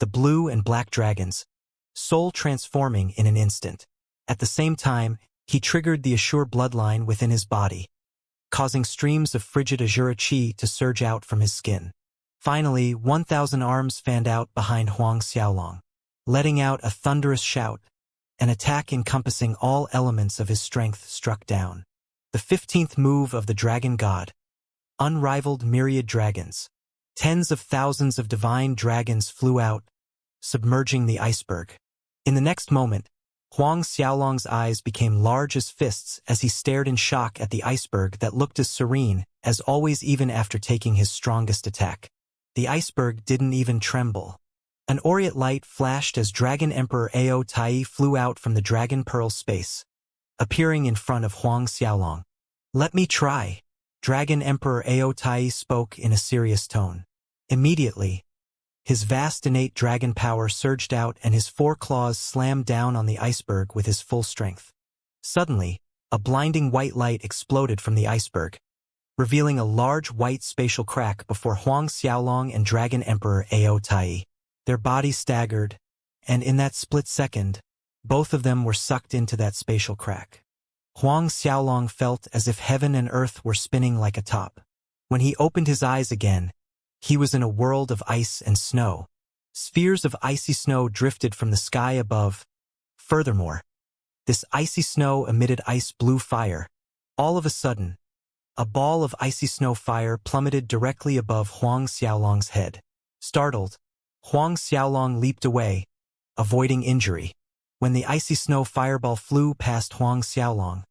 the blue and black dragons, soul transforming in an instant. At the same time, he triggered the Ashur bloodline within his body, causing streams of frigid Azura chi to surge out from his skin. Finally, 1,000 arms fanned out behind Huang Xiaolong, letting out a thunderous shout. An attack encompassing all elements of his strength struck down. The 15th move of the Dragon God. Unrivaled myriad dragons. Tens of thousands of divine dragons flew out, submerging the iceberg. In the next moment, Huang Xiaolong's eyes became large as fists as he stared in shock at the iceberg that looked as serene as always even after taking his strongest attack. The iceberg didn't even tremble. An aureate light flashed as Dragon Emperor Ao Tai flew out from the Dragon Pearl space, appearing in front of Huang Xiaolong. "Let me try." Dragon Emperor Ao Tai spoke in a serious tone. Immediately, his vast innate dragon power surged out and his 4 claws slammed down on the iceberg with his full strength. Suddenly, a blinding white light exploded from the iceberg, revealing a large white spatial crack before Huang Xiaolong and Dragon Emperor Ao Tai. Their bodies staggered, and in that split second, both of them were sucked into that spatial crack. Huang Xiaolong felt as if heaven and earth were spinning like a top. When he opened his eyes again, he was in a world of ice and snow. Spheres of icy snow drifted from the sky above. Furthermore, this icy snow emitted ice blue fire. All of a sudden, a ball of icy snow fire plummeted directly above Huang Xiaolong's head. Startled, Huang Xiaolong leaped away, avoiding injury. When the icy snow fireball flew past Huang Xiaolong,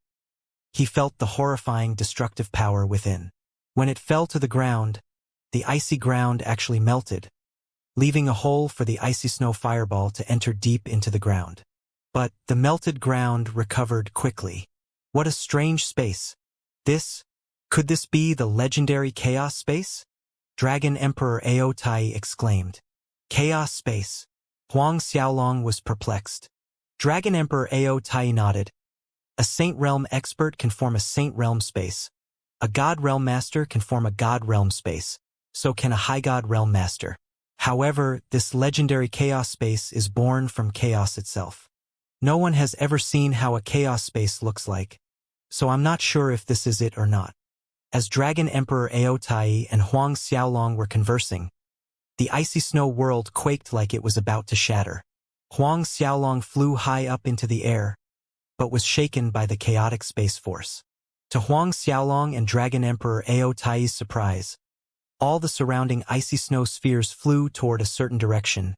he felt the horrifying destructive power within. When it fell to the ground, the icy ground actually melted, leaving a hole for the icy snow fireball to enter deep into the ground. But the melted ground recovered quickly. What a strange space. Could this be the legendary chaos space? Dragon Emperor Ao Tai exclaimed. Chaos space. Huang Xiaolong was perplexed. Dragon Emperor Ao Tai nodded. A Saint Realm expert can form a Saint Realm space. A God Realm master can form a God Realm space. So can a High God Realm master. However, this legendary chaos space is born from chaos itself. No one has ever seen how a chaos space looks like, so I'm not sure if this is it or not. As Dragon Emperor Ao Tai and Huang Xiaolong were conversing, the icy snow world quaked like it was about to shatter. Huang Xiaolong flew high up into the air, but was shaken by the chaotic space force. To Huang Xiaolong and Dragon Emperor Ao Tai's surprise, all the surrounding icy snow spheres flew toward a certain direction,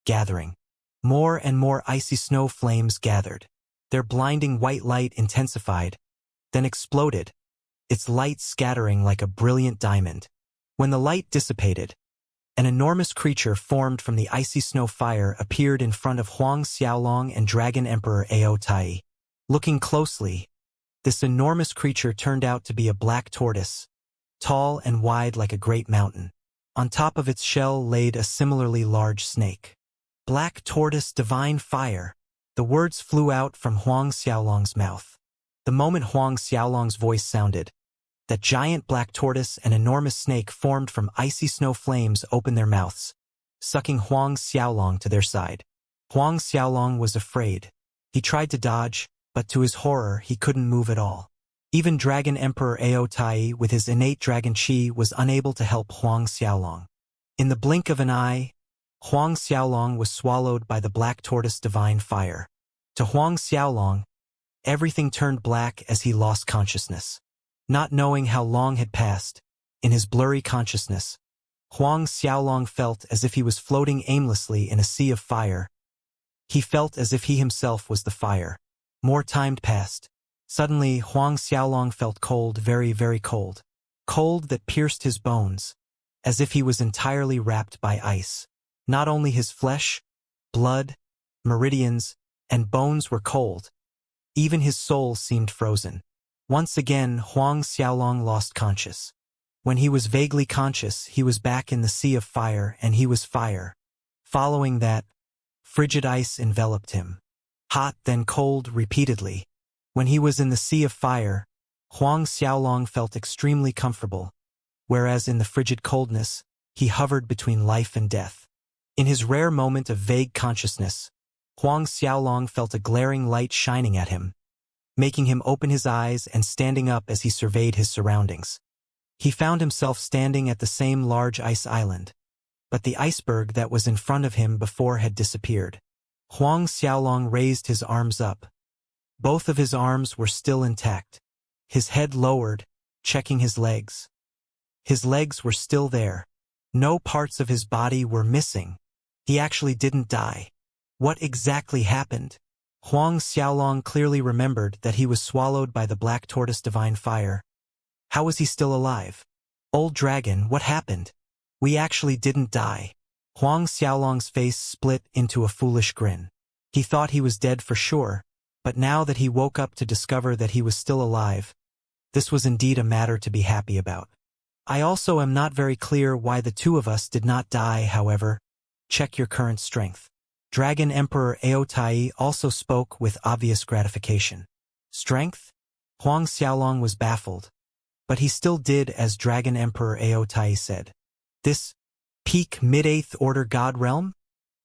gathering. More and more icy snow flames gathered. Their blinding white light intensified, then exploded, its light scattering like a brilliant diamond. When the light dissipated, an enormous creature formed from the icy snow fire appeared in front of Huang Xiaolong and Dragon Emperor Ao Tai. Looking closely, this enormous creature turned out to be a black tortoise, tall and wide like a great mountain. On top of its shell laid a similarly large snake. Black tortoise divine fire. The words flew out from Huang Xiaolong's mouth. The moment Huang Xiaolong's voice sounded, that giant black tortoise and enormous snake formed from icy snow flames opened their mouths, sucking Huang Xiaolong to their side. Huang Xiaolong was afraid. He tried to dodge, but to his horror he couldn't move at all. Even Dragon Emperor Ao Tai with his innate dragon chi was unable to help Huang Xiaolong. In the blink of an eye, Huang Xiaolong was swallowed by the black tortoise divine fire. To Huang Xiaolong, everything turned black as he lost consciousness. Not knowing how long had passed, in his blurry consciousness, Huang Xiaolong felt as if he was floating aimlessly in a sea of fire. He felt as if he himself was the fire. More time passed. Suddenly, Huang Xiaolong felt cold, very, very cold. Cold that pierced his bones, as if he was entirely wrapped by ice. Not only his flesh, blood, meridians, and bones were cold, even his soul seemed frozen. Once again, Huang Xiaolong lost conscious. When he was vaguely conscious, he was back in the sea of fire, and he was fire. Following that, frigid ice enveloped him. Hot, then cold, repeatedly. When he was in the sea of fire, Huang Xiaolong felt extremely comfortable, whereas in the frigid coldness, he hovered between life and death. In his rare moment of vague consciousness, Huang Xiaolong felt a glaring light shining at him, making him open his eyes and standing up as he surveyed his surroundings. He found himself standing at the same large ice island, but the iceberg that was in front of him before had disappeared. Huang Xiaolong raised his arms up. Both of his arms were still intact. His head lowered, checking his legs. His legs were still there. No parts of his body were missing. He actually didn't die. What exactly happened? Huang Xiaolong clearly remembered that he was swallowed by the black tortoise divine fire. How was he still alive? Old dragon, what happened? We actually didn't die. Huang Xiaolong's face split into a foolish grin. He thought he was dead for sure, but now that he woke up to discover that he was still alive, this was indeed a matter to be happy about. I also am not very clear why the two of us did not die, however. Check your current strength. Dragon Emperor Aotai also spoke with obvious gratification. Strength? Huang Xiaolong was baffled, but he still did as Dragon Emperor Aotai said. This peak mid-8th order god realm?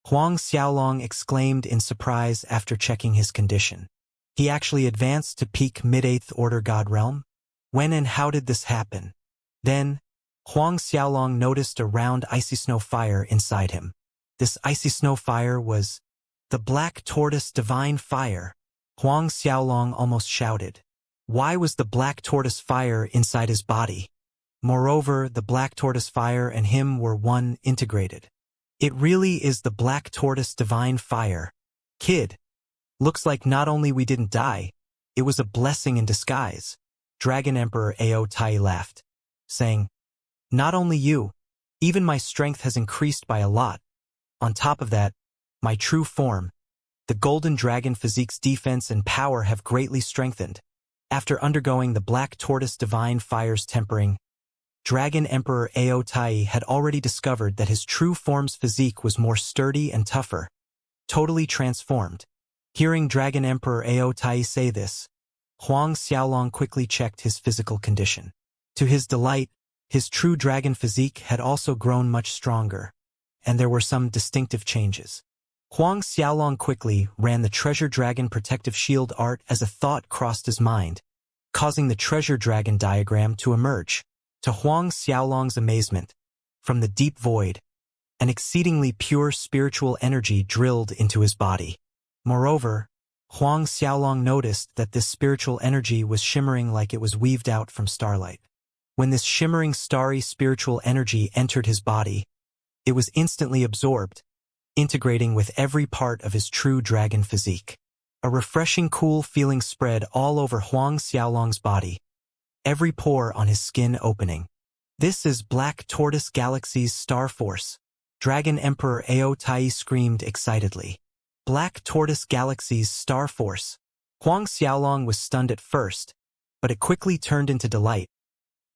Huang Xiaolong exclaimed in surprise after checking his condition. He actually advanced to peak mid-8th order god realm? When and how did this happen? Then, Huang Xiaolong noticed a round icy snow fire inside him. This icy snow fire was the black tortoise divine fire. Huang Xiaolong almost shouted. Why was the black tortoise fire inside his body? Moreover, the black tortoise fire and him were one integrated. It really is the black tortoise divine fire. Kid, looks like not only we didn't die, it was a blessing in disguise. Dragon Emperor Aotai laughed, saying, not only you, even my strength has increased by a lot. On top of that, my true form, the golden dragon physique's defense and power have greatly strengthened. After undergoing the black tortoise divine fire's tempering, Dragon Emperor Aotai had already discovered that his true form's physique was more sturdy and tougher, totally transformed. Hearing Dragon Emperor Aotai say this, Huang Xiaolong quickly checked his physical condition. To his delight, his true dragon physique had also grown much stronger, and there were some distinctive changes. Huang Xiaolong quickly ran the Treasure Dragon Protective Shield art as a thought crossed his mind, causing the Treasure Dragon diagram to emerge. To Huang Xiaolong's amazement, from the deep void, an exceedingly pure spiritual energy drilled into his body. Moreover, Huang Xiaolong noticed that this spiritual energy was shimmering like it was weaved out from starlight. When this shimmering starry spiritual energy entered his body, it was instantly absorbed, integrating with every part of his true dragon physique. A refreshing cool feeling spread all over Huang Xiaolong's body, every pore on his skin opening. This is Black Tortoise Galaxy's Star Force. Dragon Emperor Aotai screamed excitedly. Black Tortoise Galaxy's Star Force. Huang Xiaolong was stunned at first, but it quickly turned into delight.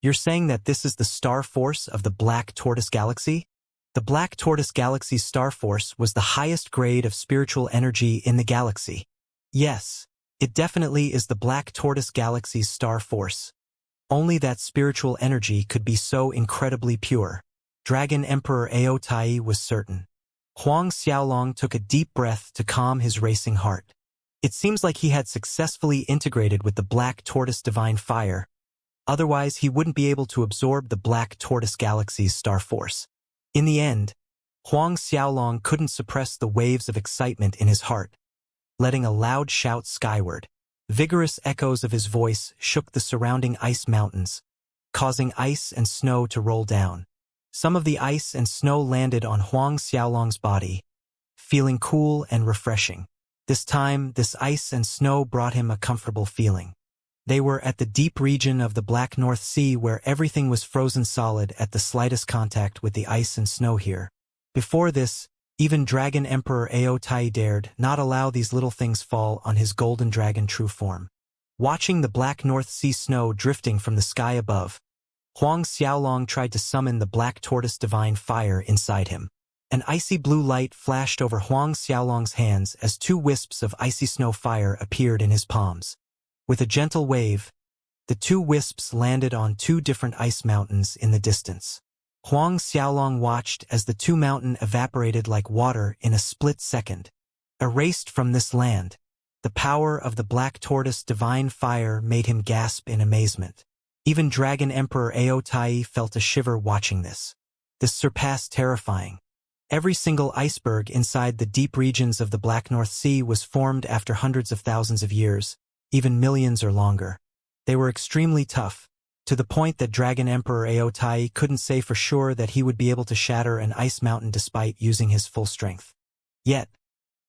You're saying that this is the Star Force of the Black Tortoise Galaxy? The Black Tortoise Galaxy's Star Force was the highest grade of spiritual energy in the galaxy. Yes, it definitely is the Black Tortoise Galaxy's Star Force. Only that spiritual energy could be so incredibly pure. Dragon Emperor Aotai was certain. Huang Xiaolong took a deep breath to calm his racing heart. It seems like he had successfully integrated with the Black Tortoise Divine Fire. Otherwise, he wouldn't be able to absorb the Black Tortoise Galaxy's Star Force. In the end, Huang Xiaolong couldn't suppress the waves of excitement in his heart, letting a loud shout skyward. Vigorous echoes of his voice shook the surrounding ice mountains, causing ice and snow to roll down. Some of the ice and snow landed on Huang Xiaolong's body, feeling cool and refreshing. This time, this ice and snow brought him a comfortable feeling. They were at the deep region of the Black North Sea where everything was frozen solid at the slightest contact with the ice and snow here. Before this, even Dragon Emperor Aotai dared not allow these little things fall on his golden dragon true form. Watching the Black North Sea snow drifting from the sky above, Huang Xiaolong tried to summon the black tortoise divine fire inside him. An icy blue light flashed over Huang Xiaolong's hands as 2 wisps of icy snow fire appeared in his palms. With a gentle wave, the 2 wisps landed on 2 different ice mountains in the distance. Huang Xiaolong watched as the 2 mountains evaporated like water in a split second. Erased from this land, the power of the black tortoise divine fire made him gasp in amazement. Even Dragon Emperor Ao Tai felt a shiver watching this. This surpassed terrifying. Every single iceberg inside the deep regions of the Black North Sea was formed after hundreds of thousands of years, even millions or longer. They were extremely tough, to the point that Dragon Emperor Ao Tai couldn't say for sure that he would be able to shatter an ice mountain despite using his full strength. Yet,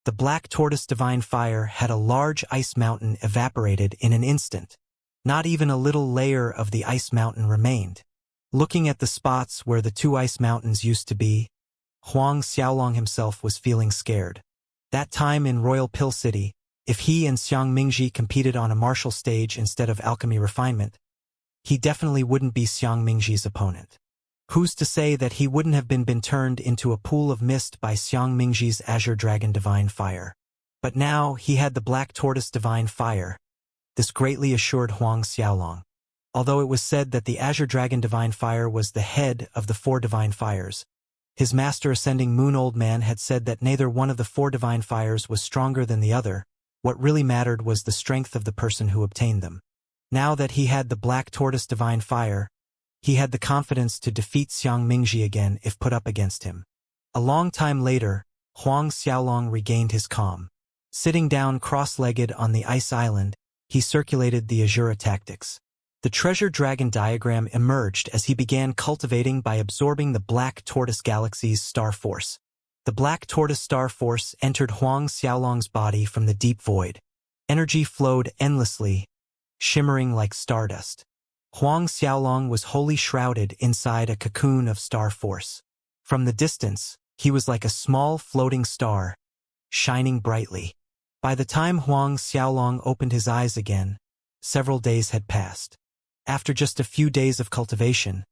the black tortoise divine fire had a large ice mountain evaporated in an instant. Not even a little layer of the ice mountain remained. Looking at the spots where the 2 ice mountains used to be, Huang Xiaolong himself was feeling scared. That time in Royal Pill City, if he and Xiang Mingji competed on a martial stage instead of alchemy refinement, he definitely wouldn't be Xiang Mingji's opponent. Who's to say that he wouldn't have been turned into a pool of mist by Xiang Mingji's Azure Dragon Divine Fire? But now he had the Black Tortoise Divine Fire. This greatly assured Huang Xiaolong. Although it was said that the Azure Dragon Divine Fire was the head of the 4 divine fires, his master Ascending Moon Old Man had said that neither one of the 4 divine fires was stronger than the other. What really mattered was the strength of the person who obtained them. Now that he had the Black Tortoise Divine Fire, he had the confidence to defeat Xiang Mingji again if put up against him. A long time later, Huang Xiaolong regained his calm. Sitting down cross-legged on the ice island, he circulated the Azura tactics. The treasure dragon diagram emerged as he began cultivating by absorbing the Black Tortoise Galaxy's star force. The Black Tortoise star force entered Huang Xiaolong's body from the deep void. Energy flowed endlessly, shimmering like stardust. Huang Xiaolong was wholly shrouded inside a cocoon of star force. From the distance, he was like a small floating star, shining brightly. By the time Huang Xiaolong opened his eyes again, several days had passed. After just a few days of cultivation,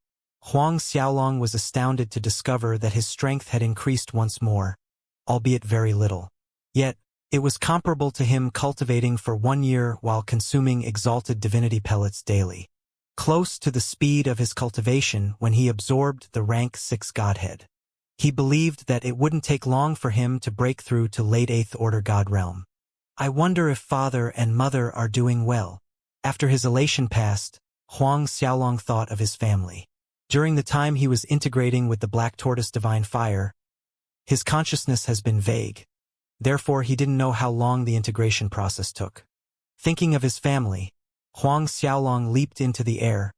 Huang Xiaolong was astounded to discover that his strength had increased once more, albeit very little. Yet, it was comparable to him cultivating for 1 year while consuming exalted divinity pellets daily. Close to the speed of his cultivation when he absorbed the rank 6 godhead. He believed that it wouldn't take long for him to break through to late 8th order god realm. I wonder if father and mother are doing well. After his elation passed, Huang Xiaolong thought of his family. During the time he was integrating with the Black Tortoise Divine Fire, his consciousness has been vague. Therefore, he didn't know how long the integration process took. Thinking of his family, Huang Xiaolong leaped into the air,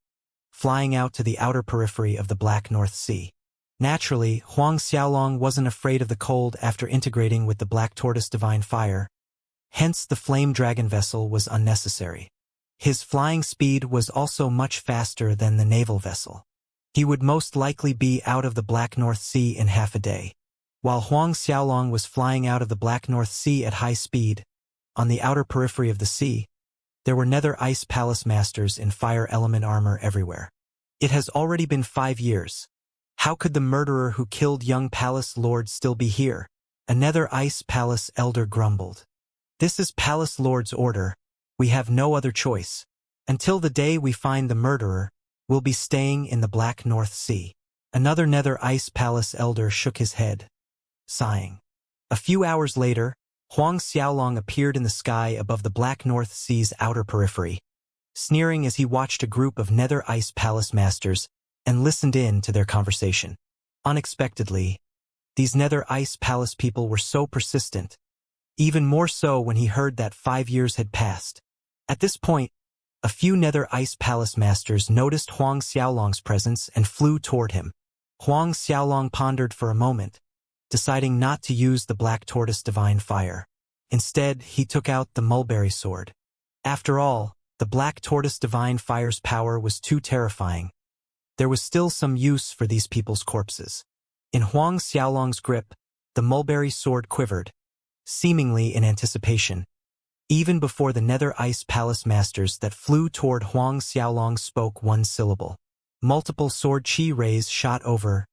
flying out to the outer periphery of the Black North Sea. Naturally, Huang Xiaolong wasn't afraid of the cold after integrating with the Black Tortoise Divine Fire. Hence, the Flame Dragon vessel was unnecessary. His flying speed was also much faster than the naval vessel. He would most likely be out of the Black North Sea in half a day. While Huang Xiaolong was flying out of the Black North Sea at high speed, on the outer periphery of the sea, there were Nether Ice Palace Masters in fire element armor everywhere. It has already been 5 years. How could the murderer who killed young Palace Lord still be here? A Nether Ice Palace Elder grumbled. This is Palace Lord's order. We have no other choice. Until the day we find the murderer, we'll be staying in the Black North Sea. Another Nether Ice Palace Elder shook his head, sighing. A few hours later, Huang Xiaolong appeared in the sky above the Black North Sea's outer periphery, sneering as he watched a group of Nether Ice Palace Masters and listened in to their conversation. Unexpectedly, these Nether Ice Palace people were so persistent, even more so when he heard that 5 years had passed. At this point, a few Nether Ice Palace Masters noticed Huang Xiaolong's presence and flew toward him. Huang Xiaolong pondered for a moment, deciding not to use the Black Tortoise Divine Fire. Instead, he took out the Mulberry Sword. After all, the Black Tortoise Divine Fire's power was too terrifying. There was still some use for these people's corpses. In Huang Xiaolong's grip, the Mulberry Sword quivered, seemingly in anticipation. Even before the Nether Ice Palace Masters that flew toward Huang Xiaolong spoke one syllable. Multiple sword chi rays shot over,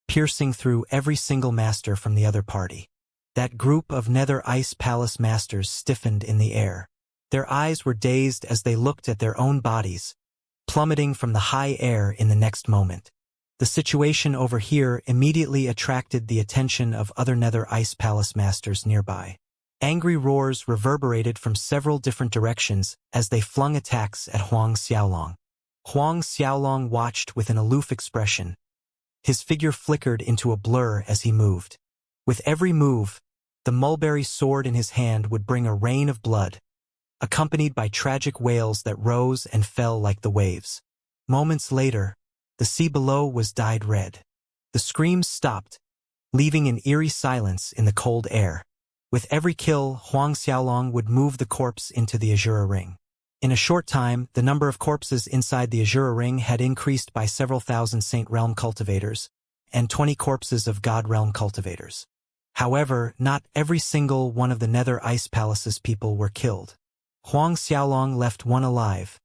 piercing through every single master from the other party. That group of Nether Ice Palace masters stiffened in the air. Their eyes were dazed as they looked at their own bodies, plummeting from the high air in the next moment. The situation over here immediately attracted the attention of other Nether Ice Palace masters nearby. Angry roars reverberated from several different directions as they flung attacks at Huang Xiaolong. Huang Xiaolong watched with an aloof expression. His figure flickered into a blur as he moved. With every move, the mulberry sword in his hand would bring a rain of blood, accompanied by tragic wails that rose and fell like the waves. Moments later, the sea below was dyed red. The screams stopped, leaving an eerie silence in the cold air. With every kill, Huang Xiaolong would move the corpse into the Azura Ring. In a short time, the number of corpses inside the Azura Ring had increased by several thousand Saint Realm cultivators, and 20 corpses of God Realm cultivators. However, not every single one of the Nether Ice Palace's people were killed. Huang Xiaolong left one alive,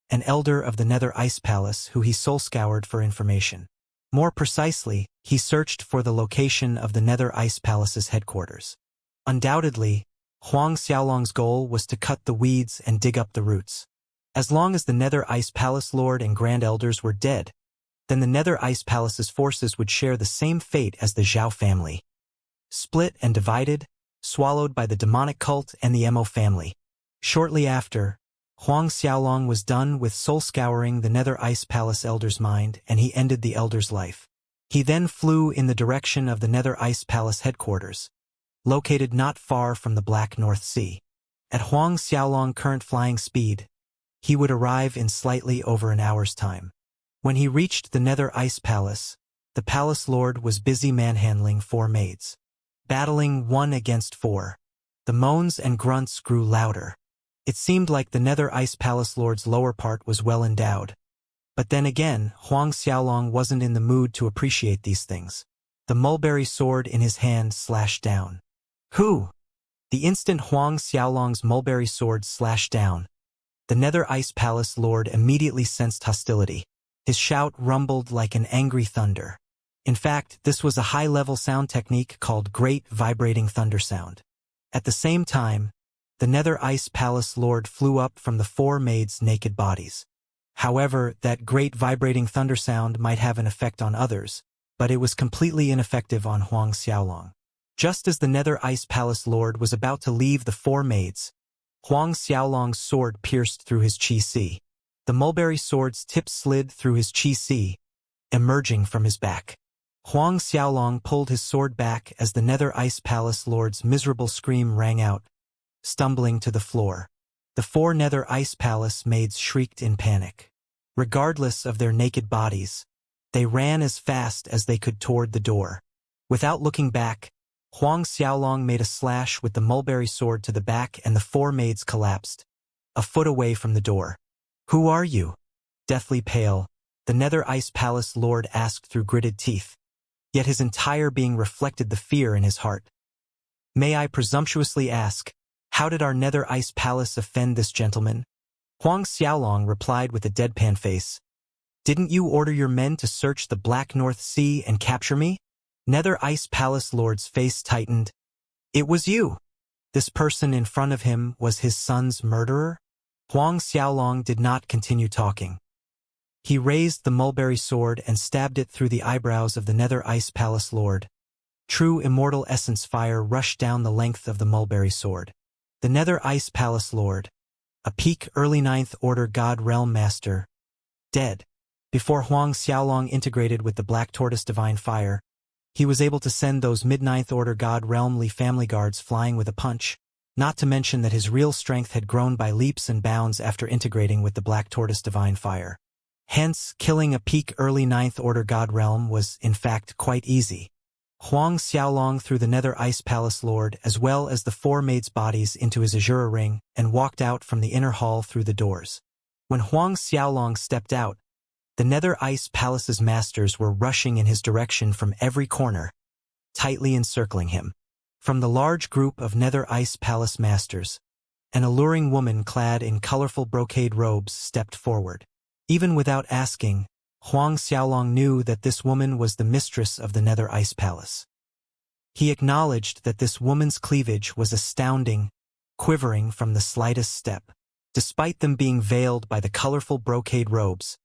an elder of the Nether Ice Palace who he soul-scoured for information. More precisely, he searched for the location of the Nether Ice Palace's headquarters. Undoubtedly, Huang Xiaolong's goal was to cut the weeds and dig up the roots. As long as the Nether Ice Palace Lord and Grand Elders were dead, then the Nether Ice Palace's forces would share the same fate as the Zhao family. Split and divided, swallowed by the demonic cult and the Mo family. Shortly after, Huang Xiaolong was done with soul-scouring the Nether Ice Palace Elder's mind, and he ended the Elder's life. He then flew in the direction of the Nether Ice Palace headquarters, located not far from the Black North Sea. At Huang Xiaolong's current flying speed, he would arrive in slightly over an hour's time. When he reached the Nether Ice Palace, the Palace Lord was busy manhandling 4 maids. Battling 1 against 4. The moans and grunts grew louder. It seemed like the Nether Ice Palace Lord's lower part was well endowed. But then again, Huang Xiaolong wasn't in the mood to appreciate these things. The mulberry sword in his hand slashed down. Who? The instant Huang Xiaolong's mulberry sword slashed down, the Nether Ice Palace Lord immediately sensed hostility. His shout rumbled like an angry thunder. In fact, this was a high-level sound technique called Great Vibrating Thunder Sound. At the same time, the Nether Ice Palace Lord flew up from the 4 maids' naked bodies. However, that Great Vibrating Thunder Sound might have an effect on others, but it was completely ineffective on Huang Xiaolong. Just as the Nether Ice Palace Lord was about to leave the 4 maids, Huang Xiaolong's sword pierced through his qi. The mulberry sword's tip slid through his qi, emerging from his back. Huang Xiaolong pulled his sword back as the Nether Ice Palace Lord's miserable scream rang out, stumbling to the floor. The 4 Nether Ice Palace maids shrieked in panic. Regardless of their naked bodies, they ran as fast as they could toward the door. Without looking back, Huang Xiaolong made a slash with the mulberry sword to the back and the 4 maids collapsed, a foot away from the door. "Who are you?" Deathly pale, the Nether Ice Palace Lord asked through gritted teeth. Yet his entire being reflected the fear in his heart. "May I presumptuously ask, how did our Nether Ice Palace offend this gentleman?" Huang Xiaolong replied with a deadpan face. "Didn't you order your men to search the Black North Sea and capture me?" Nether Ice Palace Lord's face tightened. "It was you." This person in front of him was his son's murderer? Huang Xiaolong did not continue talking. He raised the mulberry sword and stabbed it through the eyebrows of the Nether Ice Palace Lord. True immortal essence fire rushed down the length of the mulberry sword. The Nether Ice Palace Lord, a peak early 9th Order God Realm Master, dead. Before Huang Xiaolong integrated with the Black Tortoise Divine Fire, he was able to send those mid-9th Order God Realm Li family guards flying with a punch, not to mention that his real strength had grown by leaps and bounds after integrating with the Black Tortoise Divine Fire. Hence, killing a peak early 9th Order God Realm was, in fact, quite easy. Huang Xiaolong threw the Nether Ice Palace Lord as well as the 4 maids' bodies into his Azura Ring and walked out from the inner hall through the doors. When Huang Xiaolong stepped out, the Nether Ice Palace's masters were rushing in his direction from every corner, tightly encircling him. From the large group of Nether Ice Palace masters, an alluring woman clad in colorful brocade robes stepped forward. Even without asking, Huang Xiaolong knew that this woman was the mistress of the Nether Ice Palace. He acknowledged that this woman's cleavage was astounding, quivering from the slightest step. Despite them being veiled by the colorful brocade robes,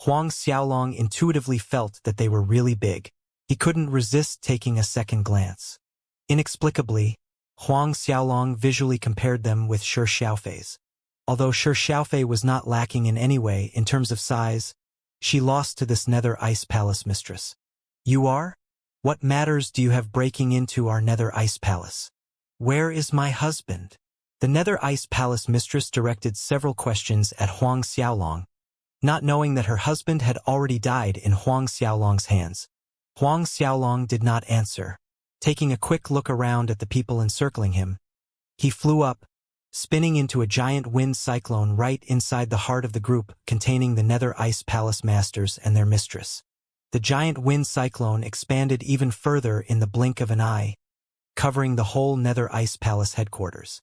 Huang Xiaolong intuitively felt that they were really big. He couldn't resist taking a second glance. Inexplicably, Huang Xiaolong visually compared them with Shi Xiaofei's. Although Shi Xiaofei was not lacking in any way in terms of size, she lost to this Nether Ice Palace mistress. You are? What matters do you have breaking into our Nether Ice Palace? Where is my husband? The Nether Ice Palace mistress directed several questions at Huang Xiaolong, not knowing that her husband had already died in Huang Xiaolong's hands. Huang Xiaolong did not answer. Taking a quick look around at the people encircling him, he flew up, spinning into a giant wind cyclone right inside the heart of the group containing the Nether Ice Palace masters and their mistress. The giant wind cyclone expanded even further in the blink of an eye, covering the whole Nether Ice Palace headquarters.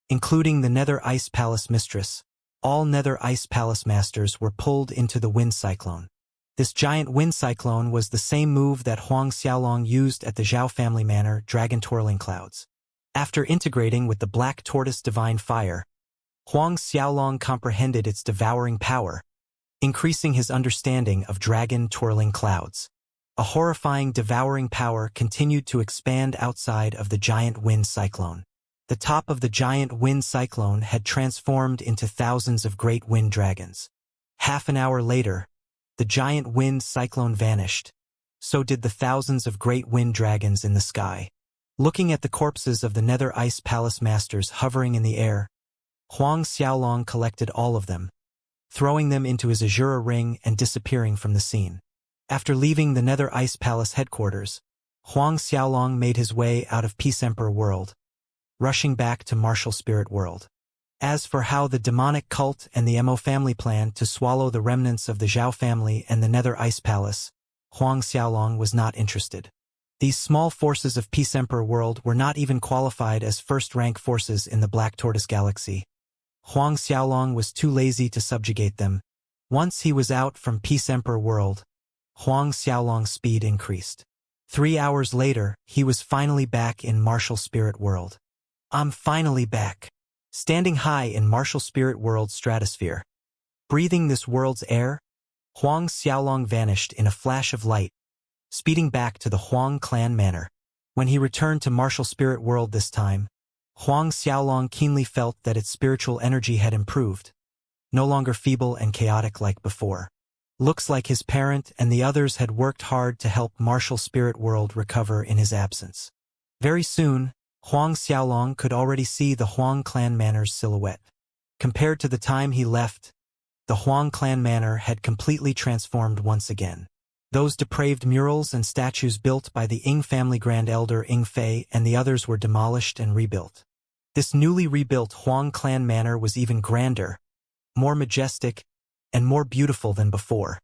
Including the Nether Ice Palace mistress, all Nether Ice Palace masters were pulled into the wind cyclone. This giant wind cyclone was the same move that Huang Xiaolong used at the Zhao family manor, Dragon Twirling Clouds. After integrating with the Black Tortoise Divine Fire, Huang Xiaolong comprehended its devouring power, increasing his understanding of Dragon Twirling Clouds. A horrifying devouring power continued to expand outside of the giant wind cyclone. The top of the giant wind cyclone had transformed into thousands of great wind dragons. Half an hour later, the giant wind cyclone vanished. So did the thousands of great wind dragons in the sky. Looking at the corpses of the Nether Ice Palace masters hovering in the air, Huang Xiaolong collected all of them, throwing them into his Azura ring and disappearing from the scene. After leaving the Nether Ice Palace headquarters, Huang Xiaolong made his way out of Peace Emperor World, rushing back to Martial Spirit World. As for how the demonic cult and the Mo family planned to swallow the remnants of the Zhao family and the Nether Ice Palace, Huang Xiaolong was not interested. These small forces of Peace Emperor World were not even qualified as first-rank forces in the Black Tortoise Galaxy. Huang Xiaolong was too lazy to subjugate them. Once he was out from Peace Emperor World, Huang Xiaolong's speed increased. 3 hours later, he was finally back in Martial Spirit World. I'm finally back. Standing high in Martial Spirit World's stratosphere, breathing this world's air, Huang Xiaolong vanished in a flash of light, speeding back to the Huang clan manor. When he returned to Martial Spirit World this time, Huang Xiaolong keenly felt that its spiritual energy had improved, no longer feeble and chaotic like before. Looks like his parent and the others had worked hard to help Martial Spirit World recover in his absence. Very soon, Huang Xiaolong could already see the Huang clan manor's silhouette. Compared to the time he left, the Huang clan manor had completely transformed once again. Those depraved murals and statues built by the Ying family Grand Elder Yingfei and the others were demolished and rebuilt. This newly rebuilt Huang clan manor was even grander, more majestic, and more beautiful than before.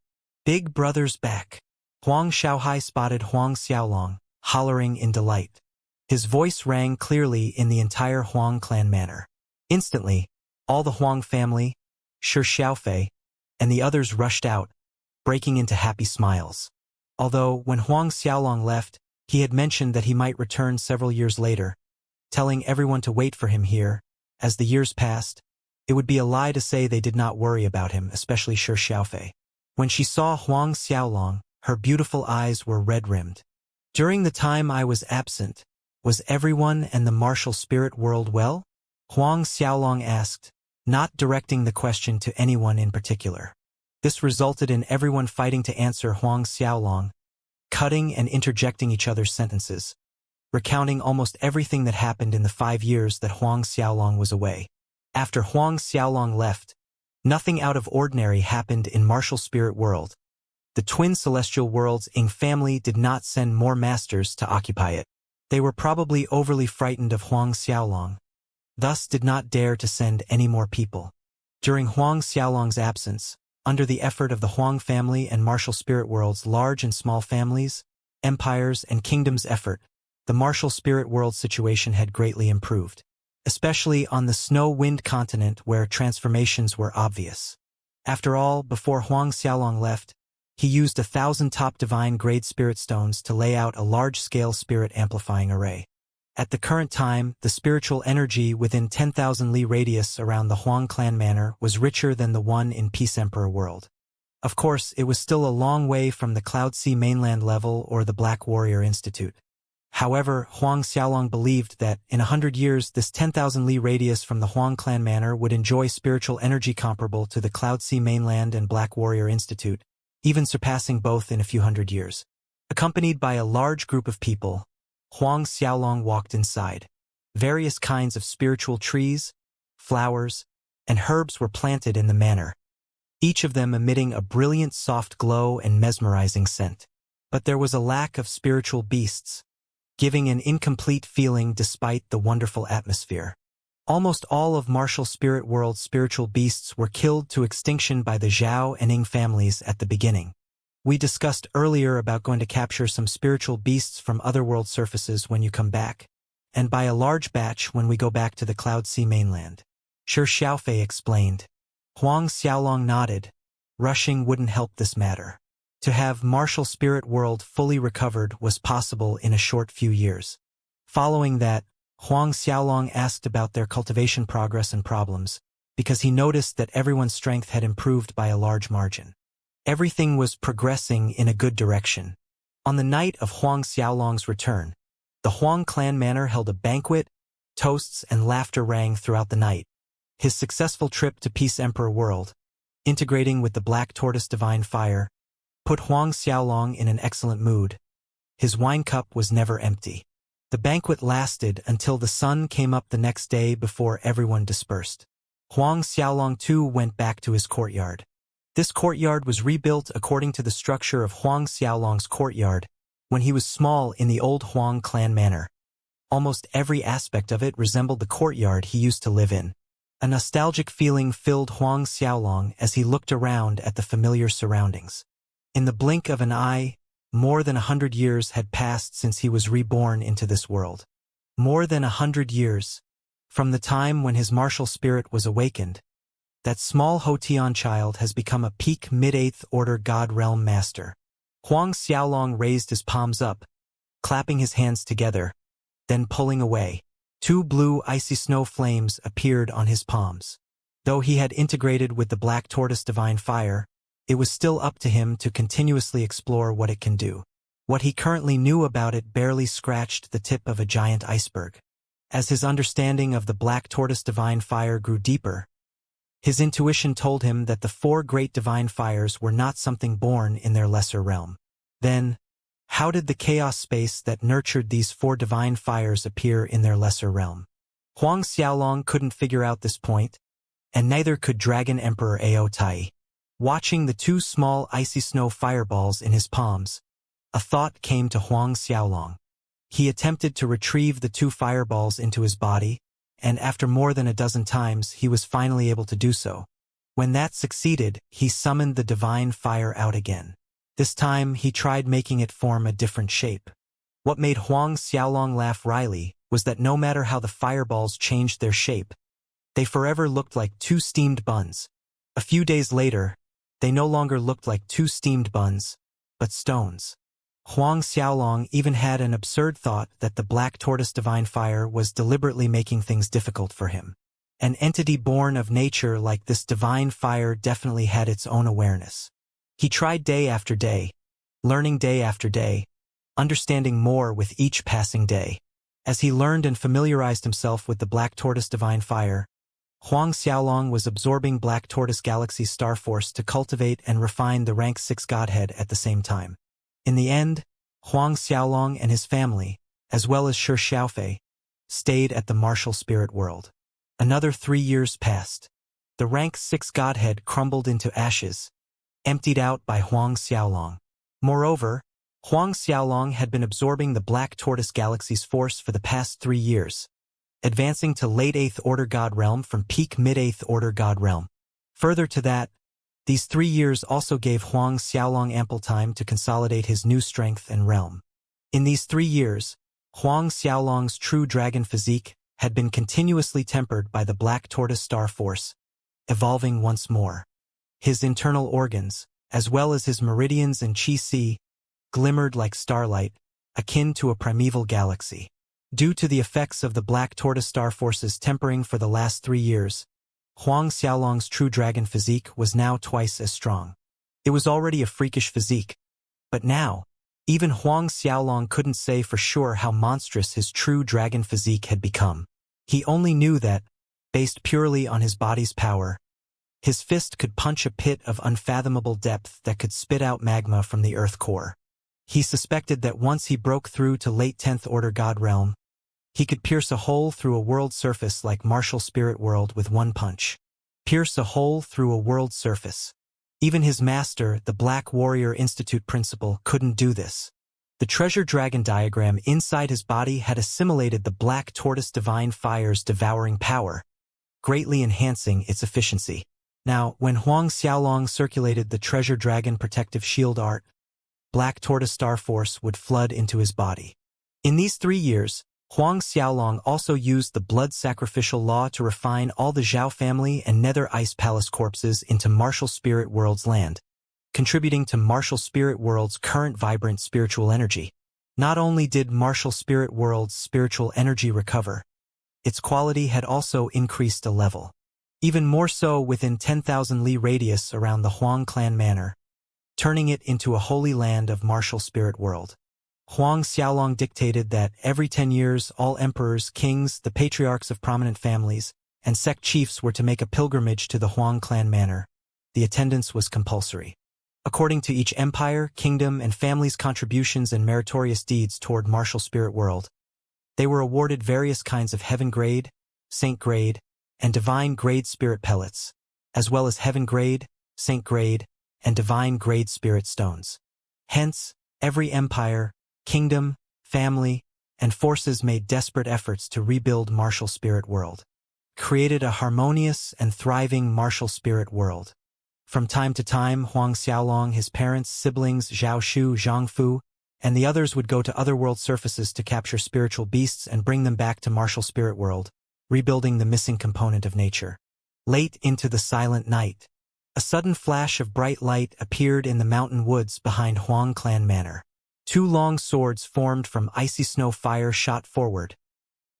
Big brother's back. Huang Shaohai spotted Huang Xiaolong, hollering in delight. His voice rang clearly in the entire Huang clan manor. Instantly, all the Huang family, Shi Xiaofei, and the others rushed out, breaking into happy smiles. Although, when Huang Xiaolong left, he had mentioned that he might return several years later, telling everyone to wait for him here. As the years passed, it would be a lie to say they did not worry about him, especially Shi Xiaofei. When she saw Huang Xiaolong, her beautiful eyes were red-rimmed. During the time I was absent, was everyone and the Martial Spirit World well? Huang Xiaolong asked, not directing the question to anyone in particular. This resulted in everyone fighting to answer Huang Xiaolong, cutting and interjecting each other's sentences, recounting almost everything that happened in the 5 years that Huang Xiaolong was away. After Huang Xiaolong left, nothing out of ordinary happened in Martial Spirit World. The twin celestial worlds Ying family did not send more masters to occupy it. They were probably overly frightened of Huang Xiaolong, thus did not dare to send any more people. During Huang Xiaolong's absence, under the effort of the Huang family and Martial Spirit World's large and small families, empires, and kingdoms' effort, the Martial Spirit World situation had greatly improved, especially on the snow-wind continent where transformations were obvious. After all, before Huang Xiaolong left, He used 1,000 top divine-grade spirit stones to lay out a large-scale spirit-amplifying array. At the current time, the spiritual energy within 10,000 li radius around the Huang clan manor was richer than the one in Peace Emperor world. Of course, it was still a long way from the Cloud Sea mainland level or the Black Warrior Institute. However, Huang Xiaolong believed that, in 100 years, this 10,000 li radius from the Huang clan manor would enjoy spiritual energy comparable to the Cloud Sea mainland and Black Warrior Institute, even surpassing both in a few hundred years. Accompanied by a large group of people, Huang Xiaolong walked inside. Various kinds of spiritual trees, flowers, and herbs were planted in the manor, each of them emitting a brilliant soft glow and mesmerizing scent. But there was a lack of spiritual beasts, giving an incomplete feeling despite the wonderful atmosphere. Almost all of Martial Spirit World's spiritual beasts were killed to extinction by the Zhao and Ing families at the beginning. We discussed earlier about going to capture some spiritual beasts from otherworld surfaces when you come back, and by a large batch when we go back to the Cloud Sea mainland. Shi Xiaofei explained. Huang Xiaolong nodded. Rushing wouldn't help this matter. To have Martial Spirit World fully recovered was possible in a short few years. Following that, Huang Xiaolong asked about their cultivation progress and problems, because he noticed that everyone's strength had improved by a large margin. Everything was progressing in a good direction. On the night of Huang Xiaolong's return, the Huang clan manor held a banquet, toasts and laughter rang throughout the night. His successful trip to Peace Emperor World, integrating with the Black Tortoise Divine Fire, put Huang Xiaolong in an excellent mood. His wine cup was never empty. The banquet lasted until the sun came up the next day before everyone dispersed. Huang Xiaolong too went back to his courtyard. This courtyard was rebuilt according to the structure of Huang Xiaolong's courtyard when he was small in the old Huang clan manor. Almost every aspect of it resembled the courtyard he used to live in. A nostalgic feeling filled Huang Xiaolong as he looked around at the familiar surroundings. In the blink of an eye, more than 100 years had passed since he was reborn into this world. More than 100 years, from the time when his martial spirit was awakened. That small Hotian child has become a peak mid-8th order God Realm master. Huang Xiaolong raised his palms up, clapping his hands together, then pulling away. 2 blue icy snow flames appeared on his palms. Though he had integrated with the Black Tortoise Divine Fire, it was still up to him to continuously explore what it can do. What he currently knew about it barely scratched the tip of a giant iceberg. As his understanding of the Black Tortoise Divine Fire grew deeper, his intuition told him that the 4 great divine fires were not something born in their lesser realm. Then, how did the chaos space that nurtured these 4 divine fires appear in their lesser realm? Huang Xiaolong couldn't figure out this point, and neither could Dragon Emperor Ao Tai. Watching the 2 small icy snow fireballs in his palms, a thought came to Huang Xiaolong. He attempted to retrieve the 2 fireballs into his body, and after more than a dozen times he was finally able to do so. When that succeeded, he summoned the divine fire out again. This time he tried making it form a different shape. What made Huang Xiaolong laugh wryly was that no matter how the fireballs changed their shape, they forever looked like 2 steamed buns. A few days later, they no longer looked like 2 steamed buns, but stones. Huang Xiaolong even had an absurd thought that the Black Tortoise Divine Fire was deliberately making things difficult for him. An entity born of nature like this divine fire definitely had its own awareness. He tried day after day, learning day after day, understanding more with each passing day. As he learned and familiarized himself with the Black Tortoise Divine Fire, Huang Xiaolong was absorbing Black Tortoise Galaxy's star force to cultivate and refine the rank 6 godhead at the same time. In the end, Huang Xiaolong and his family, as well as Shi Xiaofei, stayed at the Martial Spirit World. Another 3 years passed. The rank 6 godhead crumbled into ashes, emptied out by Huang Xiaolong. Moreover, Huang Xiaolong had been absorbing the Black Tortoise Galaxy's force for the past 3 years, advancing to late 8th Order God Realm from peak mid-8th Order God Realm. Further to that, these 3 years also gave Huang Xiaolong ample time to consolidate his new strength and realm. In these 3 years, Huang Xiaolong's true dragon physique had been continuously tempered by the Black Tortoise Star Force, evolving once more. His internal organs, as well as his meridians and qi, glimmered like starlight, akin to a primeval galaxy. Due to the effects of the Black Tortoise Star Force's tempering for the last 3 years, Huang Xiaolong's true dragon physique was now twice as strong. It was already a freakish physique, but now, even Huang Xiaolong couldn't say for sure how monstrous his true dragon physique had become. He only knew that, based purely on his body's power, his fist could punch a pit of unfathomable depth that could spit out magma from the earth core. He suspected that once he broke through to late 10th Order God Realm, he could pierce a hole through a world surface like Martial Spirit World with one punch. Pierce a hole through a world surface. Even his master, the Black Warrior Institute principal, couldn't do this. The treasure dragon diagram inside his body had assimilated the Black Tortoise Divine Fire's devouring power, greatly enhancing its efficiency. Now, when Huang Xiaolong circulated the treasure dragon protective shield art, Black Tortoise Star Force would flood into his body. In these 3 years, Huang Xiaolong also used the blood sacrificial law to refine all the Zhao family and Nether Ice Palace corpses into Martial Spirit World's land, contributing to Martial Spirit World's current vibrant spiritual energy. Not only did Martial Spirit World's spiritual energy recover, its quality had also increased a level. Even more so within 10,000 li radius around the Huang clan manor, turning it into a holy land of Martial Spirit World. Huang Xiaolong dictated that every 10 years all emperors, kings, the patriarchs of prominent families, and sect chiefs were to make a pilgrimage to the Huang clan manor. The attendance was compulsory. According to each empire, kingdom, and family's contributions and meritorious deeds toward Martial Spirit World, they were awarded various kinds of heaven grade, saint grade, and divine grade spirit pellets, as well as heaven grade, saint grade, and divine grade spirit stones. Hence, every empire, kingdom, family, and forces made desperate efforts to rebuild Martial Spirit World, created a harmonious and thriving Martial Spirit World. From time to time, Huang Xiaolong, his parents, siblings Zhao Shu, Zhang Fu, and the others would go to other world surfaces to capture spiritual beasts and bring them back to Martial Spirit World, rebuilding the missing component of nature. Late into the silent night, a sudden flash of bright light appeared in the mountain woods behind Huang clan manor. 2 long swords formed from icy snow fire shot forward,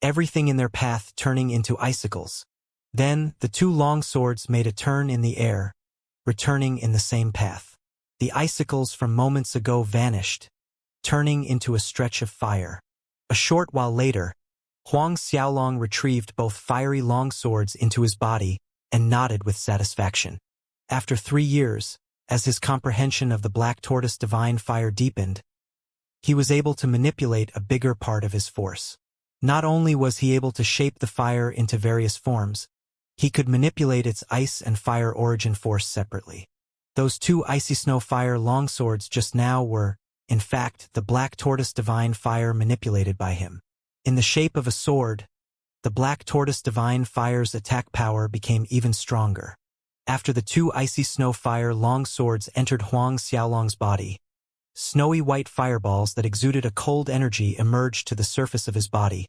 everything in their path turning into icicles. Then, the 2 long swords made a turn in the air, returning in the same path. The icicles from moments ago vanished, turning into a stretch of fire. A short while later, Huang Xiaolong retrieved both fiery long swords into his body and nodded with satisfaction. After 3 years, as his comprehension of the Black Tortoise Divine Fire deepened, he was able to manipulate a bigger part of his force. Not only was he able to shape the fire into various forms, he could manipulate its ice and fire origin force separately. Those 2 icy snow fire longswords just now were, in fact, the Black Tortoise Divine Fire manipulated by him. In the shape of a sword, the Black Tortoise Divine Fire's attack power became even stronger. After the 2 icy snow fire long swords entered Huang Xiaolong's body, snowy white fireballs that exuded a cold energy emerged to the surface of his body,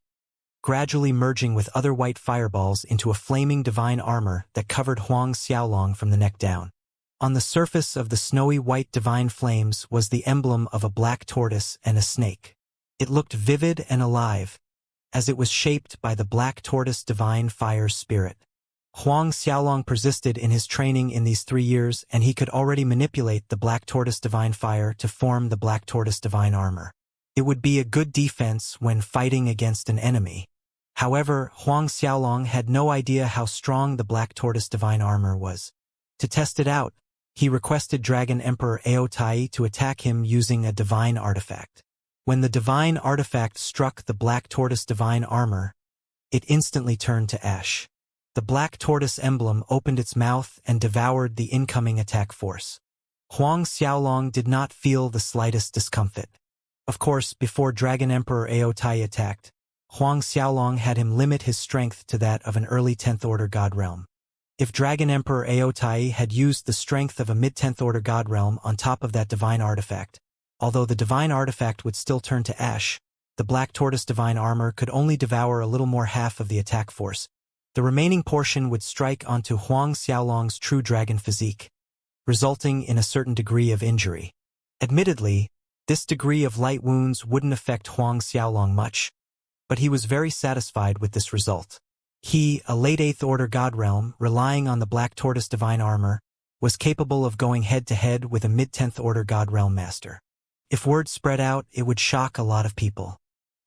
gradually merging with other white fireballs into a flaming divine armor that covered Huang Xiaolong from the neck down. On the surface of the snowy white divine flames was the emblem of a black tortoise and a snake. It looked vivid and alive, as it was shaped by the Black Tortoise Divine Fire's spirit. Huang Xiaolong persisted in his training in these 3 years, and he could already manipulate the Black Tortoise Divine Fire to form the Black Tortoise Divine Armor. It would be a good defense when fighting against an enemy. However, Huang Xiaolong had no idea how strong the Black Tortoise Divine Armor was. To test it out, he requested Dragon Emperor Aotai to attack him using a divine artifact. When the divine artifact struck the Black Tortoise Divine Armor, it instantly turned to ash. The Black Tortoise emblem opened its mouth and devoured the incoming attack force. Huang Xiaolong did not feel the slightest discomfort. Of course, before Dragon Emperor Aotai attacked, Huang Xiaolong had him limit his strength to that of an early 10th Order God Realm. If Dragon Emperor Aotai had used the strength of a mid-10th Order God Realm on top of that divine artifact, although the divine artifact would still turn to ash, the Black Tortoise Divine Armor could only devour a little more half of the attack force. The remaining portion would strike onto Huang Xiaolong's true dragon physique. resulting in a certain degree of injury. Admittedly, this degree of light wounds wouldn't affect Huang Xiaolong much, but he was very satisfied with this result. He, a late 8th Order God Realm, relying on the Black Tortoise Divine Armor, was capable of going head-to-head with a mid-10th Order God Realm Master. If word spread out, it would shock a lot of people.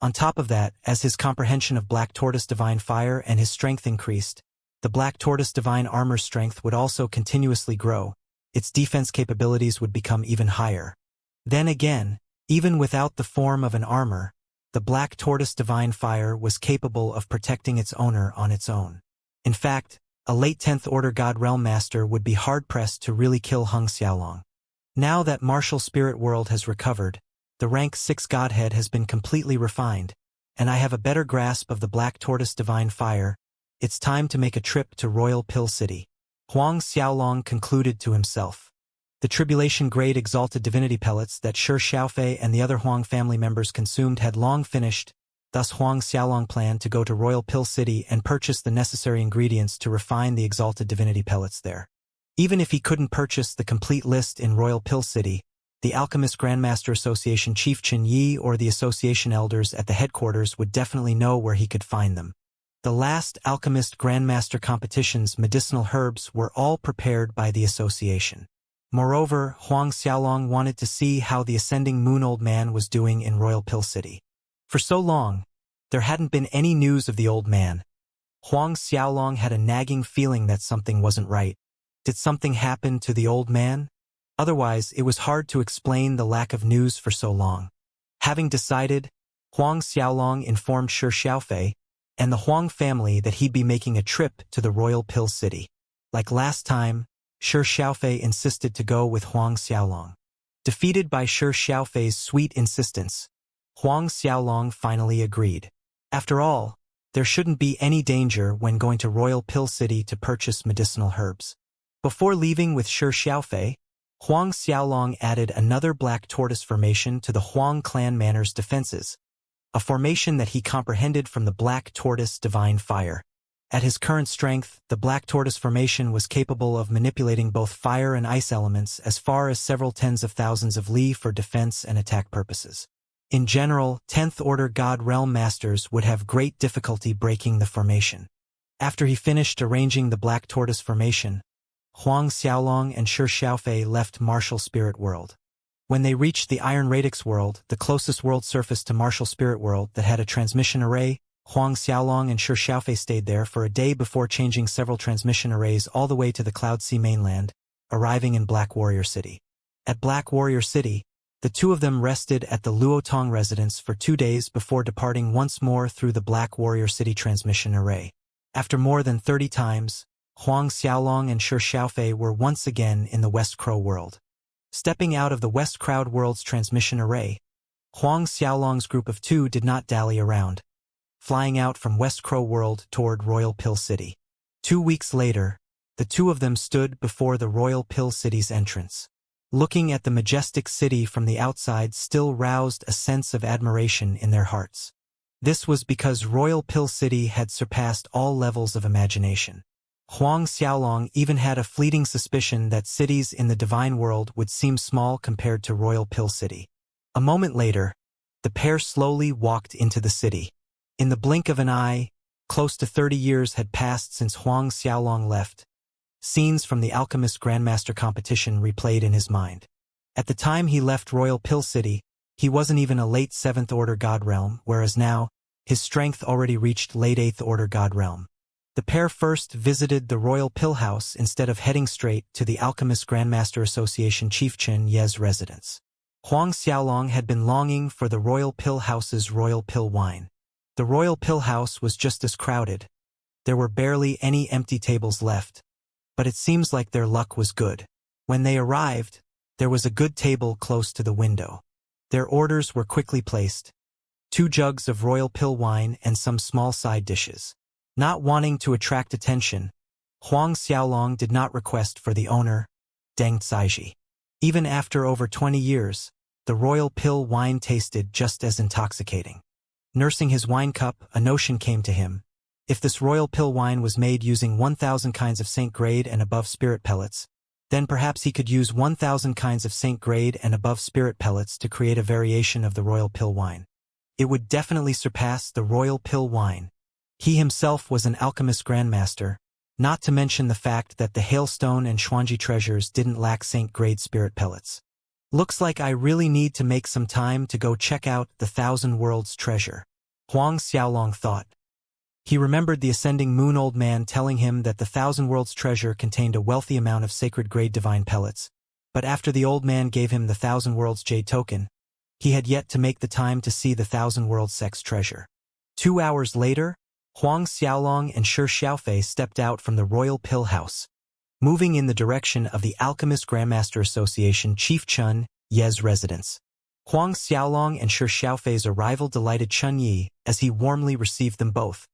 On top of that, as his comprehension of Black Tortoise Divine Fire and his strength increased, the Black Tortoise Divine Armor's strength would also continuously grow. Its defense capabilities would become even higher. Then again, even without the form of an armor, the Black Tortoise Divine Fire was capable of protecting its owner on its own. In fact, a late 10th Order God Realm Master would be hard-pressed to really kill Huang Xiaolong. Now that martial spirit world has recovered, the rank 6 Godhead has been completely refined, and I have a better grasp of the Black Tortoise Divine Fire. It's time to make a trip to Royal Pill City. Huang Xiaolong concluded to himself. The tribulation-grade exalted divinity pellets that Shi Xiaofei and the other Huang family members consumed had long finished, thus Huang Xiaolong planned to go to Royal Pill City and purchase the necessary ingredients to refine the exalted divinity pellets there. Even if he couldn't purchase the complete list in Royal Pill City, the Alchemist Grandmaster Association Chief Chen Yi or the association elders at the headquarters would definitely know where he could find them. The last Alchemist Grandmaster competition's medicinal herbs were all prepared by the association. Moreover, Huang Xiaolong wanted to see how the Ascending Moon Old Man was doing in Royal Pill City. For so long, there hadn't been any news of the old man. Huang Xiaolong had a nagging feeling that something wasn't right. Did something happen to the old man? Otherwise, it was hard to explain the lack of news for so long. Having decided, Huang Xiaolong informed Shi Xiaofei and the Huang family that he'd be making a trip to the Royal Pill City. Like last time, Shi Xiaofei insisted to go with Huang Xiaolong. Defeated by Shi Xiaofei's sweet insistence, Huang Xiaolong finally agreed. After all, there shouldn't be any danger when going to Royal Pill City to purchase medicinal herbs. Before leaving with Shi Xiaofei, Huang Xiaolong added another Black Tortoise formation to the Huang clan manor's defenses, a formation that he comprehended from the Black Tortoise Divine Fire. At his current strength, the Black Tortoise formation was capable of manipulating both fire and ice elements as far as several tens of thousands of li for defense and attack purposes. In general, 10th Order God Realm Masters would have great difficulty breaking the formation. After he finished arranging the Black Tortoise formation, Huang Xiaolong and Shi Xiaofei left Martial Spirit World. When they reached the Iron Radix World, the closest world surface to Martial Spirit World that had a transmission array, Huang Xiaolong and Shi Xiaofei stayed there for a day before changing several transmission arrays all the way to the Cloud Sea mainland, arriving in Black Warrior City. At Black Warrior City, the two of them rested at the Luotong residence for 2 days before departing once more through the Black Warrior City transmission array. After more than 30 times, Huang Xiaolong and Shi Xiaofei were once again in the West Crow World. Stepping out of the West Crowd World's transmission array, Huang Xiaolong's group of 2 did not dally around, flying out from West Crow World toward Royal Pill City. 2 weeks later, the two of them stood before the Royal Pill City's entrance. Looking at the majestic city from the outside still roused a sense of admiration in their hearts. This was because Royal Pill City had surpassed all levels of imagination. Huang Xiaolong even had a fleeting suspicion that cities in the divine world would seem small compared to Royal Pill City. A moment later, the pair slowly walked into the city. In the blink of an eye, close to 30 years had passed since Huang Xiaolong left. Scenes from the Alchemist Grandmaster competition replayed in his mind. At the time he left Royal Pill City, he wasn't even a late 7th Order God Realm, whereas now, his strength already reached late 8th Order God Realm. The pair first visited the Royal Pill House instead of heading straight to the Alchemist Grandmaster Association Chief Chen Ye's residence. Huang Xiaolong had been longing for the Royal Pill House's Royal Pill wine. The Royal Pill House was just as crowded. There were barely any empty tables left. But it seems like their luck was good. When they arrived, there was a good table close to the window. Their orders were quickly placed. 2 jugs of Royal Pill wine and some small side dishes. Not wanting to attract attention, Huang Xiaolong did not request for the owner, Deng Caiji. Even after over 20 years, the Royal Pill wine tasted just as intoxicating. Nursing his wine cup, a notion came to him. If this Royal Pill wine was made using 1,000 kinds of Saint grade and above spirit pellets, Then perhaps he could use 1,000 kinds of Saint grade and above spirit pellets to create a variation of the royal pill wine. It would definitely surpass the royal pill wine. He himself was an alchemist grandmaster, not to mention the fact that the Hailstone and Xuanji treasures didn't lack Saint grade spirit pellets. Looks like I really need to make some time to go check out the Thousand Worlds treasure, Huang Xiaolong thought. He remembered the ascending moon old man telling him that the Thousand Worlds treasure contained a wealthy amount of sacred grade divine pellets, but after the old man gave him the Thousand Worlds jade token, he had yet to make the time to see the Thousand Worlds sex treasure. 2 hours later, Huang Xiaolong and Shi Xiaofei stepped out from the royal pill house, moving in the direction of the Alchemist Grandmaster Association Chief Chun Ye's residence. Huang Xiaolong and Shi Xiaofei's arrival delighted Chun Yi as he warmly received them both,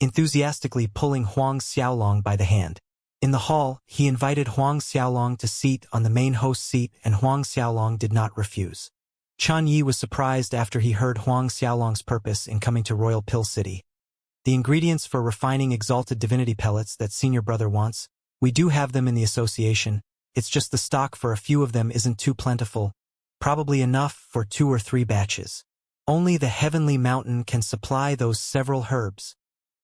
enthusiastically pulling Huang Xiaolong by the hand. In the hall, he invited Huang Xiaolong to seat on the main host seat, and Huang Xiaolong did not refuse. Chun Yi was surprised after he heard Huang Xiaolong's purpose in coming to Royal Pill City. The ingredients for refining exalted divinity pellets that senior brother wants, we do have them in the association, it's just the stock for a few of them isn't too plentiful, probably enough for 2 or 3 batches. Only the Heavenly Mountain can supply those several herbs.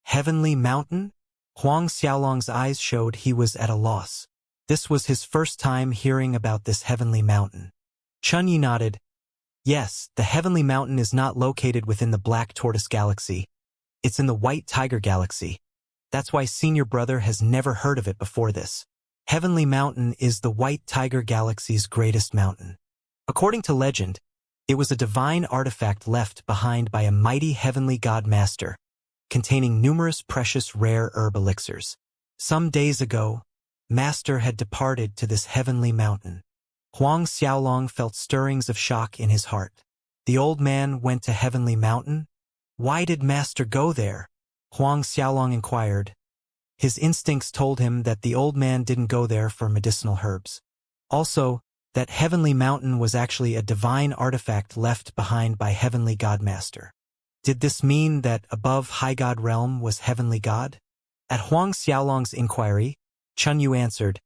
Heavenly Mountain? Huang Xiaolong's eyes showed he was at a loss. This was his first time hearing about this Heavenly Mountain. Chun Yi nodded. Yes, the Heavenly Mountain is not located within the Black Tortoise Galaxy. It's in the White Tiger Galaxy. That's why senior brother has never heard of it before this. Heavenly Mountain is the White Tiger Galaxy's greatest mountain. According to legend, it was a divine artifact left behind by a mighty heavenly god master, containing numerous precious rare herb elixirs. Some days ago, Master had departed to this heavenly mountain. Huang Xiaolong felt stirrings of shock in his heart. The old man went to Heavenly Mountain? Why did Master go there? Huang Xiaolong inquired. His instincts told him that the old man didn't go there for medicinal herbs. Also, that Heavenly Mountain was actually a divine artifact left behind by Heavenly Godmaster. Did this mean that above High God realm was Heavenly God? At Huang Xiaolong's inquiry, Chun Yu answered,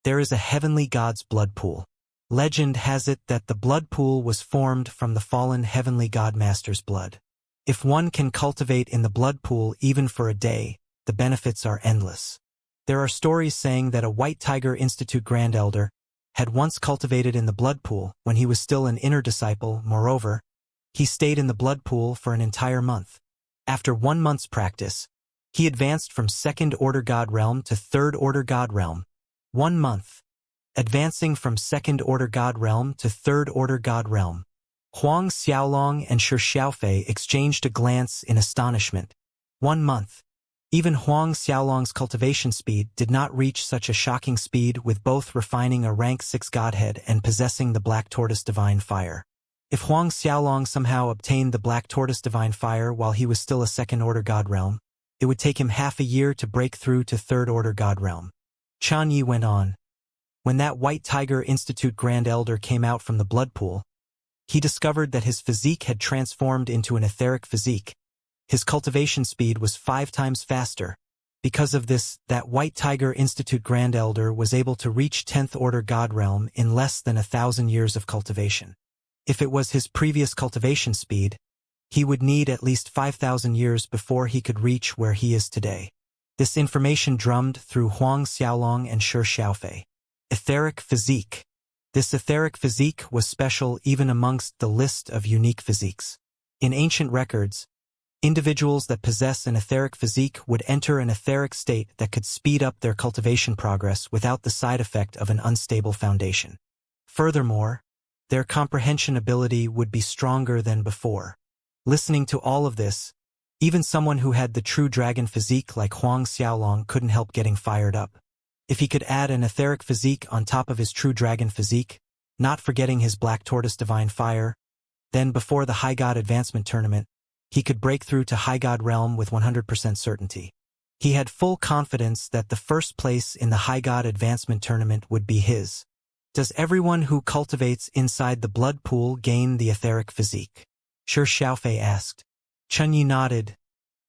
there is a Heavenly God's blood pool. Legend has it that the blood pool was formed from the fallen Heavenly Godmaster's blood. If one can cultivate in the blood pool even for a day, the benefits are endless. There are stories saying that a White Tiger Institute Grand Elder had once cultivated in the blood pool when he was still an inner disciple. Moreover, he stayed in the blood pool for an entire month. After 1 month's practice, he advanced from 2nd Order God Realm to 3rd Order God Realm. 1 month. Advancing from 2nd Order God Realm to 3rd Order God Realm. Huang Xiaolong and Shi Xiaofei exchanged a glance in astonishment. 1 month. Even Huang Xiaolong's cultivation speed did not reach such a shocking speed, with both refining a rank 6 godhead and possessing the Black Tortoise Divine Fire. If Huang Xiaolong somehow obtained the Black Tortoise Divine Fire while he was still a 2nd Order God Realm, it would take him half a year to break through to 3rd Order God Realm. Chun Yi went on. When that White Tiger Institute Grand Elder came out from the blood pool, he discovered that his physique had transformed into an etheric physique. His cultivation speed was 5 times faster. Because of this, that White Tiger Institute Grand Elder was able to reach 10th Order God Realm in less than 1,000 years of cultivation. If it was his previous cultivation speed, he would need at least 5,000 years before he could reach where he is today. This information drummed through Huang Xiaolong and Shi Xiaofei. Etheric physique. This etheric physique was special even amongst the list of unique physiques. In ancient records, individuals that possess an etheric physique would enter an etheric state that could speed up their cultivation progress without the side effect of an unstable foundation. Furthermore, their comprehension ability would be stronger than before. Listening to all of this, even someone who had the true dragon physique like Huang Xiaolong couldn't help getting fired up. If he could add an etheric physique on top of his true dragon physique, not forgetting his Black Tortoise Divine Fire, then before the High God Advancement Tournament, he could break through to High God Realm with 100% certainty. He had full confidence that the first place in the High God Advancement Tournament would be his. Does everyone who cultivates inside the blood pool gain the etheric physique? Shi Xiaofei asked. Chun Yi nodded.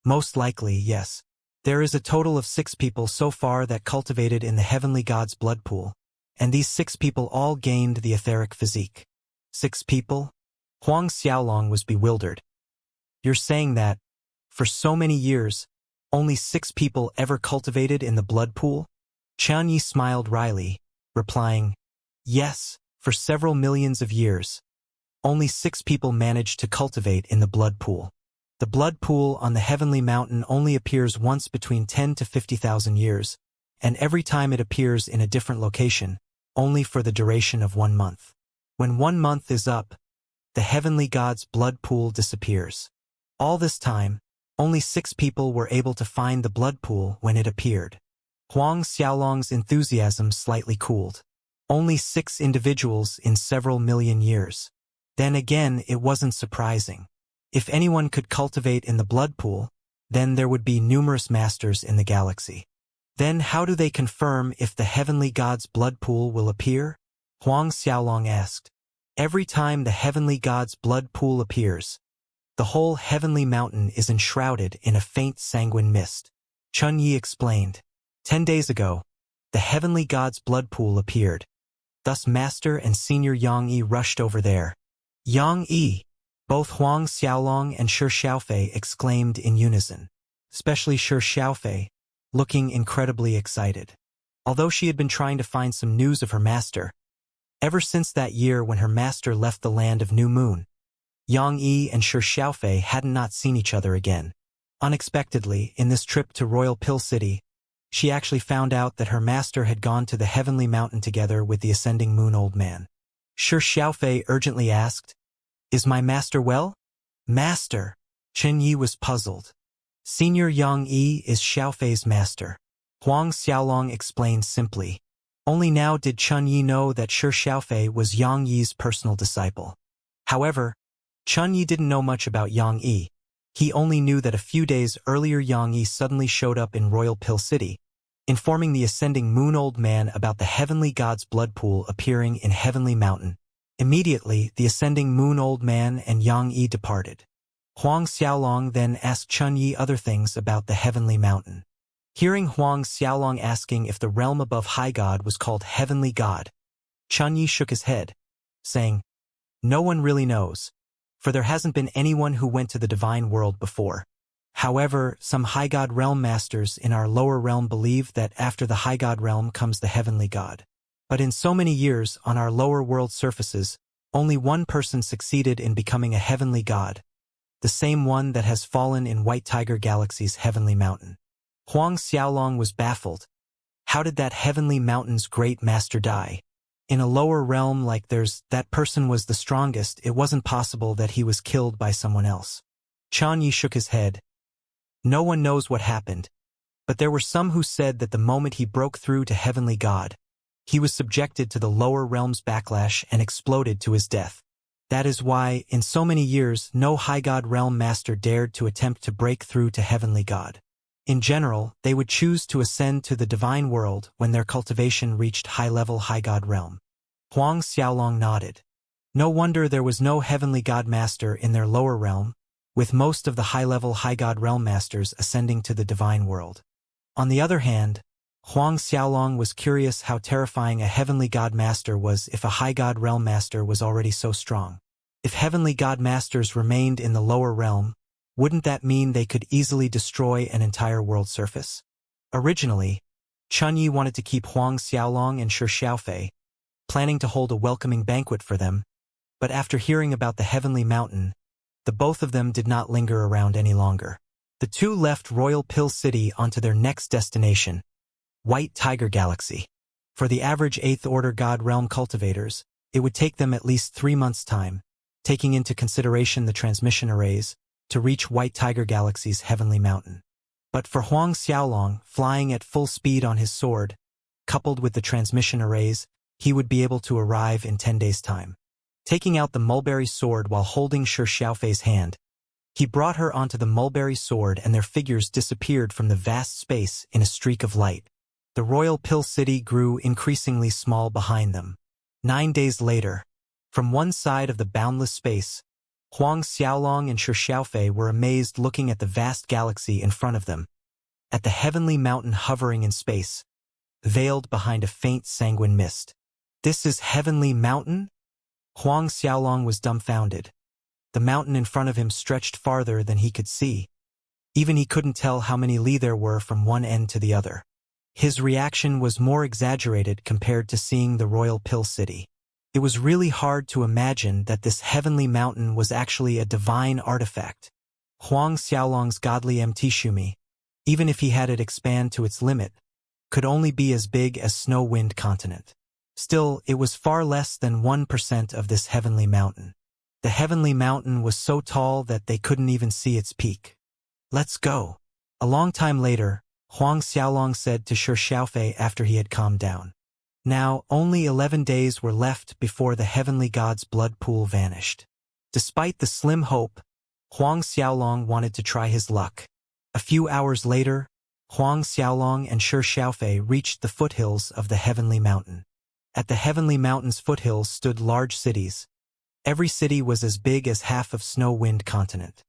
Most likely, yes. There is a total of 6 people so far that cultivated in the Heavenly God's blood pool, and these 6 people all gained the etheric physique. 6 people? Huang Xiaolong was bewildered. You're saying that, for so many years, only 6 people ever cultivated in the blood pool? Qianyi smiled wryly, replying, yes, for several millions of years. Only 6 people managed to cultivate in the blood pool. The blood pool on the heavenly mountain only appears once between 10 to 50,000 years, and every time it appears in a different location, only for the duration of 1 month. When 1 month is up, the heavenly god's blood pool disappears. All this time, only 6 people were able to find the blood pool when it appeared. Huang Xiaolong's enthusiasm slightly cooled. Only 6 individuals in several million years. Then again, it wasn't surprising. If anyone could cultivate in the blood pool, then there would be numerous masters in the galaxy. Then how do they confirm if the heavenly god's blood pool will appear? Huang Xiaolong asked. Every time the heavenly god's blood pool appears, the whole heavenly mountain is enshrouded in a faint sanguine mist. Chun Yi explained. 10 days ago, the heavenly god's blood pool appeared. Thus Master and Senior Yang Yi rushed over there. Yang Yi! Both Huang Xiaolong and Shi Xiaofei exclaimed in unison, especially Shi Xiaofei, looking incredibly excited. Although she had been trying to find some news of her master, ever since that year when her master left the land of New Moon, Yang Yi and Shi Xiaofei hadn't not seen each other again. Unexpectedly, in this trip to Royal Pill City, she actually found out that her master had gone to the heavenly mountain together with the ascending moon old man. Shi Xiaofei urgently asked, "Is my master well?" "Master?" Chen Yi was puzzled. Senior Yang Yi is Xiaofei's master. Huang Xiaolong explained simply. Only now did Chun Yi know that Shi Xiaofei was Yang Yi's personal disciple. However, Chun Yi didn't know much about Yang Yi. He only knew that a few days earlier Yang Yi suddenly showed up in Royal Pill City, informing the ascending moon old man about the heavenly god's blood pool appearing in Heavenly Mountain. Immediately, the ascending moon old man and Yang Yi departed. Huang Xiaolong then asked Chun Yi other things about the heavenly mountain. Hearing Huang Xiaolong asking if the realm above High God was called Heavenly God, Chun Yi shook his head, saying, "No one really knows, for there hasn't been anyone who went to the divine world before. However, some High God realm masters in our lower realm believe that after the High God realm comes the Heavenly God. But in so many years on our lower world surfaces, only one person succeeded in becoming a Heavenly God, the same one that has fallen in White Tiger Galaxy's Heavenly Mountain." Huang Xiaolong was baffled. How did that Heavenly Mountain's great master die? In a lower realm like theirs, that person was the strongest. It wasn't possible that he was killed by someone else. Chun Yi shook his head. No one knows what happened, but there were some who said that the moment he broke through to Heavenly God, he was subjected to the lower realm's backlash and exploded to his death. That is why, in so many years, no High God realm master dared to attempt to break through to Heavenly God. In general, they would choose to ascend to the divine world when their cultivation reached high-level High God realm. Huang Xiaolong nodded. No wonder there was no Heavenly God master in their lower realm, with most of the high-level High God realm masters ascending to the divine world. On the other hand, Huang Xiaolong was curious how terrifying a Heavenly God master was if a High God realm master was already so strong. If Heavenly God masters remained in the lower realm, wouldn't that mean they could easily destroy an entire world surface? Originally, Chun Yi wanted to keep Huang Xiaolong and Shi Xiaofei, planning to hold a welcoming banquet for them, but after hearing about the Heavenly Mountain, the both of them did not linger around any longer. The two left Royal Pill City onto their next destination, White Tiger Galaxy. For the average 8th Order God Realm cultivators, it would take them at least 3 months' time, taking into consideration the transmission arrays, to reach White Tiger Galaxy's Heavenly Mountain. But for Huang Xiaolong, flying at full speed on his sword, coupled with the transmission arrays, he would be able to arrive in 10 days' time. Taking out the mulberry sword while holding Shi Xiaofei's hand, he brought her onto the mulberry sword and their figures disappeared from the vast space in a streak of light. The Royal Pill City grew increasingly small behind them. 9 days later, from one side of the boundless space, Huang Xiaolong and Shi Xiaofei were amazed looking at the vast galaxy in front of them, at the Heavenly Mountain hovering in space, veiled behind a faint sanguine mist. This is Heavenly Mountain? Huang Xiaolong was dumbfounded. The mountain in front of him stretched farther than he could see. Even he couldn't tell how many li there were from one end to the other. His reaction was more exaggerated compared to seeing the royal pill city. It was really hard to imagine that this heavenly mountain was actually a divine artifact. Huang Xiaolong's godly Mtishumi, even if he had it expand to its limit, could only be as big as Snow-Wind Continent. Still, it was far less than 1% of this heavenly mountain. The heavenly mountain was so tall that they couldn't even see its peak. Let's go. A long time later, Huang Xiaolong said to Shi Xiaofei after he had calmed down. Now, only 11 days were left before the heavenly god's blood pool vanished. Despite the slim hope, Huang Xiaolong wanted to try his luck. A few hours later, Huang Xiaolong and Shi Xiaofei reached the foothills of the heavenly mountain. At the heavenly mountain's foothills stood large cities. Every city was as big as half of Snow-Wind Continent.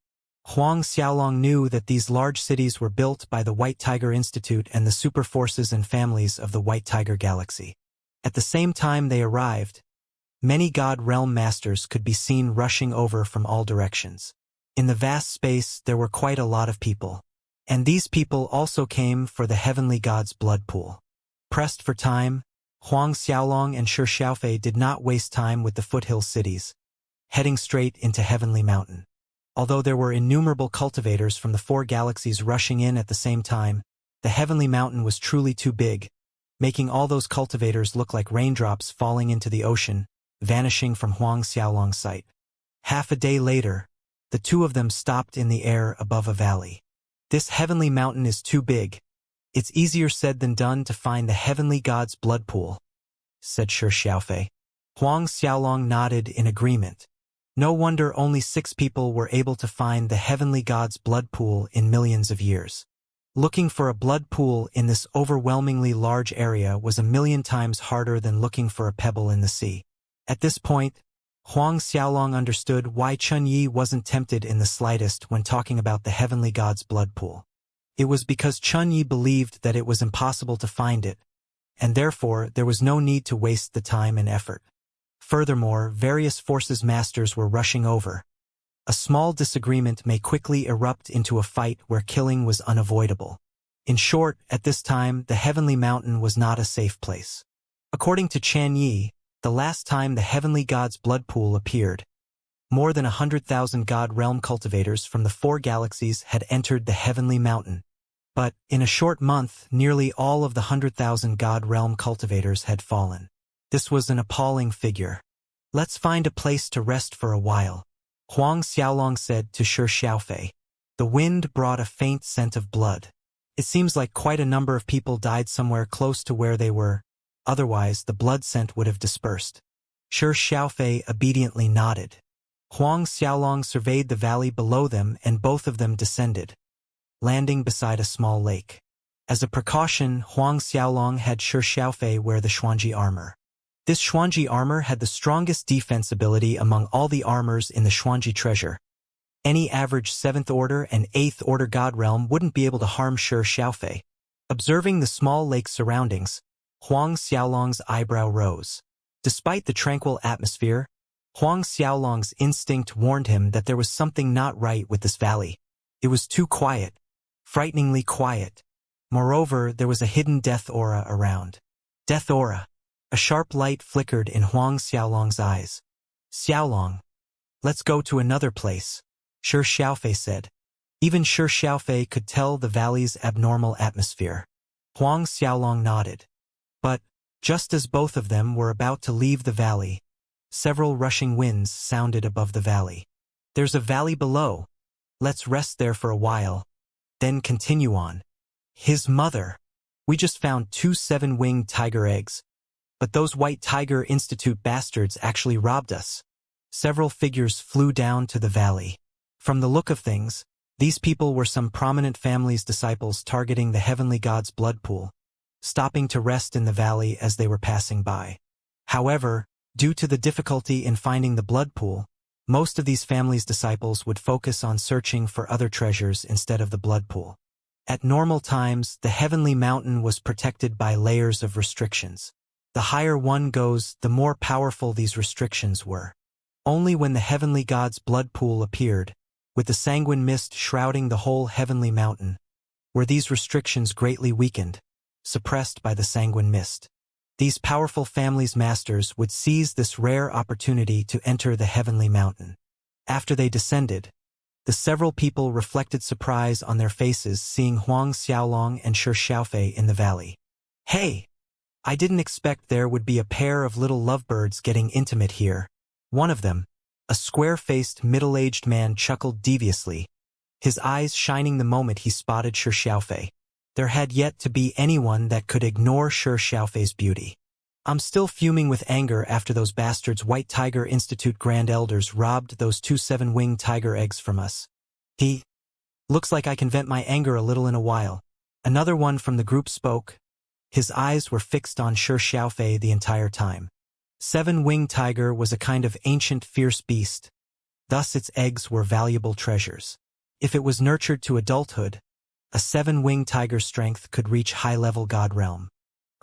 Huang Xiaolong knew that these large cities were built by the White Tiger Institute and the super forces and families of the White Tiger Galaxy. At the same time they arrived, many God Realm Masters could be seen rushing over from all directions. In the vast space there were quite a lot of people. And these people also came for the heavenly god's blood pool. Pressed for time, Huang Xiaolong and Shi Xiaofei did not waste time with the foothill cities, heading straight into Heavenly Mountain. Although there were innumerable cultivators from the 4 galaxies rushing in at the same time, the Heavenly Mountain was truly too big, making all those cultivators look like raindrops falling into the ocean, vanishing from Huang Xiaolong's sight. Half a day later, the two of them stopped in the air above a valley. This heavenly mountain is too big. It's easier said than done to find the heavenly god's blood pool, said Shi Xiaofei. Huang Xiaolong nodded in agreement. No wonder only 6 people were able to find the heavenly god's blood pool in millions of years. Looking for a blood pool in this overwhelmingly large area was a million times harder than looking for a pebble in the sea. At this point, Huang Xiaolong understood why Chunyi wasn't tempted in the slightest when talking about the heavenly god's blood pool. It was because Chunyi believed that it was impossible to find it, and therefore there was no need to waste the time and effort. Furthermore, various forces masters were rushing over. A small disagreement may quickly erupt into a fight where killing was unavoidable. In short, at this time, the Heavenly Mountain was not a safe place. According to Chan Yi, the last time the Heavenly God's blood pool appeared, more than 100,000 God Realm cultivators from the 4 galaxies had entered the Heavenly Mountain. But, in a short month, nearly all of the 100,000 God Realm cultivators had fallen. This was an appalling figure. Let's find a place to rest for a while, Huang Xiaolong said to Shi Xiaofei. The wind brought a faint scent of blood. It seems like quite a number of people died somewhere close to where they were, otherwise the blood scent would have dispersed. Shi Xiaofei obediently nodded. Huang Xiaolong surveyed the valley below them and both of them descended, landing beside a small lake. As a precaution, Huang Xiaolong had Shi Xiaofei wear the Xuanji armor. This Xuanji armor had the strongest defense ability among all the armors in the Xuanji treasure. Any average 7th order and 8th order God Realm wouldn't be able to harm Shi Xiaofei. Observing the small lake surroundings, Huang Xiaolong's eyebrow rose. Despite the tranquil atmosphere, Huang Xiaolong's instinct warned him that there was something not right with this valley. It was too quiet, frighteningly quiet. Moreover, there was a hidden death aura around. Death aura. A sharp light flickered in Huang Xiaolong's eyes. Xiaolong, let's go to another place, Shi Xiaofei said. Even Shi Xiaofei could tell the valley's abnormal atmosphere. Huang Xiaolong nodded. But, just as both of them were about to leave the valley, several rushing winds sounded above the valley. There's a valley below. Let's rest there for a while, then continue on. His mother. We just found 2 7-winged tiger eggs. But those White Tiger Institute bastards actually robbed us. Several figures flew down to the valley. From the look of things, these people were some prominent family's disciples targeting the heavenly god's blood pool, stopping to rest in the valley as they were passing by. However, due to the difficulty in finding the blood pool, most of these families' disciples would focus on searching for other treasures instead of the blood pool. At normal times, the heavenly mountain was protected by layers of restrictions. The higher one goes, the more powerful these restrictions were. Only when the heavenly god's blood pool appeared, with the sanguine mist shrouding the whole heavenly mountain, were these restrictions greatly weakened, suppressed by the sanguine mist. These powerful families' masters would seize this rare opportunity to enter the heavenly mountain. After they descended, the several people reflected surprise on their faces seeing Huang Xiaolong and Shi Xiaofei in the valley. "Hey! I didn't expect there would be a pair of little lovebirds getting intimate here." One of them, a square-faced middle-aged man, chuckled deviously, his eyes shining the moment he spotted Shi Xiaofei. There had yet to be anyone that could ignore Shi Xiaofei's beauty. "I'm still fuming with anger after those bastards White Tiger Institute Grand Elders robbed those 2 7-winged tiger eggs from us. Looks like I can vent my anger a little in a while." Another one from the group spoke. His eyes were fixed on Shi Xiaofei the entire time. 7-winged tiger was a kind of ancient fierce beast, thus its eggs were valuable treasures. If it was nurtured to adulthood, a 7-winged tiger's strength could reach high-level god realm.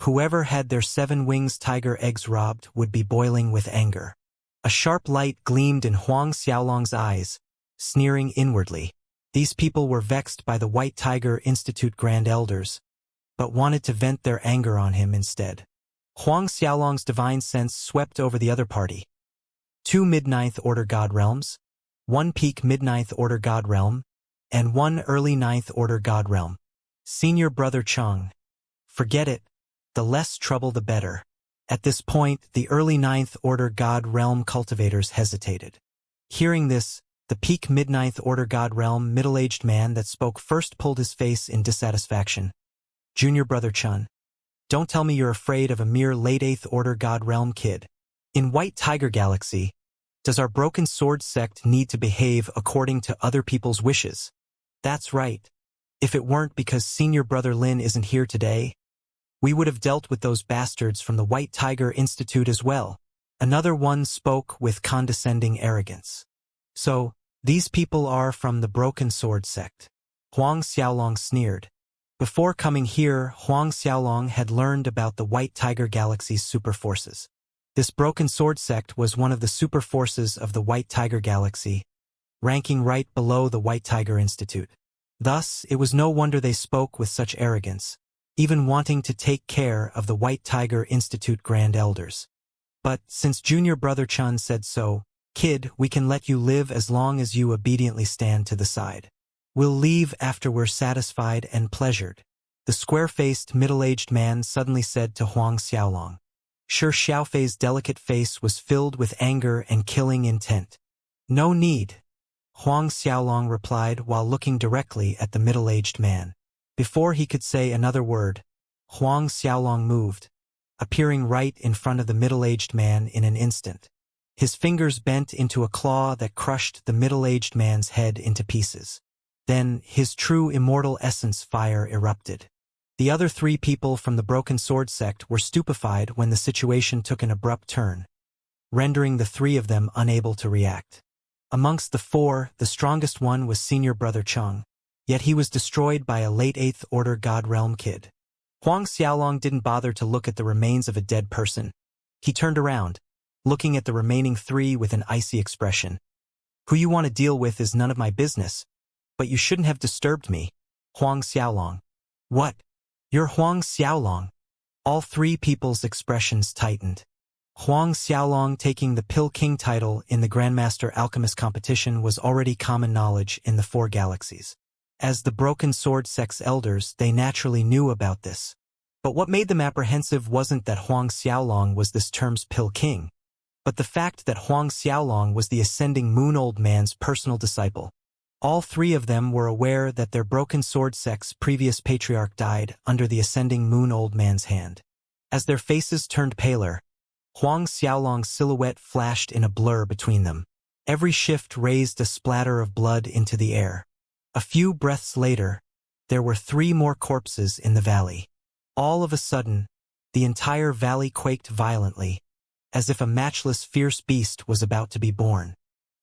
Whoever had their 7-winged tiger eggs robbed would be boiling with anger. A sharp light gleamed in Huang Xiaolong's eyes, sneering inwardly. These people were vexed by the White Tiger Institute Grand Elders, but wanted to vent their anger on him instead. Huang Xiaolong's divine sense swept over the other party. 2 mid-ninth order god realms, 1 peak mid-ninth order god realm, and 1 early 9th order god realm. Senior brother Cheng. Forget it, the less trouble the better. At this point, the early 9th order god realm cultivators hesitated. Hearing this, the peak mid-ninth order god realm middle-aged man that spoke first pulled his face in dissatisfaction. "Junior brother Chun, don't tell me you're afraid of a mere late 8th order god realm kid. In White Tiger Galaxy, does our broken sword sect need to behave according to other people's wishes?" "That's right. If it weren't because senior brother Lin isn't here today, we would have dealt with those bastards from the White Tiger Institute as well." Another one spoke with condescending arrogance. "So, these people are from the Broken Sword sect?" Huang Xiaolong sneered. Before coming here, Huang Xiaolong had learned about the White Tiger Galaxy's super forces. This Broken Sword sect was one of the super forces of the White Tiger Galaxy, ranking right below the White Tiger Institute. Thus, it was no wonder they spoke with such arrogance, even wanting to take care of the White Tiger Institute Grand Elders. But, since junior brother Chun said so, "Kid, we can let you live as long as you obediently stand to the side. We'll leave after we're satisfied and pleasured," the square-faced middle-aged man suddenly said to Huang Xiaolong. Shi Xiaofei's delicate face was filled with anger and killing intent. "No need," Huang Xiaolong replied while looking directly at the middle-aged man. Before he could say another word, Huang Xiaolong moved, appearing right in front of the middle-aged man in an instant. His fingers bent into a claw that crushed the middle-aged man's head into pieces. Then, his true immortal essence fire erupted. The other 3 people from the Broken Sword sect were stupefied when the situation took an abrupt turn, rendering the 3 of them unable to react. Amongst the 4, the strongest one was senior brother Cheng, yet he was destroyed by a late 8th order god realm kid. Huang Xiaolong didn't bother to look at the remains of a dead person. He turned around, looking at the remaining 3 with an icy expression. "Who you want to deal with is none of my business, but you shouldn't have disturbed me, Huang Xiaolong." "What? You're Huang Xiaolong?" All 3 people's expressions tightened. Huang Xiaolong taking the Pill King title in the Grandmaster Alchemist competition was already common knowledge in the 4 galaxies. As the Broken Sword sect's elders, they naturally knew about this. But what made them apprehensive wasn't that Huang Xiaolong was this term's Pill King, but the fact that Huang Xiaolong was the Ascending Moon Old Man's personal disciple. All 3 of them were aware that their Broken Sword sect's previous patriarch died under the Ascending Moon Old Man's hand. As their faces turned paler, Huang Xiaolong's silhouette flashed in a blur between them. Every shift raised a splatter of blood into the air. A few breaths later, there were 3 more corpses in the valley. All of a sudden, the entire valley quaked violently, as if a matchless fierce beast was about to be born.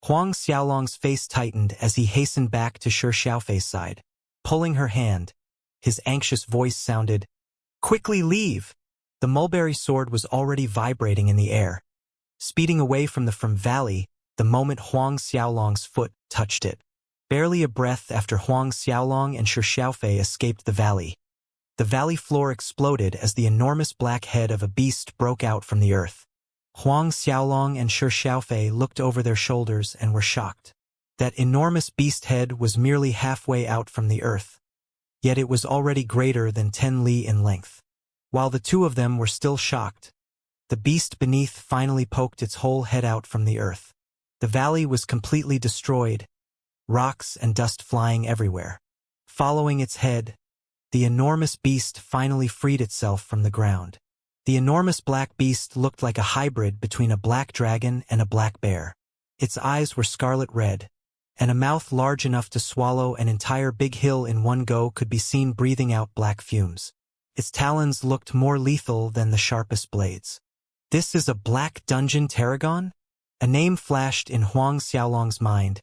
Huang Xiaolong's face tightened as he hastened back to Shi Xiaofei's side. Pulling her hand, his anxious voice sounded, "Quickly leave! The mulberry sword was already vibrating in the air, speeding away from the valley the moment Huang Xiaolong's foot touched it. Barely a breath after Huang Xiaolong and Shi Xiaofei escaped the valley floor exploded as the enormous black head of a beast broke out from the earth. Huang Xiaolong and Shi Xiaofei looked over their shoulders and were shocked. That enormous beast head was merely halfway out from the earth, yet it was already greater than 10 li in length. While the two of them were still shocked, the beast beneath finally poked its whole head out from the earth. The valley was completely destroyed, rocks and dust flying everywhere. Following its head, the enormous beast finally freed itself from the ground. The enormous black beast looked like a hybrid between a black dragon and a black bear. Its eyes were scarlet red, and a mouth large enough to swallow an entire big hill in one go could be seen breathing out black fumes. Its talons looked more lethal than the sharpest blades. "This is a black dungeon tarragon?" A name flashed in Huang Xiaolong's mind,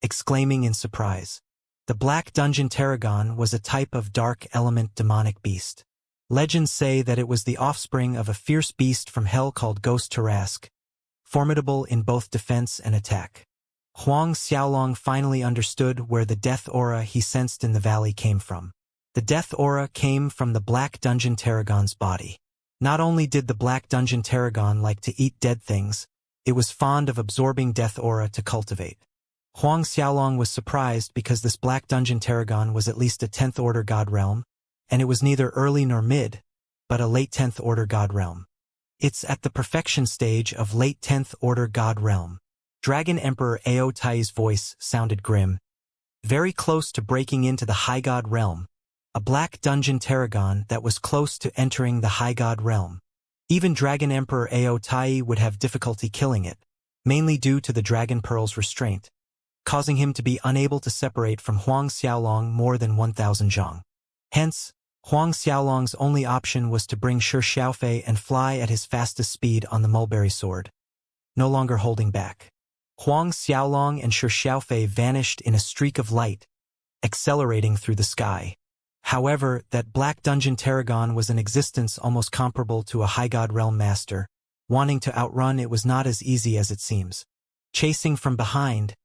exclaiming in surprise. The black dungeon tarragon was a type of dark element demonic beast. Legends say that it was the offspring of a fierce beast from hell called Ghost Tarrasque, formidable in both defense and attack. Huang Xiaolong finally understood where the death aura he sensed in the valley came from. The death aura came from the black dungeon tarragon's body. Not only did the black dungeon tarragon like to eat dead things, it was fond of absorbing death aura to cultivate. Huang Xiaolong was surprised because this black dungeon tarragon was at least a 10th order god realm, and it was neither early nor mid, but a late 10th order god realm. It's at the perfection stage of late 10th order god realm. Dragon Emperor Ao Tai's voice sounded grim. Very close to breaking into the high god realm, a black dungeon tarragon that was close to entering the high god realm. Even Dragon Emperor Ao Tai would have difficulty killing it, mainly due to the Dragon Pearl's restraint, causing him to be unable to separate from Huang Xiaolong more than 1,000 zhang. Hence, Huang Xiaolong's only option was to bring Shi Xiaofei and fly at his fastest speed on the mulberry sword, no longer holding back. Huang Xiaolong and Shi Xiaofei vanished in a streak of light, accelerating through the sky. However, that black dungeon tarragon was an existence almost comparable to a high god realm master. Wanting to outrun it was not as easy as it seems. Chasing from behind,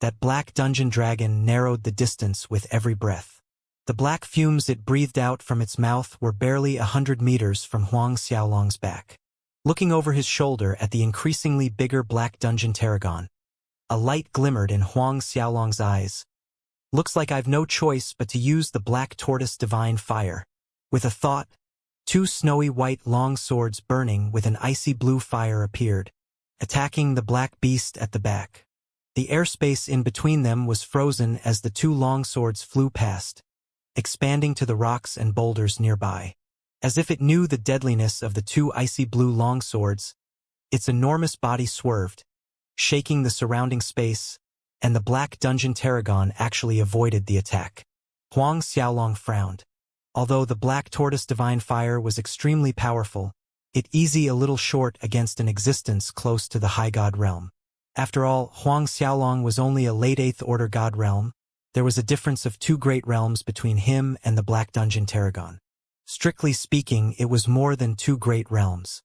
that black dungeon dragon narrowed the distance with every breath. The black fumes it breathed out from its mouth were barely 100 meters from Huang Xiaolong's back. Looking over his shoulder at the increasingly bigger black dungeon tarragon, a light glimmered in Huang Xiaolong's eyes. "Looks like I've no choice but to use the black tortoise divine fire." With a thought, two snowy white long swords burning with an icy blue fire appeared, attacking the black beast at the back. The airspace in between them was frozen as the two long swords flew past, expanding to the rocks and boulders nearby. As if it knew the deadliness of the two icy blue long swords, its enormous body swerved, shaking the surrounding space, and the black dungeon tarragon actually avoided the attack. Huang Xiaolong frowned. Although the black tortoise divine fire was extremely powerful, it easy a little short against an existence close to the high god realm. After all, Huang Xiaolong was only a late 8th order god realm. There was a difference of 2 great realms between him and the black dungeon tarragon. Strictly speaking, it was more than 2 great realms.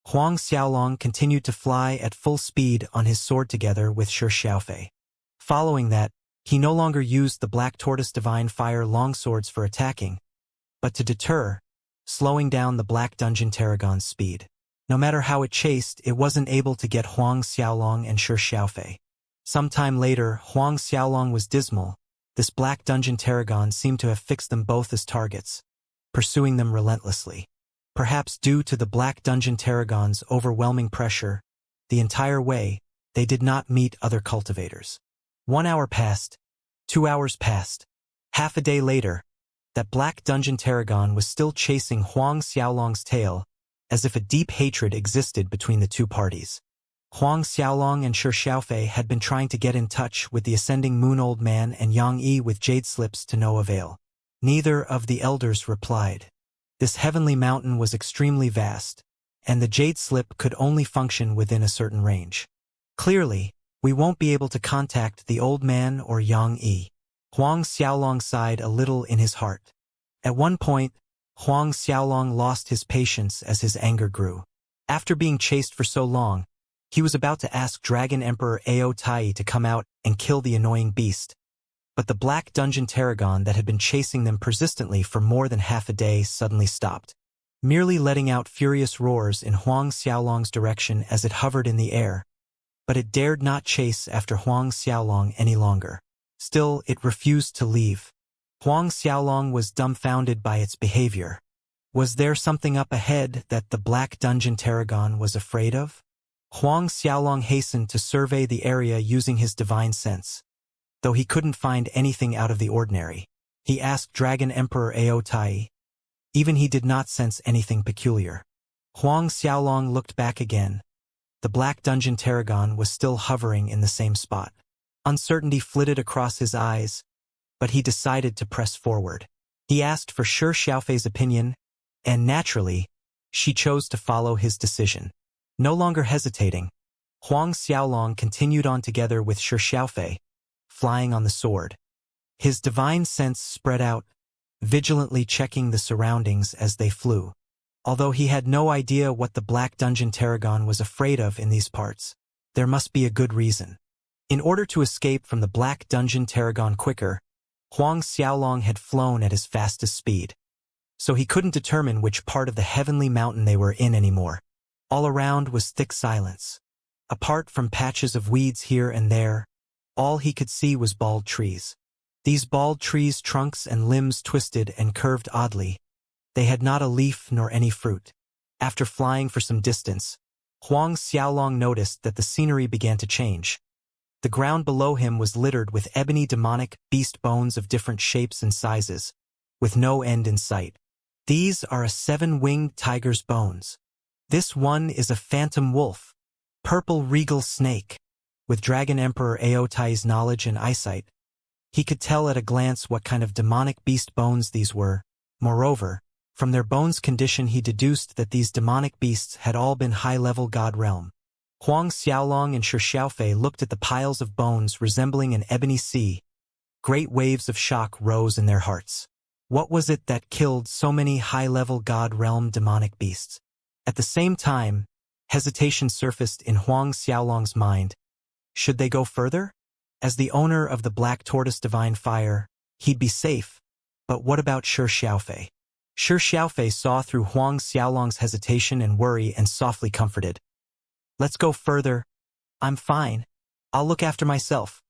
Huang Xiaolong continued to fly at full speed on his sword together with Shi Xiaofei. Following that, he no longer used the black tortoise divine fire longswords for attacking, but to deter, slowing down the black dungeon tarragon's speed. No matter how it chased, it wasn't able to get Huang Xiaolong and Shi Xiaofei. Sometime later, Huang Xiaolong was dismal. This black dungeon tarragon seemed to have fixed them both as targets, pursuing them relentlessly. Perhaps due to the black dungeon tarragon's overwhelming pressure, the entire way, they did not meet other cultivators. 1 hour passed, 2 hours passed. Half a day later, that black dungeon tarragon was still chasing Huang Xiaolong's tail, as if a deep hatred existed between the two parties. Huang Xiaolong and Shi Xiaofei had been trying to get in touch with the ascending moon old man and Yang Yi with jade slips to no avail. Neither of the elders replied. This heavenly mountain was extremely vast, and the jade slip could only function within a certain range. Clearly, we won't be able to contact the old man or Yang Yi. Huang Xiaolong sighed a little in his heart. At one point, Huang Xiaolong lost his patience as his anger grew. After being chased for so long, he was about to ask Dragon Emperor Ao Tai to come out and kill the annoying beast. But the black dungeon tarragon that had been chasing them persistently for more than half a day suddenly stopped, merely letting out furious roars in Huang Xiaolong's direction as it hovered in the air. But it dared not chase after Huang Xiaolong any longer. Still, it refused to leave. Huang Xiaolong was dumbfounded by its behavior. Was there something up ahead that the black dungeon tarragon was afraid of? Huang Xiaolong hastened to survey the area using his divine sense. Though he couldn't find anything out of the ordinary, he asked Dragon Emperor Ao Tai. Even he did not sense anything peculiar. Huang Xiaolong looked back again. The black dungeon tarragon was still hovering in the same spot. Uncertainty flitted across his eyes, but he decided to press forward. He asked for Shi Xiaofei's opinion, and naturally, she chose to follow his decision. No longer hesitating, Huang Xiaolong continued on together with Shi Xiaofei, flying on the sword. His divine sense spread out, vigilantly checking the surroundings as they flew. Although he had no idea what the black dungeon tarragon was afraid of in these parts, there must be a good reason. In order to escape from the black dungeon tarragon quicker, Huang Xiaolong had flown at his fastest speed. So he couldn't determine which part of the heavenly mountain they were in anymore. All around was thick silence. Apart from patches of weeds here and there, all he could see was bald trees. These bald trees' trunks and limbs twisted and curved oddly. They had not a leaf nor any fruit. After flying for some distance, Huang Xiaolong noticed that the scenery began to change. The ground below him was littered with ebony demonic beast bones of different shapes and sizes, with no end in sight. These are a 7-winged tiger's bones. This one is a phantom wolf, purple regal snake. With Dragon Emperor Ao Tai's knowledge and eyesight, he could tell at a glance what kind of demonic beast bones these were. Moreover, from their bones' condition he deduced that these demonic beasts had all been high-level god realm. Huang Xiaolong and Shi Xiaofei looked at the piles of bones resembling an ebony sea. Great waves of shock rose in their hearts. What was it that killed so many high-level god realm demonic beasts? At the same time, hesitation surfaced in Huang Xiaolong's mind. Should they go further? As the owner of the Black Tortoise Divine Fire, he'd be safe. But what about Shi Xiaofei? Shi Xiaofei saw through Huang Xiaolong's hesitation and worry and softly comforted. Let's go further. I'm fine. I'll look after myself.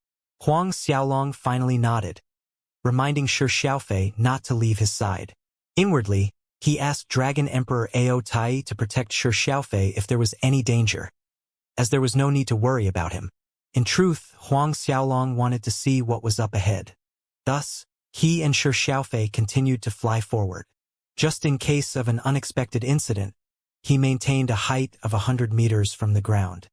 Huang Xiaolong finally nodded, reminding Shi Xiaofei not to leave his side. Inwardly, he asked Dragon Emperor Ao Tai to protect Shi Xiaofei if there was any danger, as there was no need to worry about him. In truth, Huang Xiaolong wanted to see what was up ahead. Thus, he and Shi Xiaofei continued to fly forward. Just in case of an unexpected incident, he maintained a height of 100 meters from the ground.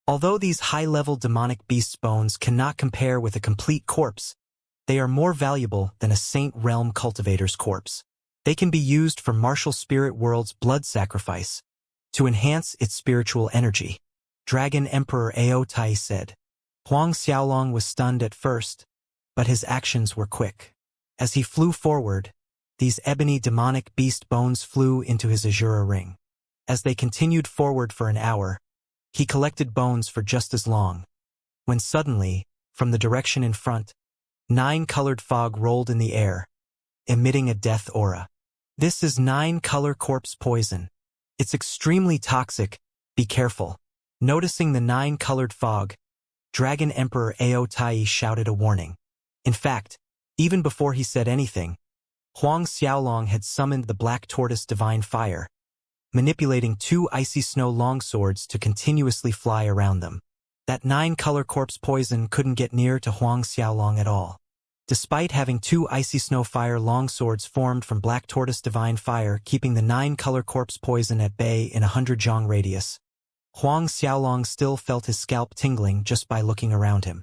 Although these high-level demonic beasts' bones cannot compare with a complete corpse, they are more valuable than a Saint Realm cultivator's corpse. They can be used for martial spirit world's blood sacrifice, to enhance its spiritual energy. Dragon Emperor Ao Tai said. Huang Xiaolong was stunned at first, but his actions were quick. As he flew forward, these ebony demonic beast bones flew into his azure ring. As they continued forward for an hour, he collected bones for just as long, when suddenly, from the direction in front, 9-colored fog rolled in the air, emitting a death aura. This is 9-color corpse poison. It's extremely toxic, be careful. Noticing the 9-colored fog, Dragon Emperor Ao Tai shouted a warning. In fact, even before he said anything, Huang Xiaolong had summoned the Black Tortoise Divine Fire, manipulating 2 icy snow longswords to continuously fly around them. That 9-color corpse poison couldn't get near to Huang Xiaolong at all. Despite having 2 icy snow fire longswords formed from Black Tortoise Divine Fire keeping the 9-color corpse poison at bay in 100 jong radius, Huang Xiaolong still felt his scalp tingling just by looking around him.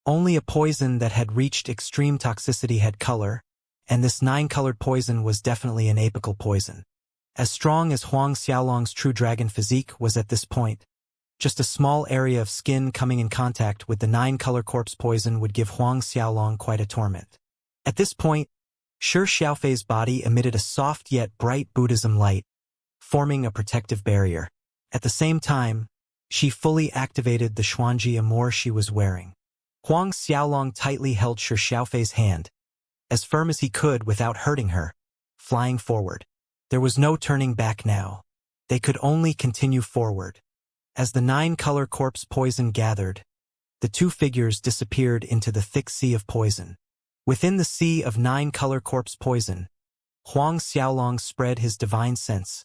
Only a poison that had reached extreme toxicity had color, and this 9-colored poison was definitely an apical poison. As strong as Huang Xiaolong's true dragon physique was at this point, just a small area of skin coming in contact with the 9-color corpse poison would give Huang Xiaolong quite a torment. At this point, Shi Xiaofei's body emitted a soft yet bright Buddhism light, forming a protective barrier. At the same time, she fully activated the Xuanji armor she was wearing. Huang Xiaolong tightly held Shi Xiaofei's hand, as firm as he could without hurting her, flying forward. There was no turning back now. They could only continue forward. As the 9-color corpse poison gathered, the two figures disappeared into the thick sea of poison. Within the sea of 9-color corpse poison, Huang Xiaolong spread his divine sense,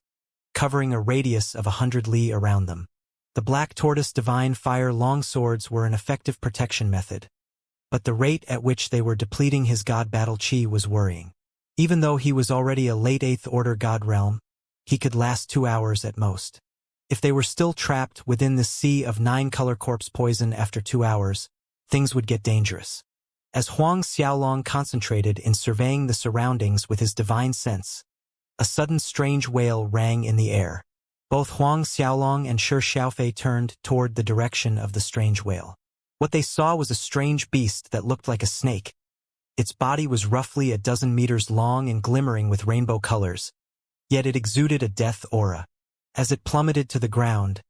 covering a radius of 100 li around them. The black tortoise divine fire longswords were an effective protection method, but the rate at which they were depleting his god battle chi was worrying. Even though he was already a late 8th order god realm, he could last 2 hours at most. If they were still trapped within the sea of 9-color corpse poison after 2 hours, things would get dangerous. As Huang Xiaolong concentrated in surveying the surroundings with his divine sense, a sudden strange wail rang in the air. Both Huang Xiaolong and Shi Xiaofei turned toward the direction of the strange wail. What they saw was a strange beast that looked like a snake. Its body was roughly a dozen meters long and glimmering with rainbow colors, yet it exuded a death aura. As it plummeted to the ground,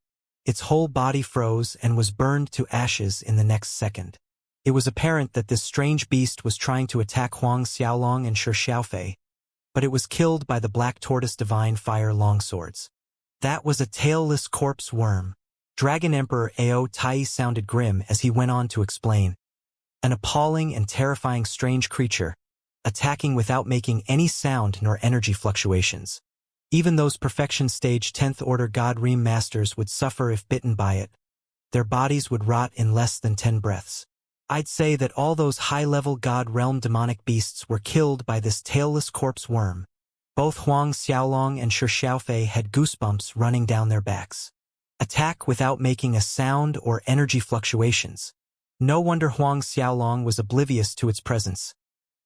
its whole body froze and was burned to ashes in the next second. It was apparent that this strange beast was trying to attack Huang Xiaolong and Shi Xiaofei, but it was killed by the black tortoise divine fire longswords. That was a tailless corpse worm. Dragon Emperor Ao Tai sounded grim as he went on to explain. An appalling and terrifying strange creature, attacking without making any sound nor energy fluctuations. Even those perfection stage 10th order God Realm masters would suffer if bitten by it. Their bodies would rot in less than 10 breaths. I'd say that all those high-level God Realm demonic beasts were killed by this tailless corpse worm. Both Huang Xiaolong and Shi Xiaofei had goosebumps running down their backs. Attack without making a sound or energy fluctuations. No wonder Huang Xiaolong was oblivious to its presence.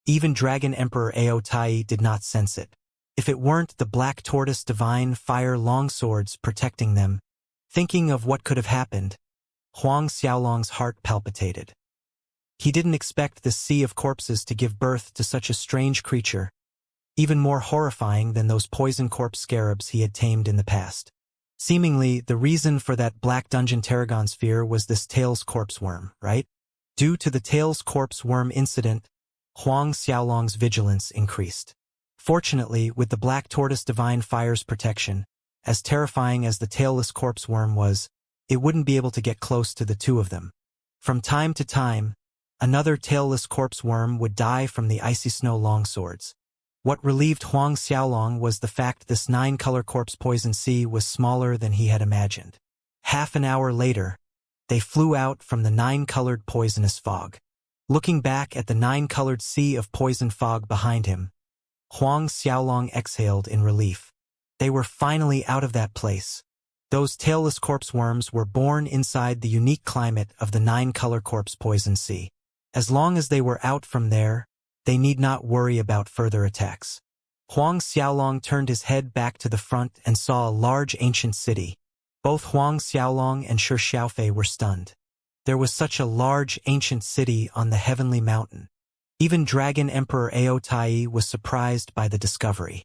Even Dragon Emperor Ao Tai did not sense it. If it weren't the black tortoise divine fire longswords protecting them, thinking of what could have happened, Huang Xiaolong's heart palpitated. He didn't expect this sea of corpses to give birth to such a strange creature, even more horrifying than those poison corpse scarabs he had tamed in the past. Seemingly, the reason for that black dungeon tarragon sphere was this tails corpse worm, right? Due to the tails corpse worm incident, Huang Xiaolong's vigilance increased. Fortunately, with the black tortoise divine fire's protection, as terrifying as the tailless corpse worm was, it wouldn't be able to get close to the two of them. From time to time, another tailless corpse worm would die from the icy snow longswords. What relieved Huang Xiaolong was the fact this 9-color corpse poison sea was smaller than he had imagined. Half an hour later, they flew out from the 9-colored poisonous fog. Looking back at the 9-colored sea of poison fog behind him, Huang Xiaolong exhaled in relief. They were finally out of that place. Those tailless corpse worms were born inside the unique climate of the 9-color corpse poison sea. As long as they were out from there, they need not worry about further attacks. Huang Xiaolong turned his head back to the front and saw a large ancient city. Both Huang Xiaolong and Shi Xiaofei were stunned. There was such a large ancient city on the heavenly mountain. Even Dragon Emperor Ao Tai was surprised by the discovery.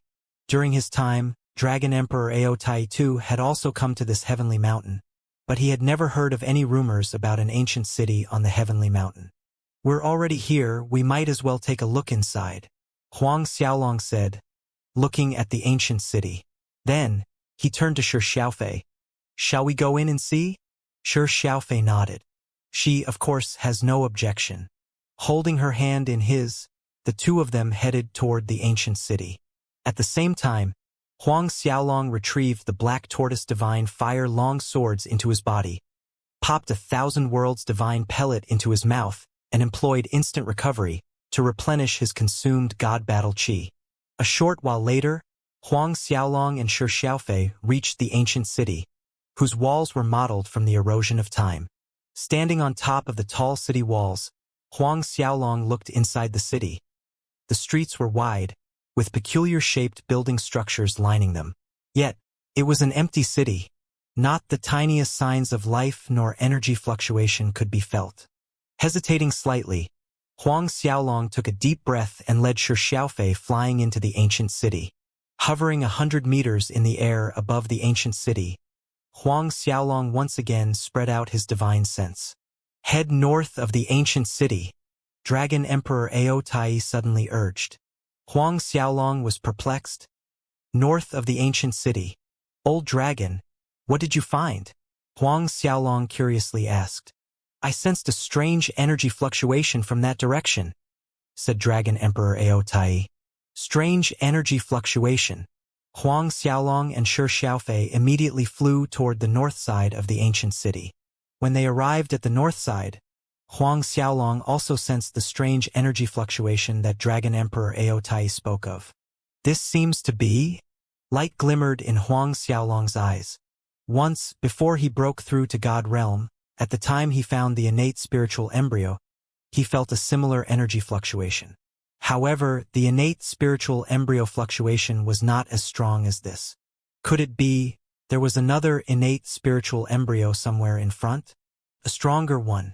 During his time, Dragon Emperor Ao Tai too had also come to this heavenly mountain, but he had never heard of any rumors about an ancient city on the heavenly mountain. We're already here, we might as well take a look inside, Huang Xiaolong said, looking at the ancient city. Then, he turned to Shi Xiaofei. Shall we go in and see? Shi Xiaofei nodded. She, of course, has no objection. Holding her hand in his, the two of them headed toward the ancient city. At the same time, Huang Xiaolong retrieved the black tortoise divine fire long swords into his body, popped 1,000 worlds divine pellet into his mouth, and employed instant recovery to replenish his consumed god battle chi. A short while later, Huang Xiaolong and Shi Xiaofei reached the ancient city, whose walls were modeled from the erosion of time. Standing on top of the tall city walls, Huang Xiaolong looked inside the city. The streets were wide, with peculiar-shaped building structures lining them. Yet, it was an empty city. Not the tiniest signs of life nor energy fluctuation could be felt. Hesitating slightly, Huang Xiaolong took a deep breath and led Shi Xiaofei flying into the ancient city. Hovering 100 meters in the air above the ancient city, Huang Xiaolong once again spread out his divine sense. Head north of the ancient city, Dragon Emperor Ao Tai suddenly urged. Huang Xiaolong was perplexed. North of the ancient city. Old dragon, what did you find? Huang Xiaolong curiously asked. I sensed a strange energy fluctuation from that direction, said Dragon Emperor Ao Tai. Strange energy fluctuation. Huang Xiaolong and Shi Xiaofei immediately flew toward the north side of the ancient city. When they arrived at the north side, Huang Xiaolong also sensed the strange energy fluctuation that Dragon Emperor Ao Tai spoke of. This seems to be... Light glimmered in Huang Xiaolong's eyes. Once, before he broke through to God Realm, at the time he found the innate spiritual embryo, he felt a similar energy fluctuation. However, the innate spiritual embryo fluctuation was not as strong as this. Could it be there was another innate spiritual embryo somewhere in front? A stronger one.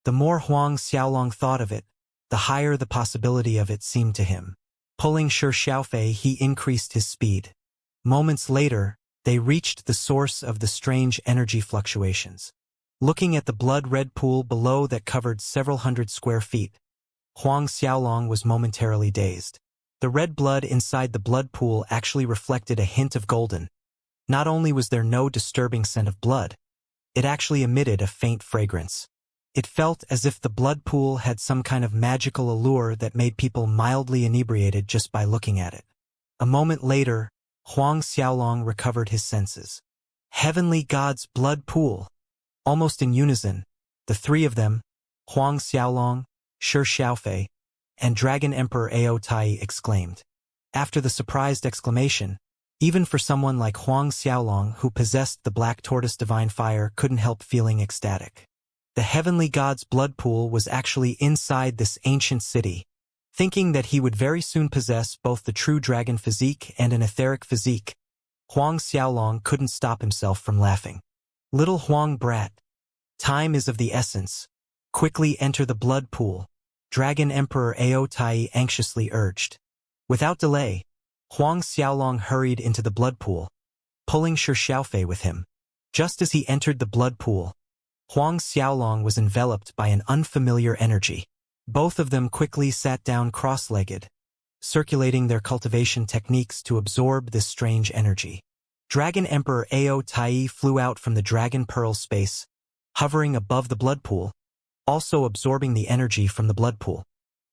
The more Huang Xiaolong thought of it, the higher the possibility of it seemed to him. Pulling Shi Xiaofei, he increased his speed. Moments later, they reached the source of the strange energy fluctuations. Looking at the blood-red pool below that covered several hundred square feet, Huang Xiaolong was momentarily dazed. The red blood inside the blood pool actually reflected a hint of golden. Not only was there no disturbing scent of blood, it actually emitted a faint fragrance. It felt as if the blood pool had some kind of magical allure that made people mildly inebriated just by looking at it. A moment later, Huang Xiaolong recovered his senses. Heavenly God's blood pool. Almost in unison, the three of them, Huang Xiaolong, Shi Xiaofei, and Dragon Emperor Ao Tai exclaimed. After the surprised exclamation, even for someone like Huang Xiaolong who possessed the black tortoise divine fire couldn't help feeling ecstatic. The heavenly god's blood pool was actually inside this ancient city. Thinking that he would very soon possess both the true dragon physique and an etheric physique, Huang Xiaolong couldn't stop himself from laughing. Little Huang brat, time is of the essence. Quickly enter the blood pool, Dragon Emperor Ao Tai anxiously urged. Without delay, Huang Xiaolong hurried into the blood pool, pulling Shi Xiaofei with him. Just as he entered the blood pool, Huang Xiaolong was enveloped by an unfamiliar energy. Both of them quickly sat down cross-legged, circulating their cultivation techniques to absorb this strange energy. Dragon Emperor Ao Tai flew out from the Dragon Pearl space, hovering above the blood pool, also absorbing the energy from the blood pool.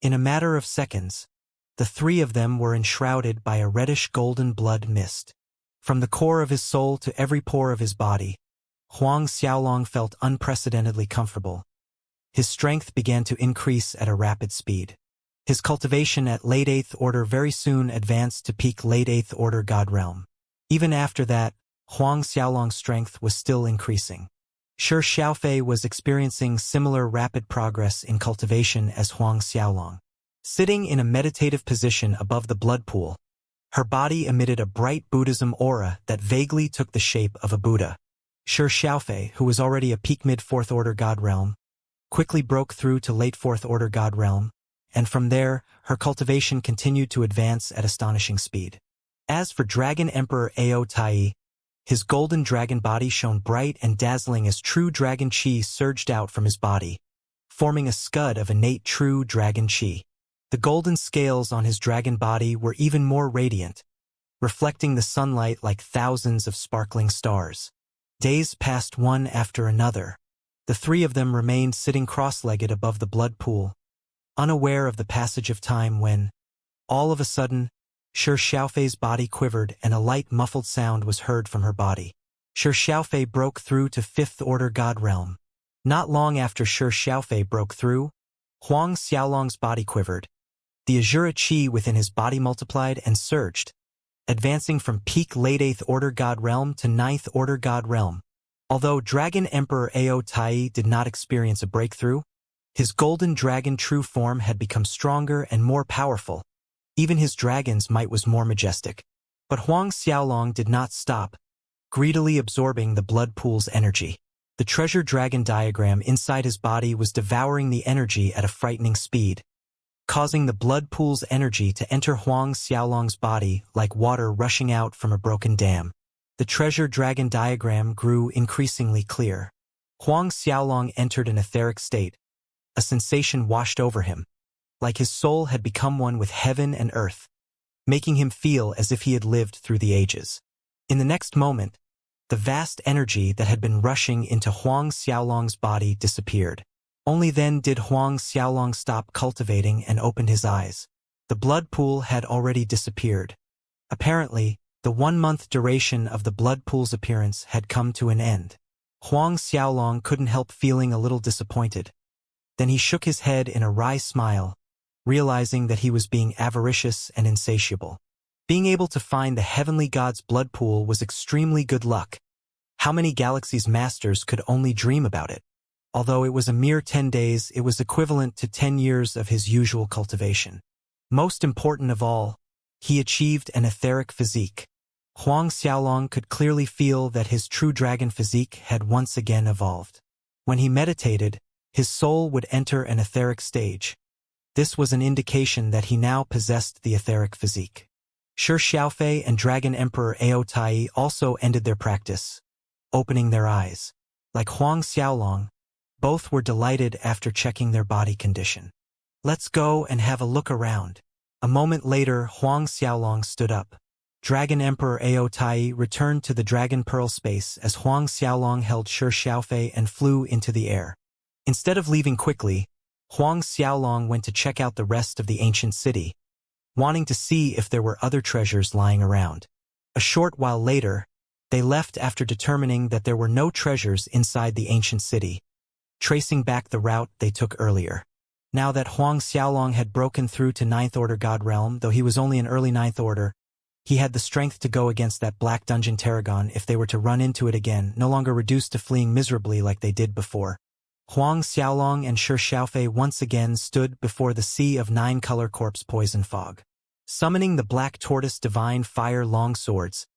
In a matter of seconds, the three of them were enshrouded by a reddish-golden blood mist. From the core of his soul to every pore of his body, Huang Xiaolong felt unprecedentedly comfortable. His strength began to increase at a rapid speed. His cultivation at late 8th order very soon advanced to peak late 8th order God Realm. Even after that, Huang Xiaolong's strength was still increasing. Shi Xiaofei was experiencing similar rapid progress in cultivation as Huang Xiaolong. Sitting in a meditative position above the blood pool, her body emitted a bright Buddhism aura that vaguely took the shape of a Buddha. Shi Xiaofei, who was already a peak mid-4th order God Realm, quickly broke through to late 4th order God Realm, and from there, her cultivation continued to advance at astonishing speed. As for Dragon Emperor Ao Tai, his golden dragon body shone bright and dazzling as true dragon chi surged out from his body, forming a scud of innate true dragon chi. The golden scales on his dragon body were even more radiant, reflecting the sunlight like thousands of sparkling stars. Days passed one after another. The three of them remained sitting cross-legged above the blood pool, unaware of the passage of time when, all of a sudden, Shi Xiaofei's body quivered and a light muffled sound was heard from her body. Shi Xiaofei broke through to 5th order God Realm. Not long after Shi Xiaofei broke through, Huang Xiaolong's body quivered. The Azura Qi within his body multiplied and surged, advancing from peak late 8th order God Realm to 9th order God Realm. Although Dragon Emperor Ao Tai did not experience a breakthrough, his golden dragon true form had become stronger and more powerful. Even his dragon's might was more majestic. But Huang Xiaolong did not stop, greedily absorbing the blood pool's energy. The treasure dragon diagram inside his body was devouring the energy at a frightening speed. causing the blood pool's energy to enter Huang Xiaolong's body like water rushing out from a broken dam. The treasure dragon diagram grew increasingly clear. Huang Xiaolong entered an etheric state. A sensation washed over him, like his soul had become one with heaven and earth, making him feel as if he had lived through the ages. In the next moment, the vast energy that had been rushing into Huang Xiaolong's body disappeared. Only then did Huang Xiaolong stop cultivating and opened his eyes. The blood pool had already disappeared. Apparently, the 1-month duration of the blood pool's appearance had come to an end. Huang Xiaolong couldn't help feeling a little disappointed. Then he shook his head in a wry smile, realizing that he was being avaricious and insatiable. Being able to find the heavenly god's blood pool was extremely good luck. How many galaxies' masters could only dream about it? Although it was a mere 10 days, it was equivalent to 10 years of his usual cultivation. Most important of all, he achieved an etheric physique. Huang Xiaolong could clearly feel that his true dragon physique had once again evolved. When he meditated, his soul would enter an etheric stage. This was an indication that he now possessed the etheric physique. Shi Xiaofei and Dragon Emperor Ao Tai also ended their practice, opening their eyes. Like Huang Xiaolong, both were delighted after checking their body condition. Let's go and have a look around. A moment later, Huang Xiaolong stood up. Dragon Emperor Ao Tai returned to the Dragon Pearl space as Huang Xiaolong held Shi Xiaofei and flew into the air. Instead of leaving quickly, Huang Xiaolong went to check out the rest of the ancient city, wanting to see if there were other treasures lying around. A short while later, they left after determining that there were no treasures inside the ancient city, tracing back the route they took earlier. Now that Huang Xiaolong had broken through to 9th Order God Realm, though he was only an early 9th Order, he had the strength to go against that Black Dungeon Tarragon if they were to run into it again, no longer reduced to fleeing miserably like they did before. Huang Xiaolong and Shi Xiaofei once again stood before the sea of 9-color corpse poison fog. Summoning the Black Tortoise Divine Fire longswords,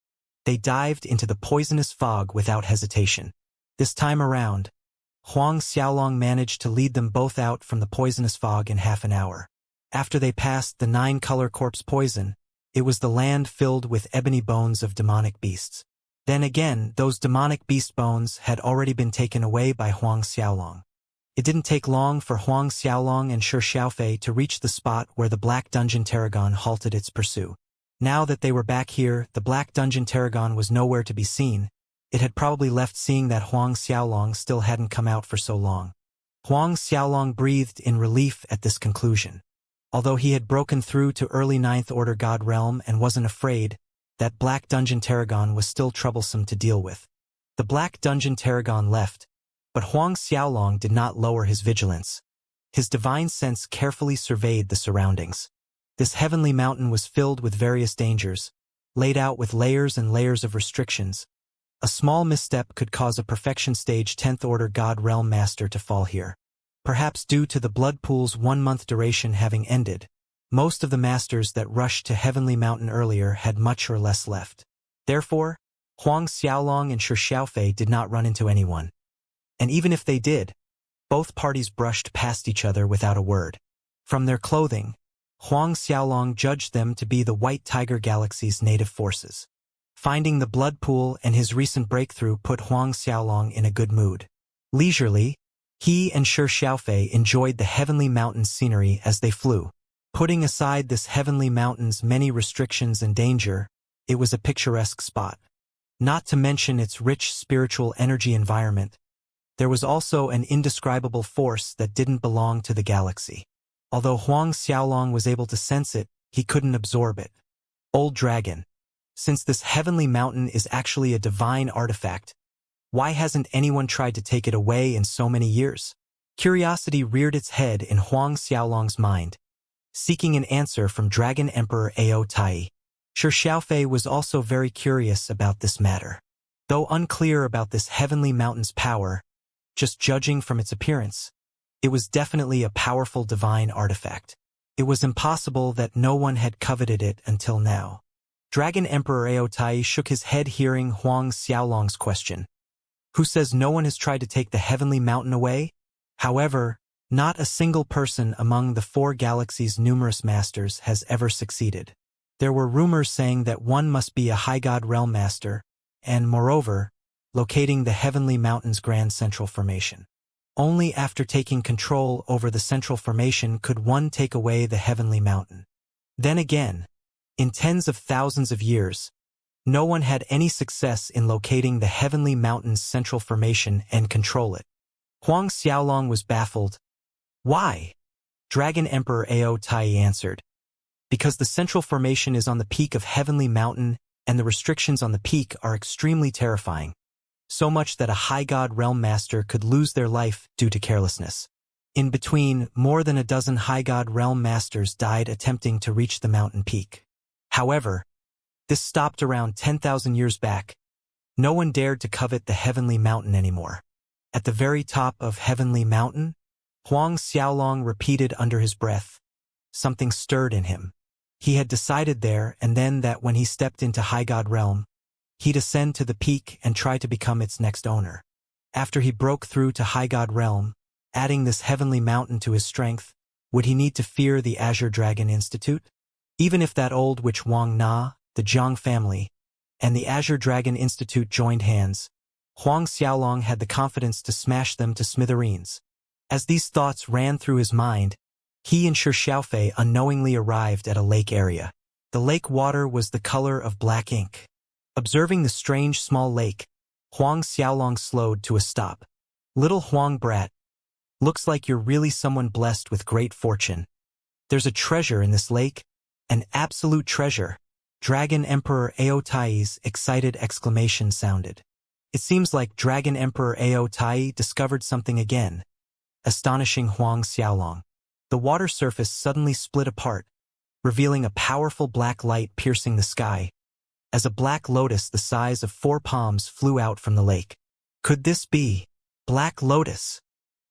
they dived into the poisonous fog without hesitation. This time around, Huang Xiaolong managed to lead them both out from the poisonous fog in half an hour. After they passed the 9-color corpse poison, it was the land filled with ebony bones of demonic beasts. Then again, those demonic beast bones had already been taken away by Huang Xiaolong. It didn't take long for Huang Xiaolong and Shi Xiaofei to reach the spot where the Black Dungeon Tarragon halted its pursuit. Now that they were back here, the Black Dungeon Tarragon was nowhere to be seen. It had probably left, seeing that Huang Xiaolong still hadn't come out for so long. Huang Xiaolong breathed in relief at this conclusion. Although he had broken through to early 9th Order God Realm and wasn't afraid, that Black Dungeon Tarragon was still troublesome to deal with. The Black Dungeon Tarragon left, but Huang Xiaolong did not lower his vigilance. His divine sense carefully surveyed the surroundings. This heavenly mountain was filled with various dangers, laid out with layers and layers of restrictions. A small misstep could cause a Perfection Stage 10th Order God Realm Master to fall here. Perhaps due to the blood pool's 1-month duration having ended, most of the masters that rushed to Heavenly Mountain earlier had much or less left. Therefore, Huang Xiaolong and Shi Xiaofei did not run into anyone. And even if they did, both parties brushed past each other without a word. From their clothing, Huang Xiaolong judged them to be the White Tiger Galaxy's native forces. Finding the blood pool and his recent breakthrough put Huang Xiaolong in a good mood. Leisurely, he and Shi Xiaofei enjoyed the Heavenly Mountain's scenery as they flew. Putting aside this Heavenly Mountain's many restrictions and danger, it was a picturesque spot. Not to mention its rich spiritual energy environment, there was also an indescribable force that didn't belong to the galaxy. Although Huang Xiaolong was able to sense it, he couldn't absorb it. Old Dragon, since this Heavenly Mountain is actually a divine artifact, why hasn't anyone tried to take it away in so many years? Curiosity reared its head in Huang Xiaolong's mind, seeking an answer from Dragon Emperor Ao Tai. Shi Xiaofei was also very curious about this matter. Though unclear about this Heavenly Mountain's power, just judging from its appearance, it was definitely a powerful divine artifact. It was impossible that no one had coveted it until now. Dragon Emperor Ao Tai shook his head hearing Huang Xiaolong's question. Who says no one has tried to take the Heavenly Mountain away? However, Not a single person among the 4 galaxies' numerous masters has ever succeeded. There were rumors saying that one must be a high god realm master, and, moreover, locating the Heavenly Mountain's Grand Central Formation. Only after taking control over the Central Formation could one take away the Heavenly Mountain. Then again, in tens of thousands of years, no one had any success in locating the Heavenly Mountain's Central Formation and control it. Huang Xiaolong was baffled. Why? Dragon Emperor Ao Tai answered. Because the Central Formation is on the peak of Heavenly Mountain and the restrictions on the peak are extremely terrifying. So much that a high god realm master could lose their life due to carelessness. In between, more than a dozen high god realm masters died attempting to reach the mountain peak. However, this stopped around 10,000 years back. No one dared to covet the Heavenly Mountain anymore. At the very top of Heavenly Mountain, Huang Xiaolong repeated under his breath. Something stirred in him. He had decided there and then that when he stepped into high god realm, he'd ascend to the peak and try to become its next owner. After he broke through to high god realm, adding this Heavenly Mountain to his strength, would he need to fear the Azure Dragon Institute? Even if that old witch Wang Na, the Zhang family, and the Azure Dragon Institute joined hands, Huang Xiaolong had the confidence to smash them to smithereens. As these thoughts ran through his mind, he and Shi Xiaofei unknowingly arrived at a lake area. The lake water was the color of black ink. Observing the strange small lake, Huang Xiaolong slowed to a stop. Little Huang brat, looks like you're really someone blessed with great fortune. There's a treasure in this lake, an absolute treasure. Dragon Emperor Ao Tai's excited exclamation sounded. It seems like Dragon Emperor Ao Tai discovered something again, astonishing Huang Xiaolong. The water surface suddenly split apart, revealing a powerful black light piercing the sky, as a black lotus the size of 4 palms flew out from the lake. Could this be Black Lotus?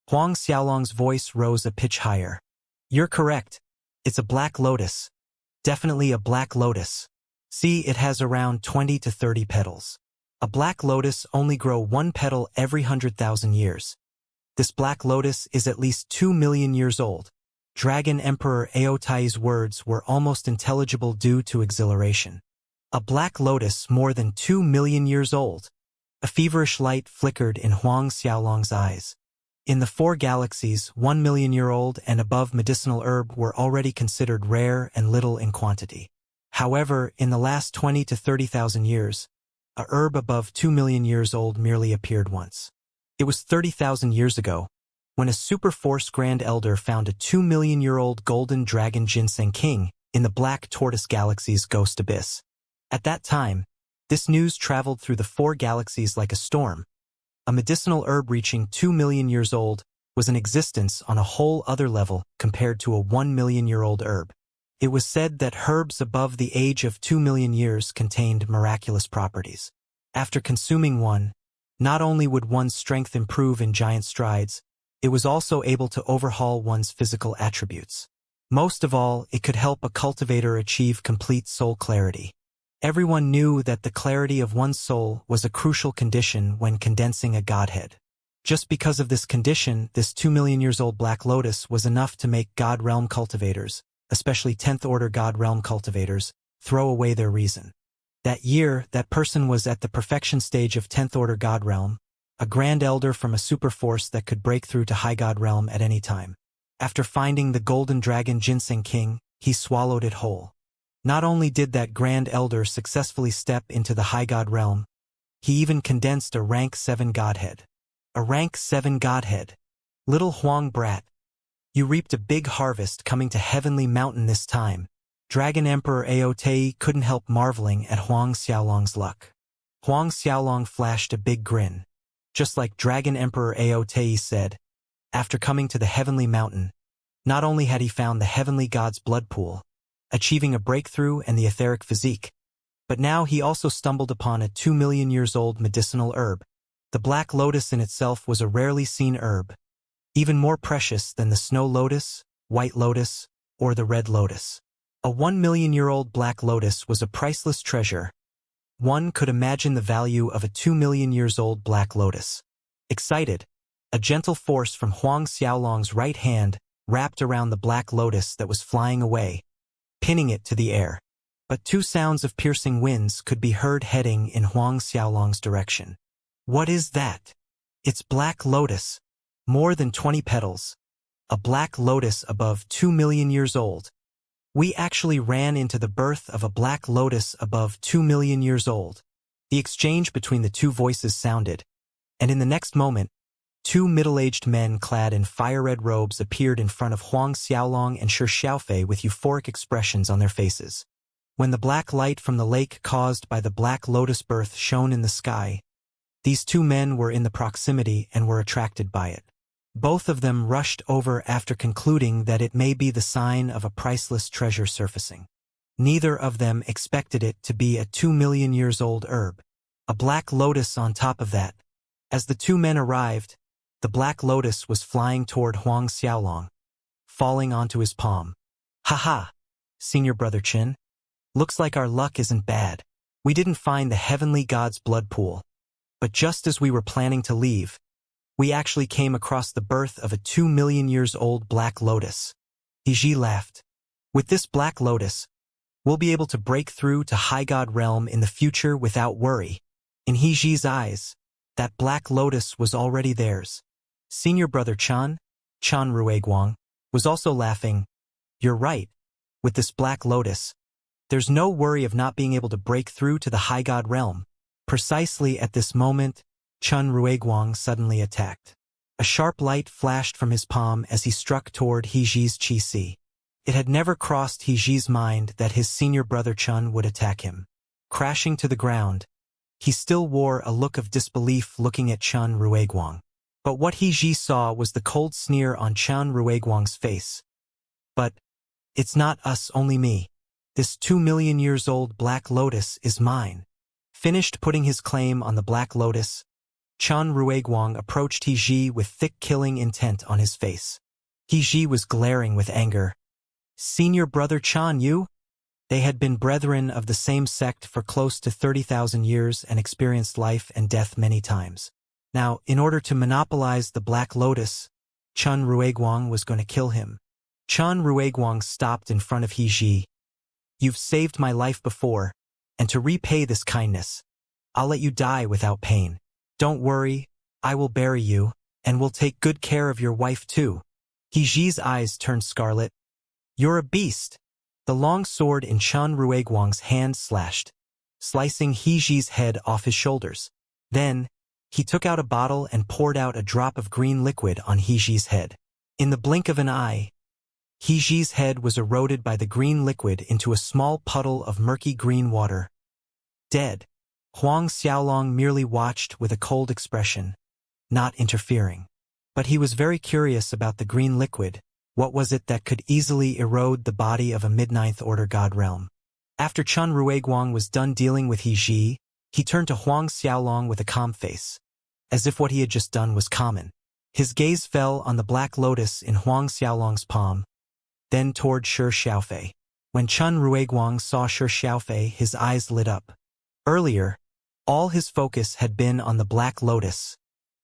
Huang Xiaolong's voice rose a pitch higher. You're correct. It's a black lotus. Definitely a black lotus. See, it has around 20 to 30 petals. A black lotus only grow 1 petal every 100,000 years. This black lotus is at least 2 million years old. Dragon Emperor Ao Tai's words were almost intelligible due to exhilaration. A black lotus more than 2 million years old. A feverish light flickered in Huang Xiaolong's eyes. In the 4 galaxies, 1 million year old and above medicinal herb were already considered rare and little in quantity. However, in the last 20 to 30,000 years, a herb above 2 million years old merely appeared once. It was 30,000 years ago, when a Superforce Grand Elder found a 2 million year old golden dragon ginseng king in the Black Tortoise Galaxy's Ghost Abyss. At that time, this news traveled through the 4 galaxies like a storm. A medicinal herb reaching 2 million years old was in existence on a whole other level compared to a 1 million year old herb. It was said that herbs above the age of 2 million years contained miraculous properties. After consuming one, not only would one's strength improve in giant strides, it was also able to overhaul one's physical attributes. Most of all, it could help a cultivator achieve complete soul clarity. Everyone knew that the clarity of one's soul was a crucial condition when condensing a godhead. Just because of this condition, this 2 million years old Black Lotus was enough to make God Realm cultivators, especially 10th Order God Realm cultivators, throw away their reason. That year, that person was at the perfection stage of 10th Order God Realm, a Grand Elder from a superforce that could break through to High God Realm at any time. After finding the Golden Dragon Ginseng King, he swallowed it whole. Not only did that Grand Elder successfully step into the High God Realm, he even condensed a Rank 7 Godhead. A Rank 7 Godhead. Little Huang brat. You reaped a big harvest coming to Heavenly Mountain this time. Dragon Emperor Ao Tai couldn't help marveling at Huang Xiaolong's luck. Huang Xiaolong flashed a big grin. Just like Dragon Emperor Ao Tai said, after coming to the Heavenly Mountain, not only had he found the Heavenly God's blood pool, achieving a breakthrough and the etheric physique, but now he also stumbled upon a 2 million years old medicinal herb. The Black Lotus in itself was a rarely seen herb, even more precious than the Snow Lotus, White Lotus, or the Red Lotus. A 1 million year old Black Lotus was a priceless treasure. One could imagine the value of a 2 million years old Black Lotus. Excited, A gentle force from Huang Xiaolong's right hand wrapped around the black lotus that was flying away, pinning it to the air. But two sounds of piercing winds could be heard heading in Huang Xiaolong's direction. What is that? It's black lotus. More than 20 petals. A black lotus above 2 million years old. We actually ran into the birth of a black lotus above 2 million years old. The exchange between the two voices sounded, and in the next moment, two middle-aged men clad in fire-red robes appeared in front of Huang Xiaolong and Shi Xiaofei with euphoric expressions on their faces. When the black light from the lake caused by the black lotus birth shone in the sky, these two men were in the proximity and were attracted by it. Both of them rushed over after concluding that it may be the sign of a priceless treasure surfacing. Neither of them expected it to be a 2 million years old herb. A black lotus on top of that. As the two men arrived, the black lotus was flying toward Huang Xiaolong, falling onto his palm. "Ha, Senior Brother Qin. Looks like our luck isn't bad. We didn't find the heavenly god's blood pool. But just as we were planning to leave, we actually came across the birth of a 2 million years old black lotus." He laughed. "With this black lotus, we'll be able to break through to High God realm in the future without worry." In Heji's eyes, that black lotus was already theirs. Senior Brother Chan Rueguang, was also laughing. "You're right. With this black lotus, there's no worry of not being able to break through to the High God realm." Precisely at this moment, Chan Rueguang suddenly attacked. A sharp light flashed from his palm as he struck toward Heji's Qi. It had never crossed Heji's mind that his senior brother Chun would attack him. Crashing to the ground, he still wore a look of disbelief looking at Chan Rueguang. But what Heji saw was the cold sneer on Chan Rueguang's face. "But it's not us, only me. This 2 million years old black lotus is mine." Finished putting his claim on the black lotus, Chan Rueguang approached Heji with thick killing intent on his face. Heji was glaring with anger. "Senior Brother Chan, you?" They had been brethren of the same sect for close to 30,000 years and experienced life and death many times. Now, in order to monopolize the black lotus, Chan Rueguang was going to kill him. Chan Rueguang stopped in front of Heji. "You've saved my life before, and to repay this kindness, I'll let you die without pain. Don't worry, I will bury you, and will take good care of your wife too." Heji's eyes turned scarlet. "You're a beast." The long sword in Chan Rueguang's hand slashed, slicing Heji's head off his shoulders. Then, he took out a bottle and poured out a drop of green liquid on Heji's head. In the blink of an eye, Heji's head was eroded by the green liquid into a small puddle of murky green water. Dead. Huang Xiaolong merely watched with a cold expression, not interfering. But he was very curious about the green liquid. What was it that could easily erode the body of a mid-ninth order god realm? After Chan Rueguang was done dealing with Heji, he turned to Huang Xiaolong with a calm face, as if what he had just done was common. His gaze fell on the black lotus in Huang Xiaolong's palm, then toward Shi Xiaofei. When Chan Rueguang saw Shi Xiaofei, his eyes lit up. Earlier, all his focus had been on the black lotus,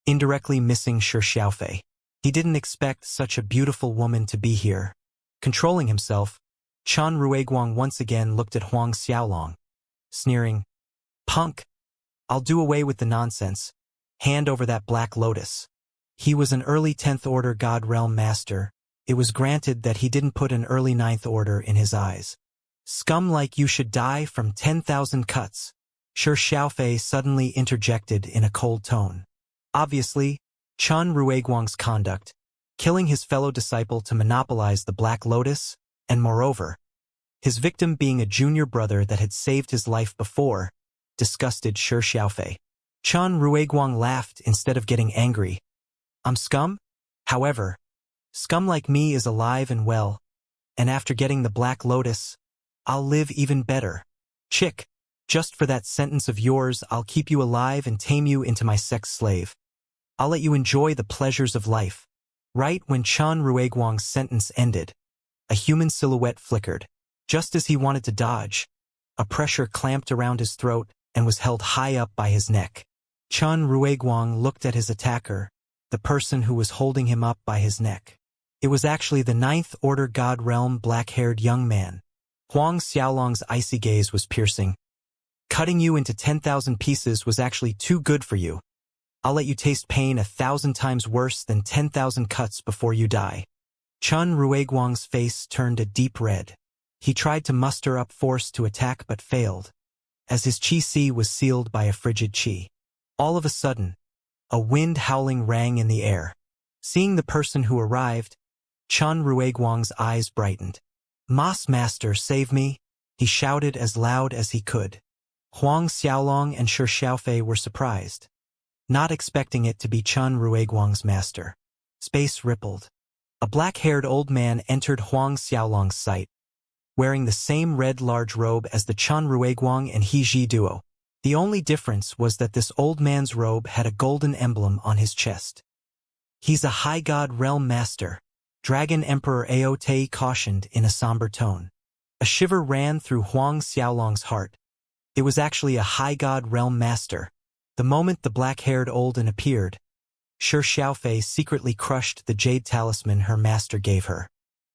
indirectly missing Shi Xiaofei. He didn't expect such a beautiful woman to be here. Controlling himself, Chan Rueguang once again looked at Huang Xiaolong, sneering, "Punk! I'll do away with the nonsense. Hand over that black lotus." He was an early 10th order god realm master. It was granted that he didn't put an early 9th order in his eyes. "Scum like you should die from 10,000 cuts." Shi Xiaofei suddenly interjected in a cold tone. Obviously, Chan Rueguang's conduct, killing his fellow disciple to monopolize the black lotus, and moreover, his victim being a junior brother that had saved his life before, disgusted Shi Xiaofei. Chan Rueguang laughed instead of getting angry. "I'm scum? However, scum like me is alive and well, and after getting the black lotus, I'll live even better. Chick, just for that sentence of yours, I'll keep you alive and tame you into my sex slave. I'll let you enjoy the pleasures of life." Right when Chan Rueguang's sentence ended, a human silhouette flickered. Just as he wanted to dodge, a pressure clamped around his throat and was held high up by his neck. Chan Rueguang looked at his attacker. the person who was holding him up by his neck. It was actually the Ninth Order God Realm black-haired young man. Huang Xiaolong's icy gaze was piercing. Cutting you into 10,000 pieces was actually too good for you. I'll let you taste pain 1,000 times worse than 10,000 cuts before you die. Chun Ruiguang's face turned a deep red. He tried to muster up force to attack but failed, as his qi was sealed by a frigid qi. All of a sudden, a wind howling rang in the air. Seeing the person who arrived, Chun Ruiguang's eyes brightened. "Mas Master, save me!" he shouted as loud as he could. Huang Xiaolong and Shi Xiaofei were surprised, not expecting it to be Chun Ruiguang's master. Space rippled. A black-haired old man entered Huang Xiaolong's sight, wearing the same red large robe as the Chun Ruiguang and He Ji duo. The only difference was that this old man's robe had a golden emblem on his chest. "He's a high god realm master," Dragon Emperor Aotei cautioned in a somber tone. A shiver ran through Huang Xiaolong's heart. It was actually a high god realm master. The moment the black-haired olden appeared, Shi Xiaofei secretly crushed the jade talisman her master gave her.